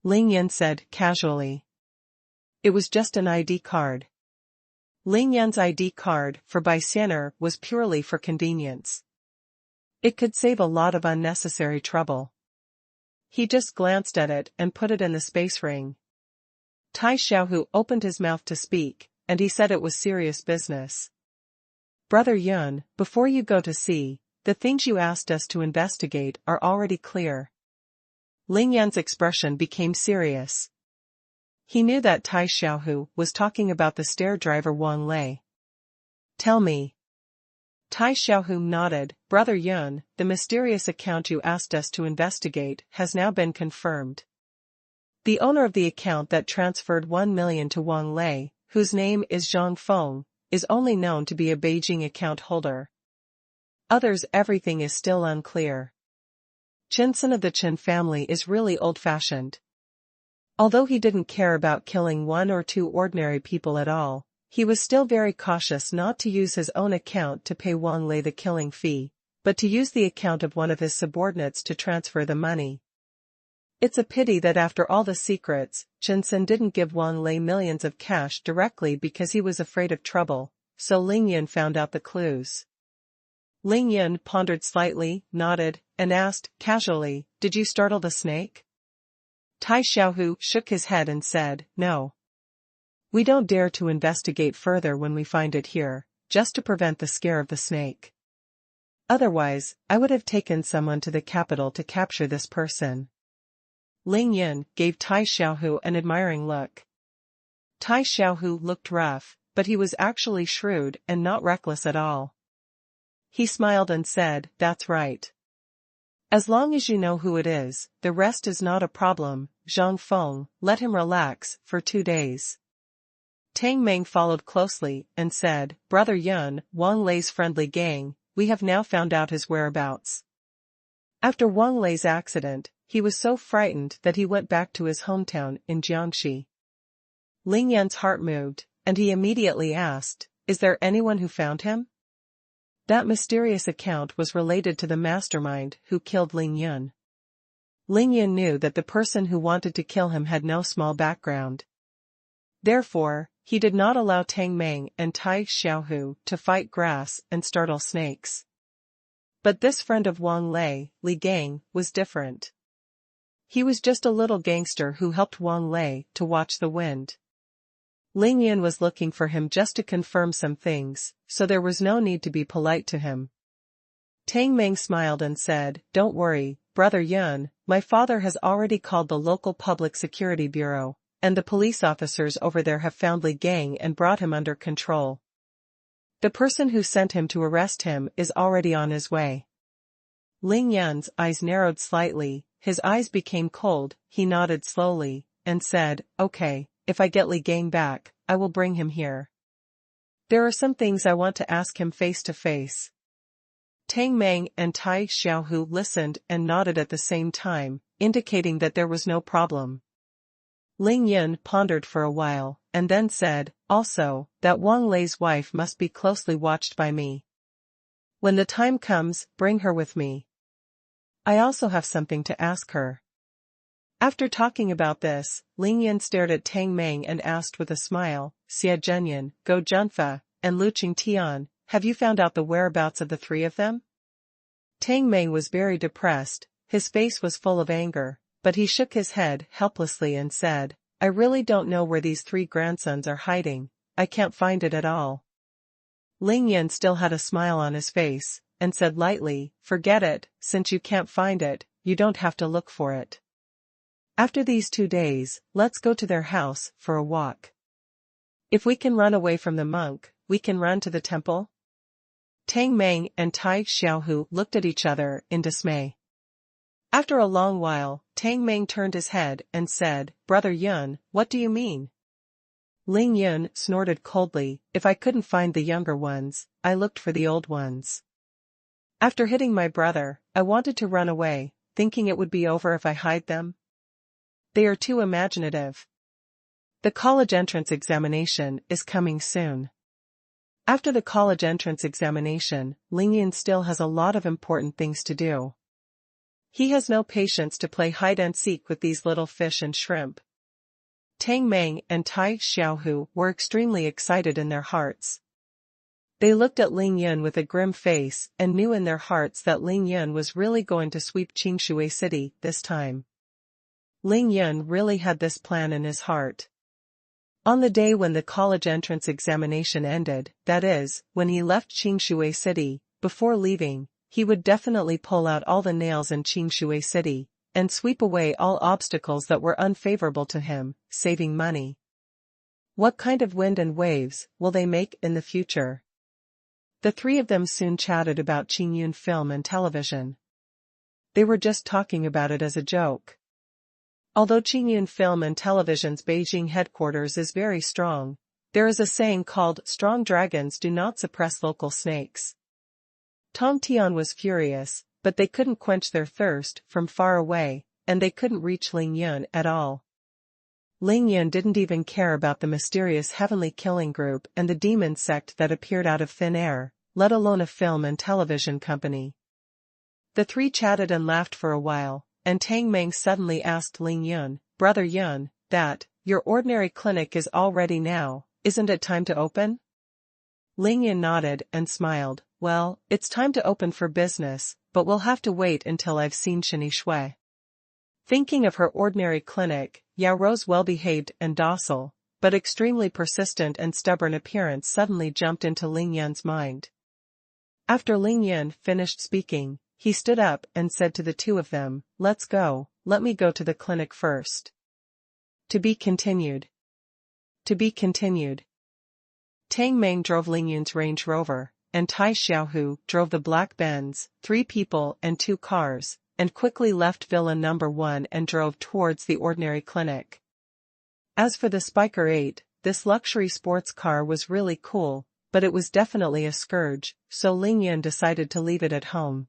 Ling Yun said, casually. It was just an ID card. Ling Yun's ID card, for by Xian'er, was purely for convenience. It could save a lot of unnecessary trouble. He just glanced at it and put it in the space ring. Tai Xiaohu opened his mouth to speak, and he said it was serious business. Brother Yun, before you go to sea, the things you asked us to investigate are already clear. Ling Yun's expression became serious. He knew that Tai Xiaohu was talking about the stair driver Wang Lei. Tell me. Tai Xiaohu nodded, Brother Yun, the mysterious account you asked us to investigate has now been confirmed. The owner of the account that transferred 1 million to Wang Lei, whose name is Zhang Feng, is only known to be a Beijing account holder. Others everything is still unclear. Qinsen of the Qin family is really old-fashioned. Although he didn't care about killing 1 or 2 ordinary people at all, he was still very cautious not to use his own account to pay Wang Lei the killing fee, but to use the account of one of his subordinates to transfer the money. It's a pity that after all the secrets, Qinsen didn't give Wang Lei millions of cash directly because he was afraid of trouble, so Ling Yun found out the clues. Ling Yun pondered slightly, nodded, and asked, casually, did you startle the snake? Tai Xiaohu shook his head and said, no. We don't dare to investigate further when we find it here, just to prevent the scare of the snake. Otherwise, I would have taken someone to the capital to capture this person. Ling Yun gave Tai Xiaohu an admiring look. Tai Xiaohu looked rough, but he was actually shrewd and not reckless at all. He smiled and said, that's right. As long as you know who it is, the rest is not a problem. Zhang Feng, let him relax for 2 days. Tang Meng followed closely and said, Brother Yun, Wang Lei's friendly gang, we have now found out his whereabouts. After Wang Lei's accident, he was so frightened that he went back to his hometown in Jiangxi. Ling Yun's heart moved, and he immediately asked, is there anyone who found him? That mysterious account was related to the mastermind who killed Ling Yun. Ling Yun knew that the person who wanted to kill him had no small background. Therefore, he did not allow Tang Meng and Tai Xiaohu to fight grass and startle snakes. But this friend of Wang Lei, Li Gang, was different. He was just a little gangster who helped Wang Lei to watch the wind. Ling Yun was looking for him just to confirm some things, so there was no need to be polite to him. Tang Meng smiled and said, don't worry, Brother Yun, my father has already called the local public security bureau, and the police officers over there have found Li Gang and brought him under control. The person who sent him to arrest him is already on his way. Ling Yun's eyes narrowed slightly, his eyes became cold, he nodded slowly, and said, okay, if I get Li Gang back, I will bring him here. There are some things I want to ask him face to face. Tang Meng and Tai Xiaohu listened and nodded at the same time, indicating that there was no problem. Ling Yun pondered for a while, and then said, also, that Wang Lei's wife must be closely watched by me. When the time comes, bring her with me. I also have something to ask her. After talking about this, Ling Yun stared at Tang Meng and asked with a smile, Xie Zhenyan, Go Junfa, and Lu Qingtian, have you found out the whereabouts of the three of them? Tang Meng was very depressed, his face was full of anger, but he shook his head helplessly and said, I really don't know where these three grandsons are hiding, I can't find it at all. Ling Yun still had a smile on his face, and said lightly, forget it, since you can't find it, you don't have to look for it. After these 2 days, let's go to their house for a walk. If we can run away from the monk, we can run to the temple? Tang Meng and Tai Xiaohu looked at each other in dismay. After a long while, Tang Meng turned his head and said, Brother Yun, what do you mean? Ling Yun snorted coldly, if I couldn't find the younger ones, I looked for the old ones. After hitting my brother, I wanted to run away, thinking it would be over if I hide them. They are too imaginative. The college entrance examination is coming soon. After the college entrance examination, Ling Yun still has a lot of important things to do. He has no patience to play hide and seek with these little fish and shrimp. Tang Meng and Tai Xiaohu were extremely excited in their hearts. They looked at Ling Yun with a grim face and knew in their hearts that Ling Yun was really going to sweep Qingshui City this time. Ling Yun really had this plan in his heart. On the day when the college entrance examination ended, that is, when he left Qingshui City, before leaving, he would definitely pull out all the nails in Qingshui City, and sweep away all obstacles that were unfavorable to him, saving money. What kind of wind and waves will they make in the future? The three of them soon chatted about Qingyun film and television. They were just talking about it as a joke. Although Qingyun Film and Television's Beijing headquarters is very strong, there is a saying called, strong dragons do not suppress local snakes. Tong Tian was furious, but they couldn't quench their thirst from far away, and they couldn't reach Ling Yun at all. Ling Yun didn't even care about the mysterious heavenly killing group and the demon sect that appeared out of thin air, let alone a film and television company. The three chatted and laughed for a while, and Tang Meng suddenly asked Ling Yun, Brother Yun, your ordinary clinic is all ready now, isn't it time to open? Ling Yun nodded and smiled, well, it's time to open for business, but we'll have to wait until I've seen Shini Shui. Thinking of her ordinary clinic, Yao Ro's well-behaved and docile, but extremely persistent and stubborn appearance suddenly jumped into Ling Yun's mind. After Ling Yun finished speaking, he stood up and said to the two of them, let's go, let me go to the clinic first. To be continued. To be continued. Tang Meng drove Ling Yun's Range Rover, and Tai Xiaohu drove the black Benz, 3 people and 2 cars, and quickly left Villa number 1 and drove towards the ordinary clinic. As for the Spiker 8, this luxury sports car was really cool, but it was definitely a scourge, so Ling Yun decided to leave it at home.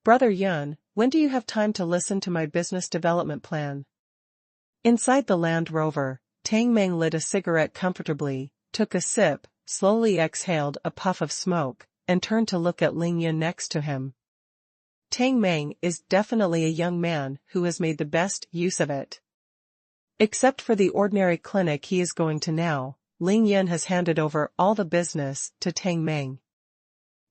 Brother Yun, when do you have time to listen to my business development plan? Inside the Land Rover, Tang Meng lit a cigarette comfortably, took a sip, slowly exhaled a puff of smoke, and turned to look at Ling Yun next to him. Tang Meng is definitely a young man who has made the best use of it. Except for the ordinary clinic he is going to now, Ling Yun has handed over all the business to Tang Meng.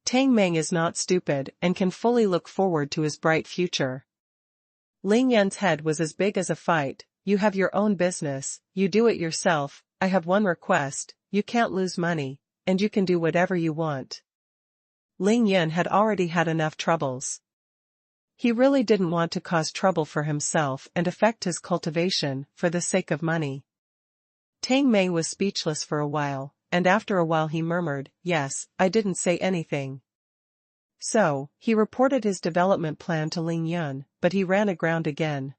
Tang Meng is not stupid and can fully look forward to his bright future. Ling Yun's head was as big as a fight, you have your own business, you do it yourself, I have one request, you can't lose money, and you can do whatever you want. Ling Yun had already had enough troubles. He really didn't want to cause trouble for himself and affect his cultivation for the sake of money. Tang Meng was speechless for a while, and after a while he murmured, yes, I didn't say anything. So, he reported his development plan to Ling Yun, but he ran aground again.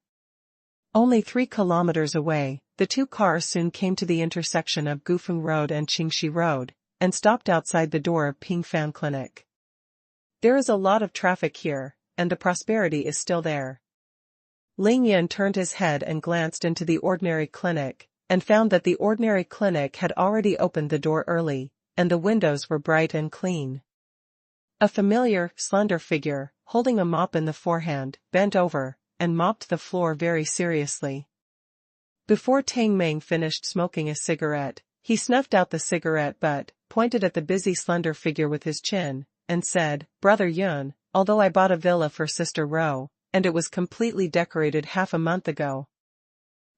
Only 3 kilometers away, the 2 cars soon came to the intersection of Gufeng Road and Qingxi Road, and stopped outside the door of Pingfan Clinic. There is a lot of traffic here, and the prosperity is still there. Ling Yan turned his head and glanced into the ordinary clinic, and found that the ordinary clinic had already opened the door early, and the windows were bright and clean. A familiar, slender figure, holding a mop in the forehand, bent over, and mopped the floor very seriously. Before Tang Meng finished smoking a cigarette, he snuffed out the cigarette butt, pointed at the busy slender figure with his chin, and said, "Brother Yun, although I bought a villa for Sister Ro, and it was completely decorated half a month ago.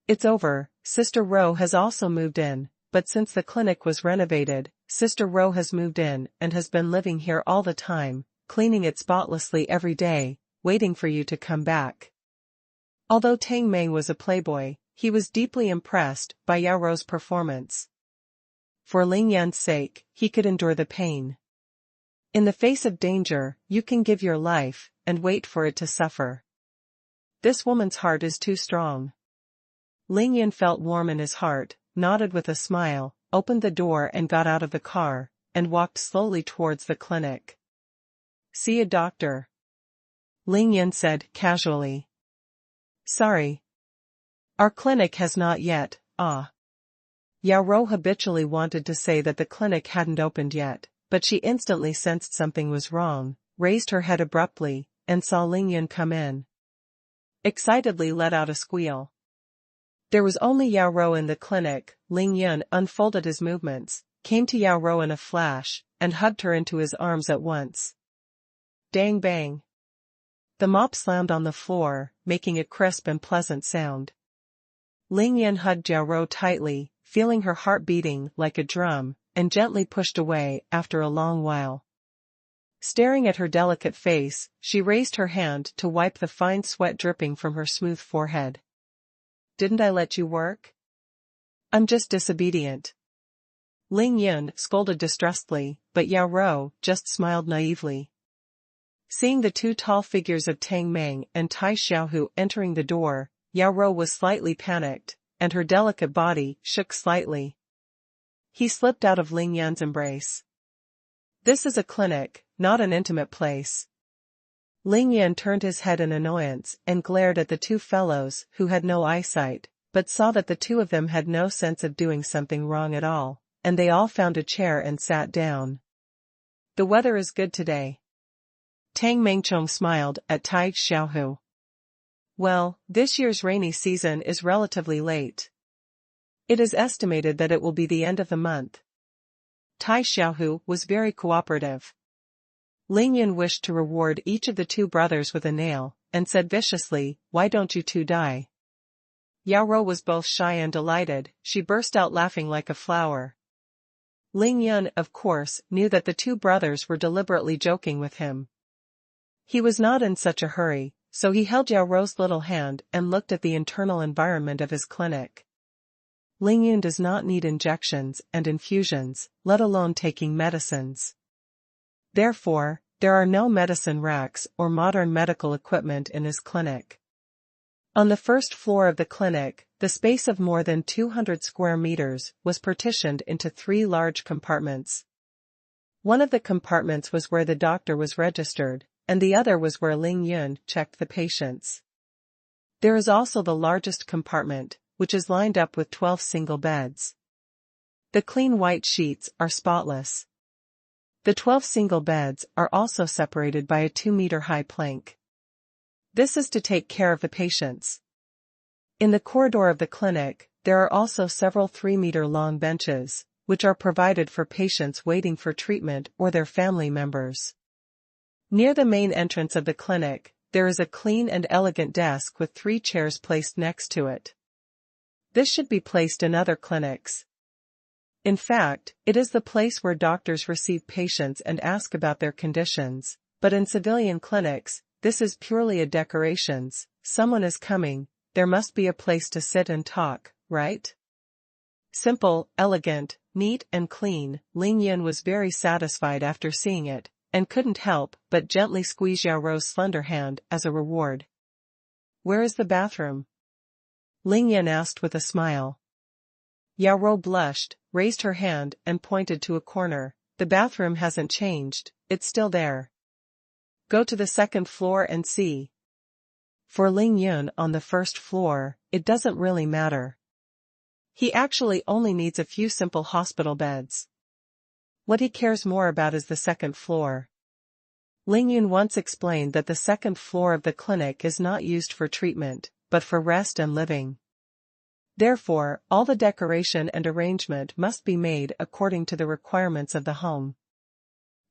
It's over, Sister Ro has also moved in, but since the clinic was renovated, Sister Ro has moved in and has been living here all the time, cleaning it spotlessly every day, waiting for you to come back." Although Tang Meng was a playboy, he was deeply impressed by Yao Rou's performance. For Ling Yan's sake, he could endure the pain. In the face of danger, you can give your life, and wait for it to suffer. This woman's heart is too strong. Ling Yan felt warm in his heart, nodded with a smile, opened the door and got out of the car, and walked slowly towards the clinic. "See a doctor?" Ling Yan said casually. "Sorry. Our clinic has not yet, Yao Rou habitually wanted to say that the clinic hadn't opened yet, but she instantly sensed something was wrong, raised her head abruptly, and saw Ling Yan come in. Excitedly let out a squeal. There was only Yao Rou in the clinic. Ling Yan unfolded his movements, came to Yao Rou in a flash, and hugged her into his arms at once. Dang bang. The mop slammed on the floor, making a crisp and pleasant sound. Ling Yan hugged Yao Rou tightly, feeling her heart beating like a drum, and gently pushed away after a long while. Staring at her delicate face, she raised her hand to wipe the fine sweat dripping from her smooth forehead. "Didn't I let you work? I'm just disobedient." Ling Yan scolded distressfully, but Yao Rou just smiled naively. Seeing the two tall figures of Tang Meng and Tai Xiaohu entering the door, Yao Rou was slightly panicked, and her delicate body shook slightly. He slipped out of Ling Yan's embrace. "This is a clinic, not an intimate place." Ling Yan turned his head in annoyance and glared at the two fellows who had no eyesight, but saw that the two of them had no sense of doing something wrong at all, and they all found a chair and sat down. "The weather is good today." Tang Mengchong smiled at Tai Xiaohu. "Well, this year's rainy season is relatively late. It is estimated that it will be the end of the month." Tai Xiaohu was very cooperative. Ling Yan wished to reward each of the two brothers with a nail, and said viciously, "Why don't you two die?" Yao Rou was both shy and delighted. She burst out laughing like a flower. Ling Yan, of course, knew that the two brothers were deliberately joking with him. He was not in such a hurry, so he held Yao Rou's little hand and looked at the internal environment of his clinic. Ling Yan does not need injections and infusions, let alone taking medicines. Therefore, there are no medicine racks or modern medical equipment in his clinic. On the first floor of the clinic, the space of more than 200 square meters was partitioned into 3 large compartments. One of the compartments was where the doctor was registered, and the other was where Ling Yan checked the patients. There is also the largest compartment, which is lined up with 12 single beds. The clean white sheets are spotless. The 12 single beds are also separated by a 2-meter-high plank. This is to take care of the patients. In the corridor of the clinic, there are also several 3-meter-long benches, which are provided for patients waiting for treatment or their family members. Near the main entrance of the clinic, there is a clean and elegant desk with 3 chairs placed next to it. This should be placed in other clinics. In fact, it is the place where doctors receive patients and ask about their conditions, but in civilian clinics, this is purely a decorations. Someone is coming, there must be a place to sit and talk, right? Simple, elegant, neat and clean. Ling Yan was very satisfied after seeing it, and couldn't help but gently squeeze Yao Rou's slender hand as a reward. "Where is the bathroom?" Ling Yan asked with a smile. Yao Rou blushed, raised her hand and pointed to a corner. "The bathroom hasn't changed, it's still there. Go to the 2nd floor and see." For Ling Yun on the first floor, it doesn't really matter. He actually only needs a few simple hospital beds. What he cares more about is the second floor. Ling Yun once explained that the second floor of the clinic is not used for treatment, but for rest and living. Therefore, all the decoration and arrangement must be made according to the requirements of the home.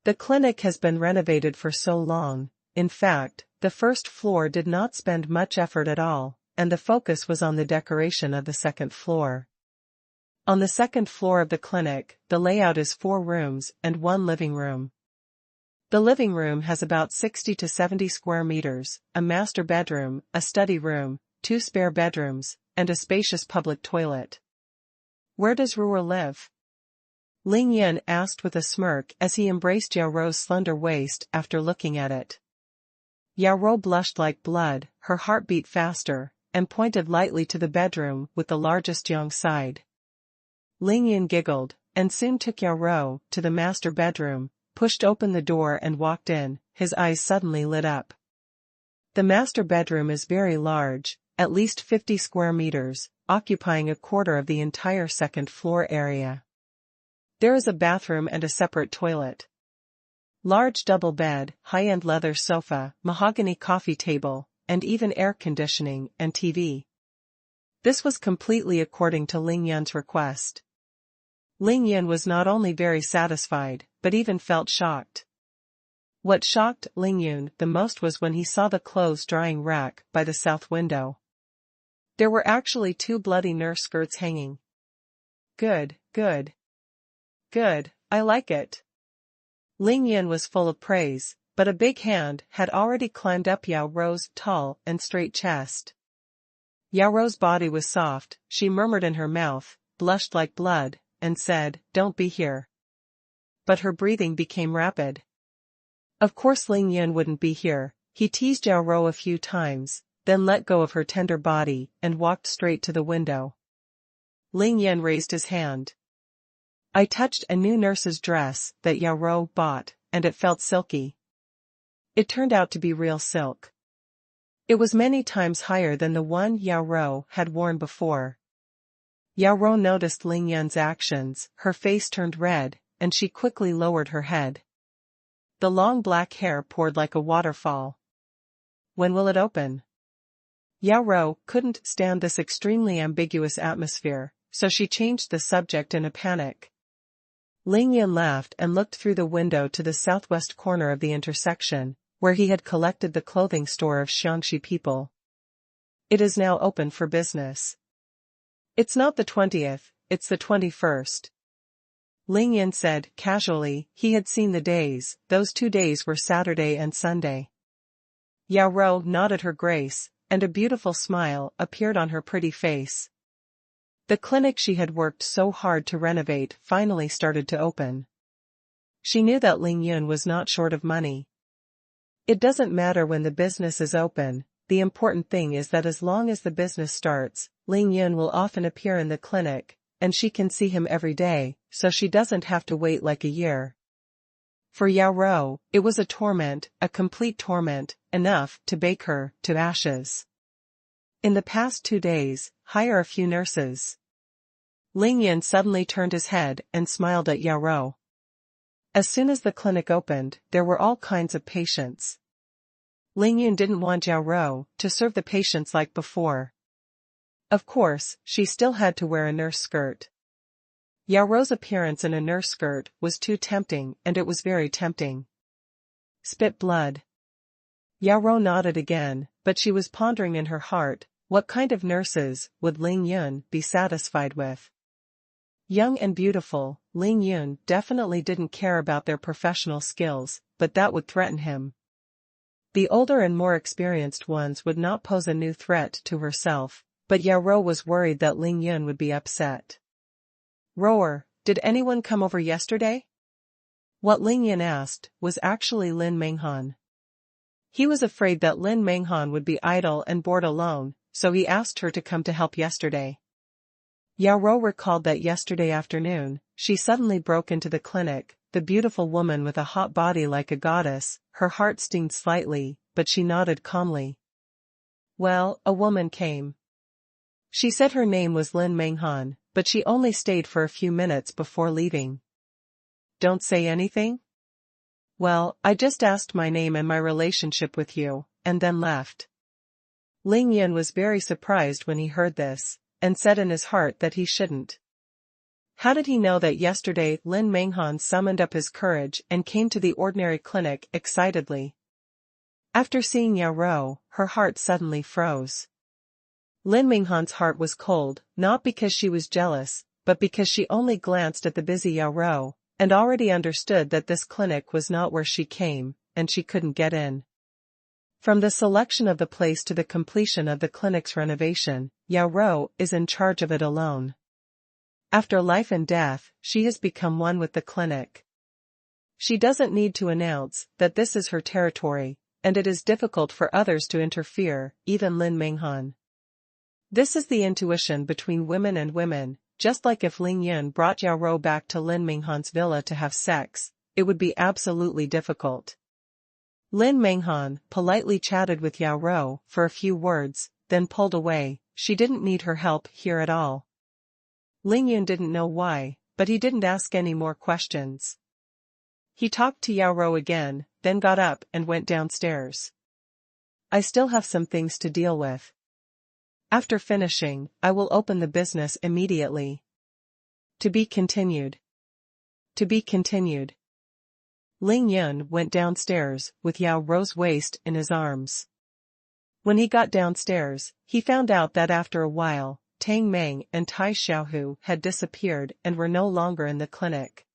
The clinic has been renovated for so long. In fact, the first floor did not spend much effort at all, and the focus was on the decoration of the second floor. On the second floor of the clinic, the layout is 4 rooms and 1 living room. The living room has about 60 to 70 square meters, a master bedroom, a study room, 2 spare bedrooms, and a spacious public toilet. Where does Ruer live? Ling Yun asked with a smirk as he embraced Yao Rou's slender waist after looking at it. Yao Rou blushed like blood, her heart beat faster, and pointed lightly to the bedroom with the largest young side. Ling Yun giggled, and soon took Yao Rou to the master bedroom, pushed open the door and walked in, his eyes suddenly lit up. The master bedroom is very large, at least 50 square meters, occupying a quarter of the entire second floor area. There is a bathroom and a separate toilet. Large double bed, high-end leather sofa, mahogany coffee table, and even air conditioning and TV. This was completely according to Ling Yun's request. Ling Yun was not only very satisfied, but even felt shocked. What shocked Ling Yun the most was when he saw the clothes drying rack by the south window. There were actually 2 bloody nurse skirts hanging. Good, good. Good, I like it. Ling Yun was full of praise, but a big hand had already climbed up Yao Rou's tall and straight chest. Yao Rou's body was soft, she murmured in her mouth, blushed like blood, and said, "Don't be here." But her breathing became rapid. Of course Ling Yun wouldn't be here. He teased Yao Rou a few times, then let go of her tender body and walked straight to the window. Ling Yun raised his hand. I touched a new nurse's dress that Yao Rou bought, and it felt silky. It turned out to be real silk. It was many times higher than the one Yao Rou had worn before. Yao Rou noticed Ling Yun's actions, her face turned red, and she quickly lowered her head. The long black hair poured like a waterfall. When will it open? Yao Rou couldn't stand this extremely ambiguous atmosphere, so she changed the subject in a panic. Ling Yun laughed and looked through the window to the southwest corner of the intersection, where he had collected the clothing store of Xiangxi people. It is now open for business. It's not the 20th, it's the 21st. Ling Yun said casually. He had seen the days, those 2 days were Saturday and Sunday. Yao Rou nodded her grace, and a beautiful smile appeared on her pretty face. The clinic she had worked so hard to renovate finally started to open. She knew that Ling Yun was not short of money. It doesn't matter when the business is open, the important thing is that as long as the business starts, Ling Yun will often appear in the clinic, and she can see him every day, so she doesn't have to wait like a year. For Yao Rou, it was a torment, a complete torment, enough to bake her to ashes. In the past 2 days, hire a few nurses. Ling Yun suddenly turned his head and smiled at Yao Rou. As soon as the clinic opened, there were all kinds of patients. Ling Yun didn't want Yao Rou to serve the patients like before. Of course, she still had to wear a nurse skirt. Yao Rou's appearance in a nurse skirt was too tempting, and it was very tempting. Spit blood. Yao Rou nodded again, but she was pondering in her heart, what kind of nurses would Ling Yun be satisfied with? Young and beautiful, Ling Yun definitely didn't care about their professional skills, but that would threaten him. The older and more experienced ones would not pose a new threat to herself, but Yao Rou was worried that Ling Yun would be upset. Rower, did anyone come over yesterday? What Ling Yun asked was actually Lin Menghan. He was afraid that Lin Menghan would be idle and bored alone, so he asked her to come to help yesterday. Yao Rou recalled that yesterday afternoon, she suddenly broke into the clinic, the beautiful woman with a hot body like a goddess. Her heart stinged slightly, but she nodded calmly. Well, a woman came. She said her name was Lin Menghan, but she only stayed for a few minutes before leaving. Don't say anything? Well, I just asked my name and my relationship with you, and then left. Ling Yun was very surprised when he heard this, and said in his heart that he shouldn't. How did he know that yesterday Lin Menghan summoned up his courage and came to the ordinary clinic excitedly? After seeing Yao Ro, her heart suddenly froze. Lin Menghan's heart was cold, not because she was jealous, but because she only glanced at the busy Yao Ro, and already understood that this clinic was not where she came, and she couldn't get in. From the selection of the place to the completion of the clinic's renovation, Yao Ro is in charge of it alone. After life and death, she has become one with the clinic. She doesn't need to announce that this is her territory, and it is difficult for others to interfere, even Lin Menghan. This is the intuition between women and women, just like if Ling Yun brought Yao Ro back to Lin Menghan's villa to have sex, it would be absolutely difficult. Lin Menghan politely chatted with Yao Ro for a few words, then pulled away. She didn't need her help here at all. Ling Yun didn't know why, but he didn't ask any more questions. He talked to Yao Ro again, then got up and went downstairs. I still have some things to deal with. After finishing, I will open the business immediately. To be continued. To be continued. Ling Yun went downstairs with Yao Ro's waist in his arms. When he got downstairs, he found out that after a while, Tang Meng and Tai Xiaohu had disappeared and were no longer in the clinic.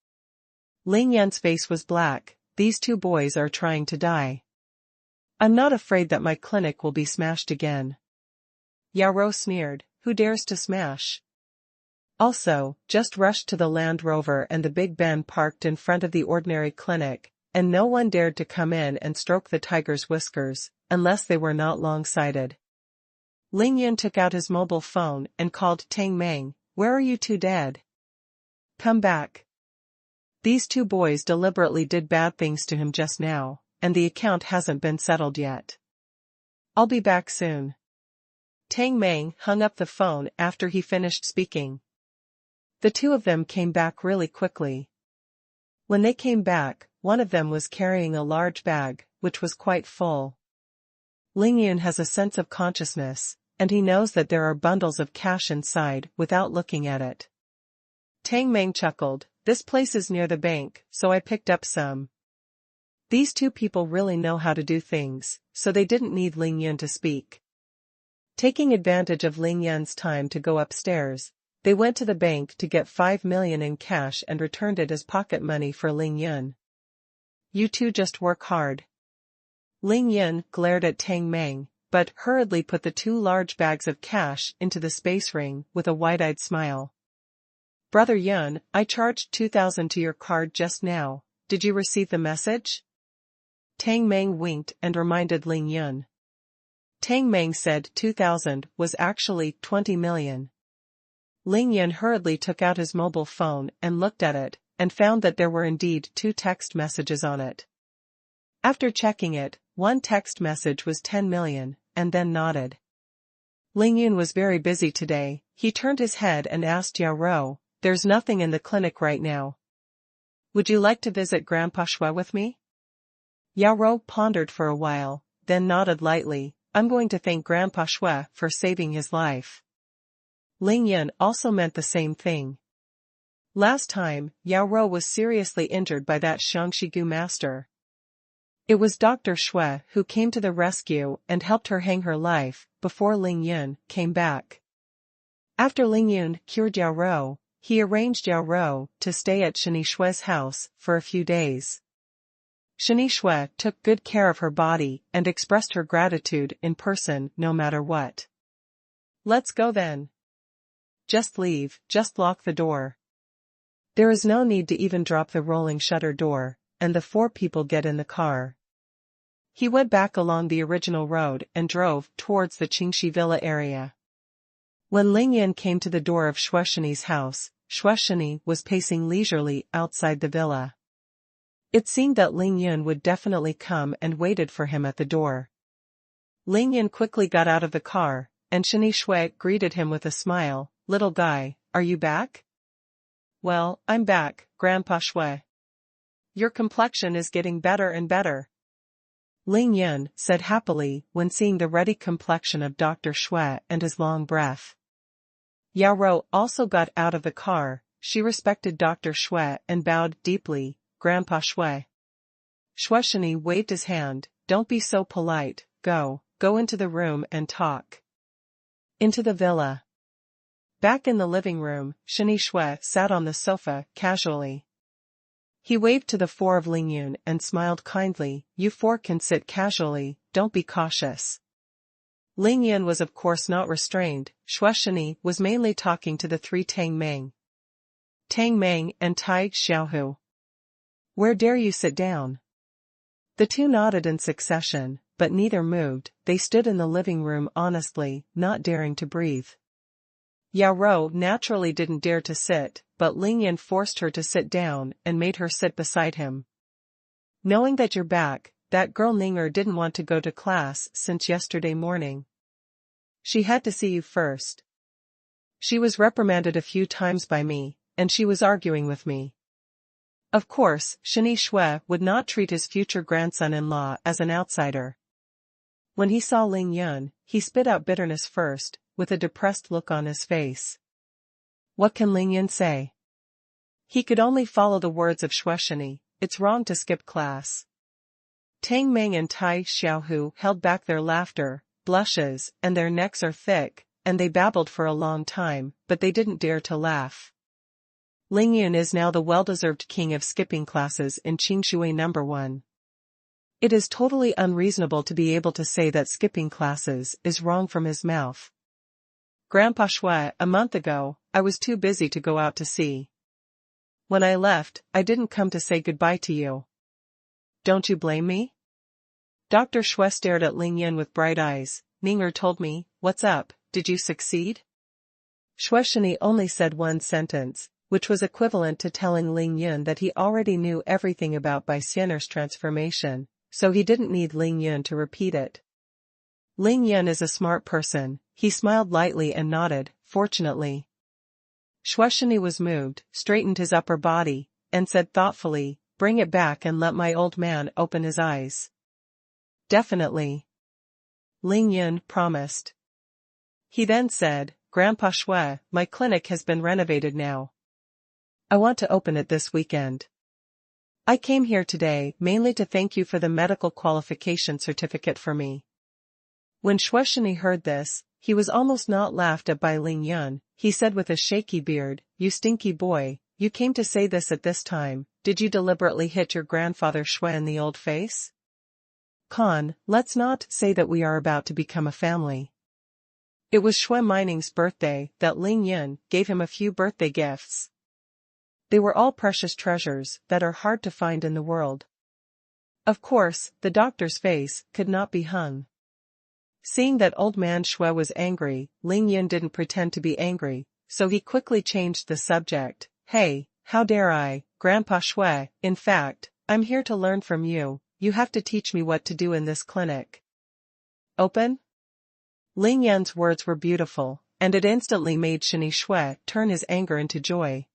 Ling Yun's face was black. These two boys are trying to die. I'm not afraid that my clinic will be smashed again. Yao Ro sneered, who dares to smash? Also, just rushed to the Land Rover and the Big Ben parked in front of the ordinary clinic, and no one dared to come in and stroke the tiger's whiskers, unless they were not long-sighted. Ling Yun took out his mobile phone and called Tang Meng. Where are you two dead? Come back. These two boys deliberately did bad things to him just now, and the account hasn't been settled yet. I'll be back soon. Tang Meng hung up the phone after he finished speaking. The two of them came back really quickly. When they came back, one of them was carrying a large bag, which was quite full. Ling Yun has a sense of consciousness, and he knows that there are bundles of cash inside without looking at it. Tang Meng chuckled, this place is near the bank, so I picked up some. These two people really know how to do things, so they didn't need Ling Yun to speak. Taking advantage of Ling Yun's time to go upstairs, they went to the bank to get 5 million in cash and returned it as pocket money for Ling Yun. You two just work hard. Ling Yun glared at Tang Meng, but hurriedly put the 2 large bags of cash into the space ring with a wide-eyed smile. Brother Yun, I charged 2,000 to your card just now. Did you receive the message? Tang Meng winked and reminded Ling Yun. Tang Meng said 2,000 was actually 20 million. Ling Yun hurriedly took out his mobile phone and looked at it, and found that there were indeed 2 text messages on it. After checking it, one text message was 10 million, and then nodded. Ling Yun was very busy today. He turned his head and asked Yao Ro, there's nothing in the clinic right now. Would you like to visit Grandpa Shui with me? Yao Ro pondered for a while, then nodded lightly. I'm going to thank Grandpa Shui for saving his life. Ling Yun also meant the same thing. Last time, Yao Ro was seriously injured by that Xiangxigu master. It was Dr. Shui who came to the rescue and helped her hang her life, before Ling Yun came back. After Ling Yun cured Yao Ro, he arranged Yao Ro to stay at Shani Shui's house for a few days. Shani Shui took good care of her body and expressed her gratitude in person no matter what. Let's go then. Just leave, just lock the door. There is no need to even drop the rolling shutter door, and the 4 people get in the car. He went back along the original road and drove towards the Qingxi Villa area. When Ling Yun came to the door of Shui Shani's house, Shui Shani was pacing leisurely outside the villa. It seemed that Ling Yun would definitely come and waited for him at the door. Ling Yun quickly got out of the car, and Shini Shui greeted him with a smile. Little guy, are you back? Well, I'm back, Grandpa Shui. Your complexion is getting better and better. Ling Yun said happily when seeing the ruddy complexion of Dr. Shui and his long breath. Yao Rou also got out of the car. She respected Dr. Shui and bowed deeply. Grandpa Shui. Shini waved his hand. Don't be so polite, go into the room and talk. Into the villa. Back in the living room, Shini Shui sat on the sofa, casually. He waved to the four of Ling Yun and smiled kindly. You four can sit casually, don't be cautious. Ling Yun was of course not restrained. Shini was mainly talking to the three Tang Meng. Tang Meng and Tai Xiaohu. Where dare you sit down? The two nodded in succession, but neither moved. They stood in the living room honestly, not daring to breathe. Yao Rou naturally didn't dare to sit, but Ling Yun forced her to sit down and made her sit beside him. Knowing that you're back, that girl Ninger didn't want to go to class since yesterday morning. She had to see you first. She was reprimanded a few times by me, and she was arguing with me. Of course, Shini Shui would not treat his future grandson-in-law as an outsider. When he saw Ling Yun, he spit out bitterness first, with a depressed look on his face. What can Ling Yun say? He could only follow the words of Shini. It's wrong to skip class. Tang Meng and Tai Xiaohu held back their laughter, blushes, and their necks are thick, and they babbled for a long time, but they didn't dare to laugh. Ling Yun is now the well-deserved king of skipping classes in Qingshui No. 1. It is totally unreasonable to be able to say that skipping classes is wrong from his mouth. Grandpa Shui, a month ago, I was too busy to go out to see. When I left, I didn't come to say goodbye to you. Don't you blame me? Dr. Shui stared at Ling Yun with bright eyes. Ninger told me, what's up, did you succeed? Shini only said one sentence, which was equivalent to telling Ling Yun that he already knew everything about Baixianer's transformation, so he didn't need Ling Yun to repeat it. Ling Yun is a smart person, he smiled lightly and nodded, fortunately. Shini was moved, straightened his upper body, and said thoughtfully, bring it back and let my old man open his eyes. Definitely. Ling Yun promised. He then said, Grandpa Shui, my clinic has been renovated now. I want to open it this weekend. I came here today mainly to thank you for the medical qualification certificate for me. When Shini heard this, he was almost not laughed at by Ling Yun. He said with a shaky beard, you stinky boy, you came to say this at this time, did you deliberately hit your grandfather Shui in the old face? Let's not say that we are about to become a family. It was Shui Mining's birthday that Ling Yun gave him a few birthday gifts. They were all precious treasures that are hard to find in the world. Of course, the doctor's face could not be hung. Seeing that old man Shui was angry, Ling Yun didn't pretend to be angry, so he quickly changed the subject. Hey, how dare I, Grandpa Shui, in fact, I'm here to learn from you, you have to teach me what to do in this clinic. Open? Ling Yun's words were beautiful, and it instantly made Shini Shui turn his anger into joy.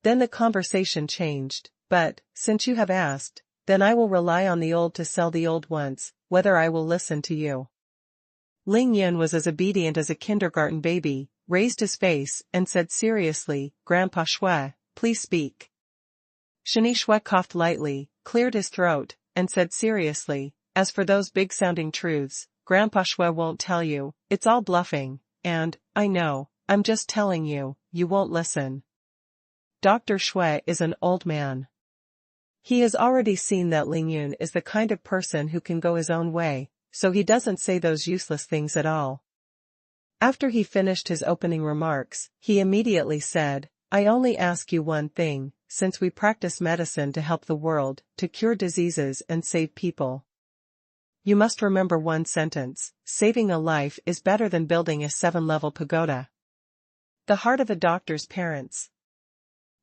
Then the conversation changed, but, since you have asked, then I will rely on the old to sell the old once, whether I will listen to you. Ling Yun was as obedient as a kindergarten baby, raised his face, and said seriously, Grandpa Shui, please speak. Shini Shui coughed lightly, cleared his throat, and said seriously, as for those big-sounding truths, Grandpa Shui won't tell you, it's all bluffing, and, I know, I'm just telling you, you won't listen. Dr. Shui is an old man. He has already seen that Ling Yun is the kind of person who can go his own way, so he doesn't say those useless things at all. After he finished his opening remarks, he immediately said, I only ask you one thing, since we practice medicine to help the world, to cure diseases and save people. You must remember one sentence, saving a life is better than building a 7-level pagoda. The heart of a doctor's parents.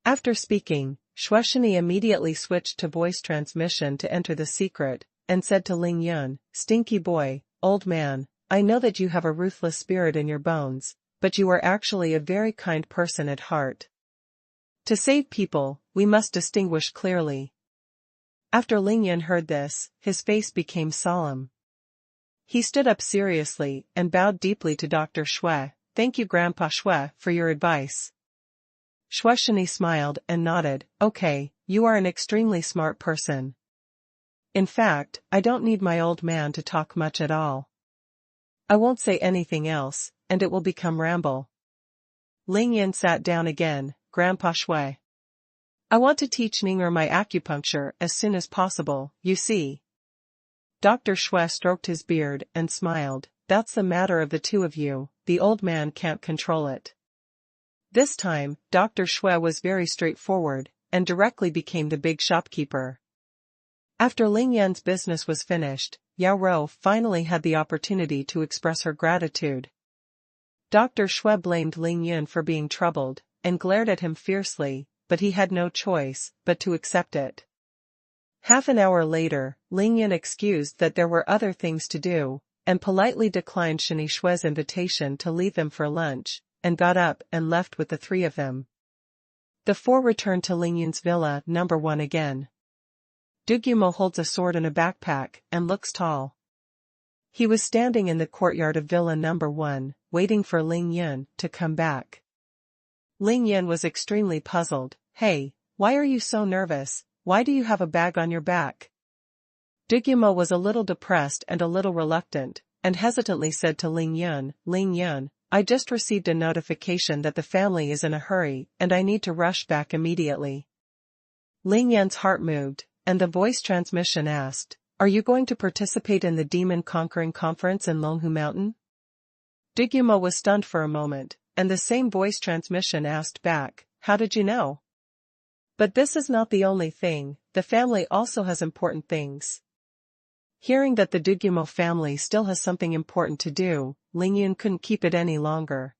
After speaking, Shini immediately switched to voice transmission to enter the secret, and said to Ling Yun, Stinky boy, old man, I know that you have a ruthless spirit in your bones, but you are actually a very kind person at heart. To save people, we must distinguish clearly. After Ling Yun heard this, his face became solemn. He stood up seriously and bowed deeply to Dr. Shui. Thank you Grandpa Shui for your advice. Shui Shini smiled and nodded. Okay, you are an extremely smart person. In fact, I don't need my old man to talk much at all. I won't say anything else, and it will become ramble. Ling Yin sat down again. Grandpa Shui. I want to teach Ninger my acupuncture as soon as possible, you see. Dr. Shui stroked his beard and smiled. That's the matter of the two of you, the old man can't control it. This time, Dr. Shui was very straightforward, and directly became the big shopkeeper. After Ling Yan's business was finished, Yao Rou finally had the opportunity to express her gratitude. Dr. Shui blamed Ling Yun for being troubled, and glared at him fiercely, but he had no choice but to accept it. Half an hour later, Ling Yun excused that there were other things to do, and politely declined Shini Shui's invitation to leave them for lunch, and got up and left with the three of them. The four returned to Ling Yun's villa number 1 again. Dugumo holds a sword in a backpack and looks tall. He was standing in the courtyard of villa number 1, waiting for Ling Yun to come back. Ling Yun was extremely puzzled. Hey, why are you so nervous? Why do you have a bag on your back? Dugumo was a little depressed and a little reluctant, and hesitantly said to Ling Yun, I just received a notification that the family is in a hurry and I need to rush back immediately. Ling Yun's heart moved, and the voice transmission asked, Are you going to participate in the Demon Conquering Conference in Longhu Mountain? Dugumo was stunned for a moment, and the same voice transmission asked back, How did you know? But this is not the only thing, the family also has important things. Hearing that the Dugumo family still has something important to do, Ling Yun couldn't keep it any longer.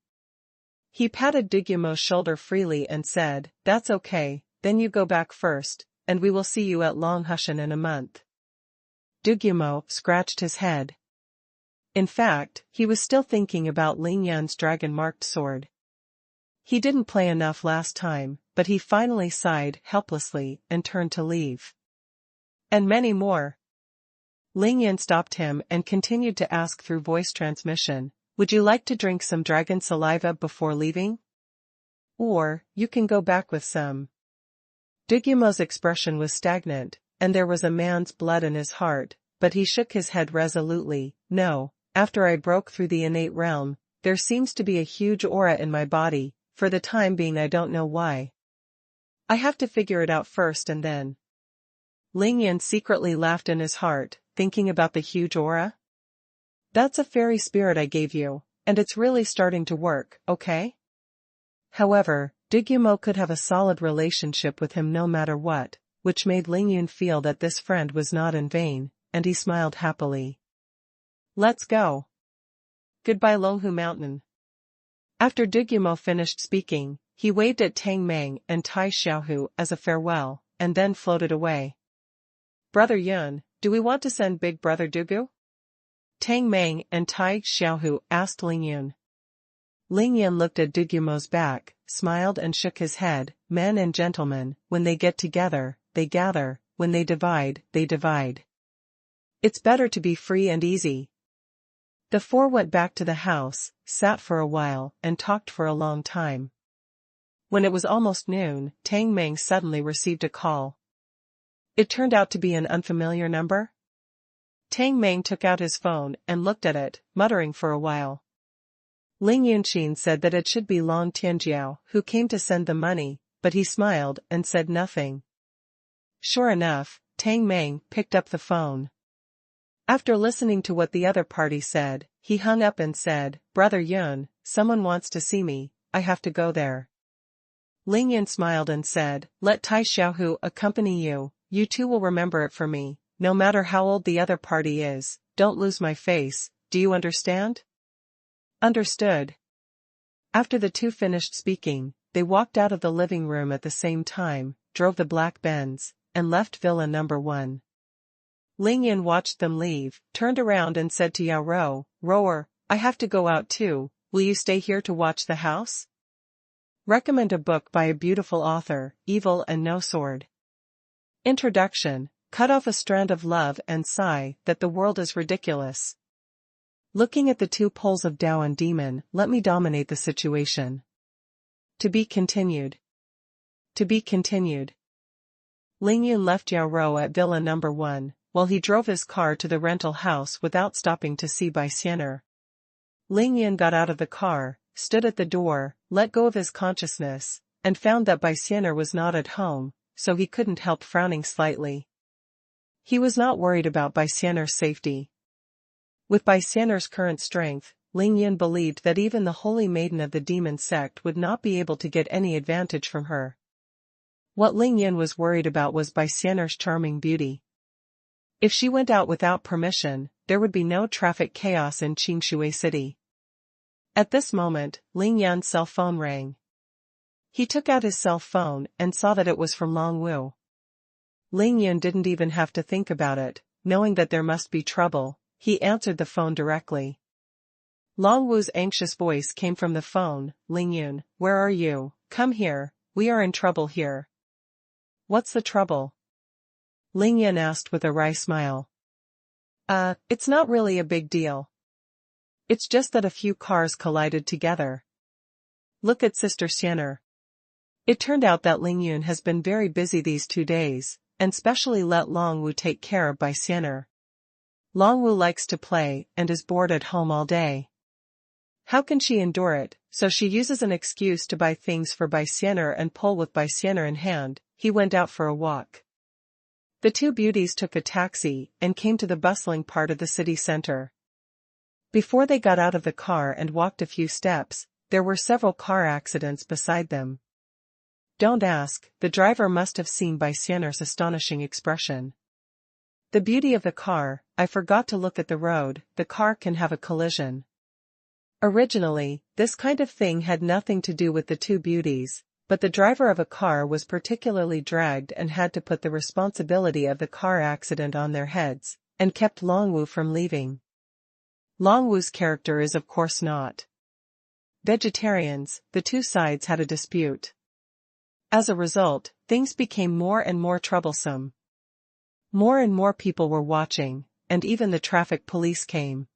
He patted Dugumo's shoulder freely and said, That's okay, then you go back first, and we will see you at Longhushan in a month. Dugumo scratched his head. In fact, he was still thinking about Ling Yun's dragon-marked sword. He didn't play enough last time, but he finally sighed helplessly and turned to leave. And many more. Ling Yun stopped him and continued to ask through voice transmission, Would you like to drink some dragon saliva before leaving? Or, you can go back with some. Dugumo's expression was stagnant, and there was a man's blood in his heart, but he shook his head resolutely. No, after I broke through the innate realm, there seems to be a huge aura in my body, for the time being I don't know why. I have to figure it out first and then. Ling Yun secretly laughed in his heart, thinking about the huge aura. That's a fairy spirit I gave you, and it's really starting to work, okay? However, Dugumo could have a solid relationship with him no matter what, which made Ling Yun feel that this friend was not in vain, and he smiled happily. Let's go. Goodbye Longhu Mountain. After Dugumo finished speaking, he waved at Tang Meng and Tai Xiaohu as a farewell, and then floated away. Brother Yun, do we want to send Big Brother Dugu? Tang Meng and Tai Xiaohu asked Ling Yun. Ling Yun looked at Dugumo's back, smiled and shook his head. Men and gentlemen, when they get together, they gather, when they divide, they divide. It's better to be free and easy. The four went back to the house, sat for a while, and talked for a long time. When it was almost noon, Tang Meng suddenly received a call. It turned out to be an unfamiliar number. Tang Meng took out his phone and looked at it, muttering for a while. Ling Yunqin said that it should be Long Tianjiao who came to send the money, but he smiled and said nothing. Sure enough, Tang Meng picked up the phone. After listening to what the other party said, he hung up and said, Brother Yun, someone wants to see me, I have to go there. Ling Yun smiled and said, Let Tai Xiaohu accompany you, you two will remember it for me, no matter how old the other party is, don't lose my face, do you understand? Understood. After the two finished speaking, they walked out of the living room at the same time, drove the black Benz, and left Villa number 1. Ling Yun watched them leave, turned around and said to Yao Ro, "Rower, I have to go out too, will you stay here to watch the house?" Recommend a book by a beautiful author, Evil and No Sword. Introduction. Cut off a strand of love and sigh that the world is ridiculous. Looking at the two poles of Tao and Demon, let me dominate the situation. To be continued. To be continued. Ling Yun left Yao Ro at Villa Number 1, while he drove his car to the rental house without stopping to see Bai Xianer. Ling Yun got out of the car, stood at the door, let go of his consciousness, and found that Bai Xianer was not at home, so he couldn't help frowning slightly. He was not worried about Bai Xianer's safety. With Bai Xianer's current strength, Ling Yun believed that even the holy maiden of the demon sect would not be able to get any advantage from her. What Ling Yun was worried about was Bai Xianer's charming beauty. If she went out without permission, there would be no traffic chaos in Qingshui City. At this moment, Ling Yun's cell phone rang. He took out his cell phone and saw that it was from Long Wu. Ling Yun didn't even have to think about it, knowing that there must be trouble, he answered the phone directly. Long Wu's anxious voice came from the phone, "Ling Yun, where are you? Come here, we are in trouble here." "What's the trouble?" Ling Yun asked with a wry smile. It's not really a big deal. It's just that a few cars collided together. Look at Sister Xianer." It turned out that Ling Yun has been very busy these 2 days, and specially let Long Wu take care of Bai Xianer. Long Wu likes to play and is bored at home all day. How can she endure it, so she uses an excuse to buy things for Bai Xianer and pull with Bai Xianer in hand, he went out for a walk. The two beauties took a taxi and came to the bustling part of the city center. Before they got out of the car and walked a few steps, there were several car accidents beside them. Don't ask, the driver must have seen Bai Xianer's astonishing expression. The beauty of the car, I forgot to look at the road, the car can have a collision. Originally, this kind of thing had nothing to do with the two beauties, but the driver of a car was particularly dragged and had to put the responsibility of the car accident on their heads, and kept Long Wu from leaving. Long Wu's character is of course not vegetarians, the two sides had a dispute. As a result, things became more and more troublesome. More and more people were watching, and even the traffic police came.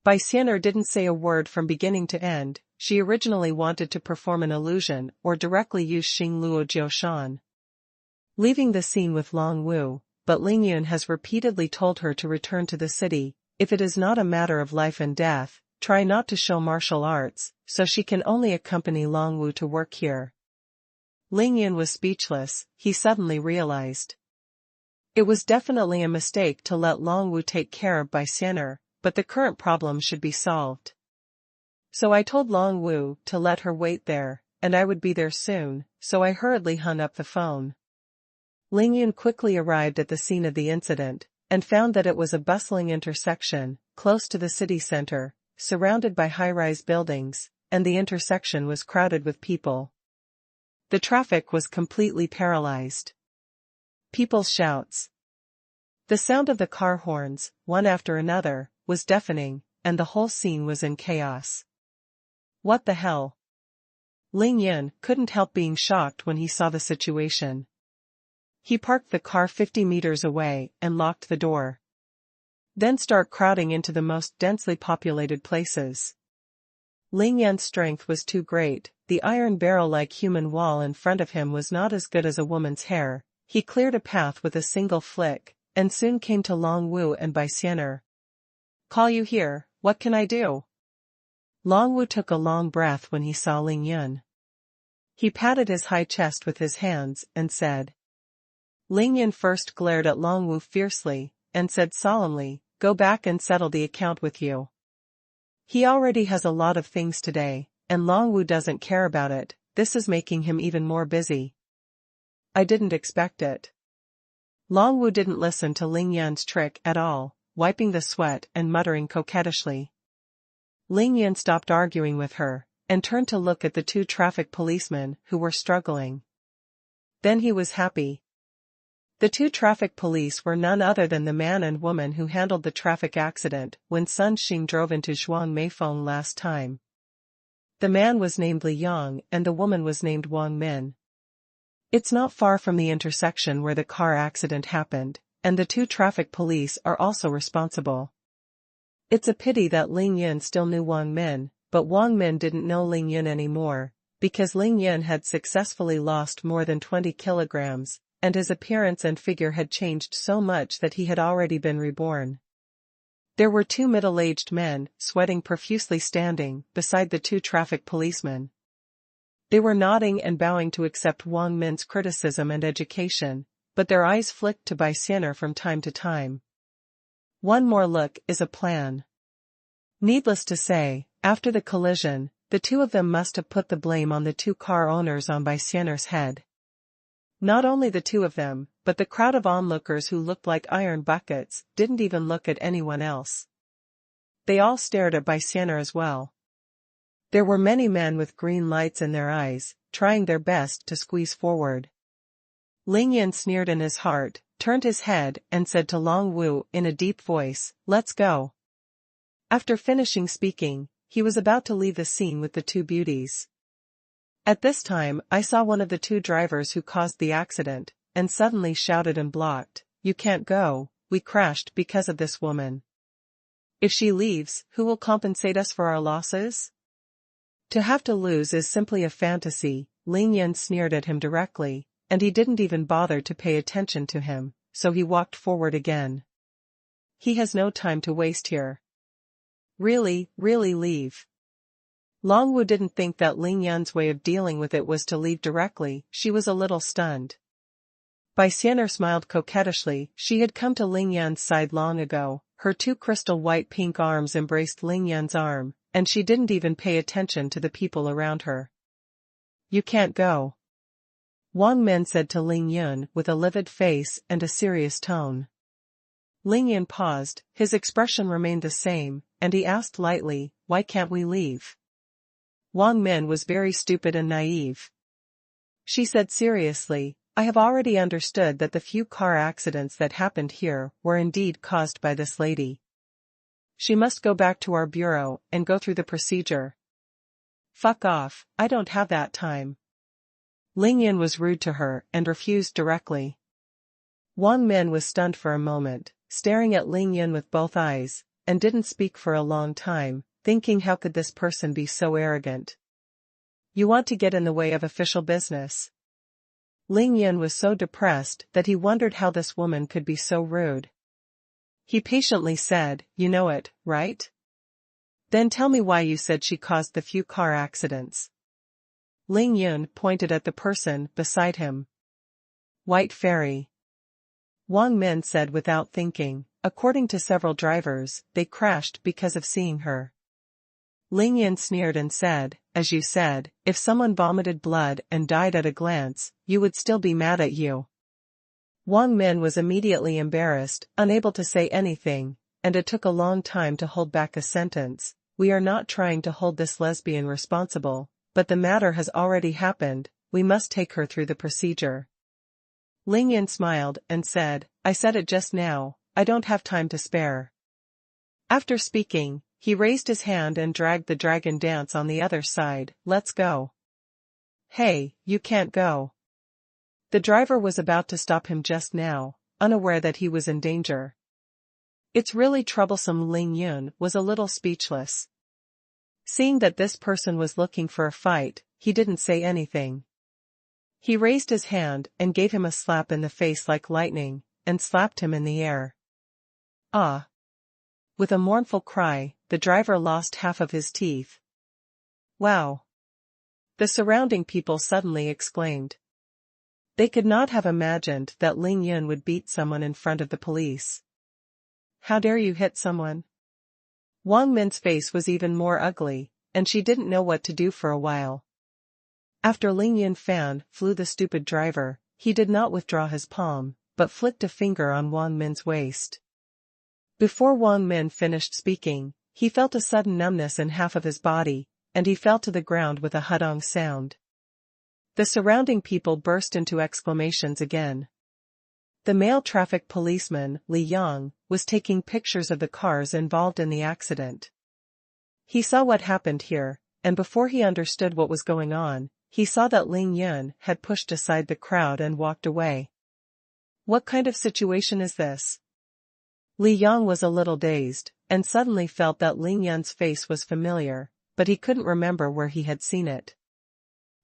Bai Xianer didn't say a word from beginning to end. She originally wanted to perform an illusion or directly use Xing Luo Jiushan. Leaving the scene with Long Wu, but Ling Yun has repeatedly told her to return to the city. If it is not a matter of life and death, try not to show martial arts, so she can only accompany Long Wu to work here. Ling Yun was speechless, he suddenly realized. It was definitely a mistake to let Long Wu take care of Bai Xianer, but the current problem should be solved. So I told Long Wu to let her wait there, and I would be there soon, so I hurriedly hung up the phone. Ling Yun quickly arrived at the scene of the incident, and found that it was a bustling intersection, close to the city center, surrounded by high-rise buildings, and the intersection was crowded with people. The traffic was completely paralyzed. People's shouts. The sound of the car horns, one after another, was deafening, and the whole scene was in chaos. What the hell? Ling Yun couldn't help being shocked when he saw the situation. He parked the car 50 meters away and locked the door. Then start crowding into the most densely populated places. Ling Yun's strength was too great, the iron barrel-like human wall in front of him was not as good as a woman's hair. He cleared a path with a single flick, and soon came to Long Wu and Bai Xianer. Call you here, what can I do? Long Wu took a long breath when he saw Ling Yun. He patted his high chest with his hands and said. Ling Yun first glared at Long Wu fiercely, and said solemnly, go back and settle the account with you. He already has a lot of things today, and Long Wu doesn't care about it, this is making him even more busy. I didn't expect it. Long Wu didn't listen to Ling Yun's trick at all, wiping the sweat and muttering coquettishly. Ling Yun stopped arguing with her, and turned to look at the two traffic policemen who were struggling. Then he was happy. The two traffic police were none other than the man and woman who handled the traffic accident when Sun Xing drove into Xuanhuan last time. The man was named Li Yang and the woman was named Wang Min. It's not far from the intersection where the car accident happened, and the two traffic police are also responsible. It's a pity that Ling Yun still knew Wang Min, but Wang Min didn't know Ling Yun anymore, because Ling Yun had successfully lost more than 20 kilograms, and his appearance and figure had changed so much that he had already been reborn. There were two middle-aged men, sweating profusely standing beside the two traffic policemen. They were nodding and bowing to accept Wang Min's criticism and education, but their eyes flicked to Bai Xianer from time to time. One more look is a plan. Needless to say, after the collision, the two of them must have put the blame on the two car owners on Bai Xianer's head. Not only the two of them, but the crowd of onlookers who looked like iron buckets didn't even look at anyone else. They all stared at Bai Xianer as well. There were many men with green lights in their eyes, trying their best to squeeze forward. Ling Yun sneered in his heart, turned his head and said to Long Wu in a deep voice, "Let's go." After finishing speaking, he was about to leave the scene with the two beauties. At this time I saw one of the two drivers who caused the accident, and suddenly shouted and blocked, "You can't go, we crashed because of this woman. If she leaves, who will compensate us for our losses?" To have to lose is simply a fantasy, Ling Yun sneered at him directly, and he didn't even bother to pay attention to him, so he walked forward again. He has no time to waste here. Really leave. Long Wu didn't think that Ling Yun's way of dealing with it was to leave directly, she was a little stunned. Bai Xianer smiled coquettishly, she had come to Ling Yun's side long ago, her two crystal white pink arms embraced Ling Yun's arm, and she didn't even pay attention to the people around her. "You can't go," Wang Min said to Ling Yun with a livid face and a serious tone. Ling Yun paused, his expression remained the same, and he asked lightly, "Why can't we leave?" Wang Min was very stupid and naive. She said seriously, "I have already understood that the few car accidents that happened here were indeed caused by this lady. She must go back to our bureau and go through the procedure." "Fuck off, I don't have that time." Ling Yun was rude to her and refused directly. Wang Min was stunned for a moment, staring at Ling Yun with both eyes, and didn't speak for a long time, thinking how could this person be so arrogant. "You want to get in the way of official business?" Ling Yun was so depressed that he wondered how this woman could be so rude. He patiently said, "You know it, right? Then tell me why you said she caused the few car accidents." Ling Yun pointed at the person beside him. "White Fairy," Wang Min said without thinking. According to several drivers, they crashed because of seeing her. Ling Yun sneered and said, "As you said, if someone vomited blood and died at a glance, you would still be mad at you." Wang Min was immediately embarrassed, unable to say anything, and it took a long time to hold back a sentence. "We are not trying to hold this lesbian responsible, but the matter has already happened, we must take her through the procedure." Ling Yun smiled and said, "I said it just now, I don't have time to spare." After speaking, he raised his hand and dragged the dragon dance on the other side. "Let's go." "Hey, you can't go." The driver was about to stop him just now, unaware that he was in danger. "It's really troublesome." Ling Yun was a little speechless. Seeing that this person was looking for a fight, he didn't say anything. He raised his hand and gave him a slap in the face like lightning, and slapped him in the air. "Ah!" With a mournful cry, the driver lost half of his teeth. "Wow!" the surrounding people suddenly exclaimed. They could not have imagined that Ling Yun would beat someone in front of the police. "How dare you hit someone?" Wang Min's face was even more ugly, and she didn't know what to do for a while. After Ling Yun fan flew the stupid driver, he did not withdraw his palm, but flicked a finger on Wang Min's waist. Before Wang Min finished speaking, he felt a sudden numbness in half of his body, and he fell to the ground with a hudong sound. The surrounding people burst into exclamations again. The male traffic policeman, Li Yang, was taking pictures of the cars involved in the accident. He saw what happened here, and before he understood what was going on, he saw that Ling Yun had pushed aside the crowd and walked away. What kind of situation is this? Li Yang was a little dazed, and suddenly felt that Ling Yun's face was familiar, but he couldn't remember where he had seen it.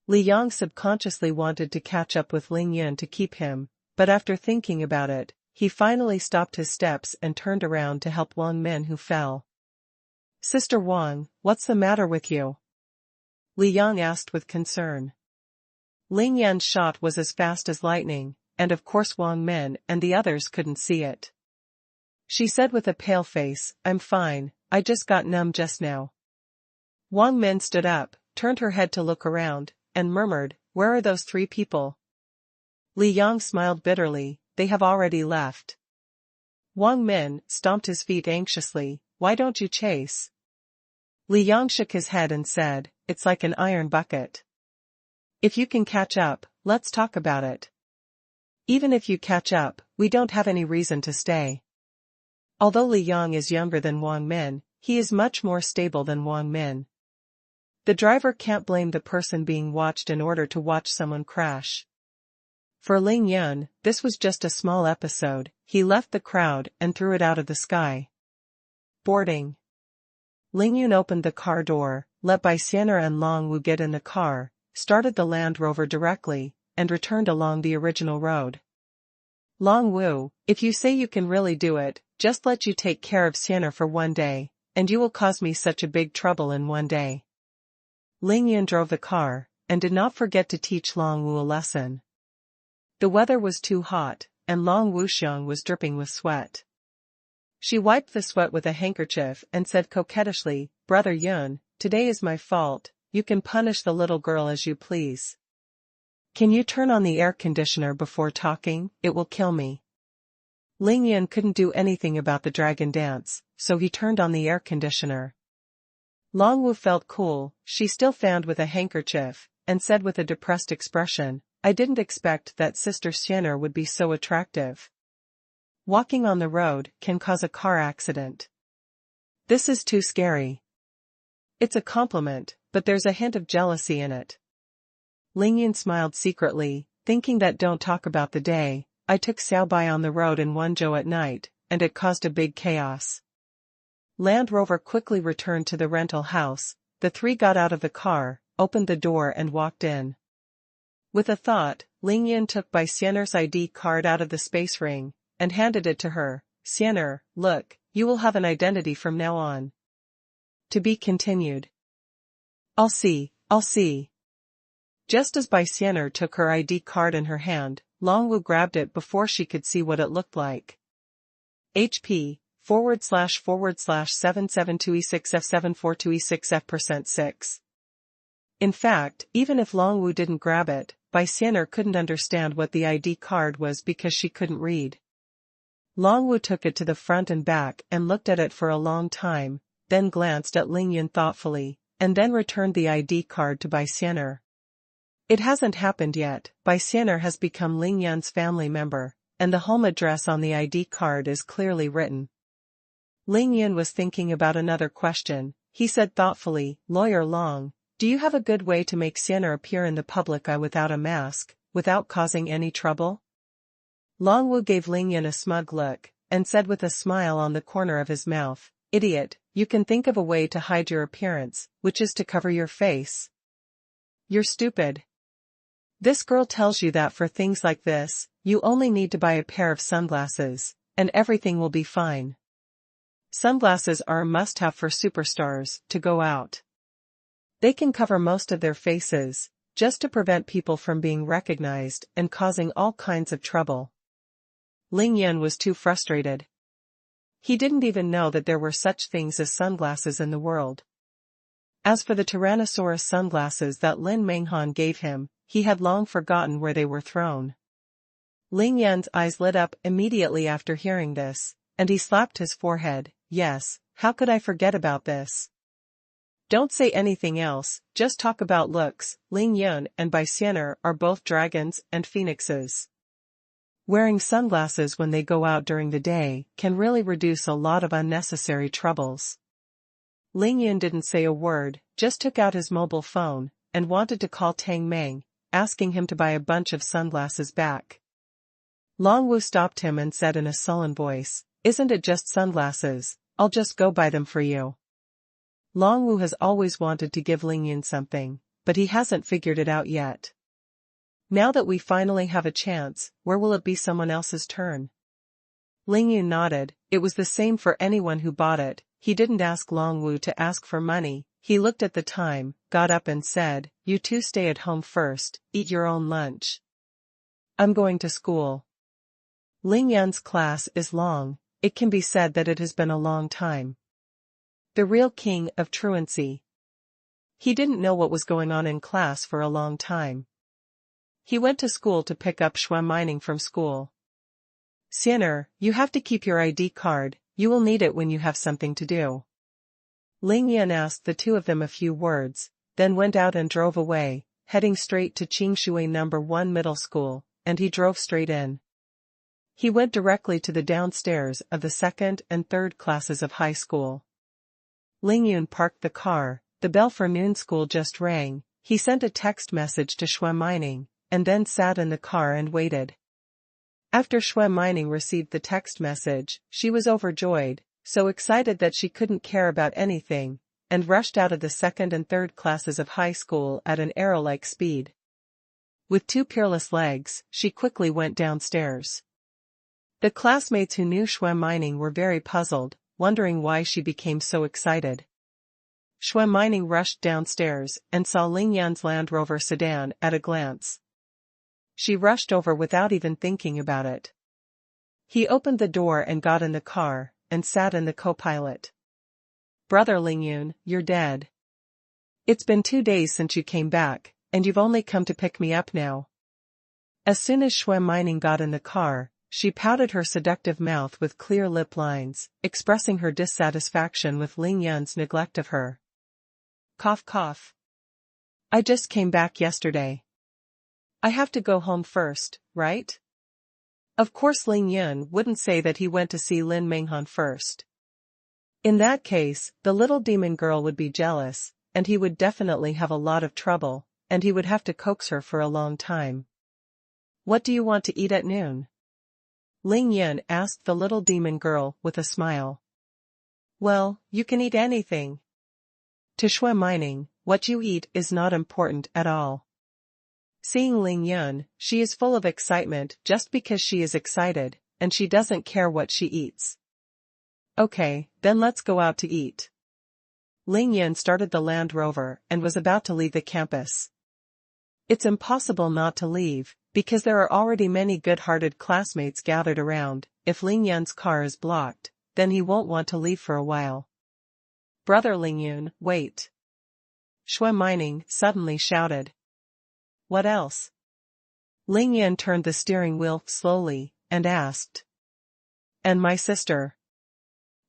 Li Yang subconsciously wanted to catch up with Ling Yun to keep him, but after thinking about it, he finally stopped his steps and turned around to help Wang Min, who fell. "Sister Wang, what's the matter with you?" Li Yang asked with concern. Ling Yan's shot was as fast as lightning, and of course Wang Min and the others couldn't see it. She said with a pale face, "I'm fine, I just got numb just now." Wang Min stood up, turned her head to look around, and murmured, "Where are those 3 people?" Li Yang smiled bitterly, "They have already left." Wang Min stomped his feet anxiously, "Why don't you chase?" Li Yang shook his head and said, "It's like an iron bucket. If you can catch up, let's talk about it. Even if you catch up, we don't have any reason to stay." Although Li Yang is younger than Wang Min, he is much more stable than Wang Min. The driver can't blame the person being watched in order to watch someone crash. For Ling Yun, this was just a small episode. He left the crowd and threw it out of the sky. Boarding. Ling Yun opened the car door, let Bai Xian'er and Long Wu get in the car, started the Land Rover directly, and returned along the original road. "Long Wu, if you say you can really do it, just let you take care of Xian'er for one day, and you will cause me such a big trouble in one day." Ling Yun drove the car, and did not forget to teach Long Wu a lesson. The weather was too hot, and Long Wuxiang was dripping with sweat. She wiped the sweat with a handkerchief and said coquettishly, "Brother Yun, today is my fault, you can punish the little girl as you please. Can you turn on the air conditioner before talking? It will kill me." Ling Yun couldn't do anything about the dragon dance, so he turned on the air conditioner. Long Wu felt cool. She still fanned with a handkerchief, and said with a depressed expression, "I didn't expect that Sister Xian'er would be so attractive. Walking on the road can cause a car accident. This is too scary." "It's a compliment, but there's a hint of jealousy in it." Ling Yun smiled secretly, thinking that don't talk about the day. "I took Xiaobai on the road in Wenzhou at night, and it caused a big chaos." Land Rover quickly returned to the rental house. The 3 got out of the car, opened the door and walked in. With a thought, Ling Yun took Bai Xian'er's ID card out of the space ring, and handed it to her. "Xian'er, look, you will have an identity from now on. To be continued." I'll see. Just as Bai Xian'er took her ID card in her hand, Long Wu grabbed it before she could see what it looked like. HP//772E6F742E6F%6. In fact, even if Long Wu didn't grab it, Bai Xian'er couldn't understand what the ID card was because she couldn't read. Long Wu took it to the front and back and looked at it for a long time, then glanced at Ling Yun thoughtfully, and then returned the ID card to Bai Xian'er. It hasn't happened yet. Bai Xian'er has become Ling Yun's family member, and the home address on the ID card is clearly written. Ling Yun was thinking about another question. He said thoughtfully, "Lawyer Long, do you have a good way to make Xian'er appear in the public eye without a mask, without causing any trouble?" Long Wu gave Ling Yun a smug look, and said with a smile on the corner of his mouth, "Idiot, you can think of a way to hide your appearance, which is to cover your face. You're stupid. This girl tells you that for things like this, you only need to buy a pair of sunglasses, and everything will be fine. Sunglasses are a must-have for superstars to go out. They can cover most of their faces, just to prevent people from being recognized and causing all kinds of trouble." Ling Yun was too frustrated. He didn't even know that there were such things as sunglasses in the world. As for the Tyrannosaurus sunglasses that Lin Menghan gave him, he had long forgotten where they were thrown. Ling Yun's eyes lit up immediately after hearing this, and he slapped his forehead. "Yes, how could I forget about this? Don't say anything else, just talk about looks." Ling Yun and Bai Xian'er are both dragons and phoenixes. Wearing sunglasses when they go out during the day can really reduce a lot of unnecessary troubles. Ling Yun didn't say a word, just took out his mobile phone, and wanted to call Tang Meng, asking him to buy a bunch of sunglasses back. Long Wu stopped him and said in a sullen voice, "Isn't it just sunglasses? I'll just go buy them for you." Long Wu has always wanted to give Ling Yun something, but he hasn't figured it out yet. Now that we finally have a chance, where will it be someone else's turn? Ling Yun nodded. It was the same for anyone who bought it. He didn't ask Long Wu to ask for money. He looked at the time, got up and said, "You two stay at home first, eat your own lunch. I'm going to school." Ling Yun's class is long. It can be said that it has been a long time. The real king of truancy. He didn't know what was going on in class for a long time. He went to school to pick up xuanhuan from school. "Xiener, you have to keep your ID card, you will need it when you have something to do." Ling Yun asked the two of them a few words, then went out and drove away, heading straight to Qingshui No. 1 Middle School, and he drove straight in. He went directly to the downstairs of the second and third classes of high school. Ling Yun parked the car, the bell for noon school just rang, he sent a text message to xuanhuan, and then sat in the car and waited. After xuanhuan received the text message, she was overjoyed, so excited that she couldn't care about anything, and rushed out of the second and third classes of high school at an arrow-like speed. With two peerless legs, she quickly went downstairs. The classmates who knew xuanhuan were very puzzled, wondering why she became so excited. Xuanhuan rushed downstairs and saw Ling Yun's Land Rover sedan at a glance. She rushed over without even thinking about it. He opened the door and got in the car, and sat in the co-pilot. "Brother Ling Yun, you're dead. It's been 2 days since you came back, and you've only come to pick me up now." As soon as xuanhuan got in the car, she pouted her seductive mouth with clear lip lines, expressing her dissatisfaction with Ling Yun's neglect of her. Cough cough. "I just came back yesterday. I have to go home first, right?" Of course Ling Yun wouldn't say that he went to see Lin Menghan first. In that case, the little demon girl would be jealous, and he would definitely have a lot of trouble, and he would have to coax her for a long time. "What do you want to eat at noon?" Ling Yun asked the little demon girl with a smile. "Well, you can eat anything." To xuanhuan, what you eat is not important at all. Seeing Ling Yun, she is full of excitement just because she is excited, and she doesn't care what she eats. "Okay, then let's go out to eat." Ling Yun started the Land Rover and was about to leave the campus. It's impossible not to leave, because there are already many good-hearted classmates gathered around. If Ling Yun's car is blocked, then he won't want to leave for a while. "Brother Ling Yun, wait." Xuanhuan suddenly shouted. "What else?" Ling Yun turned the steering wheel slowly, and asked. "And my sister?"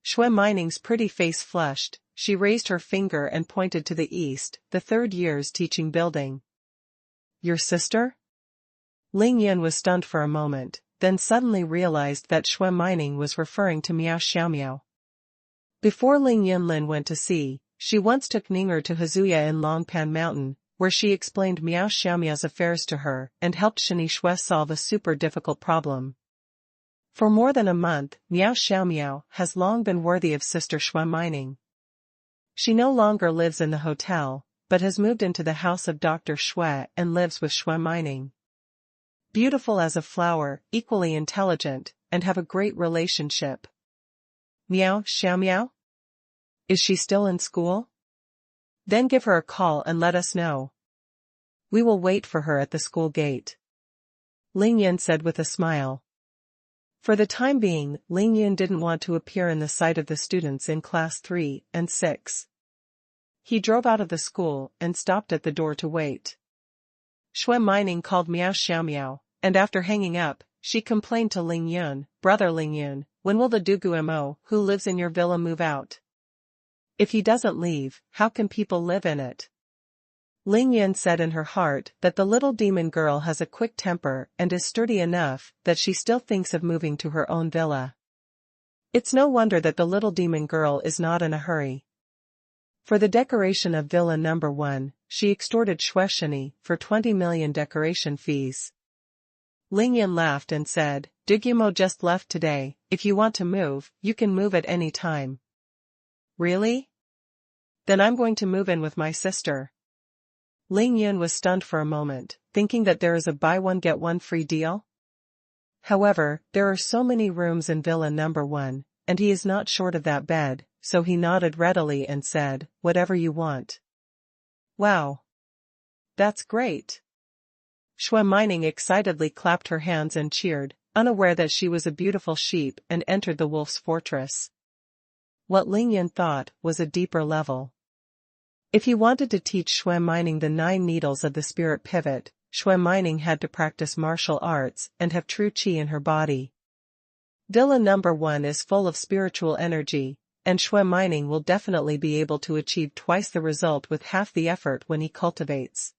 Xuanhuan's pretty face flushed, she raised her finger and pointed to the east, the third year's teaching building. "Your sister?" Ling Yun was stunned for a moment, then suddenly realized that xuanhuan was referring to Miao Xiaomiao. Before Ling Yunlin went to sea, she once took Ninger to Hazuya in Longpan Mountain, where she explained Miao Xiaomiao's affairs to her and helped Shini Shui solve a super difficult problem. For more than a month, Miao Xiaomiao has long been worthy of Sister xuanhuan. She no longer lives in the hotel, but has moved into the house of Dr. Shui and lives with xuanhuan. Beautiful as a flower, equally intelligent, and have a great relationship. Miao Xiaomiao? Is she still in school? Then give her a call and let us know. We will wait for her at the school gate. Ling Yun said with a smile. For the time being, Ling Yun didn't want to appear in the sight of the students in class 3 and 6. He drove out of the school and stopped at the door to wait. xuanhuan called Miao Xiaomiao, and after hanging up, she complained to Ling Yun, "Brother Ling Yun, when will the Dugumo who lives in your villa move out? If he doesn't leave, how can people live in it?" Ling Yun said in her heart that the little demon girl has a quick temper and is sturdy enough that she still thinks of moving to her own villa. It's no wonder that the little demon girl is not in a hurry. For the decoration of Villa Number 1, she extorted xuanhuan for 20 million decoration fees. Ling Yun laughed and said, "Dugumo just left today, if you want to move, you can move at any time." "Really? Then I'm going to move in with my sister." Ling Yun was stunned for a moment, thinking that there is a buy one get one free deal. However, there are so many rooms in Villa Number 1, and he is not short of that bed, so he nodded readily and said, "Whatever you want." "Wow. That's great." Xuanhuan excitedly clapped her hands and cheered, unaware that she was a beautiful sheep and entered the wolf's fortress. What Ling Yun thought was a deeper level. If he wanted to teach Xuanhuan the 9 needles of the spirit pivot, Xuanhuan had to practice martial arts and have true qi in her body. Villa Number 1 is full of spiritual energy, and Xuanhuan will definitely be able to achieve twice the result with half the effort when he cultivates.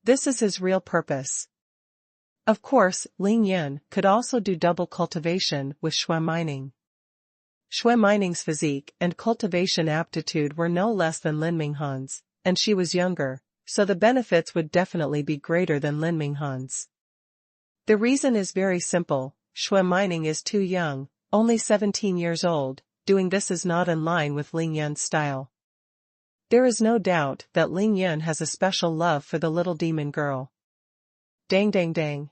This is his real purpose. Of course, Ling Yun could also do double cultivation with Xuanhuan. Xuanhuan's physique and cultivation aptitude were no less than Lin Minghan's, and she was younger, so the benefits would definitely be greater than Lin Minghan's. The reason is very simple: Xuanhuan is too young, only 17 years old. Doing this is not in line with Ling Yun's style. There is no doubt that Ling Yun has a special love for the little demon girl. Dang dang dang.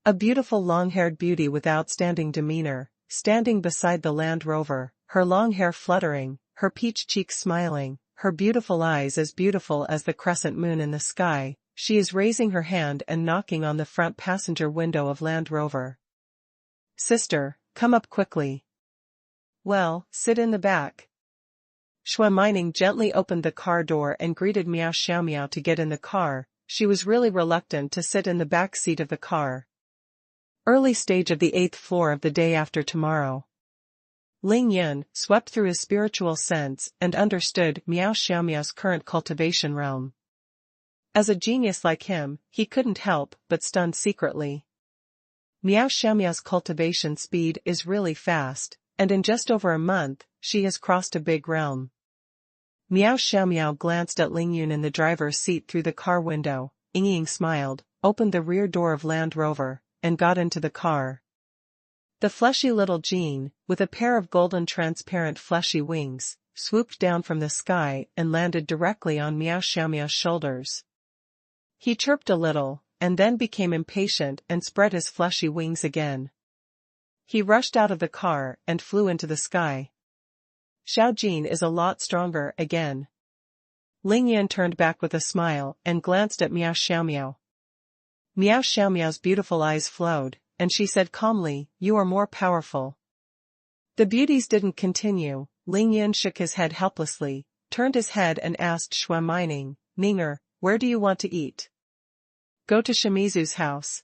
A beautiful long-haired beauty with outstanding demeanor, standing beside the Land Rover, her long hair fluttering, her peach cheeks smiling, her beautiful eyes as beautiful as the crescent moon in the sky. She is raising her hand and knocking on the front passenger window of Land Rover. "Sister, come up quickly." "Well, sit in the back." Xuanhuan gently opened the car door and greeted Miao Xiaomiao to get in the car. She was really reluctant to sit in the back seat of the car. Early stage of the 8th floor of the day after tomorrow. Ling Yun swept through his spiritual sense and understood Miao Xiaomiao's current cultivation realm. As a genius like him, he couldn't help but stun secretly. Miao Xiaomiao's cultivation speed is really fast, and in just over a month, she has crossed a big realm. Miao Xiaomiao glanced at Ling Yun in the driver's seat through the car window. Ying smiled, opened the rear door of Land Rover, and got into the car. The fleshy little Jean, with a pair of golden transparent fleshy wings, swooped down from the sky and landed directly on Miao Xiaomiao's shoulders. He chirped a little, and then became impatient and spread his fleshy wings again. He rushed out of the car and flew into the sky. Xiao Jin is a lot stronger again. Ling Yun turned back with a smile and glanced at Miao Xiaomiao. Miao Xiaomiao's beautiful eyes flowed, and she said calmly, "You are more powerful." The beauties didn't continue. Ling Yun shook his head helplessly, turned his head and asked Xuanhuan, "Ninger, where do you want to eat?" "Go to Shimizu's house."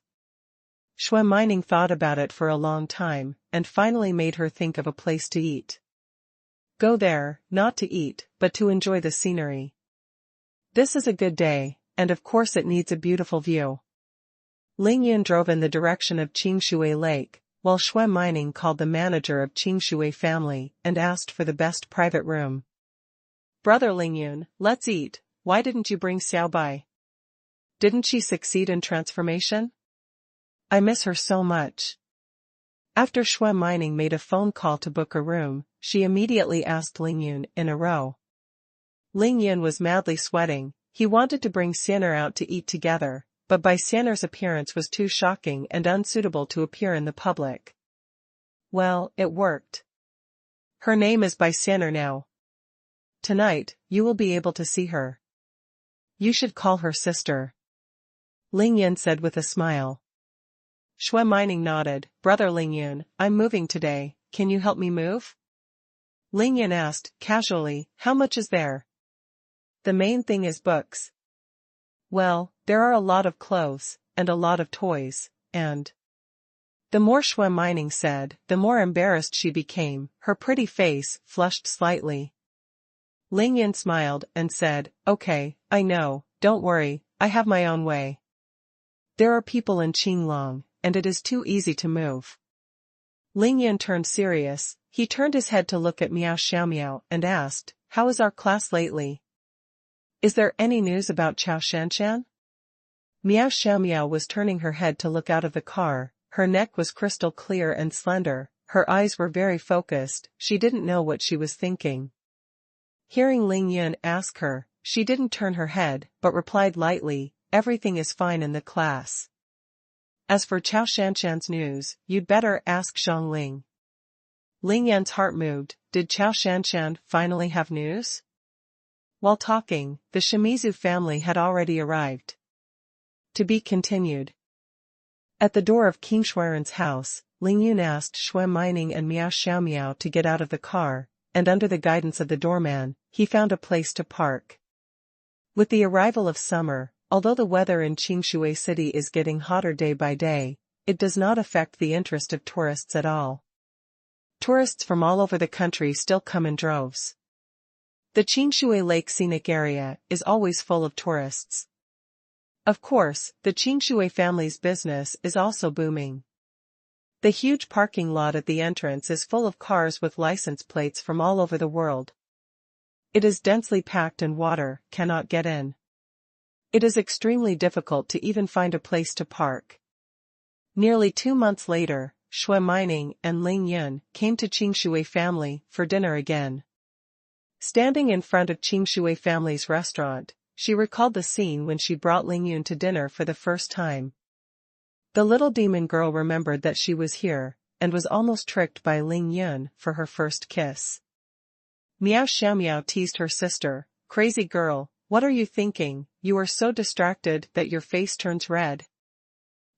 Xuanhuan thought about it for a long time, and finally made her think of a place to eat. Go there, not to eat, but to enjoy the scenery. This is a good day, and of course it needs a beautiful view. Ling Yun drove in the direction of Qingshui Lake, while Xuanhuan called the manager of Qingshui family and asked for the best private room. "Brother Ling Yun, let's eat. Why didn't you bring Xiaobai? Didn't she succeed in transformation? I miss her so much." After Xuanhuan made a phone call to book a room, she immediately asked Ling Yun in a row. Ling Yun was madly sweating. He wanted to bring Xianer out to eat together, but Xianer's appearance was too shocking and unsuitable to appear in the public. Well, it worked. Her name is Xianer now. Tonight, you will be able to see her. You should call her sister. Ling Yun said with a smile. Xuanhuan nodded. "Brother Ling Yun, I'm moving today, can you help me move?" Ling Yun asked, casually, "How much is there?" "The main thing is books." "Well, there are a lot of clothes, and a lot of toys, and—" The more Xuanhuan said, the more embarrassed she became. Her pretty face flushed slightly. Ling Yun smiled and said, "Okay, I know, don't worry, I have my own way. There are people in Qinglong, and it is too easy to move." Ling Yun turned serious. He turned his head to look at Miao Xiaomiao and asked, "How is our class lately? Is there any news about Chao Shanshan?" Miao Xiaomiao was turning her head to look out of the car. Her neck was crystal clear and slender, her eyes were very focused, she didn't know what she was thinking. Hearing Ling Yun ask her, she didn't turn her head, but replied lightly, "Everything is fine in the class. As for Chao Shanshan's news, you'd better ask Zheng Ling." Ling Yan's heart moved. Did Chao Shanshan finally have news? While talking, the Shimizu family had already arrived. To be continued. At the door of King Shuairen's house, Ling Yun asked Shui Mining and Miao Xiaomiao to get out of the car, and under the guidance of the doorman, he found a place to park. With the arrival of summer, although the weather in Qingshui City is getting hotter day by day, it does not affect the interest of tourists at all. Tourists from all over the country still come in droves. The Qingshui Lake Scenic Area is always full of tourists. Of course, the Qingshui family's business is also booming. The huge parking lot at the entrance is full of cars with license plates from all over the world. It is densely packed and water cannot get in. It is extremely difficult to even find a place to park. Nearly 2 months later, Shui Mining and Ling Yun came to Qingshui family for dinner again. Standing in front of Qingshui family's restaurant, she recalled the scene when she brought Ling Yun to dinner for the first time. The little demon girl remembered that she was here, and was almost tricked by Ling Yun for her first kiss. Miao Xiaomiao teased her sister, "Crazy girl, what are you thinking? You are so distracted that your face turns red."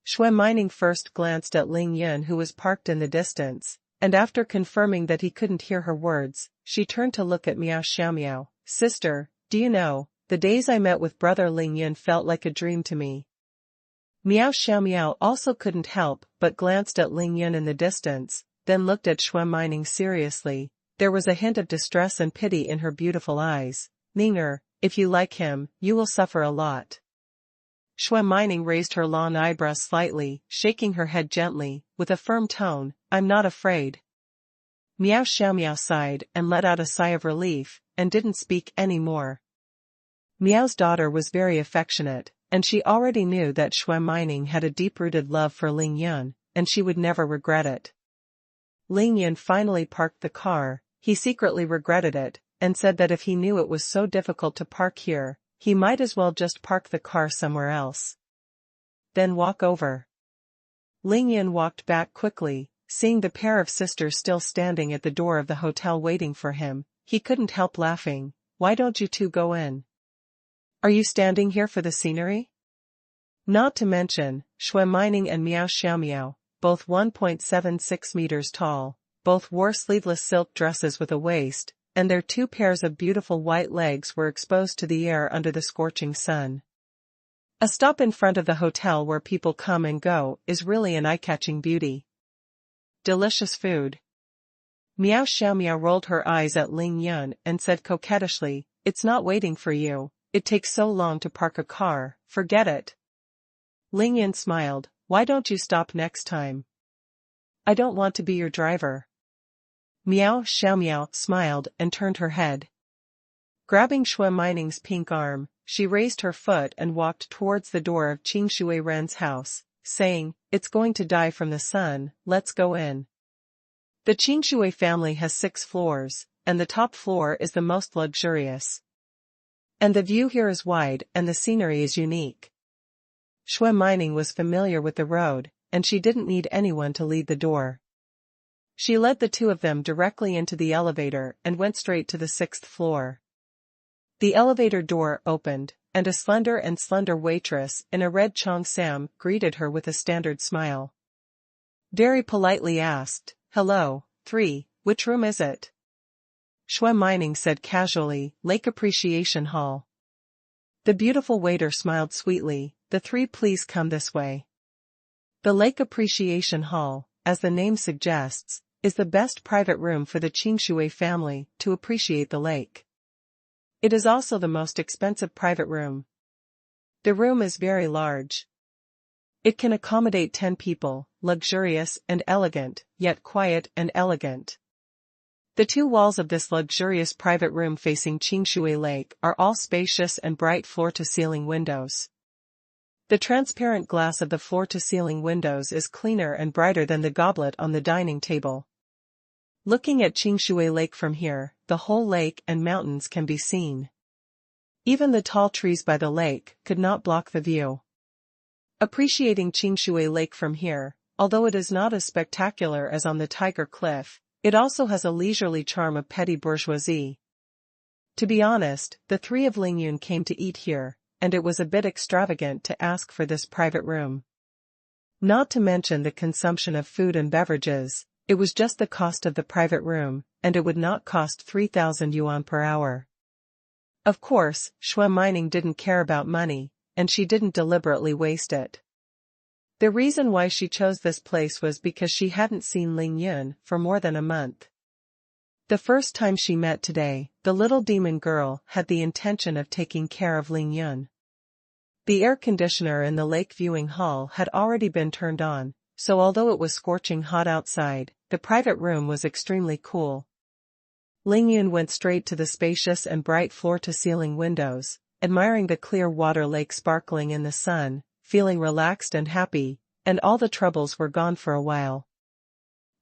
Shui Mining first glanced at Ling Yun, who was parked in the distance, and after confirming that he couldn't hear her words, she turned to look at Miao Xiaomiao. "Sister, do you know, the days I met with brother Ling Yun felt like a dream to me." Miao Xiaomiao also couldn't help but glanced at Ling Yun in the distance, then looked at Shui Mining seriously. There was a hint of distress and pity in her beautiful eyes. "Ninger, if you like him, you will suffer a lot." Shui Mining raised her long eyebrows slightly, shaking her head gently, with a firm tone, "I'm not afraid." Miao Xiaomiao sighed and let out a sigh of relief, and didn't speak any more. Miao's daughter was very affectionate, and she already knew that Shui Mining had a deep-rooted love for Ling Yun, and she would never regret it. Ling Yun finally parked the car. He secretly regretted it, and said that if he knew it was so difficult to park here, he might as well just park the car somewhere else. Then walk over. Ling Yun walked back quickly, seeing the pair of sisters still standing at the door of the hotel waiting for him. He couldn't help laughing. "Why don't you two go in? Are you standing here for the scenery?" Not to mention, Shui Mining and Miao Xiaomiao, both 1.76 meters tall, both wore sleeveless silk dresses with a waist, and their 2 pairs of beautiful white legs were exposed to the air under the scorching sun. A stop in front of the hotel where people come and go is really an eye-catching beauty. Delicious food. Miao Xiaomiao rolled her eyes at Ling Yun and said coquettishly, "It's not waiting for you. It takes so long to park a car, forget it." Ling Yun smiled, "Why don't you stop next time? I don't want to be your driver." Miao Xiaomiao smiled and turned her head. Grabbing Shui Mining's pink arm, she raised her foot and walked towards the door of Qing Shui Ren's house, saying, "It's going to die from the sun, let's go in." The Qing Shui family has 6 floors, and the top floor is the most luxurious. And the view here is wide and the scenery is unique. Shui Mining was familiar with the road, and she didn't need anyone to lead the door. She led the 2 of them directly into the elevator and went straight to the 6th floor. The elevator door opened, and a slender waitress in a red cheongsam greeted her with a standard smile. Very politely asked, "Hello, 3, which room is it?" Shui Mining said casually, "Lake Appreciation Hall." The beautiful waiter smiled sweetly, "The 3 please come this way." The Lake Appreciation Hall, as the name suggests, is the best private room for the Qingshui family to appreciate the lake. It is also the most expensive private room. The room is very large. It can accommodate 10 people, luxurious and elegant, yet quiet and elegant. The two walls of this luxurious private room facing Qingshui Lake are all spacious and bright floor-to-ceiling windows. The transparent glass of the floor-to-ceiling windows is cleaner and brighter than the goblet on the dining table. Looking at Qingshui Lake from here, the whole lake and mountains can be seen. Even the tall trees by the lake could not block the view. Appreciating Qingshui Lake from here, although it is not as spectacular as on the Tiger Cliff, it also has a leisurely charm of petty bourgeoisie. To be honest, the three of Lingyun came to eat here, and it was a bit extravagant to ask for this private room. Not to mention the consumption of food and beverages, it was just the cost of the private room, and it would not cost 3,000 yuan per hour. Of course, xuanhuan didn't care about money, and she didn't deliberately waste it. The reason why she chose this place was because she hadn't seen Lingyun for more than a month. The first time she met today, the little demon girl had the intention of taking care of Lingyun. The air conditioner in the lake viewing hall had already been turned on, so although it was scorching hot outside, the private room was extremely cool. Lingyun went straight to the spacious and bright floor-to-ceiling windows, admiring the clear water lake sparkling in the sun, feeling relaxed and happy, and all the troubles were gone for a while.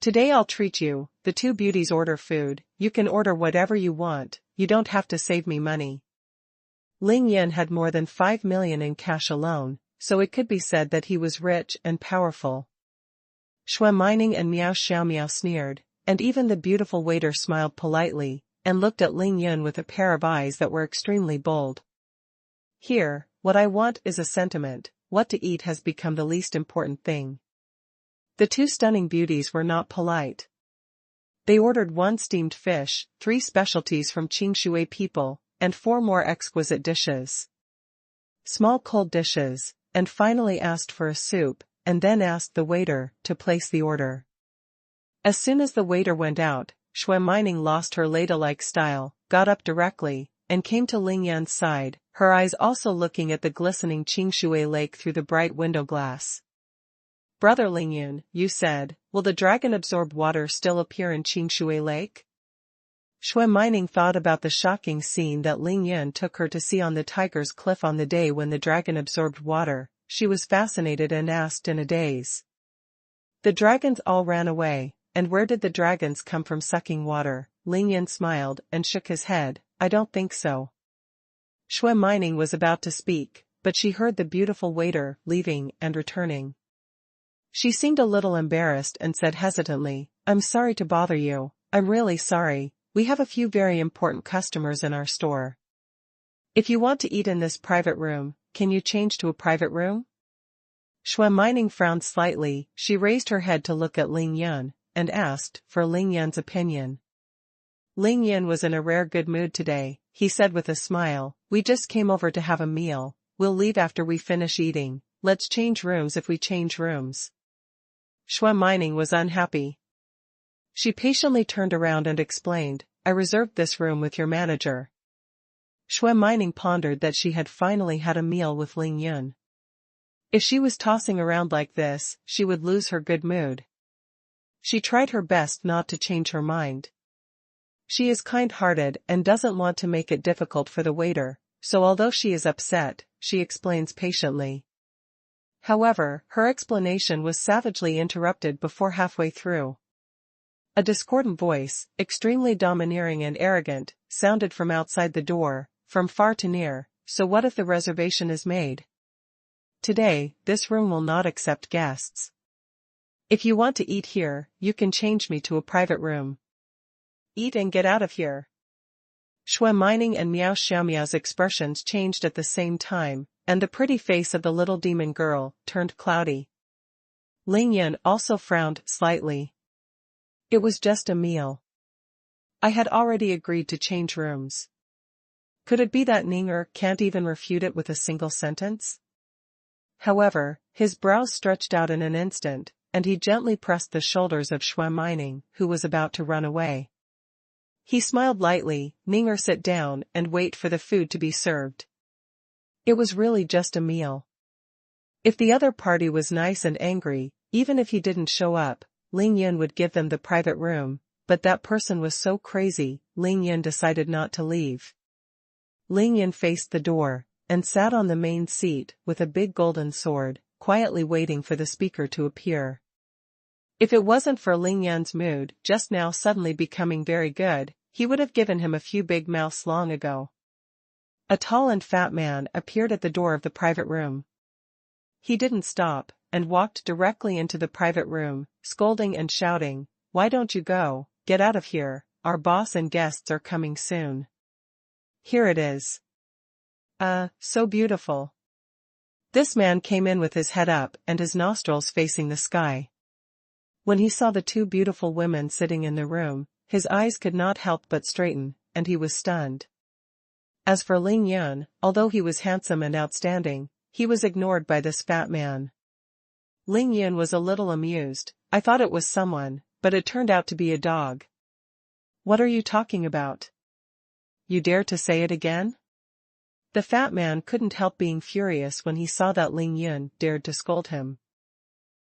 Today I'll treat you, the two beauties order food, you can order whatever you want, you don't have to save me money. Lingyun had more than 5 million in cash alone, so it could be said that he was rich and powerful. Xuanhuan and Miao Xiaomiao sneered, and even the beautiful waiter smiled politely, and looked at Lingyun with a pair of eyes that were extremely bold. Here, what I want is a sentiment, what to eat has become the least important thing. The two stunning beauties were not polite. They ordered 1 steamed fish, 3 specialties from Qingshui people, and 4 more exquisite dishes. Small cold dishes, and finally asked for a soup, and then asked the waiter to place the order. As soon as the waiter went out, xuanhuan lost her ladylike style, got up directly, and came to Lingyun's side, her eyes also looking at the glistening Qingshui Lake through the bright window glass. Brother Lingyun, you said, will the dragon absorb water still appear in Qingshui Lake? Xuanhuan thought about the shocking scene that Lingyun took her to see on the Tiger's Cliff on the day when the dragon absorbed water. She was fascinated and asked in a daze. The dragons all ran away, and where did the dragons come from sucking water? Lingyun smiled and shook his head, I don't think so. Xuanhuan was about to speak, but she heard the beautiful waiter leaving and returning. She seemed a little embarrassed and said hesitantly, I'm sorry to bother you, I'm really sorry, we have a few very important customers in our store. If you want to eat in this private room, can you change to a private room? Xuanhuan frowned slightly, she raised her head to look at Lingyun, and asked for Lingyun's opinion. Lingyun was in a rare good mood today, he said with a smile, we just came over to have a meal, we'll leave after we finish eating, let's change rooms if we change rooms. Xuanhuan was unhappy. She patiently turned around and explained, I reserved this room with your manager. Xuanhuan pondered that she had finally had a meal with Lingyun. If she was tossing around like this, she would lose her good mood. She tried her best not to change her mind. She is kind-hearted and doesn't want to make it difficult for the waiter, so although she is upset, she explains patiently. However, her explanation was savagely interrupted before halfway through. A discordant voice, extremely domineering and arrogant, sounded from outside the door, from far to near, so what if the reservation is made? Today, this room will not accept guests. If you want to eat here, you can change me to a private room. Eat and get out of here. Xuanhuan and Miao Xiaomiao's expressions changed at the same time, and the pretty face of the little demon girl turned cloudy. Lingyun also frowned slightly. It was just a meal. I had already agreed to change rooms. Could it be that Ninger can't even refute it with a single sentence? However, his brows stretched out in an instant, and he gently pressed the shoulders of Xuanhuan, who was about to run away. He smiled lightly. Ninger, sit down and wait for the food to be served. It was really just a meal. If the other party was nice and angry, even if he didn't show up, Ling Yun would give them the private room, but that person was so crazy, Ling Yun decided not to leave. Ling Yun faced the door, and sat on the main seat with a big golden sword, quietly waiting for the speaker to appear. If it wasn't for Ling Yun's mood just now suddenly becoming very good, he would have given him a few big mouths long ago. A tall and fat man appeared at the door of the private room. He didn't stop, and walked directly into the private room, scolding and shouting, "Why don't you go? Get out of here, our boss and guests are coming soon." Here it is. So beautiful. This man came in with his head up and his nostrils facing the sky. When he saw the two beautiful women sitting in the room, his eyes could not help but straighten, and he was stunned. As for Ling Yun, although he was handsome and outstanding, he was ignored by this fat man. Ling Yun was a little amused. "I thought it was someone, but it turned out to be a dog." "What are you talking about? You dare to say it again?" The fat man couldn't help being furious when he saw that Ling Yun dared to scold him.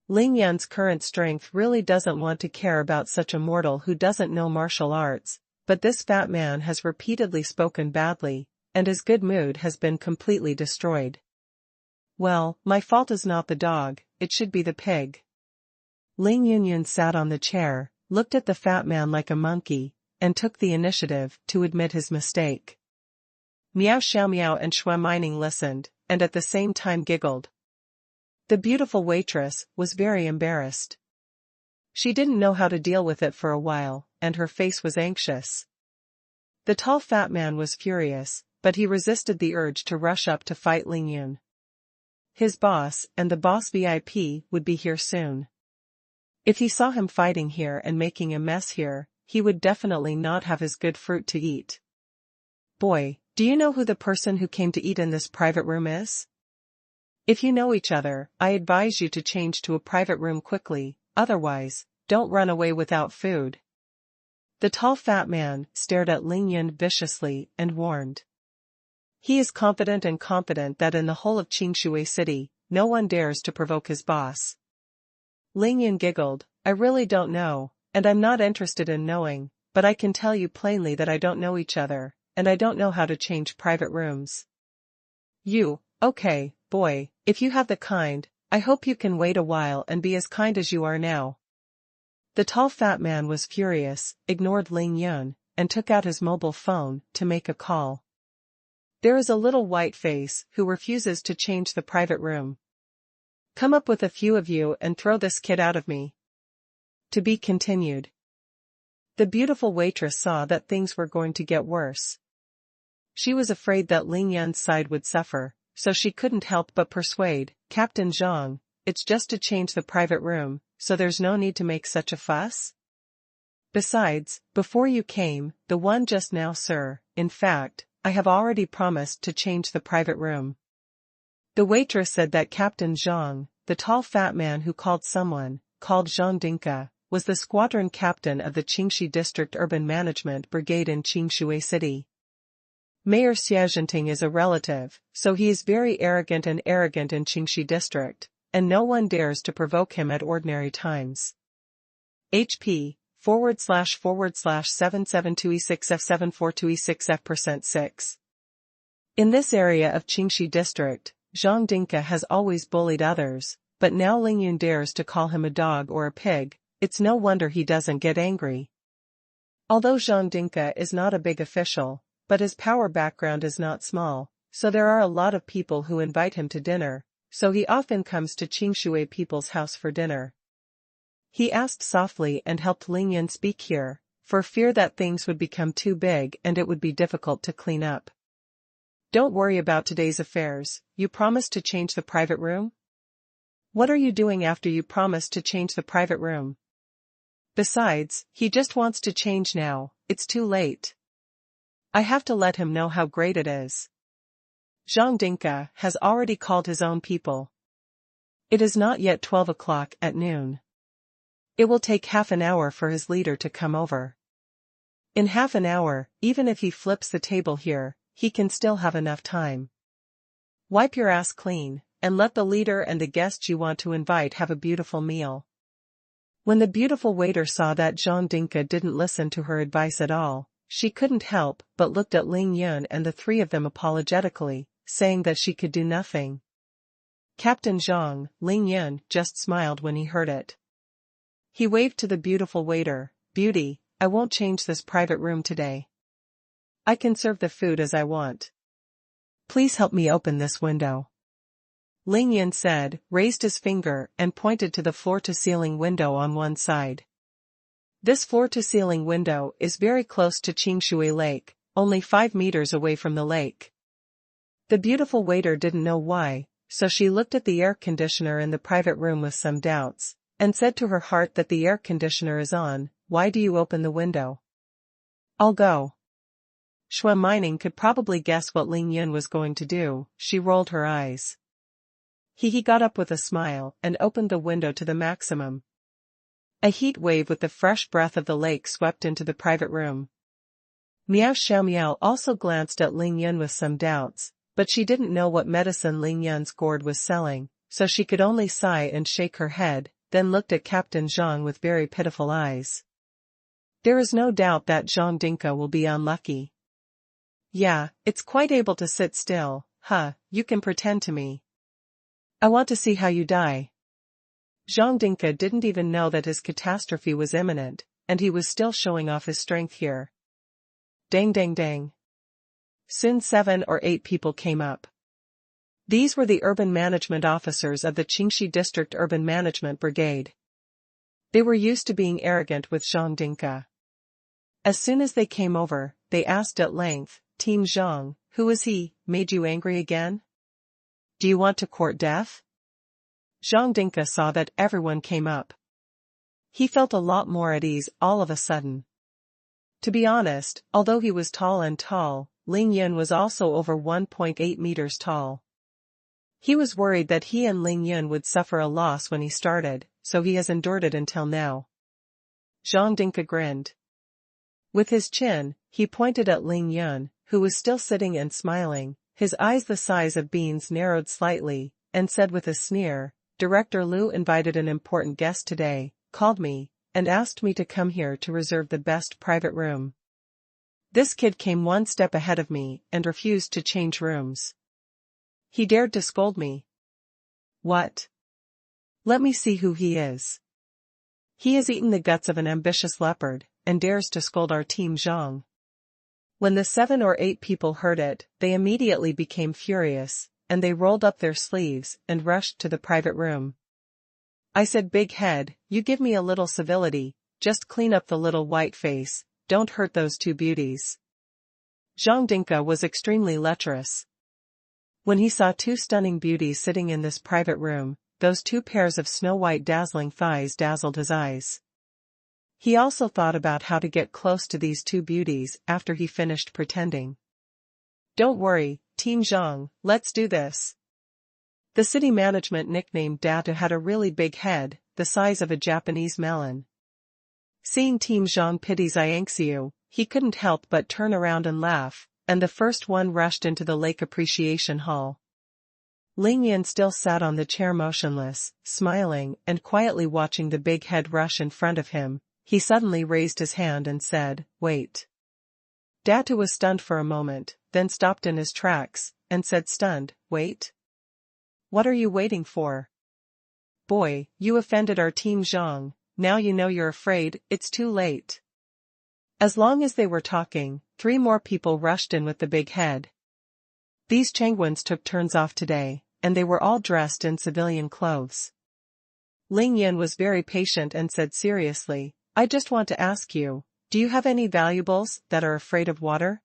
Ling Yun's current strength really doesn't want to care about such a mortal who doesn't know martial arts, but this fat man has repeatedly spoken badly, and his good mood has been completely destroyed. "Well, my fault is not the dog, it should be the pig." Ling Yun sat on the chair, looked at the fat man like a monkey, and took the initiative to admit his mistake. Meow Xiao Meow and xuanhuan listened, and at the same time giggled. The beautiful waitress was very embarrassed. She didn't know how to deal with it for a while, and her face was anxious. The tall fat man was furious, but he resisted the urge to rush up to fight Ling Yun. His boss and the boss VIP would be here soon. If he saw him fighting here and making a mess here, he would definitely not have his good fruit to eat. "Boy, do you know who the person who came to eat in this private room is? If you know each other, I advise you to change to a private room quickly, otherwise, don't run away without food." The tall fat man stared at Ling Yun viciously and warned. He is confident and competent that in the whole of Qingshui City, no one dares to provoke his boss. Ling Yun giggled, "I really don't know, and I'm not interested in knowing, but I can tell you plainly that I don't know each other, and I don't know how to change private rooms." Okay, boy, if you have the kind, I hope you can wait a while and be as kind as you are now." The tall fat man was furious, ignored Ling Yun, and took out his mobile phone to make a call. "There is a little white face who refuses to change the private room. Come up with a few of you and throw this kid out of me." To be continued. The beautiful waitress saw that things were going to get worse. She was afraid that Ling Yun's side would suffer, so she couldn't help but persuade, "Captain Zheng, it's just to change the private room, so there's no need to make such a fuss. Besides, before you came, the one just now, sir, in fact, I have already promised to change the private room." The waitress said that Captain Zheng, the tall fat man who called Zheng, was the squadron captain of the Qingxi District Urban Management Brigade in Qingshui City. Mayor Xiaoxinting is a relative, so he is very arrogant in Qingxi District, and no one dares to provoke him at ordinary times. HP://772E6F742E6F%6. In this area of Qingxi District, Zhang Dinka has always bullied others, but now Ling Yun dares to call him a dog or a pig. It's no wonder he doesn't get angry. Although Zhang Dinka is not a big official, but his power background is not small, so there are a lot of people who invite him to dinner, so he often comes to Qingshui people's house for dinner. He asked softly and helped Ling Yun speak here, for fear that things would become too big and it would be difficult to clean up. "Don't worry about today's affairs, you promised to change the private room? What are you doing after you promised to change the private room? Besides, he just wants to change now, it's too late. I have to let him know how great it is. Zhang Dinka has already called his own people. It is not yet 12 o'clock at noon. It will take half an hour for his leader to come over. In half an hour, even if he flips the table here, he can still have enough time. Wipe your ass clean, and let the leader and the guests you want to invite have a beautiful meal. When the beautiful waiter saw that Zhang Dinka didn't listen to her advice at all, she couldn't help but looked at Ling Yun and the three of them apologetically, saying that she could do nothing. Captain Zhang, Ling Yun just smiled when he heard it. He waved to the beautiful waiter, "Beauty, I won't change this private room today. I can serve the food as I want. Please help me open this window." Ling Yun said, raised his finger and pointed to the floor-to-ceiling window on one side. This floor-to-ceiling window is very close to Qingshui Lake, only 5 meters away from the lake. The beautiful waiter didn't know why, so she looked at the air conditioner in the private room with some doubts, and said to her heart that the air conditioner is on. "Why do you open the window?" "I'll go." Shui Mining could probably guess what Ling Yun was going to do. She rolled her eyes. He got up with a smile and opened the window to the maximum. A heat wave with the fresh breath of the lake swept into the private room. Miao Xiaomiao also glanced at Ling Yun with some doubts, but she didn't know what medicine Ling Yun's gourd was selling, so she could only sigh and shake her head, then looked at Captain Zhang with very pitiful eyes. There is no doubt that Zhang Dinka will be unlucky. Yeah, it's quite able to sit still, you can pretend to me. I want to see how you die. Zhang Dinka didn't even know that his catastrophe was imminent, and he was still showing off his strength here. Dang dang dang. Soon 7 or 8 people came up. These were the urban management officers of the Qingxi District Urban Management Brigade. They were used to being arrogant with Zhang Dinka. As soon as they came over, they asked at length, "Team Zhang, who is he, made you angry again? Do you want to court death?" Zhang Dinka saw that everyone came up. He felt a lot more at ease all of a sudden. To be honest, although he was tall, Ling Yun was also over 1.8 meters tall. He was worried that he and Ling Yun would suffer a loss when he started, so he has endured it until now. Zhang Dinka grinned. With his chin, he pointed at Ling Yun, who was still sitting and smiling, his eyes the size of beans narrowed slightly, and said with a sneer, "Director Liu invited an important guest today, called me, and asked me to come here to reserve the best private room. This kid came one step ahead of me and refused to change rooms. He dared to scold me." "What? Let me see who he is. He has eaten the guts of an ambitious leopard, and dares to scold our Team Zhang." When the 7 or 8 people heard it, they immediately became furious, and they rolled up their sleeves and rushed to the private room. "I said, big head, you give me a little civility, just clean up the little white face, don't hurt those 2 beauties." Zhang Dinka was extremely lecherous. When he saw 2 stunning beauties sitting in this private room, those 2 pairs of snow-white dazzling thighs dazzled his eyes. He also thought about how to get close to these 2 beauties after he finished pretending. "Don't worry, Team Zhang, let's do this." The city management nicknamed Datu had a really big head, the size of a Japanese melon. Seeing Team Zhang pities Iangxiu, he couldn't help but turn around and laugh, and the first one rushed into the lake appreciation hall. Ling Yun still sat on the chair motionless, smiling and quietly watching the big head rush in front of him. He suddenly raised his hand and said, "Wait." Datu was stunned for a moment, then stopped in his tracks, and said stunned, "Wait? What are you waiting for? Boy, you offended our Team Zhang, now you know you're afraid, it's too late." As long as they were talking, 3 more people rushed in with the big head. These Changwons took turns off today, and they were all dressed in civilian clothes. Ling Yun was very patient and said seriously, "I just want to ask you, do you have any valuables that are afraid of water?"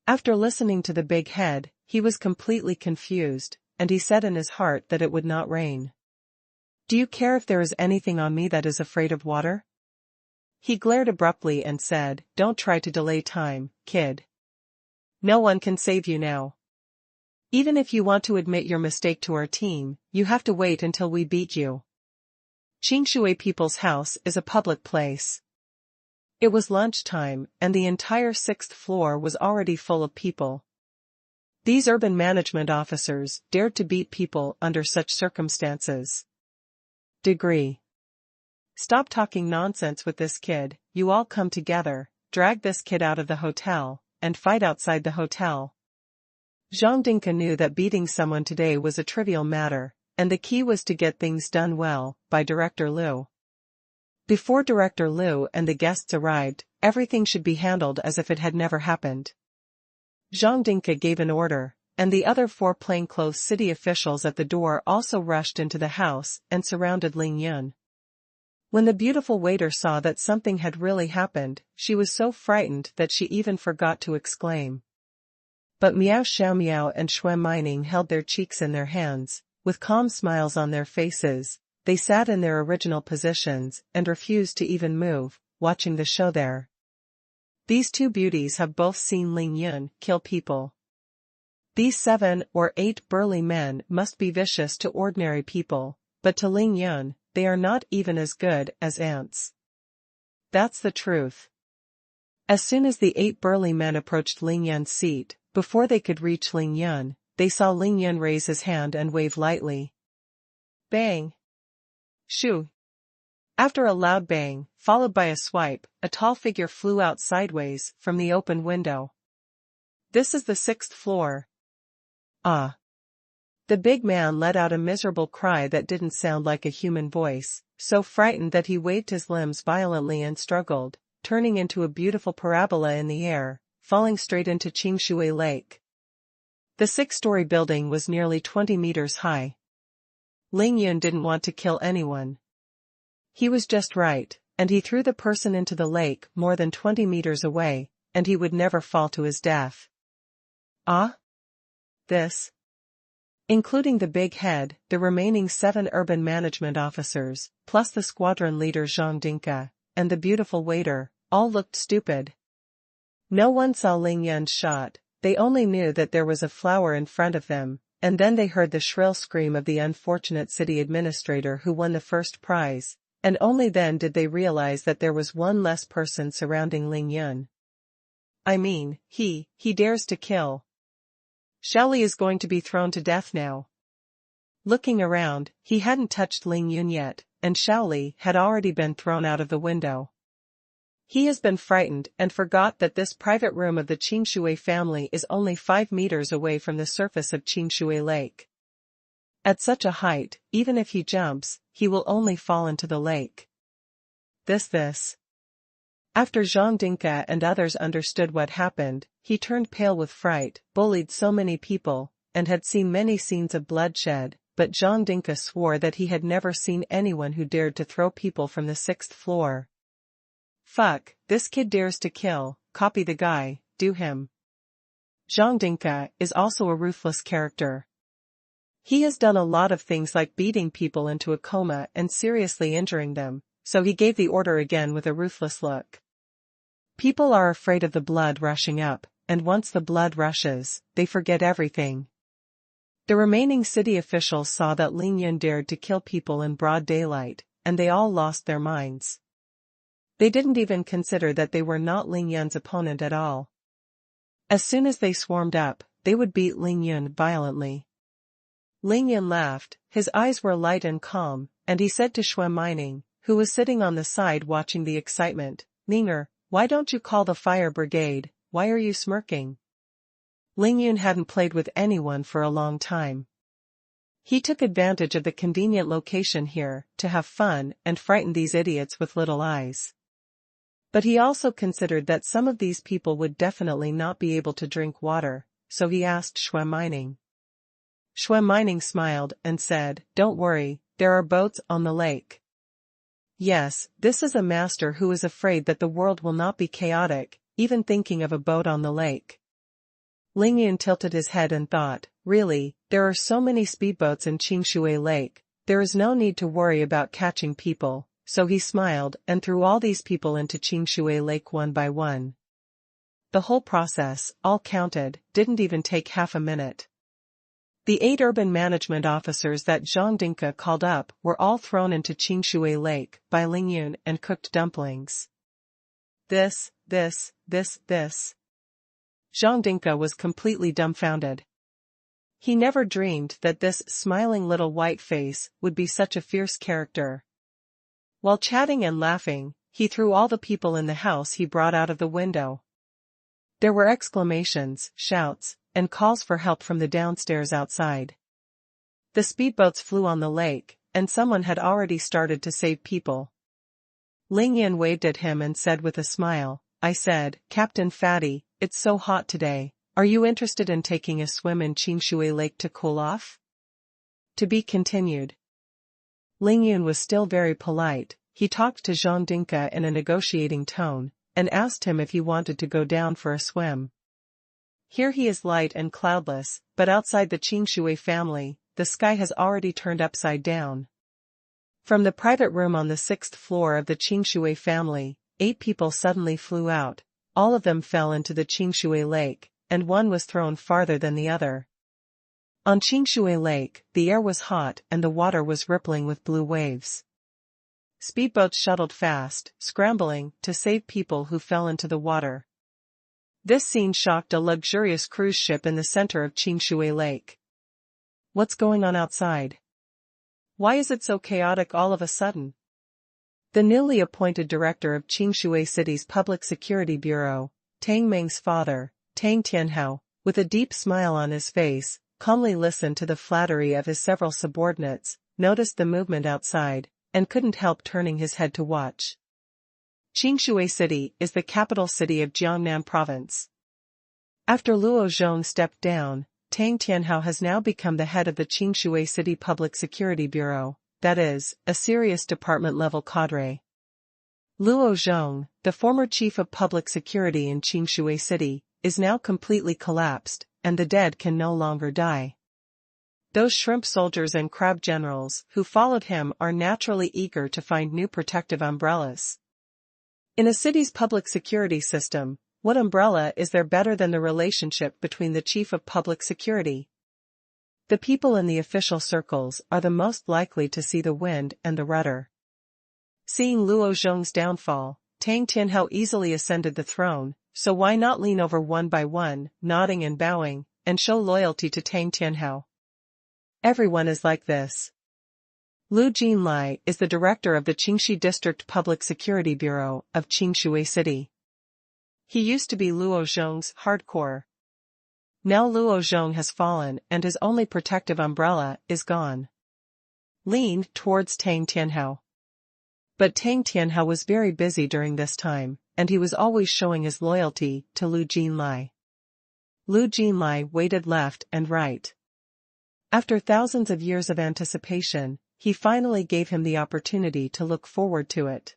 After listening to the big head, he was completely confused, and he said in his heart that it would not rain. "Do you care if there is anything on me that is afraid of water?" He glared abruptly and said, "Don't try to delay time, kid. No one can save you now. Even if you want to admit your mistake to our team, you have to wait until we beat you. Qingshui People's House is a public place. It was lunchtime, and the entire 6th floor was already full of people. These urban management officers dared to beat people under such circumstances. Degree. Stop talking nonsense with this kid, you all come together, drag this kid out of the hotel, and fight outside the hotel. Zheng knew that beating someone today was a trivial matter, and the key was to get things done well, by Director Liu. Before Director Liu and the guests arrived, everything should be handled as if it had never happened. Zheng gave an order, and the other 4 plainclothes city officials at the door also rushed into the house and surrounded Ling Yun. When the beautiful waiter saw that something had really happened, she was so frightened that she even forgot to exclaim. But Miao Xiaomiao and xuanhuan held their cheeks in their hands, with calm smiles on their faces. They sat in their original positions and refused to even move, watching the show there. These 2 beauties have both seen Ling Yun kill people. These 7 or 8 burly men must be vicious to ordinary people, but to Ling Yun, they are not even as good as ants. That's the truth. As soon as the 8 burly men approached Ling Yun's seat, before they could reach Ling Yun, they saw Ling Yun raise his hand and wave lightly. Bang! Shoo! After a loud bang, followed by a swipe, a tall figure flew out sideways from the open window. This is the 6th floor. Ah! The big man let out a miserable cry that didn't sound like a human voice, so frightened that he waved his limbs violently and struggled, turning into a beautiful parabola in the air, falling straight into Qingshui Lake. The 6-story building was nearly 20 meters high. Ling Yun didn't want to kill anyone. He was just right, and he threw the person into the lake more than 20 meters away, and he would never fall to his death. Ah? This? Including the big head, the remaining 7 urban management officers, plus the squadron leader Zheng, and the beautiful waiter, all looked stupid. No one saw Ling Yun's shot, they only knew that there was a flower in front of them, and then they heard the shrill scream of the unfortunate city administrator who won the first prize, and only then did they realize that there was one less person surrounding Ling Yun. I mean, he dares to kill. Shaoli is going to be thrown to death now. Looking around, he hadn't touched Ling Yun yet, and Shaoli had already been thrown out of the window. He has been frightened and forgot that this private room of the Qingshui family is only 5 meters away from the surface of Qingshui Lake. At such a height, even if he jumps, he will only fall into the lake. This. After Zheng and others understood what happened, he turned pale with fright, bullied so many people, and had seen many scenes of bloodshed, but Zheng swore that he had never seen anyone who dared to throw people from the 6th floor. Fuck, this kid dares to kill, copy the guy, do him. Zheng is also a ruthless character. He has done a lot of things like beating people into a coma and seriously injuring them, so he gave the order again with a ruthless look. People are afraid of the blood rushing up, and once the blood rushes, they forget everything. The remaining city officials saw that Ling Yun dared to kill people in broad daylight, and they all lost their minds. They didn't even consider that they were not Ling Yun's opponent at all. As soon as they swarmed up, they would beat Ling Yun violently. Ling Yun laughed, his eyes were light and calm, and he said to xuanhuan, who was sitting on the side watching the excitement, Ninger, why don't you call the fire brigade, why are you smirking? Ling Yun hadn't played with anyone for a long time. He took advantage of the convenient location here, to have fun and frighten these idiots with little eyes. But he also considered that some of these people would definitely not be able to drink water, so he asked xuanhuan. Xuanhuan smiled and said, don't worry, there are boats on the lake. Yes, this is a master who is afraid that the world will not be chaotic, even thinking of a boat on the lake. Ling Yun tilted his head and thought, really, there are so many speedboats in Qingshui Lake, there is no need to worry about catching people, so he smiled and threw all these people into Qingshui Lake one by one. The whole process, all counted, didn't even take half a minute. The 8 urban management officers that Zheng called up were all thrown into Qingshui Lake by Ling Yun and cooked dumplings. This. Zheng Dinka was completely dumbfounded. He never dreamed that this smiling little white face would be such a fierce character. While chatting and laughing, he threw all the people in the house he brought out of the window. There were exclamations, shouts, and calls for help from the downstairs outside. The speedboats flew on the lake, and someone had already started to save people. Ling Yun waved at him and said with a smile, "I said, Captain Fatty, it's so hot today. Are you interested in taking a swim in Qingshui Lake to cool off?" To be continued. Ling Yun was still very polite. He talked to Zheng Dinka in a negotiating tone, and asked him if he wanted to go down for a swim. Here he is light and cloudless, but outside the Qingshui family, the sky has already turned upside down. From the private room on the 6th floor of the Qingshui family, 8 people suddenly flew out. All of them fell into the Qingshui Lake, and one was thrown farther than the other. On Qingshui Lake, the air was hot and the water was rippling with blue waves. Speedboats shuttled fast, scrambling to save people who fell into the water. This scene shocked a luxurious cruise ship in the center of Qingshui Lake. What's going on outside? Why is it so chaotic all of a sudden? The newly appointed director of Qingshui City's Public Security Bureau, Tang Meng's father, Tang Tianhao, with a deep smile on his face, calmly listened to the flattery of his several subordinates, noticed the movement outside, and couldn't help turning his head to watch. Qingshui City is the capital city of Jiangnan Province. After Luo Zhong stepped down, Tang Tianhao has now become the head of the Qingshui City Public Security Bureau, that is, a serious department-level cadre. Luo Zhong, the former chief of public security in Qingshui City, is now completely collapsed, and the dead can no longer die. Those shrimp soldiers and crab generals who followed him are naturally eager to find new protective umbrellas. In a city's public security system, what umbrella is there better than the relationship between the chief of public security? The people in the official circles are the most likely to see the wind and the rudder. Seeing Luo Zhong's downfall, Tang Tianhao easily ascended the throne, so why not lean over one by one, nodding and bowing, and show loyalty to Tang Tianhao? Everyone is like this. Lu Jinlai is the director of the Qingxi District Public Security Bureau of Qingshui City. He used to be Luo Zhong's hardcore. Now Luo Zhong has fallen and his only protective umbrella is gone. Leaned towards Tang Tianhao. But Tang Tianhao was very busy during this time, and he was always showing his loyalty to Lu Jinlai. Lu Jinlai waited left and right. After thousands of years of anticipation, he finally gave him the opportunity to look forward to it.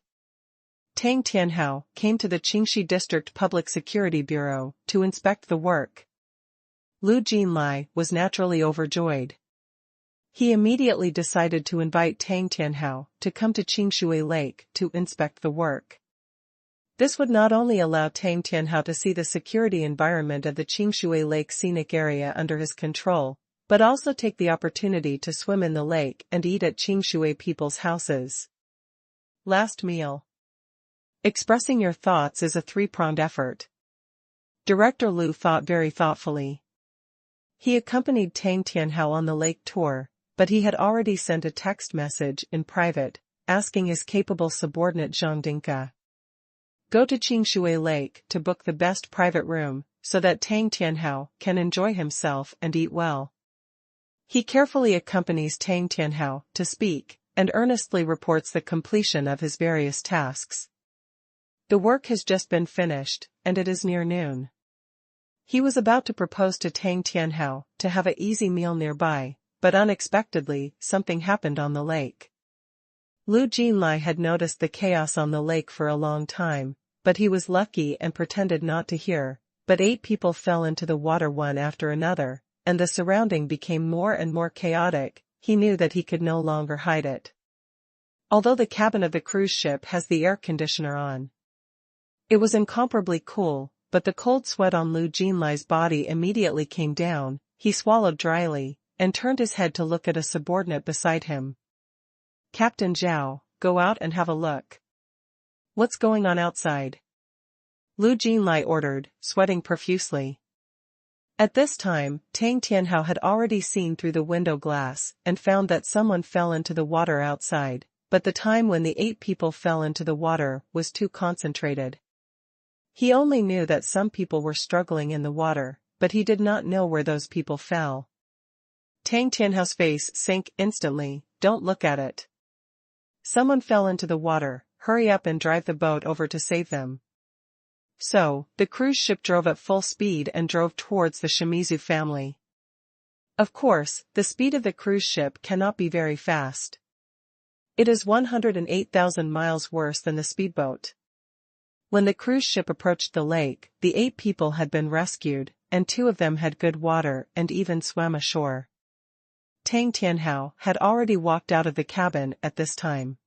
Tang Tianhao came to the Qingxi District Public Security Bureau to inspect the work. Lu Jinlai was naturally overjoyed. He immediately decided to invite Tang Tianhao to come to Qingshui Lake to inspect the work. This would not only allow Tang Tianhao to see the security environment of the Qingshui Lake scenic area under his control, but also take the opportunity to swim in the lake and eat at Qingshui people's houses. Last meal. Expressing your thoughts is a 3-pronged effort. Director Lu thought very thoughtfully. He accompanied Tang Tianhao on the lake tour, but he had already sent a text message in private, asking his capable subordinate Zheng Dinka. Go to Qingshui Lake to book the best private room, so that Tang Tianhao can enjoy himself and eat well. He carefully accompanies Tang Tianhao to speak, and earnestly reports the completion of his various tasks. The work has just been finished, and it is near noon. He was about to propose to Tang Tianhao to have an easy meal nearby, but unexpectedly, something happened on the lake. Lu Jinlai had noticed the chaos on the lake for a long time, but he was lucky and pretended not to hear, but 8 people fell into the water one after another, and the surrounding became more and more chaotic. He knew that he could no longer hide it. Although the cabin of the cruise ship has the air conditioner on, it was incomparably cool, but the cold sweat on Lu Jinlai's body immediately came down. He swallowed dryly, and turned his head to look at a subordinate beside him. Captain Zhao, go out and have a look. What's going on outside? Lu Jinlai ordered, sweating profusely. At this time, Tang Tianhao had already seen through the window glass and found that someone fell into the water outside, but the time when the 8 people fell into the water was too concentrated. He only knew that some people were struggling in the water, but he did not know where those people fell. Tang Tianhao's face sank instantly. Don't look at it. Someone fell into the water, hurry up and drive the boat over to save them. So, the cruise ship drove at full speed and drove towards the Shimizu family. Of course, the speed of the cruise ship cannot be very fast. It is 108,000 miles worse than the speedboat. When the cruise ship approached the lake, the 8 people had been rescued, and 2 of them had good water and even swam ashore. Tang Tianhao had already walked out of the cabin at this time.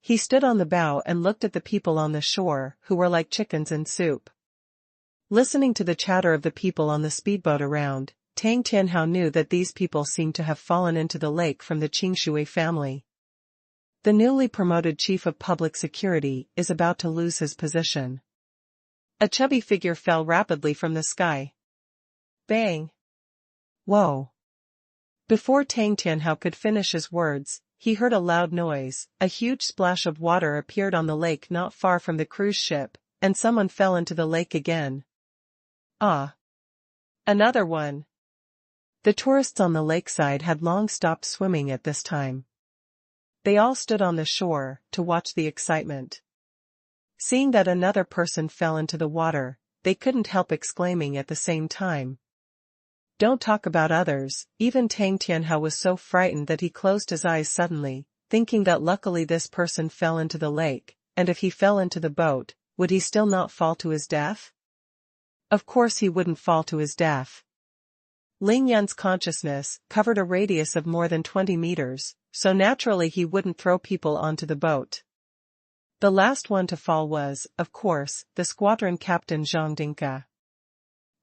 He stood on the bow and looked at the people on the shore who were like chickens in soup. Listening to the chatter of the people on the speedboat around, Tang Tianhao knew that these people seemed to have fallen into the lake from the Qingshui family. The newly promoted chief of public security is about to lose his position. A chubby figure fell rapidly from the sky. Bang! Whoa! Before Tang Tianhao could finish his words, he heard a loud noise. A huge splash of water appeared on the lake not far from the cruise ship, and someone fell into the lake again. Ah! Another one! The tourists on the lakeside had long stopped swimming at this time. They all stood on the shore to watch the excitement. Seeing that another person fell into the water, they couldn't help exclaiming at the same time. Don't talk about others. Even Tang Tianhao was so frightened that he closed his eyes suddenly, thinking that luckily this person fell into the lake, and if he fell into the boat, would he still not fall to his death? Of course he wouldn't fall to his death. Ling Yun's consciousness covered a radius of more than 20 meters, so naturally he wouldn't throw people onto the boat. The last one to fall was, of course, the squadron captain Zhang Dinka.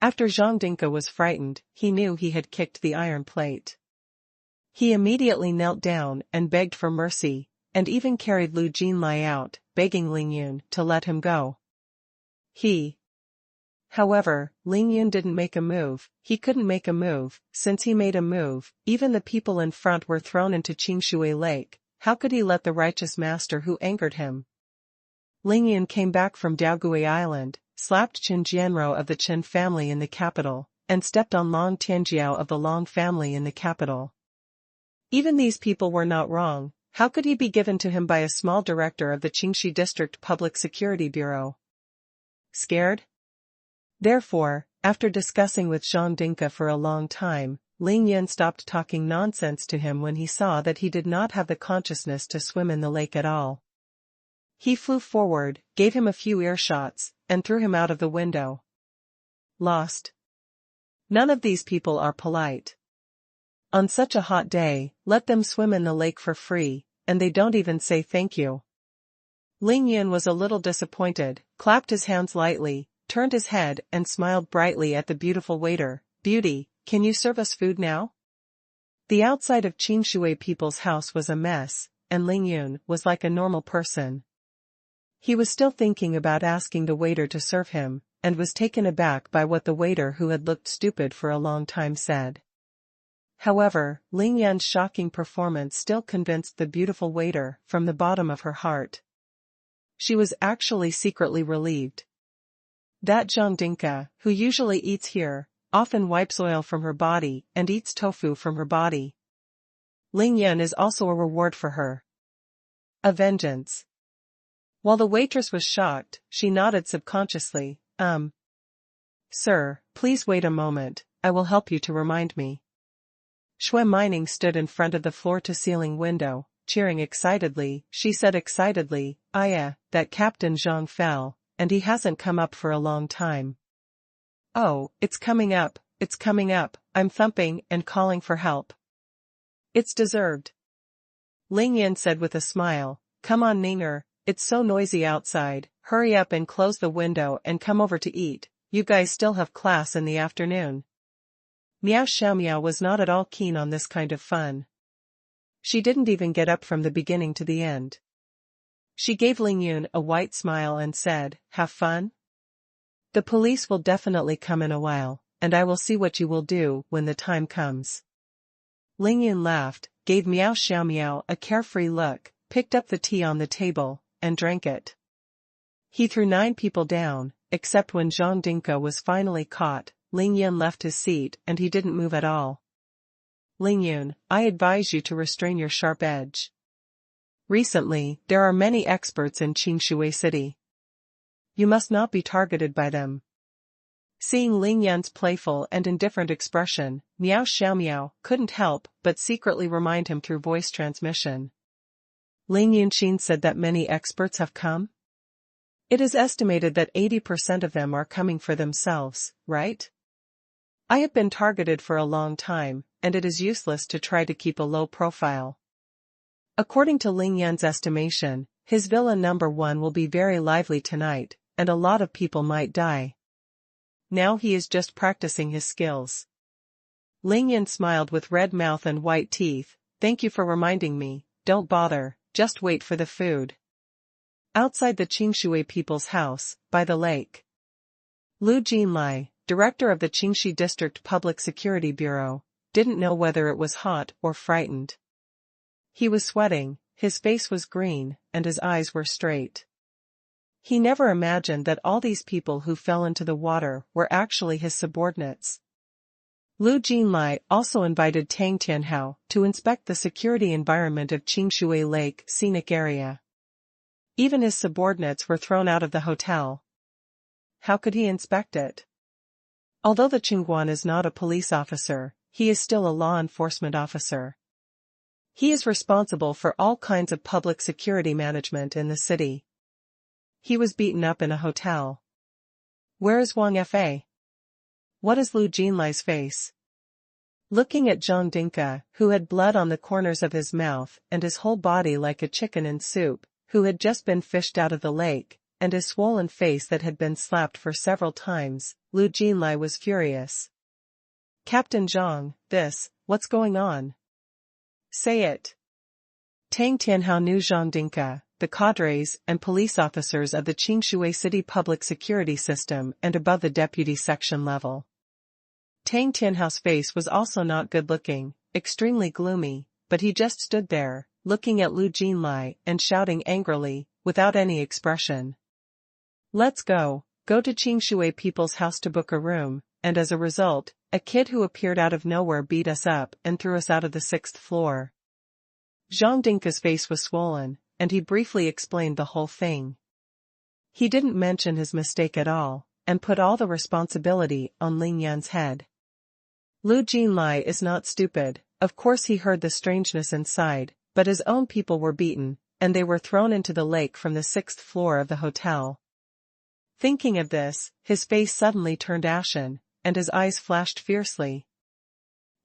After Zhang Dinka was frightened, he knew he had kicked the iron plate. He immediately knelt down and begged for mercy, and even carried Lu Jinlai out, begging Ling Yun to let him go. However, Ling Yun didn't make a move. He couldn't make a move. Since he made a move, even the people in front were thrown into Qingshui Lake. How could he let the righteous master who angered him? Ling Yun came back from Daogui Island, slapped Qin Jianrou of the Qin family in the capital, and stepped on Long Tianjiao of the Long family in the capital. Even these people were not wrong. How could he be given to him by a small director of the Qingxi District Public Security Bureau? Scared? Therefore, after discussing with Zhang Dinka for a long time, Ling Yun stopped talking nonsense to him when he saw that he did not have the consciousness to swim in the lake at all. He flew forward, gave him a few earshots, and threw him out of the window. Lost. None of these people are polite. On such a hot day, let them swim in the lake for free, and they don't even say thank you. Ling Yun was a little disappointed, clapped his hands lightly, turned his head and smiled brightly at the beautiful waiter. Beauty, can you serve us food now? The outside of Qingshui people's house was a mess, and Ling Yun was like a normal person. He was still thinking about asking the waiter to serve him, and was taken aback by what the waiter who had looked stupid for a long time said. However, Ling Yun's shocking performance still convinced the beautiful waiter from the bottom of her heart. She was actually secretly relieved. That Zhang Dinka, who usually eats here, often wipes oil from her body and eats tofu from her body. Ling Yun is also a reward for her. A vengeance. While the waitress was shocked, she nodded subconsciously. Sir, please wait a moment, I will help you to remind me. Shui Mining stood in front of the floor-to-ceiling window, cheering excitedly. She said excitedly, that Captain Zhang fell, and he hasn't come up for a long time. Oh, it's coming up, I'm thumping and calling for help. It's deserved. Ling Yin said with a smile, come on Ninger, it's so noisy outside, hurry up and close the window and come over to eat, you guys still have class in the afternoon. Miao Xiaomiao was not at all keen on this kind of fun. She didn't even get up from the beginning to the end. She gave Ling Yun a white smile and said, have fun? The police will definitely come in a while, and I will see what you will do when the time comes. Ling Yun laughed, gave Miao Xiaomiao a carefree look, picked up the tea on the table, and drank it. He threw 9 people down, except when Zhang Dinka was finally caught. Ling Yun left his seat and he didn't move at all. Ling Yun, I advise you to restrain your sharp edge. Recently, there are many experts in Qingshui City. You must not be targeted by them. Seeing Ling Yun's playful and indifferent expression, Miao Xiaomiao couldn't help but secretly remind him through voice transmission. Ling Yunqin said that many experts have come? It is estimated that 80% of them are coming for themselves, right? I have been targeted for a long time, and it is useless to try to keep a low profile. According to Ling Yun's estimation, his villa number 1 will be very lively tonight, and a lot of people might die. Now he is just practicing his skills. Ling Yun smiled with red mouth and white teeth. Thank you for reminding me, don't bother, just wait for the food. Outside the Qingshui people's house, by the lake. Lu Jinlai, director of the Qingxi District Public Security Bureau, didn't know whether it was hot or frightened. He was sweating, his face was green, and his eyes were straight. He never imagined that all these people who fell into the water were actually his subordinates. Lu Jinlai also invited Tang Tianhao to inspect the security environment of Qingshui Lake Scenic Area. Even his subordinates were thrown out of the hotel. How could he inspect it? Although the Xuanhuan is not a police officer, he is still a law enforcement officer. He is responsible for all kinds of public security management in the city. He was beaten up in a hotel. Where is Wang Fa? What is Lu Jinlai's face? Looking at Zhang Dinka, who had blood on the corners of his mouth and his whole body like a chicken in soup, who had just been fished out of the lake, and his swollen face that had been slapped for several times, Lu Jinlai was furious. Captain Zhang, what's going on? Say it. Tang Tianhao knew Zhang Dinka, the cadres and police officers of the Qingshui City Public Security System and above the deputy section level. Tang Tianhao's face was also not good-looking, extremely gloomy, but he just stood there, looking at Lu Jinlai and shouting angrily, without any expression. Let's go to Qingshui people's house to book a room, and as a result, a kid who appeared out of nowhere beat us up and threw us out of the 6th floor. Zhang Dinka's face was swollen, and he briefly explained the whole thing. He didn't mention his mistake at all, and put all the responsibility on Ling Yun's head. Lu Jinlai is not stupid, of course he heard the strangeness inside, but his own people were beaten, and they were thrown into the lake from the 6th floor of the hotel. Thinking of this, his face suddenly turned ashen, and his eyes flashed fiercely.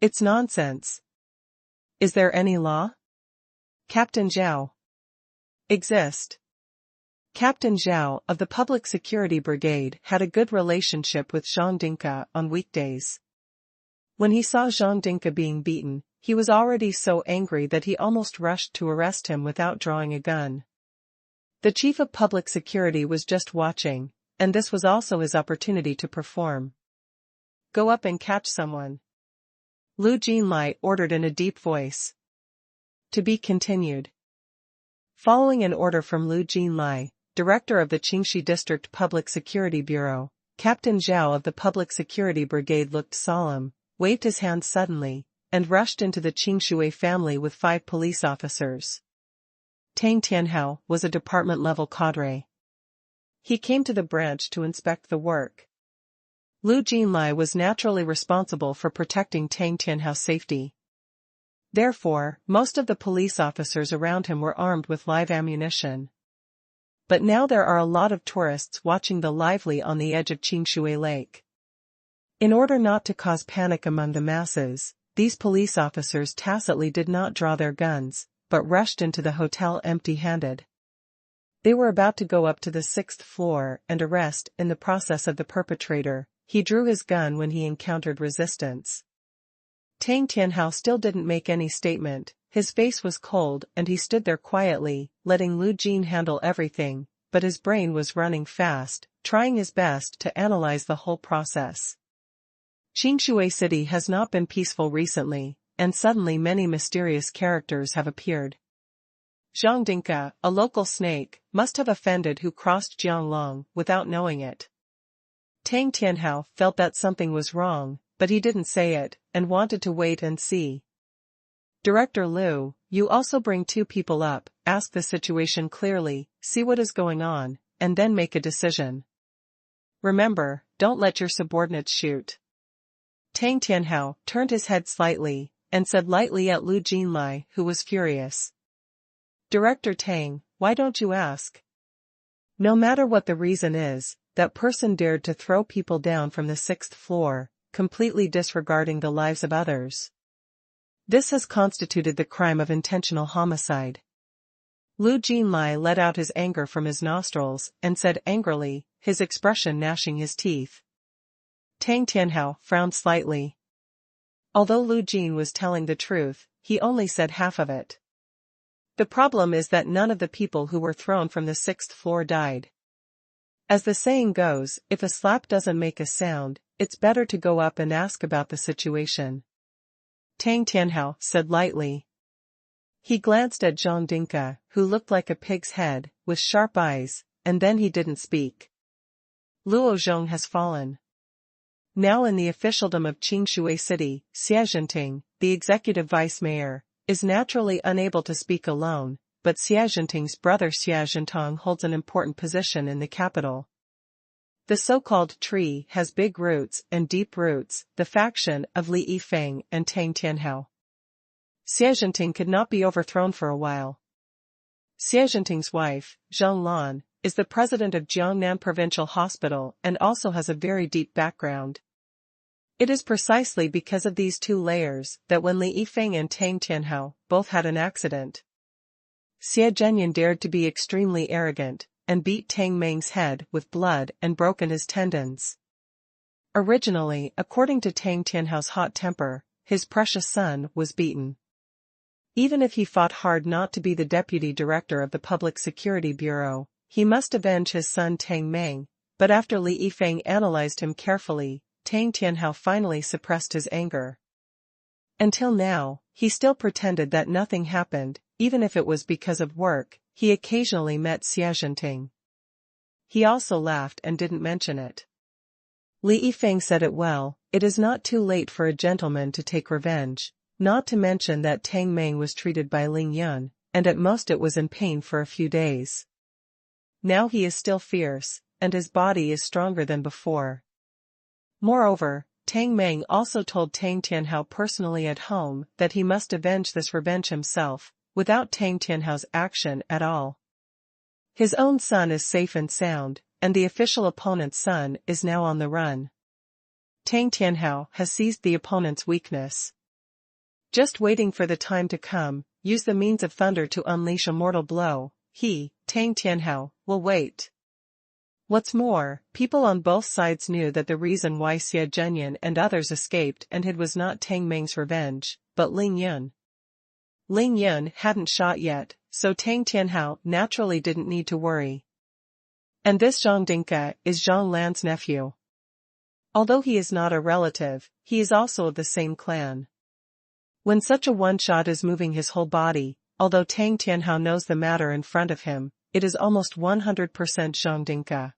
It's nonsense. Is there any law? Captain Zhao. Exist. Captain Zhao of the Public Security Brigade had a good relationship with Zhang Dinka on weekdays. When he saw Zhang Dinka being beaten, he was already so angry that he almost rushed to arrest him without drawing a gun. The chief of public security was just watching, and this was also his opportunity to perform. Go up and catch someone. Lu Jinlai ordered in a deep voice. To be continued. Following an order from Lu Jinlai, director of the Qingxi District Public Security Bureau, Captain Zhao of the Public Security Brigade looked solemn, waved his hand suddenly, and rushed into the Qingshui family with 5 police officers. Tang Tianhao was a department-level cadre. He came to the branch to inspect the work. Lu Jinlai was naturally responsible for protecting Tang Tianhao's safety. Therefore, most of the police officers around him were armed with live ammunition. But now there are a lot of tourists watching the lively on the edge of Qingshui Lake. In order not to cause panic among the masses, these police officers tacitly did not draw their guns, but rushed into the hotel empty-handed. They were about to go up to the 6th floor and arrest in the process of the perpetrator. He drew his gun when he encountered resistance. Tang Tianhao still didn't make any statement, his face was cold and he stood there quietly, letting Lu Jin handle everything, but his brain was running fast, trying his best to analyze the whole process. Qingshui City has not been peaceful recently, and suddenly many mysterious characters have appeared. Zhang Dinka, a local snake, must have offended who crossed Jianglong without knowing it. Tang Tianhao felt that something was wrong, but he didn't say it, and wanted to wait and see. Director Liu, you also bring two people up, ask the situation clearly, see what is going on, and then make a decision. Remember, don't let your subordinates shoot. Tang Tianhao turned his head slightly, and said lightly at Lu Jinlai, who was furious. Director Tang, why don't you ask? No matter what the reason is, that person dared to throw people down from the 6th floor, completely disregarding the lives of others. This has constituted the crime of intentional homicide. Lu Jinlai let out his anger from his nostrils and said angrily, his expression gnashing his teeth. Tang Tianhao frowned slightly. Although Lu Jin was telling the truth, he only said half of it. The problem is that none of the people who were thrown from the 6th floor died. As the saying goes, if a slap doesn't make a sound, it's better to go up and ask about the situation. Tang Tianhao said lightly. He glanced at Zhang Dinka, who looked like a pig's head, with sharp eyes, and then he didn't speak. Luo Zhong has fallen. Now in the officialdom of Qingshui City, Xie Zhenting, the executive vice mayor, is naturally unable to speak alone, but Xie Zhenting's brother Xie Zhentong holds an important position in the capital. The so-called tree has big roots and deep roots, the faction of Li Yifeng and Tang Tianhao. Xie Zhenting could not be overthrown for a while. Xie Zhenting's wife, Zheng Lan, is the president of Jiangnan Provincial Hospital and also has a very deep background. It is precisely because of these two layers that when Li Yifeng and Tang Tianhao both had an accident, Xie Zhenyan dared to be extremely arrogant, and beat Tang Meng's head with blood and broken his tendons. Originally, according to Tang Tianhao's hot temper, his precious son was beaten. Even if he fought hard not to be the deputy director of the Public Security Bureau, he must avenge his son Tang Meng, but after Li Yifeng analyzed him carefully, Tang Tianhao finally suppressed his anger. Until now, he still pretended that nothing happened, even if it was because of work. He occasionally met Xie Zhenting. He also laughed and didn't mention it. Li Yifeng said it well, it is not too late for a gentleman to take revenge, not to mention that Tang Meng was treated by Ling Yun, and at most it was in pain for a few days. Now he is still fierce, and his body is stronger than before. Moreover, Tang Meng also told Tang Tianhao personally at home that he must avenge this revenge himself, without Tang Tianhao's action at all. His own son is safe and sound, and the official opponent's son is now on the run. Tang Tianhao has seized the opponent's weakness. Just waiting for the time to come, use the means of thunder to unleash a mortal blow, he, Tang Tianhao, will wait. What's more, people on both sides knew that the reason why Xie Zhenyan and others escaped and hid was not Tang Meng's revenge, but Ling Yun. Ling Yun hadn't shot yet, so Tang Tianhao naturally didn't need to worry. And this Zhang Dinka is Zhang Lan's nephew. Although he is not a relative, he is also of the same clan. When such a one-shot is moving his whole body, although Tang Tianhao knows the matter in front of him, it is almost 100% Zhang Dinka.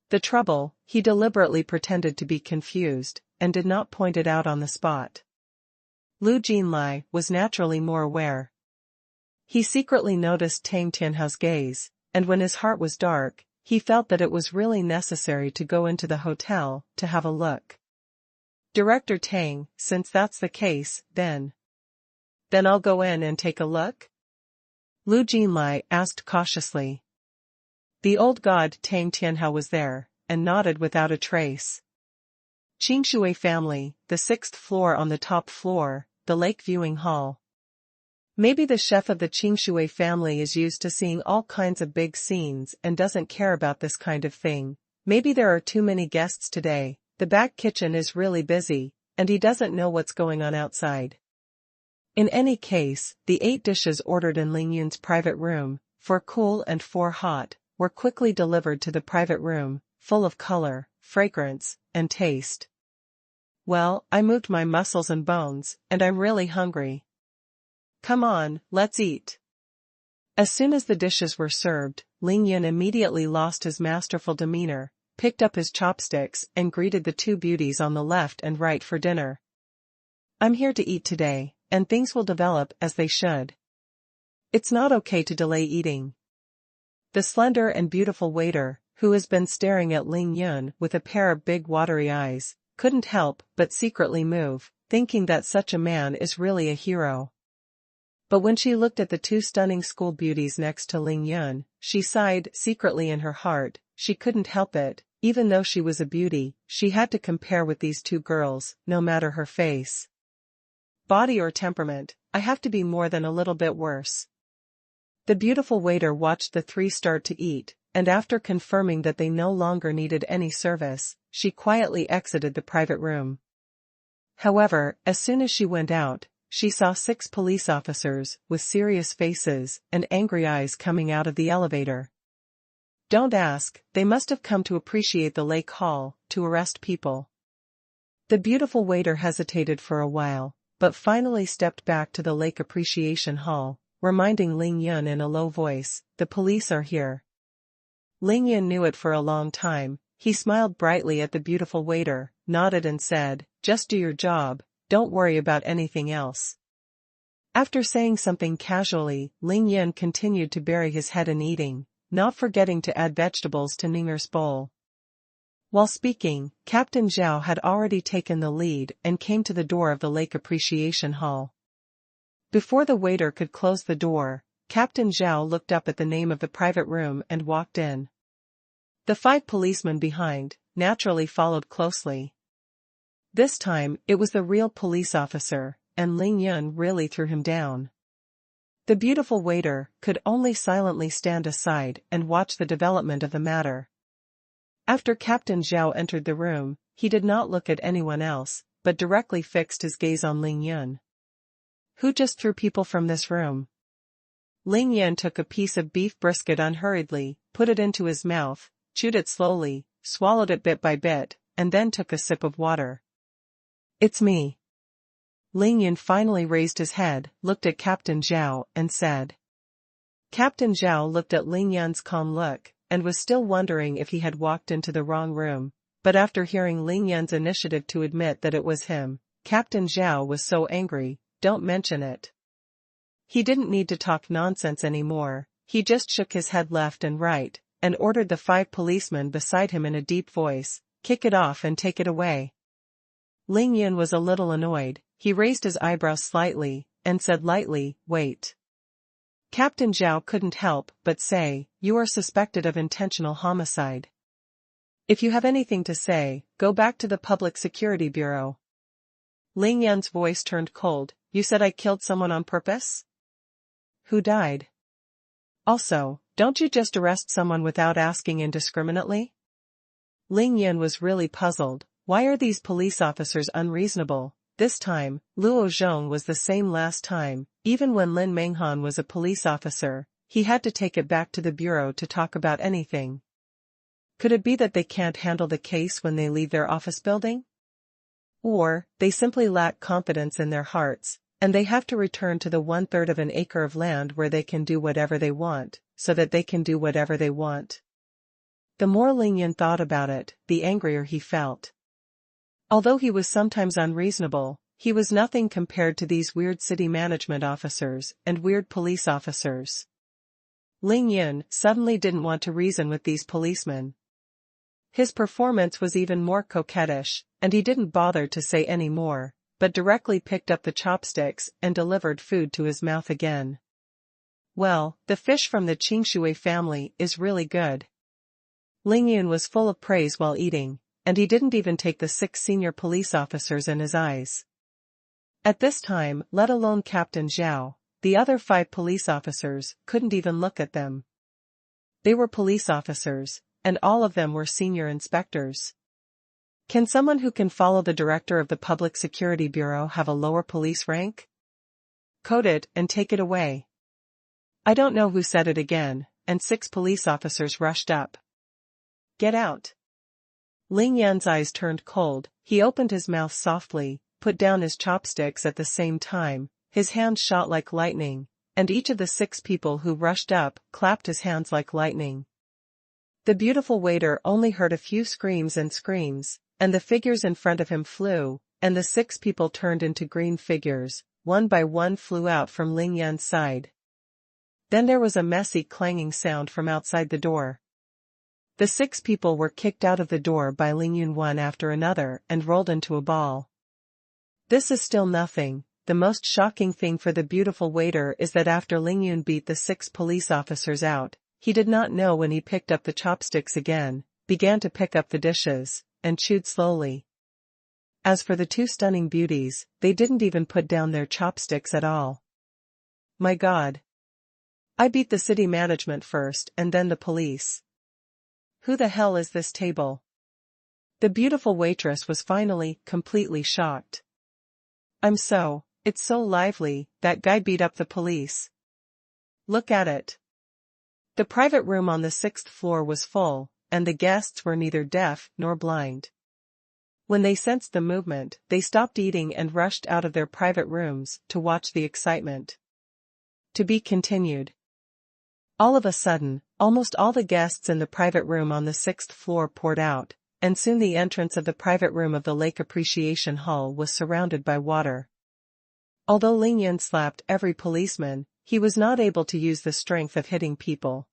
The trouble, he deliberately pretended to be confused, and did not point it out on the spot. Lu Jinlai was naturally more aware. He secretly noticed Tang Tianhao's gaze, and when his heart was dark, he felt that it was really necessary to go into the hotel to have a look. Director Tang, since that's the case, then I'll go in and take a look? Lu Jinlai asked cautiously. The old god Tang Tianhao was there, and nodded without a trace. Qingshui family, the 6th floor on the top floor, the lake viewing hall. Maybe the chef of the Qingshui family is used to seeing all kinds of big scenes and doesn't care about this kind of thing. Maybe there are too many guests today, the back kitchen is really busy, and he doesn't know what's going on outside. In any case, the 8 dishes ordered in Ling Yun's private room, 4 cool and 4 hot, were quickly delivered to the private room, full of color, fragrance, and taste. Well, I moved my muscles and bones, and I'm really hungry. Come on, let's eat. As soon as the dishes were served, Ling Yun immediately lost his masterful demeanor, picked up his chopsticks and greeted the two beauties on the left and right for dinner. I'm here to eat today, and things will develop as they should. It's not okay to delay eating. The slender and beautiful waiter, who has been staring at Ling Yun with a pair of big watery eyes, couldn't help but secretly move, thinking that such a man is really a hero. But when she looked at the two stunning school beauties next to Ling Yun, she sighed secretly in her heart. She couldn't help it, even though she was a beauty, she had to compare with these two girls, no matter her face, body or temperament. I have to be more than a little bit worse. The beautiful waiter watched the three start to eat, and after confirming that they no longer needed any service, she quietly exited the private room. However, as soon as she went out, she saw 6 police officers with serious faces and angry eyes coming out of the elevator. Don't ask, they must have come to appreciate the lake hall, to arrest people. The beautiful waiter hesitated for a while, but finally stepped back to the lake appreciation hall, reminding Ling Yun in a low voice, the police are here. Ling Yun knew it for a long time. He smiled brightly at the beautiful waiter, nodded and said, just do your job, don't worry about anything else. After saying something casually, Ling Yun continued to bury his head in eating, not forgetting to add vegetables to Ninger's bowl. While speaking, Captain Zhao had already taken the lead and came to the door of the Lake Appreciation Hall. Before the waiter could close the door, Captain Zhao looked up at the name of the private room and walked in. The 5 policemen behind, naturally followed closely. This time, it was the real police officer, and Ling Yun really threw him down. The beautiful waiter could only silently stand aside and watch the development of the matter. After Captain Zhao entered the room, he did not look at anyone else, but directly fixed his gaze on Ling Yun. Who just threw people from this room? Ling Yun took a piece of beef brisket unhurriedly, put it into his mouth, chewed it slowly, swallowed it bit by bit, and then took a sip of water. It's me. Ling Yun finally raised his head, looked at Captain Zhao, and said. Captain Zhao looked at Ling Yun's calm look, and was still wondering if he had walked into the wrong room, but after hearing Ling Yun's initiative to admit that it was him, Captain Zhao was so angry, don't mention it. He didn't need to talk nonsense anymore, he just shook his head left and right, and ordered the 5 policemen beside him in a deep voice, kick it off and take it away. Ling Yun was a little annoyed, he raised his eyebrows slightly, and said lightly, wait. Captain Zhao couldn't help but say, you are suspected of intentional homicide. If you have anything to say, go back to the Public Security Bureau. Ling Yun's voice turned cold, you said I killed someone on purpose? Who died? Also, don't you just arrest someone without asking indiscriminately? Ling Yun was really puzzled, why are these police officers unreasonable? This time, Luo Zheng was the same last time, even when Lin Menghan was a police officer, he had to take it back to the bureau to talk about anything. Could it be that they can't handle the case when they leave their office building? Or, they simply lack confidence in their hearts, and they have to return to the 1/3 of an acre of land where they can do whatever they want, so that they can do whatever they want. The more Ling Yun thought about it, the angrier he felt. Although he was sometimes unreasonable, he was nothing compared to these weird city management officers and weird police officers. Ling Yun suddenly didn't want to reason with these policemen. His performance was even more coquettish, and he didn't bother to say any more, but directly picked up the chopsticks and delivered food to his mouth again. Well, the fish from the Qingshui family is really good. Ling Yun was full of praise while eating, and he didn't even take the 6 senior police officers in his eyes. At this time, let alone Captain Zhao, the other 5 police officers couldn't even look at them. They were police officers, and all of them were senior inspectors. Can someone who can follow the director of the Public Security Bureau have a lower police rank? Code it and take it away. I don't know who said it again, and 6 police officers rushed up. Get out. Ling Yan's eyes turned cold, he opened his mouth softly, put down his chopsticks at the same time, his hands shot like lightning, and each of the 6 people who rushed up clapped his hands like lightning. The beautiful waiter only heard a few screams, and the figures in front of him flew, and the 6 people turned into green figures, one by one flew out from Ling Yan's side. Then there was a messy clanging sound from outside the door. The 6 people were kicked out of the door by Ling Yun one after another and rolled into a ball. This is still nothing. The most shocking thing for the beautiful waiter is that after Ling Yun beat the 6 police officers out, he did not know when he picked up the chopsticks again, began to pick up the dishes, and chewed slowly. As for the 2 stunning beauties, they didn't even put down their chopsticks at all. My God! I beat the city management first and then the police. Who the hell is this table? The beautiful waitress was finally completely shocked. It's so lively, that guy beat up the police. Look at it. The private room on the 6th floor was full, and the guests were neither deaf nor blind. When they sensed the movement, they stopped eating and rushed out of their private rooms to watch the excitement. To be continued. All of a sudden, almost all the guests in the private room on the 6th floor poured out, and soon the entrance of the private room of the Lake Appreciation Hall was surrounded by water. Although Ling Yun slapped every policeman, he was not able to use the strength of hitting people.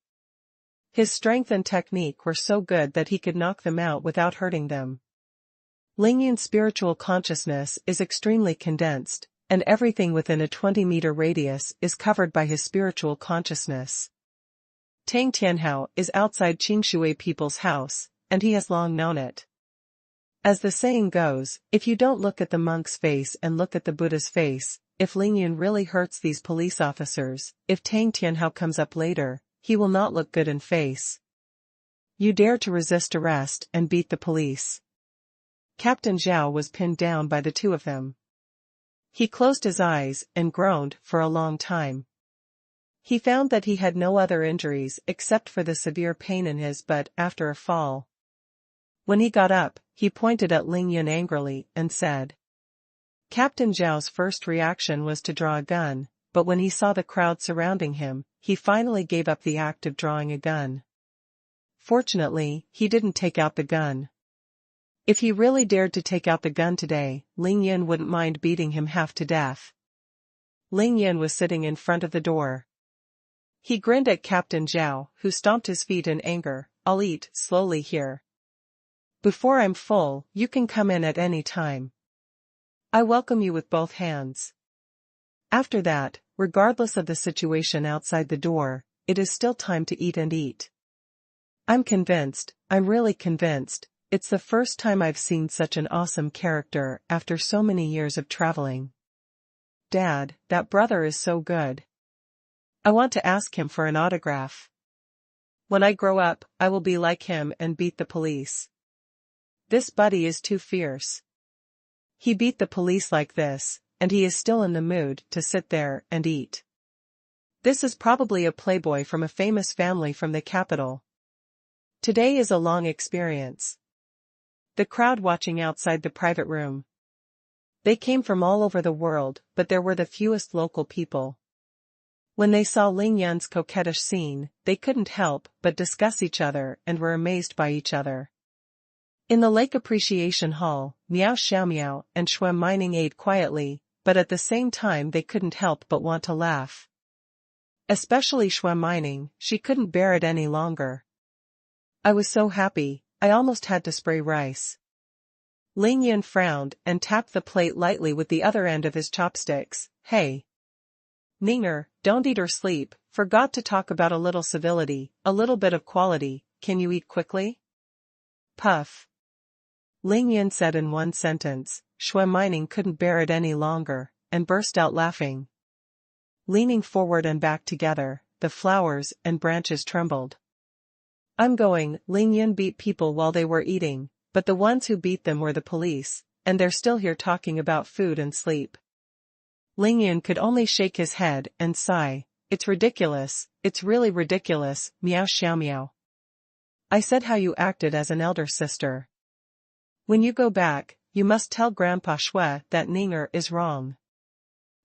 His strength and technique were so good that he could knock them out without hurting them. Ling Yun's spiritual consciousness is extremely condensed, and everything within a 20-meter radius is covered by his spiritual consciousness. Tang Tianhao is outside Qingshui people's house, and he has long known it. As the saying goes, if you don't look at the monk's face and look at the Buddha's face, if Ling Yun really hurts these police officers, if Tang Tianhao comes up later, he will not look good in face. You dare to resist arrest and beat the police. Captain Zhao was pinned down by the 2 of them. He closed his eyes and groaned for a long time. He found that he had no other injuries except for the severe pain in his butt after a fall. When he got up, he pointed at Ling Yun angrily and said. Captain Zhao's first reaction was to draw a gun, but when he saw the crowd surrounding him, he finally gave up the act of drawing a gun. Fortunately, he didn't take out the gun. If he really dared to take out the gun today, Ling Yun wouldn't mind beating him half to death. Ling Yun was sitting in front of the door. He grinned at Captain Zhao, who stomped his feet in anger. I'll eat slowly here. Before I'm full, you can come in at any time. I welcome you with both hands. After that, regardless of the situation outside the door, it is still time to eat and eat. I'm really convinced, it's the first time I've seen such an awesome character after so many years of traveling. Dad, that brother is so good. I want to ask him for an autograph. When I grow up, I will be like him and beat the police. This buddy is too fierce. He beat the police like this, and he is still in the mood to sit there and eat. This is probably a playboy from a famous family from the capital. Today is a long experience. The crowd watching outside the private room. They came from all over the world, but there were the fewest local people. When they saw Ling Yun's coquettish scene, they couldn't help but discuss each other and were amazed by each other. In the Lake Appreciation Hall, Miao Xiaomiao and xuanhuan ate quietly, but at the same time they couldn't help but want to laugh. Especially xuanhuan, she couldn't bear it any longer. I was so happy, I almost had to spray rice. Ling Yun frowned and tapped the plate lightly with the other end of his chopsticks. Hey! Ninger, don't eat or sleep, forgot to talk about a little civility, a little bit of quality, can you eat quickly? Puff. Ling Yun said in one sentence. Xuanhuan couldn't bear it any longer, and burst out laughing. Leaning forward and back together, the flowers and branches trembled. I'm going. Ling Yun beat people while they were eating, but the ones who beat them were the police, and they're still here talking about food and sleep. Ling Yun could only shake his head and sigh. It's ridiculous, it's really ridiculous, Miao Xiaomiao. I said how you acted as an elder sister. When you go back, you must tell Grandpa Shui that Ninger is wrong.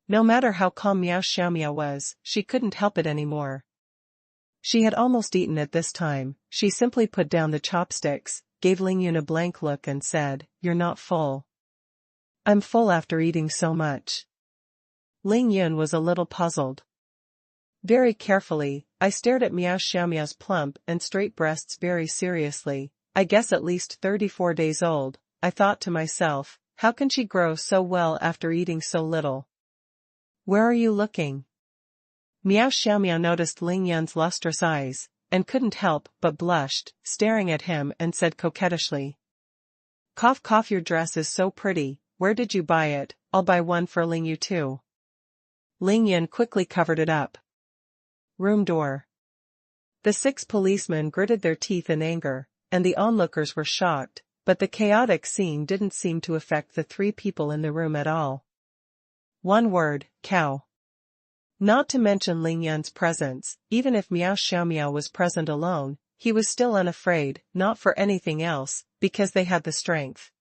No matter how calm Miao Xiaomiao was, she couldn't help it anymore. She had almost eaten at this time. She simply put down the chopsticks, gave Ling Yun a blank look and said, "You're not full." "I'm full after eating so much." Ling Yun was a little puzzled. Very carefully, I stared at Miao Xiaomiao's plump and straight breasts very seriously. I guess at least 34 days old, I thought to myself, how can she grow so well after eating so little? "Where are you looking?" Miao Xiaomiao noticed Ling Yun's lustrous eyes, and couldn't help but blushed, staring at him and said coquettishly, "Cough cough, your dress is so pretty, where did you buy it? I'll buy one for Ling Yu too." Ling Yun quickly covered it up. Room door. The 6 policemen gritted their teeth in anger, and the onlookers were shocked, but the chaotic scene didn't seem to affect the 3 people in the room at all. One word, cow. Not to mention Ling Yun's presence, even if Miao Xiaomiao was present alone, he was still unafraid, not for anything else, because they had the strength.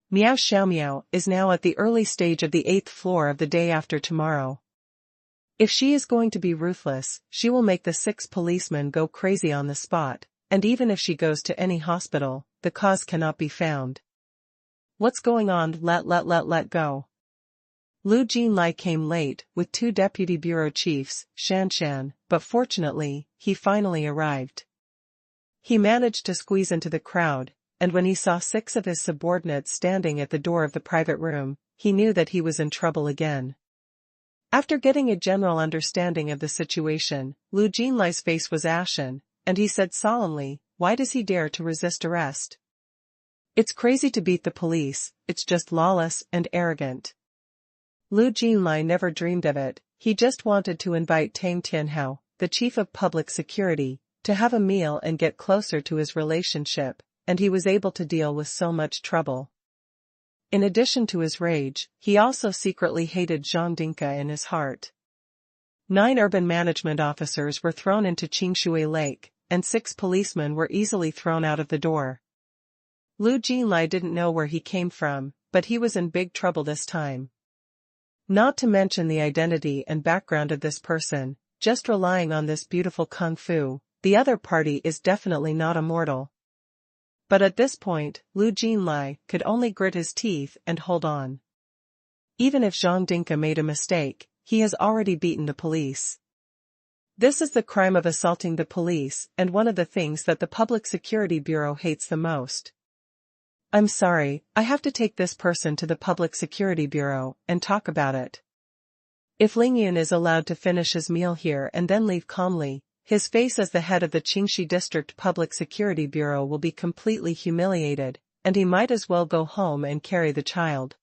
Miao Xiaomiao is now at the early stage of the 8th floor of the day after tomorrow. If she is going to be ruthless, she will make the 6 policemen go crazy on the spot, and even if she goes to any hospital, the cause cannot be found. "What's going on? Let go." Lu Jinlai came late with 2 deputy bureau chiefs, Shan, but fortunately, he finally arrived. He managed to squeeze into the crowd, and when he saw 6 of his subordinates standing at the door of the private room, he knew that he was in trouble again. After getting a general understanding of the situation, Lu Jinlai's face was ashen, and he said solemnly, "Why does he dare to resist arrest? It's crazy to beat the police, it's just lawless and arrogant." Lu Jinlai never dreamed of it. He just wanted to invite Tang Tianhao, the chief of public security, to have a meal and get closer to his relationship, and he was able to deal with so much trouble. In addition to his rage, he also secretly hated Zhang Dinka in his heart. 9 urban management officers were thrown into Qingshui Lake, and 6 policemen were easily thrown out of the door. Lu Jinlai didn't know where he came from, but he was in big trouble this time. Not to mention the identity and background of this person, just relying on this beautiful kung fu, the other party is definitely not immortal. But at this point, Lu Jinlai could only grit his teeth and hold on. Even if Zhang Dinka made a mistake, he has already beaten the police. This is the crime of assaulting the police, and one of the things that the Public Security Bureau hates the most. "I'm sorry, I have to take this person to the Public Security Bureau and talk about it." If Ling Yun is allowed to finish his meal here and then leave calmly, his face as the head of the Qingxi District Public Security Bureau will be completely humiliated, and he might as well go home and carry the child.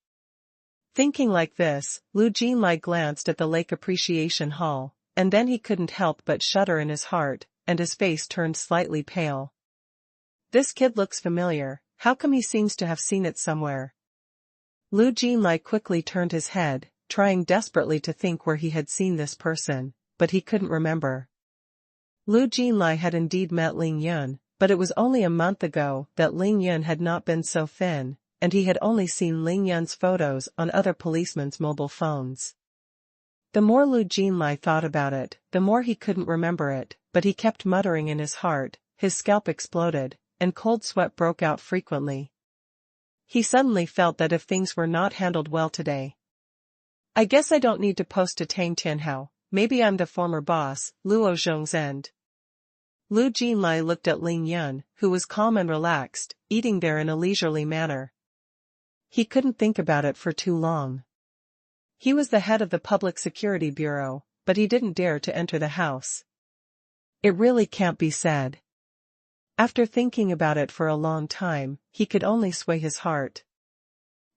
Thinking like this, Lu Jinlai glanced at the Lake Appreciation Hall, and then he couldn't help but shudder in his heart, and his face turned slightly pale. This kid looks familiar, how come he seems to have seen it somewhere? Lu Jinlai quickly turned his head, trying desperately to think where he had seen this person, but he couldn't remember. Lu Jinlai had indeed met Ling Yun, but it was only a month ago that Ling Yun had not been so thin, and he had only seen Ling Yun's photos on other policemen's mobile phones. The more Lu Jinlai thought about it, the more he couldn't remember it, but he kept muttering in his heart, his scalp exploded, and cold sweat broke out frequently. He suddenly felt that if things were not handled well today. "I guess I don't need to post to Tang Tianhao, maybe I'm the former boss, Luo Zhong's end." Lu Jinlai looked at Ling Yun, who was calm and relaxed, eating there in a leisurely manner. He couldn't think about it for too long. He was the head of the Public Security Bureau, but he didn't dare to enter the house. It really can't be said. After thinking about it for a long time, he could only sway his heart.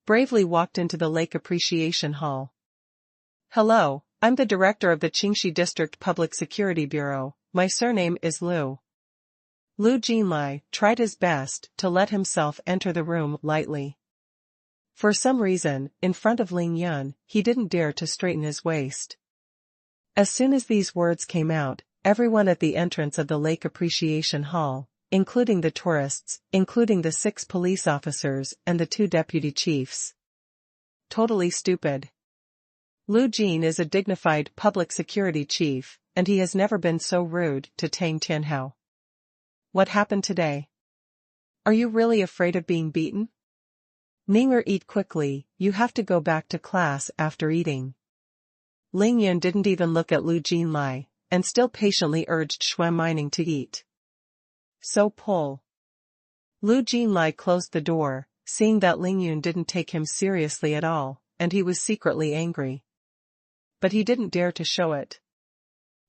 Bravely walked into the Lake Appreciation Hall. "Hello, I'm the director of the Qingxi District Public Security Bureau, my surname is Lu." Lu Jinlai tried his best to let himself enter the room lightly. For some reason, in front of Ling Yun, he didn't dare to straighten his waist. As soon as these words came out, everyone at the entrance of the Lake Appreciation Hall, including the tourists, including the 6 police officers and the 2 deputy chiefs. Totally stupid. Lu Jin is a dignified public security chief, and he has never been so rude to Tang Tianhao. What happened today? Are you really afraid of being beaten? Ninger, eat quickly, you have to go back to class after eating. Ling Yun didn't even look at Lu Jinlai, and still patiently urged xuanhuan to eat. So pull. Lu Jinlai closed the door, seeing that Ling Yun didn't take him seriously at all, and he was secretly angry. But he didn't dare to show it.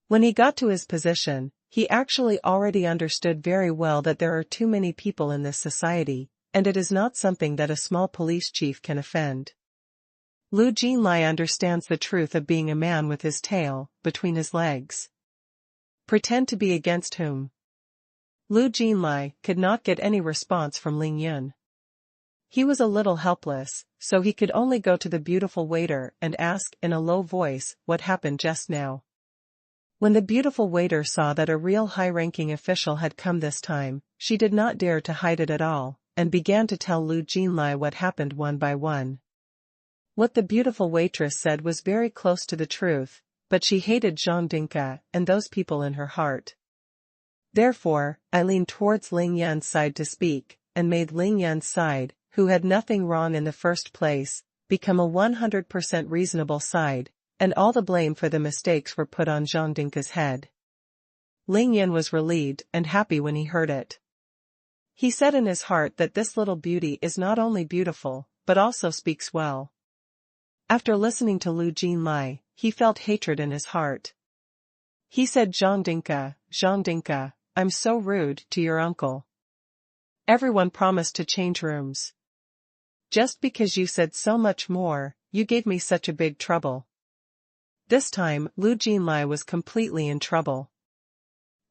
When he got to his position, he actually already understood very well that there are too many people in this society, and it is not something that a small police chief can offend. Lu Jinlai understands the truth of being a man with his tail between his legs. Pretend to be against whom? Lu Jinlai could not get any response from Ling Yun. He was a little helpless, so he could only go to the beautiful waiter and ask in a low voice what happened just now. When the beautiful waiter saw that a real high-ranking official had come this time, she did not dare to hide it at all, and began to tell Lu Jinlai what happened one by one. What the beautiful waitress said was very close to the truth, but she hated Zhang Dinka and those people in her heart. Therefore, I leaned towards Ling Yun's side to speak, and made Ling Yun's side, who had nothing wrong in the first place, become a 100% reasonable side, and all the blame for the mistakes were put on Zhang Dinka's head. Ling Yun was relieved and happy when he heard it. He said in his heart that this little beauty is not only beautiful, but also speaks well. After listening to Lu Jinlai, he felt hatred in his heart. He said, Zhang Dinka, I'm so rude to your uncle. Everyone promised to change rooms. Just because you said so much more, you gave me such a big trouble. This time, Lu Jinlai was completely in trouble.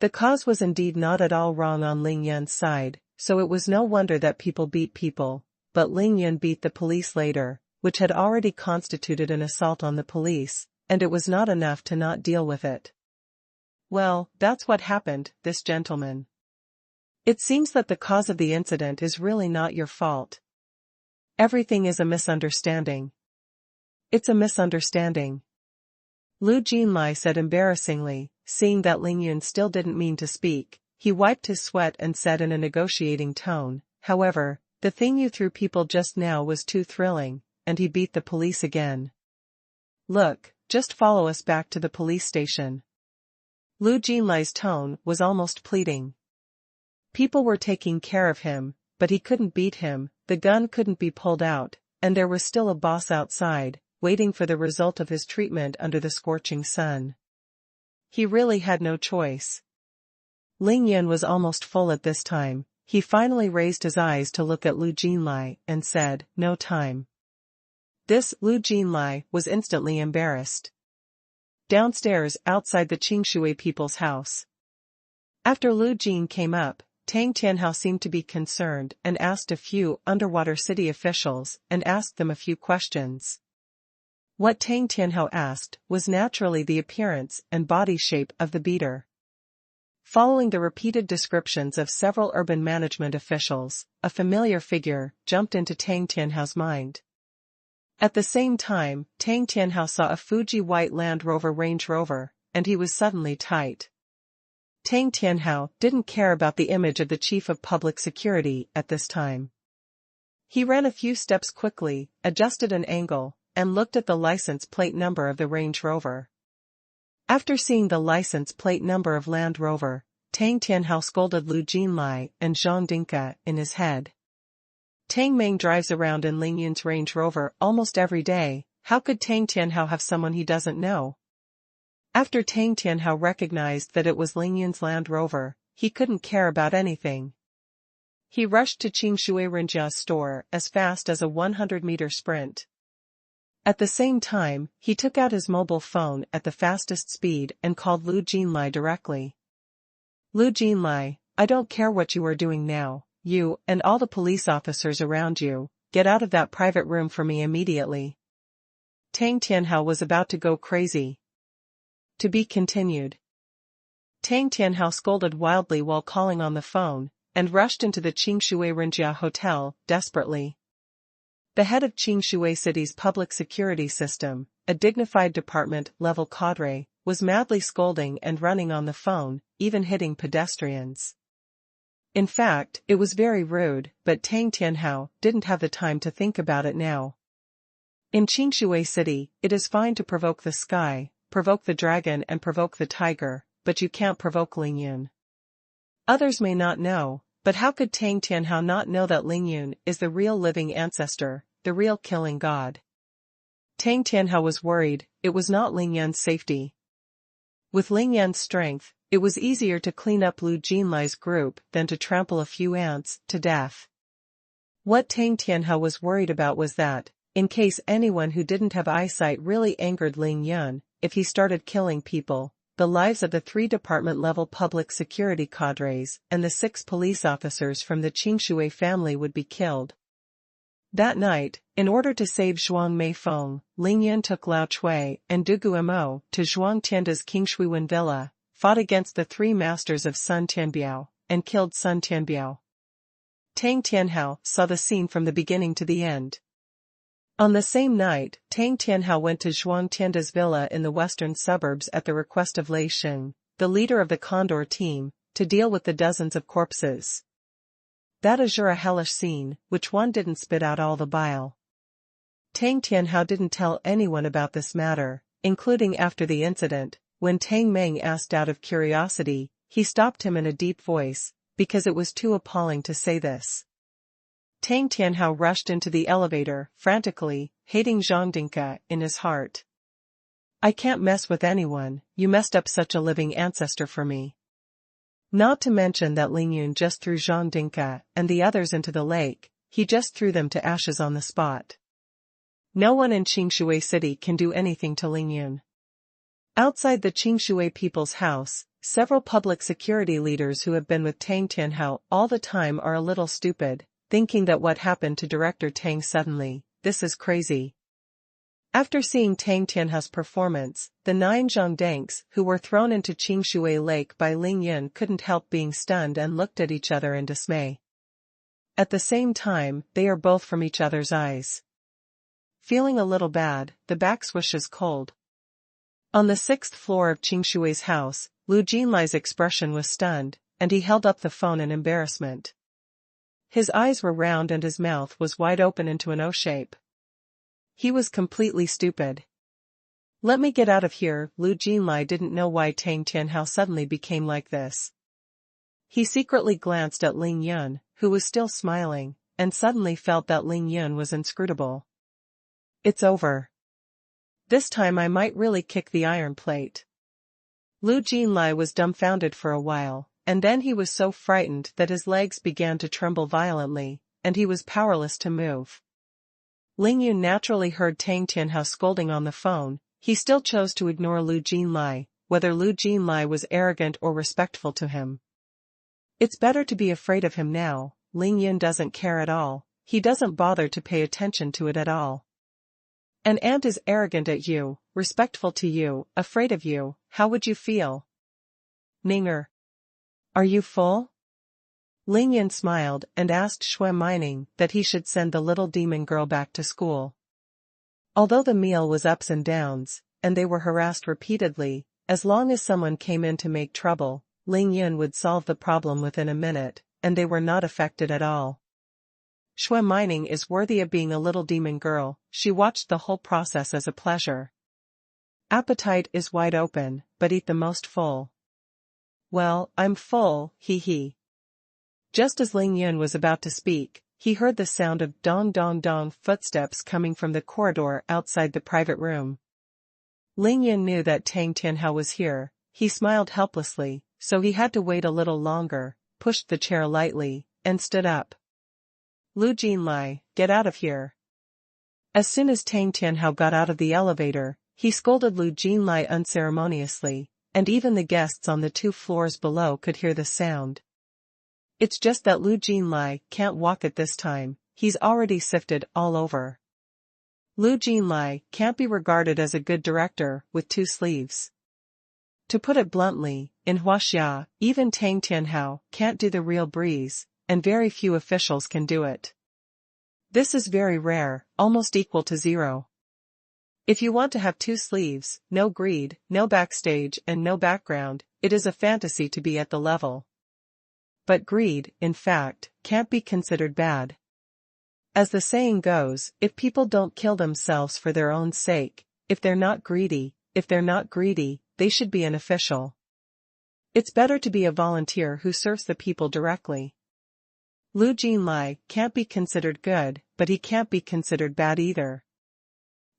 The cause was indeed not at all wrong on Ling Yun's side, so it was no wonder that people beat people, but Ling Yun beat the police later, which had already constituted an assault on the police, and it was not enough to not deal with it. Well, that's what happened, this gentleman. It seems that the cause of the incident is really not your fault. Everything is a misunderstanding. It's a misunderstanding. Lu Jinlai said embarrassingly, seeing that Ling Yun still didn't mean to speak. He wiped his sweat and said in a negotiating tone, however, the thing you threw people just now was too thrilling, and he beat the police again. Look, just follow us back to the police station. Lu Jinlai's tone was almost pleading. People were taking care of him, but he couldn't beat him, the gun couldn't be pulled out, and there was still a boss outside, waiting for the result of his treatment under the scorching sun. He really had no choice. Ling Yun was almost full at this time. He finally raised his eyes to look at Lu Jinlai and said, no time. This Lu Jinlai was instantly embarrassed. Downstairs outside the Qingshui people's house. After Lu Jin came up, Tang Tianhao seemed to be concerned and asked a few underwater city officials and asked them a few questions. What Tang Tianhao asked was naturally the appearance and body shape of the beater. Following the repeated descriptions of several urban management officials, a familiar figure jumped into Tang Tianhao's mind. At the same time, Tang Tianhao saw a Fuji white Land Rover Range Rover, and he was suddenly tight. Tang Tianhao didn't care about the image of the chief of public security at this time. He ran a few steps quickly, adjusted an angle, and looked at the license plate number of the Range Rover. After seeing the license plate number of Land Rover, Tang Tianhao scolded Lu Jinlai and Zhang Dinka in his head. Tang Meng drives around in Ling Yun's Range Rover almost every day, how could Tang Tianhao have someone he doesn't know? After Tang Tianhao recognized that it was Ling Yun's Land Rover, he couldn't care about anything. He rushed to Qingshui Rinjia's store as fast as a 100-meter sprint. At the same time, he took out his mobile phone at the fastest speed and called Lu Jinlai directly. Lu Jinlai, I don't care what you are doing now, you and all the police officers around you, get out of that private room for me immediately. Tang Tianhao was about to go crazy. To be continued. Tang Tianhao scolded wildly while calling on the phone, and rushed into the Qingshui Renjia Hotel, desperately. The head of Qingshui City's public security system, a dignified department-level cadre, was madly scolding and running on the phone, even hitting pedestrians. In fact, it was very rude, but Tang Tianhao didn't have the time to think about it now. In Qingshui City, it is fine to provoke the sky, provoke the dragon and provoke the tiger, but you can't provoke Ling Yun. Others may not know, but how could Tang Tianhao not know that Ling Yun is the real living ancestor, the real killing god? Tang Tianhao was worried, it was not Ling Yun's safety. With Ling Yun's strength, it was easier to clean up Lu Jinlai's group than to trample a few ants to death. What Tang Tianhao was worried about was that, in case anyone who didn't have eyesight really angered Ling Yun, if he started killing people, the lives of the 3 department-level public security cadres and the 6 police officers from the Qingshui family would be killed. That night, in order to save Zhuang Meifeng, Ling Yun took Lao Chui and Du Guimo to Zhuang Tianda's Qingshuiwen villa, fought against the 3 masters of Sun Tianbiao, and killed Sun Tianbiao. Tang Tianhao saw the scene from the beginning to the end. On the same night, Tang Tianhao went to Zhuang Tianda's villa in the western suburbs at the request of Lei Sheng, the leader of the Condor team, to deal with the dozens of corpses. That is a hellish scene, which one didn't spit out all the bile. Tang Tianhao didn't tell anyone about this matter, including after the incident, when Tang Meng asked out of curiosity, he stopped him in a deep voice, because it was too appalling to say this. Tang Tianhao rushed into the elevator, frantically, hating Zhang Dinka in his heart. I can't mess with anyone, you messed up such a living ancestor for me. Not to mention that Ling Yun just threw Zhang Dinka and the others into the lake, he just threw them to ashes on the spot. No one in Qingshui City can do anything to Ling Yun. Outside the Qingshui people's house, several public security leaders who have been with Tang Tianhao all the time are a little stupid, thinking that what happened to Director Tang suddenly, this is crazy. After seeing Tang Tianhao's performance, the 9 Zhongdanks who were thrown into Qingshui Lake by Ling Yun couldn't help being stunned and looked at each other in dismay. At the same time, they are both from each other's eyes. Feeling a little bad, the back swishes cold. On the 6th floor of Qingshui's house, Lu Jinlai's expression was stunned, and he held up the phone in embarrassment. His eyes were round and his mouth was wide open into an O shape. He was completely stupid. Let me get out of here. Lu Jinlai didn't know why Tang Tianhao suddenly became like this. He secretly glanced at Ling Yun, who was still smiling, and suddenly felt that Ling Yun was inscrutable. It's over. This time I might really kick the iron plate. Lu Jinlai was dumbfounded for a while, and then he was so frightened that his legs began to tremble violently, and he was powerless to move. Ling Yun naturally heard Tang Tianhao scolding on the phone. He still chose to ignore Lu Jinlai, whether Lu Jinlai was arrogant or respectful to him. It's better to be afraid of him now. Ling Yun doesn't care at all, he doesn't bother to pay attention to it at all. An ant is arrogant at you, respectful to you, afraid of you, how would you feel? Ninger. Are you full? Ling Yun smiled and asked Shui Mining that he should send the little demon girl back to school. Although the meal was ups and downs, and they were harassed repeatedly, as long as someone came in to make trouble, Ling Yun would solve the problem within a minute, and they were not affected at all. Shui Mining is worthy of being a little demon girl, she watched the whole process as a pleasure. Appetite is wide open, but eat the most full. Well, I'm full, hee hee. Just as Ling Yun was about to speak, he heard the sound of dong dong dong footsteps coming from the corridor outside the private room. Ling Yun knew that Tang Tianhao was here, he smiled helplessly, so he had to wait a little longer, pushed the chair lightly, and stood up. Lu Jinlai, get out of here. As soon as Tang Tianhao got out of the elevator, he scolded Lu Jinlai unceremoniously, and even the guests on the 2 floors below could hear the sound. It's just that Lu Jinlai can't walk at this time, he's already sifted all over. Lu Jinlai can't be regarded as a good director with 2 sleeves. To put it bluntly, in Huaxia, even Tang Tianhao can't do the real breeze, and very few officials can do it. This is very rare, almost equal to zero. If you want to have two sleeves, no greed, no backstage and no background, it is a fantasy to be at the level. But greed, in fact, can't be considered bad. As the saying goes, if people don't kill themselves for their own sake, if they're not greedy, they should be an official. It's better to be a volunteer who serves the people directly. Lu Jinlai can't be considered good, but he can't be considered bad either.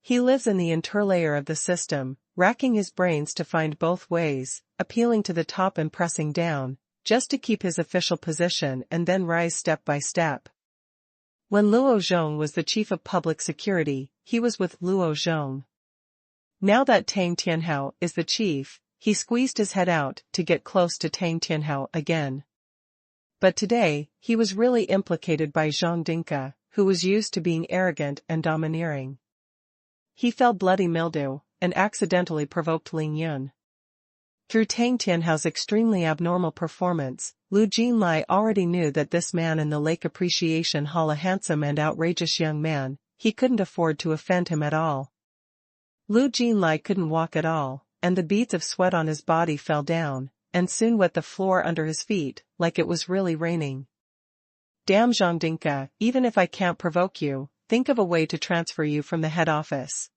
He lives in the interlayer of the system, racking his brains to find both ways, appealing to the top and pressing down, just to keep his official position and then rise step by step. When Luo Zheng was the chief of public security, he was with Luo Zheng. Now that Tang Tianhao is the chief, he squeezed his head out to get close to Tang Tianhao again. But today, he was really implicated by Zhang Dinka, who was used to being arrogant and domineering. He fell bloody mildew, and accidentally provoked Ling Yun. Through Tang Tianhao's extremely abnormal performance, Lu Jinlai already knew that this man in the Lake Appreciation Hall, a handsome and outrageous young man, he couldn't afford to offend him at all. Lu Jinlai couldn't walk at all, and the beads of sweat on his body fell down, and soon wet the floor under his feet, like it was really raining. Damn Zhang Dinka, even if I can't provoke you, think of a way to transfer you from the head office.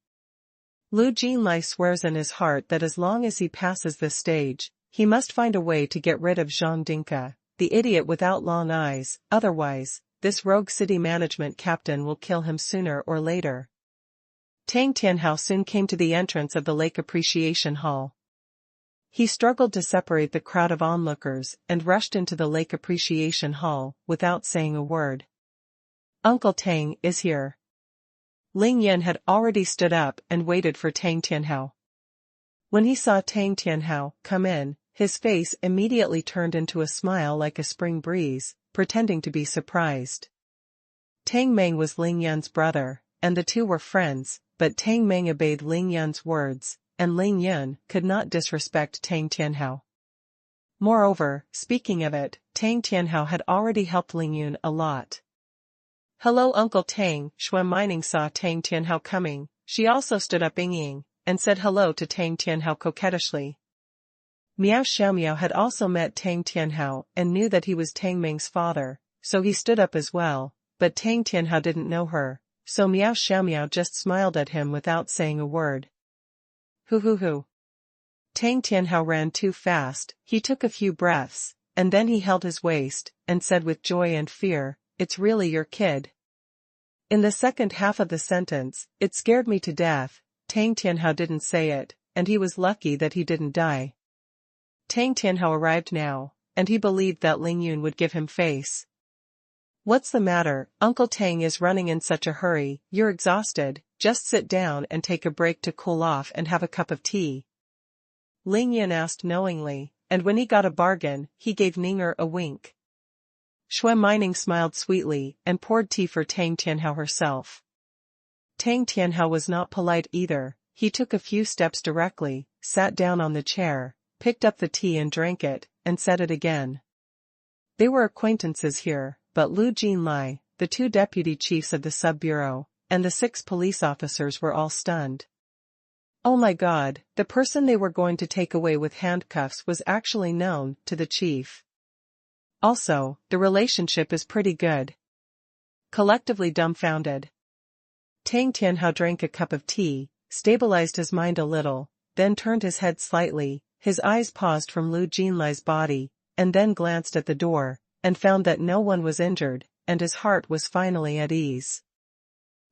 Lu Jinlai swears in his heart that as long as he passes this stage, he must find a way to get rid of Zhang Dinka, the idiot without long eyes, otherwise, this rogue city management captain will kill him sooner or later. Tang Tianhao soon came to the entrance of the Lake Appreciation Hall. He struggled to separate the crowd of onlookers and rushed into the Lake Appreciation Hall without saying a word. Uncle Tang is here. Ling Yun had already stood up and waited for Tang Tianhao. When he saw Tang Tianhao come in, his face immediately turned into a smile like a spring breeze, pretending to be surprised. Tang Meng was Ling Yun's brother, and the two were friends, but Tang Meng obeyed Ling Yun's words, and Ling Yun could not disrespect Tang Tianhao. Moreover, speaking of it, Tang Tianhao had already helped Ling Yun a lot. Hello Uncle Tang. Xuanhuan saw Tang Tianhao coming, she also stood up Ying, and said hello to Tang Tianhao coquettishly. Miao Xiaomiao had also met Tang Tianhao and knew that he was Tang Meng's father, so he stood up as well, but Tang Tianhao didn't know her, so Miao Xiaomiao just smiled at him without saying a word. Hoo. Tang Tianhao ran too fast, he took a few breaths, and then he held his waist, and said with joy and fear, "It's really your kid." In the second half of the sentence, "It scared me to death," Tang Tianhao didn't say it, and he was lucky that he didn't die. Tang Tianhao arrived now, and he believed that Ling Yun would give him face. "What's the matter? Uncle Tang is running in such a hurry, you're exhausted, just sit down and take a break to cool off and have a cup of tea." Ling Yun asked knowingly, and when he got a bargain, he gave Ninger a wink. Xuanhuan smiled sweetly and poured tea for Tang Tianhao herself. Tang Tianhao was not polite either, he took a few steps directly, sat down on the chair, picked up the tea and drank it, and said it again. They were acquaintances here, but Lu Jinlai, the two deputy chiefs of the sub-bureau, and the 6 police officers were all stunned. Oh my God, the person they were going to take away with handcuffs was actually known to the chief. Also, the relationship is pretty good. Collectively dumbfounded. Tang Tianhao drank a cup of tea, stabilized his mind a little, then turned his head slightly, his eyes paused from Lu Jinlai's body, and then glanced at the door, and found that no one was injured, and his heart was finally at ease.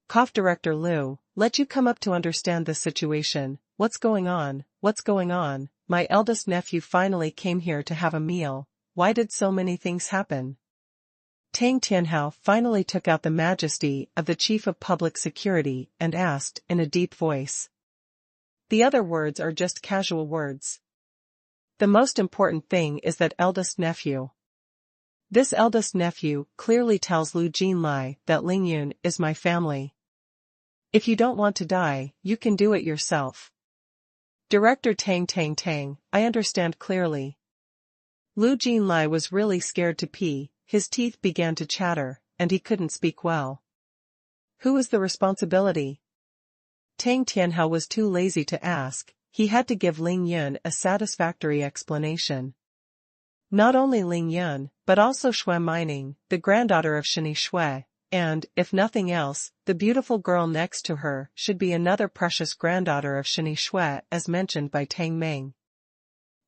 Cough Director Lu, let you come up to understand the situation. What's going on? My eldest nephew finally came here to have a meal. Why did so many things happen? Tang Tianhao finally took out the majesty of the chief of public security and asked in a deep voice. The other words are just casual words. The most important thing is that eldest nephew. This eldest nephew clearly tells Lu Jinlai that Ling Yun is my family. If you don't want to die, you can do it yourself. Director Tang Tang Tang, I understand clearly. Lu Jinlai was really scared to pee, his teeth began to chatter, and he couldn't speak well. Who is the responsibility? Tang Tianhao was too lazy to ask, he had to give Ling Yun a satisfactory explanation. Not only Ling Yun, but also Shui Mining, the granddaughter of Shini Shui, and, if nothing else, the beautiful girl next to her should be another precious granddaughter of Shini Shui as mentioned by Tang Meng.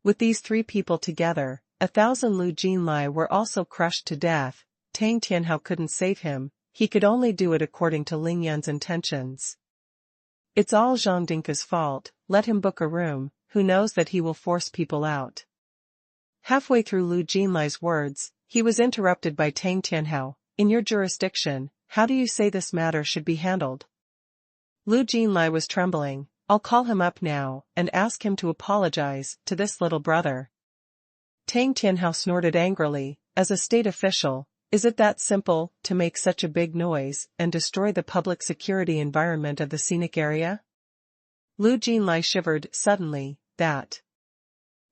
With these three people together, 1,000 Lu Jinlai were also crushed to death. Tang Tianhao couldn't save him, he could only do it according to Ling Yun's intentions. It's all Zhang Dinka's fault, let him book a room, who knows that he will force people out. Halfway through Lu Jinlai's words, he was interrupted by Tang Tianhao. In your jurisdiction, how do you say this matter should be handled? Lu Jinlai was trembling. I'll call him up now, and ask him to apologize to this little brother. Tang Tianhao snorted angrily, as a state official, is it that simple to make such a big noise and destroy the public security environment of the scenic area? Lu Jinlai shivered suddenly, that.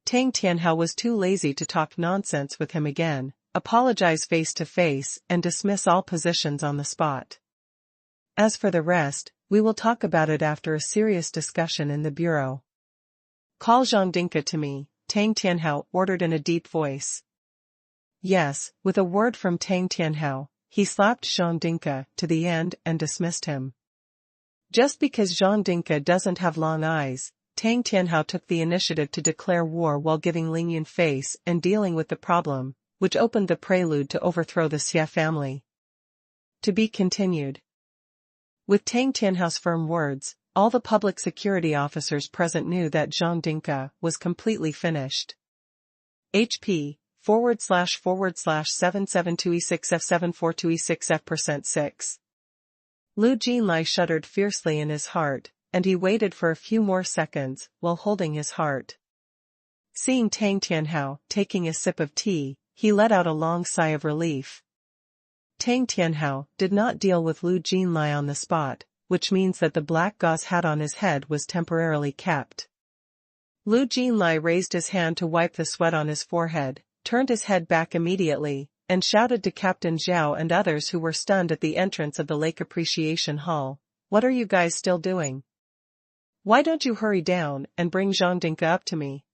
Tang Tianhao was too lazy to talk nonsense with him again, apologize face to face and dismiss all positions on the spot. As for the rest, we will talk about it after a serious discussion in the bureau. Call Zhang Dinka to me, Tang Tianhao ordered in a deep voice. Yes, with a word from Tang Tianhao, he slapped Zhang Dinka to the end and dismissed him. Just because Zhang Dinka doesn't have long eyes, Tang Tianhao took the initiative to declare war while giving Ling Yun face and dealing with the problem, which opened the prelude to overthrow the Xie family. To be continued. With Tang Tianhao's firm words, all the public security officers present knew that Zhang Dinka was completely finished. HP //772E6F742E6F%6. Lu Jinlai shuddered fiercely in his heart, and he waited for a few more seconds while holding his heart. Seeing Tang Tianhao taking a sip of tea, he let out a long sigh of relief. Tang Tianhao did not deal with Lu Jinlai on the spot, which means that the black gauze hat on his head was temporarily kept. Lu Jinlai raised his hand to wipe the sweat on his forehead, turned his head back immediately, and shouted to Captain Zhao and others who were stunned at the entrance of the Lake Appreciation Hall, "What are you guys still doing? Why don't you hurry down and bring Zhang Dinka up to me?"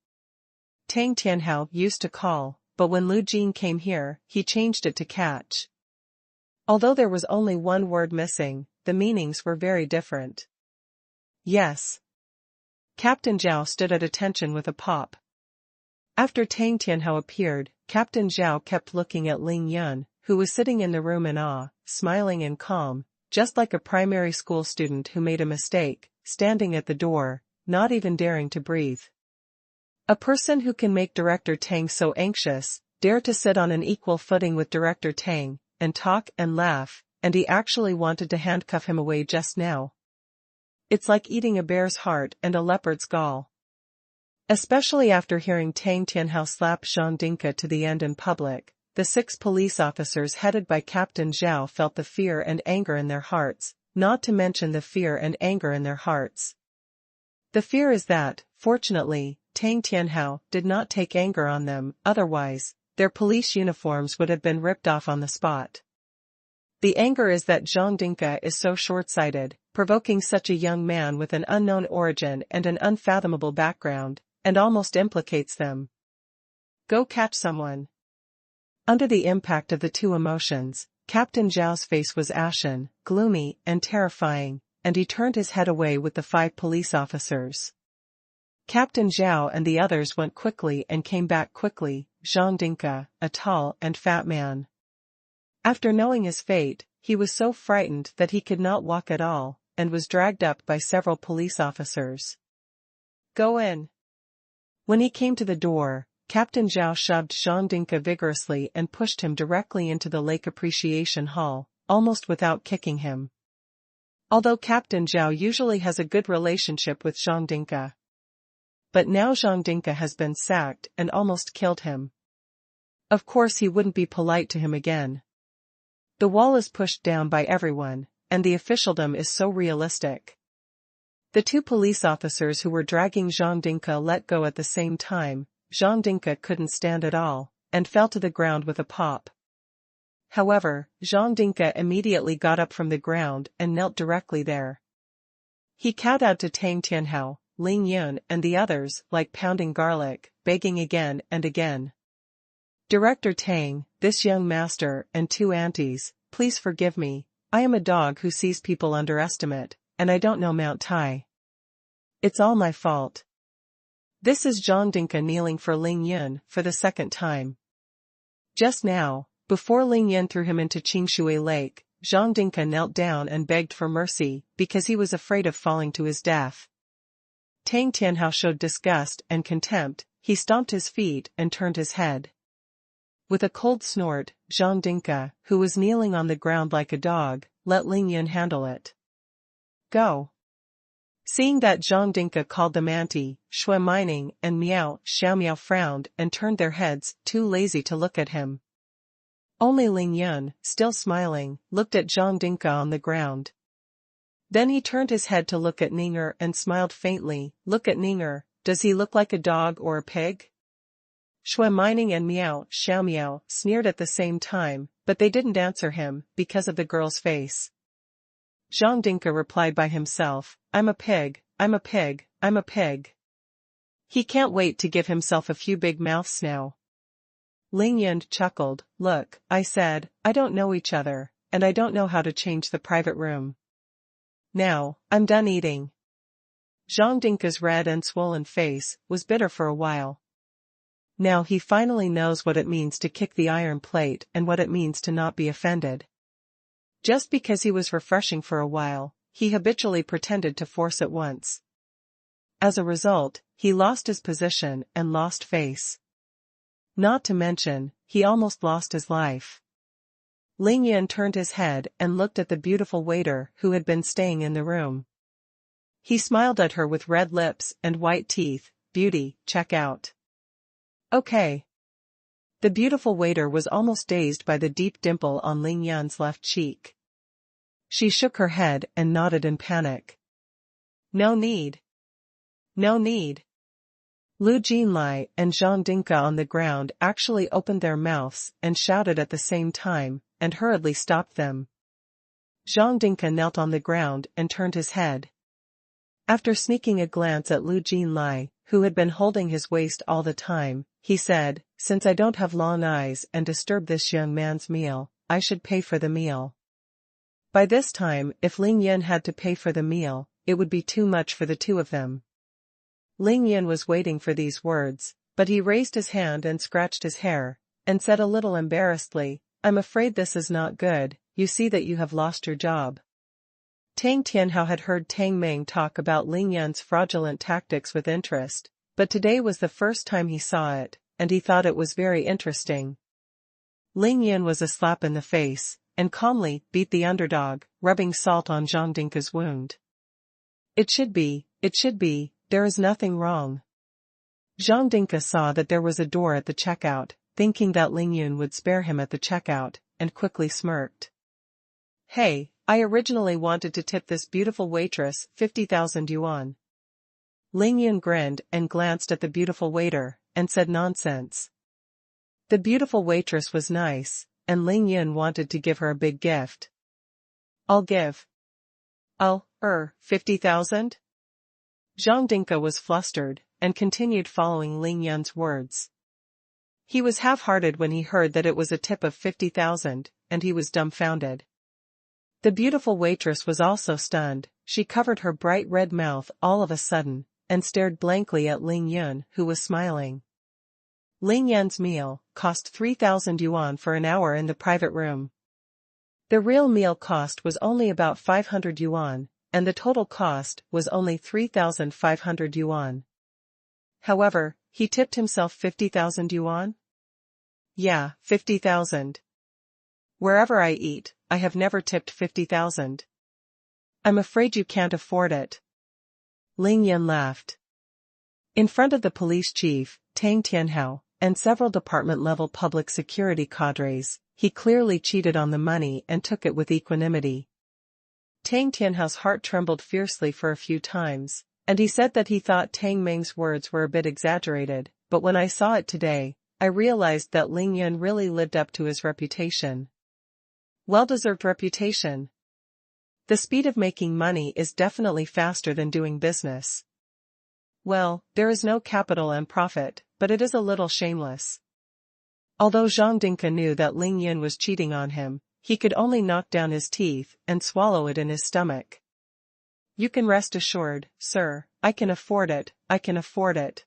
Tang Tianhao used to call, but when Lu Jin came here, he changed it to catch. Although there was only one word missing, the meanings were very different. Yes. Captain Zhao stood at attention with a pop. After Tang Tianhao appeared, Captain Zhao kept looking at Ling Yun, who was sitting in the room in awe, smiling and calm, just like a primary school student who made a mistake, standing at the door, not even daring to breathe. A person who can make Director Tang so anxious, dare to sit on an equal footing with Director Tang, and talk and laugh, and he actually wanted to handcuff him away just now. It's like eating a bear's heart and a leopard's gall. Especially after hearing Tang Tianhao slap Zhang Dinka to the end in public, the 6 police officers headed by Captain Zhao felt the fear and anger in their hearts, not to mention the fear and anger in their hearts. The fear is that, fortunately, Tang Tianhao did not take anger on them, otherwise, their police uniforms would have been ripped off on the spot. The anger is that Zhang Dinka is so short-sighted, provoking such a young man with an unknown origin and an unfathomable background, and almost implicates them. Go catch someone. Under the impact of the two emotions, Captain Zhao's face was ashen, gloomy, and terrifying, and he turned his head away with the 5 police officers. Captain Zhao and the others went quickly and came back quickly, Zhang Dinka, a tall and fat man. After knowing his fate, he was so frightened that he could not walk at all, and was dragged up by several police officers. Go in. When he came to the door, Captain Zhao shoved Zhang Dinka vigorously and pushed him directly into the Lake Appreciation Hall, almost without kicking him. Although Captain Zhao usually has a good relationship with Zhang Dinka. But now Zhang Dinka has been sacked and almost killed him. Of course he wouldn't be polite to him again. The wall is pushed down by everyone, and the officialdom is so realistic. The two police officers who were dragging Zhang Dinka let go at the same time. Zhang Dinka couldn't stand at all, and fell to the ground with a pop. However, Zhang Dinka immediately got up from the ground and knelt directly there. He kowtowed to Tang Tianhao, Ling Yun and the others, like pounding garlic, begging again and again. Director Tang, this young master and two aunties, please forgive me, I am a dog who sees people underestimate, and I don't know Mount Tai. It's all my fault. This is Zhang Dinka kneeling for Ling Yun for the second time. Just now, before Ling Yun threw him into Qingshui Lake, Zhang Dinka knelt down and begged for mercy because he was afraid of falling to his death. Tang Tianhao showed disgust and contempt, he stomped his feet and turned his head. With a cold snort, Zhang Dinka, who was kneeling on the ground like a dog, let Ling Yun handle it. Go. Seeing that Zhang Dinka called them auntie, xuanhuan and Xiao frowned and turned their heads, too lazy to look at him. Only Ling Yun, still smiling, looked at Zhang Dinka on the ground. Then he turned his head to look at Ninger and smiled faintly. Look at Ninger, does he look like a dog or a pig? Xuanhuan and Xiao sneered at the same time, but they didn't answer him, because of the girl's face. Zhang Dinka replied by himself, I'm a pig, I'm a pig, I'm a pig. He can't wait to give himself a few big mouths now. Ling Yun chuckled, look, I said, I don't know each other, and I don't know how to change the private room. Now, I'm done eating. Zhang Dinka's red and swollen face was bitter for a while. Now he finally knows what it means to kick the iron plate and what it means to not be offended. Just because he was refreshing for a while, he habitually pretended to force at once. As a result, he lost his position and lost face. Not to mention, he almost lost his life. Ling Yun turned his head and looked at the beautiful waiter who had been staying in the room. He smiled at her with red lips and white teeth, beauty, check out. Okay. The beautiful waiter was almost dazed by the deep dimple on Ling Yun's left cheek. She shook her head and nodded in panic. No need. No need. Lu Jinlai and Zhang Dinka on the ground actually opened their mouths and shouted at the same time, and hurriedly stopped them. Zhang Dinka knelt on the ground and turned his head. After sneaking a glance at Lu Jinlai, who had been holding his waist all the time, he said, since I don't have long eyes and disturb this young man's meal, I should pay for the meal. By this time, if Ling Yun had to pay for the meal, it would be too much for the two of them. Ling Yun was waiting for these words, but he raised his hand and scratched his hair, and said a little embarrassedly, I'm afraid this is not good, you see that you have lost your job. Tang Tianhao had heard Tang Meng talk about Ling Yun's fraudulent tactics with interest, but today was the first time he saw it, and he thought it was very interesting. Ling Yun was a slap in the face, and calmly beat the underdog, rubbing salt on Zhang Dinka's wound. It should be, there is nothing wrong. Zhang Dinka saw that there was a door at the checkout, thinking that Ling Yun would spare him at the checkout, and quickly smirked. Hey, I originally wanted to tip this beautiful waitress 50,000 yuan. Ling Yun grinned and glanced at the beautiful waiter, and said nonsense. The beautiful waitress was nice, and Ling Yun wanted to give her a big gift. I'll give. 50,000? Zhang Dinka was flustered, and continued following Ling Yun's words. He was half-hearted when he heard that it was a tip of 50,000, and he was dumbfounded. The beautiful waitress was also stunned, she covered her bright red mouth all of a sudden, and stared blankly at Ling Yun, who was smiling. Ling Yun's meal cost 3,000 yuan for an hour in the private room. The real meal cost was only about 500 yuan, and the total cost was only 3,500 yuan. However, he tipped himself 50,000 yuan? Yeah, 50,000. Wherever I eat, I have never tipped 50,000. I'm afraid you can't afford it. Ling Yun laughed. In front of the police chief, Tang Tianhao, and several department-level public security cadres, he clearly cheated on the money and took it with equanimity. Tang Tianhao's heart trembled fiercely for a few times, and he said that he thought Tang Meng's words were a bit exaggerated, but when I saw it today, I realized that Ling Yun really lived up to his reputation. Well-deserved reputation. The speed of making money is definitely faster than doing business. Well, there is no capital and profit, but it is a little shameless. Although Zhang Dinka knew that Ling Yun was cheating on him, he could only knock down his teeth and swallow it in his stomach. You can rest assured, sir, I can afford it, I can afford it.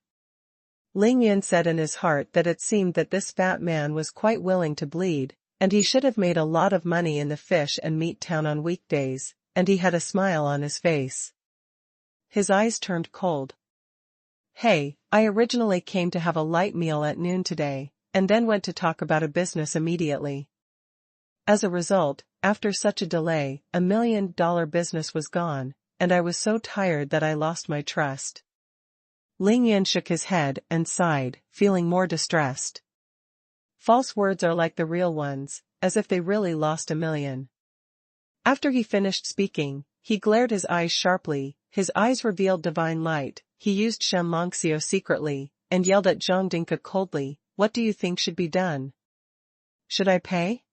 Ling Yun said in his heart that it seemed that this fat man was quite willing to bleed, and he should have made a lot of money in the fish and meat town on weekdays, and he had a smile on his face. His eyes turned cold. Hey, I originally came to have a light meal at noon today, and then went to talk about a business immediately. As a result, after such a delay, $1 million business was gone, and I was so tired that I lost my trust. Ling Yun shook his head and sighed, feeling more distressed. False words are like the real ones, as if they really lost $1 million. After he finished speaking, he glared his eyes sharply, his eyes revealed divine light. He used Shenlongxiao secretly, and yelled at Zhang Dinka coldly, "What do you think should be done? Should I pay?"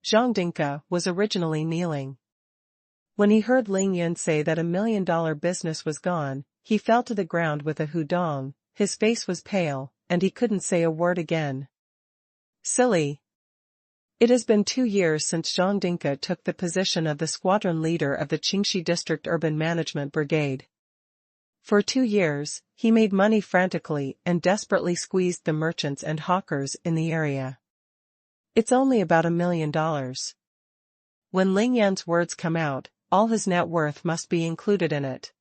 Zhang Dinka was originally kneeling. When he heard Ling Yun say that $1 million business was gone, he fell to the ground with a hudong, his face was pale, and he couldn't say a word again. Silly. It has been 2 years since Zhang Dinka took the position of the squadron leader of the Qingxi District Urban Management Brigade. For 2 years, he made money frantically and desperately squeezed the merchants and hawkers in the area. It's only about $1 million. When Ling Yan's words come out, all his net worth must be included in it.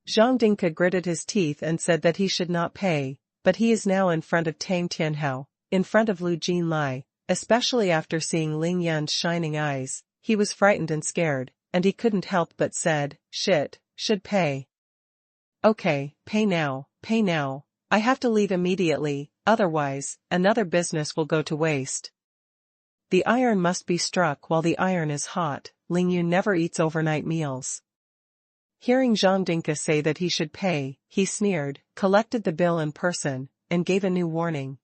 Zhang Dinka gritted his teeth and said that he should not pay, but he is now in front of Tang Tianhao, in front of Lu Jinlai, especially after seeing Ling Yan's shining eyes. He was frightened and scared, and he couldn't help but said, "Shit, should pay. Okay, pay now, I have to leave immediately, otherwise, another business will go to waste." The iron must be struck while the iron is hot. Ling Yun never eats overnight meals. Hearing Zhang Dinka say that he should pay, he sneered, collected the bill in person, and gave a new warning.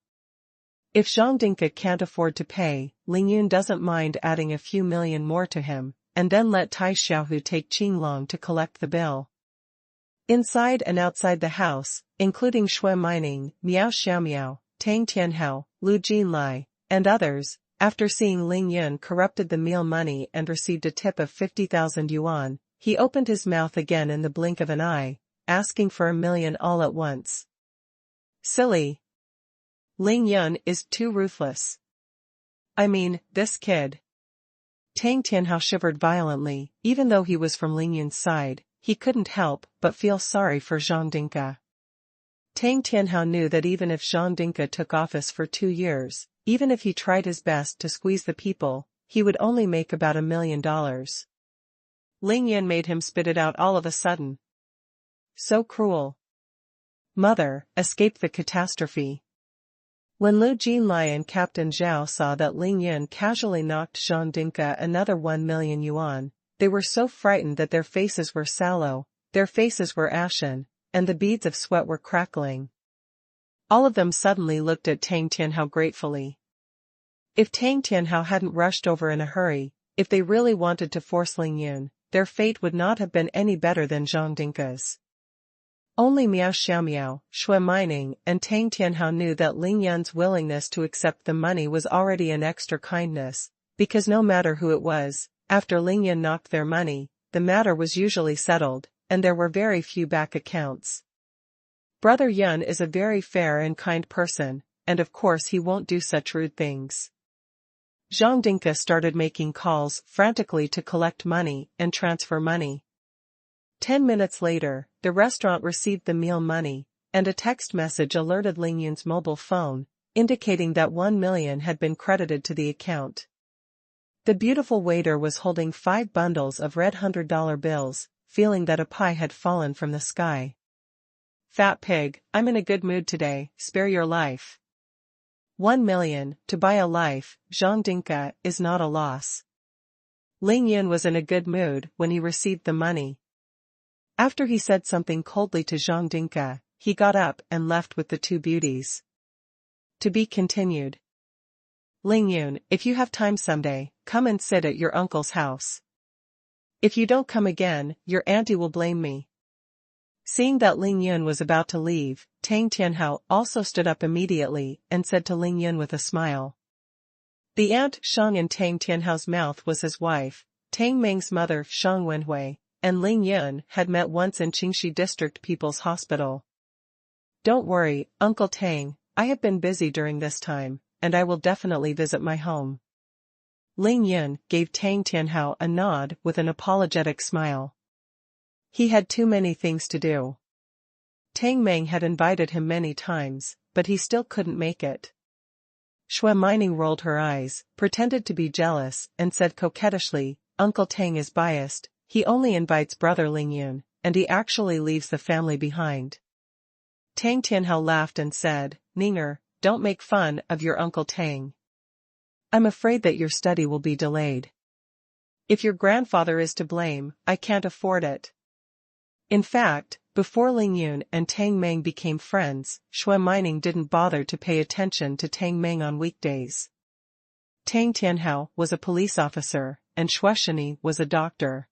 If Zhang Dinka can't afford to pay, Ling Yun doesn't mind adding a few million more to him, and then let Tai Xiaohu take Qinglong to collect the bill. Inside and outside the house, including Shui Mining, Miao Xiaomiao, Tang Tianhao, Lu Jinlai, and others, after seeing Ling Yun corrupted the meal money and received a tip of 50,000 yuan, he opened his mouth again in the blink of an eye, asking for $1 million all at once. Silly. Ling Yun is too ruthless. I mean, this kid. Tang Tianhao shivered violently. Even though he was from Ling Yun's side, he couldn't help but feel sorry for Zhang Dinka. Tang Tianhao knew that even if Zhang Dinka took office for 2 years, even if he tried his best to squeeze the people, he would only make about $1 million. Ling Yun made him spit it out all of a sudden. So cruel. Mother, escape the catastrophe. When Lu Jinlai and Captain Zhao saw that Ling Yun casually knocked Zhang Dinka another 1 million yuan, they were so frightened that their faces were sallow, their faces were ashen, and the beads of sweat were crackling. All of them suddenly looked at Tang Tianhao gratefully. If Tang Tianhao hadn't rushed over in a hurry, if they really wanted to force Ling Yun, their fate would not have been any better than Zhang Dinka's. Only Miao Xiaomiao, Shui Mining, and Tang Tianhao knew that Ling Yun's willingness to accept the money was already an extra kindness, because no matter who it was, after Ling Yun knocked their money, the matter was usually settled, and there were very few back accounts. Brother Yun is a very fair and kind person, and of course he won't do such rude things. Zhang Dinka started making calls frantically to collect money and transfer money. 10 minutes later, the restaurant received the meal money, and a text message alerted Ling Yun's mobile phone, indicating that 1 million had been credited to the account. The beautiful waiter was holding 5 bundles of red $100 bills, feeling that a pie had fallen from the sky. Fat pig, I'm in a good mood today, spare your life. 1 million, to buy a life, Zhang Dinka, is not a loss. Ling Yun was in a good mood when he received the money. After he said something coldly to Zhang Dinka, he got up and left with the two beauties. To be continued. Ling Yun, if you have time someday, come and sit at your uncle's house. If you don't come again, your auntie will blame me. Seeing that Ling Yun was about to leave, Tang Tianhao also stood up immediately and said to Ling Yun with a smile. The aunt Shang in Tang Tianhao's mouth was his wife, Tang Meng's mother Shang Wenhui, and Ling Yun had met once in Qingxi District People's Hospital. Don't worry, Uncle Tang, I have been busy during this time, and I will definitely visit my home. Ling Yun gave Tang Tianhao a nod with an apologetic smile. He had too many things to do. Tang Meng had invited him many times, but he still couldn't make it. Xuanhuan rolled her eyes, pretended to be jealous, and said coquettishly, Uncle Tang is biased, he only invites brother Ling Yun, and he actually leaves the family behind. Tang Tianhao laughed and said, Ninger, don't make fun of your Uncle Tang. I'm afraid that your study will be delayed. If your grandfather is to blame, I can't afford it. In fact, before Ling Yun and Tang Meng became friends, Xuanhuan didn't bother to pay attention to Tang Meng on weekdays. Tang Tianhao was a police officer, and Xueshini was a doctor.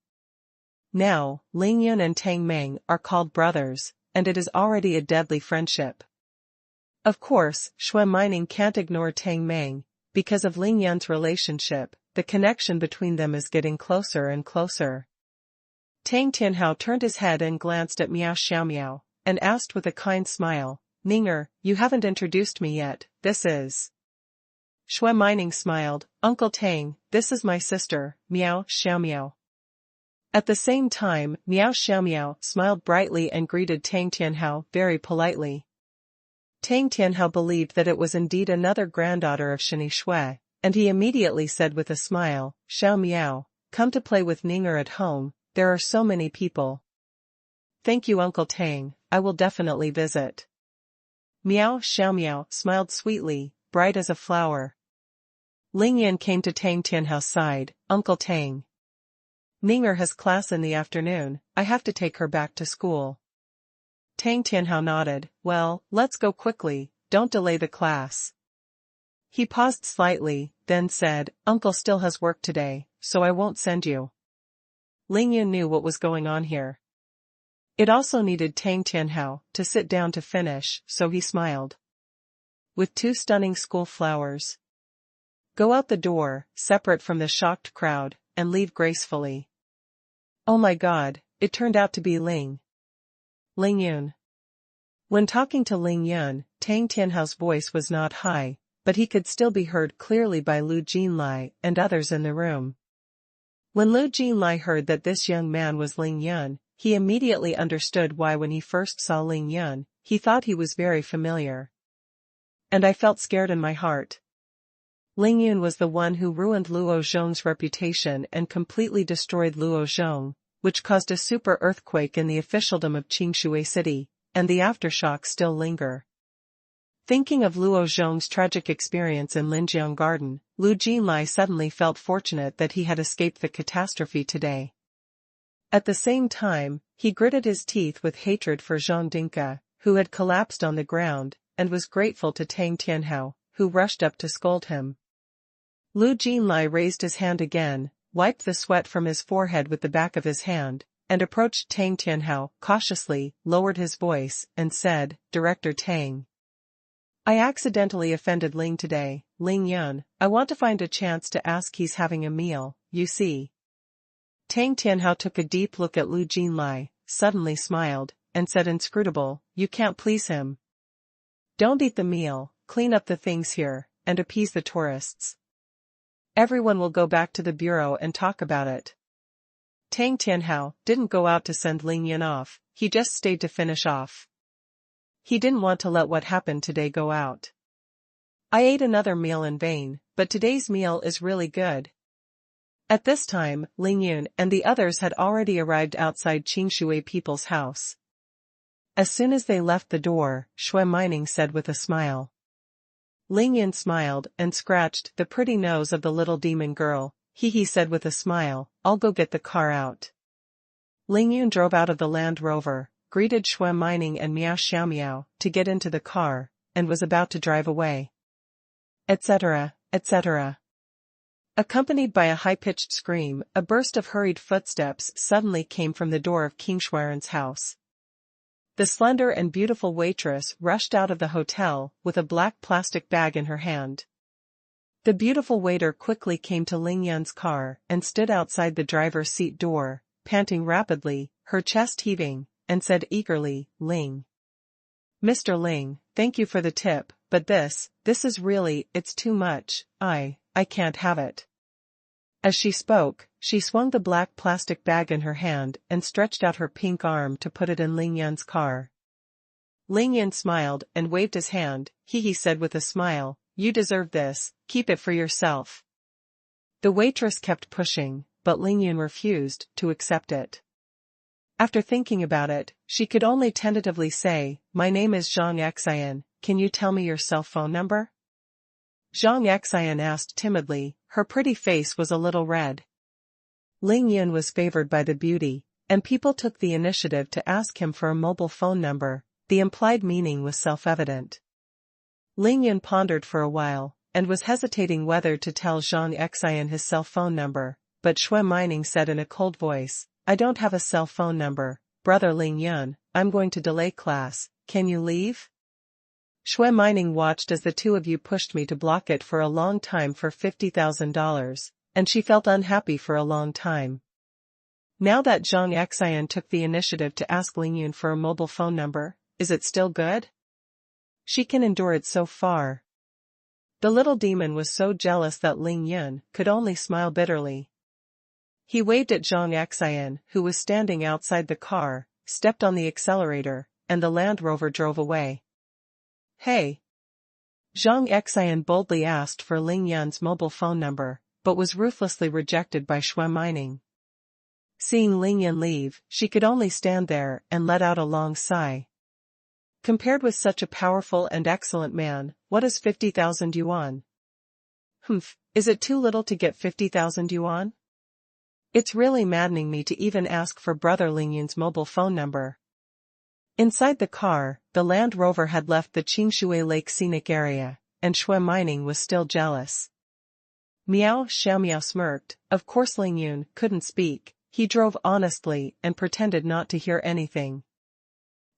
Now, Ling Yun and Tang Meng are called brothers, and it is already a deadly friendship. Of course, Xuanhuan can't ignore Tang Meng. Because of Ling Yun's relationship, the connection between them is getting closer and closer. Tang Tianhao turned his head and glanced at Miao Xiaomiao, and asked with a kind smile, Ninger, you haven't introduced me yet, this is. Xuanhuan smiled, Uncle Tang, this is my sister, Miao Xiaomiao. At the same time, Miao Xiaomiao smiled brightly and greeted Tang Tianhao very politely. Tang Tianhao believed that it was indeed another granddaughter of Shini Shui, and he immediately said with a smile, Xiao Miao, come to play with Ninger at home, there are so many people. Thank you Uncle Tang, I will definitely visit. Miao Xiaomiao smiled sweetly, bright as a flower. Ling Yun came to Tang Tianhao's side, Uncle Tang. Ninger has class in the afternoon, I have to take her back to school. Tang Tianhao nodded, well, let's go quickly, don't delay the class. He paused slightly, then said, Uncle still has work today, so I won't send you. Ling Yun knew what was going on here. It also needed Tang Tianhao to sit down to finish, so he smiled. With two stunning school flowers. Go out the door, separate from the shocked crowd, and leave gracefully. Oh my God, it turned out to be Ling Yun. When talking to Ling Yun, Tang Tianhao's voice was not high, but he could still be heard clearly by Lu Jinlai and others in the room. When Lu Jinlai heard that this young man was Ling Yun, he immediately understood why when he first saw Ling Yun, he thought he was very familiar. And I felt scared in my heart. Ling Yun was the one who ruined Luo Zhong's reputation and completely destroyed Luo Zhong, which caused a super earthquake in the officialdom of Qingshui City, and the aftershocks still linger. Thinking of Luo Zhong's tragic experience in Linjiang Garden, Lu Jinlai suddenly felt fortunate that he had escaped the catastrophe today. At the same time, he gritted his teeth with hatred for Zhang Dinka, who had collapsed on the ground, and was grateful to Tang Tianhao, who rushed up to scold him. Lu Jinlai raised his hand again, wiped the sweat from his forehead with the back of his hand, and approached Tang Tianhao cautiously, lowered his voice, and said, Director Tang. I accidentally offended Ling today, Ling Yun, I want to find a chance to ask he's having a meal, you see. Tang Tianhao took a deep look at Lu Jinlai, suddenly smiled, and said inscrutable, you can't please him. Don't eat the meal, clean up the things here, and appease the tourists. Everyone will go back to the bureau and talk about it. Tang Tianhao didn't go out to send Ling Yun off, he just stayed to finish off. He didn't want to let what happened today go out. I ate another meal in vain, but today's meal is really good. At this time, Ling Yun and the others had already arrived outside Qingshui People's house. As soon as they left the door, Xuanhuan said with a smile. Ling Yun smiled and scratched the pretty nose of the little demon girl. he said with a smile, I'll go get the car out. Ling Yun drove out of the Land Rover, greeted xuanhuan and Miao Xiaomiao to get into the car, and was about to drive away. Etc., etc. Accompanied by a high-pitched scream, a burst of hurried footsteps suddenly came from the door of King Xuanhuan's house. The slender and beautiful waitress rushed out of the hotel with a black plastic bag in her hand. The beautiful waiter quickly came to Ling Yun's car and stood outside the driver's seat door, panting rapidly, her chest heaving, and said eagerly, Ling. Mr. Ling, thank you for the tip, but this is really, it's too much, I can't have it. As she spoke, she swung the black plastic bag in her hand and stretched out her pink arm to put it in Ling Yun's car. Ling Yun smiled and waved his hand, he said with a smile, you deserve this, keep it for yourself. The waitress kept pushing, but Ling Yun refused to accept it. After thinking about it, she could only tentatively say, my name is Zheng Xian, can you tell me your cell phone number? Zheng Xian asked timidly, her pretty face was a little red. Ling Yun was favored by the beauty, and people took the initiative to ask him for a mobile phone number. The implied meaning was self-evident. Ling Yun pondered for a while, and was hesitating whether to tell Zheng Xian his cell phone number, but xuanhuan said in a cold voice, I don't have a cell phone number, brother Ling Yun, I'm going to delay class, can you leave? Xuanhuan watched as the two of you pushed me to block it for a long time for $50,000, and she felt unhappy for a long time. Now that Zheng Xian took the initiative to ask Ling Yun for a mobile phone number, is it still good? She can endure it so far. The little demon was so jealous that Ling Yun could only smile bitterly. He waved at Zheng Xian, who was standing outside the car, stepped on the accelerator, and the Land Rover drove away. Hey! Zheng Xian boldly asked for Ling Yun's mobile phone number, but was ruthlessly rejected by xuanhuan. Seeing Ling Yun leave, she could only stand there and let out a long sigh. Compared with such a powerful and excellent man, what is 50,000 yuan? Is it too little to get 50,000 yuan? It's really maddening me to even ask for brother Ling Yun's mobile phone number. Inside the car, the Land Rover had left the Qingshui Lake scenic area, and xuanhuan was still jealous. Miao Xiaomiao smirked, of course Ling Yun couldn't speak, he drove honestly and pretended not to hear anything.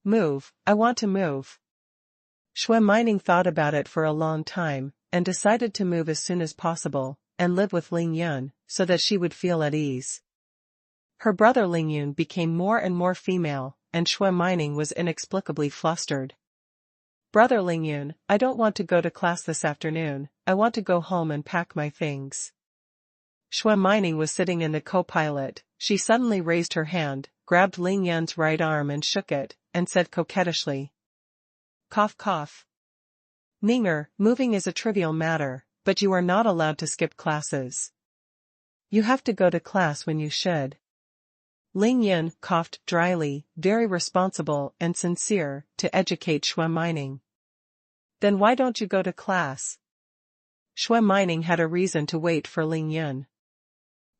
Move, I want to move. Xuanhuan thought about it for a long time, and decided to move as soon as possible, and live with Ling Yun, so that she would feel at ease. Her brother Ling Yun became more and more female, and xuanhuan was inexplicably flustered. Brother Ling Yun, I don't want to go to class this afternoon, I want to go home and pack my things. Xuanhuan was sitting in the co-pilot, she suddenly raised her hand, grabbed Ling Yun's right arm and shook it, and said coquettishly. Cough cough. Ninger, moving is a trivial matter, but you are not allowed to skip classes. You have to go to class when you should. Ling Yun coughed dryly, very responsible and sincere, to educate xuanhuan. Then why don't you go to class? Xuanhuan had a reason to wait for Ling Yun.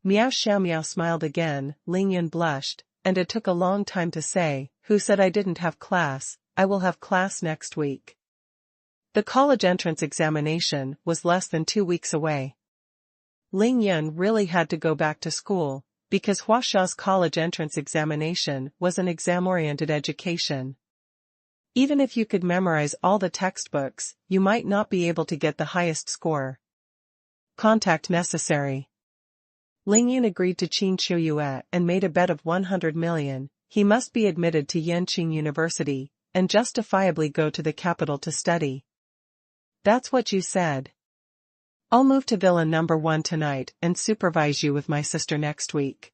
Miao Xiaomiao smiled again, Ling Yun blushed, and it took a long time to say, who said I didn't have class, I will have class next week. The college entrance examination was less than 2 weeks away. Ling Yun really had to go back to school, because Huaxia's college entrance examination was an exam-oriented education. Even if you could memorize all the textbooks, you might not be able to get the highest score. Contact necessary. Ling Yun agreed to Qin Chuyue and made a bet of 100 million, he must be admitted to Yanqing University, and justifiably go to the capital to study. That's what you said. I'll move to Villa number 1 tonight and supervise you with my sister next week.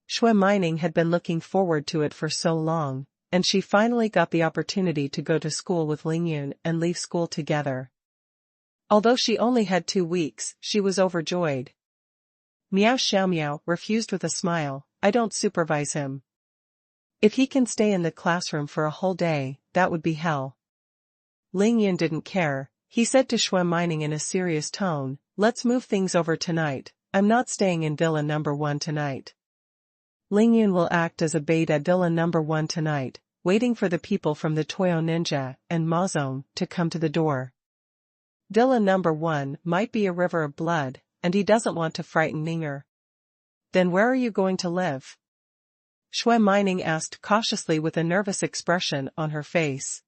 Xuanhuan had been looking forward to it for so long, and she finally got the opportunity to go to school with Ling Yun and leave school together. Although she only had 2 weeks, she was overjoyed. Miao Xiaomiao refused with a smile, I don't supervise him. If he can stay in the classroom for a whole day, that would be hell. Ling Yun didn't care, he said to xuanhuan in a serious tone, let's move things over tonight, I'm not staying in Villa number 1 tonight. Ling Yun will act as a bait at Villa number 1 tonight, waiting for the people from the Toyo Ninja and Mazong to come to the door. Villa number 1 might be a river of blood, and he doesn't want to frighten Ninger. Then where are you going to live? Xuanhuan asked cautiously with a nervous expression on her face.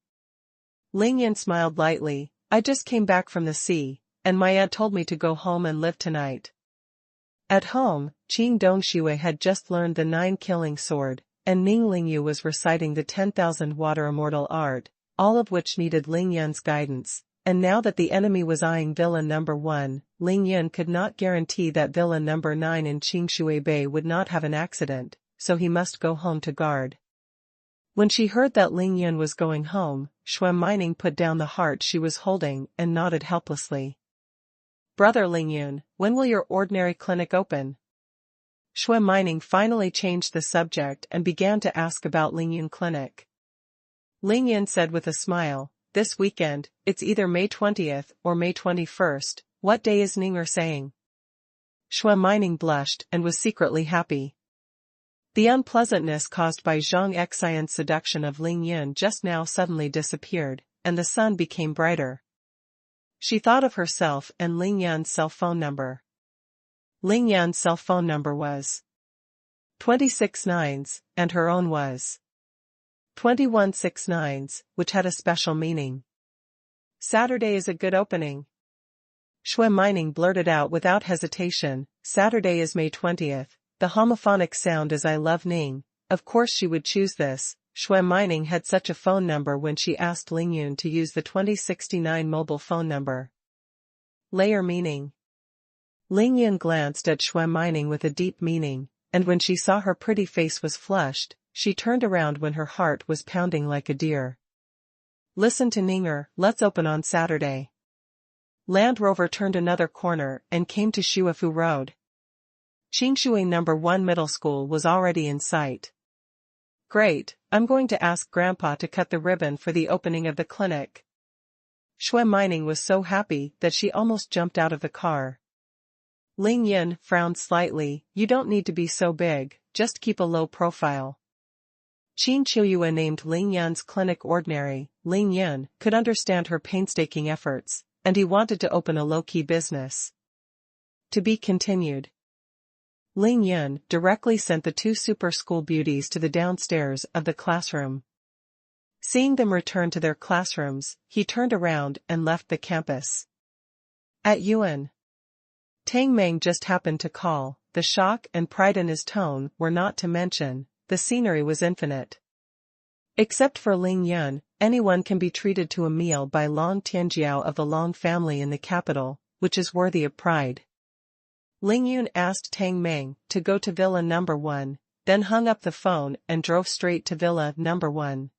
Ling Yun smiled lightly. I just came back from the sea, and my aunt told me to go home and live tonight. At home, Qing Dongshui had just learned the 9-killing sword, and Ning Lingyu was reciting the 10,000 water immortal art, all of which needed Ling Yun's guidance, and now that the enemy was eyeing Villa number 1, Ling Yun could not guarantee that Villa number 9 in Qingshui Bay would not have an accident, so he must go home to guard. When she heard that Ling Yun was going home, Xuanhuan put down the heart she was holding and nodded helplessly. Brother Ling Yun, when will your ordinary clinic open? Xuanhuan finally changed the subject and began to ask about Ling Yun clinic. Ling Yun said with a smile, this weekend, it's either May 20th or May 21st, what day is Ninger saying? Xuanhuan blushed and was secretly happy. The unpleasantness caused by Zheng Xian's seduction of Ling Yun just now suddenly disappeared, and the sun became brighter. She thought of herself and Ling Yun's cell phone number. Ling Yun's cell phone number was 26 nines, and her own was 21 6 nines, which had a special meaning. Saturday is a good opening. Xuanhuan blurted out without hesitation, Saturday is May 20th. The homophonic sound is I love Ning. Of course she would choose this. Xuanhuan had such a phone number when she asked Ling Yun to use the 2069 mobile phone number. Layer meaning. Ling Yun glanced at Xuanhuan with a deep meaning, and when she saw her pretty face was flushed, she turned around when her heart was pounding like a deer. Listen to Ninger, let's open on Saturday. Land Rover turned another corner and came to Shuafu Road. Qingshui number 1 middle school was already in sight. Great, I'm going to ask Grandpa to cut the ribbon for the opening of the clinic. Xuanhuan was so happy that she almost jumped out of the car. Ling Yun frowned slightly, you don't need to be so big, just keep a low profile. Qin Chuyue named Ling Yun's clinic ordinary. Ling Yun could understand her painstaking efforts, and he wanted to open a low-key business. To be continued. Ling Yun directly sent the 2 super school beauties to the downstairs of the classroom. Seeing them return to their classrooms, he turned around and left the campus. At Yuan. Tang Meng just happened to call. The shock and pride in his tone were not to mention. The scenery was infinite. Except for Ling Yun, anyone can be treated to a meal by Long Tianjiao of the Long family in the capital, which is worthy of pride. Ling Yun asked Tang Meng to go to Villa number 1, then hung up the phone and drove straight to Villa number 1.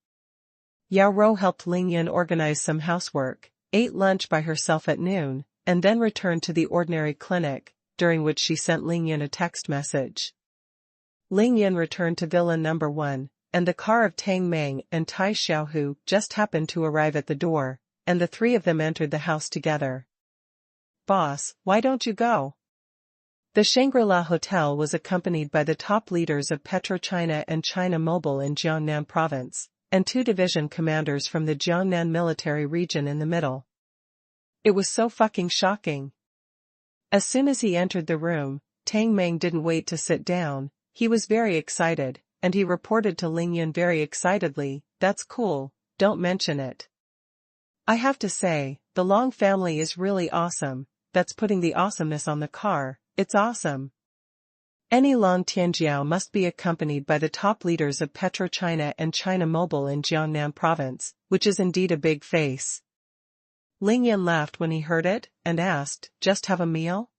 Yao Ro helped Ling Yun organize some housework, ate lunch by herself at noon, and then returned to the ordinary clinic, during which she sent Ling Yun a text message. Ling Yun returned to Villa number 1, and the car of Tang Meng and Tai Xiaohu just happened to arrive at the door, and the 3 of them entered the house together. Boss, why don't you go? The Shangri-La Hotel was accompanied by the top leaders of PetroChina and China Mobile in Jiangnan province, and 2 division commanders from the Jiangnan military region in the middle. It was so fucking shocking. As soon as he entered the room, Tang Meng didn't wait to sit down. He was very excited, and he reported to Ling Yun very excitedly, that's cool, don't mention it. I have to say, the Long family is really awesome, that's putting the awesomeness on the car. It's awesome. Any Long Tianjiao must be accompanied by the top leaders of PetroChina and China Mobile in Jiangnan province, which is indeed a big face. Ling Yun laughed when he heard it, and asked, just have a meal?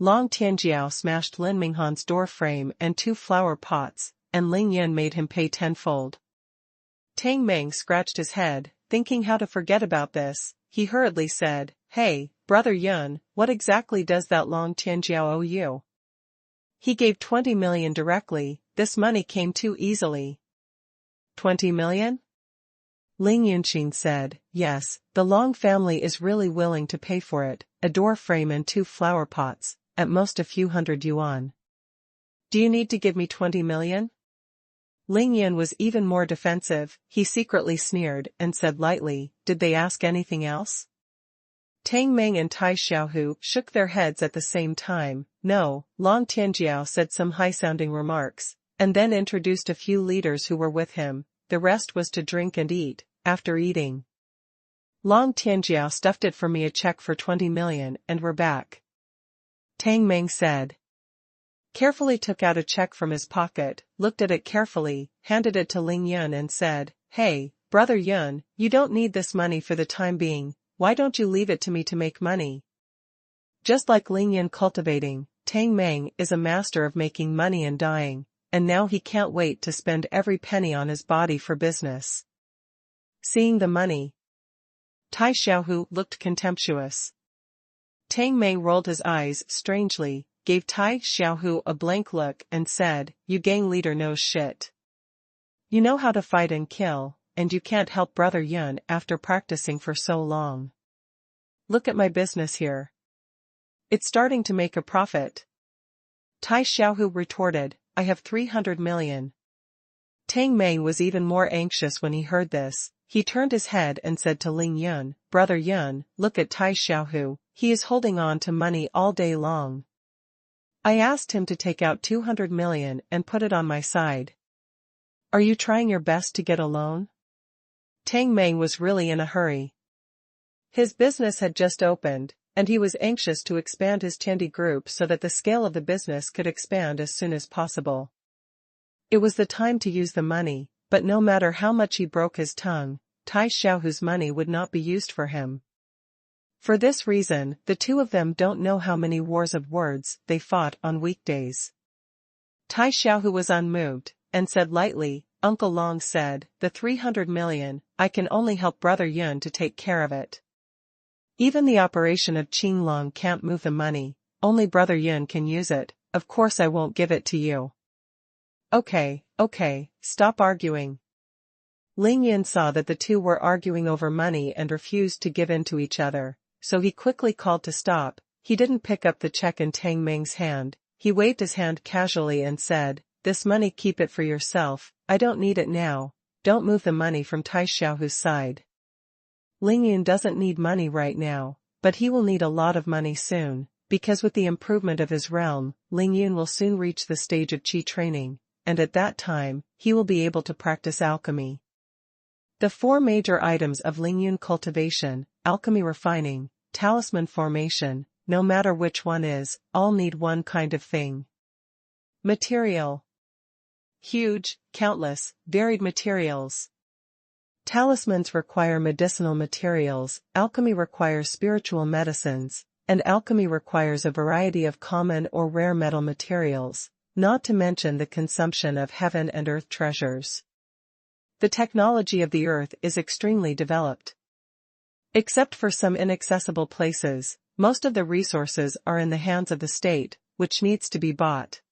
Long Tianjiao smashed Lin Minghan's door frame and 2 flower pots, and Ling Yun made him pay tenfold. Tang Meng scratched his head, thinking how to forget about this. He hurriedly said, hey, Brother Yun, what exactly does that Long Tianjiao owe you? He gave 20 million directly, this money came too easily. 20 million? Ling Yunqin said, yes, the Long family is really willing to pay for it, a door frame and 2 flower pots, at most a few hundred yuan. Do you need to give me 20 million? Ling Yun was even more defensive. He secretly sneered and said lightly, did they ask anything else? Tang Meng and Tai Xiaohu shook their heads at the same time. No. Long Tianjiao said some high-sounding remarks, and then introduced a few leaders who were with him. The rest was to drink and eat. After eating, Long Tianjiao stuffed it for me a check for 20 million and we're back. Tang Meng said. Carefully took out a check from his pocket, looked at it carefully, handed it to Ling Yun and said, hey, brother Yun, you don't need this money for the time being, why don't you leave it to me to make money? Just like Ling Yun cultivating, Tang Meng is a master of making money and dying, and now he can't wait to spend every penny on his body for business. Seeing the money, Tai Xiaohu looked contemptuous. Tang Meng rolled his eyes strangely, gave Tai Xiaohu a blank look and said, you gang leader knows shit. You know how to fight and kill, and you can't help brother Yun after practicing for so long. Look at my business here. It's starting to make a profit. Tai Xiaohu retorted, I have 300 million. Tang Meng was even more anxious when he heard this. He turned his head and said to Ling Yun, brother Yun, look at Tai Xiaohu, he is holding on to money all day long. I asked him to take out 200 million and put it on my side. Are you trying your best to get a loan? Tang Meng was really in a hurry. His business had just opened, and he was anxious to expand his Tiandi group so that the scale of the business could expand as soon as possible. It was the time to use the money, but no matter how much he broke his tongue, Tai Xiaohu's money would not be used for him. For this reason, the two of them don't know how many wars of words they fought on weekdays. Tai Xiaohu was unmoved, and said lightly, Uncle Long said, the 300 million, I can only help brother Yun to take care of it. Even the operation of Qinglong can't move the money, only brother Yun can use it, of course I won't give it to you. Okay, stop arguing. Ling Yun saw that the two were arguing over money and refused to give in to each other, so he quickly called to stop. He didn't pick up the check in Tang Meng's hand, he waved his hand casually and said, this money keep it for yourself, I don't need it now, don't move the money from Tai Xiaohu's side. Ling Yun doesn't need money right now, but he will need a lot of money soon, because with the improvement of his realm, Ling Yun will soon reach the stage of Qi training, and at that time, he will be able to practice alchemy. The four major items of Ling Yun cultivation, alchemy refining, talisman formation, no matter which one is, all need one kind of thing. Material. Huge, countless, varied materials. Talismans require medicinal materials, alchemy requires spiritual medicines, and alchemy requires a variety of common or rare metal materials, not to mention the consumption of heaven and earth treasures. The technology of the earth is extremely developed. Except for some inaccessible places, most of the resources are in the hands of the state, which needs to be bought.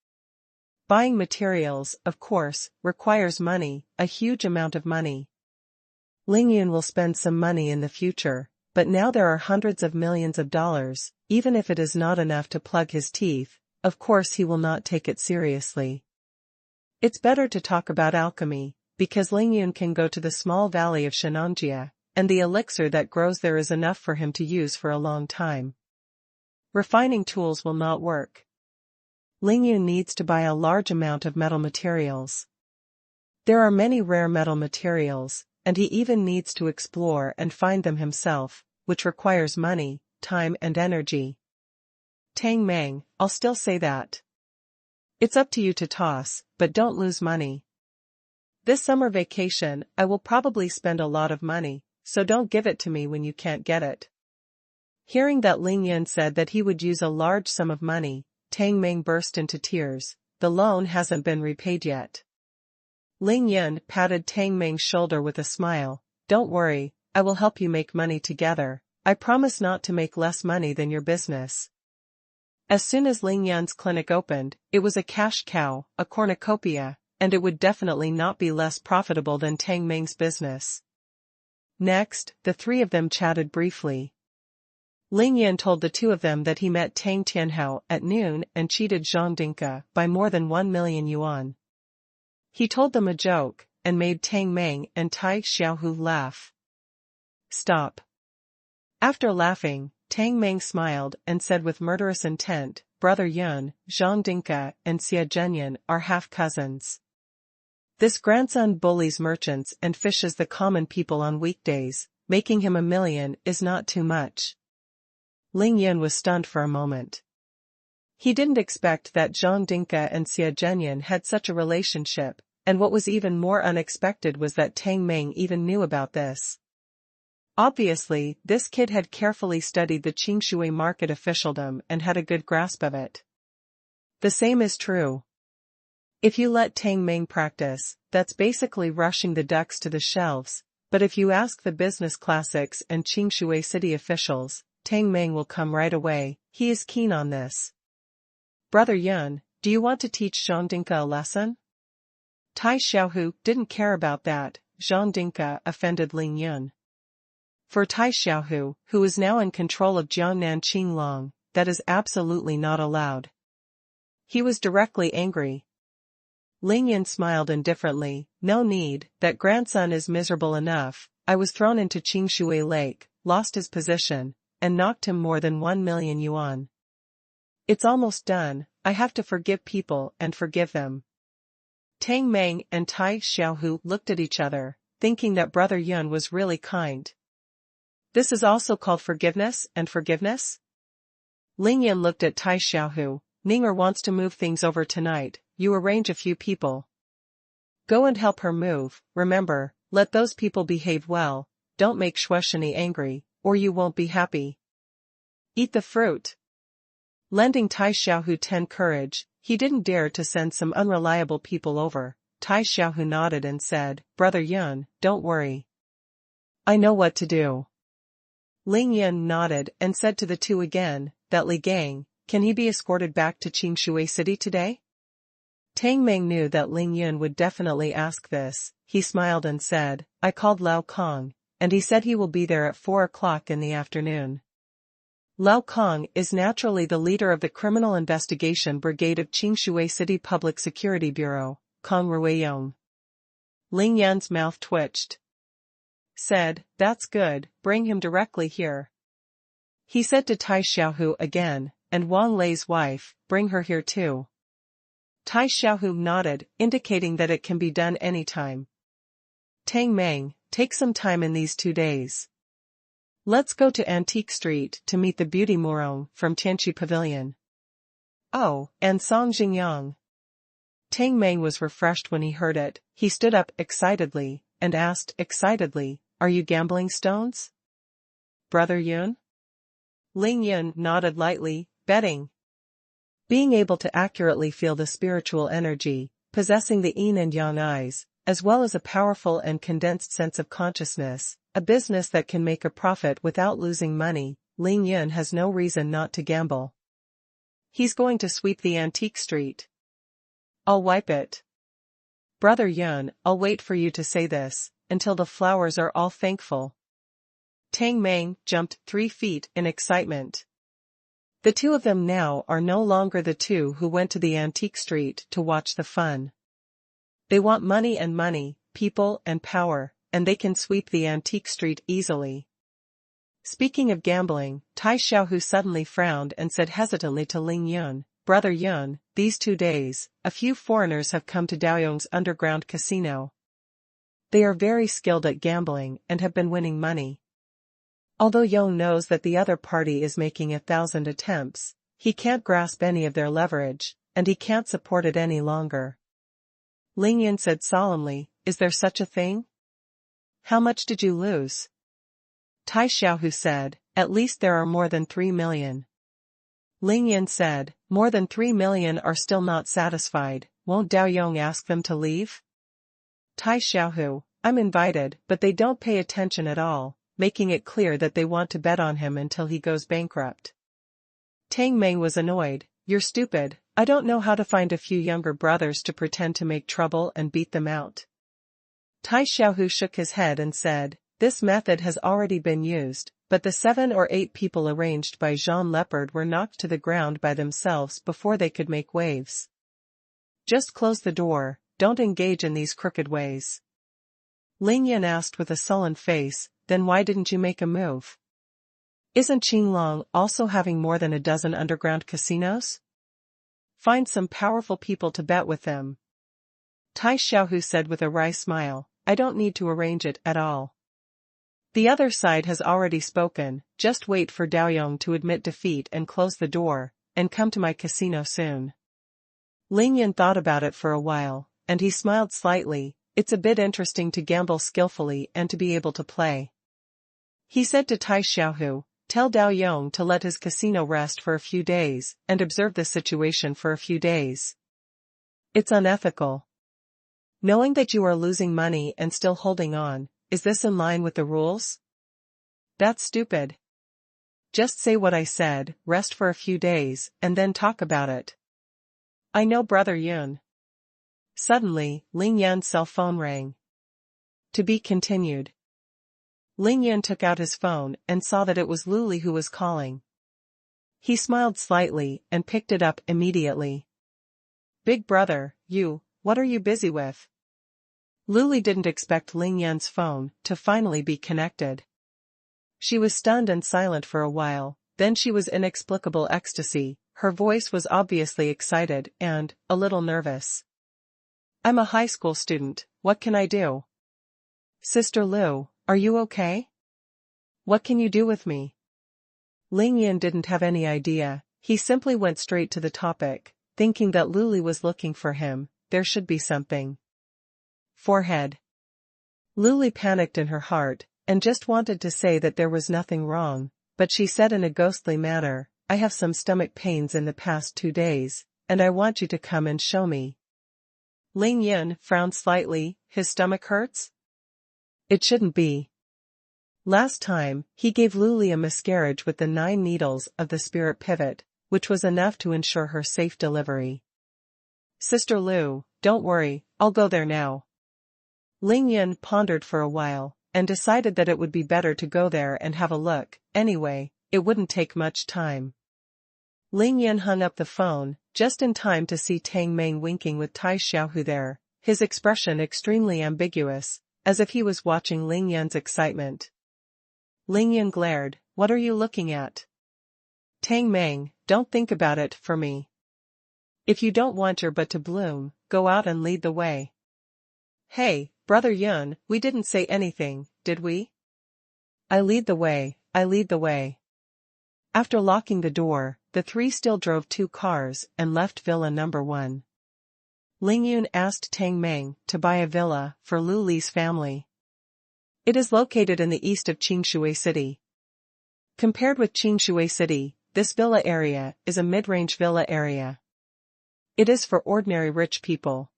Buying materials, of course, requires money, a huge amount of money. Ling Yun will spend some money in the future, but now there are hundreds of millions of dollars, even if it is not enough to plug his teeth, of course he will not take it seriously. It's better to talk about alchemy, because Ling Yun can go to the small valley of Shenangjia, and the elixir that grows there is enough for him to use for a long time. Refining tools will not work. Ling Yun needs to buy a large amount of metal materials. There are many rare metal materials, and he even needs to explore and find them himself, which requires money, time and energy. Tang Meng, I'll still say that. It's up to you to toss, but don't lose money. This summer vacation, I will probably spend a lot of money, so don't give it to me when you can't get it. Hearing that Ling Yun said that he would use a large sum of money, Tang Meng burst into tears. The loan hasn't been repaid yet. Ling Yun patted Tang Meng's shoulder with a smile. Don't worry, I will help you make money together. I promise not to make less money than your business. As soon as Ling Yun's clinic opened, it was a cash cow, a cornucopia, and it would definitely not be less profitable than Tang Meng's business. Next, the three of them chatted briefly. Ling Yan told the two of them that he met Tang Tianhao at noon and cheated Zhang Dinka by more than 1 million yuan. He told them a joke, and made Tang Meng and Tai Xiaohu laugh. Stop. After laughing, Tang Meng smiled and said with murderous intent, Brother Yun, Zhang Dinka and Xia Zhenyan are half-cousins. This grandson bullies merchants and fishes the common people on weekdays, making him 1 million is not too much. Ling Yun was stunned for a moment. He didn't expect that Zhang Dinka and Xia Zhenyan had such a relationship, and what was even more unexpected was that Tang Meng even knew about this. Obviously, this kid had carefully studied the Qingshui market officialdom and had a good grasp of it. The same is true. If you let Tang Meng practice, that's basically rushing the ducks to the shelves, but if you ask the business classics and Qingshui city officials, Tang Meng will come right away. He is keen on this. Brother Yun, do you want to teach Zhang Dinka a lesson? Tai Xiaohu didn't care about that. Zhang Dinka offended Ling Yun. For Tai Xiaohu, who is now in control of Jiangnan Qinglong, that is absolutely not allowed. He was directly angry. Ling Yun smiled indifferently. No need, that grandson is miserable enough. I was thrown into Qingshui Lake, lost his position, and knocked him more than 1 million yuan. It's almost done. I have to forgive people and forgive them. Tang Meng and Tai Xiaohu looked at each other, thinking that Brother Yun was really kind. This is also called forgiveness and forgiveness? Ling Yan looked at Tai Xiaohu. Ninger wants to move things over tonight. You arrange a few people. Go and help her move. Remember, let those people behave well. Don't make Shueshini angry, or you won't be happy. Eat the fruit. Lending Tai Xiaohu 10 courage, he didn't dare to send some unreliable people over. Tai Xiaohu nodded and said, Brother Yun, don't worry. I know what to do. Ling Yan nodded and said to the two again, that Li Gang, can he be escorted back to Qingshui City today? Tang Meng knew that Ling Yun would definitely ask this. He smiled and said, I called Lao Kong, and he said he will be there at 4 o'clock in the afternoon. Lao Kong is naturally the leader of the Criminal Investigation Brigade of Qingshui City Public Security Bureau, Kong Ruiyong. Ling Yan's mouth twitched. Said, that's good, bring him directly here. He said to Tai Xiaohu again, and Wang Lei's wife, bring her here too. Tai Xiaohu nodded, indicating that it can be done anytime. Tang Meng, take some time in these 2 days. Let's go to Antique Street to meet the beauty Murong from Tianqi Pavilion. Oh, and Song Jingyang. Tang Meng was refreshed when he heard it. He stood up excitedly, and asked excitedly, are you gambling stones? Brother Yun? Ling Yun nodded lightly, betting. Being able to accurately feel the spiritual energy, possessing the yin and yang eyes, as well as a powerful and condensed sense of consciousness, a business that can make a profit without losing money, Ling Yun has no reason not to gamble. He's going to sweep the Antique Street. I'll wipe it. Brother Yun, I'll wait for you to say this, until the flowers are all thankful. Tang Meng jumped 3 feet in excitement. The two of them now are no longer the two who went to the Antique Street to watch the fun. They want money, people and power, and they can sweep the Antique Street easily. Speaking of gambling, Tai Xiaohu suddenly frowned and said hesitantly to Ling Yun, Brother Yun, these 2 days, a few foreigners have come to Daoyong's underground casino. They are very skilled at gambling and have been winning money. Although Yong knows that the other party is making 1,000 attempts, he can't grasp any of their leverage, and he can't support it any longer. Ling Yin said solemnly, is there such a thing? How much did you lose? Tai Xiaohu said, at least there are more than 3 million. Ling Yin said, more than 3 million are still not satisfied, won't Daoyong ask them to leave? Tai Xiaohu, I'm invited, but they don't pay attention at all, making it clear that they want to bet on him until he goes bankrupt. Tang Meng was annoyed, you're stupid, I don't know how to find a few younger brothers to pretend to make trouble and beat them out. Tai Xiaohu shook his head and said, this method has already been used, but the 7 or 8 people arranged by Jean Leopard were knocked to the ground by themselves before they could make waves. Just close the door, don't engage in these crooked ways. Ling Yan asked with a sullen face, then why didn't you make a move? Isn't Qinglong also having more than a dozen underground casinos? Find some powerful people to bet with them. Tai Xiaohu said with a wry smile, I don't need to arrange it at all. The other side has already spoken, just wait for Daoyong to admit defeat and close the door, and come to my casino soon. Ling Yan thought about it for a while, and he smiled slightly. It's a bit interesting to gamble skillfully and to be able to play. He said to Tai Xiaohu, tell Daoyong to let his casino rest for a few days and observe the situation for a few days. It's unethical. Knowing that you are losing money and still holding on, is this in line with the rules? That's stupid. Just say what I said, rest for a few days, and then talk about it. I know Brother Yun. Suddenly, Ling Yan's cell phone rang. To be continued. Ling Yan took out his phone and saw that it was Luli who was calling. He smiled slightly and picked it up immediately. Big brother, what are you busy with? Luli didn't expect Ling Yan's phone to finally be connected. She was stunned and silent for a while, then she was in inexplicable ecstasy. Her voice was obviously excited and a little nervous. I'm a high school student, what can I do? Sister Lu, are you okay? What can you do with me? Ling Yan didn't have any idea, he simply went straight to the topic, thinking that Luli was looking for him, there should be something. Forehead. Luli panicked in her heart, and just wanted to say that there was nothing wrong, but she said in a ghostly manner, I have some stomach pains in the past 2 days, and I want you to come and show me. Ling Yan frowned slightly, his stomach hurts? It shouldn't be. Last time, he gave Luli a miscarriage with the 9 needles of the spirit pivot, which was enough to ensure her safe delivery. Sister Lu, don't worry, I'll go there now. Ling Yan pondered for a while, and decided that it would be better to go there and have a look, anyway, it wouldn't take much time. Ling Yan hung up the phone, just in time to see Tang Meng winking with Tai Xiaohu there, his expression extremely ambiguous, as if he was watching Ling Yan's excitement. Ling Yan glared, what are you looking at? Tang Meng, don't think about it for me. If you don't want your butt to bloom, go out and lead the way. Hey, Brother Yun, we didn't say anything, did we? I lead the way, I lead the way. After locking the door, the 3 still drove 2 cars and left Villa number 1. Ling Yun asked Tang Meng to buy a villa for Luli's family. It is located in the east of Qingshui City. Compared with Qingshui City, this villa area is a mid-range villa area. It is for ordinary rich people.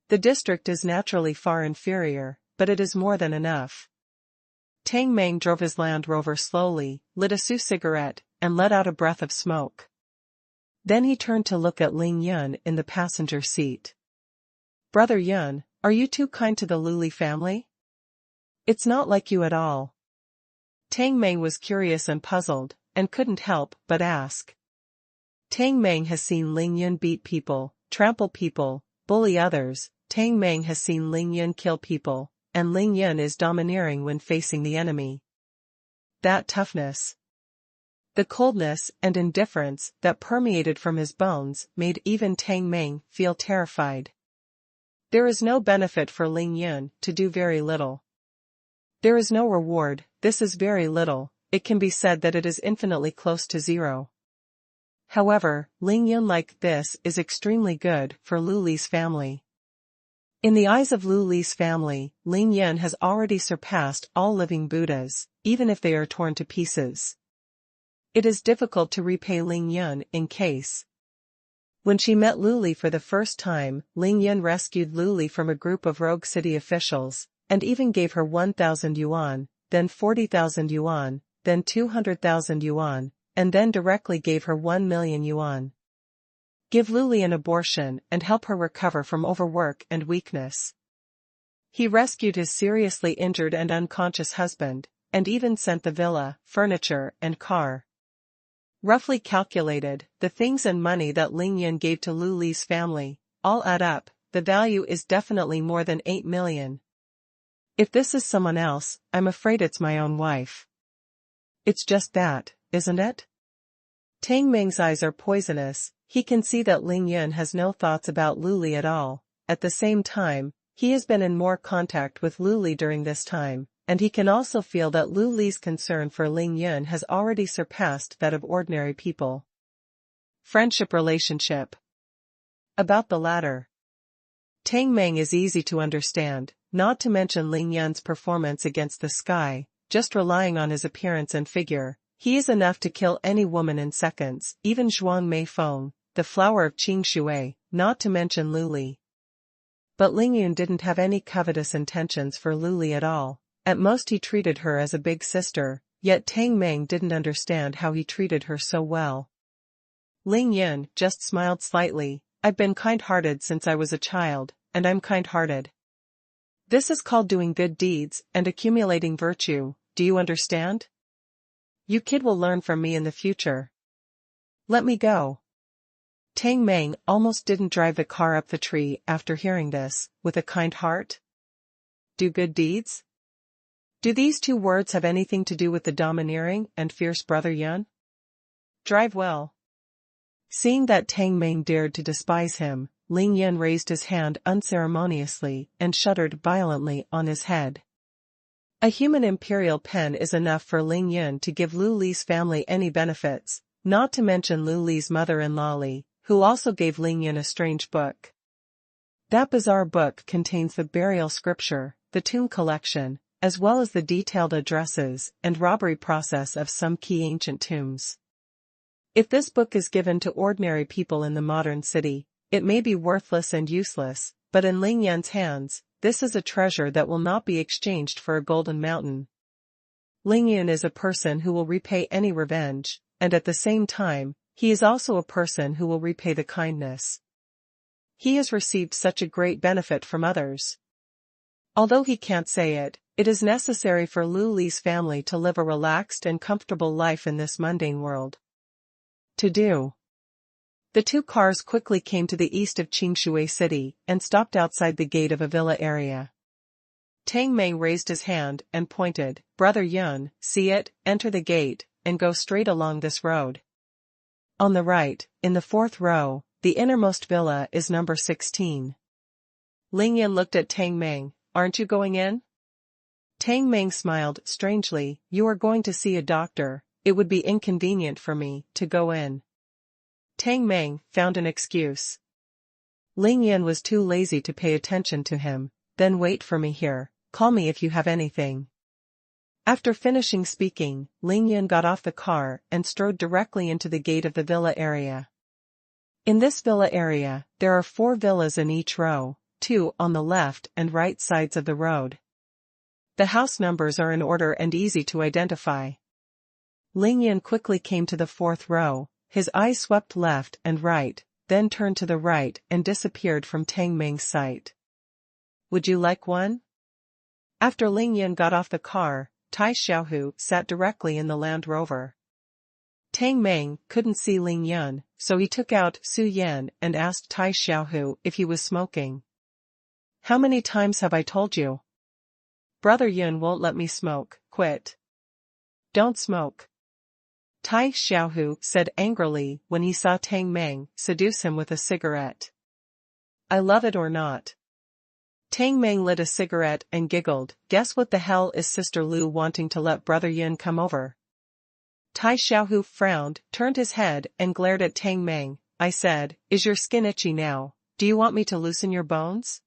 The district is naturally far inferior, but it is more than enough. Tang Meng drove his Land Rover slowly, lit a cigarette, and let out a breath of smoke. Then he turned to look at Ling Yun in the passenger seat. Brother Yun, are you too kind to the Luli family? It's not like you at all. Tang Meng was curious and puzzled, and couldn't help but ask. Tang Meng has seen Ling Yun beat people, trample people, bully others. Tang Meng has seen Ling Yun kill people, and Ling Yun is domineering when facing the enemy. That toughness. The coldness and indifference that permeated from his bones made even Tang Meng feel terrified. There is no benefit for Ling Yun to do very little. There is no reward, this is very little, it can be said that it is infinitely close to 0. However, Ling Yun like this is extremely good for Luli's family. In the eyes of Luli's family, Ling Yun has already surpassed all living Buddhas, even if they are torn to pieces. It is difficult to repay Ling Yun in case. When she met Luli for the first time, Ling Yun rescued Luli from a group of rogue city officials, and even gave her 1,000 yuan, then 40,000 yuan, then 200,000 yuan, and then directly gave her 1 million yuan. Give Luli an abortion and help her recover from overwork and weakness. He rescued his seriously injured and unconscious husband, and even sent the villa, furniture, and car. Roughly calculated, the things and money that Ling Yun gave to Lu Li's family, all add up, the value is definitely more than 8 million. If this is someone else, I'm afraid it's my own wife. It's just that, isn't it? Tang Meng's eyes are poisonous. He can see that Ling Yun has no thoughts about Lu Li at all. At the same time, he has been in more contact with Lu Li during this time, and he can also feel that Lu Li's concern for Ling Yun has already surpassed that of ordinary people. Friendship relationship. About the latter, Tang Meng is easy to understand, not to mention Ling Yun's performance against the sky. Just relying on his appearance and figure, he is enough to kill any woman in seconds, even Zhuang Meifeng, the flower of Qing Shui, not to mention Lu Li. But Ling Yun didn't have any covetous intentions for Lu Li at all. At most he treated her as a big sister, yet Tang Meng didn't understand how he treated her so well. Ling Yun just smiled slightly. I've been kind-hearted since I was a child, and I'm kind-hearted. This is called doing good deeds and accumulating virtue, do you understand? You kid will learn from me in the future. Let me go. Tang Meng almost didn't drive the car up the tree after hearing this, with a kind heart. Do good deeds? Do these two words have anything to do with the domineering and fierce Brother Yun? Drive well. Seeing that Tang Meng dared to despise him, Ling Yun raised his hand unceremoniously and shuddered violently on his head. A human imperial pen is enough for Ling Yun to give Lu Li's family any benefits, not to mention Lu Li's mother-in-law Li, who also gave Ling Yun a strange book. That bizarre book contains the burial scripture, the tomb collection, as well as the detailed addresses and robbery process of some key ancient tombs. If this book is given to ordinary people in the modern city, it may be worthless and useless, but in Ling Yun's hands, this is a treasure that will not be exchanged for a golden mountain. Ling Yun is a person who will repay any revenge, and at the same time, he is also a person who will repay the kindness. He has received such a great benefit from others. Although he can't say it, it is necessary for Lu Li's family to live a relaxed and comfortable life in this mundane world. To do. The two cars quickly came to the east of Qingshui City and stopped outside the gate of a villa area. Tang Meng raised his hand and pointed. Brother Yun, see it, enter the gate, and go straight along this road. On the right, in the 4th row, the innermost villa is number 16. Ling Yun looked at Tang Meng. Aren't you going in? Tang Meng smiled strangely. You are going to see a doctor. It would be inconvenient for me to go in. Tang Meng found an excuse. Ling Yun was too lazy to pay attention to him. Then wait for me here. Call me if you have anything. After finishing speaking, Ling Yun got off the car and strode directly into the gate of the villa area. In this villa area, there are 4 villas in each row, 2 on the left and right sides of the road. The house numbers are in order and easy to identify. Ling Yun quickly came to the 4th row, his eyes swept left and right, then turned to the right and disappeared from Tang Meng's sight. Would you like one? After Ling Yun got off the car, Tai Xiaohu sat directly in the Land Rover. Tang Meng couldn't see Ling Yun, so he took out Su Yan and asked Tai Xiaohu if he was smoking. How many times have I told you? Brother Yun won't let me smoke. Quit. Don't smoke. Tai Xiaohu said angrily when he saw Tang Meng seduce him with a cigarette. I love it or not. Tang Meng lit a cigarette and giggled. Guess what the hell is Sister Lu wanting to let Brother Yun come over? Tai Xiaohu frowned, turned his head and glared at Tang Meng. I said, is your skin itchy now? Do you want me to loosen your bones?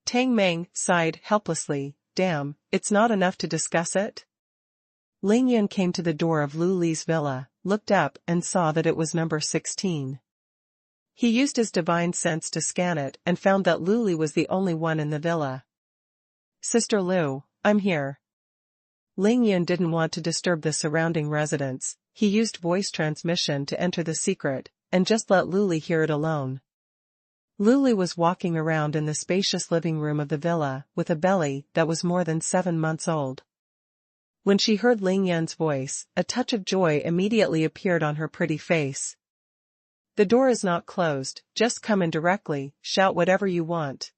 Tang Meng sighed helplessly. Damn, it's not enough to discuss it? Ling Yun came to the door of Lu Li's villa, looked up and saw that it was number 16. He used his divine sense to scan it and found that Lu Li was the only one in the villa. Sister Lu, I'm here. Ling Yun didn't want to disturb the surrounding residents. He used voice transmission to enter the secret, and just let Lu Li hear it alone. Lu Li was walking around in the spacious living room of the villa, with a belly that was more than 7 months old. When she heard Ling Yan's voice, a touch of joy immediately appeared on her pretty face. The door is not closed, just come in directly, shout whatever you want.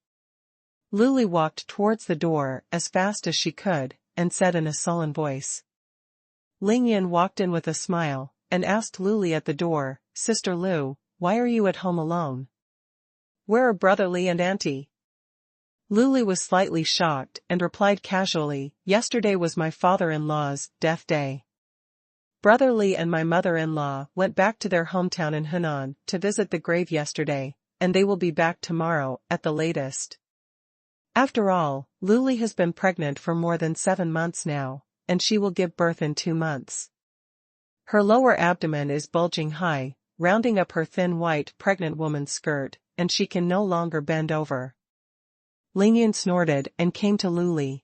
Luli walked towards the door as fast as she could, and said in a sullen voice. Ling Yan walked in with a smile, and asked Luli at the door, Sister Lu, why are you at home alone? Where are Brother Li and Auntie? Luli was slightly shocked and replied casually, yesterday was my father-in-law's death day. Brother Li and my mother-in-law went back to their hometown in Hunan to visit the grave yesterday, and they will be back tomorrow at the latest. After all, Luli has been pregnant for more than 7 months now, and she will give birth in 2 months. Her lower abdomen is bulging high, rounding up her thin white pregnant woman's skirt, and she can no longer bend over. Ling Yan snorted and came to Luli.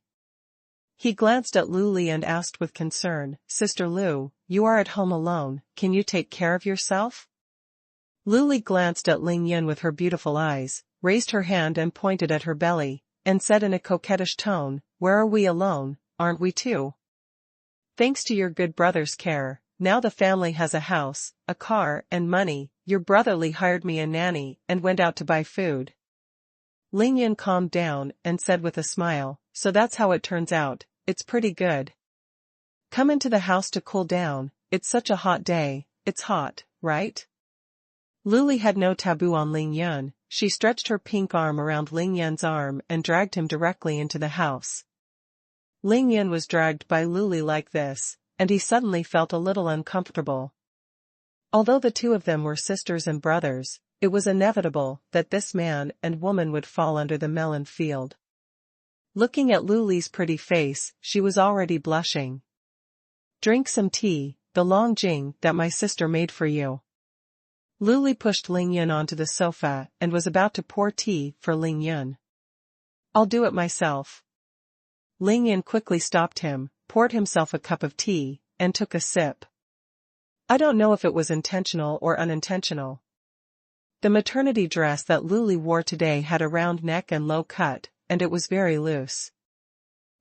He glanced at Luli and asked with concern, Sister Lu, you are at home alone, can you take care of yourself? Luli glanced at Ling Yan with her beautiful eyes, raised her hand and pointed at her belly, and said in a coquettish tone, where are we alone, aren't we two? Thanks to your good brother's care, now the family has a house, a car, and money. Your brotherly hired me a nanny and went out to buy food. Ling Yan calmed down and said with a smile, so that's how it turns out, it's pretty good. Come into the house to cool down, it's such a hot day, it's hot, right? Luli had no taboo on Ling Yan, she stretched her pink arm around Ling Yan's arm and dragged him directly into the house. Ling Yan was dragged by Luli like this, and he suddenly felt a little uncomfortable. Although the two of them were sisters and brothers, it was inevitable that this man and woman would fall under the melon field. Looking at Luli's pretty face, she was already blushing. Drink some tea, the long jing that my sister made for you. Luli pushed Ling Yan onto the sofa and was about to pour tea for Ling Yan. I'll do it myself. Ling Yan quickly stopped him, poured himself a cup of tea, and took a sip. I don't know if it was intentional or unintentional. The maternity dress that Luli wore today had a round neck and low cut, and it was very loose.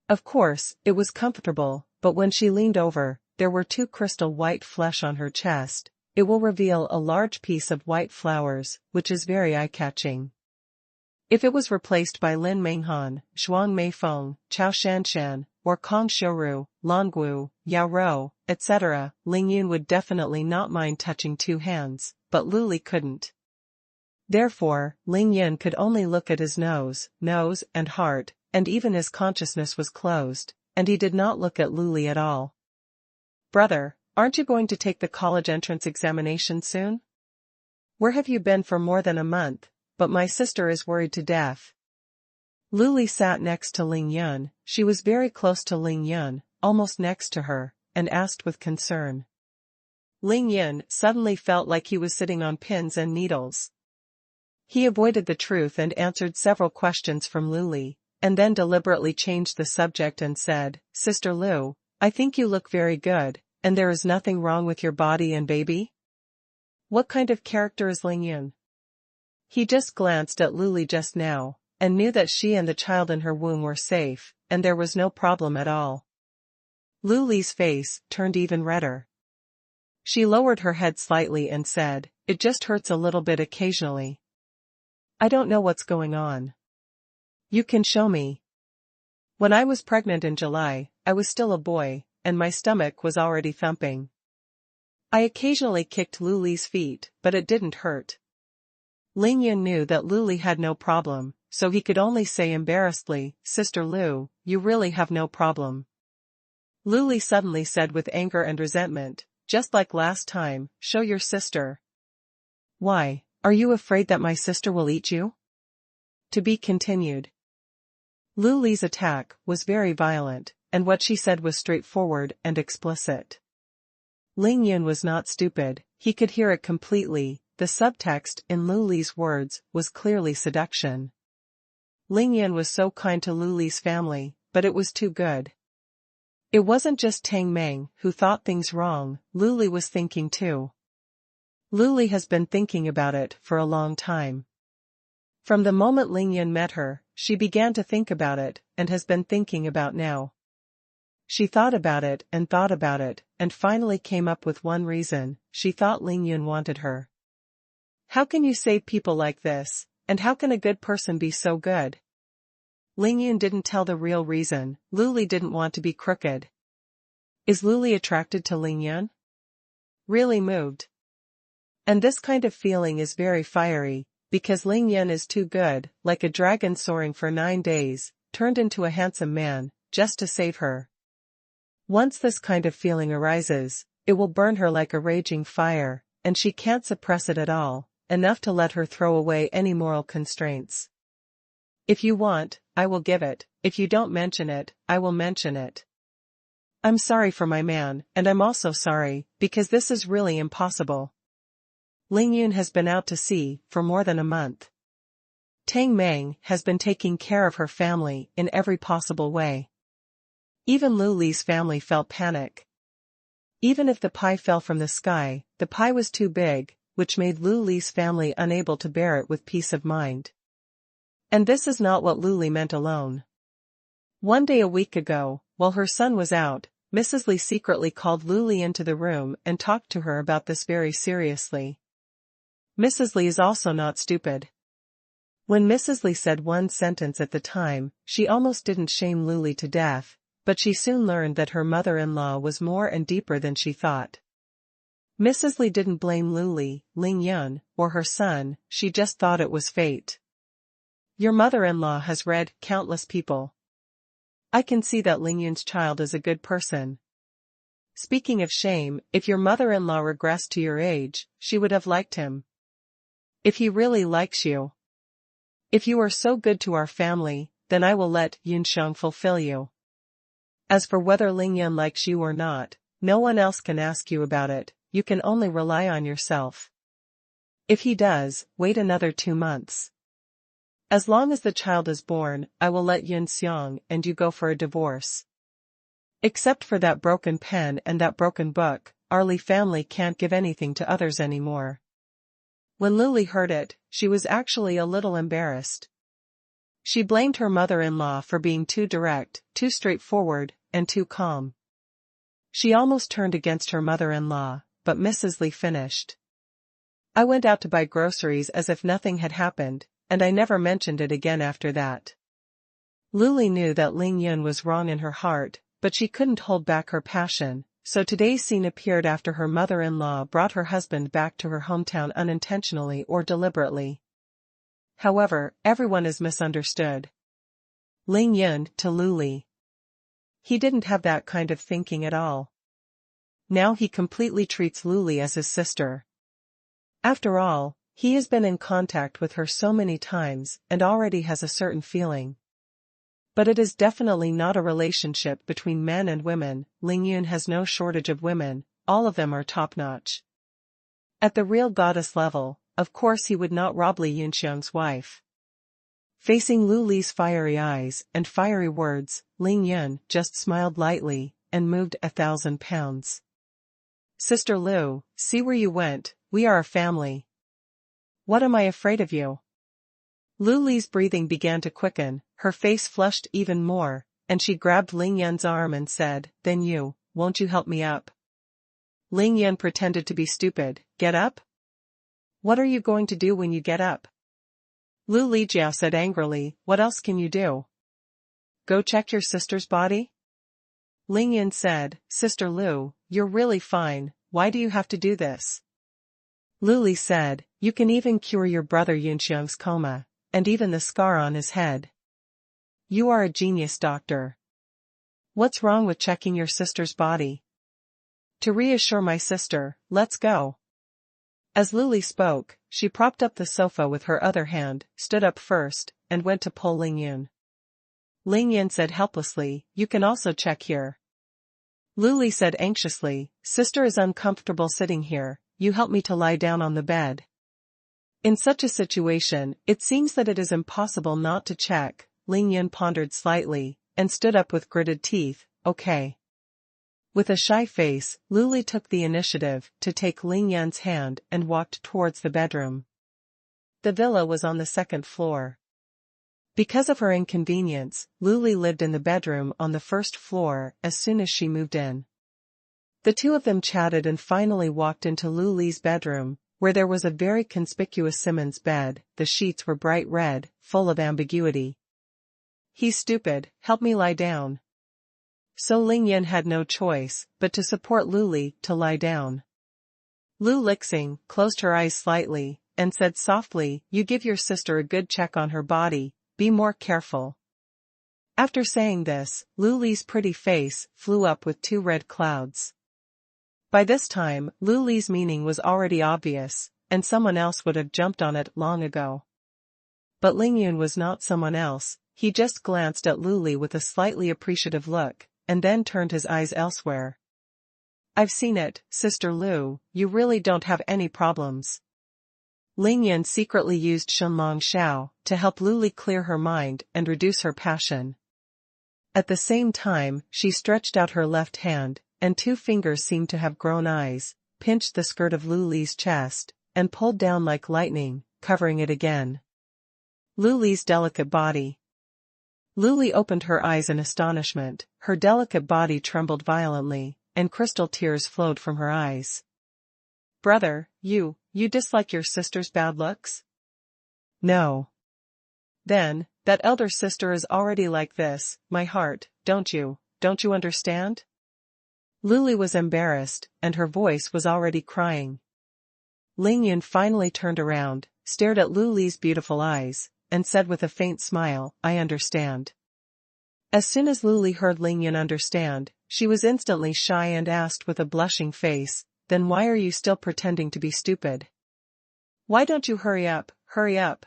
Of course, it was comfortable, but when she leaned over, there were 2 crystal white flesh on her chest. It will reveal a large piece of white flowers, which is very eye-catching. If it was replaced by Lin Menghan, Zhuang Meifeng, Chao Shanshan, or Kong Shouru, Longgu, Yao Rou, etc., Ling Yan would definitely not mind touching 2 hands, but Luli couldn't. Therefore, Ling Yan could only look at his nose and heart, and even his consciousness was closed, and he did not look at Luli at all. Brother, aren't you going to take the college entrance examination soon? Where have you been for more than a month? But my sister is worried to death. Luli sat next to Ling Yan, she was very close to Ling Yan, almost next to her, and asked with concern. Ling Yan suddenly felt like he was sitting on pins and needles. He avoided the truth and answered several questions from Luli, and then deliberately changed the subject and said, Sister Lu, I think you look very good, and there is nothing wrong with your body and baby? What kind of character is Ling Yan? He just glanced at Luli just now, and knew that she and the child in her womb were safe, and there was no problem at all. Luli's face turned even redder. She lowered her head slightly and said, it just hurts a little bit occasionally. I don't know what's going on. You can show me. When I was pregnant in July, I was still a boy, and my stomach was already thumping. I occasionally kicked Luli's feet, but it didn't hurt. Ling Yan knew that Luli had no problem, so he could only say embarrassedly, Sister Lu, you really have no problem. Luli suddenly said with anger and resentment, just like last time, show your sister. Why, are you afraid that my sister will eat you? To be continued. Luli's attack was very violent, and what she said was straightforward and explicit. Ling Yan was not stupid, he could hear it completely, the subtext in Luli's words was clearly seduction. Ling Yan was so kind to Luli's family, but it was too good. It wasn't just Tang Meng who thought things wrong, Luli was thinking too. Luli has been thinking about it for a long time. From the moment Ling Yan met her, she began to think about it, and has been thinking about now. She thought about it, and finally came up with one reason: she thought Ling Yun wanted her. How can you save people like this, and how can a good person be so good? Ling Yun didn't tell the real reason: Luli didn't want to be crooked. Is Luli attracted to Ling Yun? Really moved? And this kind of feeling is very fiery, because Ling Yun is too good, like a dragon soaring for 9 days, turned into a handsome man, just to save her. Once this kind of feeling arises, it will burn her like a raging fire, and she can't suppress it at all, enough to let her throw away any moral constraints. If you want, I will give it; if you don't mention it, I will mention it. I'm sorry for my man, and I'm also sorry, because this is really impossible. Ling Yun has been out to sea for more than a month. Tang Meng has been taking care of her family in every possible way. Even Luli's family felt panic. Even if the pie fell from the sky, the pie was too big, which made Luli's family unable to bear it with peace of mind. And this is not what Luli meant alone. One day a week ago, while her son was out, Mrs. Li secretly called Luli into the room and talked to her about this very seriously. Mrs. Li is also not stupid. When Mrs. Li said one sentence at the time, she almost didn't shame Luli to death, but she soon learned that her mother-in-law was more and deeper than she thought. Mrs. Li didn't blame Luli, Ling Yun, or her son; she just thought it was fate. Your mother-in-law has read countless people. I can see that Ling Yun's child is a good person. Speaking of shame, if your mother-in-law regressed to your age, she would have liked him. If he really likes you. If you are so good to our family, then I will let Yunxiang fulfill you. As for whether Ling Yun likes you or not, no one else can ask you about it; you can only rely on yourself. If he does, wait another 2 months. As long as the child is born, I will let Yunxiang and you go for a divorce. Except for that broken pen and that broken book, our Li family can't give anything to others anymore. When Luli heard it, she was actually a little embarrassed. She blamed her mother-in-law for being too direct, too straightforward, and too calm. She almost turned against her mother-in-law, but Mrs. Li finished. I went out to buy groceries as if nothing had happened, and I never mentioned it again after that. Luli knew that Ling Yun was wrong in her heart, but she couldn't hold back her passion, so today's scene appeared after her mother-in-law brought her husband back to her hometown unintentionally or deliberately. However, everyone is misunderstood. Ling Yun to Luli. He didn't have that kind of thinking at all. Now he completely treats Luli as his sister. After all, he has been in contact with her so many times and already has a certain feeling. But it is definitely not a relationship between men and women. Ling Yun has no shortage of women, all of them are top-notch. At the real goddess level, of course he would not rob Li Yunxiang's wife. Facing Luli's fiery eyes and fiery words, Ling Yun just smiled lightly and moved 1,000 pounds. Sister Lu, see where you went, we are a family. What am I afraid of you? Luli's breathing began to quicken, her face flushed even more, and she grabbed Ling Yun's arm and said, then won't you help me up? Ling Yun pretended to be stupid. Get up? What are you going to do when you get up? Lu Lijiao said angrily, what else can you do? Go check your sister's body? Ling Yun said, Sister Lu, you're really fine, why do you have to do this? Luli said, you can even cure your brother Yunxiang's coma, and even the scar on his head. You are a genius doctor. What's wrong with checking your sister's body? To reassure my sister, let's go. As Luli spoke, she propped up the sofa with her other hand, stood up first, and went to pull Ling Yun. Ling Yun said helplessly, you can also check here. Luli said anxiously, Sister is uncomfortable sitting here, you help me to lie down on the bed. In such a situation, it seems that it is impossible not to check. Ling Yun pondered slightly, and stood up with gritted teeth, okay. With a shy face, Luli took the initiative to take Ling Yun's hand and walked towards the bedroom. The villa was on the 2nd floor. Because of her inconvenience, Luli lived in the bedroom on the first floor as soon as she moved in. The two of them chatted and finally walked into Luli's bedroom, where there was a very conspicuous Simmons bed. The sheets were bright red, full of ambiguity. "He's stupid, help me lie down." So Lingyan had no choice but to support Luli to lie down. Lu Lixing closed her eyes slightly and said softly, "You give your sister a good check on her body, be more careful." After saying this, Luli's pretty face flew up with two red clouds. By this time, Luli's meaning was already obvious, and someone else would have jumped on it long ago. But Lingyun was not someone else. He just glanced at Luli with a slightly appreciative look, and then turned his eyes elsewhere. "I've seen it, Sister Lu, you really don't have any problems." Lingyun secretly used Shenlong Shao to help Luli clear her mind and reduce her passion. At the same time, she stretched out her left hand, and two fingers seemed to have grown eyes, pinched the skirt of Luli's chest, and pulled down like lightning, covering it again. Luli's delicate body. Luli opened her eyes in astonishment, her delicate body trembled violently, and crystal tears flowed from her eyes. "Brother, you dislike your sister's bad looks?" "No." "Then, that elder sister is already like this, my heart, don't you understand?" Luli was embarrassed, and her voice was already crying. Lingyun finally turned around, stared at Luli's beautiful eyes, and said with a faint smile, "I understand." As soon as Luli heard Lingyun understand, she was instantly shy and asked with a blushing face, "Then why are you still pretending to be stupid? Why don't you hurry up, hurry up?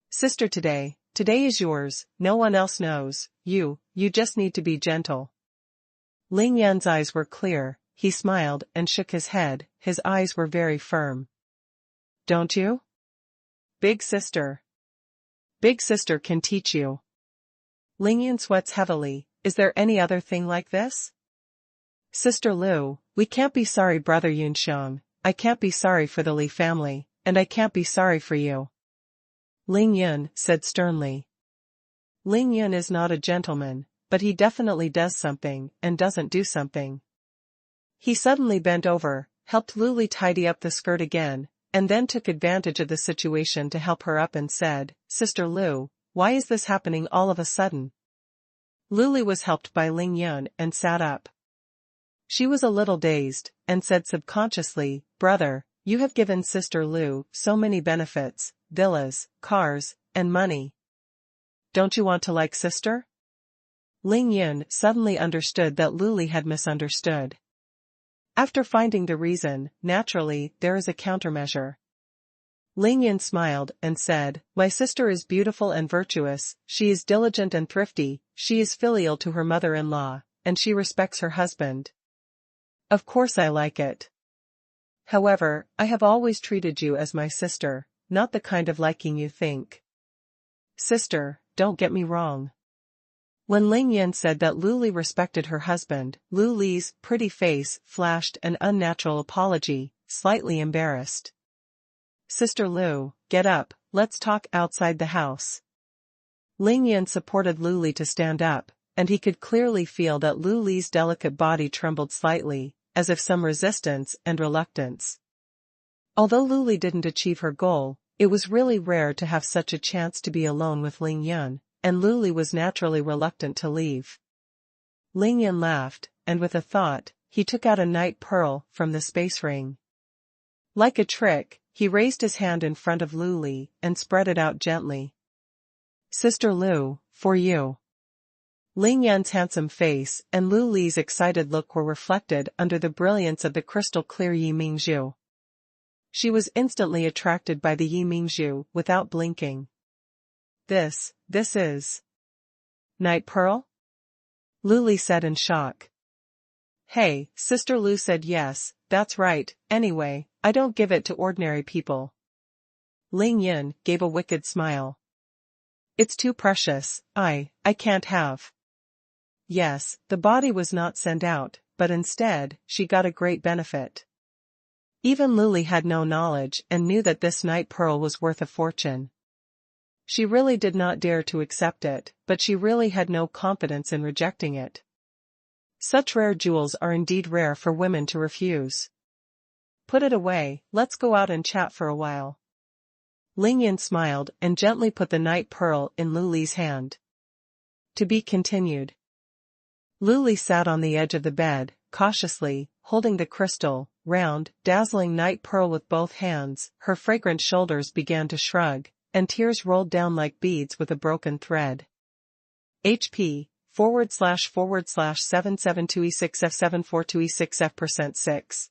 Sister, today is yours, no one else knows, you just need to be gentle." Lingyan's eyes were clear, he smiled and shook his head, his eyes were very firm. "Don't you? Big sister can teach you." Lingyan sweats heavily, "Is there any other thing like this?" "Sister Lu, we can't be sorry, brother Yunxiang, I can't be sorry for the Li family, and I can't be sorry for you," Lingyun said sternly. Lingyun is not a gentleman, but he definitely does something and doesn't do something. He suddenly bent over, helped Luli tidy up the skirt again, and then took advantage of the situation to help her up and said, "Sister Lu, why is this happening all of a sudden?" Luli was helped by Lingyun and sat up. She was a little dazed, and said subconsciously, "Brother, you have given Sister Lu so many benefits, villas, cars, and money. Don't you want to like sister?" Lingyun suddenly understood that Luli had misunderstood. After finding the reason, naturally, there is a countermeasure. Lingyun smiled and said, "My sister is beautiful and virtuous, she is diligent and thrifty, she is filial to her mother-in-law, and she respects her husband. Of course I like it. However, I have always treated you as my sister, not the kind of liking you think. Sister, don't get me wrong." When Lingyun said that Luli respected her husband, Luli's pretty face flashed an unnatural apology, slightly embarrassed. "Sister Lu, get up, let's talk outside the house." Lingyun supported Luli to stand up, and he could clearly feel that Luli's delicate body trembled slightly, as if some resistance and reluctance. Although Luli didn't achieve her goal, it was really rare to have such a chance to be alone with Lingyun, and Luli was naturally reluctant to leave. Lingyun laughed, and with a thought, he took out a night pearl from the space ring. Like a trick, he raised his hand in front of Luli and spread it out gently. "Sister Lu, for you." Lingyun's handsome face and Luli's excited look were reflected under the brilliance of the crystal-clear Yi Mingzhu. She was instantly attracted by the Yi Mingzhu without blinking. This is night pearl?" Luli said in shock. "Hey," Sister Lu said, "Yes, that's right, anyway, I don't give it to ordinary people." Lingyun gave a wicked smile. "It's too precious, I can't have." Yes, the body was not sent out, but instead, she got a great benefit. Even Luli had no knowledge and knew that this night pearl was worth a fortune. She really did not dare to accept it, but she really had no confidence in rejecting it. Such rare jewels are indeed rare for women to refuse. Put it away, let's go out and chat for a while. Ling Yan smiled and gently put the night pearl in Lu Li's hand. To be continued. Lu Li sat on the edge of the bed, cautiously, holding the crystal, round, dazzling night pearl with both hands. Her fragrant shoulders began to shrug, and tears rolled down like beads with a broken thread. HP//772E6F742E6F%6.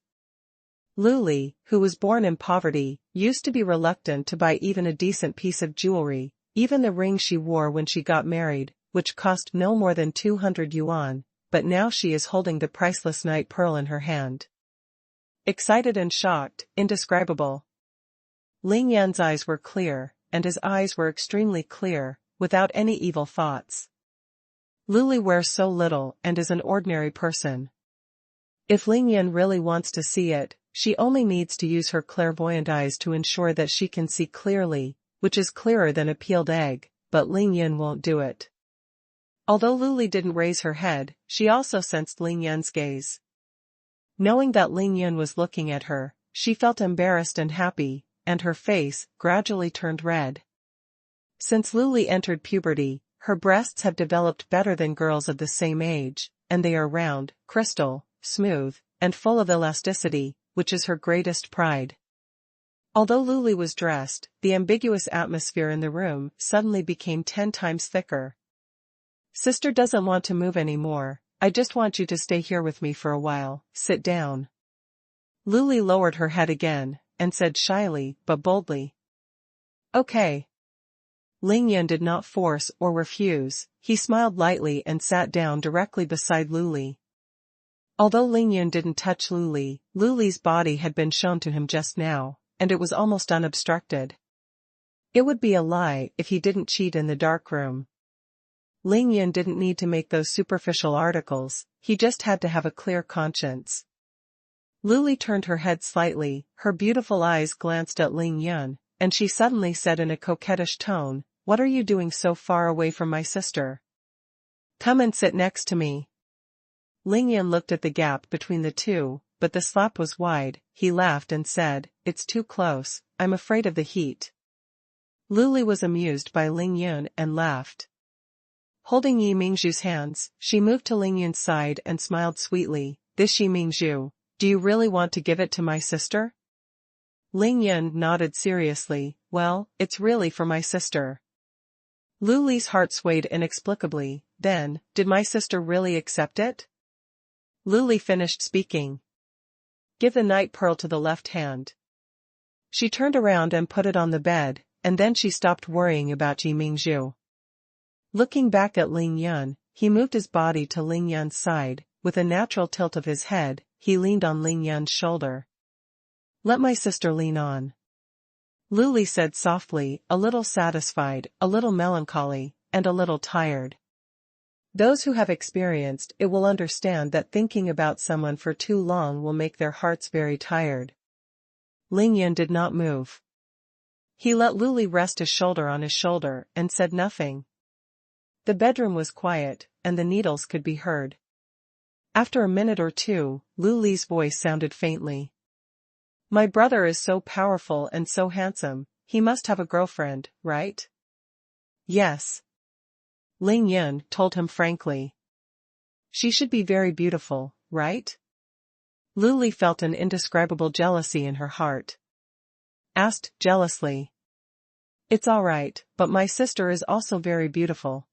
Lu Li, who was born in poverty, used to be reluctant to buy even a decent piece of jewelry, even the ring she wore when she got married, which cost no more than 200 yuan, but now she is holding the priceless night pearl in her hand. Excited and shocked, indescribable. Ling Yan's eyes were clear, and his eyes were extremely clear, without any evil thoughts. Lu Li wears so little and is an ordinary person. If Ling Yan really wants to see it, she only needs to use her clairvoyant eyes to ensure that she can see clearly, which is clearer than a peeled egg, but Ling Yan won't do it. Although Lu Li didn't raise her head, she also sensed Ling Yan's gaze. Knowing that Ling Yan was looking at her, she felt embarrassed and happy, and her face gradually turned red. Since Lu Li entered puberty, her breasts have developed better than girls of the same age, and they are round, crystal, smooth, and full of elasticity, which is her greatest pride. Although Lu Li was dressed, the ambiguous atmosphere in the room suddenly became 10 times thicker. Sister doesn't want to move anymore, I just want you to stay here with me for a while, sit down. Lu Li lowered her head again, and said shyly but boldly. Okay. Ling Yan did not force or refuse, he smiled lightly and sat down directly beside Lu Li. Although Ling Yan didn't touch Lu Li's body had been shown to him just now, and it was almost unobstructed. It would be a lie if he didn't cheat in the darkroom. Ling Yan didn't need to make those superficial articles, he just had to have a clear conscience. Lu Li turned her head slightly, her beautiful eyes glanced at Ling Yan, and she suddenly said in a coquettish tone, "What are you doing so far away from my sister? Come and sit next to me." Ling Yan looked at the gap between the two, but the slap was wide. He laughed and said, "It's too close, I'm afraid of the heat." Lu Li was amused by Ling Yan and laughed. Holding Yi Mingzhu's hands, she moved to Ling Yan's side and smiled sweetly. "This Yi Mingzhu, do you really want to give it to my sister?" Ling Yan nodded seriously. "Well, it's really for my sister." Lu Li's heart swayed inexplicably. Then, did my sister really accept it? Lu Li finished speaking. "Give the night pearl to the left hand." She turned around and put it on the bed, and then she stopped worrying about Yi Mingzhu. Looking back at Ling Yan, he moved his body to Ling Yan's side. With a natural tilt of his head, he leaned on Ling Yan's shoulder. "Let my sister lean on." Lu Li said softly, a little satisfied, a little melancholy, and a little tired. Those who have experienced it will understand that thinking about someone for too long will make their hearts very tired. Ling Yan did not move. He let Lu Li rest his shoulder on his shoulder and said nothing. The bedroom was quiet, and the needles could be heard. After a minute or two, Lu Li's voice sounded faintly. "My brother is so powerful and so handsome, he must have a girlfriend, right?" "Yes." Ling Yan told him frankly. "She should be very beautiful, right?" Lu Li felt an indescribable jealousy in her heart. Asked jealously. "It's all right, but my sister is also very beautiful."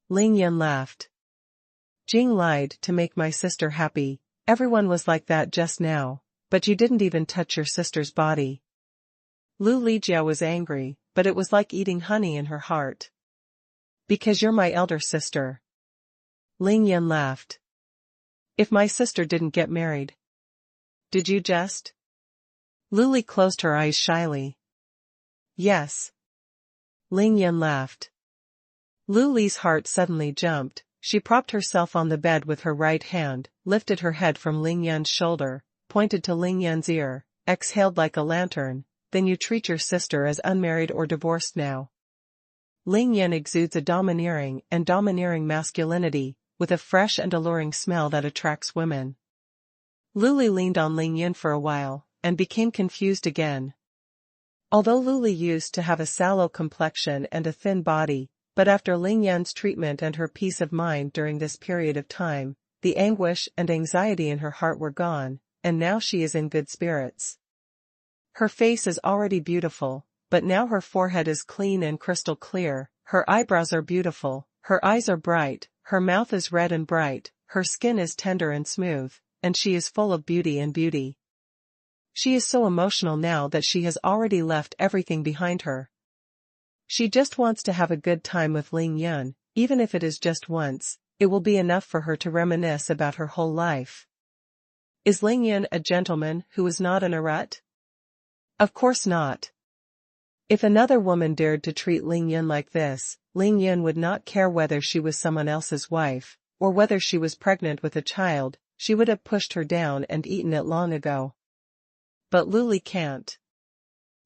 Ling Yan laughed. "Zheng lied to make my sister happy, everyone was like that just now, but you didn't even touch your sister's body." Lu Lijia was angry, but it was like eating honey in her heart. "Because you're my elder sister." Ling Yan laughed. "If my sister didn't get married." "Did you just?" Lu Li closed her eyes shyly. "Yes." Ling Yan laughed. Lu Li's heart suddenly jumped. She propped herself on the bed with her right hand, lifted her head from Ling Yan's shoulder, pointed to Ling Yan's ear, exhaled like a lantern. "Then you treat your sister as unmarried or divorced now?" Ling Yan exudes a domineering masculinity, with a fresh and alluring smell that attracts women. Luli leaned on Ling Yan for a while, and became confused again. Although Luli used to have a sallow complexion and a thin body, but after Ling Yan's treatment and her peace of mind during this period of time, the anguish and anxiety in her heart were gone, and now she is in good spirits. Her face is already beautiful, but now her forehead is clean and crystal clear, her eyebrows are beautiful, her eyes are bright, her mouth is red and bright, her skin is tender and smooth, and she is full of beauty and beauty. She is so emotional now that she has already left everything behind her. She just wants to have a good time with Ling Yan, even if it is just once, it will be enough for her to reminisce about her whole life. Is Ling Yan a gentleman who is not in a rut? Of course not. If another woman dared to treat Ling Yan like this, Ling Yan would not care whether she was someone else's wife, or whether she was pregnant with a child, she would have pushed her down and eaten it long ago. But Luli can't.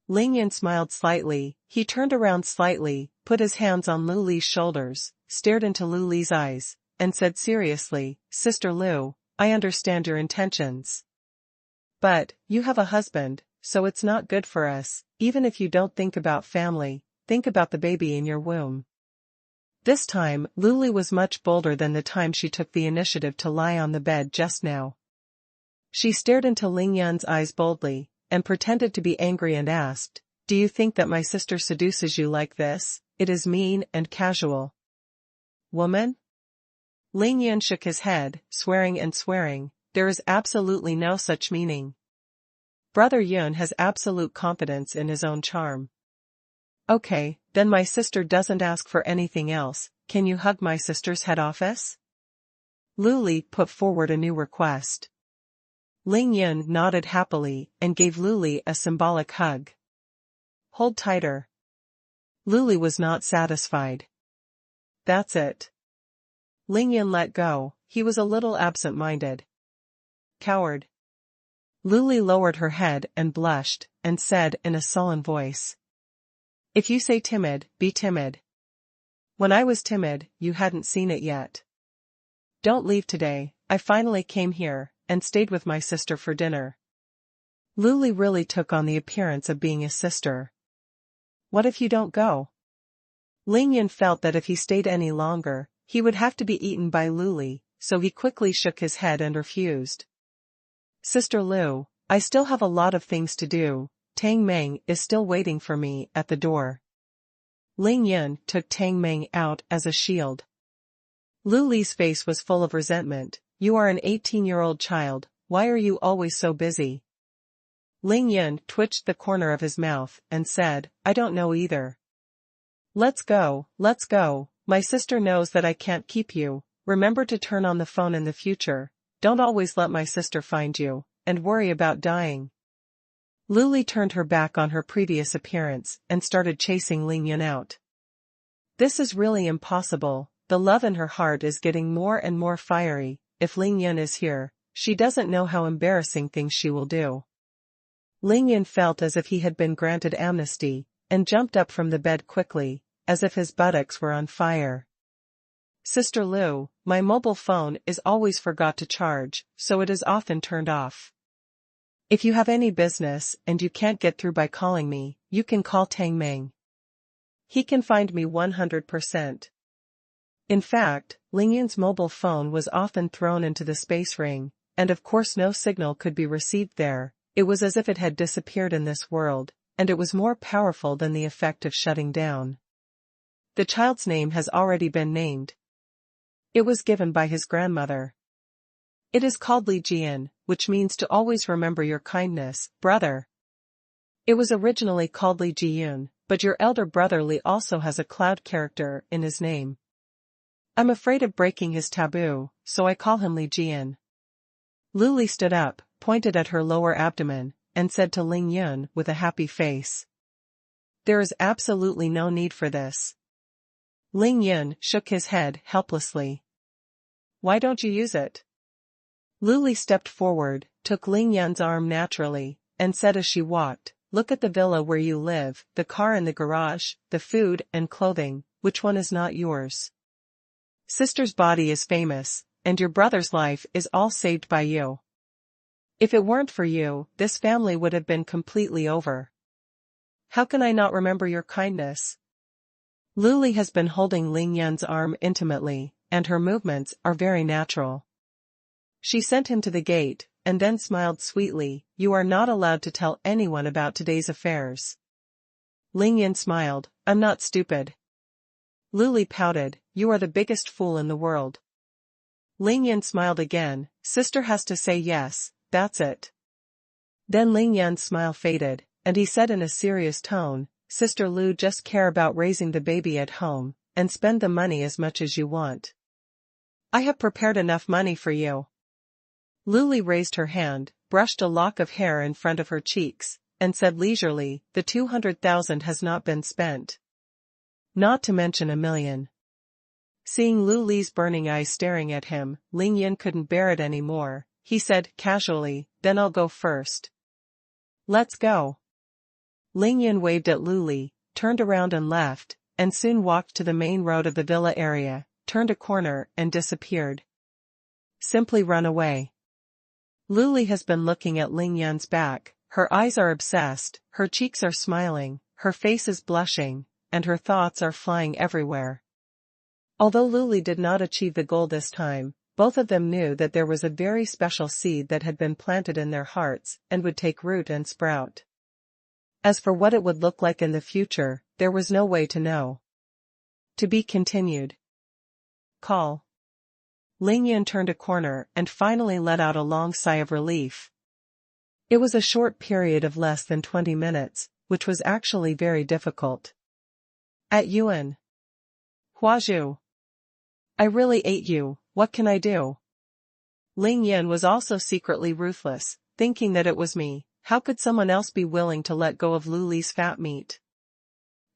Ling Yan smiled slightly, he turned around slightly, put his hands on Luli's shoulders, stared into Luli's eyes, and said seriously, "Sister Lu, I understand your intentions. But, you have a husband, so it's not good for us, even if you don't think about family, think about the baby in your womb." This time, Luli was much bolder than the time she took the initiative to lie on the bed just now. She stared into Ling Yan's eyes boldly, and pretended to be angry and asked, "Do you think that my sister seduces you like this? It is mean and casual." "Woman?" Ling Yan shook his head, swearing and swearing, "There is absolutely no such meaning. Brother Yun has absolute confidence in his own charm." "Okay, then my sister doesn't ask for anything else, can you hug my sister's head office?" Luli put forward a new request. Ling Yan nodded happily and gave Luli a symbolic hug. "Hold tighter." Luli was not satisfied. "That's it." Ling Yan let go, he was a little absent-minded. "Coward." Luli lowered her head and blushed, and said in a sullen voice, "If you say timid, be timid. When I was timid, you hadn't seen it yet. Don't leave today, I finally came here, and stayed with my sister for dinner." Luli really took on the appearance of being a sister. "What if you don't go?" Ling Yan felt that if he stayed any longer, he would have to be eaten by Luli, so he quickly shook his head and refused. "Sister Lu, I still have a lot of things to do, Tang Meng is still waiting for me at the door." Ling Yan took Tang Meng out as a shield. Luli's face was full of resentment. "You are an 18-year-old child, why are you always so busy?" Ling Yan twitched the corner of his mouth and said, "I don't know either." Let's go, my sister knows that I can't keep you, remember to turn on the phone in the future, don't always let my sister find you, and worry about dying." Luli turned her back on her previous appearance and started chasing Ling Yan out. This is really impossible, the love in her heart is getting more and more fiery. If Ling Yan is here, she doesn't know how embarrassing things she will do. Ling Yan felt as if he had been granted amnesty, and jumped up from the bed quickly, as if his buttocks were on fire. "Sister Lu, my mobile phone is always forgot to charge, so it is often turned off. If you have any business and you can't get through by calling me, you can call Tang Meng. He can find me 100%. In fact, Ling Yan's mobile phone was often thrown into the space ring, and of course no signal could be received there, it was as if it had disappeared in this world, and it was more powerful than the effect of shutting down. The child's name has already been named. It was given by his grandmother. It is called Li Jian, which means to always remember your kindness, brother. It was originally called Li Jiyun, but your elder brother Li also has a cloud character in his name. I'm afraid of breaking his taboo, so I call him Li Jian." Luli stood up, pointed at her lower abdomen, and said to Ling Yan with a happy face, "There is absolutely no need for this." Ling Yan shook his head helplessly. "Why don't you use it?" Luli stepped forward, took Ling Yan's arm naturally, and said as she walked, "Look at the villa where you live, the car in the garage, the food and clothing, which one is not yours? Sister's body is famous, and your brother's life is all saved by you. If it weren't for you, this family would have been completely over. How can I not remember your kindness? Luli has been holding Ling Yun's arm intimately, and her movements are very natural. She sent him to the gate, and then smiled sweetly. You are not allowed to tell anyone about today's affairs. Ling Yun smiled. I'm not stupid. Luli pouted. You are the biggest fool in the world. Ling Yun smiled again. Sister has to say yes, that's it. Then Ling Yun's smile faded, and he said in a serious tone, Sister Lu, just care about raising the baby at home, and spend the money as much as you want. I have prepared enough money for you. Luli raised her hand, brushed a lock of hair in front of her cheeks, and said leisurely, the 200,000 has not been spent. Not to mention 1,000,000. Seeing Luli's burning eyes staring at him, Ling Yun couldn't bear it anymore. He said casually, then I'll go first. Let's go. Ling Yun waved at Luli, turned around and left, and soon walked to the main road of the villa area, turned a corner and disappeared. Simply run away. Luli has been looking at Ling Yun's back, her eyes are obsessed, her cheeks are smiling, her face is blushing, and her thoughts are flying everywhere. Although Luli did not achieve the goal this time, both of them knew that there was a very special seed that had been planted in their hearts and would take root and sprout. As for what it would look like in the future, there was no way to know. To be continued. Call. Ling Yun turned a corner and finally let out a long sigh of relief. It was a short period of less than 20 minutes, which was actually very difficult. At Yuan. Huazhu. I really ate you, what can I do? Ling Yun was also secretly ruthless, thinking that it was me. How could someone else be willing to let go of Luli's fat meat?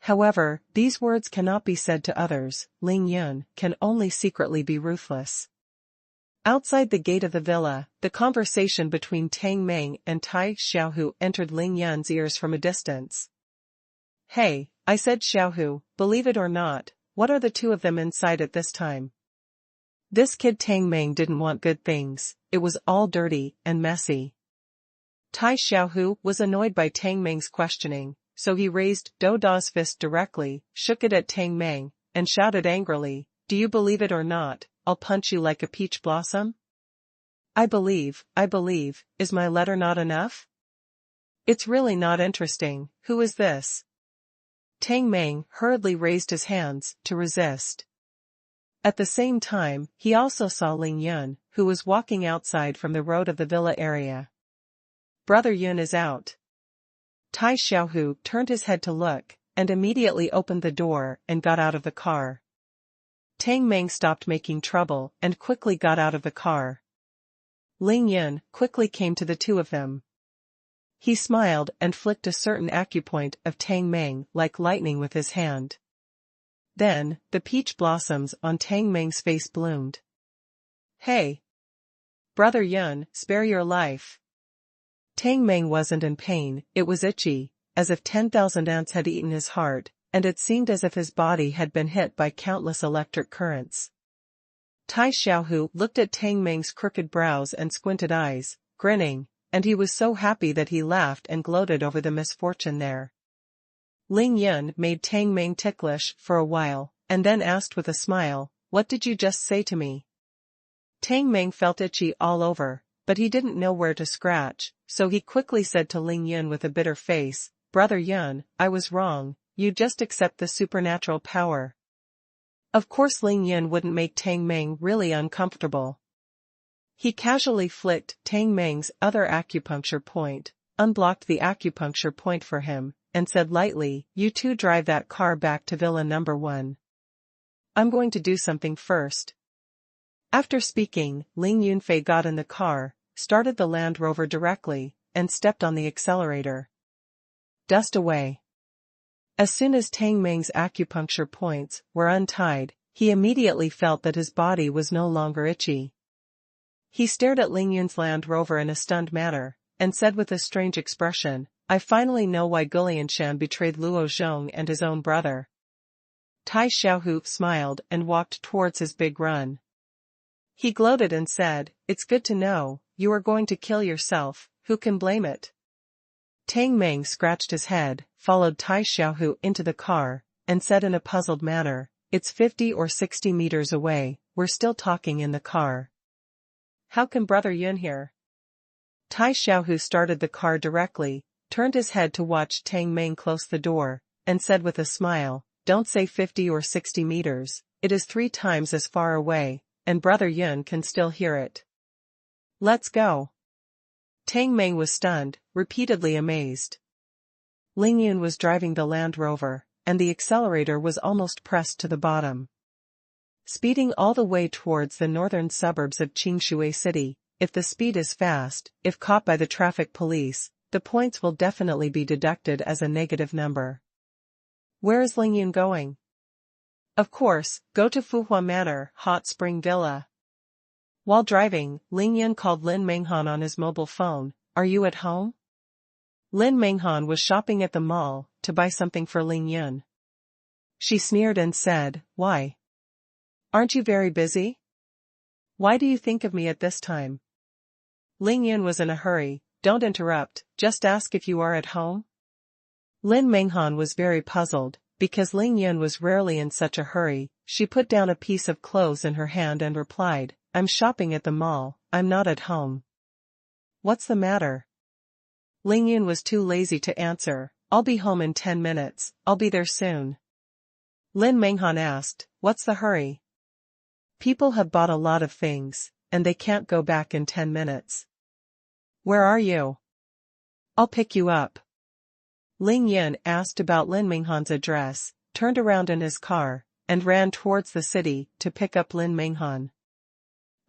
However, these words cannot be said to others. Ling Yun can only secretly be ruthless. Outside the gate of the villa, the conversation between Tang Meng and Tai Xiaohu entered Ling Yun's ears from a distance. Hey, I said Xiaohu, believe it or not, what are the two of them inside at this time? This kid Tang Meng didn't want good things, it was all dirty and messy. Tai Xiaohu was annoyed by Tang Meng's questioning, so he raised Do Da's fist directly, shook it at Tang Meng, and shouted angrily, do you believe it or not, I'll punch you like a peach blossom? I believe, is my letter not enough? It's really not interesting, who is this? Tang Meng hurriedly raised his hands to resist. At the same time, he also saw Ling Yun, who was walking outside from the road of the villa area. Brother Yun is out. Tai Xiaohu turned his head to look, and immediately opened the door and got out of the car. Tang Meng stopped making trouble and quickly got out of the car. Ling Yun quickly came to the two of them. He smiled and flicked a certain acupoint of Tang Meng like lightning with his hand. Then, the peach blossoms on Tang Meng's face bloomed. Hey! Brother Yun, spare your life. Tang Meng wasn't in pain, it was itchy, as if 10,000 ants had eaten his heart, and it seemed as if his body had been hit by countless electric currents. Tai Xiaohu looked at Tang Meng's crooked brows and squinted eyes, grinning, and he was so happy that he laughed and gloated over the misfortune there. Ling Yun made Tang Meng ticklish for a while, and then asked with a smile, what did you just say to me? Tang Meng felt itchy all over, but he didn't know where to scratch, so he quickly said to Ling Yun with a bitter face, Brother Yun, I was wrong, you just accept the supernatural power. Of course Ling Yun wouldn't make Tang Meng really uncomfortable. He casually flicked Tang Meng's other acupuncture point, unblocked the acupuncture point for him, and said lightly, you two drive that car back to Villa number 1. I'm going to do something first. After speaking, Ling Yunfei got in the car, started the Land Rover directly, and stepped on the accelerator. Dust away. As soon as Tang Meng's acupuncture points were untied, he immediately felt that his body was no longer itchy. He stared at Ling Yun's Land Rover in a stunned manner, and said with a strange expression, I finally know why Gulianshan betrayed Luo Zheng and his own brother. Tai Xiaohu smiled and walked towards his big run. He gloated and said, "It's good to know, you are going to kill yourself, who can blame it?" Tang Meng scratched his head, followed Tai Xiaohu into the car, and said in a puzzled manner, "It's 50 or 60 meters away, we're still talking in the car. How can Brother Yun hear?" Tai Xiaohu started the car directly, turned his head to watch Tang Meng close the door, and said with a smile, "Don't say 50 or 60 meters, it is 3 times as far away, and Brother Yun can still hear it. Let's go." Tang Meng was stunned, repeatedly amazed. Ling Yun was driving the Land Rover, and the accelerator was almost pressed to the bottom. Speeding all the way towards the northern suburbs of Qingshui City, if the speed is fast, if caught by the traffic police, the points will definitely be deducted as a negative number. Where is Ling Yun going? Of course, go to Fuhua Manor, Hot Spring Villa. While driving, Ling Yun called Lin Menghan on his mobile phone. "Are you at home?" Lin Menghan was shopping at the mall, to buy something for Ling Yun. She sneered and said, "Why? Aren't you very busy? Why do you think of me at this time?" Ling Yun was in a hurry. "Don't interrupt, just ask if you are at home." Lin Menghan was very puzzled, because Ling Yun was rarely in such a hurry. She put down a piece of clothes in her hand and replied, "I'm shopping at the mall, I'm not at home." "What's the matter?" Ling Yun was too lazy to answer. "I'll be home in 10 minutes, I'll be there soon." Lin Menghan asked, "What's the hurry?" "People have bought a lot of things, and they can't go back in 10 minutes. Where are you? I'll pick you up." Ling Yun asked about Lin Menghan's address, turned around in his car, and ran towards the city to pick up Lin Menghan.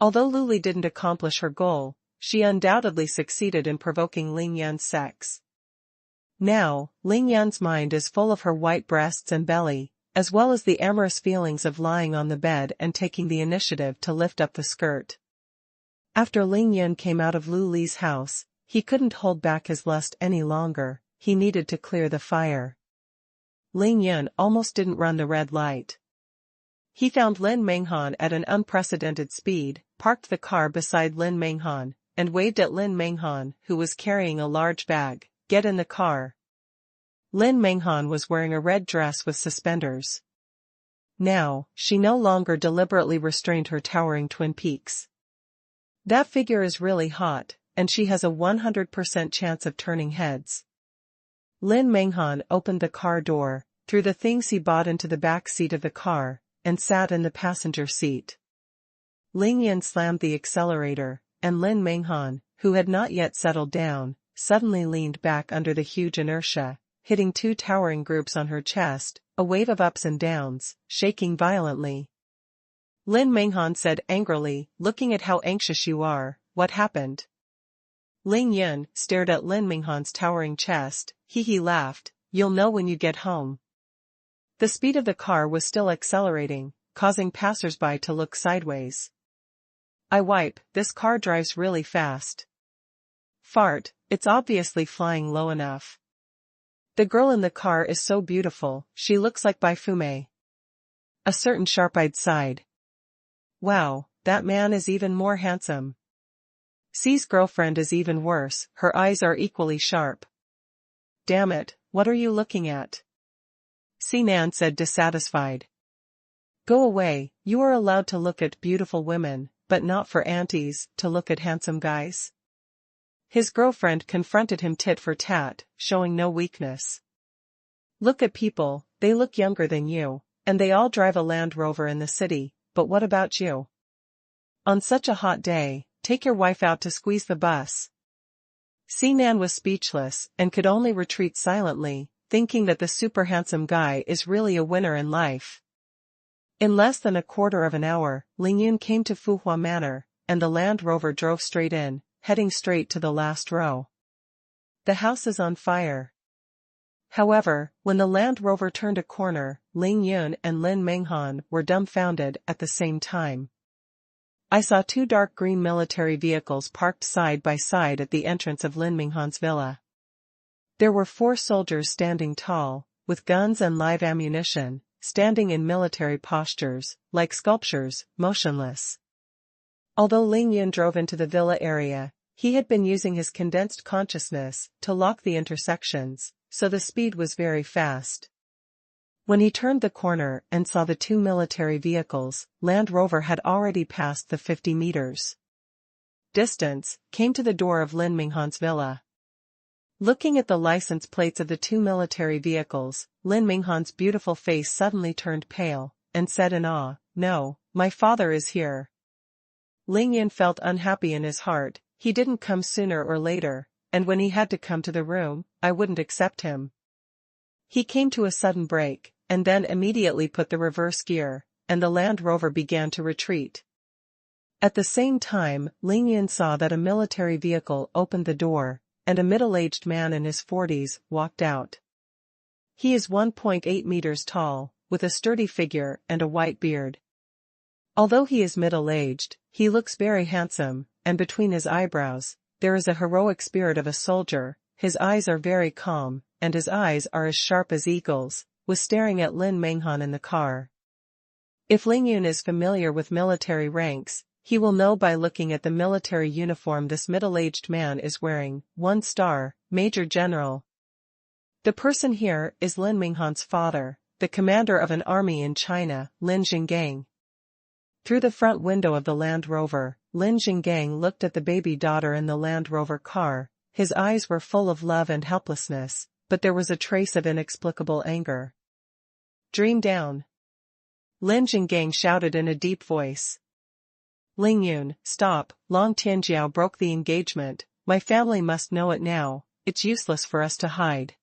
Although Luli didn't accomplish her goal, she undoubtedly succeeded in provoking Ling Yun's sex. Now, Ling Yun's mind is full of her white breasts and belly, as well as the amorous feelings of lying on the bed and taking the initiative to lift up the skirt. After Ling Yun came out of Lu Li's house, he couldn't hold back his lust any longer, he needed to clear the fire. Ling Yun almost didn't run the red light. He found Lin Menghan at an unprecedented speed, parked the car beside Lin Menghan, and waved at Lin Menghan, who was carrying a large bag. "Get in the car." Lin Menghan was wearing a red dress with suspenders. Now, she no longer deliberately restrained her towering twin peaks. That figure is really hot, and she has a 100% chance of turning heads. Lin Menghan opened the car door, threw the things he bought into the back seat of the car, and sat in the passenger seat. Ling Yun slammed the accelerator, and Lin Menghan, who had not yet settled down, suddenly leaned back under the huge inertia, hitting 2 towering groups on her chest, a wave of ups and downs, shaking violently. Lin Menghan said angrily, "Looking at how anxious you are, what happened?" Ling Yun stared at Lin Menghan's towering chest. He laughed, "You'll know when you get home." The speed of the car was still accelerating, causing passers-by to look sideways. "I wipe, this car drives really fast." "Fart, it's obviously flying low enough." "The girl in the car is so beautiful, she looks like Bai Fume." A certain sharp-eyed sighed. "Wow, that man is even more handsome." C's girlfriend is even worse, her eyes are equally sharp. "Damn it, what are you looking at?" C Nan said dissatisfied. "Go away, you are allowed to look at beautiful women, but not for aunties to look at handsome guys." His girlfriend confronted him tit for tat, showing no weakness. "Look at people, they look younger than you, and they all drive a Land Rover in the city, but what about you? On such a hot day, take your wife out to squeeze the bus." C Nan was speechless, and could only retreat silently, thinking that the super handsome guy is really a winner in life. In less than a quarter of an hour, Ling Yun came to Fuhua Manor, and the Land Rover drove straight in, heading straight to the last row. "The house is on fire." However, when the Land Rover turned a corner, Ling Yun and Lin Menghan were dumbfounded at the same time. "I saw 2 dark green military vehicles parked side by side at the entrance of Lin Menghan's villa. There were 4 soldiers standing tall, with guns and live ammunition, standing in military postures, like sculptures, motionless. Although Ling Yun drove into the villa area, he had been using his condensed consciousness to lock the intersections, so the speed was very fast. When he turned the corner and saw the two military vehicles, Land Rover had already passed the 50 meters distance, came to the door of Lin Minghan's villa. Looking at the license plates of the two military vehicles, Lin Minghan's beautiful face suddenly turned pale, and said in awe, "No, my father is here." Ling Yun felt unhappy in his heart. He didn't come sooner or later, and when he had to come to the room, I wouldn't accept him. He came to a sudden brake, and then immediately put the reverse gear, and the Land Rover began to retreat. At the same time, Ling Yun saw that a military vehicle opened the door, and a middle-aged man in his 40s walked out. He is 1.8 meters tall, with a sturdy figure and a white beard. Although he is middle-aged, he looks very handsome, and between his eyebrows, there is a heroic spirit of a soldier. His eyes are very calm, and his eyes are as sharp as eagles, was staring at Lin Minghan in the car. If Ling Yun is familiar with military ranks, he will know by looking at the military uniform this middle-aged man is wearing, 1 star, Major General. The person here is Lin Minghan's father, the commander of an army in China, Lin Zheng. Through the front window of the Land Rover, Lin Zheng looked at the baby daughter in the Land Rover car. His eyes were full of love and helplessness, but there was a trace of inexplicable anger. "Dream down!" Lin Zheng shouted in a deep voice. "Ling Yun, stop!" Long Tianjiao broke the engagement. "My family must know it now, it's useless for us to hide."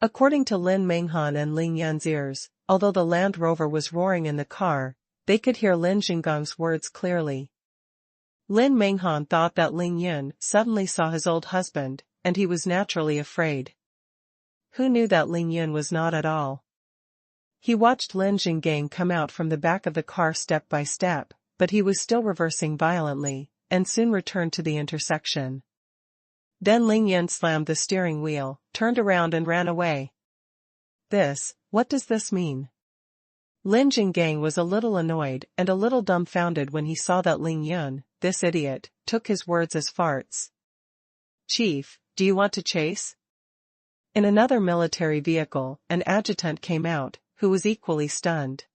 According to Lin Minghan and Ling Yun's ears, although the Land Rover was roaring in the car, they could hear Lin Zhenggang's words clearly. Lin Minghan thought that Ling Yun suddenly saw his old husband, and he was naturally afraid. Who knew that Ling Yun was not at all? He watched Lin Zhengang come out from the back of the car step by step, but he was still reversing violently, and soon returned to the intersection. Then Ling Yun slammed the steering wheel, turned around and ran away. What does this mean? Lin Zhengang was a little annoyed and a little dumbfounded when he saw that Ling Yun, this idiot, took his words as farts. "Chief, do you want to chase?" In another military vehicle, an adjutant came out, who was equally stunned.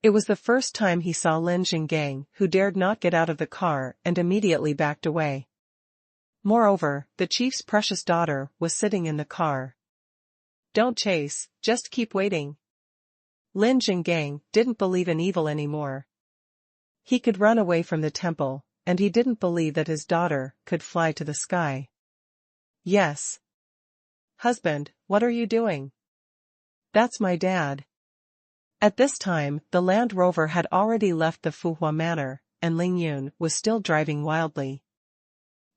It was the first time he saw Lin Zhengang, who dared not get out of the car and immediately backed away. Moreover, the chief's precious daughter was sitting in the car. "Don't chase, just keep waiting." Lin Zhengang didn't believe in evil anymore. He could run away from the temple, and he didn't believe that his daughter could fly to the sky. "Yes. Husband, what are you doing?" "That's my dad." At this time, the Land Rover had already left the Fuhua Manor, and Ling Yun was still driving wildly.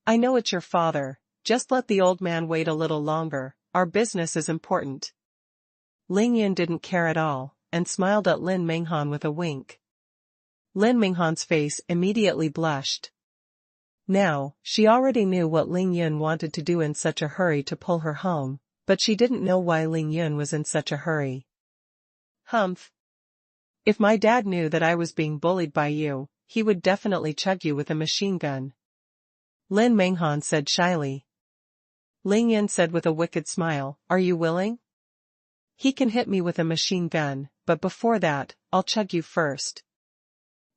"I know it's your father, just let the old man wait a little longer, our business is important." Ling Yun didn't care at all, and smiled at Lin Minghan with a wink. Lin Minghan's face immediately blushed. Now, she already knew what Ling Yun wanted to do in such a hurry to pull her home, but she didn't know why Ling Yun was in such a hurry. "Humph. If my dad knew that I was being bullied by you, he would definitely chug you with a machine gun," Lin Minghan said shyly. Ling Yun said with a wicked smile, "Are you willing?" "He can hit me with a machine gun, but before that, I'll chug you first."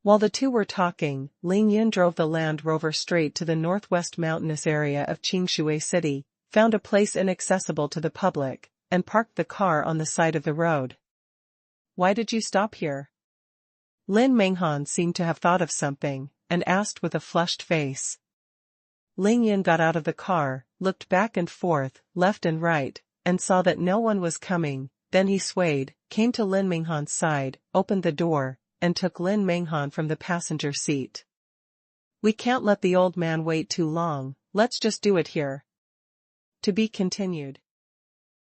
While the two were talking, Ling Yun drove the Land Rover straight to the northwest mountainous area of Qingshui City, found a place inaccessible to the public, and parked the car on the side of the road. "Why did you stop here?" Lin Minghan seemed to have thought of something, and asked with a flushed face. Ling Yun got out of the car, looked back and forth, left and right, and saw that no one was coming. Then he swayed, came to Lin Minghan's side, opened the door, and took Lin Minghan from the passenger seat. "We can't let the old man wait too long, let's just do it here." To be continued.